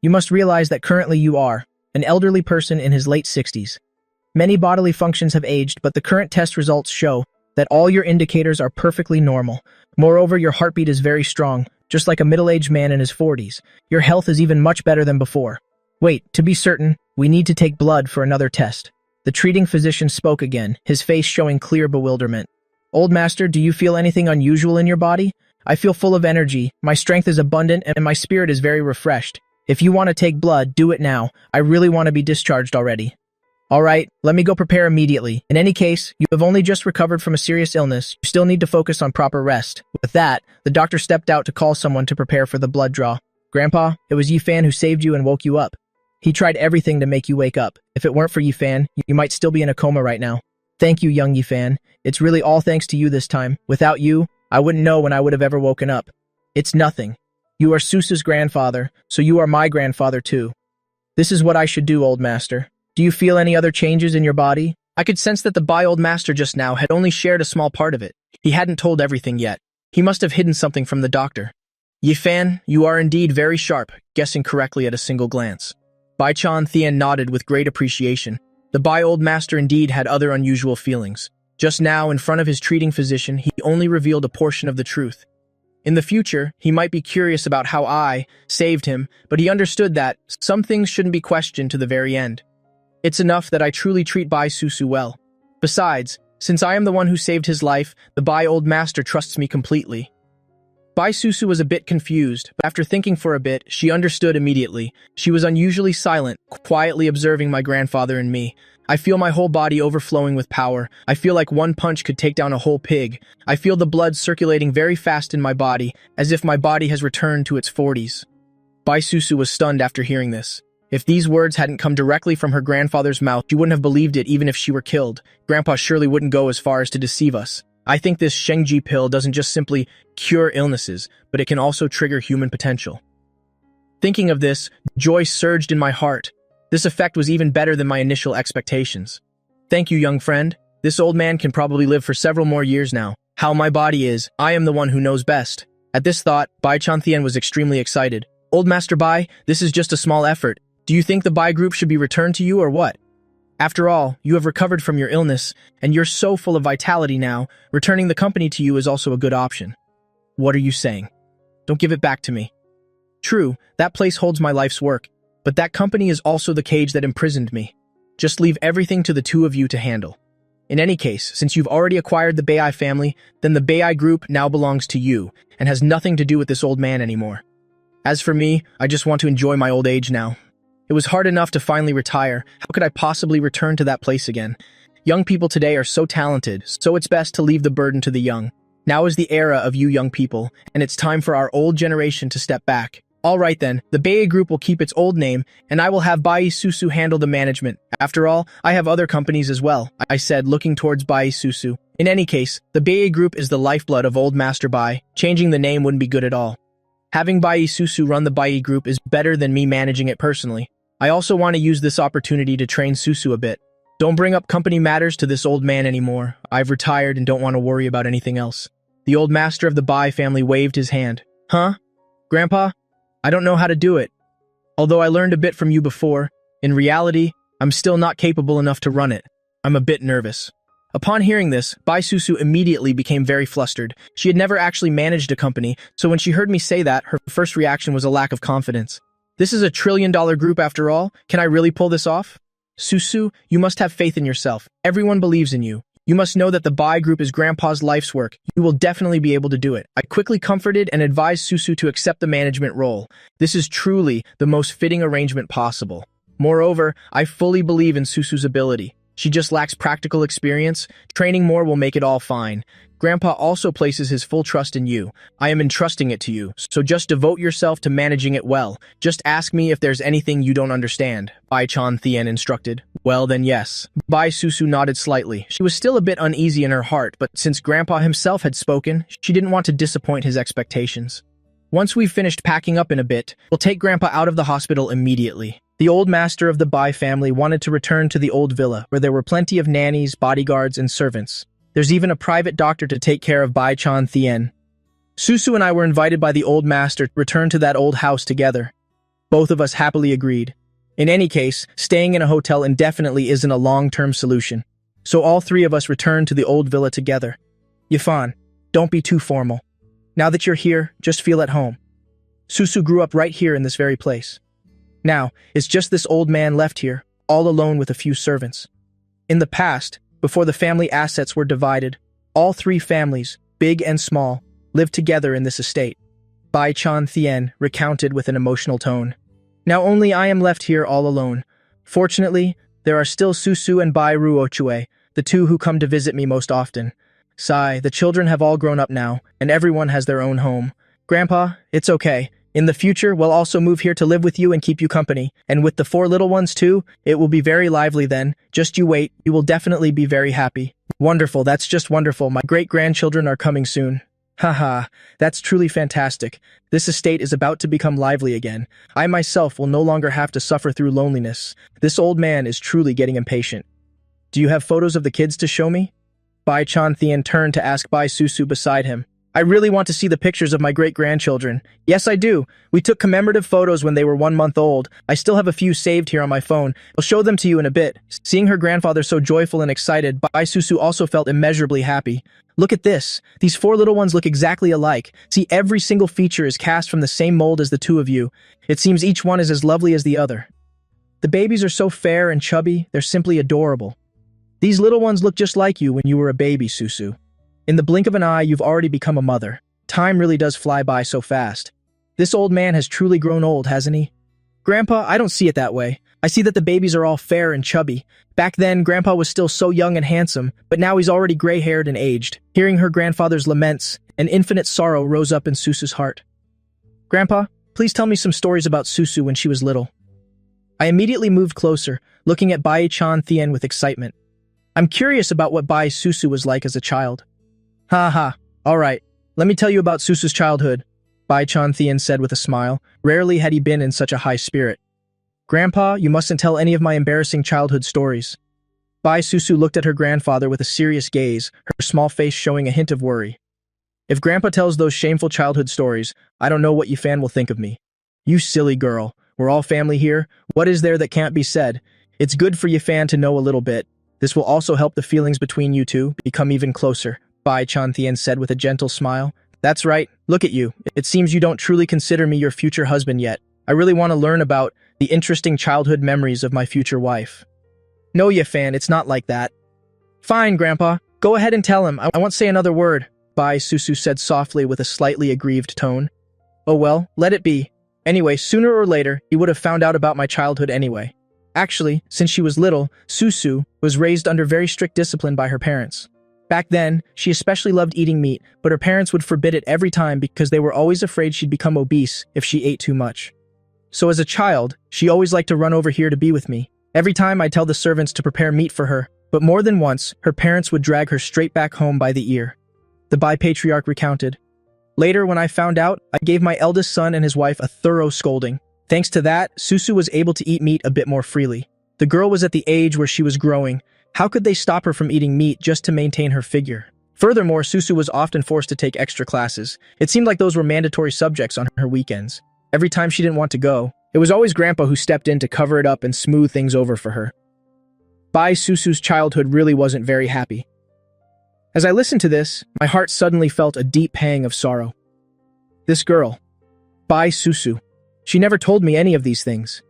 You must realize that currently you are an elderly person in his late 60s. Many bodily functions have aged, but the current test results show that all your indicators are perfectly normal. Moreover, your heartbeat is very strong, just like a middle-aged man in his 40s. Your health is even much better than before. Wait, to be certain, we need to take blood for another test. The treating physician spoke again, his face showing clear bewilderment. Old master, do you feel anything unusual in your body? I feel full of energy, my strength is abundant, and my spirit is very refreshed. If you want to take blood, do it now. I really want to be discharged already. All right, let me go prepare immediately. In any case, you have only just recovered from a serious illness. You still need to focus on proper rest. With that, the doctor stepped out to call someone to prepare for the blood draw. Grandpa, it was Yifan who saved you and woke you up. He tried everything to make you wake up. If it weren't for Yifan, you might still be in a coma right now. Thank you, young Yifan. It's really all thanks to you this time. Without you, I wouldn't know when I would have ever woken up. It's nothing. You are Susu's grandfather, so you are my grandfather too. This is what I should do, old master. Do you feel any other changes in your body? I could sense that the old master just now had only shared a small part of it. He hadn't told everything yet. He must have hidden something from the doctor. Yifan, you are indeed very sharp, guessing correctly at a single glance. Bai Chan Thian nodded with great appreciation. The old master indeed had other unusual feelings. Just now, in front of his treating physician, he only revealed a portion of the truth. In the future, he might be curious about how I saved him, but he understood that some things shouldn't be questioned to the very end. It's enough that I truly treat Bai Susu well. Besides, since I am the one who saved his life, the old master trusts me completely. Bai Susu was a bit confused, but after thinking for a bit, she understood immediately. She was unusually silent, quietly observing my grandfather and me. I feel my whole body overflowing with power. I feel like one punch could take down a whole pig. I feel the blood circulating very fast in my body, as if my body has returned to its 40s. Bai Susu was stunned after hearing this. If these words hadn't come directly from her grandfather's mouth, she wouldn't have believed it even if she were killed. Grandpa surely wouldn't go as far as to deceive us. I think this Shengji pill doesn't just simply cure illnesses, but it can also trigger human potential. Thinking of this, joy surged in my heart. This effect was even better than my initial expectations. Thank you, young friend. This old man can probably live for several more years now. How my body is, I am the one who knows best. At this thought, Bai Chanthian was extremely excited. Old Master Bai, this is just a small effort. Do you think the Bai group should be returned to you or what? After all, you have recovered from your illness, and you're so full of vitality now, returning the company to you is also a good option. What are you saying? Don't give it back to me. True, that place holds my life's work, but that company is also the cage that imprisoned me. Just leave everything to the two of you to handle. In any case, since you've already acquired the Bai family, then the Bai group now belongs to you, and has nothing to do with this old man anymore. As for me, I just want to enjoy my old age now. It was hard enough to finally retire. How could I possibly return to that place again? Young people today are so talented, so it's best to leave the burden to the young. Now is the era of you young people, and it's time for our old generation to step back. All right then, the Bai group will keep its old name, and I will have Bai Susu handle the management. After all, I have other companies as well, I said, looking towards Bai Susu. In any case, the Bai group is the lifeblood of old Master Bai. Changing the name wouldn't be good at all. Having Bai Susu run the Bai group is better than me managing it personally. I also want to use this opportunity to train Susu a bit. Don't bring up company matters to this old man anymore. I've retired and don't want to worry about anything else. The old master of the Bai family waved his hand. Huh? Grandpa? I don't know how to do it. Although I learned a bit from you before, in reality, I'm still not capable enough to run it. I'm a bit nervous. Upon hearing this, Bai Susu immediately became very flustered. She had never actually managed a company, so when she heard me say that, her first reaction was a lack of confidence. This is a trillion-dollar group after all. Can I really pull this off? Susu, you must have faith in yourself. Everyone believes in you. You must know that the Bai group is Grandpa's life's work. You will definitely be able to do it. I quickly comforted and advised Susu to accept the management role. This is truly the most fitting arrangement possible. Moreover, I fully believe in Susu's ability. She just lacks practical experience. Training more will make it all fine. Grandpa also places his full trust in you. I am entrusting it to you, so just devote yourself to managing it well. Just ask me if there's anything you don't understand, Bai Chan Thian instructed. Well then yes. Bai Susu nodded slightly. She was still a bit uneasy in her heart, but since Grandpa himself had spoken, she didn't want to disappoint his expectations. Once we've finished packing up in a bit, we'll take Grandpa out of the hospital immediately. The old master of the Bai family wanted to return to the old villa, where there were plenty of nannies, bodyguards, and servants. There's even a private doctor to take care of Bai Chan Thian. Susu and I were invited by the old master to return to that old house together. Both of us happily agreed. In any case, staying in a hotel indefinitely isn't a long-term solution. So all three of us returned to the old villa together. Yifan, don't be too formal. Now that you're here, just feel at home. Susu grew up right here in this very place. Now, it's just this old man left here, all alone with a few servants. In the past, before the family assets were divided, all three families, big and small, lived together in this estate. Bai Chan Thian recounted with an emotional tone. Now only I am left here all alone. Fortunately, there are still Susu and Bai Ruochue, the two who come to visit me most often. Sigh, the children have all grown up now, and everyone has their own home. Grandpa, it's okay. In the future, we'll also move here to live with you and keep you company. And with the 4 little ones too, it will be very lively then. Just you wait, you will definitely be very happy. Wonderful, that's just wonderful. My great-grandchildren are coming soon. Haha, that's truly fantastic. This estate is about to become lively again. I myself will no longer have to suffer through loneliness. This old man is truly getting impatient. Do you have photos of the kids to show me? Bai Chantian turned to ask Bai Susu beside him. I really want to see the pictures of my great-grandchildren. Yes, I do. We took commemorative photos when they were 1 month old. I still have a few saved here on my phone. I'll show them to you in a bit. Seeing her grandfather so joyful and excited, Bai Susu also felt immeasurably happy. Look at this. These 4 little ones look exactly alike. See, every single feature is cast from the same mold as the 2 of you. It seems each one is as lovely as the other. The babies are so fair and chubby, they're simply adorable. These little ones look just like you when you were a baby, Susu. In the blink of an eye, you've already become a mother. Time really does fly by so fast. This old man has truly grown old, hasn't he? Grandpa, I don't see it that way. I see that the babies are all fair and chubby. Back then, Grandpa was still so young and handsome, but now he's already gray-haired and aged. Hearing her grandfather's laments, an infinite sorrow rose up in Susu's heart. Grandpa, please tell me some stories about Susu when she was little. I immediately moved closer, looking at Bai Chantian with excitement. I'm curious about what Bai Susu was like as a child. Ha ha, alright, let me tell you about Susu's childhood, Bai Chantian said with a smile. Rarely had he been in such a high spirit. Grandpa, you mustn't tell any of my embarrassing childhood stories. Bai Susu looked at her grandfather with a serious gaze, her small face showing a hint of worry. If Grandpa tells those shameful childhood stories, I don't know what you fan will think of me. You silly girl, we're all family here. What is there that can't be said? It's good for you fan to know a little bit. This will also help the feelings between you two become even closer, Bai Chantian said with a gentle smile. That's right, look at you. It seems you don't truly consider me your future husband yet. I really want to learn about the interesting childhood memories of my future wife. No, you fan, it's not like that. Fine, Grandpa. Go ahead and tell him. I won't say another word, Bai Susu said softly with a slightly aggrieved tone. Oh well, let it be. Anyway, sooner or later, he would have found out about my childhood anyway. Actually, since she was little, Susu was raised under very strict discipline by her parents. Back then, she especially loved eating meat, but her parents would forbid it every time because they were always afraid she'd become obese if she ate too much. So as a child, she always liked to run over here to be with me. Every time I'd tell the servants to prepare meat for her, but more than once, her parents would drag her straight back home by the ear. The Bai patriarch recounted. Later, when I found out, I gave my eldest son and his wife a thorough scolding. Thanks to that, Susu was able to eat meat a bit more freely. The girl was at the age where she was growing. How could they stop her from eating meat just to maintain her figure? Furthermore, Susu was often forced to take extra classes. It seemed like those were mandatory subjects on her weekends. Every time she didn't want to go, it was always Grandpa who stepped in to cover it up and smooth things over for her. Bai Susu's childhood really wasn't very happy. As I listened to this, my heart suddenly felt a deep pang of sorrow. This girl, Bai Susu, she never told me any of these things.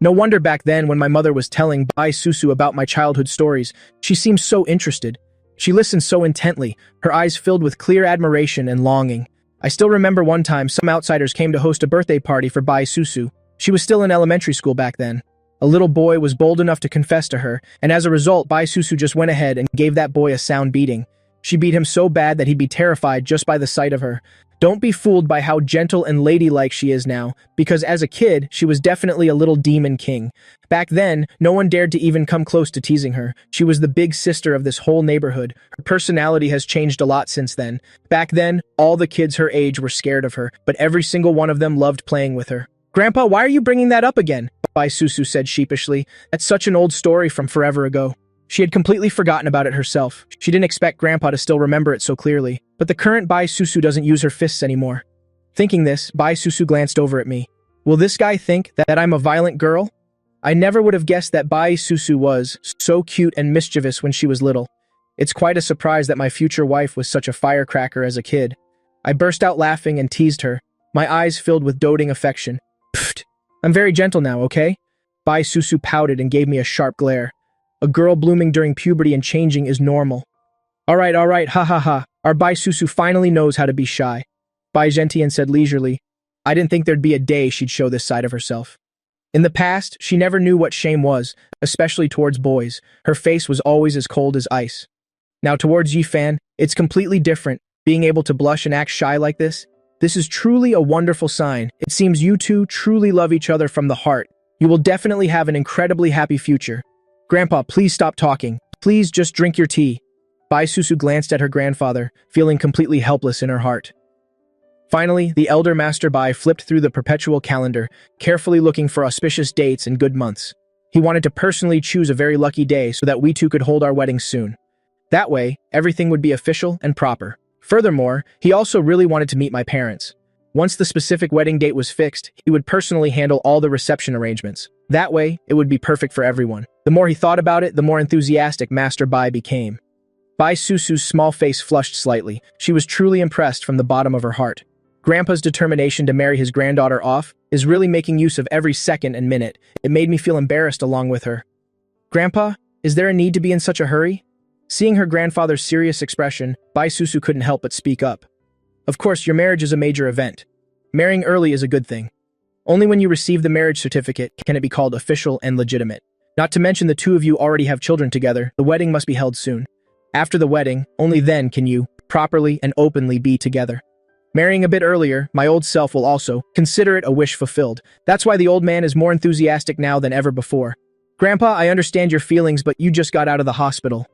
No wonder back then when my mother was telling Bai Susu about my childhood stories, she seemed so interested. She listened so intently, her eyes filled with clear admiration and longing. I still remember one time some outsiders came to host a birthday party for Bai Susu. She was still in elementary school back then. A little boy was bold enough to confess to her, and as a result, Bai Susu just went ahead and gave that boy a sound beating. She beat him so bad that he'd be terrified just by the sight of her. Don't be fooled by how gentle and ladylike she is now, because as a kid, she was definitely a little demon king. Back then, no one dared to even come close to teasing her. She was the big sister of this whole neighborhood. Her personality has changed a lot since then. Back then, all the kids her age were scared of her, but every single one of them loved playing with her. Grandpa, why are you bringing that up again? Bai Susu said sheepishly. That's such an old story from forever ago. She had completely forgotten about it herself. She didn't expect Grandpa to still remember it so clearly. But the current Bai Susu doesn't use her fists anymore. Thinking this, Bai Susu glanced over at me. Will this guy think that I'm a violent girl? I never would have guessed that Bai Susu was so cute and mischievous when she was little. It's quite a surprise that my future wife was such a firecracker as a kid. I burst out laughing and teased her, my eyes filled with doting affection. Pfft, I'm very gentle now, okay? Bai Susu pouted and gave me a sharp glare. A girl blooming during puberty and changing is normal. Alright, ha ha ha. Our Bai Susu finally knows how to be shy. Bai Gentian said leisurely. I didn't think there'd be a day she'd show this side of herself. In the past, she never knew what shame was, especially towards boys. Her face was always as cold as ice. Now towards Yifan, it's completely different, being able to blush and act shy like this. This is truly a wonderful sign. It seems you two truly love each other from the heart. You will definitely have an incredibly happy future. Grandpa, please stop talking. Please just drink your tea. Bai Susu glanced at her grandfather, feeling completely helpless in her heart. Finally, the elder Master Bai flipped through the perpetual calendar, carefully looking for auspicious dates and good months. He wanted to personally choose a very lucky day so that we two could hold our wedding soon. That way, everything would be official and proper. Furthermore, he also really wanted to meet my parents. Once the specific wedding date was fixed, he would personally handle all the reception arrangements. That way, it would be perfect for everyone. The more he thought about it, the more enthusiastic Master Bai became. Bai Susu's small face flushed slightly. She was truly impressed from the bottom of her heart. Grandpa's determination to marry his granddaughter off is really making use of every second and minute. It made me feel embarrassed along with her. Grandpa, is there a need to be in such a hurry? Seeing her grandfather's serious expression, Bai Susu couldn't help but speak up. Of course, your marriage is a major event. Marrying early is a good thing. Only when you receive the marriage certificate can it be called official and legitimate. Not to mention the two of you already have children together, the wedding must be held soon. After the wedding, only then can you, properly and openly be together. Marrying a bit earlier, my old self will also consider it a wish fulfilled. That's why the old man is more enthusiastic now than ever before. Grandpa, I understand your feelings, but you just got out of the hospital.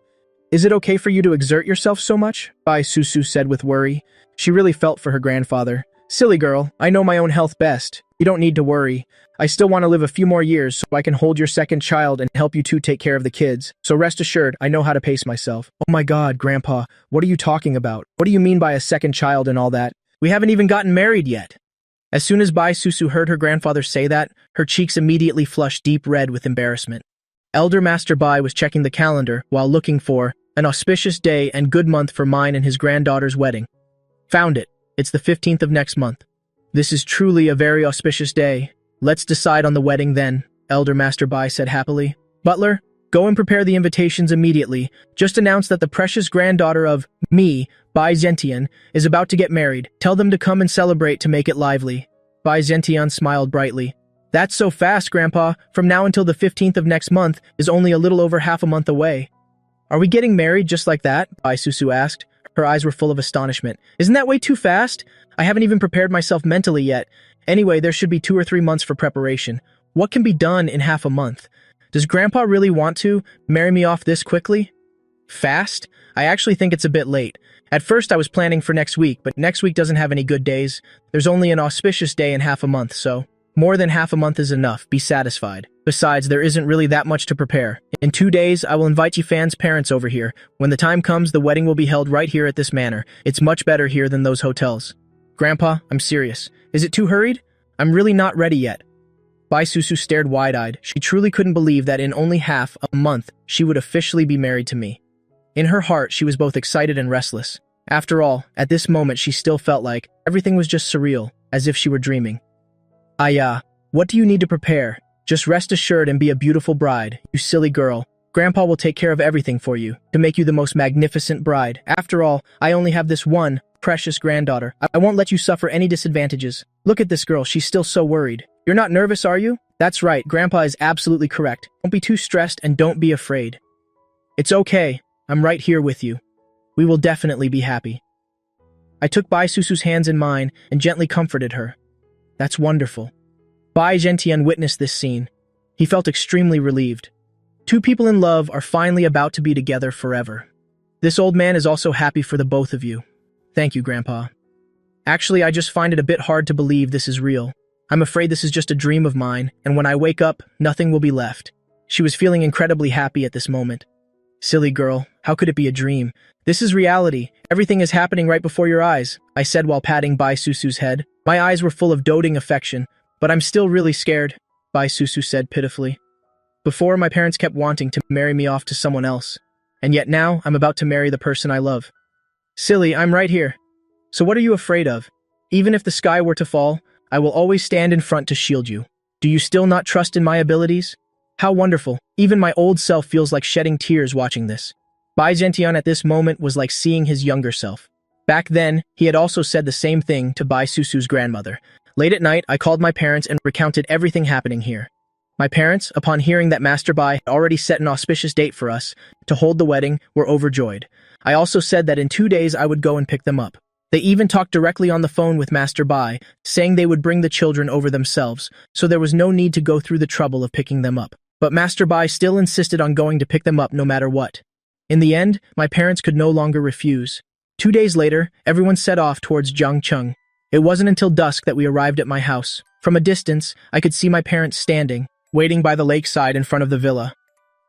Is it okay for you to exert yourself so much? Bai Susu said with worry. She really felt for her grandfather. Silly girl, I know my own health best. You don't need to worry. I still want to live a few more years so I can hold your second child and help you two take care of the kids. So rest assured, I know how to pace myself. Oh my God, Grandpa, what are you talking about? What do you mean by a second child and all that? We haven't even gotten married yet. As soon as Bai Susu heard her grandfather say that, her cheeks immediately flushed deep red with embarrassment. Elder Master Bai was checking the calendar while looking for an auspicious day and good month for mine and his granddaughter's wedding. Found it. It's the 15th of next month. This is truly a very auspicious day. Let's decide on the wedding then, Elder Master Bai said happily. Butler, go and prepare the invitations immediately. Just announce that the precious granddaughter of me, Bai Zentian, is about to get married. Tell them to come and celebrate to make it lively. Bai Zentian smiled brightly. That's so fast, Grandpa. From now until the 15th of next month is only a little over half a month away. Are we getting married just like that? Bai Susu asked. Her eyes were full of astonishment. Isn't that way too fast? I haven't even prepared myself mentally yet. Anyway, there should be 2 or 3 months for preparation. What can be done in half a month? Does Grandpa really want to marry me off this quickly? Fast? I actually think it's a bit late. At first I was planning for next week, but next week doesn't have any good days. There's only an auspicious day in half a month, so more than half a month is enough. Be satisfied. Besides, there isn't really that much to prepare. In 2 days, I will invite Yifan's parents over here. When the time comes, the wedding will be held right here at this manor. It's much better here than those hotels. Grandpa, I'm serious. Is it too hurried? I'm really not ready yet. Bai Susu stared wide-eyed. She truly couldn't believe that in only half a month, she would officially be married to me. In her heart, she was both excited and restless. After all, at this moment, she still felt like everything was just surreal, as if she were dreaming. What do you need to prepare? Just rest assured and be a beautiful bride, you silly girl. Grandpa will take care of everything for you, to make you the most magnificent bride. After all, I only have this one precious granddaughter. I won't let you suffer any disadvantages. Look at this girl, she's still so worried. You're not nervous, are you? That's right, Grandpa is absolutely correct. Don't be too stressed and don't be afraid. It's okay, I'm right here with you. We will definitely be happy. I took Bai Susu's hands in mine and gently comforted her. That's wonderful. Bai Zentian witnessed this scene. He felt extremely relieved. 2 people in love are finally about to be together forever. This old man is also happy for the both of you. Thank you, Grandpa. Actually, I just find it a bit hard to believe this is real. I'm afraid this is just a dream of mine, and when I wake up, nothing will be left. She was feeling incredibly happy at this moment. Silly girl, how could it be a dream? This is reality. Everything is happening right before your eyes, I said while patting Bai Susu's head. My eyes were full of doting affection, but I'm still really scared, Bai Susu said pitifully. Before, my parents kept wanting to marry me off to someone else, and yet now I'm about to marry the person I love. Silly, I'm right here. So what are you afraid of? Even if the sky were to fall, I will always stand in front to shield you. Do you still not trust in my abilities? How wonderful. Even my old self feels like shedding tears watching this. Bai Zentian at this moment was like seeing his younger self. Back then, he had also said the same thing to Bai Susu's grandmother. Late at night, I called my parents and recounted everything happening here. My parents, upon hearing that Master Bai had already set an auspicious date for us to hold the wedding, were overjoyed. I also said that in 2 days I would go and pick them up. They even talked directly on the phone with Master Bai, saying they would bring the children over themselves, so there was no need to go through the trouble of picking them up. But Master Bai still insisted on going to pick them up no matter what. In the end, my parents could no longer refuse. 2 days later, everyone set off towards Jiangcheng. It wasn't until dusk that we arrived at my house. From a distance, I could see my parents standing, waiting by the lakeside in front of the villa.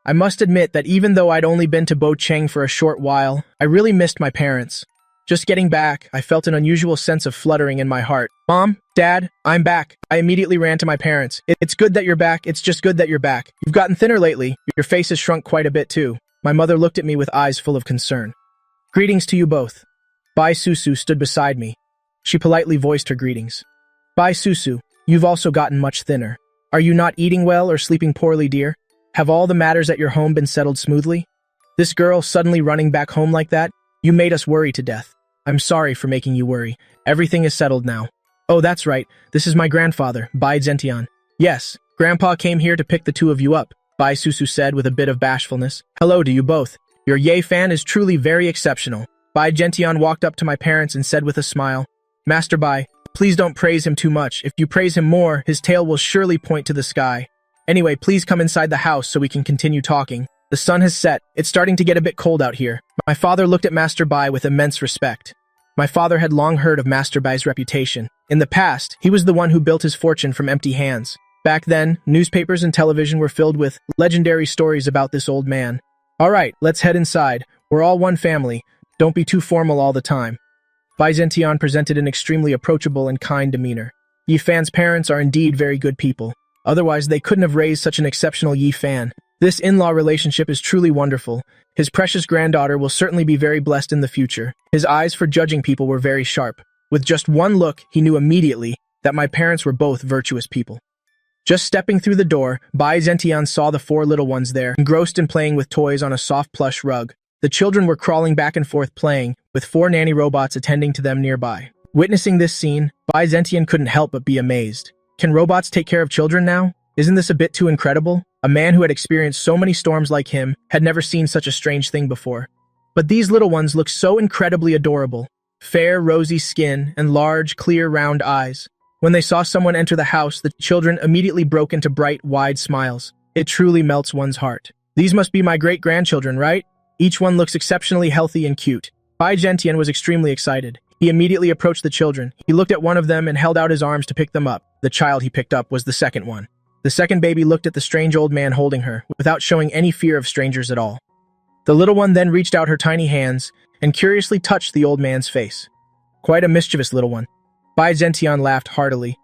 I must admit that even though I'd only been to Bocheng for a short while, I really missed my parents. Just getting back, I felt an unusual sense of fluttering in my heart. Mom, Dad, I'm back. I immediately ran to my parents. It's good that you're back. It's just good that you're back. You've gotten thinner lately. Your face has shrunk quite a bit too. My mother looked at me with eyes full of concern. Greetings to you both. Bai Susu stood beside me. She politely voiced her greetings. Bai Susu, you've also gotten much thinner. Are you not eating well or sleeping poorly, dear? Have all the matters at your home been settled smoothly? This girl suddenly running back home like that? You made us worry to death. I'm sorry for making you worry. Everything is settled now. Oh, that's right. This is my grandfather, Bai Zentian. Yes, Grandpa came here to pick the two of you up, Bai Susu said with a bit of bashfulness. Hello to you both. Your Ye fan is truly very exceptional. Bai Zentian walked up to my parents and said with a smile, Master Bai, please don't praise him too much. If you praise him more, his tail will surely point to the sky. Anyway, please come inside the house so we can continue talking. The sun has set. It's starting to get a bit cold out here. My father looked at Master Bai with immense respect. My father had long heard of Master Bai's reputation. In the past, he was the one who built his fortune from empty hands. Back then, newspapers and television were filled with legendary stories about this old man. All right, let's head inside. We're all one family. Don't be too formal all the time. Bai Zentian presented an extremely approachable and kind demeanor. Yi Fan's parents are indeed very good people. Otherwise, they couldn't have raised such an exceptional Yi Fan. This in-law relationship is truly wonderful. His precious granddaughter will certainly be very blessed in the future. His eyes for judging people were very sharp. With just one look, he knew immediately that my parents were both virtuous people. Just stepping through the door, Bai Zentian saw the 4 little ones there, engrossed in playing with toys on a soft plush rug. The children were crawling back and forth playing, with 4 nanny robots attending to them nearby. Witnessing this scene, Bai Zentian couldn't help but be amazed. Can robots take care of children now? Isn't this a bit too incredible? A man who had experienced so many storms like him had never seen such a strange thing before. But these little ones looked so incredibly adorable. Fair, rosy skin and large, clear, round eyes. When they saw someone enter the house, the children immediately broke into bright, wide smiles. It truly melts one's heart. These must be my great-grandchildren, right? Each one looks exceptionally healthy and cute. Bai Zentian was extremely excited. He immediately approached the children. He looked at one of them and held out his arms to pick them up. The child he picked up was the second one. The second baby looked at the strange old man holding her, without showing any fear of strangers at all. The little one then reached out her tiny hands and curiously touched the old man's face. Quite a mischievous little one. Bai Zentian laughed heartily.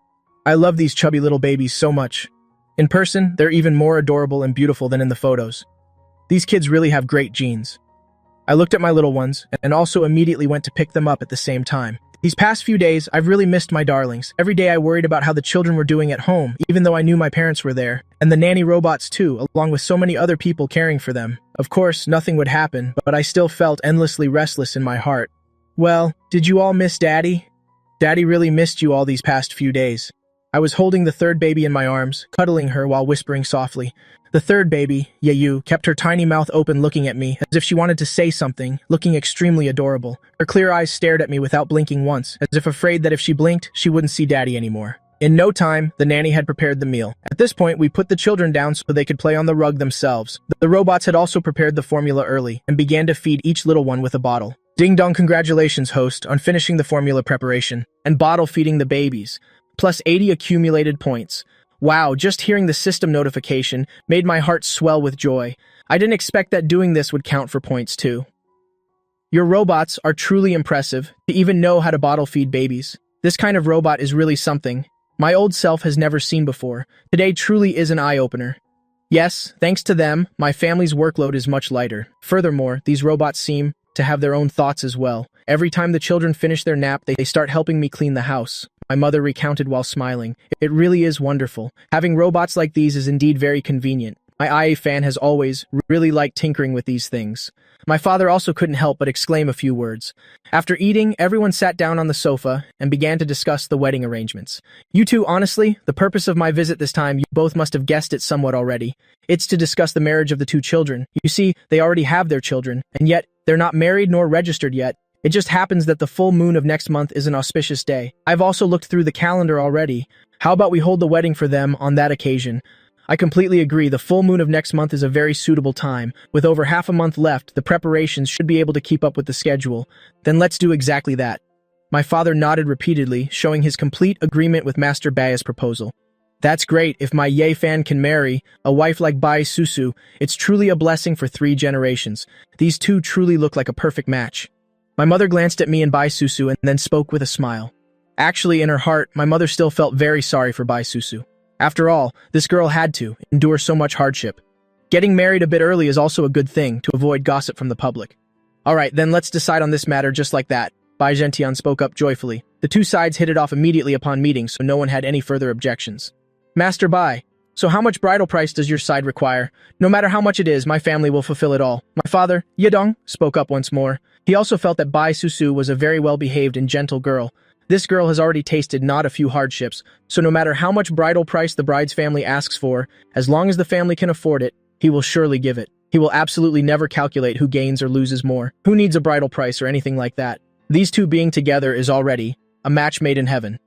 I love these chubby little babies so much. In person, they're even more adorable and beautiful than in the photos. These kids really have great genes. I looked at my little ones and also immediately went to pick them up at the same time. These past few days, I've really missed my darlings. Every day I worried about how the children were doing at home, even though I knew my parents were there. And the nanny robots too, along with so many other people caring for them. Of course, nothing would happen, but I still felt endlessly restless in my heart. Well, did you all miss Daddy? Daddy really missed you all these past few days. I was holding the third baby in my arms, cuddling her while whispering softly. The third baby, Yeyu, kept her tiny mouth open looking at me, as if she wanted to say something, looking extremely adorable. Her clear eyes stared at me without blinking once, as if afraid that if she blinked, she wouldn't see Daddy anymore. In no time, the nanny had prepared the meal. At this point, we put the children down so they could play on the rug themselves. The robots had also prepared the formula early, and began to feed each little one with a bottle. Ding dong, congratulations, host, on finishing the formula preparation, and bottle feeding the babies. Plus 80 accumulated points. Wow, just hearing the system notification made my heart swell with joy. I didn't expect that doing this would count for points too. Your robots are truly impressive to even know how to bottle feed babies. This kind of robot is really something my old self has never seen before. Today truly is an eye-opener. Yes, thanks to them, my family's workload is much lighter. Furthermore, these robots seem to have their own thoughts as well. Every time the children finish their nap, they start helping me clean the house. My mother recounted while smiling. It really is wonderful. Having robots like these is indeed very convenient. My IA fan has always really liked tinkering with these things. My father also couldn't help but exclaim a few words. After eating, everyone sat down on the sofa and began to discuss the wedding arrangements. You two, honestly, the purpose of my visit this time, you both must have guessed it somewhat already. It's to discuss the marriage of the two children. You see, they already have their children, and yet they're not married nor registered yet. It just happens that the full moon of next month is an auspicious day. I've also looked through the calendar already. How about we hold the wedding for them on that occasion? I completely agree. The full moon of next month is a very suitable time. With over half a month left, the preparations should be able to keep up with the schedule. Then let's do exactly that. My father nodded repeatedly, showing his complete agreement with Master Bai's proposal. That's great. If my Ye fan can marry a wife like Bai Susu, it's truly a blessing for 3 generations. These two truly look like a perfect match. My mother glanced at me and Bai Susu and then spoke with a smile. Actually, in her heart, my mother still felt very sorry for Bai Susu. After all, this girl had to endure so much hardship. Getting married a bit early is also a good thing to avoid gossip from the public. Alright, then let's decide on this matter just like that. Bai Zhentian spoke up joyfully. The two sides hit it off immediately upon meeting, so no one had any further objections. Master Bai, so how much bridal price does your side require? No matter how much it is, my family will fulfill it all. My father, Yedong, spoke up once more. He also felt that Bai Susu was a very well-behaved and gentle girl. This girl has already tasted not a few hardships, so no matter how much bridal price the bride's family asks for, as long as the family can afford it, he will surely give it. He will absolutely never calculate who gains or loses more. Who needs a bridal price or anything like that? These two being together is already a match made in heaven.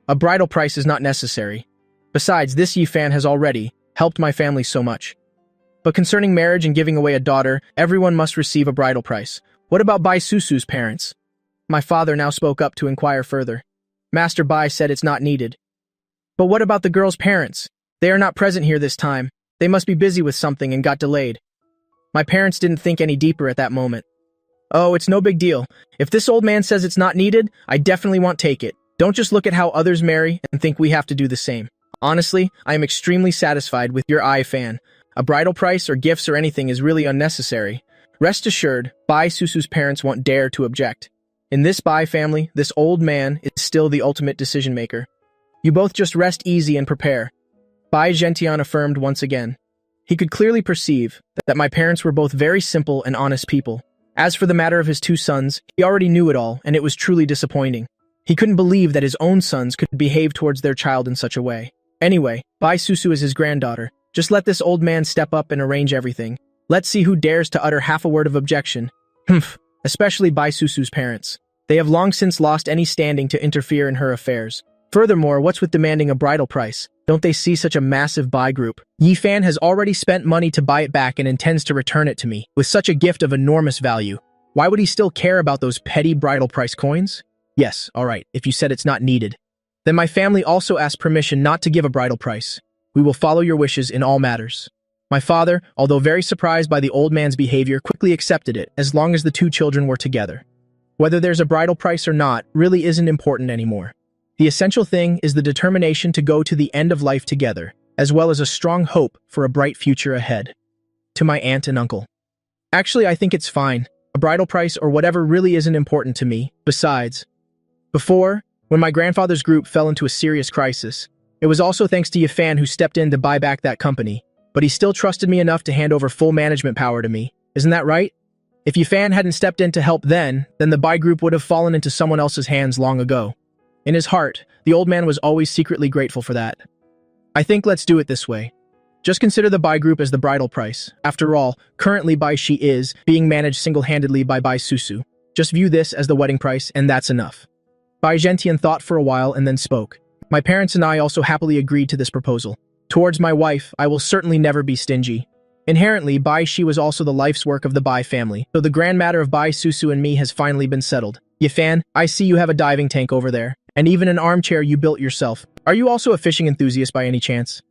A bridal price is not necessary. Besides, this Yi fan has already helped my family so much. But concerning marriage and giving away a daughter, everyone must receive a bridal price. What about Bai Susu's parents? My father now spoke up to inquire further. Master Bai said it's not needed. But what about the girl's parents? They are not present here this time. They must be busy with something and got delayed. My parents didn't think any deeper at that moment. Oh, it's no big deal. If this old man says it's not needed, I definitely won't take it. Don't just look at how others marry and think we have to do the same. Honestly, I am extremely satisfied with your Ai fan. A bridal price or gifts or anything is really unnecessary. Rest assured, Bai Susu's parents won't dare to object. In this Bai family, this old man is still the ultimate decision maker. You both just rest easy and prepare. Bai Zhentian affirmed once again. He could clearly perceive that my parents were both very simple and honest people. As for the matter of his 2 sons, he already knew it all, and it was truly disappointing. He couldn't believe that his own sons could behave towards their child in such a way. Anyway, Bai Susu is his granddaughter. Just let this old man step up and arrange everything. Let's see who dares to utter half a word of objection. Humph, especially Bai Susu's parents. They have long since lost any standing to interfere in her affairs. Furthermore, what's with demanding a bridal price? Don't they see such a massive Bai group? Yi Fan has already spent money to buy it back and intends to return it to me, with such a gift of enormous value. Why would he still care about those petty bridal price coins? Yes, alright, if you said it's not needed. Then my family also asked permission not to give a bridal price. We will follow your wishes in all matters. My father, although very surprised by the old man's behavior, quickly accepted it, as long as the 2 children were together. Whether there's a bridal price or not really isn't important anymore. The essential thing is the determination to go to the end of life together, as well as a strong hope for a bright future ahead. To my aunt and uncle. Actually, I think it's fine. A bridal price or whatever really isn't important to me. Besides, before, when my grandfather's group fell into a serious crisis, it was also thanks to Yifan who stepped in to buy back that company, but he still trusted me enough to hand over full management power to me. Isn't that right? If Yifan hadn't stepped in to help then the Bai group would have fallen into someone else's hands long ago. In his heart, the old man was always secretly grateful for that. I think let's do it this way. Just consider the Bai group as the bridal price. After all, currently Bai Shi is being managed single-handedly by Bai Susu. Just view this as the wedding price, and that's enough. Bai Zhentian thought for a while and then spoke. My parents and I also happily agreed to this proposal. Towards my wife, I will certainly never be stingy. Inherently, Bai Shi was also the life's work of the Bai family, so the grand matter of Bai Susu and me has finally been settled. Yifan, I see you have a diving tank over there, and even an armchair you built yourself. Are you also a fishing enthusiast by any chance?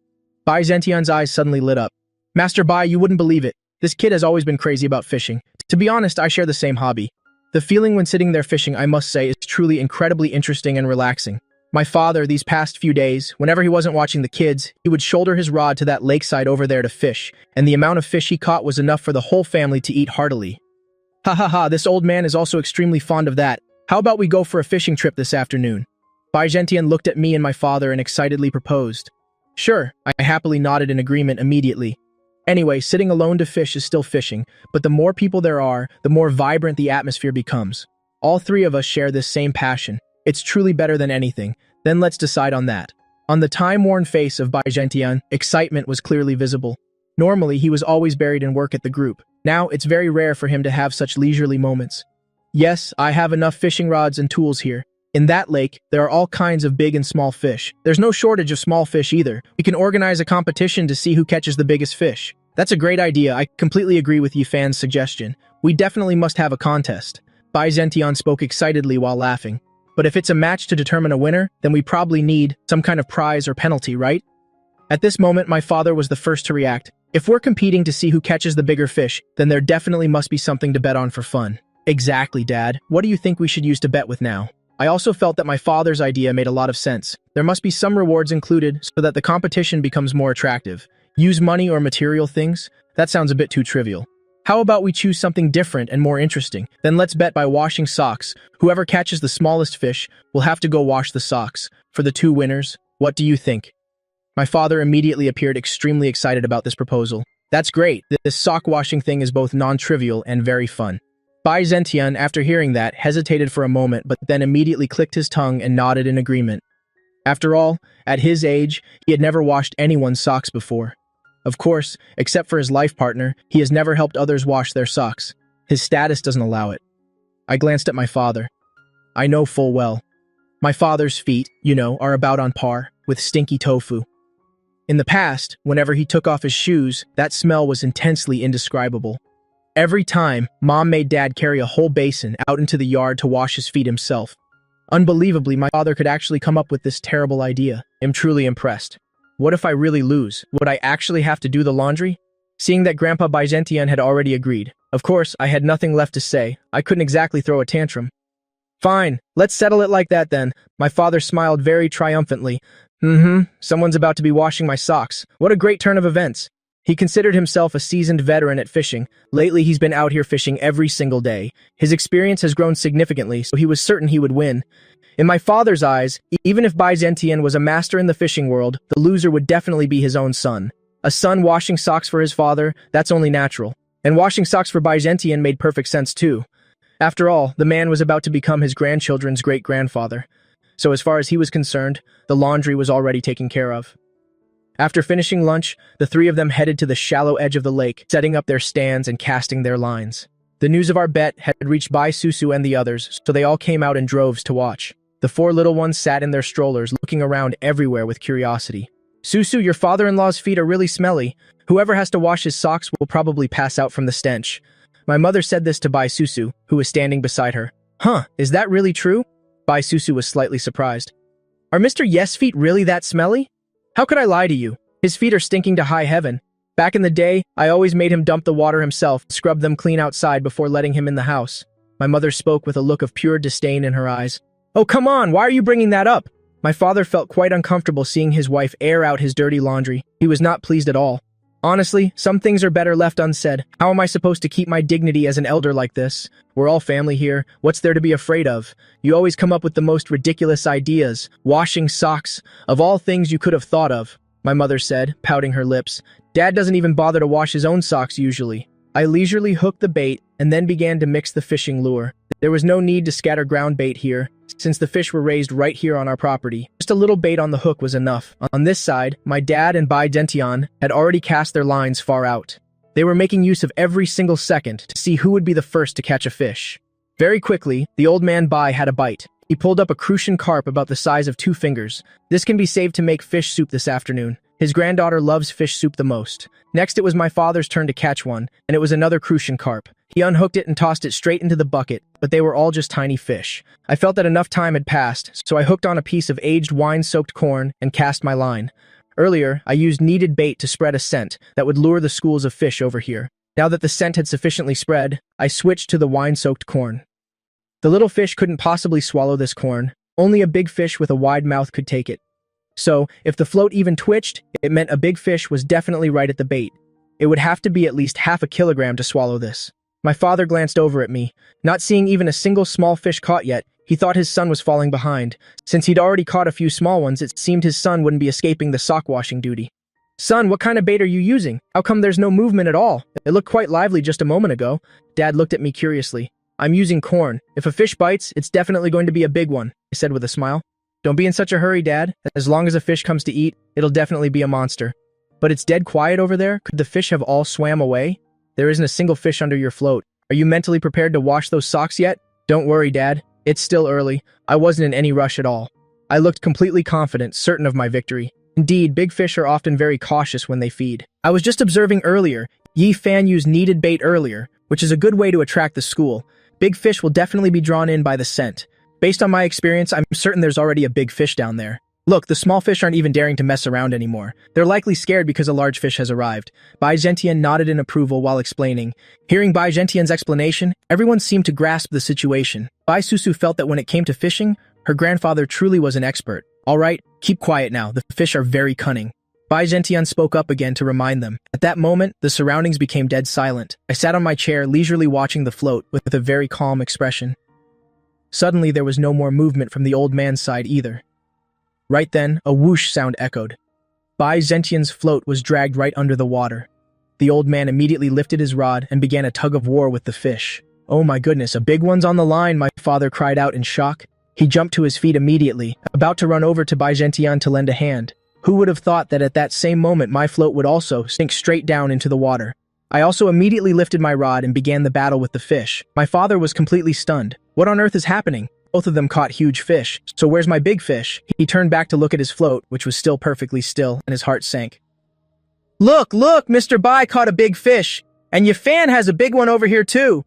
Bai Zhentian's eyes suddenly lit up. Master Bai, you wouldn't believe it. This kid has always been crazy about fishing. To be honest, I share the same hobby. The feeling when sitting there fishing, I must say, is truly incredibly interesting and relaxing. My father, these past few days, whenever he wasn't watching the kids, he would shoulder his rod to that lakeside over there to fish, and the amount of fish he caught was enough for the whole family to eat heartily. Ha ha ha, this old man is also extremely fond of that. How about we go for a fishing trip this afternoon? Bai Zhentian looked at me and my father and excitedly proposed. Sure, I happily nodded in agreement immediately. Anyway, sitting alone to fish is still fishing, but the more people there are, the more vibrant the atmosphere becomes. All 3 of us share this same passion. It's truly better than anything. Then let's decide on that. On the time-worn face of Bai Zhentian, excitement was clearly visible. Normally, he was always buried in work at the group. Now, it's very rare for him to have such leisurely moments. Yes, I have enough fishing rods and tools here. In that lake, there are all kinds of big and small fish. There's no shortage of small fish either. We can organize a competition to see who catches the biggest fish. That's a great idea. I completely agree with Yifan's suggestion. We definitely must have a contest. Bai Zentian spoke excitedly while laughing. But if it's a match to determine a winner, then we probably need some kind of prize or penalty, right? At this moment, my father was the first to react. If we're competing to see who catches the bigger fish, then there definitely must be something to bet on for fun. Exactly, Dad. What do you think we should use to bet with now? I also felt that my father's idea made a lot of sense. There must be some rewards included so that the competition becomes more attractive. Use money or material things? That sounds a bit too trivial. How about we choose something different and more interesting? Then let's bet by washing socks. Whoever catches the smallest fish will have to go wash the socks. For the two winners, what do you think? My father immediately appeared extremely excited about this proposal. That's great. This sock washing thing is both non-trivial and very fun. Bai Zentian, after hearing that, hesitated for a moment but then immediately clicked his tongue and nodded in agreement. After all, at his age, he had never washed anyone's socks before. Of course, except for his life partner, he has never helped others wash their socks. His status doesn't allow it. I glanced at my father. I know full well. My father's feet, are about on par with stinky tofu. In the past, whenever he took off his shoes, that smell was intensely indescribable. Every time, Mom made Dad carry a whole basin out into the yard to wash his feet himself. Unbelievably, my father could actually come up with this terrible idea. I'm truly impressed. What if I really lose? Would I actually have to do the laundry? Seeing that Grandpa Bai Zentian had already agreed. Of course, I had nothing left to say. I couldn't exactly throw a tantrum. Fine, let's settle it like that then. My father smiled very triumphantly. Someone's about to be washing my socks. What a great turn of events. He considered himself a seasoned veteran at fishing. Lately, he's been out here fishing every single day. His experience has grown significantly, so he was certain he would win. In my father's eyes, even if Bai Zentian was a master in the fishing world, the loser would definitely be his own son. A son washing socks for his father, that's only natural. And washing socks for Bai Zentian made perfect sense too. After all, the man was about to become his grandchildren's great-grandfather. So as far as he was concerned, the laundry was already taken care of. After finishing lunch, the three of them headed to the shallow edge of the lake, setting up their stands and casting their lines. The news of our bet had reached Bai Susu and the others, so they all came out in droves to watch. The four little ones sat in their strollers, looking around everywhere with curiosity. Susu, your father-in-law's feet are really smelly. Whoever has to wash his socks will probably pass out from the stench. My mother said this to Bai Susu, who was standing beside her. Huh, is that really true? Bai Susu was slightly surprised. Are Mr. Yes' feet really that smelly? How could I lie to you? His feet are stinking to high heaven. Back in the day, I always made him dump the water himself, scrub them clean outside before letting him in the house. My mother spoke with a look of pure disdain in her eyes. Oh, come on, why are you bringing that up? My father felt quite uncomfortable seeing his wife air out his dirty laundry. He was not pleased at all. Honestly, some things are better left unsaid. How am I supposed to keep my dignity as an elder like this? We're all family here. What's there to be afraid of? You always come up with the most ridiculous ideas. Washing socks. Of all things you could have thought of, my mother said, pouting her lips. Dad doesn't even bother to wash his own socks usually. I leisurely hooked the bait and then began to mix the fishing lure. There was no need to scatter ground bait here, since the fish were raised right here on our property. Just a little bait on the hook was enough. On this side, my dad and Bai Zentian had already cast their lines far out. They were making use of every single second to see who would be the first to catch a fish. Very quickly, the old man Bai had a bite. He pulled up a crucian carp about the size of 2 fingers. This can be saved to make fish soup this afternoon. His granddaughter loves fish soup the most. Next, it was my father's turn to catch one, and it was another crucian carp. He unhooked it and tossed it straight into the bucket, but they were all just tiny fish. I felt that enough time had passed, so I hooked on a piece of aged wine-soaked corn and cast my line. Earlier, I used kneaded bait to spread a scent that would lure the schools of fish over here. Now that the scent had sufficiently spread, I switched to the wine-soaked corn. The little fish couldn't possibly swallow this corn. Only a big fish with a wide mouth could take it. So, if the float even twitched, it meant a big fish was definitely right at the bait. It would have to be at least half a kilogram to swallow this. My father glanced over at me. Not seeing even a single small fish caught yet, he thought his son was falling behind. Since he'd already caught a few small ones, it seemed his son wouldn't be escaping the sock washing duty. Son, what kind of bait are you using? How come there's no movement at all? It looked quite lively just a moment ago. Dad looked at me curiously. I'm using corn. If a fish bites, it's definitely going to be a big one, I said with a smile. Don't be in such a hurry, Dad. As long as a fish comes to eat, it'll definitely be a monster. But it's dead quiet over there. Could the fish have all swam away? There isn't a single fish under your float. Are you mentally prepared to wash those socks yet? Don't worry, Dad. It's still early. I wasn't in any rush at all. I looked completely confident, certain of my victory. Indeed, big fish are often very cautious when they feed. I was just observing earlier. Yi Fan used kneaded bait earlier, which is a good way to attract the school. Big fish will definitely be drawn in by the scent. Based on my experience, I'm certain there's already a big fish down there. Look, the small fish aren't even daring to mess around anymore. They're likely scared because a large fish has arrived. Bai Zhentian nodded in approval while explaining. Hearing Bai Zhentian's explanation, everyone seemed to grasp the situation. Bai Susu felt that when it came to fishing, her grandfather truly was an expert. All right, keep quiet now. The fish are very cunning. Bai Zhentian spoke up again to remind them. At that moment, the surroundings became dead silent. I sat on my chair, leisurely watching the float with a very calm expression. Suddenly, there was no more movement from the old man's side either. Right then, a whoosh sound echoed. Bai Zhentian's float was dragged right under the water. The old man immediately lifted his rod and began a tug-of-war with the fish. Oh my goodness, a big one's on the line, my father cried out in shock. He jumped to his feet immediately, about to run over to Bai Zhentian to lend a hand. Who would have thought that at that same moment my float would also sink straight down into the water? I also immediately lifted my rod and began the battle with the fish. My father was completely stunned. What on earth is happening? Both of them caught huge fish. So where's my big fish? He turned back to look at his float, which was still perfectly still, and his heart sank. Look, Mr. Bai caught a big fish, and your fan has a big one over here too.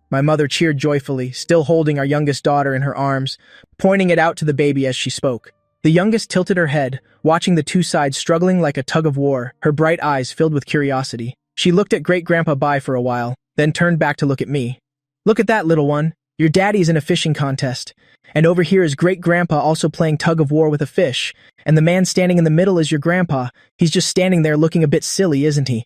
My mother cheered joyfully, still holding our youngest daughter in her arms, pointing it out to the baby as she spoke. The youngest tilted her head, watching the two sides struggling like a tug-of-war, her bright eyes filled with curiosity. She looked at Great-Grandpa Bai for a while, then turned back to look at me. Look at that, little one. Your daddy's in a fishing contest. And over here is Great-Grandpa also playing tug-of-war with a fish. And the man standing in the middle is your grandpa. He's just standing there looking a bit silly, isn't he?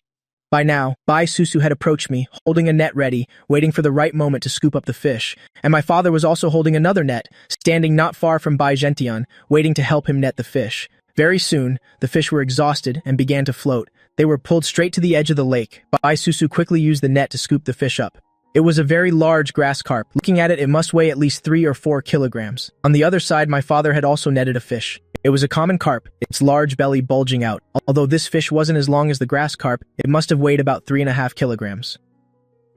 By now, Bai Susu had approached me, holding a net ready, waiting for the right moment to scoop up the fish. And my father was also holding another net, standing not far from Bai Zhentian, waiting to help him net the fish. Very soon, the fish were exhausted and began to float. They were pulled straight to the edge of the lake. Bai Susu quickly used the net to scoop the fish up. It was a very large grass carp. Looking at it, it must weigh at least 3 or 4 kilograms. On the other side, my father had also netted a fish. It was a common carp, its large belly bulging out. Although this fish wasn't as long as the grass carp, it must have weighed about 3.5 kilograms.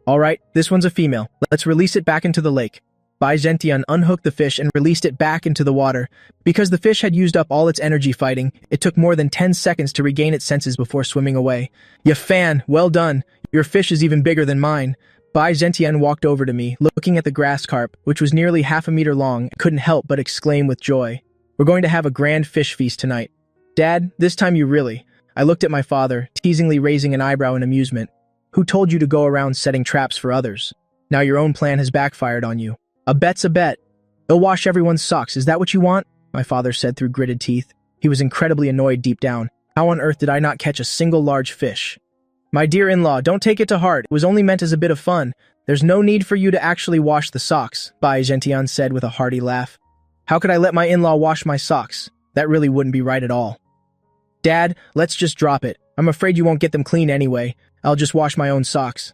All right, this one's a female. Let's release it back into the lake. Bai Zhentian unhooked the fish and released it back into the water. Because the fish had used up all its energy fighting, it took more than 10 seconds to regain its senses before swimming away. Ya fan, well done. Your fish is even bigger than mine. Bai Zhentian walked over to me, looking at the grass carp, which was nearly 1/2 meter long, and couldn't help but exclaim with joy. We're going to have a grand fish feast tonight. Dad, this time you really. I looked at my father, teasingly raising an eyebrow in amusement. Who told you to go around setting traps for others? Now your own plan has backfired on you. A bet's a bet. It'll wash everyone's socks, is that what you want? My father said through gritted teeth. He was incredibly annoyed deep down. How on earth did I not catch a single large fish? My dear in-law, don't take it to heart. It was only meant as a bit of fun. There's no need for you to actually wash the socks, Bai Zhentian said with a hearty laugh. How could I let my in-law wash my socks? That really wouldn't be right at all. Dad, let's just drop it. I'm afraid you won't get them clean anyway. I'll just wash my own socks.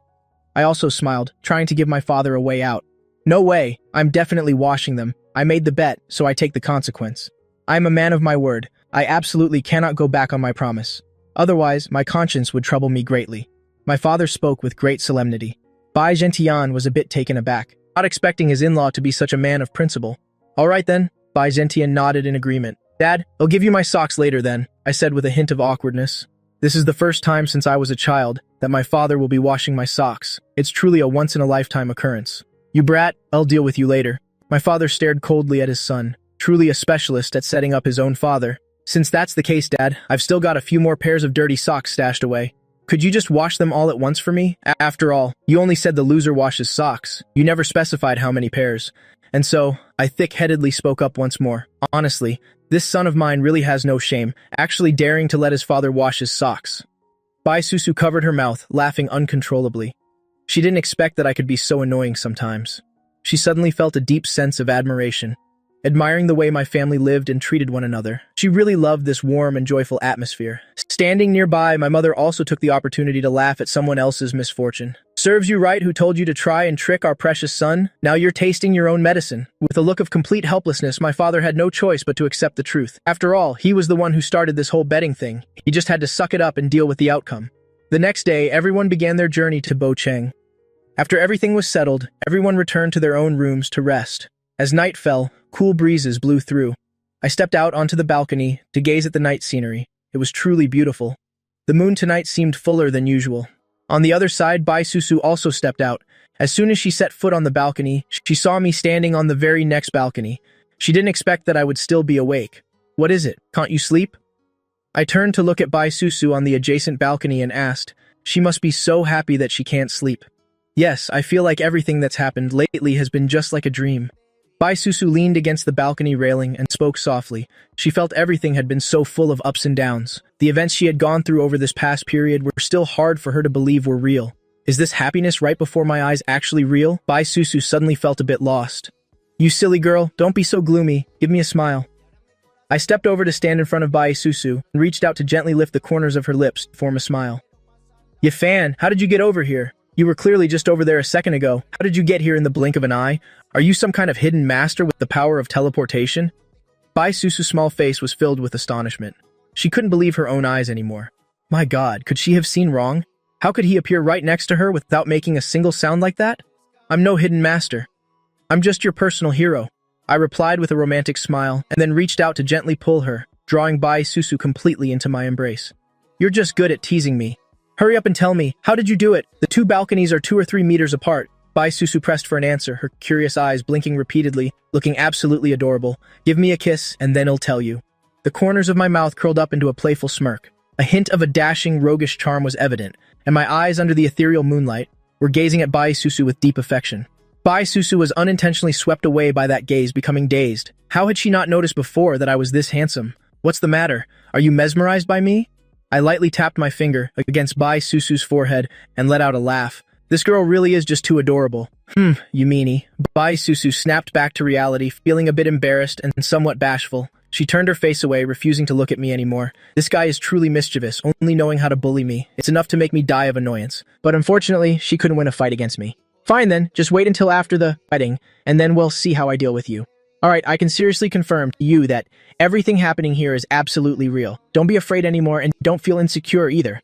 I also smiled, trying to give my father a way out. No way. I'm definitely washing them. I made the bet, so I take the consequence. I'm a man of my word. I absolutely cannot go back on my promise. Otherwise, my conscience would trouble me greatly. My father spoke with great solemnity. Bai Zhentian was a bit taken aback, not expecting his in-law to be such a man of principle. All right then, Bai Zhentian nodded in agreement. Dad, I'll give you my socks later then, I said with a hint of awkwardness. This is the first time since I was a child that my father will be washing my socks. It's truly a once-in-a-lifetime occurrence. You brat, I'll deal with you later. My father stared coldly at his son, truly a specialist at setting up his own father. Since that's the case, Dad, I've still got a few more pairs of dirty socks stashed away. Could you just wash them all at once for me? After all, you only said the loser washes socks. You never specified how many pairs. And so, I thick-headedly spoke up once more. Honestly, this son of mine really has no shame, actually daring to let his father wash his socks. Bai Susu covered her mouth, laughing uncontrollably. She didn't expect that I could be so annoying sometimes. She suddenly felt a deep sense of admiration, admiring the way my family lived and treated one another. She really loved this warm and joyful atmosphere. Standing nearby, my mother also took the opportunity to laugh at someone else's misfortune. Serves you right who told you to try and trick our precious son? Now you're tasting your own medicine. With a look of complete helplessness, my father had no choice but to accept the truth. After all, he was the one who started this whole betting thing. He just had to suck it up and deal with the outcome. The next day, everyone began their journey to Bocheng. After everything was settled, everyone returned to their own rooms to rest. As night fell, cool breezes blew through. I stepped out onto the balcony to gaze at the night scenery. It was truly beautiful. The moon tonight seemed fuller than usual. On the other side, Bai Susu also stepped out. As soon as she set foot on the balcony, she saw me standing on the very next balcony. She didn't expect that I would still be awake. "What is it? Can't you sleep?" I turned to look at Bai Susu on the adjacent balcony and asked. She must be so happy that she can't sleep. "Yes, I feel like everything that's happened lately has been just like a dream." Bai Susu leaned against the balcony railing and spoke softly. She felt everything had been so full of ups and downs. The events she had gone through over this past period were still hard for her to believe were real. Is this happiness right before my eyes actually real? Bai Susu suddenly felt a bit lost. "You silly girl, don't be so gloomy. Give me a smile." I stepped over to stand in front of Bai Susu and reached out to gently lift the corners of her lips to form a smile. "You fan, how did you get over here? You were clearly just over there a second ago. How did you get here in the blink of an eye? Are you some kind of hidden master with the power of teleportation?" Bai Susu's small face was filled with astonishment. She couldn't believe her own eyes anymore. My God, could she have seen wrong? How could he appear right next to her without making a single sound like that? "I'm no hidden master. I'm just your personal hero," I replied with a romantic smile and then reached out to gently pull her, drawing Bai Susu completely into my embrace. "You're just good at teasing me. Hurry up and tell me, how did you do it? The two balconies are 2 or 3 meters apart." Bai Susu pressed for an answer, her curious eyes blinking repeatedly, looking absolutely adorable. "Give me a kiss, and then I'll tell you." The corners of my mouth curled up into a playful smirk. A hint of a dashing, roguish charm was evident, and my eyes under the ethereal moonlight were gazing at Bai Susu with deep affection. Bai Susu was unintentionally swept away by that gaze, becoming dazed. How had she not noticed before that I was this handsome? "What's the matter? Are you mesmerized by me?" I lightly tapped my finger against Bai Susu's forehead and let out a laugh. "This girl really is just too adorable." You meanie." Bai Susu snapped back to reality, feeling a bit embarrassed and somewhat bashful. She turned her face away, refusing to look at me anymore. This guy is truly mischievous, only knowing how to bully me. It's enough to make me die of annoyance. But unfortunately, she couldn't win a fight against me. "Fine then, just wait until after the wedding, and then we'll see how I deal with you." "Alright, I can seriously confirm to you that everything happening here is absolutely real. Don't be afraid anymore and don't feel insecure either."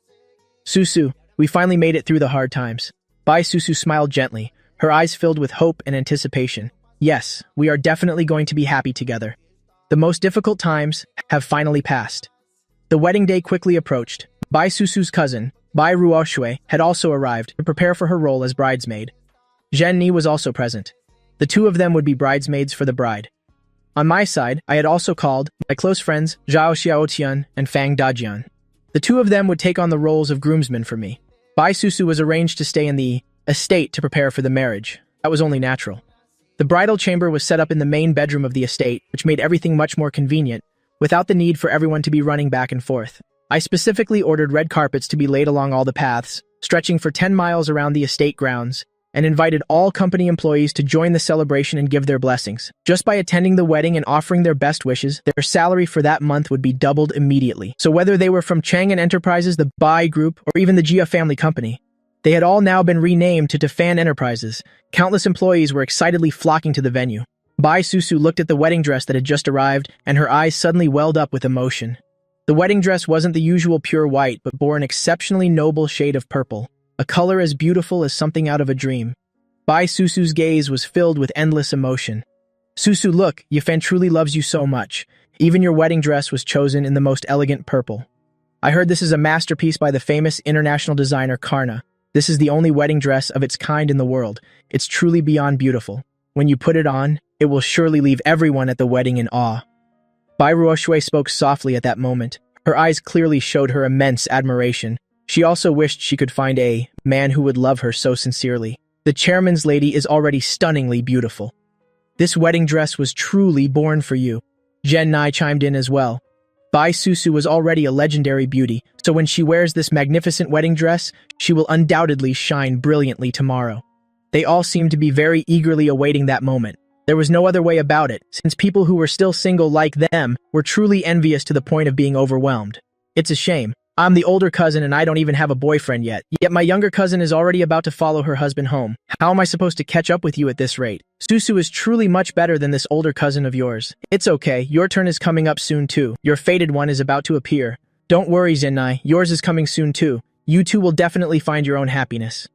"Susu, we finally made it through the hard times." Bai Susu smiled gently, her eyes filled with hope and anticipation. "Yes, we are definitely going to be happy together. The most difficult times have finally passed." The wedding day quickly approached. Bai Susu's cousin, Bai Ruoshui, had also arrived to prepare for her role as bridesmaid. Zhen Ni was also present. The two of them would be bridesmaids for the bride. On my side, I had also called my close friends Zhao Xiaotian and Fang Dajian. The two of them would take on the roles of groomsmen for me. Bai Susu was arranged to stay in the estate to prepare for the marriage. That was only natural. The bridal chamber was set up in the main bedroom of the estate, which made everything much more convenient, without the need for everyone to be running back and forth. I specifically ordered red carpets to be laid along all the paths, stretching for 10 miles around the estate grounds, and invited all company employees to join the celebration and give their blessings. Just by attending the wedding and offering their best wishes, their salary for that month would be doubled immediately. So whether they were from Chang'an Enterprises, the Bai Group, or even the Jia family company, they had all now been renamed to Fan Enterprises. Countless employees were excitedly flocking to the venue. Bai Susu looked at the wedding dress that had just arrived, and her eyes suddenly welled up with emotion. The wedding dress wasn't the usual pure white, but bore an exceptionally noble shade of purple, a color as beautiful as something out of a dream. Bai Susu's gaze was filled with endless emotion. "Susu, look, Yifan truly loves you so much. Even your wedding dress was chosen in the most elegant purple. I heard this is a masterpiece by the famous international designer Karna. This is the only wedding dress of its kind in the world. It's truly beyond beautiful. When you put it on, it will surely leave everyone at the wedding in awe." Bai Ruoshui spoke softly at that moment. Her eyes clearly showed her immense admiration. She also wished she could find a man who would love her so sincerely. "The chairman's lady is already stunningly beautiful. This wedding dress was truly born for you." Zhen Nai chimed in as well. Bai Susu was already a legendary beauty, so when she wears this magnificent wedding dress, she will undoubtedly shine brilliantly tomorrow. They all seemed to be very eagerly awaiting that moment. There was no other way about it, since people who were still single like them were truly envious to the point of being overwhelmed. It's a shame. I'm the older cousin and I don't even have a boyfriend yet my younger cousin is already about to follow her husband home. How am I supposed to catch up with you at this rate? Susu is truly much better than this older cousin of yours. It's okay, your turn is coming up soon too. Your fated one is about to appear. Don't worry, Zenai, yours is coming soon too. You two will definitely find your own happiness.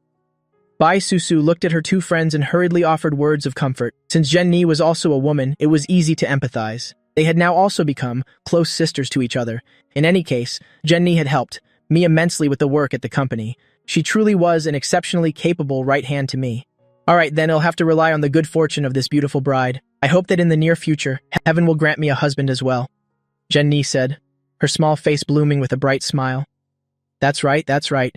Bai Susu looked at her two friends and hurriedly offered words of comfort. Since Jenny was also a woman, it was easy to empathize. They had now also become close sisters to each other. In any case, Jenny had helped me immensely with the work at the company. She truly was an exceptionally capable right hand to me. All right, then I'll have to rely on the good fortune of this beautiful bride. I hope that in the near future, heaven will grant me a husband as well, Jenny said, her small face blooming with a bright smile. That's right, that's right.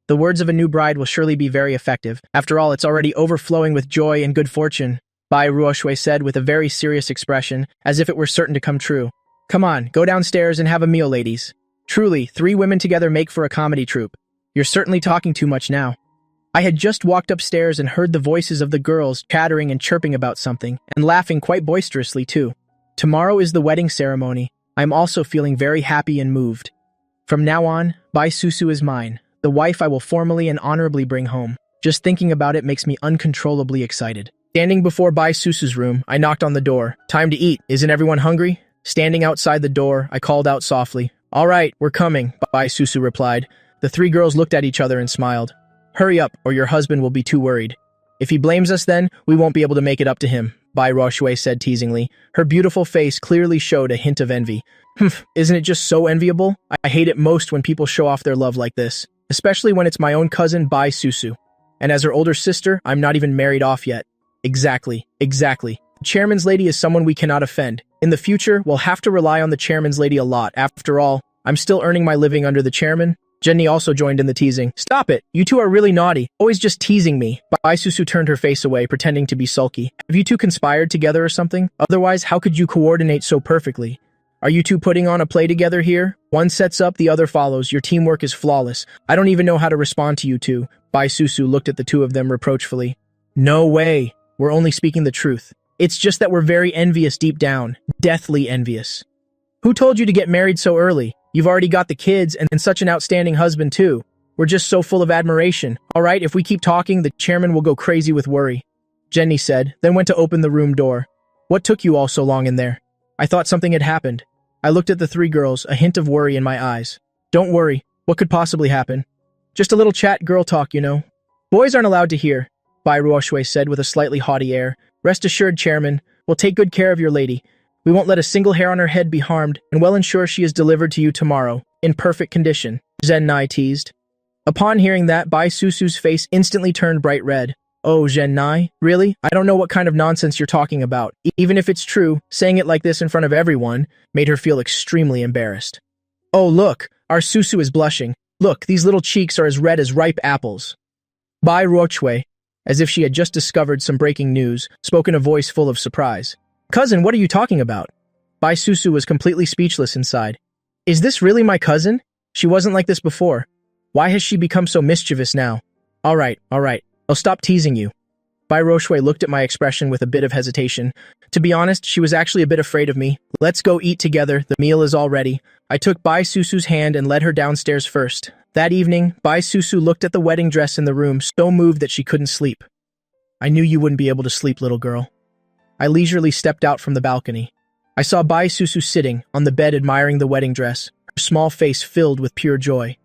The words of a new bride will surely be very effective. After all, it's already overflowing with joy and good fortune, Bai Ruoshui said with a very serious expression, as if it were certain to come true. Come on, go downstairs and have a meal, ladies. Truly, 3 women together make for a comedy troupe. You're certainly talking too much now. I had just walked upstairs and heard the voices of the girls chattering and chirping about something, and laughing quite boisterously too. Tomorrow is the wedding ceremony. I'm also feeling very happy and moved. From now on, Bai Susu is mine, the wife I will formally and honorably bring home. Just thinking about it makes me uncontrollably excited. Standing before Bai Susu's room, I knocked on the door. Time to eat. Isn't everyone hungry? Standing outside the door, I called out softly. All right, we're coming, Bai Susu replied. The 3 girls looked at each other and smiled. Hurry up, or your husband will be too worried. If he blames us then, we won't be able to make it up to him, Bai Ruoshui said teasingly. Her beautiful face clearly showed a hint of envy. Isn't it just so enviable? I hate it most when people show off their love like this, especially when it's my own cousin Bai Susu. And as her older sister, I'm not even married off yet. Exactly. The chairman's lady is someone we cannot offend. In the future, we'll have to rely on the chairman's lady a lot. After all, I'm still earning my living under the chairman. Jenny also joined in the teasing. Stop it! You two are really naughty. Always just teasing me. Bai Susu turned her face away, pretending to be sulky. Have you two conspired together or something? Otherwise, how could you coordinate so perfectly? Are you two putting on a play together here? One sets up, the other follows. Your teamwork is flawless. I don't even know how to respond to you two. Bai Susu looked at the two of them reproachfully. No way. We're only speaking the truth. It's just that we're very envious deep down. Deathly envious. Who told you to get married so early? You've already got the kids and such an outstanding husband too. We're just so full of admiration. All right, if we keep talking, the chairman will go crazy with worry, Jenny said, then went to open the room door. What took you all so long in there? I thought something had happened. I looked at the 3 girls, a hint of worry in my eyes. Don't worry. What could possibly happen? Just a little chat, girl talk, you know. Boys aren't allowed to hear, Bai Ruoshui said with a slightly haughty air. Rest assured, chairman, we'll take good care of your lady. We won't let a single hair on her head be harmed, and we'll ensure she is delivered to you tomorrow, in perfect condition, Zhen Nai teased. Upon hearing that, Bai Susu's face instantly turned bright red. Oh, Zhen Nai? Really? I don't know what kind of nonsense you're talking about. Even if it's true, saying it like this in front of everyone made her feel extremely embarrassed. Oh, look, our Susu is blushing. Look, these little cheeks are as red as ripe apples. Bai Ruoshui, as if she had just discovered some breaking news, spoke in a voice full of surprise. Cousin, what are you talking about? Bai Susu was completely speechless inside. Is this really my cousin? She wasn't like this before. Why has she become so mischievous now? All right. I'll stop teasing you. Bai Ruoshui looked at my expression with a bit of hesitation. To be honest, she was actually a bit afraid of me. Let's go eat together. The meal is all ready. I took Bai Susu's hand and led her downstairs first. That evening, Bai Susu looked at the wedding dress in the room, so moved that she couldn't sleep. I knew you wouldn't be able to sleep, little girl. I leisurely stepped out from the balcony. I saw Bai Susu sitting on the bed admiring the wedding dress, her small face filled with pure joy.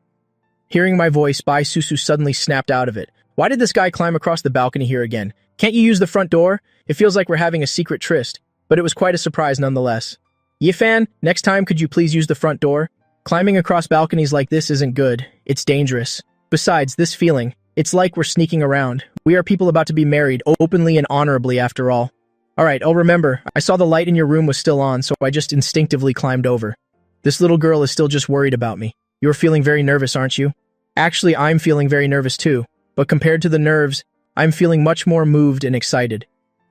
Hearing my voice, Bai Susu suddenly snapped out of it. Why did this guy climb across the balcony here again? Can't you use the front door? It feels like we're having a secret tryst, but it was quite a surprise nonetheless. Yifan, next time could you please use the front door? Climbing across balconies like this isn't good. It's dangerous. Besides, this feeling, it's like we're sneaking around. We are people about to be married, openly and honorably after all. Alright, I'll remember. I saw the light in your room was still on, so I just instinctively climbed over. This little girl is still just worried about me. You're feeling very nervous, aren't you? Actually, I'm feeling very nervous too. But compared to the nerves, I'm feeling much more moved and excited.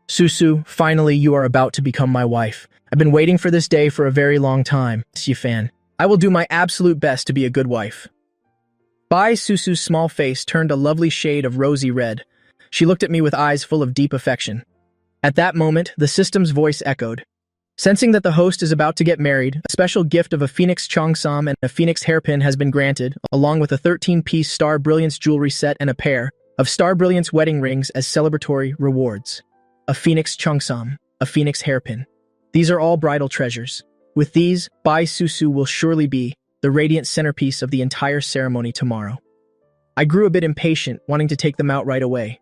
Susu, finally you are about to become my wife. I've been waiting for this day for a very long time. Yifan. I will do my absolute best to be a good wife. Bai Susu's small face turned a lovely shade of rosy red. She looked at me with eyes full of deep affection. At that moment, the system's voice echoed. Sensing that the host is about to get married, a special gift of a phoenix cheongsam and a phoenix hairpin has been granted, along with a 13-piece Star Brilliance jewelry set and a pair of Star Brilliance wedding rings as celebratory rewards. A phoenix cheongsam, a phoenix hairpin. These are all bridal treasures. With these, Bai Susu will surely be the radiant centerpiece of the entire ceremony tomorrow. I grew a bit impatient, wanting to take them out right away.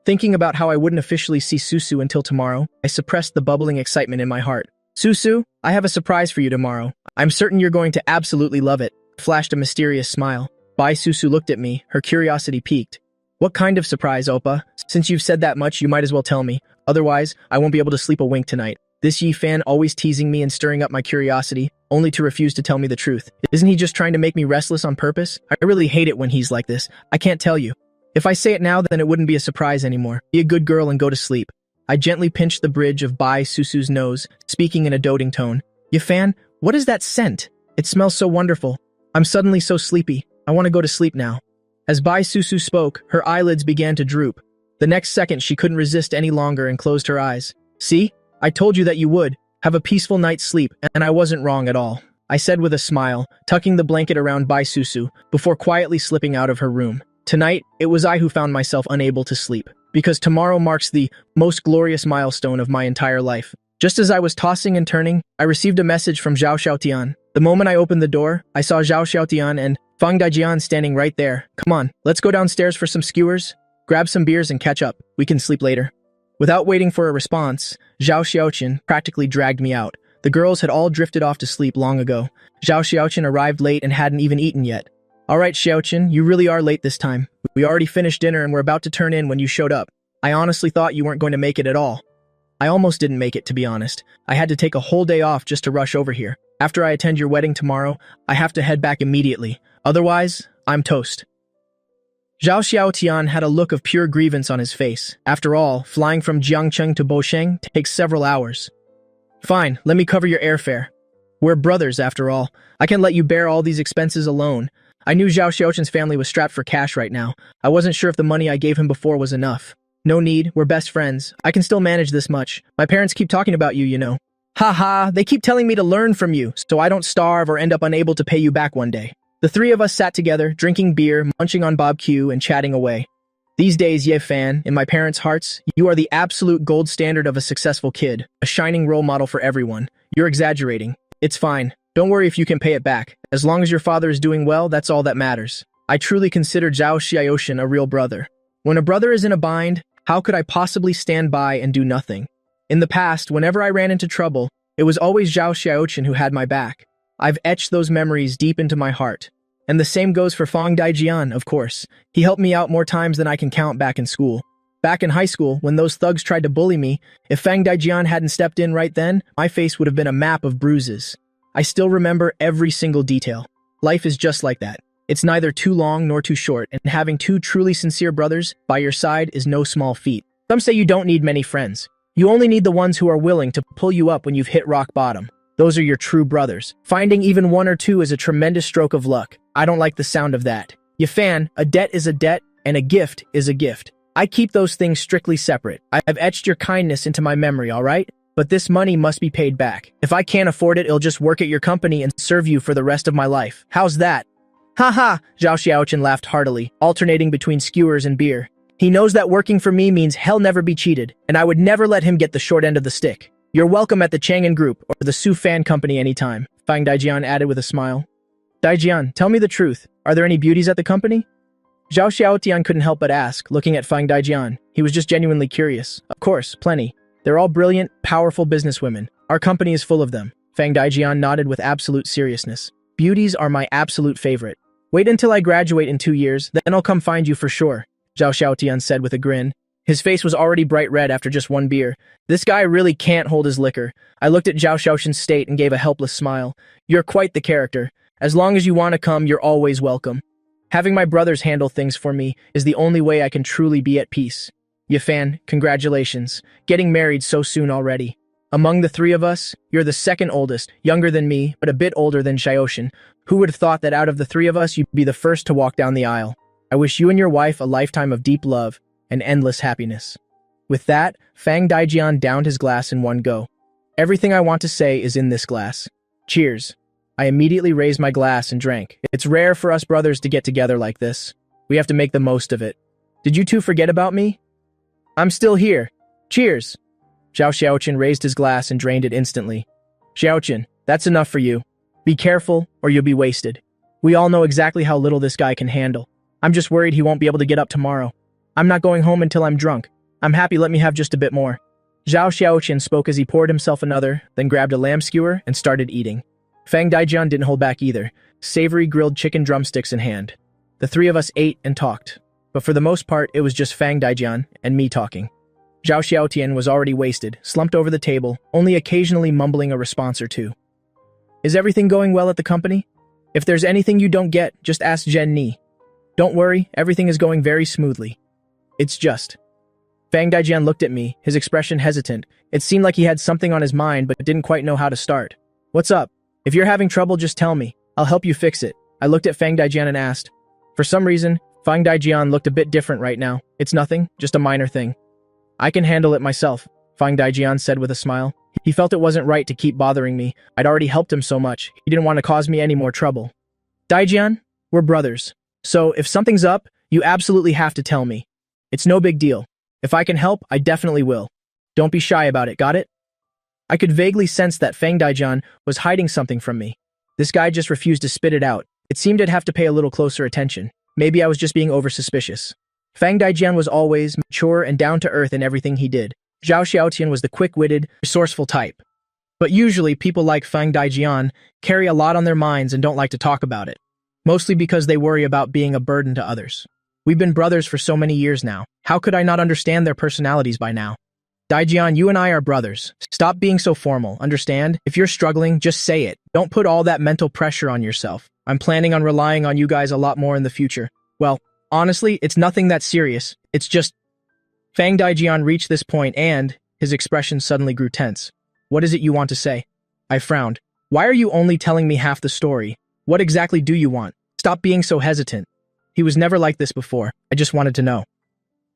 Thinking about how I wouldn't officially see Susu until tomorrow, I suppressed the bubbling excitement in my heart. Susu, I have a surprise for you tomorrow. I'm certain you're going to absolutely love it. Flashed a mysterious smile. Bai Susu looked at me, her curiosity piqued. What kind of surprise, Oppa? Since you've said that much, you might as well tell me. Otherwise, I won't be able to sleep a wink tonight. This Yi fan always teasing me and stirring up my curiosity, only to refuse to tell me the truth. Isn't he just trying to make me restless on purpose? I really hate it when he's like this. I can't tell you. If I say it now, then it wouldn't be a surprise anymore. Be a good girl and go to sleep. I gently pinched the bridge of Bai Susu's nose, speaking in a doting tone. Yifan, what is that scent? It smells so wonderful. I'm suddenly so sleepy. I want to go to sleep now. As Bai Susu spoke, her eyelids began to droop. The next second, she couldn't resist any longer and closed her eyes. See? I told you that you would. Have a peaceful night's sleep, and I wasn't wrong at all. I said with a smile, tucking the blanket around Bai Susu, before quietly slipping out of her room. Tonight, it was I who found myself unable to sleep, because tomorrow marks the most glorious milestone of my entire life. Just as I was tossing and turning, I received a message from Zhao Xiaotian. The moment I opened the door, I saw Zhao Xiaotian and Fang Daijian standing right there. Come on, let's go downstairs for some skewers, grab some beers and catch up. We can sleep later. Without waiting for a response, Zhao Xiaoqin practically dragged me out. The girls had all drifted off to sleep long ago. Zhao Xiaoqin arrived late and hadn't even eaten yet. All right, Xiaoqin, you really are late this time. We already finished dinner and we're about to turn in when you showed up. I honestly thought you weren't going to make it at all. I almost didn't make it, to be honest. I had to take a whole day off just to rush over here. After I attend your wedding tomorrow, I have to head back immediately. Otherwise, I'm toast. Zhao Xiaotian had a look of pure grievance on his face. After all, flying from Jiangcheng to Bosheng takes several hours. Fine, let me cover your airfare. We're brothers, after all. I can let you bear all these expenses alone. I knew Zhao Xiaoqin's family was strapped for cash right now. I wasn't sure if the money I gave him before was enough. No need, we're best friends. I can still manage this much. My parents keep talking about you, you know. Haha, they keep telling me to learn from you, so I don't starve or end up unable to pay you back one day. The three of us sat together, drinking beer, munching on barbecue, and chatting away. These days, Ye Fan, in my parents' hearts, you are the absolute gold standard of a successful kid, a shining role model for everyone. You're exaggerating. It's fine. Don't worry if you can pay it back. As long as your father is doing well, that's all that matters. I truly consider Zhao Xiaotian a real brother. When a brother is in a bind, how could I possibly stand by and do nothing? In the past, whenever I ran into trouble, it was always Zhao Xiaotian who had my back. I've etched those memories deep into my heart. And the same goes for Fang Daijian, of course. He helped me out more times than I can count back in school. Back in high school, when those thugs tried to bully me, if Fang Daijian hadn't stepped in right then, my face would have been a map of bruises. I still remember every single detail. Life is just like that. It's neither too long nor too short, and having two truly sincere brothers by your side is no small feat. Some say you don't need many friends. You only need the ones who are willing to pull you up when you've hit rock bottom. Those are your true brothers. Finding even one or two is a tremendous stroke of luck. I don't like the sound of that. Yifan, a debt is a debt, and a gift is a gift. I keep those things strictly separate. I've etched your kindness into my memory, all right? But this money must be paid back. If I can't afford it, I'll just work at your company and serve you for the rest of my life. How's that? Haha, Zhao Xiaoqin laughed heartily, alternating between skewers and beer. He knows that working for me means he'll never be cheated, and I would never let him get the short end of the stick. You're welcome at the Chang'an Group or the Su Fan Company anytime, Fang Daijian added with a smile. Daijian, tell me the truth. Are there any beauties at the company? Zhao Xiaotian couldn't help but ask, looking at Fang Daijian. He was just genuinely curious. Of course, plenty. They're all brilliant, powerful businesswomen. Our company is full of them. Fang Daijian nodded with absolute seriousness. Beauties are my absolute favorite. Wait until I graduate in 2 years, then I'll come find you for sure, Zhao Xiaotian said with a grin. His face was already bright red after just one beer. This guy really can't hold his liquor. I looked at Zhao Xiaotian's state and gave a helpless smile. You're quite the character. As long as you want to come, you're always welcome. Having my brothers handle things for me is the only way I can truly be at peace. Yifan, congratulations. Getting married so soon already. Among the three of us, you're the second oldest, younger than me, but a bit older than Xiaotian. Who would have thought that out of the three of us, you'd be the first to walk down the aisle? I wish you and your wife a lifetime of deep love and endless happiness. With that, Fang Daijian downed his glass in one go. Everything I want to say is in this glass. Cheers. I immediately raised my glass and drank. It's rare for us brothers to get together like this. We have to make the most of it. Did you two forget about me? I'm still here. Cheers. Zhao Xiaoqin raised his glass and drained it instantly. Xiaoqin, that's enough for you. Be careful or you'll be wasted. We all know exactly how little this guy can handle. I'm just worried he won't be able to get up tomorrow. I'm not going home until I'm drunk. I'm happy, let me have just a bit more. Zhao Xiaoqian spoke as he poured himself another, then grabbed a lamb skewer and started eating. Fang Daijian didn't hold back either, savory grilled chicken drumsticks in hand. The three of us ate and talked, but for the most part it was just Fang Daijian and me talking. Zhao Xiaotian was already wasted, slumped over the table, only occasionally mumbling a response or two. Is everything going well at the company? If there's anything you don't get, just ask Jen Ni. Don't worry, everything is going very smoothly. It's just... Fang Daijian looked at me, his expression hesitant. It seemed like he had something on his mind but didn't quite know how to start. What's up? If you're having trouble, just tell me. I'll help you fix it. I looked at Fang Daijian and asked. For some reason, Fang Daijian looked a bit different right now. It's nothing, just a minor thing. I can handle it myself, Fang Daijian said with a smile. He felt it wasn't right to keep bothering me. I'd already helped him so much. He didn't want to cause me any more trouble. Daijian, we're brothers. So if something's up, you absolutely have to tell me. It's no big deal. If I can help, I definitely will. Don't be shy about it, got it? I could vaguely sense that Fang Daijian was hiding something from me. This guy just refused to spit it out. It seemed I'd have to pay a little closer attention. Maybe I was just being over-suspicious. Fang Daijian was always mature and down-to-earth in everything he did. Zhao Xiaotian was the quick-witted, resourceful type. But usually, people like Fang Daijian carry a lot on their minds and don't like to talk about it. Mostly because they worry about being a burden to others. We've been brothers for so many years now. How could I not understand their personalities by now? Daijian, you and I are brothers. Stop being so formal, understand? If you're struggling, just say it. Don't put all that mental pressure on yourself. I'm planning on relying on you guys a lot more in the future. Well, honestly, it's nothing that serious. It's just... Fang Daijian reached this point and, his expression suddenly grew tense. What is it you want to say? I frowned. Why are you only telling me half the story? What exactly do you want? Stop being so hesitant. He was never like this before. I just wanted to know.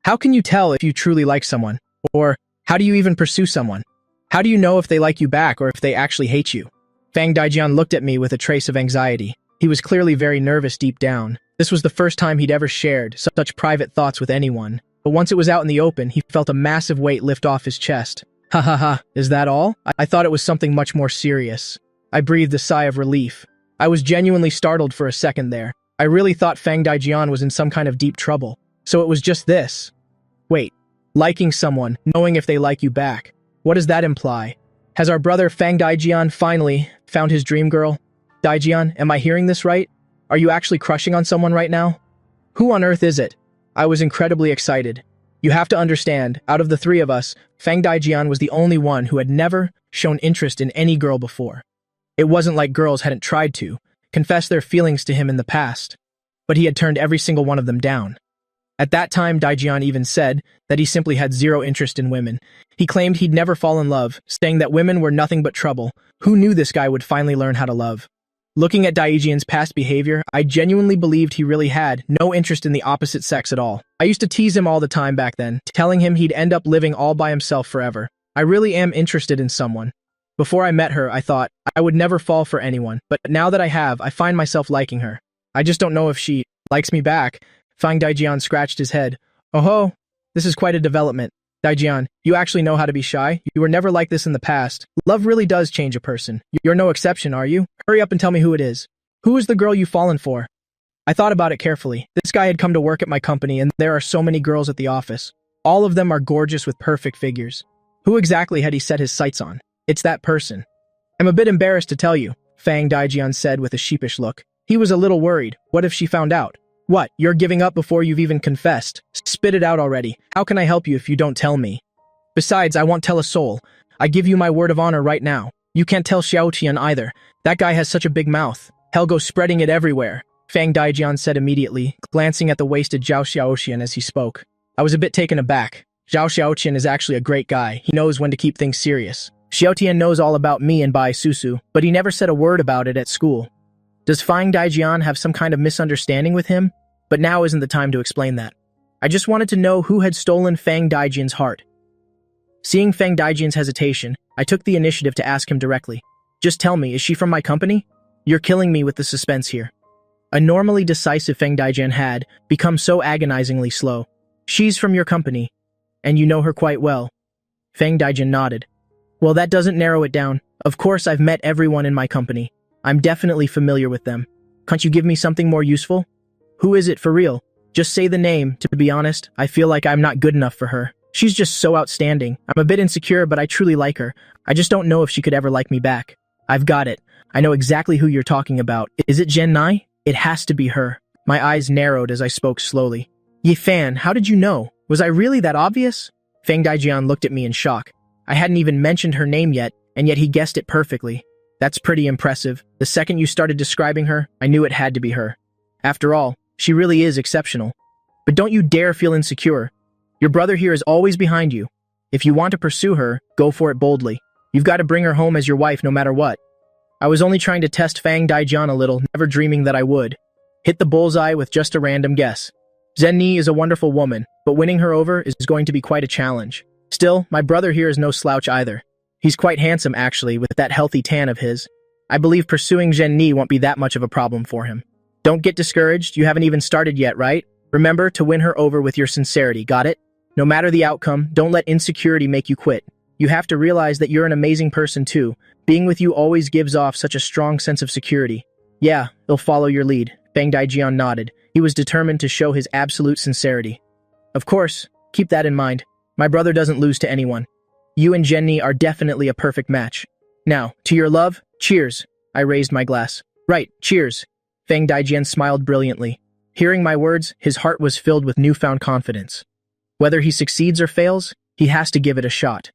How can you tell if you truly like someone? Or, how do you even pursue someone? How do you know if they like you back or if they actually hate you? Fang Daijian looked at me with a trace of anxiety. He was clearly very nervous deep down. This was the first time he'd ever shared such private thoughts with anyone. But once it was out in the open, he felt a massive weight lift off his chest. Ha ha ha, is that all? I thought it was something much more serious. I breathed a sigh of relief. I was genuinely startled for a second there. I really thought Fang Daijian was in some kind of deep trouble. So it was just this. Wait, liking someone, knowing if they like you back. What does that imply? Has our brother Fang Daijian finally found his dream girl? Daijian, am I hearing this right? Are you actually crushing on someone right now? Who on earth is it? I was incredibly excited. You have to understand, out of the three of us, Fang Daijian was the only one who had never shown interest in any girl before. It wasn't like girls hadn't tried to confess their feelings to him in the past, but he had turned every single one of them down. At that time, Daijian even said that he simply had zero interest in women. He claimed he'd never fall in love, saying that women were nothing but trouble. Who knew this guy would finally learn how to love? Looking at Daijian's past behavior, I genuinely believed he really had no interest in the opposite sex at all. I used to tease him all the time back then, telling him he'd end up living all by himself forever. I really am interested in someone. Before I met her, I thought I would never fall for anyone, but now that I have, I find myself liking her. I just don't know if she likes me back. Fang Daijian scratched his head. Oh ho, this is quite a development. Daijian, you actually know how to be shy? You were never like this in the past. Love really does change a person. You're no exception, are you? Hurry up and tell me who it is. Who is the girl you've fallen for? I thought about it carefully. This guy had come to work at my company and there are so many girls at the office. All of them are gorgeous with perfect figures. Who exactly had he set his sights on? It's that person. I'm a bit embarrassed to tell you, Fang Daijian said with a sheepish look. He was a little worried. What if she found out? What, you're giving up before you've even confessed? Spit it out already. How can I help you if you don't tell me? Besides, I won't tell a soul. I give you my word of honor right now. You can't tell Xiaotian either. That guy has such a big mouth. Hell goes spreading it everywhere, Fang Daijian said immediately, glancing at the wasted Zhao Xiaotian as he spoke. I was a bit taken aback. Zhao Xiaotian is actually a great guy. He knows when to keep things serious. Xiaotian knows all about me and Bai Susu, but he never said a word about it at school. Does Fang Daijian have some kind of misunderstanding with him? But now isn't the time to explain that. I just wanted to know who had stolen Fang Daijian's heart. Seeing Fang Daijian's hesitation, I took the initiative to ask him directly. Just tell me, is she from my company? You're killing me with the suspense here. A normally decisive Fang Daijian had become so agonizingly slow. She's from your company, and you know her quite well. Fang Daijian nodded. Well, that doesn't narrow it down. Of course, I've met everyone in my company. I'm definitely familiar with them. Can't you give me something more useful? Who is it for real? Just say the name. To be honest, I feel like I'm not good enough for her. She's just so outstanding. I'm a bit insecure, but I truly like her. I just don't know if she could ever like me back. I've got it. I know exactly who you're talking about. Is it Jen Nai? It has to be her. My eyes narrowed as I spoke slowly. Ye Fan, how did you know? Was I really that obvious? Feng Daijian looked at me in shock. I hadn't even mentioned her name yet, and yet he guessed it perfectly. That's pretty impressive. The second you started describing her, I knew it had to be her. After all, she really is exceptional. But don't you dare feel insecure. Your brother here is always behind you. If you want to pursue her, go for it boldly. You've got to bring her home as your wife no matter what. I was only trying to test Fang Daijian a little, never dreaming that I would. Hit the bullseye with just a random guess. Zenni is a wonderful woman, but winning her over is going to be quite a challenge. Still, my brother here is no slouch either. He's quite handsome, actually, with that healthy tan of his. I believe pursuing Zenni won't be that much of a problem for him. Don't get discouraged, you haven't even started yet, right? Remember to win her over with your sincerity, got it? No matter the outcome, don't let insecurity make you quit. You have to realize that you're an amazing person too. Being with you always gives off such a strong sense of security. Yeah, they'll follow your lead. Feng Daijian nodded. He was determined to show his absolute sincerity. Of course, keep that in mind. My brother doesn't lose to anyone. You and Jenny are definitely a perfect match. Now, to your love, cheers. I raised my glass. Right, cheers. Feng Daijian smiled brilliantly. Hearing my words, his heart was filled with newfound confidence. Whether he succeeds or fails, he has to give it a shot.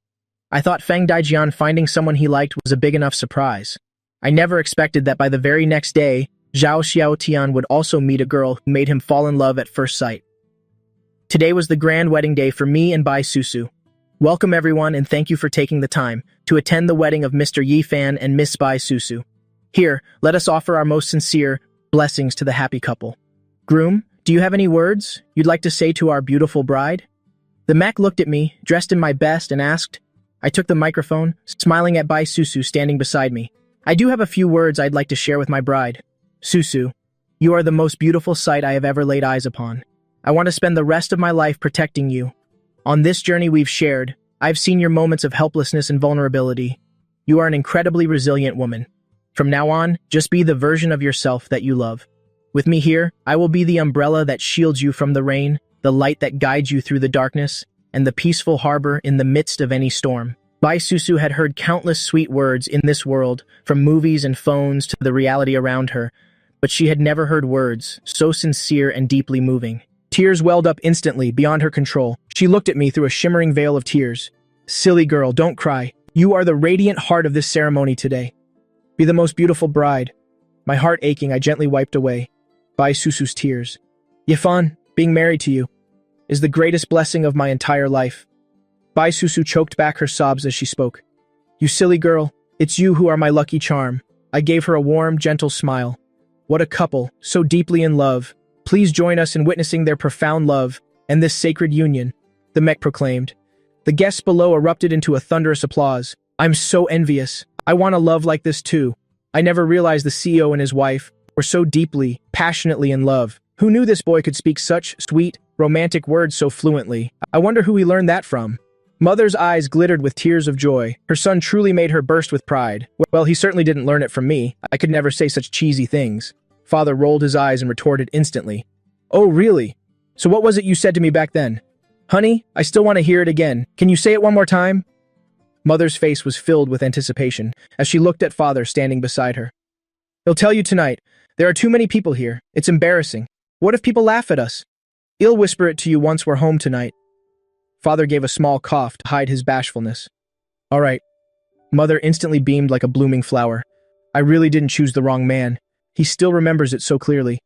I thought Feng Daijian finding someone he liked was a big enough surprise. I never expected that by the very next day, Zhao Xiaotian would also meet a girl who made him fall in love at first sight. Today was the grand wedding day for me and Bai Susu. Welcome everyone and thank you for taking the time to attend the wedding of Mr. Yi Fan and Miss Bai Susu. Here, let us offer our most sincere blessings to the happy couple. Groom, do you have any words you'd like to say to our beautiful bride? The mech looked at me, dressed in my best, and asked. I took the microphone, smiling at Bai Susu standing beside me. I do have a few words I'd like to share with my bride. Susu, you are the most beautiful sight I have ever laid eyes upon. I want to spend the rest of my life protecting you. On this journey we've shared, I've seen your moments of helplessness and vulnerability. You are an incredibly resilient woman. From now on, just be the version of yourself that you love. With me here, I will be the umbrella that shields you from the rain, the light that guides you through the darkness, and the peaceful harbor in the midst of any storm. Bai Susu had heard countless sweet words in this world, from movies and phones to the reality around her, but she had never heard words so sincere and deeply moving. Tears welled up instantly, beyond her control. She looked at me through a shimmering veil of tears. Silly girl, don't cry. You are the radiant heart of this ceremony today. Be the most beautiful bride. My heart aching, I gently wiped away Bai Susu's tears. Yifan, being married to you is the greatest blessing of my entire life. Bai Susu choked back her sobs as she spoke. You silly girl, it's you who are my lucky charm. I gave her a warm, gentle smile. What a couple, so deeply in love. Please join us in witnessing their profound love and this sacred union, the mech proclaimed. The guests below erupted into a thunderous applause. I'm so envious. I want a love like this too. I never realized the CEO and his wife were so deeply, passionately in love. Who knew this boy could speak such sweet, romantic words so fluently? I wonder who he learned that from. Mother's eyes glittered with tears of joy. Her son truly made her burst with pride. Well, he certainly didn't learn it from me. I could never say such cheesy things. Father rolled his eyes and retorted instantly. Oh, really? So what was it you said to me back then? Honey, I still want to hear it again. Can you say it one more time? Mother's face was filled with anticipation as she looked at Father standing beside her. He'll tell you tonight. There are too many people here. It's embarrassing. What if people laugh at us? He'll whisper it to you once we're home tonight. Father gave a small cough to hide his bashfulness. All right. Mother instantly beamed like a blooming flower. I really didn't choose the wrong man. He still remembers it so clearly.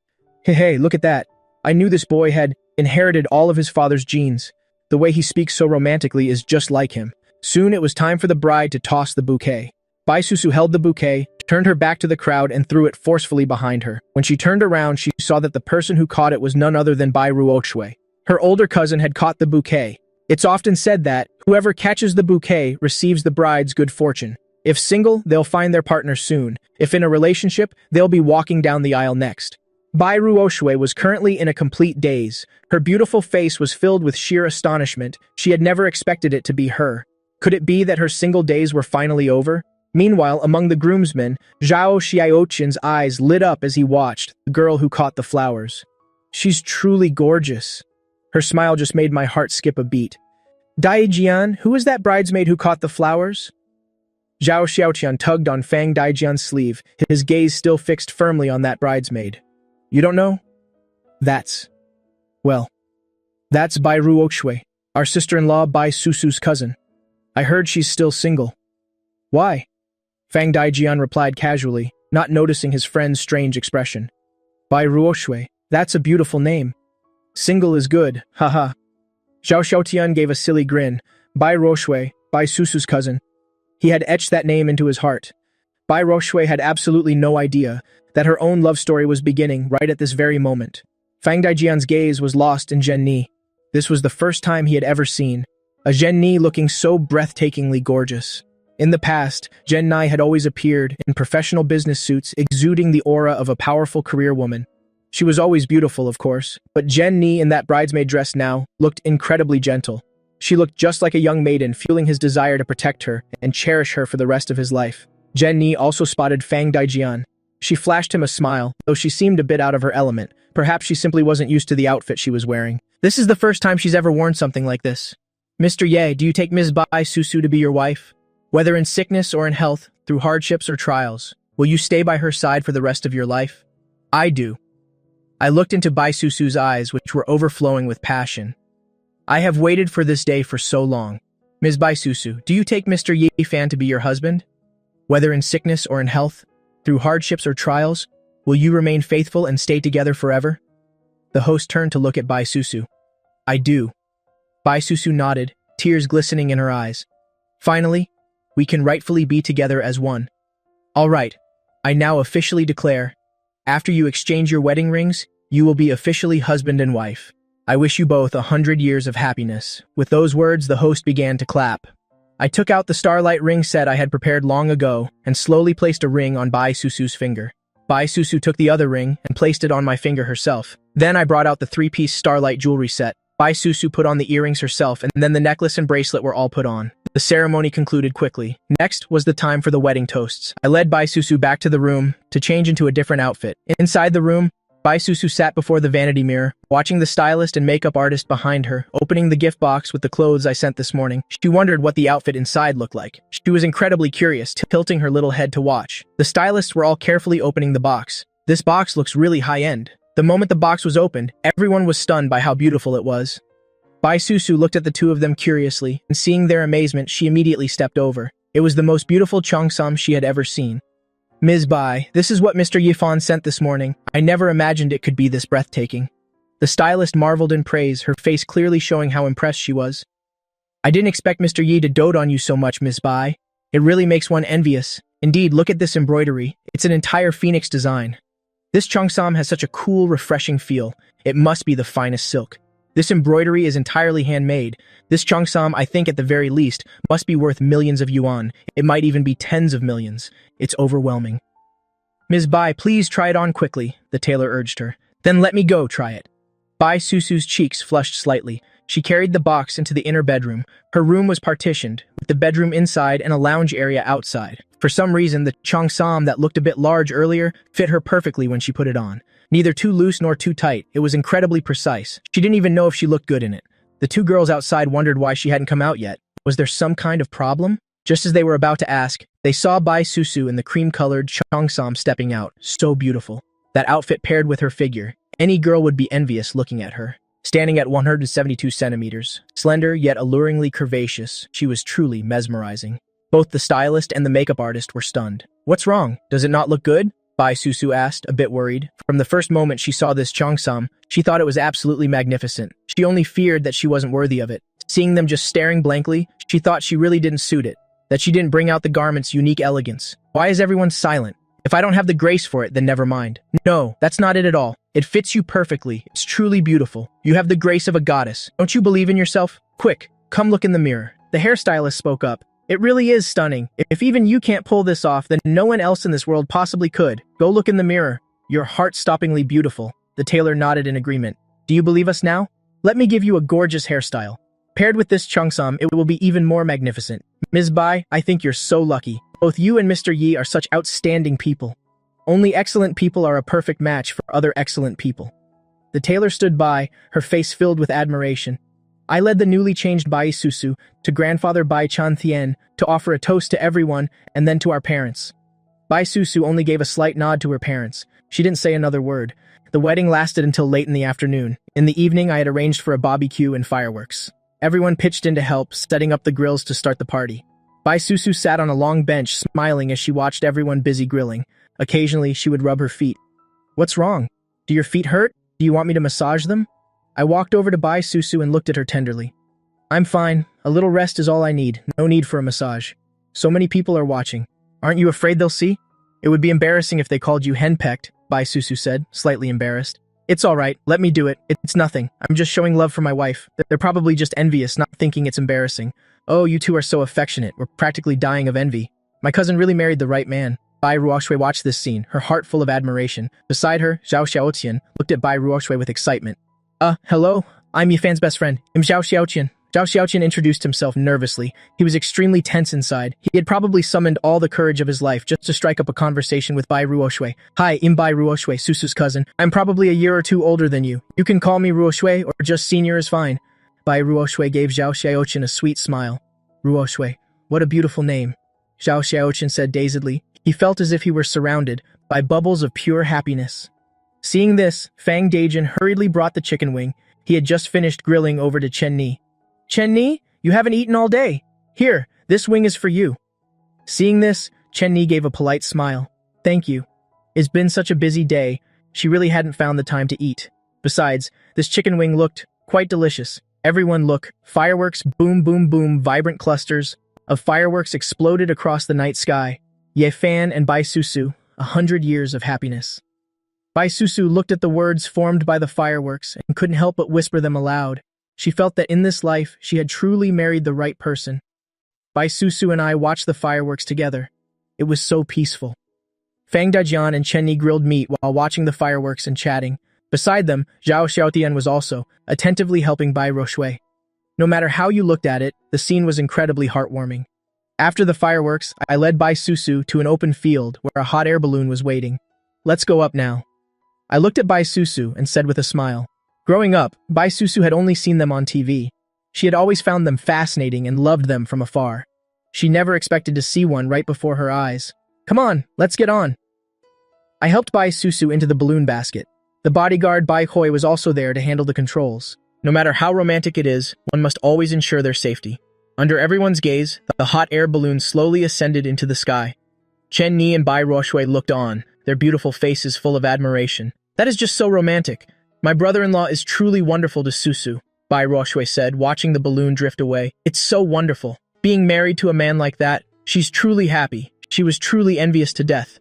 Hey, look at that. I knew this boy had inherited all of his father's genes. The way he speaks so romantically is just like him. Soon it was time for the bride to toss the bouquet. Bai Susu held the bouquet, turned her back to the crowd, and threw it forcefully behind her. When she turned around, she saw that the person who caught it was none other than Bai Ruoxue. Her older cousin had caught the bouquet. It's often said that whoever catches the bouquet receives the bride's good fortune. If single, they'll find their partner soon. If in a relationship, they'll be walking down the aisle next. Bai Ruoxue was currently in a complete daze. Her beautiful face was filled with sheer astonishment. She had never expected it to be her. Could it be that her single days were finally over? Meanwhile, among the groomsmen, Zhao Xiaoqian's eyes lit up as he watched the girl who caught the flowers. She's truly gorgeous. Her smile just made my heart skip a beat. Daijian, who was that bridesmaid who caught the flowers? Zhao Xiaoqian tugged on Fang Daijian's sleeve, his gaze still fixed firmly on that bridesmaid. You don't know? Well, that's Bai Ruoxue, our sister-in-law Bai Susu's cousin. I heard she's still single. Why? Fang Daijian replied casually, not noticing his friend's strange expression. Bai Ruoxue, that's a beautiful name. Single is good, haha. Zhao Xiaotian gave a silly grin. Bai Ruoxue, Bai Susu's cousin. He had etched that name into his heart. Bai Ruoxue had absolutely no idea that her own love story was beginning right at this very moment. Fang Daijian's gaze was lost in Zhen Ni. This was the first time he had ever seen a Zhen Ni looking so breathtakingly gorgeous. In the past, Zhen Ni had always appeared in professional business suits exuding the aura of a powerful career woman. She was always beautiful, of course, but Zhen Ni in that bridesmaid dress now looked incredibly gentle. She looked just like a young maiden fueling his desire to protect her and cherish her for the rest of his life. Zhen Ni also spotted Fang Daijian. She flashed him a smile, though she seemed a bit out of her element. Perhaps she simply wasn't used to the outfit she was wearing. This is the first time she's ever worn something like this. Mr. Ye, do you take Ms. Bai Susu to be your wife? Whether in sickness or in health, through hardships or trials, will you stay by her side for the rest of your life? I do. I looked into Bai Susu's eyes, which were overflowing with passion. I have waited for this day for so long. Ms. Bai Susu, do you take Mr. Yi Fan to be your husband? Whether in sickness or in health, through hardships or trials, will you remain faithful and stay together forever? The host turned to look at Bai Susu. I do. Bai Susu nodded, tears glistening in her eyes. Finally, we can rightfully be together as one. All right, I now officially declare, after you exchange your wedding rings, you will be officially husband and wife. I wish you both 100 years of happiness. With those words, the host began to clap. I took out the starlight ring set I had prepared long ago and slowly placed a ring on Bai Susu's finger. Bai Susu took the other ring and placed it on my finger herself. Then I brought out the 3-piece starlight jewelry set. Bai Susu put on the earrings herself, and then the necklace and bracelet were all put on. The ceremony concluded quickly. Next was the time for the wedding toasts. I led Bai Susu back to the room to change into a different outfit. Inside the room, Bai Susu sat before the vanity mirror, watching the stylist and makeup artist behind her, opening the gift box with the clothes I sent this morning. She wondered what the outfit inside looked like. She was incredibly curious, tilting her little head to watch. The stylists were all carefully opening the box. This box looks really high-end. The moment the box was opened, everyone was stunned by how beautiful it was. Bai Susu looked at the two of them curiously, and seeing their amazement, she immediately stepped over. It was the most beautiful cheongsam she had ever seen. Ms. Bai, this is what Mr. Yifan sent this morning. I never imagined it could be this breathtaking. The stylist marveled in praise, her face clearly showing how impressed she was. I didn't expect Mr. Yi to dote on you so much, Ms. Bai. It really makes one envious. Indeed, look at this embroidery. It's an entire phoenix design. This cheongsam has such a cool, refreshing feel. It must be the finest silk. This embroidery is entirely handmade. This cheongsam, I think at the very least, must be worth millions of yuan. It might even be tens of millions. It's overwhelming. Ms. Bai, please try it on quickly, the tailor urged her. Then let me go try it. Bai Susu's cheeks flushed slightly. She carried the box into the inner bedroom. Her room was partitioned, with the bedroom inside and a lounge area outside. For some reason, the cheongsam that looked a bit large earlier fit her perfectly when she put it on. Neither too loose nor too tight, it was incredibly precise. She didn't even know if she looked good in it. The two girls outside wondered why she hadn't come out yet. Was there some kind of problem? Just as they were about to ask, they saw Bai Susu in the cream-colored cheongsam stepping out. So beautiful. That outfit paired with her figure. Any girl would be envious looking at her. Standing at 172 centimeters, slender yet alluringly curvaceous, she was truly mesmerizing. Both the stylist and the makeup artist were stunned. What's wrong? Does it not look good? Bai Susu asked, a bit worried. From the first moment she saw this cheongsam, she thought it was absolutely magnificent. She only feared that she wasn't worthy of it. Seeing them just staring blankly, she thought she really didn't suit it, that she didn't bring out the garment's unique elegance. Why is everyone silent? If I don't have the grace for it, then never mind. No, that's not it at all. It fits you perfectly. It's truly beautiful. You have the grace of a goddess. Don't you believe in yourself? Quick, come look in the mirror. The hairstylist spoke up. It really is stunning. If even you can't pull this off, then no one else in this world possibly could. Go look in the mirror. You're heart-stoppingly beautiful. The tailor nodded in agreement. Do you believe us now? Let me give you a gorgeous hairstyle. Paired with this cheongsam, it will be even more magnificent. Ms. Bai, I think you're so lucky. Both you and Mr. Yi are such outstanding people. Only excellent people are a perfect match for other excellent people. The tailor stood by, her face filled with admiration. I led the newly changed Bai Susu to grandfather Bai Chan Thien to offer a toast to everyone and then to our parents. Bai Susu only gave a slight nod to her parents. She didn't say another word. The wedding lasted until late in the afternoon. In the evening, I had arranged for a barbecue and fireworks. Everyone pitched in to help, setting up the grills to start the party. Bai Susu sat on a long bench, smiling as she watched everyone busy grilling. Occasionally, she would rub her feet. "What's wrong? Do your feet hurt? Do you want me to massage them?" I walked over to Bai Susu and looked at her tenderly. "I'm fine. A little rest is all I need. No need for a massage. So many people are watching. Aren't you afraid they'll see? It would be embarrassing if they called you henpecked," Bai Susu said, slightly embarrassed. "It's all right. Let me do it. It's nothing. I'm just showing love for my wife. They're probably just envious, not thinking it's embarrassing. Oh, you two are so affectionate. We're practically dying of envy. My cousin really married the right man." Bai Ruoshui watched this scene, her heart full of admiration. Beside her, Zhao Xiaotian looked at Bai Ruoshui with excitement. Hello? I'm Yifan's best friend. I'm Zhao Xiaotian." Zhao Xiaotian introduced himself nervously. He was extremely tense inside. He had probably summoned all the courage of his life just to strike up a conversation with Bai Ruoshui. "Hi, I'm Bai Ruoshui, Susu's cousin. I'm probably a year or two older than you. You can call me Ruoshui or just senior is fine." Bai Ruoshui gave Zhao Xiaotian a sweet smile. "Ruoshui, what a beautiful name," Zhao Xiaotian said dazedly. He felt as if he were surrounded by bubbles of pure happiness. Seeing this, Fang Dajin hurriedly brought the chicken wing he had just finished grilling over to Chen Ni. "Chen Ni, you haven't eaten all day. Here, this wing is for you." Seeing this, Chen Ni gave a polite smile. "Thank you. It's been such a busy day, she really hadn't found the time to eat. Besides, this chicken wing looked quite delicious. Everyone look, fireworks, boom, boom, boom, vibrant clusters of fireworks exploded across the night sky. Ye Fan and Bai Susu, 100 years of happiness." Bai Susu looked at the words formed by the fireworks and couldn't help but whisper them aloud. She felt that in this life, she had truly married the right person. Bai Susu and I watched the fireworks together. It was so peaceful. Fang Dajian and Chen Ni grilled meat while watching the fireworks and chatting. Beside them, Zhao Xiaotian was also attentively helping Bai Ruoshui. No matter how you looked at it, the scene was incredibly heartwarming. After the fireworks, I led Bai Susu to an open field where a hot air balloon was waiting. "Let's go up now." I looked at Bai Susu and said with a smile. Growing up, Bai Susu had only seen them on TV. She had always found them fascinating and loved them from afar. She never expected to see one right before her eyes. "Come on, let's get on." I helped Bai Susu into the balloon basket. The bodyguard Bai Hoi was also there to handle the controls. No matter how romantic it is, one must always ensure their safety. Under everyone's gaze, the hot air balloon slowly ascended into the sky. Chen Ni and Bai Ruoshui looked on, their beautiful faces full of admiration. "That is just so romantic. My brother-in-law is truly wonderful to Susu," Bai Ruoshui said, watching the balloon drift away. "It's so wonderful. Being married to a man like that, she's truly happy. She was truly envious to death.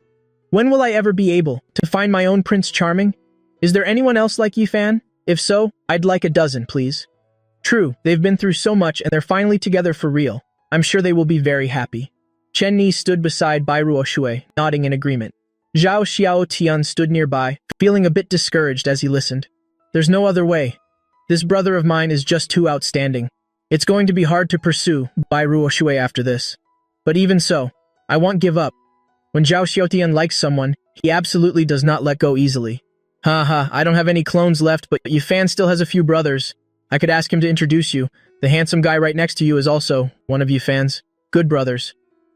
When will I ever be able to find my own Prince Charming? Is there anyone else like Yifan? If so, I'd like a dozen, please." True, they've been through so much and they're finally together for real. I'm sure they will be very happy. Chen Ni stood beside Bai Ruoshui, nodding in agreement. Zhao Xiaotian stood nearby, feeling a bit discouraged as he listened. "There's no other way. This brother of mine is just too outstanding. It's going to be hard to pursue Bai Ruoshui after this. But even so, I won't give up. When Zhao Xiaotian likes someone, he absolutely does not let go easily. Haha, I don't have any clones left, but Yifan still has a few brothers. I could ask him to introduce you. The handsome guy right next to you is also one of Yifan's good brothers.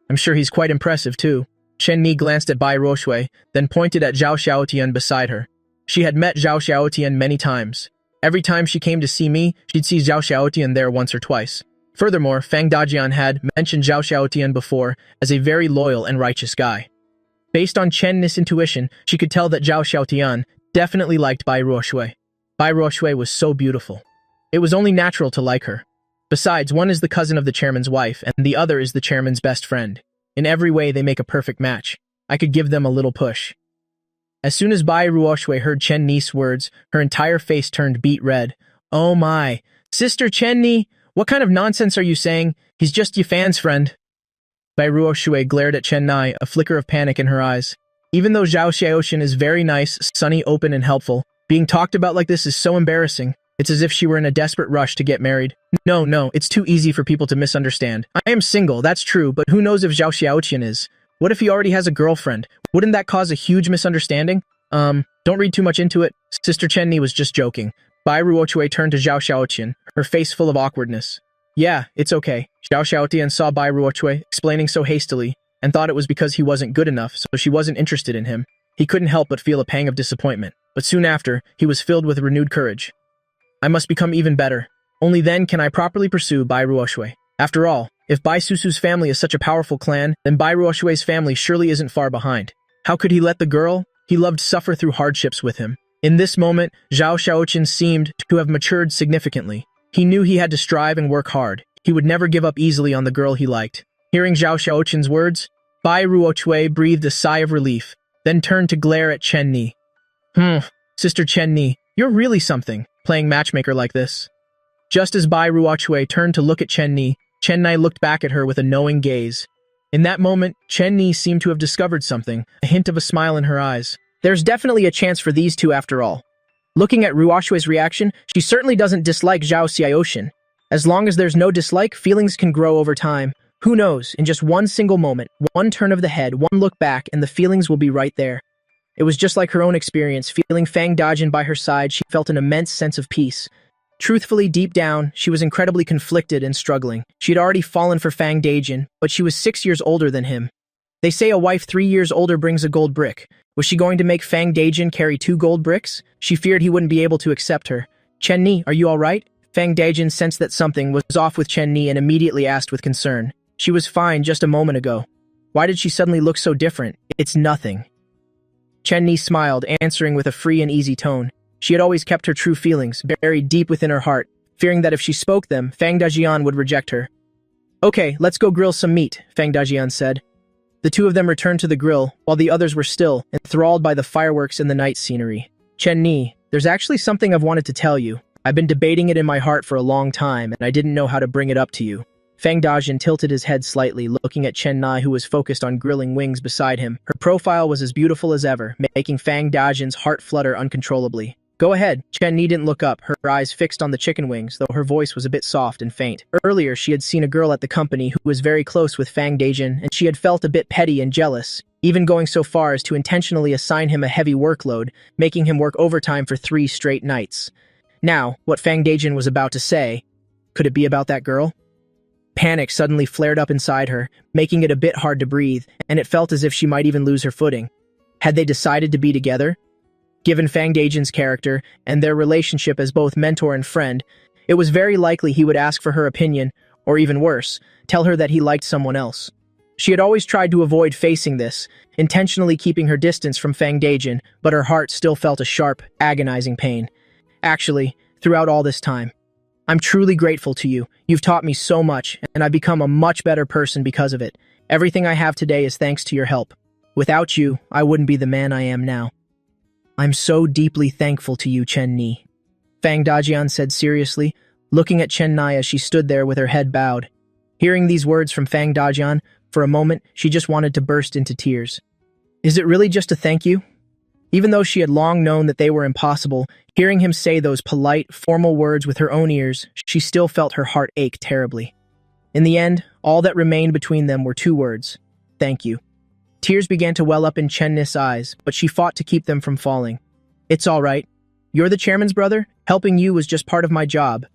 I'm sure he's quite impressive too." Chen Ni glanced at Bai Ruoshui, then pointed at Zhao Xiaotian beside her. She had met Zhao Xiaotian many times. Every time she came to see me, she'd see Zhao Xiaotian there once or twice. Furthermore, Fang Dajian had mentioned Zhao Xiaotian before as a very loyal and righteous guy. Based on Chen Ni's intuition, she could tell that Zhao Xiaotian definitely liked Bai Ruoshui. Bai Ruoshui was so beautiful. It was only natural to like her. Besides, one is the cousin of the chairman's wife, and the other is the chairman's best friend. In every way, they make a perfect match. I could give them a little push. As soon as Bai Ruoshui heard Chen Ni's words, her entire face turned beet red. "Oh my! Sister Chen Ni, what kind of nonsense are you saying? He's just Yifan's friend." Bai Ruoshui glared at Chen Ni, a flicker of panic in her eyes. Even though Zhao Xiaotian is very nice, sunny, open, and helpful, being talked about like this is so embarrassing. It's as if she were in a desperate rush to get married. No, it's too easy for people to misunderstand. I am single, that's true, but who knows if Zhao Xiaotian is? What if he already has a girlfriend? Wouldn't that cause a huge misunderstanding? Don't read too much into it. Sister Chen Ni was just joking. Bai Ruochue turned to Zhao Xiaotian, her face full of awkwardness. Yeah, it's okay. Zhao Xiaotian saw Bai Ruochue explaining so hastily and thought it was because he wasn't good enough, so she wasn't interested in him. He couldn't help but feel a pang of disappointment, but soon after, he was filled with renewed courage. I must become even better. Only then can I properly pursue Bai Ruoxue. After all, if Bai Susu's family is such a powerful clan, then Bai Ruoxue's family surely isn't far behind. How could he let the girl he loved suffer through hardships with him? In this moment, Zhao Xiaoqin seemed to have matured significantly. He knew he had to strive and work hard. He would never give up easily on the girl he liked. Hearing Zhao Xiaoqin's words, Bai Ruoxue breathed a sigh of relief, then turned to glare at Chen Ni. Sister Chen Ni, you're really something, playing matchmaker like this. Just as Bai Ruoxue turned to look at Chen Ni looked back at her with a knowing gaze. In that moment, Chen Ni seemed to have discovered something, a hint of a smile in her eyes. There's definitely a chance for these two after all. Looking at Ruoxue's reaction, she certainly doesn't dislike Zhao Xiaoxian. As long as there's no dislike, feelings can grow over time. Who knows, in just one single moment, one turn of the head, one look back, and the feelings will be right there. It was just like her own experience. Feeling Fang Dajin by her side, she felt an immense sense of peace. Truthfully, deep down, she was incredibly conflicted and struggling. She had already fallen for Fang Dajin, but she was 6 years older than him. They say a wife 3 years older brings a gold brick. Was she going to make Fang Dajin carry 2 gold bricks? She feared he wouldn't be able to accept her. Chen Ni, are you all right? Fang Dajin sensed that something was off with Chen Ni and immediately asked with concern. She was fine just a moment ago. Why did she suddenly look so different? It's nothing. Chen Ni smiled, answering with a free and easy tone. She had always kept her true feelings buried deep within her heart, fearing that if she spoke them, Fang Dajian would reject her. Okay, let's go grill some meat, Fang Dajian said. The two of them returned to the grill, while the others were still, enthralled by the fireworks and the night scenery. Chen Ni, there's actually something I've wanted to tell you. I've been debating it in my heart for a long time, and I didn't know how to bring it up to you. Fang Dajin tilted his head slightly, looking at Chen Ni, who was focused on grilling wings beside him. Her profile was as beautiful as ever, making Fang Dajin's heart flutter uncontrollably. Go ahead. Chen Ni didn't look up, her eyes fixed on the chicken wings, though her voice was a bit soft and faint. Earlier, she had seen a girl at the company who was very close with Fang Dajin, and she had felt a bit petty and jealous, even going so far as to intentionally assign him a heavy workload, making him work overtime for 3 straight nights. Now, what Fang Dajin was about to say, could it be about that girl? Panic suddenly flared up inside her, making it a bit hard to breathe, and it felt as if she might even lose her footing. Had they decided to be together? Given Fang Dajin's character and their relationship as both mentor and friend, it was very likely he would ask for her opinion, or even worse, tell her that he liked someone else. She had always tried to avoid facing this, intentionally keeping her distance from Fang Dajin, but her heart still felt a sharp, agonizing pain. Actually, throughout all this time, I'm truly grateful to you. You've taught me so much, and I've become a much better person because of it. Everything I have today is thanks to your help. Without you, I wouldn't be the man I am now. I'm so deeply thankful to you, Chen Ni. Fang Dajian said seriously, looking at Chen Ni as she stood there with her head bowed. Hearing these words from Fang Dajian, for a moment, she just wanted to burst into tears. Is it really just a thank you? Even though she had long known that they were impossible, hearing him say those polite, formal words with her own ears, she still felt her heart ache terribly. In the end, all that remained between them were 2 words. Thank you. Tears began to well up in Chen Ni's eyes, but she fought to keep them from falling. It's all right. You're the chairman's brother? Helping you was just part of my job.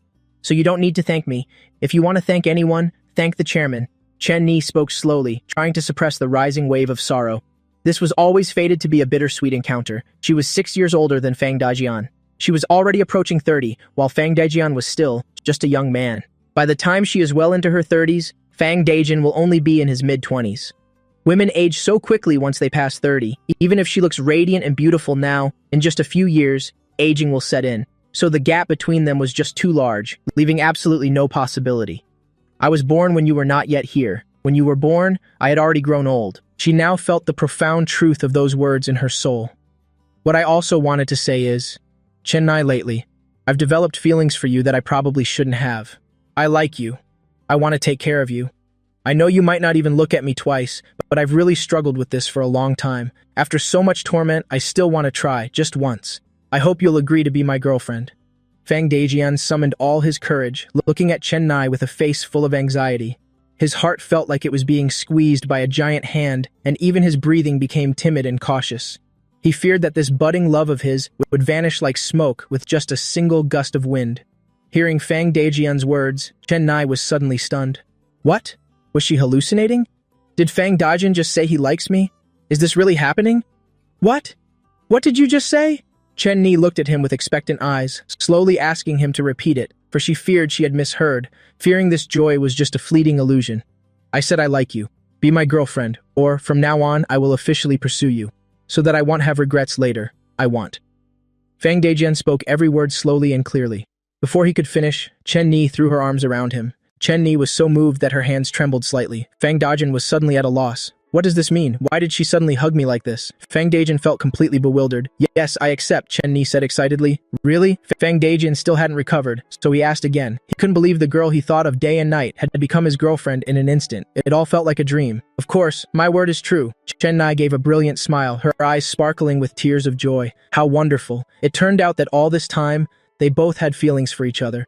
So you don't need to thank me. If you want to thank anyone, thank the chairman. Chen Ni spoke slowly, trying to suppress the rising wave of sorrow. This was always fated to be a bittersweet encounter. She was 6 years older than Fang Dajian. She was already approaching 30, while Fang Dajian was still just a young man. By the time she is well into her 30s, Fang Dajin will only be in his mid-20s. Women age so quickly once they pass 30. Even if she looks radiant and beautiful now, in just a few years, aging will set in. So the gap between them was just too large, leaving absolutely no possibility. I was born when you were not yet here. When you were born, I had already grown old. She now felt the profound truth of those words in her soul. What I also wanted to say is, Chen Ni, lately, I've developed feelings for you that I probably shouldn't have. I like you. I want to take care of you. I know you might not even look at me twice, but I've really struggled with this for a long time. After so much torment, I still want to try, just once. I hope you'll agree to be my girlfriend. Fang Dajian summoned all his courage, looking at Chen Ni with a face full of anxiety. His heart felt like it was being squeezed by a giant hand, and even his breathing became timid and cautious. He feared that this budding love of his would vanish like smoke with just a single gust of wind. Hearing Fang Dajian's words, Chen Nai was suddenly stunned. What? Was she hallucinating? Did Fang Dajian just say he likes me? Is this really happening? What? What did you just say? Chen Ni looked at him with expectant eyes, slowly asking him to repeat it, for she feared she had misheard, fearing this joy was just a fleeting illusion. I said I like you. Be my girlfriend, or from now on I will officially pursue you, so that I won't have regrets later. I want. Fang Dajian spoke every word slowly and clearly. Before he could finish, Chen Ni threw her arms around him. Chen Ni was so moved that her hands trembled slightly. Fang Dajian was suddenly at a loss. What does this mean? Why did she suddenly hug me like this? Fang Dajian felt completely bewildered. Yes, I accept, Chen Ni said excitedly. Really? Fang Dajian still hadn't recovered, so he asked again. He couldn't believe the girl he thought of day and night had become his girlfriend in an instant. It all felt like a dream. Of course, my word is true. Chen Ni gave a brilliant smile, her eyes sparkling with tears of joy. How wonderful. It turned out that all this time, they both had feelings for each other.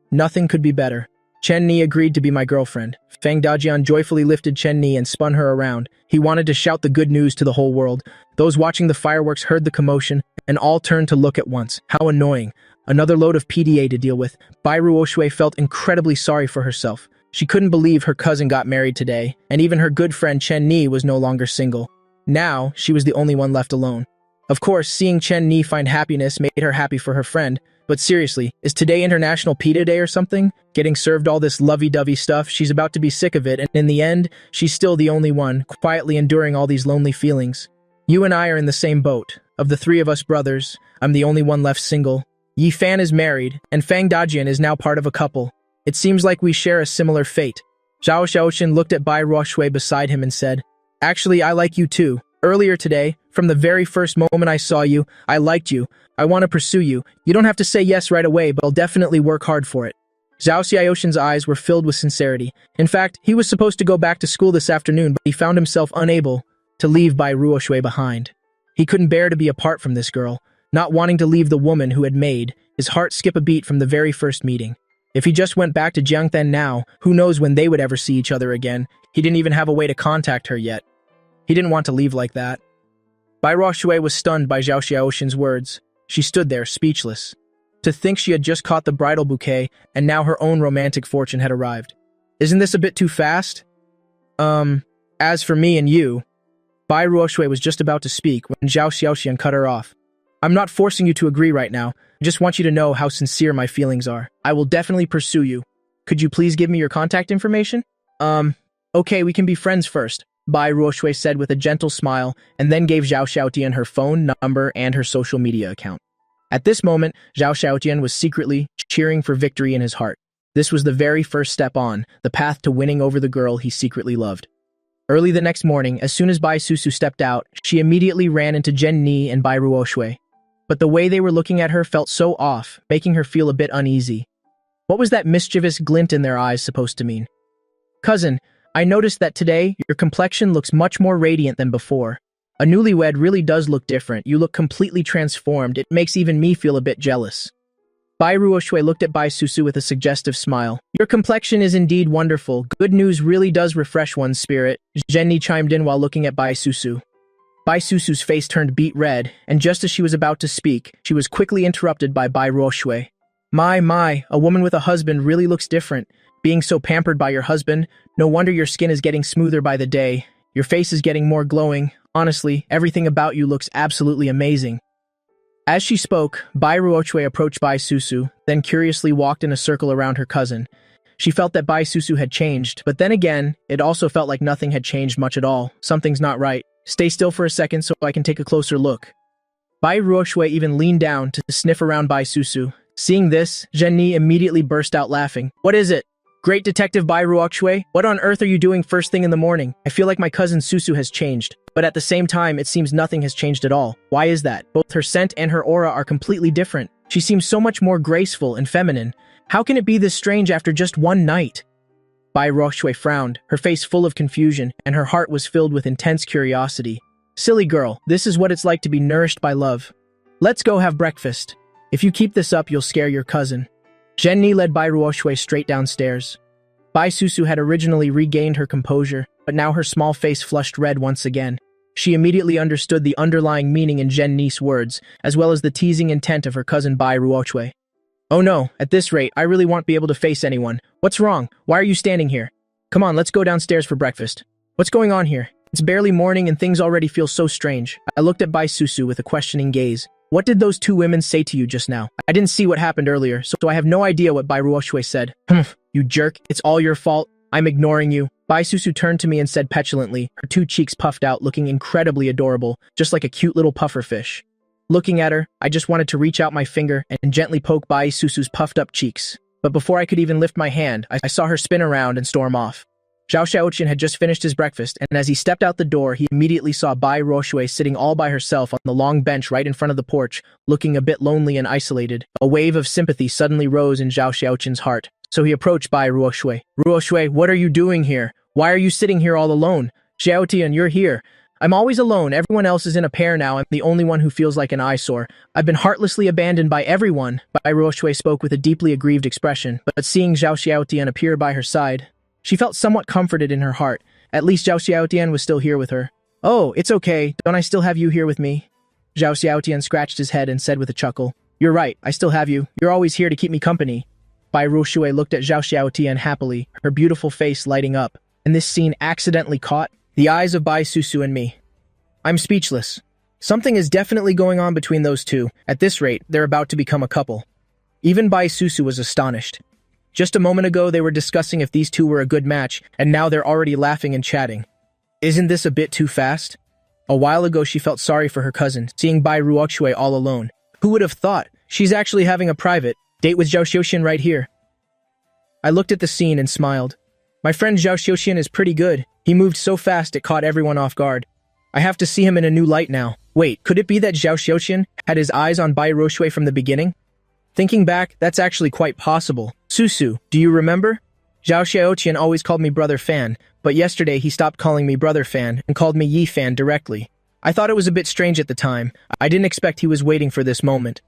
Nothing could be better. Chen Ni agreed to be my girlfriend. Fang Dajian joyfully lifted Chen Ni and spun her around. He wanted to shout the good news to the whole world. Those watching the fireworks heard the commotion and all turned to look at once. How annoying. Another load of PDA to deal with. Bai Ruoshui felt incredibly sorry for herself. She couldn't believe her cousin got married today, and even her good friend Chen Ni was no longer single. Now, she was the only one left alone. Of course, seeing Chen Ni find happiness made her happy for her friend. But seriously, is today International Pita Day or something? Getting served all this lovey-dovey stuff, she's about to be sick of it, and in the end, she's still the only one, quietly enduring all these lonely feelings. You and I are in the same boat. Of the three of us brothers, I'm the only one left single. Yi Fan is married, and Fang Dajian is now part of a couple. It seems like we share a similar fate. Zhao Xiaoxin looked at Bai Ruoshui beside him and said, Actually, I like you too. Earlier today, from the very first moment I saw you, I liked you. I want to pursue you. You don't have to say yes right away, but I'll definitely work hard for it. Zhao Xiaoxin's eyes were filled with sincerity. In fact, he was supposed to go back to school this afternoon, but he found himself unable to leave Bai Ruoshui behind. He couldn't bear to be apart from this girl, not wanting to leave the woman who had made his heart skip a beat from the very first meeting. If he just went back to Jiangthen now, who knows when they would ever see each other again. He didn't even have a way to contact her yet. He didn't want to leave like that. Bai Ruoshui was stunned by Zhao Xiaoxin's words. She stood there, speechless. To think she had just caught the bridal bouquet, and now her own romantic fortune had arrived. Isn't this a bit too fast? As for me and you... Bai Ruoshui was just about to speak when Zhao Xiaoxian cut her off. I'm not forcing you to agree right now. I just want you to know how sincere my feelings are. I will definitely pursue you. Could you please give me your contact information? Okay, we can be friends first. Bai Ruoshui said with a gentle smile, and then gave Zhao Xiaotian her phone number and her social media account. At this moment, Zhao Xiaotian was secretly cheering for victory in his heart. This was the very first step on the path to winning over the girl he secretly loved. Early the next morning, as soon as Bai Susu stepped out, she immediately ran into Chen Ni and Bai Ruoshui. But the way they were looking at her felt so off, making her feel a bit uneasy. What was that mischievous glint in their eyes supposed to mean? Cousin, I noticed that today, your complexion looks much more radiant than before. A newlywed really does look different. You look completely transformed. It makes even me feel a bit jealous. Bai Ruoshui looked at Bai Susu with a suggestive smile. Your complexion is indeed wonderful. Good news really does refresh one's spirit. Jenny chimed in while looking at Bai Susu. Bai Susu's face turned beet red, and just as she was about to speak, she was quickly interrupted by Bai Ruoshui. My, a woman with a husband really looks different. Being so pampered by your husband, no wonder your skin is getting smoother by the day. Your face is getting more glowing. Honestly, everything about you looks absolutely amazing. As she spoke, Bai Ruoshui approached Bai Susu, then curiously walked in a circle around her cousin. She felt that Bai Susu had changed, but then again, it also felt like nothing had changed much at all. Something's not right. Stay still for a second so I can take a closer look. Bai Ruoshui even leaned down to sniff around Bai Susu. Seeing this, Zhenni immediately burst out laughing. What is it? Great Detective Bai Ruoshui, what on earth are you doing first thing in the morning? I feel like my cousin Susu has changed, but at the same time, it seems nothing has changed at all. Why is that? Both her scent and her aura are completely different. She seems so much more graceful and feminine. How can it be this strange after just one night? Bai Ruoshui frowned, her face full of confusion, and her heart was filled with intense curiosity. Silly girl, this is what it's like to be nourished by love. Let's go have breakfast. If you keep this up, you'll scare your cousin. Zhenni led Bai Ruoshui straight downstairs. Bai Susu had originally regained her composure, but now her small face flushed red once again. She immediately understood the underlying meaning in Jen Ni's words, as well as the teasing intent of her cousin Bai Ruochue. Oh no, at this rate, I really won't be able to face anyone. What's wrong? Why are you standing here? Come on, let's go downstairs for breakfast. What's going on here? It's barely morning and things already feel so strange. I looked at Bai Susu with a questioning gaze. What did those two women say to you just now? I didn't see what happened earlier, so I have no idea what Bai Ruochue said. You jerk, it's all your fault. I'm ignoring you. Bai Susu turned to me and said petulantly, her two cheeks puffed out, looking incredibly adorable, just like a cute little puffer fish. Looking at her, I just wanted to reach out my finger and gently poke Bai Susu's puffed-up cheeks. But before I could even lift my hand, I saw her spin around and storm off. Zhao Xiaoqian had just finished his breakfast, and as he stepped out the door, he immediately saw Bai Ruochue sitting all by herself on the long bench right in front of the porch, looking a bit lonely and isolated. A wave of sympathy suddenly rose in Zhao Xiaoqian's heart, so he approached Bai Ruochue. Ruochue, what are you doing here? Why are you sitting here all alone? Xiaotian, you're here. I'm always alone. Everyone else is in a pair now. I'm the only one who feels like an eyesore. I've been heartlessly abandoned by everyone. Bai Ruochue spoke with a deeply aggrieved expression, but seeing Zhao Xiaotian appear by her side, she felt somewhat comforted in her heart. At least Zhao Xiaotian was still here with her. Oh, it's okay. Don't I still have you here with me? Zhao Xiaotian scratched his head and said with a chuckle, You're right. I still have you. You're always here to keep me company. Bai Ruochue looked at Zhao Xiaotian happily, her beautiful face lighting up, and this scene accidentally caught the eyes of Bai Susu and me. I'm speechless. Something is definitely going on between those two. At this rate, they're about to become a couple. Even Bai Susu was astonished. Just a moment ago, they were discussing if these two were a good match, and now they're already laughing and chatting. Isn't this a bit too fast? A while ago, she felt sorry for her cousin, seeing Bai Ruochue all alone. Who would have thought? She's actually having a private date with Zhao Xiaoxian right here. I looked at the scene and smiled. My friend Zhao Xiaoxian is pretty good. He moved so fast it caught everyone off guard. I have to see him in a new light now. Wait, could it be that Zhao Xiaoxian had his eyes on Bai Ruochue from the beginning? Thinking back, that's actually quite possible. Susu, do you remember? Zhao Xiaoqian always called me Brother Fan, but yesterday he stopped calling me Brother Fan and called me Yi Fan directly. I thought it was a bit strange at the time. I didn't expect he was waiting for this moment.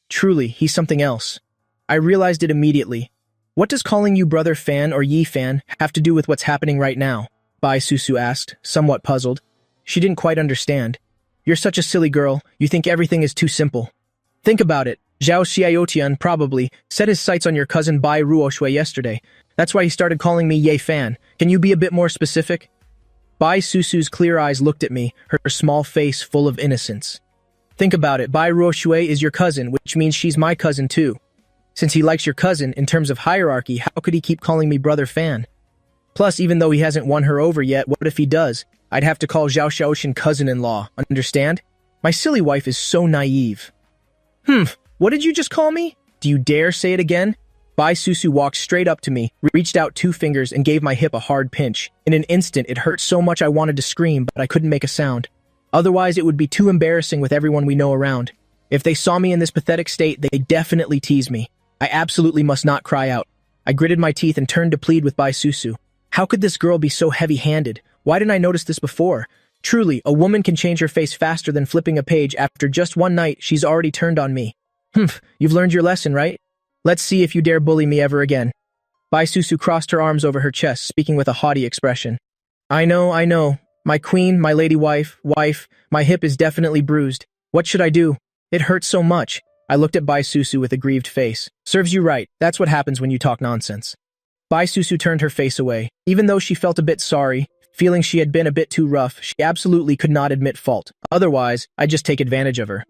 Truly, he's something else. I realized it immediately. What does calling you Brother Fan or Yi Fan have to do with what's happening right now? Bai Susu asked, somewhat puzzled. She didn't quite understand. You're such a silly girl. You think everything is too simple. Think about it. Zhao Xiaotian probably set his sights on your cousin Bai Ruochue yesterday. That's why he started calling me Ye Fan. Can you be a bit more specific? Bai Susu's clear eyes looked at me, her small face full of innocence. Think about it. Bai Ruochue is your cousin, which means she's my cousin too. Since he likes your cousin, in terms of hierarchy, how could he keep calling me Brother Fan? Plus, even though he hasn't won her over yet, what if he does? I'd have to call Zhao Xiaoxian cousin-in-law, understand? My silly wife is so naive. What did you just call me? Do you dare say it again? Bai Susu walked straight up to me, reached out 2 fingers and gave my hip a hard pinch. In an instant, it hurt so much I wanted to scream, but I couldn't make a sound. Otherwise, it would be too embarrassing with everyone we know around. If they saw me in this pathetic state, they'd definitely tease me. I absolutely must not cry out. I gritted my teeth and turned to plead with Bai Susu. How could this girl be so heavy-handed? Why didn't I notice this before? Truly, a woman can change her face faster than flipping a page. After just one night, she's already turned on me. You've learned your lesson, right? Let's see if you dare bully me ever again. Bai Susu crossed her arms over her chest, speaking with a haughty expression. I know. My queen, my lady wife, my hip is definitely bruised. What should I do? It hurts so much. I looked at Bai Susu with a grieved face. Serves you right. That's what happens when you talk nonsense. Bai Susu turned her face away. Even though she felt a bit sorry, feeling she had been a bit too rough, she absolutely could not admit fault. Otherwise, I'd just take advantage of her.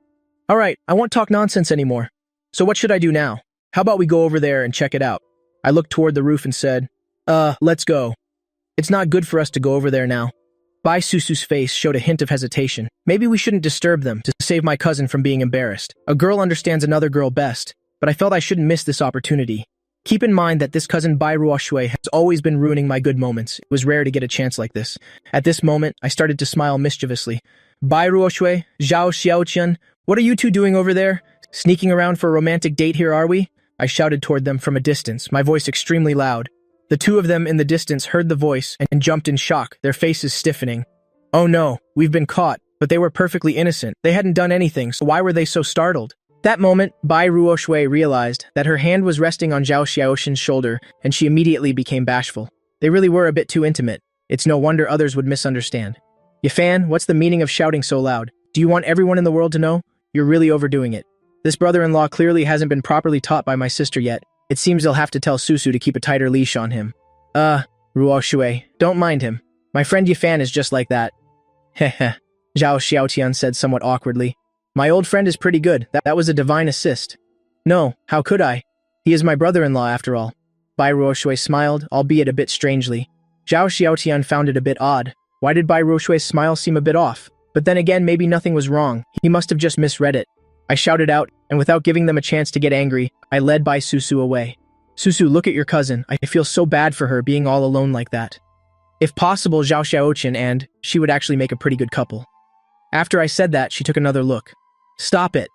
All right, I won't talk nonsense anymore. So what should I do now? How about we go over there and check it out? I looked toward the roof and said, let's go. It's not good for us to go over there now. Bai Susu's face showed a hint of hesitation. Maybe we shouldn't disturb them to save my cousin from being embarrassed. A girl understands another girl best, but I felt I shouldn't miss this opportunity. Keep in mind that this cousin Bai Ruochue has always been ruining my good moments. It was rare to get a chance like this. At this moment, I started to smile mischievously. Bai Ruochue, Zhao Xiaoqian, what are you two doing over there? Sneaking around for a romantic date here, are we? I shouted toward them from a distance, my voice extremely loud. The two of them in the distance heard the voice and jumped in shock, their faces stiffening. Oh no, we've been caught, but they were perfectly innocent. They hadn't done anything, so why were they so startled? That moment, Bai Ruochue realized that her hand was resting on Zhao Xiaoxian's shoulder, and she immediately became bashful. They really were a bit too intimate. It's no wonder others would misunderstand. Yifan, what's the meaning of shouting so loud? Do you want everyone in the world to know? You're really overdoing it. This brother-in-law clearly hasn't been properly taught by my sister yet. It seems they'll have to tell Susu to keep a tighter leash on him. Ruo Shui, don't mind him. My friend Yifan is just like that. Heh. Zhao Xiaotian said somewhat awkwardly. My old friend is pretty good. That was a divine assist. No, how could I? He is my brother-in-law after all. Bai Ruoshui smiled, albeit a bit strangely. Zhao Xiaotian found it a bit odd. Why did Bai Ruoshui's smile seem a bit off? But then again, maybe nothing was wrong. He must have just misread it. I shouted out, and without giving them a chance to get angry, I led Bai Susu away. Susu, look at your cousin. I feel so bad for her being all alone like that. If possible, Zhao Xiaotian and she would actually make a pretty good couple. After I said that, she took another look. Stop it.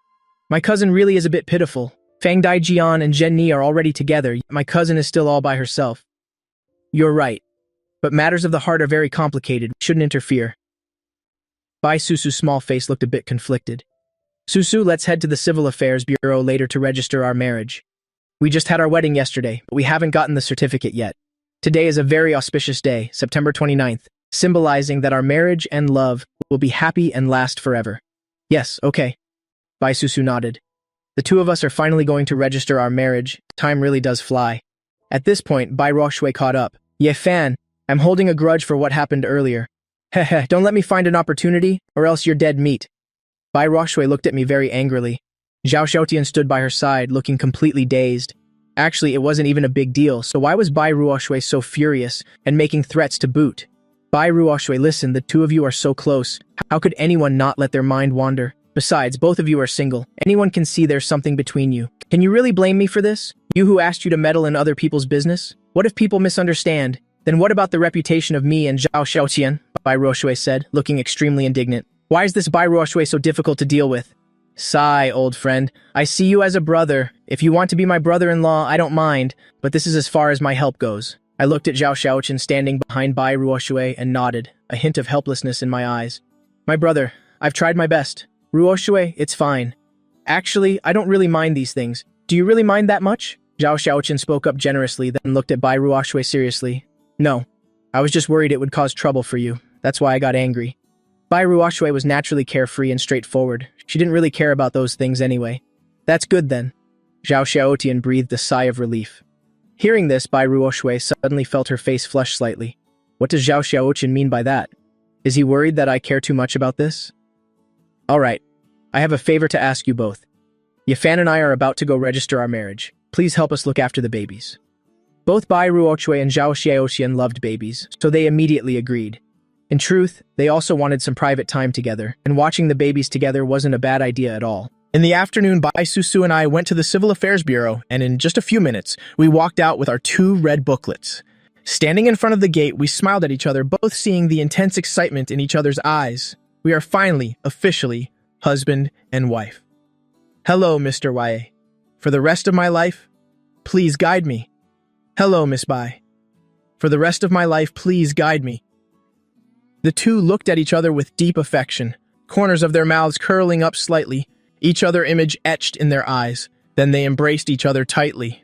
My cousin really is a bit pitiful. Fang Daijian and Zhen Ni are already together. My cousin is still all by herself. You're right. But matters of the heart are very complicated. Shouldn't interfere. Bai Susu's small face looked a bit conflicted. Susu, let's head to the Civil Affairs Bureau later to register our marriage. We just had our wedding yesterday, but we haven't gotten the certificate yet. Today is a very auspicious day, September 29th, symbolizing that our marriage and love will be happy and last forever. Yes, okay. Bai Susu nodded. The two of us are finally going to register our marriage. Time really does fly. At this point, Bai Ruoshui caught up. Ye Fan, I'm holding a grudge for what happened earlier. Heh, don't let me find an opportunity, or else you're dead meat. Bai Ruoshui looked at me very angrily. Zhao Xiaotian stood by her side, looking completely dazed. Actually, it wasn't even a big deal, so why was Bai Ruoshui so furious and making threats to boot? Bai Ruoshui, listen, the two of you are so close. How could anyone not let their mind wander? Besides, both of you are single. Anyone can see there's something between you. Can you really blame me for this? You who asked you to meddle in other people's business? What if people misunderstand? Then what about the reputation of me and Zhao Xiaotian? Bai Ruoshui said, looking extremely indignant. Why is this Bai Ruoshui so difficult to deal with? Sigh, old friend. I see you as a brother. If you want to be my brother-in-law, I don't mind, but this is as far as my help goes. I looked at Zhao Xiaotian standing behind Bai Ruoshui and nodded, a hint of helplessness in my eyes. My brother, I've tried my best. Ruoshui, it's fine. Actually, I don't really mind these things. Do you really mind that much? Zhao Xiaotian spoke up generously, then looked at Bai Ruoshui seriously. No. I was just worried it would cause trouble for you. That's why I got angry. Bai Ruoshui was naturally carefree and straightforward. She didn't really care about those things anyway. That's good then. Zhao Xiaotian breathed a sigh of relief. Hearing this, Bai Ruoshui suddenly felt her face flush slightly. What does Zhao Xiaotian mean by that? Is he worried that I care too much about this? Alright, I have a favor to ask you both. Yifan and I are about to go register our marriage. Please help us look after the babies. Both Bai Ruoshui and Zhao Xiaotian loved babies, so they immediately agreed. In truth, they also wanted some private time together, and watching the babies together wasn't a bad idea at all. In the afternoon, Bai Susu and I went to the Civil Affairs Bureau, and in just a few minutes, we walked out with our 2 red booklets. Standing in front of the gate, we smiled at each other, both seeing the intense excitement in each other's eyes. We are finally, officially, husband and wife. Hello, Mr. Wei. For the rest of my life, please guide me. Hello, Miss Bai. For the rest of my life, please guide me. The two looked at each other with deep affection, corners of their mouths curling up slightly, each other image etched in their eyes. Then they embraced each other tightly.